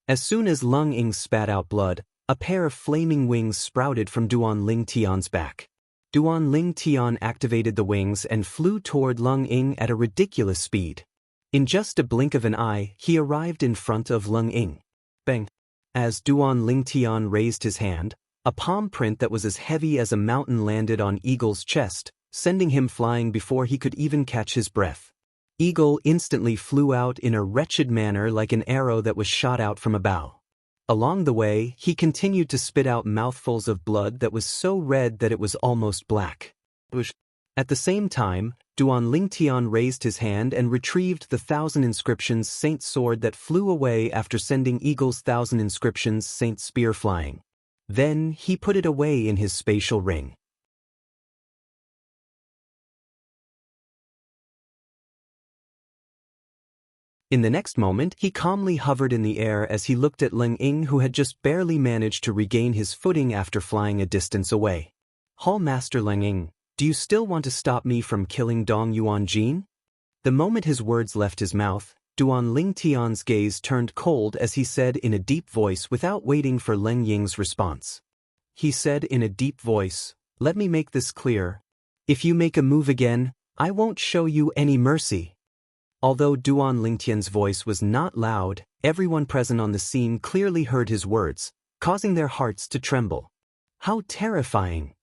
[SPEAKER 1] As soon as Lung Ying spat out blood, a pair of flaming wings sprouted from Duan Lingtian's back. Duan Lingtian activated the wings and flew toward Lung Ying at a ridiculous speed. In just a blink of an eye, he arrived in front of Lung Ying. Bang! As Duan Lingtian raised his hand, a palm print that was as heavy as a mountain landed on Eagle's chest, sending him flying before he could even catch his breath. Eagle instantly flew out in a wretched manner like an arrow that was shot out from a bow. Along the way, he continued to spit out mouthfuls of blood that was so red that it was almost black. At the same time, Duan Lingtian raised his hand and retrieved the 1,000 inscriptions Saint Sword that flew away after sending Eagle's 1,000 inscriptions Saint Spear flying. Then he put it away in his spatial ring. In the next moment, he calmly hovered in the air as he looked at Lung Ying, who had just barely managed to regain his footing after flying a distance away. Hall Master Lung Ying, do you still want to stop me from killing Dong Yuanjin? The moment his words left his mouth, Duan Lingtian's gaze turned cold as he said in a deep voice without waiting for Lung Ying's response. He said in a deep voice, "Let me make this clear. If you make a move again, I won't show you any mercy." Although Duan Lingtian's voice was not loud, everyone present on the scene clearly heard his words, causing their hearts to tremble. How terrifying!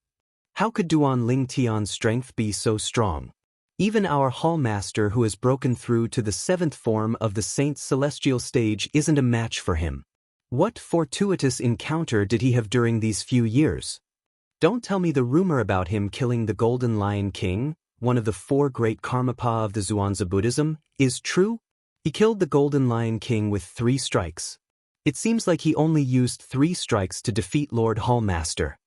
[SPEAKER 1] How could Duan Ling Tian's strength be so strong? Even our Hall Master who has broken through to the 7th form of the Saint's celestial stage isn't a match for him. What fortuitous encounter did he have during these few years? Don't tell me the rumor about him killing the Golden Lion King, one of the 4 great Karmapa of the Zhuangzi Buddhism, is true? He killed the Golden Lion King with 3 strikes. It seems like he only used 3 strikes to defeat Lord Hall Master.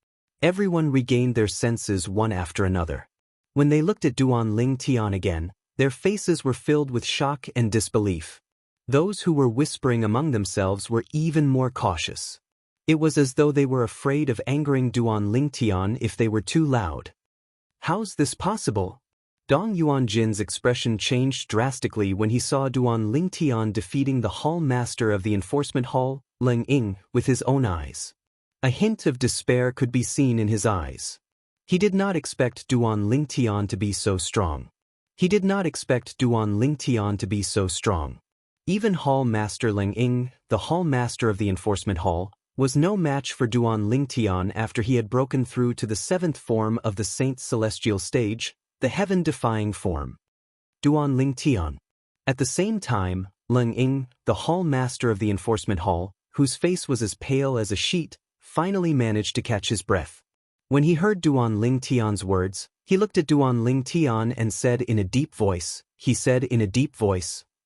[SPEAKER 1] Everyone regained their senses one after another. When they looked at Duan Ling Tian again, their faces were filled with shock and disbelief. Those who were whispering among themselves were even more cautious. It was as though they were afraid of angering Duan Ling Tian if they were too loud. How's this possible? Dong Yuanjin's expression changed drastically when he saw Duan Ling Tian defeating the Hall Master of the Enforcement Hall, Leng Ying, with his own eyes. A hint of despair could be seen in his eyes. He did not expect Duan Ling Tian to be so strong. He did not expect Duan Ling Tian to be so strong. Even Hall Master Leng Ying, the Hall Master of the Enforcement Hall, was no match for Duan Ling Tian after he had broken through to the 7th form of the Saint's celestial stage, the heaven-defying form. Duan Ling Tian. At the same time, Leng Ying, the Hall Master of the Enforcement Hall, whose face was as pale as a sheet, finally managed to catch his breath. When he heard Duan Ling Tian's words, he looked at Duan Ling Tian and said in a deep voice,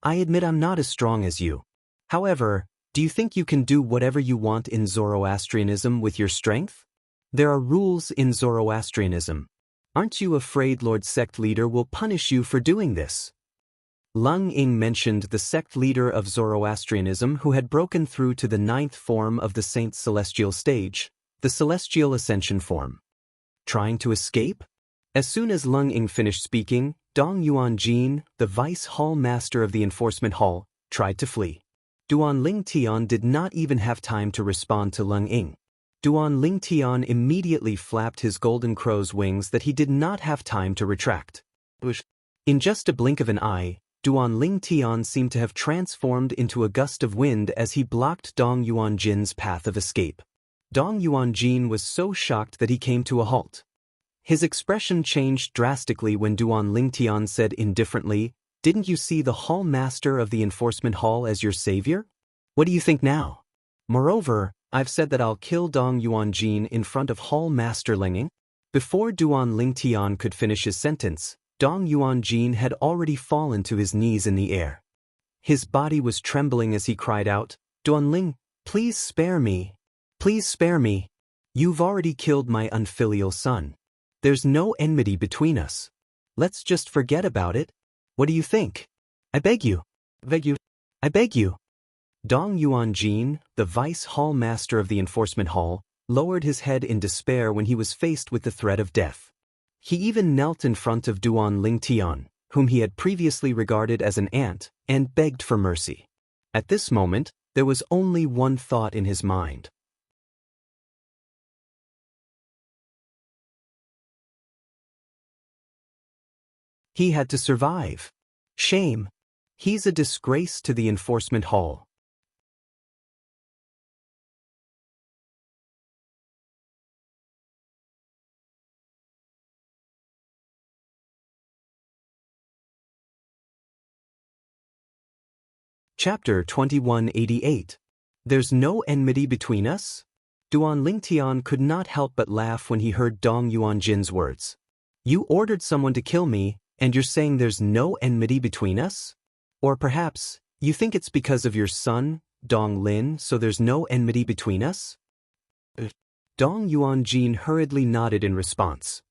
[SPEAKER 1] I admit I'm not as strong as you. However, do you think you can do whatever you want in Zoroastrianism with your strength? There are rules in Zoroastrianism. Aren't you afraid Lord Sect Leader will punish you for doing this? Leng Ying mentioned the sect leader of Zoroastrianism who had broken through to the 9th form of the Saint's celestial stage, the celestial ascension form. Trying to escape? As soon as Leng Ying finished speaking, Dong Yuanjin, the Vice Hall Master of the Enforcement Hall, tried to flee. Duan Ling Tian did not even have time to respond to Leng Ying. Duan Ling Tian immediately flapped his golden crow's wings that he did not have time to retract. In just a blink of an eye, Duan Ling Tian seemed to have transformed into a gust of wind as he blocked Dong Yuanjin's path of escape. Dong Yuanjin was so shocked that he came to a halt. His expression changed drastically when Duan Ling Tian said indifferently, Didn't you see the Hall Master of the Enforcement Hall as your savior? What do you think now? Moreover, I've said that I'll kill Dong Yuanjin in front of Hall Master Leng Ying. Before Duan Ling Tian could finish his sentence, Dong Yuanjin had already fallen to his knees in the air. His body was trembling as he cried out, Duan Ling, please spare me. Please spare me. You've already killed my unfilial son. There's no enmity between us. Let's just forget about it. What do you think? I beg you. I beg you. Dong Yuanjin, the Vice Hall Master of the Enforcement Hall, lowered his head in despair when he was faced with the threat of death. He even knelt in front of Duan Ling Tian, whom he had previously regarded as an ant, and begged for mercy. At this moment, there was only one thought in his mind. He had to survive. Shame. He's a disgrace to the Enforcement Hall. Chapter 2188. There's no enmity between us? Duan Ling Tian could not help but laugh when he heard Dong Yuanjin's words. You ordered someone to kill me, and you're saying there's no enmity between us? Or perhaps, you think it's because of your son, Dong Lin, so there's no enmity between us? Dong Yuanjin hurriedly nodded in response.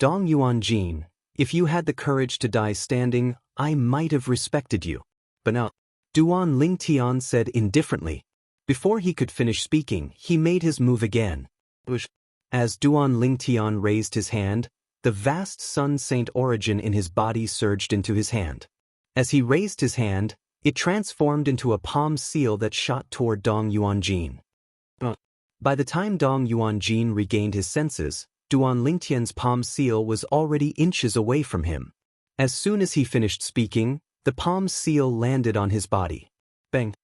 [SPEAKER 1] Dong Yuanjin, if you had the courage to die standing, I might have respected you. But now, Duan Ling Tian said indifferently. Before he could finish speaking, he made his move again. As Duan Ling Tian raised his hand, the vast Sun Saint origin in his body surged into his hand. As he raised his hand, it transformed into a palm seal that shot toward Dong Yuanjin. By the time Dong Yuanjin regained his senses, Duan Ling Tian's palm seal was already inches away from him. As soon as he finished speaking, the palm seal landed on his body. Bang!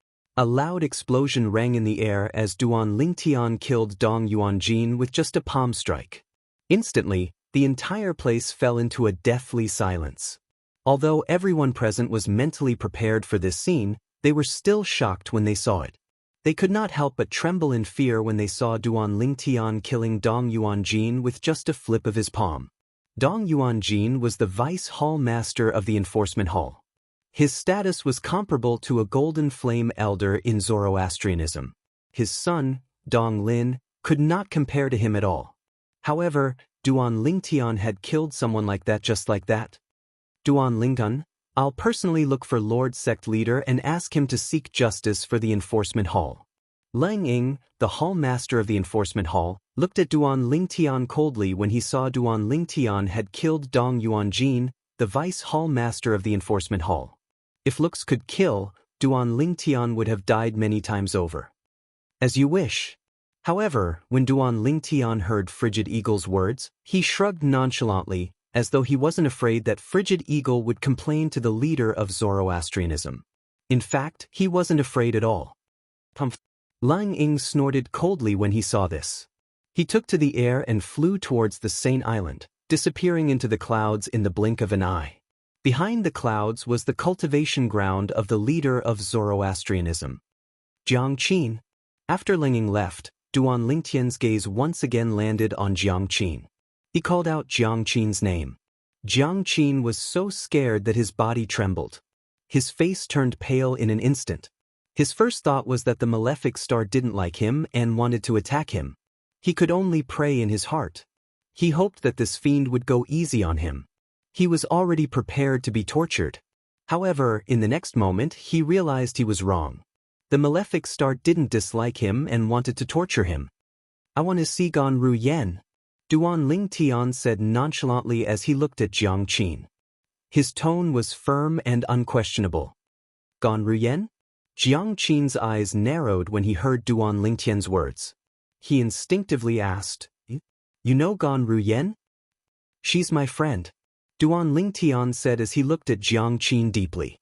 [SPEAKER 1] A loud explosion rang in the air as Duan Lingtian killed Dong Yuanjin with just a palm strike. Instantly, the entire place fell into a deathly silence. Although everyone present was mentally prepared for this scene, they were still shocked when they saw it. They could not help but tremble in fear when they saw Duan Lingtian killing Dong Yuanjin with just a flip of his palm. Dong Yuanjin was the vice hall master of the enforcement hall. His status was comparable to a golden flame elder in Zoroastrianism. His son, Dong Lin, could not compare to him at all. However, Duan Lingtian had killed someone like that just like that. Duan Lingtian, I'll personally look for Lord Sect Leader and ask him to seek justice for the enforcement hall. Lang Ying, the hall master of the enforcement hall, looked at Duan Lingtian coldly when he saw Duan Lingtian had killed Dong Yuanjin, the vice hall master of the enforcement hall. If looks could kill, Duan Lingtian would have died many times over. As you wish. However, when Duan Lingtian heard Frigid Eagle's words, he shrugged nonchalantly, as though he wasn't afraid that Frigid Eagle would complain to the leader of Zoroastrianism. In fact, he wasn't afraid at all. Lang Ying snorted coldly when he saw this. He took to the air and flew towards the Saint Island, disappearing into the clouds in the blink of an eye. Behind the clouds was the cultivation ground of the leader of Zoroastrianism. Jiang Qin. After Lang Ying left, Duan Lingtian's gaze once again landed on Jiang Qin. He called out Jiang Qin's name. Jiang Qin was so scared that his body trembled. His face turned pale in an instant. His first thought was that the malefic star didn't like him and wanted to attack him. He could only pray in his heart. He hoped that this fiend would go easy on him. He was already prepared to be tortured. However, in the next moment, he realized he was wrong. The malefic star didn't dislike him and wanted to torture him. I want to see Gan Ru Yen, Duan Lingtian said nonchalantly as he looked at Jiang Qin. His tone was firm and unquestionable. Gan Ru Yen? Jiang Qin's eyes narrowed when he heard Duan Lingtian's words. He instinctively asked, You know Gan Ru Yen? She's my friend, Duan Lingtian said as he looked at Jiang Qin deeply.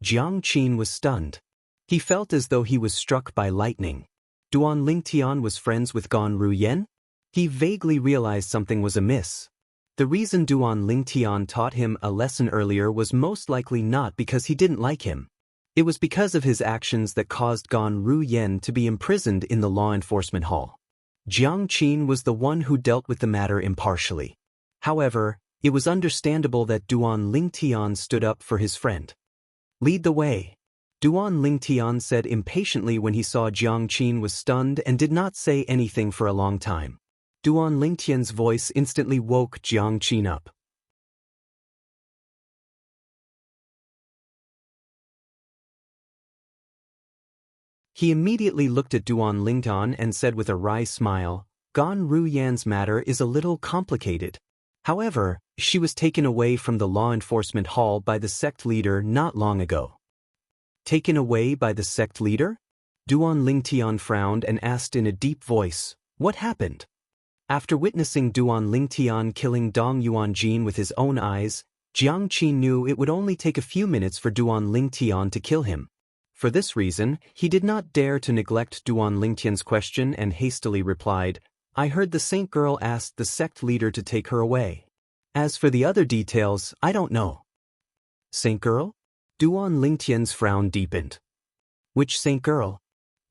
[SPEAKER 1] Jiang Qin was stunned. He felt as though he was struck by lightning. Duan Lingtian was friends with Gan Ru Yen? He vaguely realized something was amiss. The reason Duan Lingtian taught him a lesson earlier was most likely not because he didn't like him. It was because of his actions that caused Gan Ru Yen to be imprisoned in the law enforcement hall. Jiang Qin was the one who dealt with the matter impartially. However, it was understandable that Duan Lingtian stood up for his friend. Lead the way, Duan Lingtian said impatiently when he saw Jiang Qin was stunned and did not say anything for a long time. Duan Lingtian's voice instantly woke Jiang Qin up. He immediately looked at Duan Lingtian and said with a wry smile, Gan Ru Yan's matter is a little complicated. However, she was taken away from the law enforcement hall by the sect leader not long ago. Taken away by the sect leader? Duan Lingtian frowned and asked in a deep voice, What happened? After witnessing Duan Lingtian killing Dong Yuanjin with his own eyes, Jiang Qin knew it would only take a few minutes for Duan Lingtian to kill him. For this reason, he did not dare to neglect Duan Lingtian's question and hastily replied, I heard the Saint girl asked the sect leader to take her away. As for the other details, I don't know. Saint girl? Duan Lingtian's frown deepened. Which saint girl?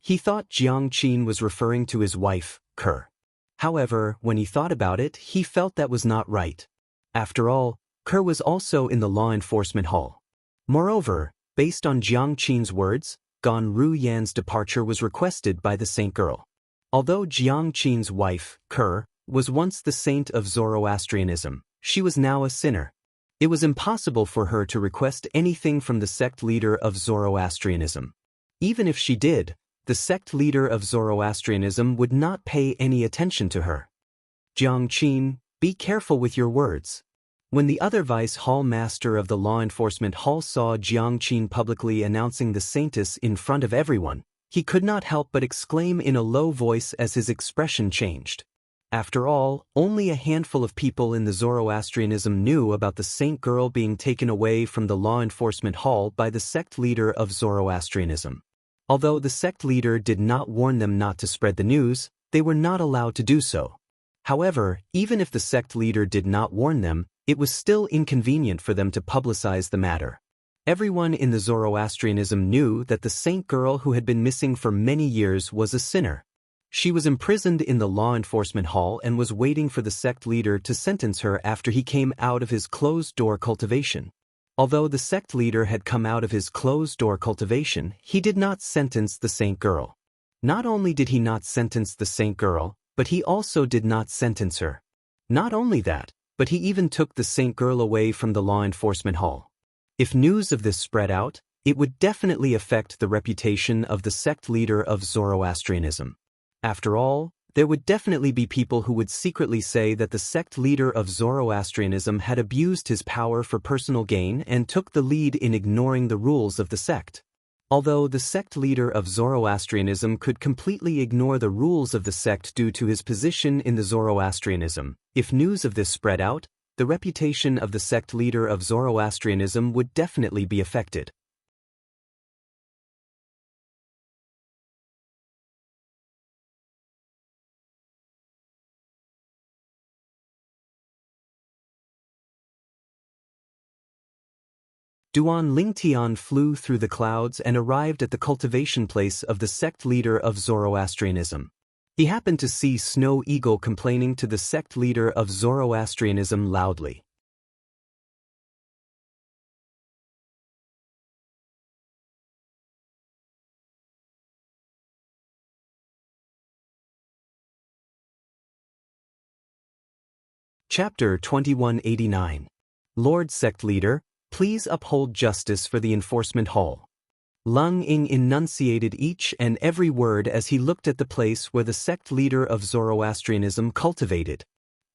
[SPEAKER 1] He thought Jiang Qin was referring to his wife, Kerr. However, when he thought about it, he felt that was not right. After all, Kerr was also in the law enforcement hall. Moreover, based on Jiang Qin's words, Gan Ru Yan's departure was requested by the saint girl. Although Jiang Qin's wife, Kerr, was once the saint of Zoroastrianism, she was now a sinner. It was impossible for her to request anything from the sect leader of Zoroastrianism. Even if she did, the sect leader of Zoroastrianism would not pay any attention to her. Jiang Qin, be careful with your words. When the other vice hall master of the law enforcement hall saw Jiang Qin publicly announcing the saintess in front of everyone, he could not help but exclaim in a low voice as his expression changed. After all, only a handful of people in the Zoroastrianism knew about the saint girl being taken away from the law enforcement hall by the sect leader of Zoroastrianism. Although the sect leader did not warn them not to spread the news, they were not allowed to do so. However, even if the sect leader did not warn them, it was still inconvenient for them to publicize the matter. Everyone in the Zoroastrianism knew that the saint girl who had been missing for many years was a sinner. She was imprisoned in the law enforcement hall and was waiting for the sect leader to sentence her after he came out of his closed-door cultivation. Although the sect leader had come out of his closed-door cultivation, he did not sentence the saint girl. Not only did he not sentence the saint girl, but he also did not sentence her. Not only that, but he even took the saint girl away from the law enforcement hall. If news of this spread out, it would definitely affect the reputation of the sect leader of Zoroastrianism. After all, there would definitely be people who would secretly say that the sect leader of Zoroastrianism had abused his power for personal gain and took the lead in ignoring the rules of the sect. Although the sect leader of Zoroastrianism could completely ignore the rules of the sect due to his position in the Zoroastrianism, if news of this spread out, the reputation of the sect leader of Zoroastrianism would definitely be affected. Duan Lingtian flew through the clouds and arrived at the cultivation place of the sect leader of Zoroastrianism. He happened to see Snow Eagle complaining to the sect leader of Zoroastrianism loudly. Chapter 2189. Lord Sect Leader, please uphold justice for the enforcement hall. Lung Ying enunciated each and every word as he looked at the place where the sect leader of Zoroastrianism cultivated.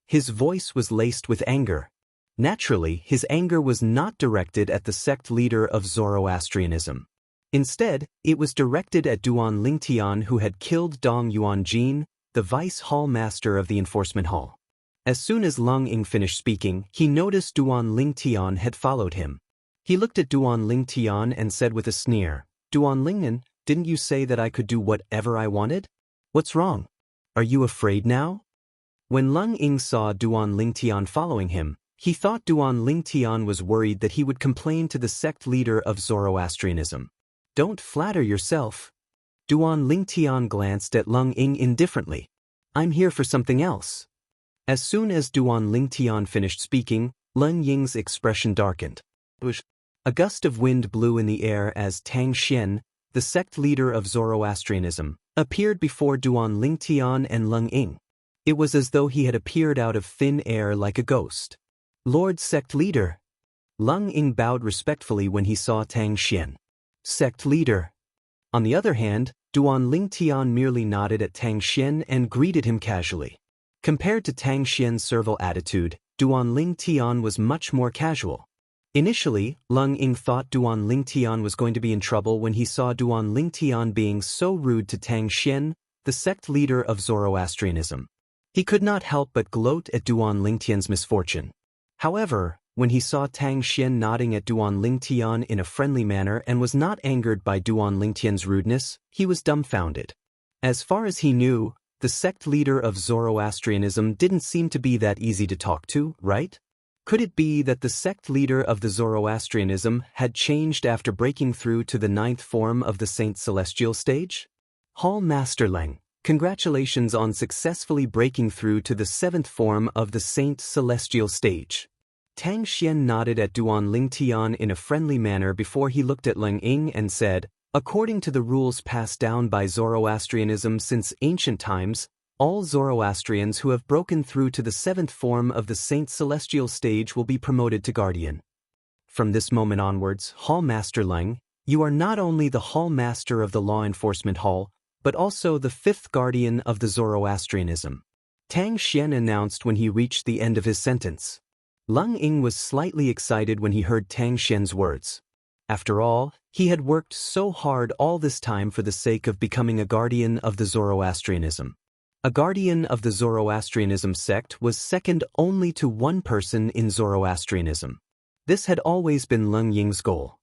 [SPEAKER 1] His voice was laced with anger. Naturally, his anger was not directed at the sect leader of Zoroastrianism. Instead, it was directed at Duan Lingtian, who had killed Dong Yuanjin, the vice hall master of the enforcement hall. As soon as Lung Ying finished speaking, he noticed Duan Lingtian had followed him. He looked at Duan Lingtian and said with a sneer, "Duan Lingnan, didn't you say that I could do whatever I wanted? What's wrong? Are you afraid now?" When Lung Ying saw Duan Lingtian following him, he thought Duan Lingtian was worried that he would complain to the sect leader of Zoroastrianism. "Don't flatter yourself." Duan Lingtian glanced at Lung Ying indifferently. "I'm here for something else." As soon as Duan Lingtian finished speaking, Lung Ying's expression darkened. A gust of wind blew in the air as Tang Xian, the sect leader of Zoroastrianism, appeared before Duan Lingtian and Lung Ying. It was as though he had appeared out of thin air like a ghost. "Lord Sect Leader." Lung Ying bowed respectfully when he saw Tang Xian. "Sect Leader." On the other hand, Duan Lingtian merely nodded at Tang Xian and greeted him casually. Compared to Tang Xian's servile attitude, Duan Lingtian was much more casual. Initially, Lung Ying thought Duan Lingtian was going to be in trouble when he saw Duan Lingtian being so rude to Tang Xian, the sect leader of Zoroastrianism. He could not help but gloat at Duan Lingtian's misfortune. However, when he saw Tang Xian nodding at Duan Lingtian in a friendly manner and was not angered by Duan Lingtian's rudeness, he was dumbfounded. As far as he knew, the sect leader of Zoroastrianism didn't seem to be that easy to talk to, right? Could it be that the sect leader of the Zoroastrianism had changed after breaking through to the 9th form of the Saint Celestial stage? Hall Master Leng, congratulations on successfully breaking through to the 7th form of the Saint Celestial stage. Tang Xian nodded at Duan Lingtian in a friendly manner before he looked at Lung Ying and said, "According to the rules passed down by Zoroastrianism since ancient times, all Zoroastrians who have broken through to the 7th form of the Saint Celestial stage will be promoted to Guardian. From this moment onwards, Hall Master Leng, you are not only the Hall Master of the Law Enforcement Hall, but also the 5th Guardian of the Zoroastrianism," Tang Xian announced when he reached the end of his sentence. Lung Ying was slightly excited when he heard Tang Xian's words. After all, he had worked so hard all this time for the sake of becoming a guardian of the Zoroastrianism. A guardian of the Zoroastrianism sect was second only to one person in Zoroastrianism. This had always been Lung Ying's goal.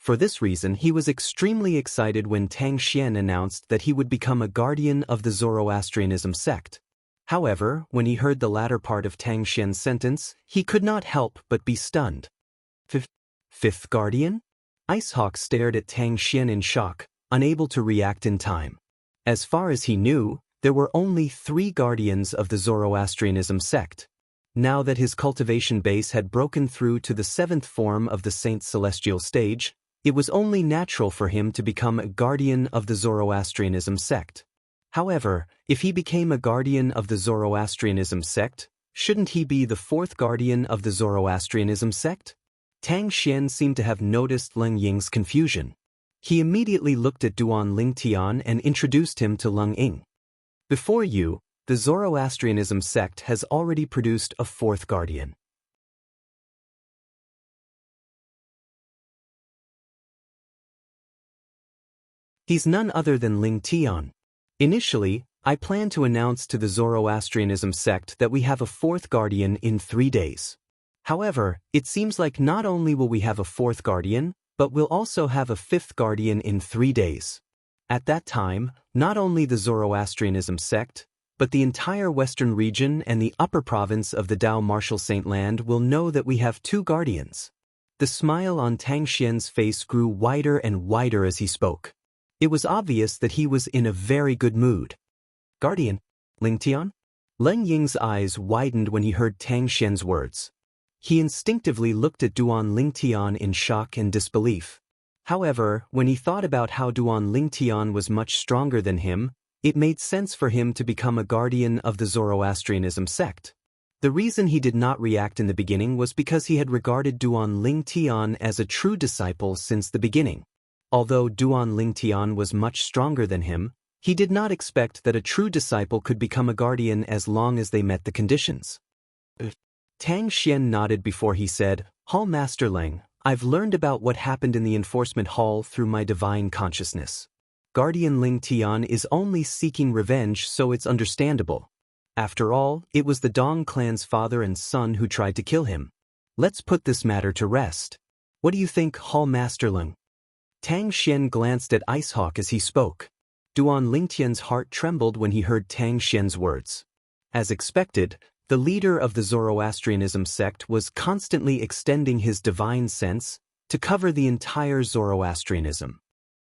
[SPEAKER 1] For this reason, he was extremely excited when Tang Xian announced that he would become a guardian of the Zoroastrianism sect. However, when he heard the latter part of Tang Xian's sentence, he could not help but be stunned. Fifth guardian? Icehawk stared at Tang Xian in shock, unable to react in time. As far as he knew, there were only 3 guardians of the Zoroastrianism sect. Now that his cultivation base had broken through to the 7th form of the Saint Celestial stage, it was only natural for him to become a guardian of the Zoroastrianism sect. However, if he became a guardian of the Zoroastrianism sect, shouldn't he be the 4th guardian of the Zoroastrianism sect? Tang Xian seemed to have noticed Leng Ying's confusion. He immediately looked at Duan Lingtian and introduced him to Leng Ying. Before you, the Zoroastrianism sect has already produced a 4th guardian. He's none other than Lingtian. Initially, I plan to announce to the Zoroastrianism sect that we have a 4th guardian in 3 days. However, it seems like not only will we have a 4th guardian, but we'll also have a 5th guardian in 3 days. At that time, not only the Zoroastrianism sect, but the entire western region and the upper province of the Dao Martial Saint Land will know that we have 2 guardians. The smile on Tang Xian's face grew wider and wider as he spoke. It was obvious that he was in a very good mood. Guardian? Lingtian? Leng Ying's eyes widened when he heard Tang Xian's words. He instinctively looked at Duan Lingtian in shock and disbelief. However, when he thought about how Duan Lingtian was much stronger than him, it made sense for him to become a guardian of the Zoroastrianism sect. The reason he did not react in the beginning was because he had regarded Duan Lingtian as a true disciple since the beginning. Although Duan Lingtian was much stronger than him, he did not expect that a true disciple could become a guardian as long as they met the conditions. Tang Xian nodded before he said, "Hall Master Leng, I've learned about what happened in the enforcement hall through my divine consciousness. Guardian Lingtian is only seeking revenge, so it's understandable. After all, it was the Dong clan's father and son who tried to kill him. Let's put this matter to rest. What do you think, Hall Master Leng?" Tang Xian glanced at Icehawk as he spoke. Duan Lingtian's heart trembled when he heard Tang Xian's words. As expected, the leader of the Zoroastrianism sect was constantly extending his divine sense to cover the entire Zoroastrianism.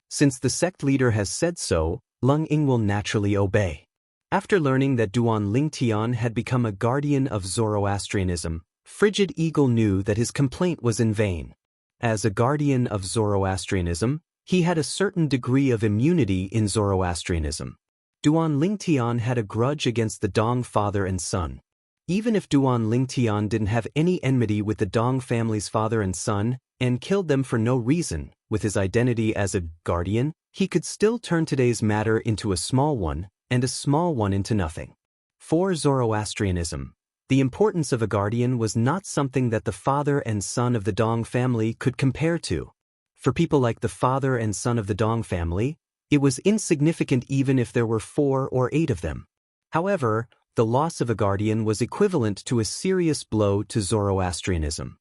[SPEAKER 1] Since the sect leader has said so, Leng Ying will naturally obey. After learning that Duan Lingtian had become a guardian of Zoroastrianism, Frigid Eagle knew that his complaint was in vain. As a guardian of Zoroastrianism, he had a certain degree of immunity in Zoroastrianism. Duan Lingtian had a grudge against the Dong father and son. Even if Duan Lingtian didn't have any enmity with the Dong family's father and son, and killed them for no reason, with his identity as a guardian, he could still turn today's matter into a small one, and a small one into nothing. For Zoroastrianism, the importance of a guardian was not something that the father and son of the Dong family could compare to. For people like the father and son of the Dong family, it was insignificant even if there were 4 or 8 of them. However, the loss of a guardian was equivalent to a serious blow to Zoroastrianism.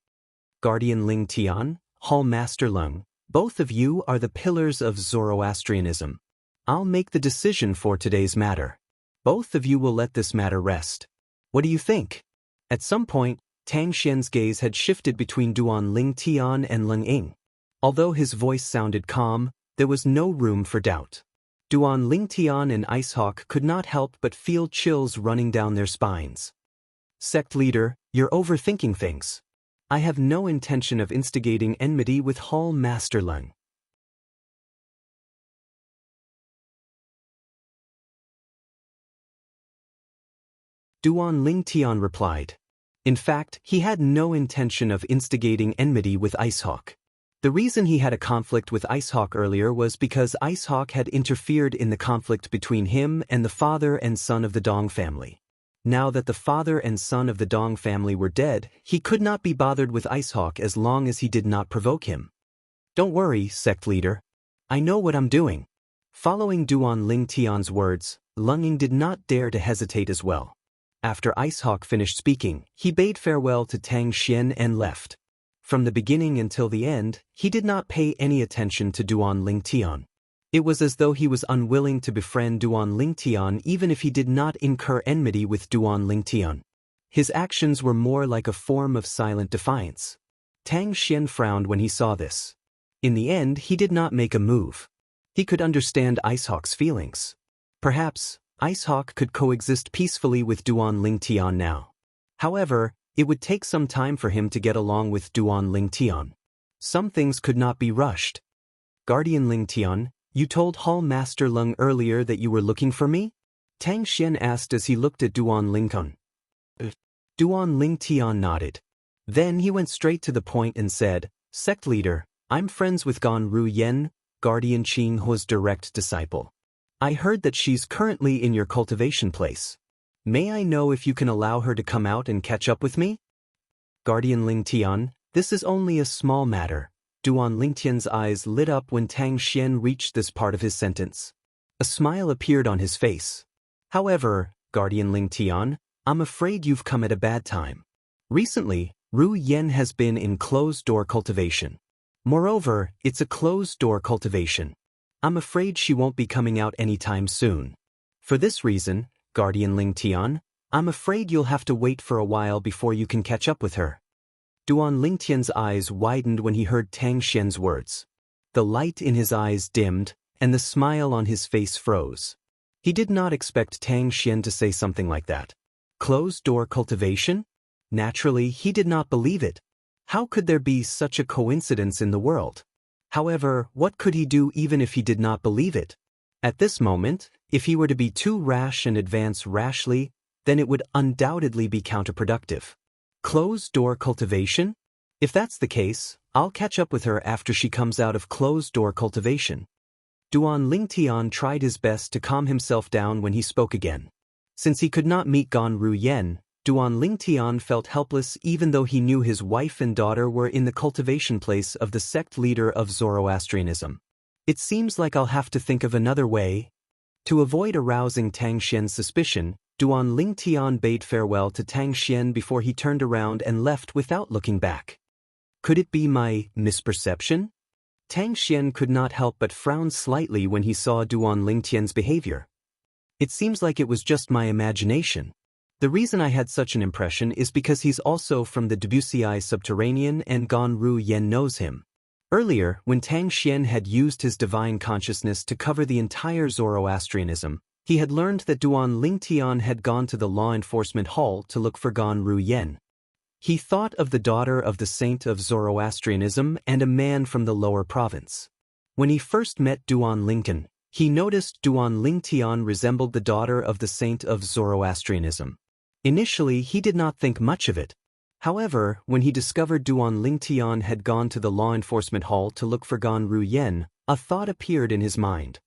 [SPEAKER 1] Guardian Lingtian, Hall Master Leng, both of you are the pillars of Zoroastrianism. I'll make the decision for today's matter. Both of you will let this matter rest. What do you think?" At some point, Tang Xian's gaze had shifted between Duan Lingtian and Leng Ying. Although his voice sounded calm, there was no room for doubt. Duan Lingtian and Icehawk could not help but feel chills running down their spines. "Sect leader, you're overthinking things. I have no intention of instigating enmity with Hall Master Leng." Duan Lingtian replied. In fact, he had no intention of instigating enmity with Icehawk. The reason he had a conflict with Icehawk earlier was because Icehawk had interfered in the conflict between him and the father and son of the Dong family. Now that the father and son of the Dong family were dead, he could not be bothered with Icehawk as long as he did not provoke him. "Don't worry, sect leader. I know what I'm doing." Following Duan Lingtian's words, Leng Ying did not dare to hesitate as well. After Icehawk finished speaking, he bade farewell to Tang Xian and left. From the beginning until the end, he did not pay any attention to Duan Lingtian. It was as though he was unwilling to befriend Duan Lingtian even if he did not incur enmity with Duan Lingtian. His actions were more like a form of silent defiance. Tang Xian frowned when he saw this. In the end, he did not make a move. He could understand Icehawk's feelings. Perhaps, Icehawk could coexist peacefully with Duan Lingtian now. However, it would take some time for him to get along with Duan Lingtian. Some things could not be rushed. Guardian Lingtian, you told Hall Master Lung earlier that you were looking for me? Tang Xian asked as he looked at Duan Lingtian. Duan Lingtian nodded. Then he went straight to the point and said, Sect leader, I'm friends with Gan Ru Yen, Guardian Qing Hu's direct disciple. I heard that she's currently in your cultivation place. May I know if you can allow her to come out and catch up with me? Guardian Lingtian, this is only a small matter. Duan Lingtian's eyes lit up when Tang Xian reached this part of his sentence. A smile appeared on his face. However, Guardian Lingtian, I'm afraid you've come at a bad time. Recently, Ru Yen has been in closed-door cultivation. Moreover, it's a closed-door cultivation. I'm afraid she won't be coming out anytime soon. For this reason, Guardian Lingtian, I'm afraid you'll have to wait for a while before you can catch up with her. Duan Lingtian's eyes widened when he heard Tang Xian's words. The light in his eyes dimmed, and the smile on his face froze. He did not expect Tang Xian to say something like that. Closed-door cultivation? Naturally, he did not believe it. How could there be such a coincidence in the world? However, what could he do even if he did not believe it? At this moment, if he were to be too rash and advance rashly, then it would undoubtedly be counterproductive. Closed-door cultivation? If that's the case, I'll catch up with her after she comes out of closed-door cultivation. Duan Lingtian tried his best to calm himself down when he spoke again. Since he could not meet Gan Ru Yen, Duan Lingtian felt helpless even though he knew his wife and daughter were in the cultivation place of the sect leader of Zoroastrianism. It seems like I'll have to think of another way. To avoid arousing Tang Xian's suspicion, Duan Lingtian bade farewell to Tang Xian before he turned around and left without looking back. Could it be my misperception? Tang Xian could not help but frown slightly when he saw Duan Lingtian's behavior. It seems like it was just my imagination. The reason I had such an impression is because he's also from the Debussy subterranean and Gan Ru Yen knows him. Earlier, when Tang Xian had used his divine consciousness to cover the entire Zoroastrianism, he had learned that Duan Lingtian had gone to the law enforcement hall to look for Gan Ru Yen. He thought of the daughter of the saint of Zoroastrianism and a man from the lower province. When he first met Duan Lingtian, he noticed Duan Lingtian resembled the daughter of the saint of Zoroastrianism. Initially, he did not think much of it. However, when he discovered Duan Lingtian had gone to the law enforcement hall to look for Gan Ru Yen, a thought appeared in his mind.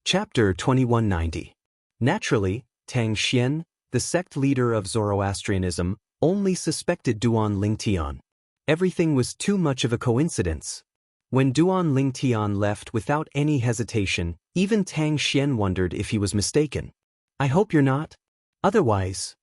[SPEAKER 1] Chapter 2190. Naturally, Tang Xian, the sect leader of Zoroastrianism, only suspected Duan Lingtian. Everything was too much of a coincidence. When Duan Lingtian left without any hesitation, even Tang Xian wondered if he was mistaken. I hope you're not. Otherwise.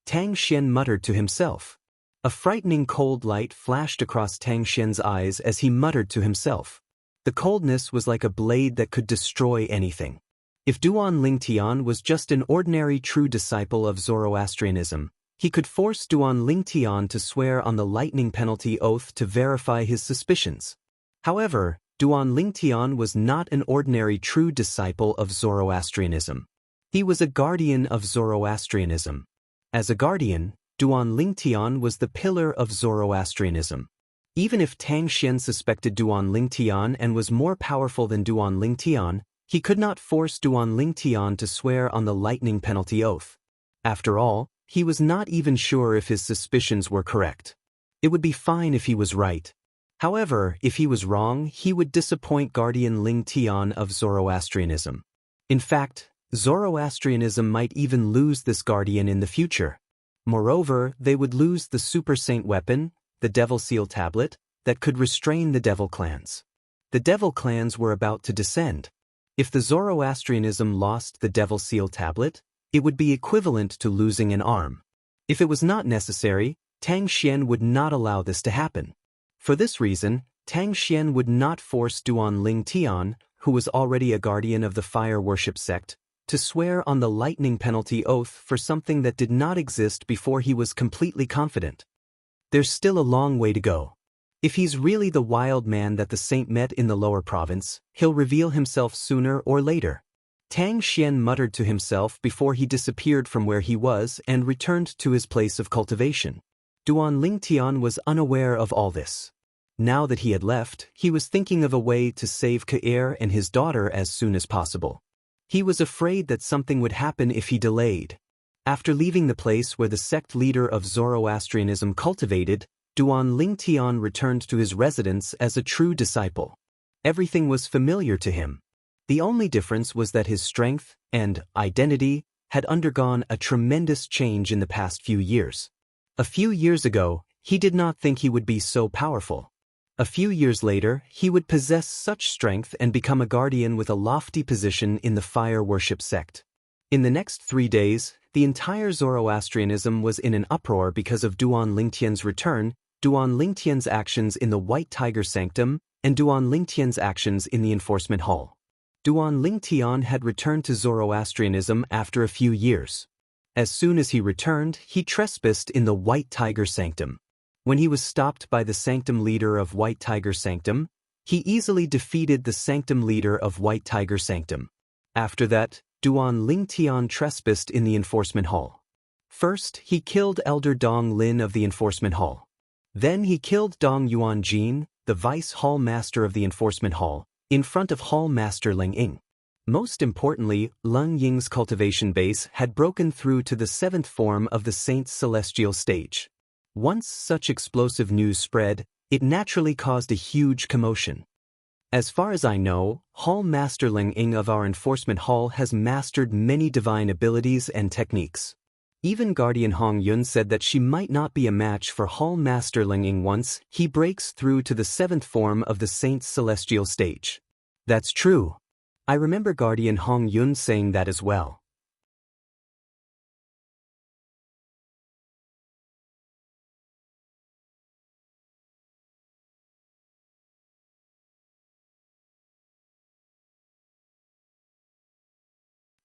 [SPEAKER 1] Tang Xian muttered to himself. A frightening cold light flashed across Tang Xian's eyes as he muttered to himself. The coldness was like a blade that could destroy anything. If Duan Lingtian was just an ordinary true disciple of Zoroastrianism, he could force Duan Lingtian to swear on the lightning penalty oath to verify his suspicions. However, Duan Lingtian was not an ordinary true disciple of Zoroastrianism. He was a guardian of Zoroastrianism. As a guardian, Duan Lingtian was the pillar of Zoroastrianism. Even if Tang Xian suspected Duan Lingtian and was more powerful than Duan Lingtian, he could not force Duan Lingtian to swear on the lightning penalty oath. After all, he was not even sure if his suspicions were correct. It would be fine if he was right. However, if he was wrong, he would disappoint Guardian Lingtian of Zoroastrianism. In fact, Zoroastrianism might even lose this guardian in the future. Moreover, they would lose the Super Saint weapon, the Devil Seal tablet, that could restrain the devil clans. The devil clans were about to descend. If the Zoroastrianism lost the devil seal tablet, it would be equivalent to losing an arm. If it was not necessary, Tang Xian would not allow this to happen. For this reason, Tang Xian would not force Duan Ling Tian, who was already a guardian of the fire worship sect, to swear on the lightning penalty oath for something that did not exist before he was completely confident. There's still a long way to go. If he's really the wild man that the saint met in the lower province, he'll reveal himself sooner or later. Tang Xian muttered to himself before he disappeared from where he was and returned to his place of cultivation. Duan Ling Tian was unaware of all this. Now that he had left, he was thinking of a way to save Kaer and his daughter as soon as possible. He was afraid that something would happen if he delayed. After leaving the place where the sect leader of Zoroastrianism cultivated, Duan Ling Tian returned to his residence as a true disciple. Everything was familiar to him. The only difference was that his strength and identity had undergone a tremendous change in the past few years. A few years ago, he did not think he would be so powerful. A few years later, he would possess such strength and become a guardian with a lofty position in the fire worship sect. In the next 3 days, the entire Zoroastrianism was in an uproar because of Duan Lingtian's return, Duan Lingtian's actions in the White Tiger Sanctum, and Duan Lingtian's actions in the Enforcement Hall. Duan Lingtian had returned to Zoroastrianism after a few years. As soon as he returned, he trespassed in the White Tiger Sanctum. When he was stopped by the Sanctum leader of White Tiger Sanctum, he easily defeated the Sanctum leader of White Tiger Sanctum. After that, Duan Lingtian trespassed in the Enforcement Hall. First, he killed Elder Dong Lin of the Enforcement Hall. Then he killed Dong Yuanjin, the Vice Hall Master of the Enforcement Hall, in front of Hall Master Leng Ying. Most importantly, Leng Ying's cultivation base had broken through to the 7th form of the Saint's celestial stage. Once such explosive news spread, it naturally caused a huge commotion. As far as I know, Hall Master Leng Ying of our Enforcement Hall has mastered many divine abilities and techniques. Even Guardian Hong Yun said that she might not be a match for Hall Master Leng Ying once he breaks through to the 7th form of the Saint's celestial stage. That's true. I remember Guardian Hong Yun saying that as well.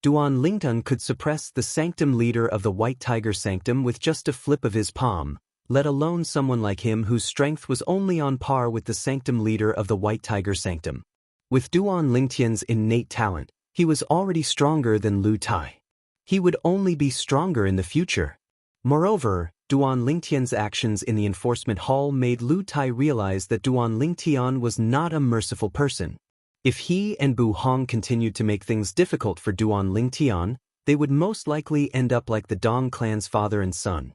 [SPEAKER 1] Duan Lingtun could suppress the Sanctum leader of the White Tiger Sanctum with just a flip of his palm, let alone someone like him whose strength was only on par with the Sanctum leader of the White Tiger Sanctum. With Duan Lingtian's innate talent, he was already stronger than Lu Tai. He would only be stronger in the future. Moreover, Duan Lingtian's actions in the Enforcement Hall made Lu Tai realize that Duan Lingtian was not a merciful person. If he and Bu Hong continued to make things difficult for Duan Lingtian, they would most likely end up like the Dong clan's father and son.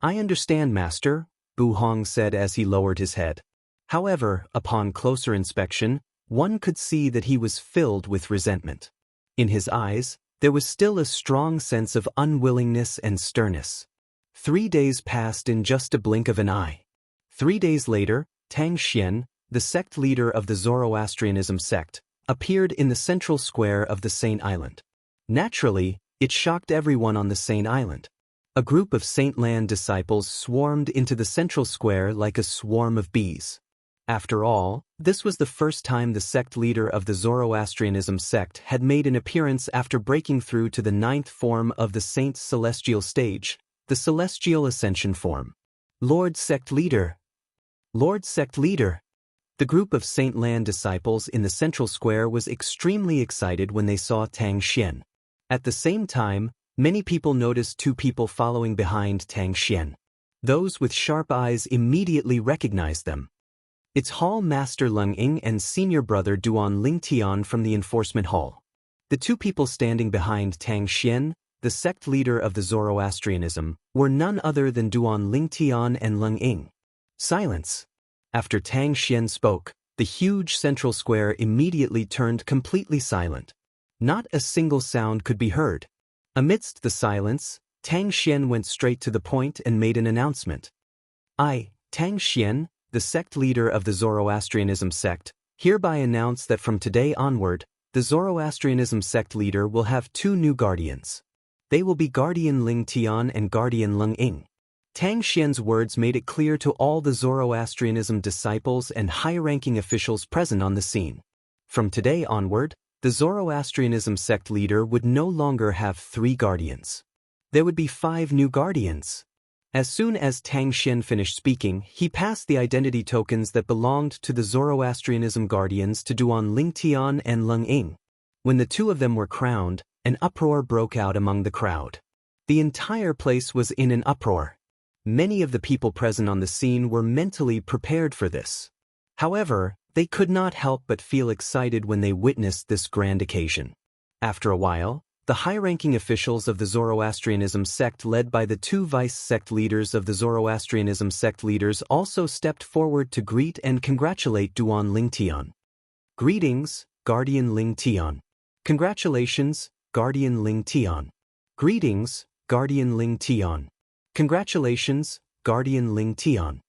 [SPEAKER 1] I understand, Master, Bu Hong said as he lowered his head. However, upon closer inspection, one could see that he was filled with resentment. In his eyes, there was still a strong sense of unwillingness and sternness. 3 days passed in just a blink of an eye. 3 days later, Tang Xian, the sect leader of the Zoroastrianism sect, appeared in the central square of the Saint Island. Naturally, it shocked everyone on the Saint Island. A group of Saint Land disciples swarmed into the central square like a swarm of bees. After all, this was the first time the sect leader of the Zoroastrianism sect had made an appearance after breaking through to the 9th form of the Saint's celestial stage, the Celestial Ascension form. Lord Sect Leader! Lord Sect Leader! The group of Saint Land disciples in the central square was extremely excited when they saw Tang Xian. At the same time, many people noticed 2 people following behind Tang Xian. Those with sharp eyes immediately recognized them. It's Hall Master Leng Ying and senior brother Duan Lingtian from the Enforcement Hall. The 2 people standing behind Tang Xian, the sect leader of the Zoroastrianism, were none other than Duan Lingtian and Leng Ying. Silence. After Tang Xian spoke, the huge central square immediately turned completely silent. Not a single sound could be heard. Amidst the silence, Tang Xian went straight to the point and made an announcement. I, Tang Xian, the sect leader of the Zoroastrianism sect, hereby announce that from today onward, the Zoroastrianism sect leader will have two new guardians. They will be Guardian Ling Tian and Guardian Leng Ying. Tang Xian's words made it clear to all the Zoroastrianism disciples and high-ranking officials present on the scene. From today onward, the Zoroastrianism sect leader would no longer have 3 guardians. There would be 5 new guardians. As soon as Tang Xian finished speaking, he passed the identity tokens that belonged to the Zoroastrianism guardians to Duan Ling Tian and Leng Ying. When the 2 of them were crowned, an uproar broke out among the crowd. The entire place was in an uproar. Many of the people present on the scene were mentally prepared for this. However, they could not help but feel excited when they witnessed this grand occasion. After a while, the high-ranking officials of the Zoroastrianism sect led by the 2 vice-sect leaders of the Zoroastrianism sect leaders also stepped forward to greet and congratulate Duan Ling Tian. Greetings, Guardian Ling Tian. Congratulations, Guardian Ling Tian. Greetings, Guardian Ling Tian. Congratulations, Guardian Ling Tian.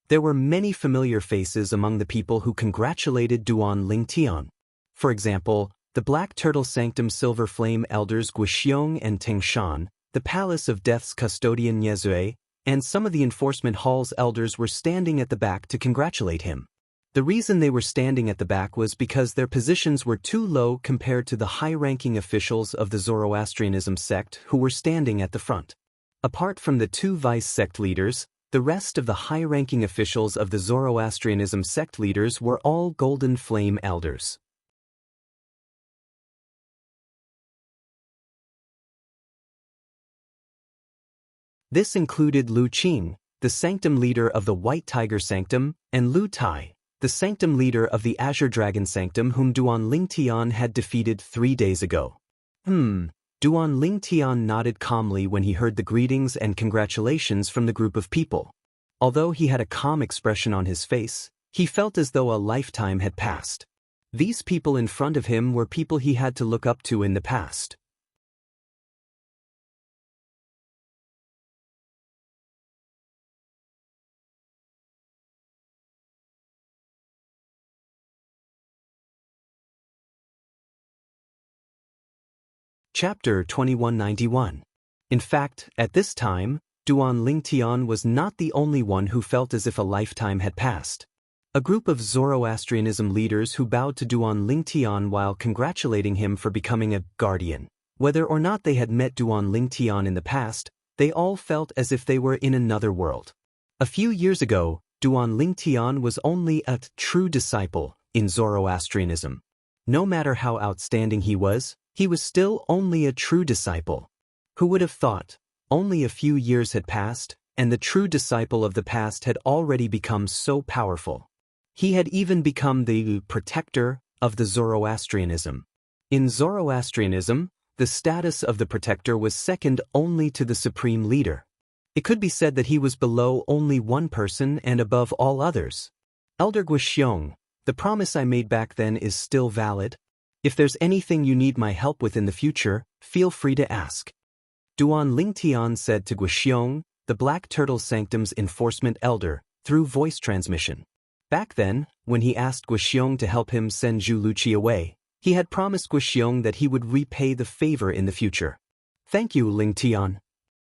[SPEAKER 1] There were many familiar faces among the people who congratulated Duan Ling Tian. For example, the Black Turtle Sanctum Silver Flame elders Guixiong and Tengshan, the Palace of Death's custodian Yezue, and some of the Enforcement Hall's elders were standing at the back to congratulate him. The reason they were standing at the back was because their positions were too low compared to the high-ranking officials of the Zoroastrianism sect who were standing at the front. Apart from the 2 vice-sect leaders, the rest of the high-ranking officials of the Zoroastrianism sect leaders were all Golden Flame elders. This included Lu Qing, the Sanctum leader of the White Tiger Sanctum, and Lu Tai, the Sanctum leader of the Azure Dragon Sanctum whom Duan Ling Tian had defeated 3 days ago. Duan Ling Tian nodded calmly when he heard the greetings and congratulations from the group of people. Although he had a calm expression on his face, he felt as though a lifetime had passed. These people in front of him were people he had to look up to in the past. Chapter 2191. In fact, at this time, Duan Ling Tian was not the only one who felt as if a lifetime had passed. A group of Zoroastrianism leaders who bowed to Duan Ling Tian while congratulating him for becoming a guardian. Whether or not they had met Duan Ling Tian in the past, they all felt as if they were in another world. A few years ago, Duan Ling Tian was only a true disciple in Zoroastrianism. No matter how outstanding he was still only a true disciple. Who would have thought? Only a few years had passed, and the true disciple of the past had already become so powerful. He had even become the protector of the Zoroastrianism. In Zoroastrianism, the status of the protector was second only to the supreme leader. It could be said that he was below only one person and above all others. Elder Guixiong, the promise I made back then is still valid. If there's anything you need my help with in the future, feel free to ask. Duan Ling Tian said to Guixiong, the Black Turtle Sanctum's enforcement elder, through voice transmission. Back then, when he asked Guixiong to help him send Zhu Luqi away, he had promised Guixiong that he would repay the favor in the future. Thank you, Ling Tian.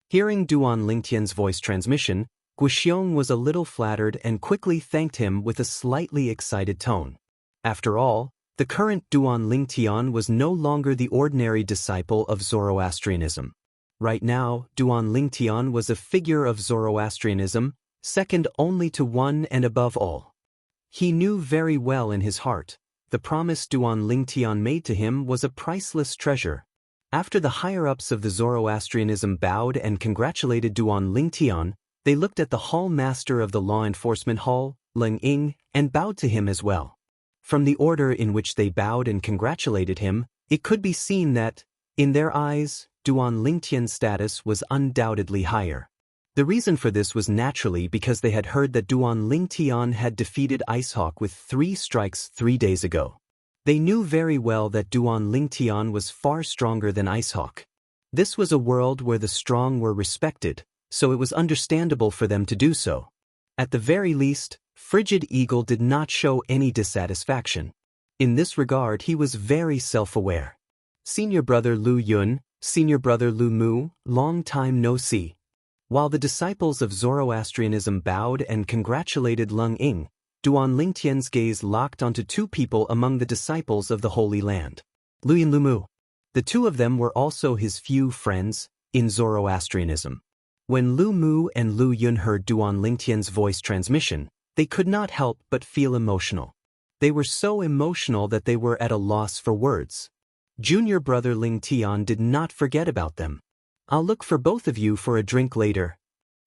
[SPEAKER 1] Hearing Duan Ling Tian's voice transmission, Guixiong was a little flattered and quickly thanked him with a slightly excited tone. After all, the current Duan Ling Tian was no longer the ordinary disciple of Zoroastrianism. Right now, Duan Ling Tian was a figure of Zoroastrianism, second only to one and above all. He knew very well in his heart, the promise Duan Ling Tian made to him was a priceless treasure. After the higher-ups of the Zoroastrianism bowed and congratulated Duan Ling Tian, they looked at the hall master of the Law Enforcement Hall, Leng Ying, and bowed to him as well. From the order in which they bowed and congratulated him, it could be seen that, in their eyes, Duan Ling Tian's status was undoubtedly higher. The reason for this was naturally because they had heard that Duan Ling Tian had defeated Icehawk with 3 strikes 3 days ago. They knew very well that Duan Ling Tian was far stronger than Icehawk. This was a world where the strong were respected, so it was understandable for them to do so. At the very least, Frigid Eagle did not show any dissatisfaction. In this regard he was very self-aware. Senior brother Lu Yun, senior brother Lu Mu, long time no see. While the disciples of Zoroastrianism bowed and congratulated Lung Ying, Duan Lingtian's gaze locked onto two people among the disciples of the Holy Land. Lu Yun, Lu Mu. The two of them were also his few friends in Zoroastrianism. When Lu Mu and Lu Yun heard Duan Lingtian's voice transmission, they could not help but feel emotional. They were so emotional that they were at a loss for words. Junior brother Ling Tian did not forget about them. I'll look for both of you for a drink later.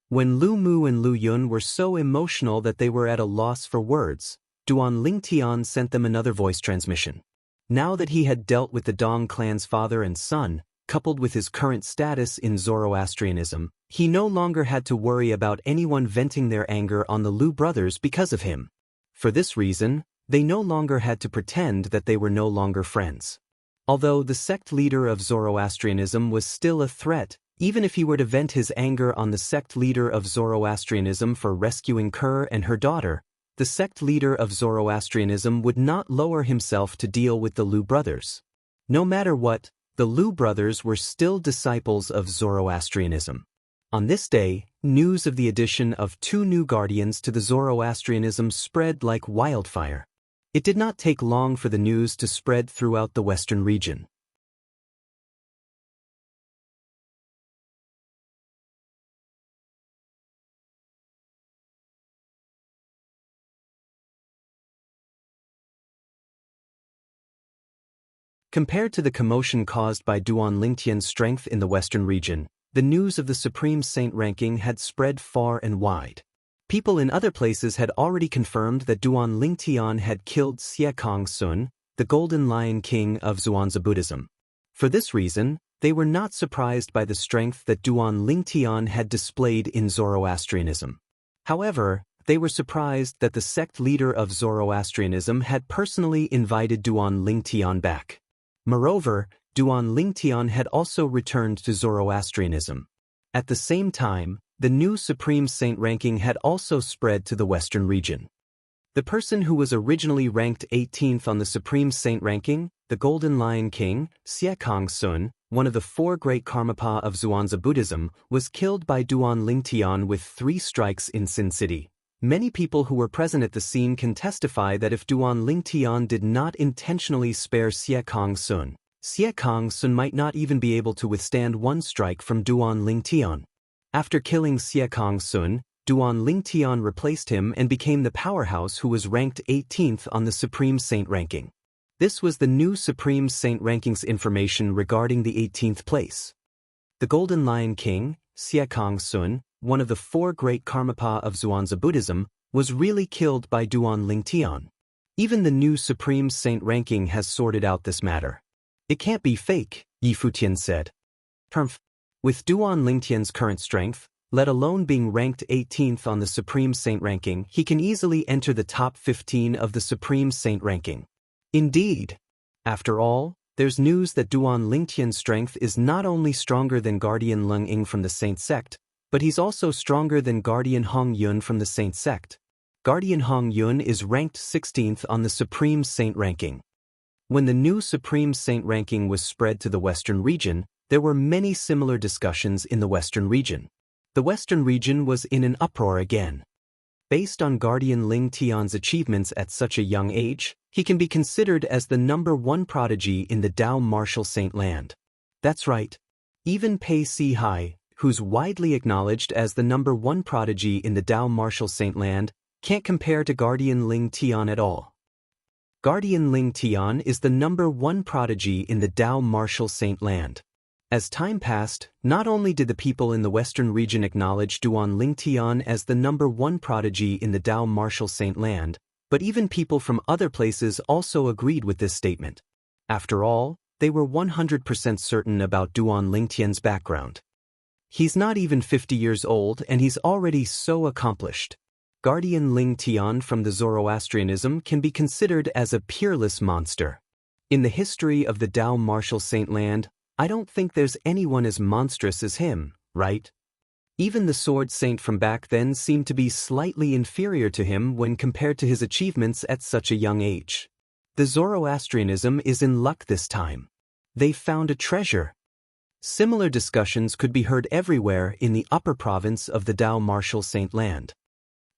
[SPEAKER 1] When Lu Mu and Lu Yun were so emotional that they were at a loss for words, Duan Lingtian sent them another voice transmission. Now that he had dealt with the Dong clan's father and son, coupled with his current status in Zoroastrianism, he no longer had to worry about anyone venting their anger on the Lu brothers because of him. For this reason, they no longer had to pretend that they were no longer friends. Although the sect leader of Zoroastrianism was still a threat, even if he were to vent his anger on the sect leader of Zoroastrianism for rescuing Kerr and her daughter, the sect leader of Zoroastrianism would not lower himself to deal with the Lu brothers. No matter what, the Lu brothers were still disciples of Zoroastrianism. On this day, news of the addition of 2 new guardians to the Zoroastrianism spread like wildfire. It did not take long for the news to spread throughout the western region. Compared to the commotion caused by Duan Lingtian's strength in the western region, the news of the Supreme Saint ranking had spread far and wide. People in other places had already confirmed that Duan Lingtian had killed Xianxia Sun, the Golden Lion King of Zhuangzi Buddhism. For this reason, they were not surprised by the strength that Duan Lingtian had displayed in Zoroastrianism. However, they were surprised that the sect leader of Zoroastrianism had personally invited Duan Lingtian back. Moreover, Duan Lingtian had also returned to Zoroastrianism. At the same time, the new Supreme Saint ranking had also spread to the western region. The person who was originally ranked 18th on the Supreme Saint ranking, the Golden Lion King, Xianxia Sun, one of the 4 great Karmapa of Zhuangzi Buddhism, was killed by Duan Lingtian with 3 strikes in Sin City. Many people who were present at the scene can testify that if Duan Lingtian did not intentionally spare Xianxia Sun might not even be able to withstand 1 strike from Duan Lingtian. After killing Xianxia Sun, Duan Lingtian replaced him and became the powerhouse who was ranked 18th on the Supreme Saint ranking. This was the new Supreme Saint ranking's information regarding the 18th place. The Golden Lion King, Xianxia Sun, one of the 4 great Karmapa of Zhuangzi Buddhism, was really killed by Duan Lingtian. Even the new Supreme Saint ranking has sorted out this matter. It can't be fake, Yi Futian said. With Duan Lingtian's current strength, let alone being ranked 18th on the Supreme Saint ranking, he can easily enter the top 15 of the Supreme Saint ranking. Indeed. After all, there's news that Duan Lingtian's strength is not only stronger than Guardian Lung Ying from the Saint sect, but he's also stronger than Guardian Hong Yun from the Saint sect. Guardian Hong Yun is ranked 16th on the Supreme Saint ranking. When the new Supreme Saint ranking was spread to the western region, there were many similar discussions in the western region. The western region was in an uproar again. Based on Guardian Ling Tian's achievements at such a young age, he can be considered as the #1 prodigy in the Dao Martial Saint land. That's right. Even Pei Si Hai, who's widely acknowledged as the #1 prodigy in the Dao Martial Saint land, can't compare to Guardian Ling Tian at all. Guardian Ling Tian is the #1 prodigy in the Dao Martial Saint land. As time passed, not only did the people in the western region acknowledge Duan Lingtian as the #1 prodigy in the Dao Martial Saint land, but even people from other places also agreed with this statement. After all, they were 100% certain about Duan Lingtian's background. He's not even 50 years old and he's already so accomplished. Guardian Ling Tian from the Zoroastrianism can be considered as a peerless monster. In the history of the Dao Martial Saint land, I don't think there's anyone as monstrous as him, right? Even the sword saint from back then seemed to be slightly inferior to him when compared to his achievements at such a young age. The Zoroastrianism is in luck this time. They found a treasure. Similar discussions could be heard everywhere in the upper province of the Dao Martial Saint Land.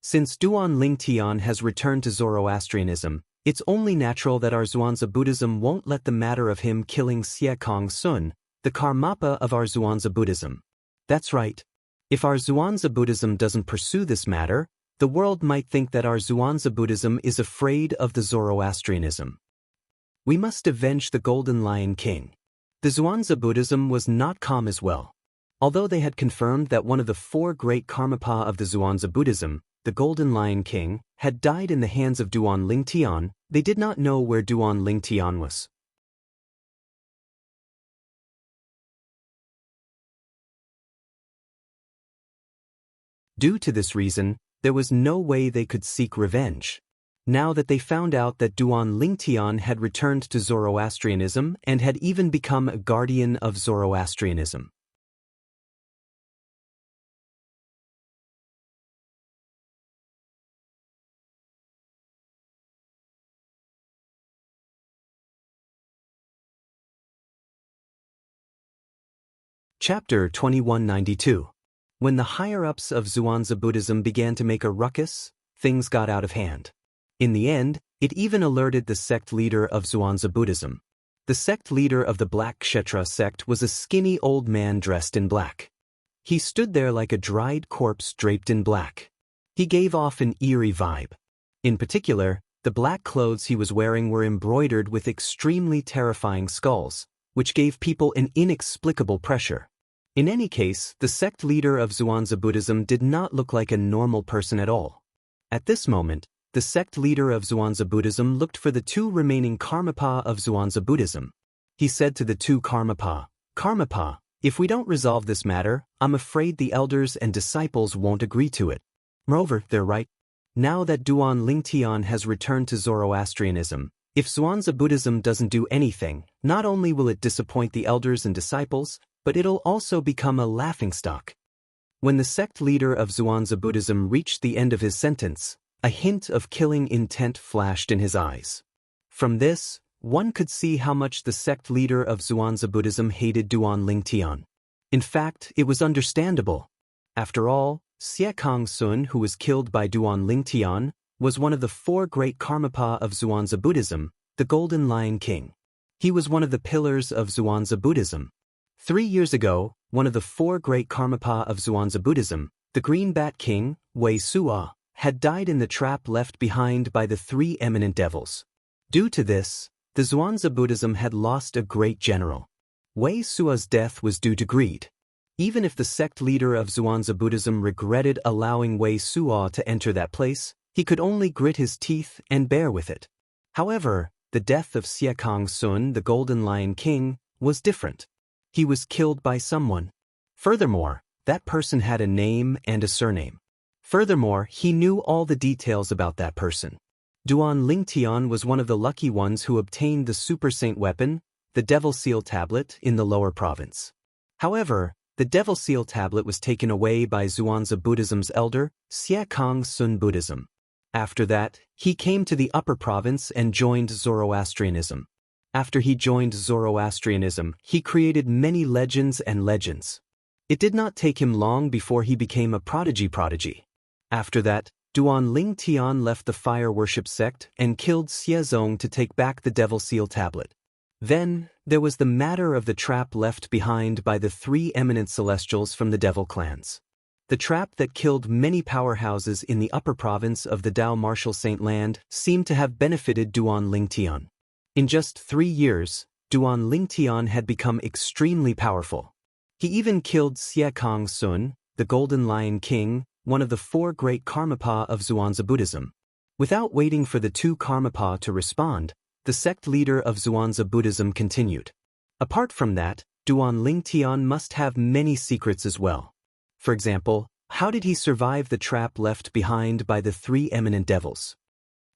[SPEAKER 1] Since Duan Lingtian has returned to Zoroastrianism, it's only natural that our Zhuangzi Buddhism won't let the matter of him killing Xie Kong Sun, the Karmapa of our Zhuangzi Buddhism. That's right. If our Zhuangzi Buddhism doesn't pursue this matter, the world might think that our Zhuangzi Buddhism is afraid of the Zoroastrianism. We must avenge the Golden Lion King. The Zhuangzi Buddhism was not calm as well. Although they had confirmed that one of the 4 great Karmapa of the Zhuangzi Buddhism, the Golden Lion King, had died in the hands of Duan Lingtian, they did not know where Duan Lingtian was. Due to this reason, there was no way they could seek revenge. Now that they found out that Duan Lingtian had returned to Zoroastrianism and had even become a guardian of Zoroastrianism. Chapter 2192. When the higher-ups of Zhuangzi Buddhism began to make a ruckus, things got out of hand. In the end, it even alerted the sect leader of Zhuangzi Buddhism. The sect leader of the Black Kshetra sect was a skinny old man dressed in black. He stood there like a dried corpse draped in black. He gave off an eerie vibe. In particular, the black clothes he was wearing were embroidered with extremely terrifying skulls, which gave people an inexplicable pressure. In any case, the sect leader of Zhuangzi Buddhism did not look like a normal person at all. At this moment, the sect leader of Zhuangzi Buddhism looked for the 2 remaining Karmapa of Zhuangzi Buddhism. He said to the 2 Karmapa, "Karmapa, if we don't resolve this matter, I'm afraid the elders and disciples won't agree to it." Moreover, they're right. Now that Duan Lingtian has returned to Zoroastrianism, if Zhuangzi Buddhism doesn't do anything, not only will it disappoint the elders and disciples, but it'll also become a laughingstock. When the sect leader of Zhuangzi Buddhism reached the end of his sentence, a hint of killing intent flashed in his eyes. From this, one could see how much the sect leader of Zhuangzi Buddhism hated Duan Lingtian. In fact, it was understandable. After all, Xie Kong Sun, who was killed by Duan Lingtian, was one of the 4 great Karmapa of Zhuangzi Buddhism, the Golden Lion King. He was one of the pillars of Zhuangzi Buddhism. 3 years ago, one of the 4 great Karmapa of Zhuangzi Buddhism, the Green Bat King, Wei Sua, had died in the trap left behind by the 3 eminent devils. Due to this, the Zhuangzi Buddhism had lost a great general. Wei Sua's death was due to greed. Even if the sect leader of Zhuangzi Buddhism regretted allowing Wei Sua to enter that place, he could only grit his teeth and bear with it. However, the death of Xie Kong Sun, the Golden Lion King, was different. He was killed by someone. Furthermore, that person had a name and a surname. Furthermore, he knew all the details about that person. Duan Lingtian was one of the lucky ones who obtained the Super Saint weapon, the Devil Seal Tablet, in the lower province. However, the Devil Seal Tablet was taken away by Zhuangzi Buddhism's elder, Xie Kong Sun Buddhism. After that, he came to the upper province and joined Zoroastrianism. After he joined Zoroastrianism, he created many legends and legends. It did not take him long before he became a prodigy. After that, Duan Lingtian left the fire worship sect and killed Xie Zong to take back the Devil Seal Tablet. Then, there was the matter of the trap left behind by the 3 eminent celestials from the Devil clans. The trap that killed many powerhouses in the upper province of the Dao Martial Saint Land seemed to have benefited Duan Lingtian. In just 3 years, Duan Lingtian had become extremely powerful. He even killed Xie Kong Sun, the Golden Lion King, one of the 4 great Karmapa of Zhuangzi Buddhism. Without waiting for the 2 Karmapa to respond, the sect leader of Zhuangzi Buddhism continued. Apart from that, Duan Lingtian must have many secrets as well. For example, how did he survive the trap left behind by the 3 eminent devils?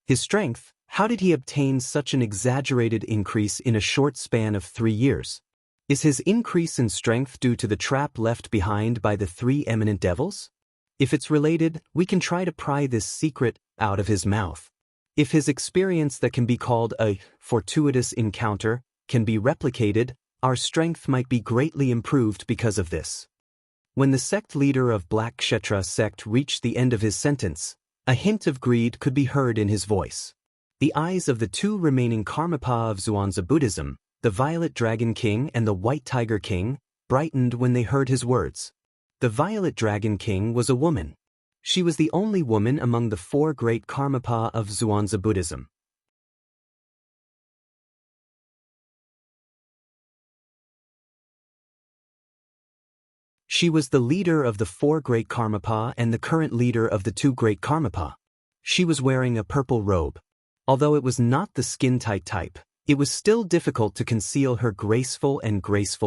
[SPEAKER 1] His strength, how did he obtain such an exaggerated increase in a short span of 3 years? Is his increase in strength due to the trap left behind by the 3 eminent devils? If it's related, we can try to pry this secret out of his mouth. If his experience that can be called a fortuitous encounter can be replicated, our strength might be greatly improved because of this. When the sect leader of Black Kshetra sect reached the end of his sentence, a hint of greed could be heard in his voice. The eyes of the 2 remaining Karmapa of Xuanzа Buddhism, the Violet Dragon King and the White Tiger King, brightened when they heard his words. The Violet Dragon King was a woman. She was the only woman among the 4 great Karmapa of Xuanzà Buddhism. She was the leader of the 4 great Karmapa and the current leader of the 2 great Karmapa. She was wearing a purple robe. Although it was not the skin-tight type, it was still difficult to conceal her graceful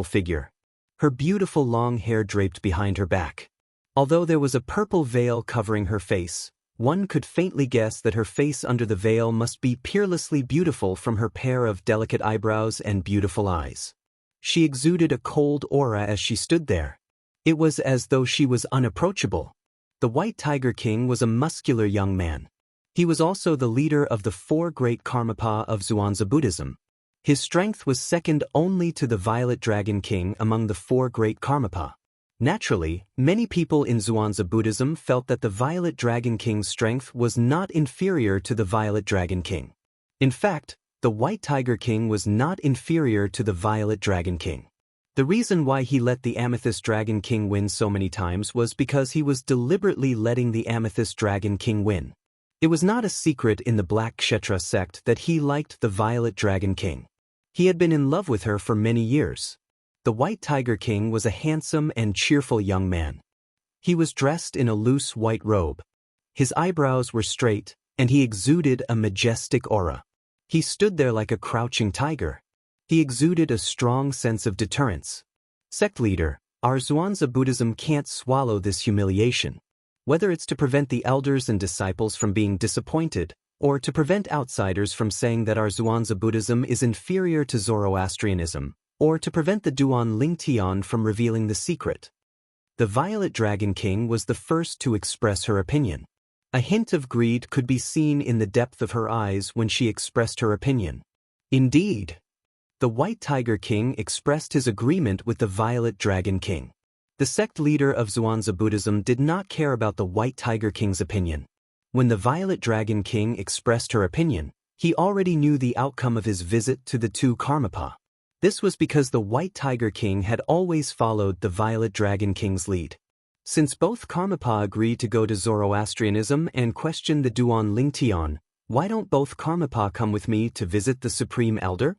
[SPEAKER 1] figure. Her beautiful long hair draped behind her back. Although there was a purple veil covering her face, one could faintly guess that her face under the veil must be peerlessly beautiful from her pair of delicate eyebrows and beautiful eyes. She exuded a cold aura as she stood there. It was as though she was unapproachable. The White Tiger King was a muscular young man. He was also the leader of the 4 great Karmapa of Xuanzà Buddhism. His strength was second only to the Violet Dragon King among the 4 great Karmapa. Naturally, many people in Xuanzà Buddhism felt that the Violet Dragon King's strength was not inferior to the Violet Dragon King. In fact, the White Tiger King was not inferior to the Violet Dragon King. The reason why he let the Amethyst Dragon King win so many times was because he was deliberately letting the Amethyst Dragon King win. It was not a secret in the Black Kshetra sect that he liked the Violet Dragon King. He had been in love with her for many years. The White Tiger King was a handsome and cheerful young man. He was dressed in a loose white robe. His eyebrows were straight, and he exuded a majestic aura. He stood there like a crouching tiger. He exuded a strong sense of deterrence. Sect leader, our Xuanzà Buddhism can't swallow this humiliation. Whether it's to prevent the elders and disciples from being disappointed, or to prevent outsiders from saying that our Xuanzà Buddhism is inferior to Zoroastrianism, or to prevent the Duan Lingtian from revealing the secret. The Violet Dragon King was the first to express her opinion. A hint of greed could be seen in the depth of her eyes when she expressed her opinion. Indeed, the White Tiger King expressed his agreement with the Violet Dragon King. The sect leader of Xuanzà Buddhism did not care about the White Tiger King's opinion. When the Violet Dragon King expressed her opinion, he already knew the outcome of his visit to the 2 Karmapa. This was because the White Tiger King had always followed the Violet Dragon King's lead. Since both Karmapa agreed to go to Zoroastrianism and question the Duan Lingtian, why don't both Karmapa come with me to visit the Supreme Elder?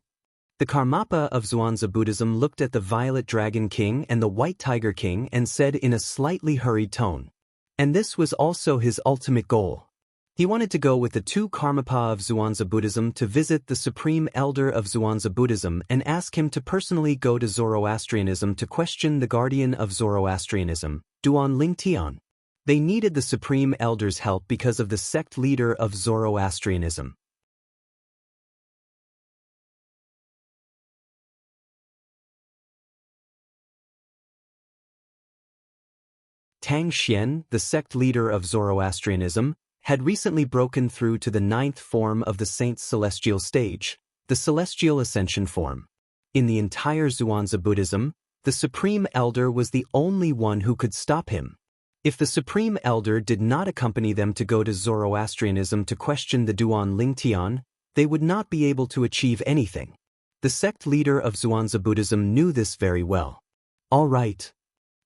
[SPEAKER 1] The Karmapa of Xuanzà Buddhism looked at the Violet Dragon King and the White Tiger King and said in a slightly hurried tone. And this was also his ultimate goal. He wanted to go with the 2 Karmapa of Xuanzà Buddhism to visit the Supreme Elder of Xuanzà Buddhism and ask him to personally go to Zoroastrianism to question the guardian of Zoroastrianism, Duan Lingtian. They needed the Supreme Elder's help because of the sect leader of Zoroastrianism. Tang Xian, the sect leader of Zoroastrianism, had recently broken through to the 9th form of the Saint's celestial stage, the celestial ascension form. In the entire Xuanzà Buddhism, the Supreme Elder was the only one who could stop him. If the Supreme Elder did not accompany them to go to Zoroastrianism to question the Duan Lingtian, they would not be able to achieve anything. The sect leader of Xuanzà Buddhism knew this very well. All right.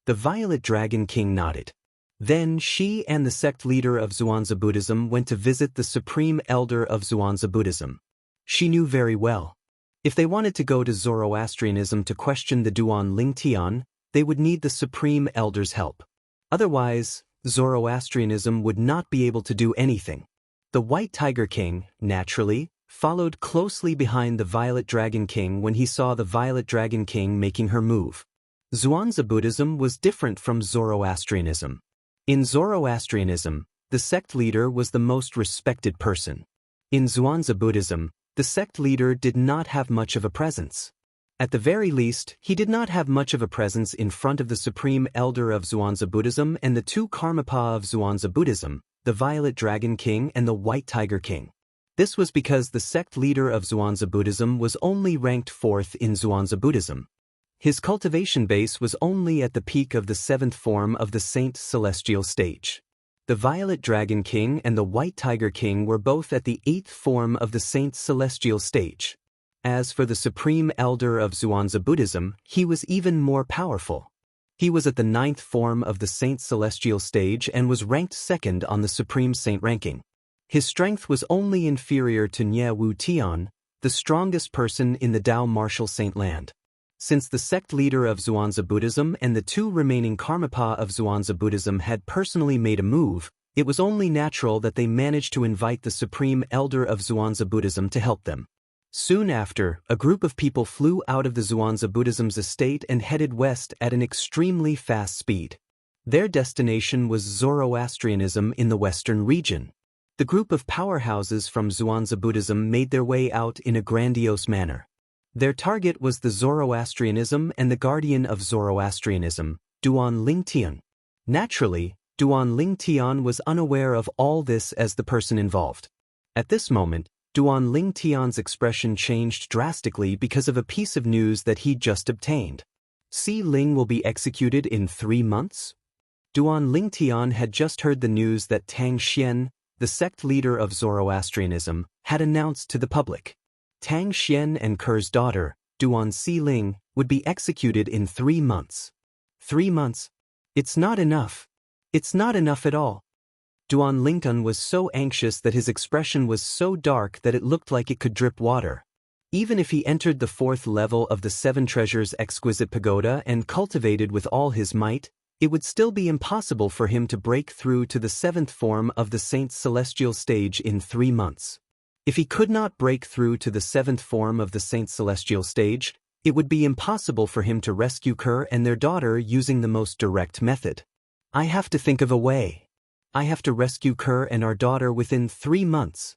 [SPEAKER 1] The Violet Dragon King nodded. Then she and the sect leader of Xuanzà Buddhism went to visit the Supreme Elder of Xuanzà Buddhism. She knew very well. If they wanted to go to Zoroastrianism to question the Duan Lingtian, they would need the Supreme Elder's help. Otherwise, Zoroastrianism would not be able to do anything. The White Tiger King, naturally, followed closely behind the Violet Dragon King when he saw the Violet Dragon King making her move. Xuanzà Buddhism was different from Zoroastrianism. In Zoroastrianism, the sect leader was the most respected person. In Xuanzà Buddhism, the sect leader did not have much of a presence. At the very least, he did not have much of a presence in front of the Supreme Elder of Xuanzа Buddhism and the two Karmapa of Xuanzà Buddhism, the Violet Dragon King and the White Tiger King. This was because the sect leader of Xuanzà Buddhism was only ranked 4th in Xuanzà Buddhism. His cultivation base was only at the peak of the 7th form of the Saint Celestial stage. The Violet Dragon King and the White Tiger King were both at the 8th form of the Saint Celestial stage. As for the Supreme Elder of Xuanzà Buddhism, he was even more powerful. He was at the 9th form of the Saint Celestial stage and was ranked 2nd on the Supreme Saint ranking. His strength was only inferior to Nie Wu Tian, the strongest person in the Dao Martial Saint land. Since the sect leader of Xuanzà Buddhism and the two remaining Karmapa of Xuanzà Buddhism had personally made a move, it was only natural that they managed to invite the Supreme Elder of Xuanzà Buddhism to help them. Soon after, a group of people flew out of the Xuanzà Buddhism's estate and headed west at an extremely fast speed. Their destination was Zoroastrianism in the western region. The group of powerhouses from Xuanzà Buddhism made their way out in a grandiose manner. Their target was the Zoroastrianism and the guardian of Zoroastrianism, Duan Lingtian. Naturally, Duan Lingtian was unaware of all this as the person involved. At this moment, Duan Lingtian's expression changed drastically because of a piece of news that he'd just obtained. Si Ling will be executed in 3 months? Duan Lingtian had just heard the news that Tang Xian, the sect leader of Zoroastrianism, had announced to the public. Tang Xian and Ker's daughter, Duan Si Ling, would be executed in 3 months. 3 months? It's not enough. It's not enough at all. Duan Lingtian was so anxious that his expression was so dark that it looked like it could drip water. Even if he entered the 4th level of the 7 Treasures Exquisite Pagoda and cultivated with all his might, it would still be impossible for him to break through to the 7th form of the Saint Celestial stage in 3 months. If he could not break through to the 7th form of the Saint Celestial stage, it would be impossible for him to rescue Ker and their daughter using the most direct method. I have to think of a way. I have to rescue Ker and our daughter within 3 months.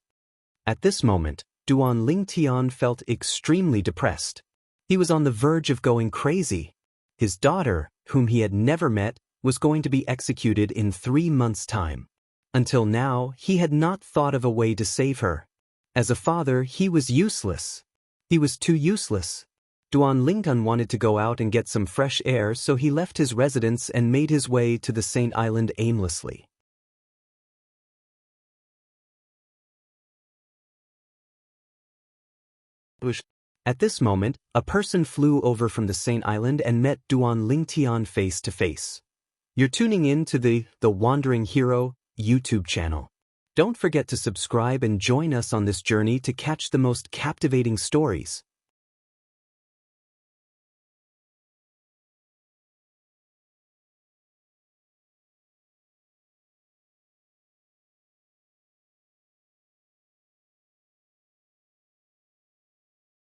[SPEAKER 1] At this moment, Duan Lingtian felt extremely depressed. He was on the verge of going crazy. His daughter, whom he had never met, was going to be executed in 3 months' time. Until now, he had not thought of a way to save her. As a father, he was useless. He was too useless. Duan Lingtian wanted to go out and get some fresh air, so he left his residence and made his way to the Saint Island aimlessly. At this moment, a person flew over from the Saint Island and met Duan Lingtian face to face. You're tuning in to the Wandering Hero YouTube channel. Don't forget to subscribe and join us on this journey to catch the most captivating stories.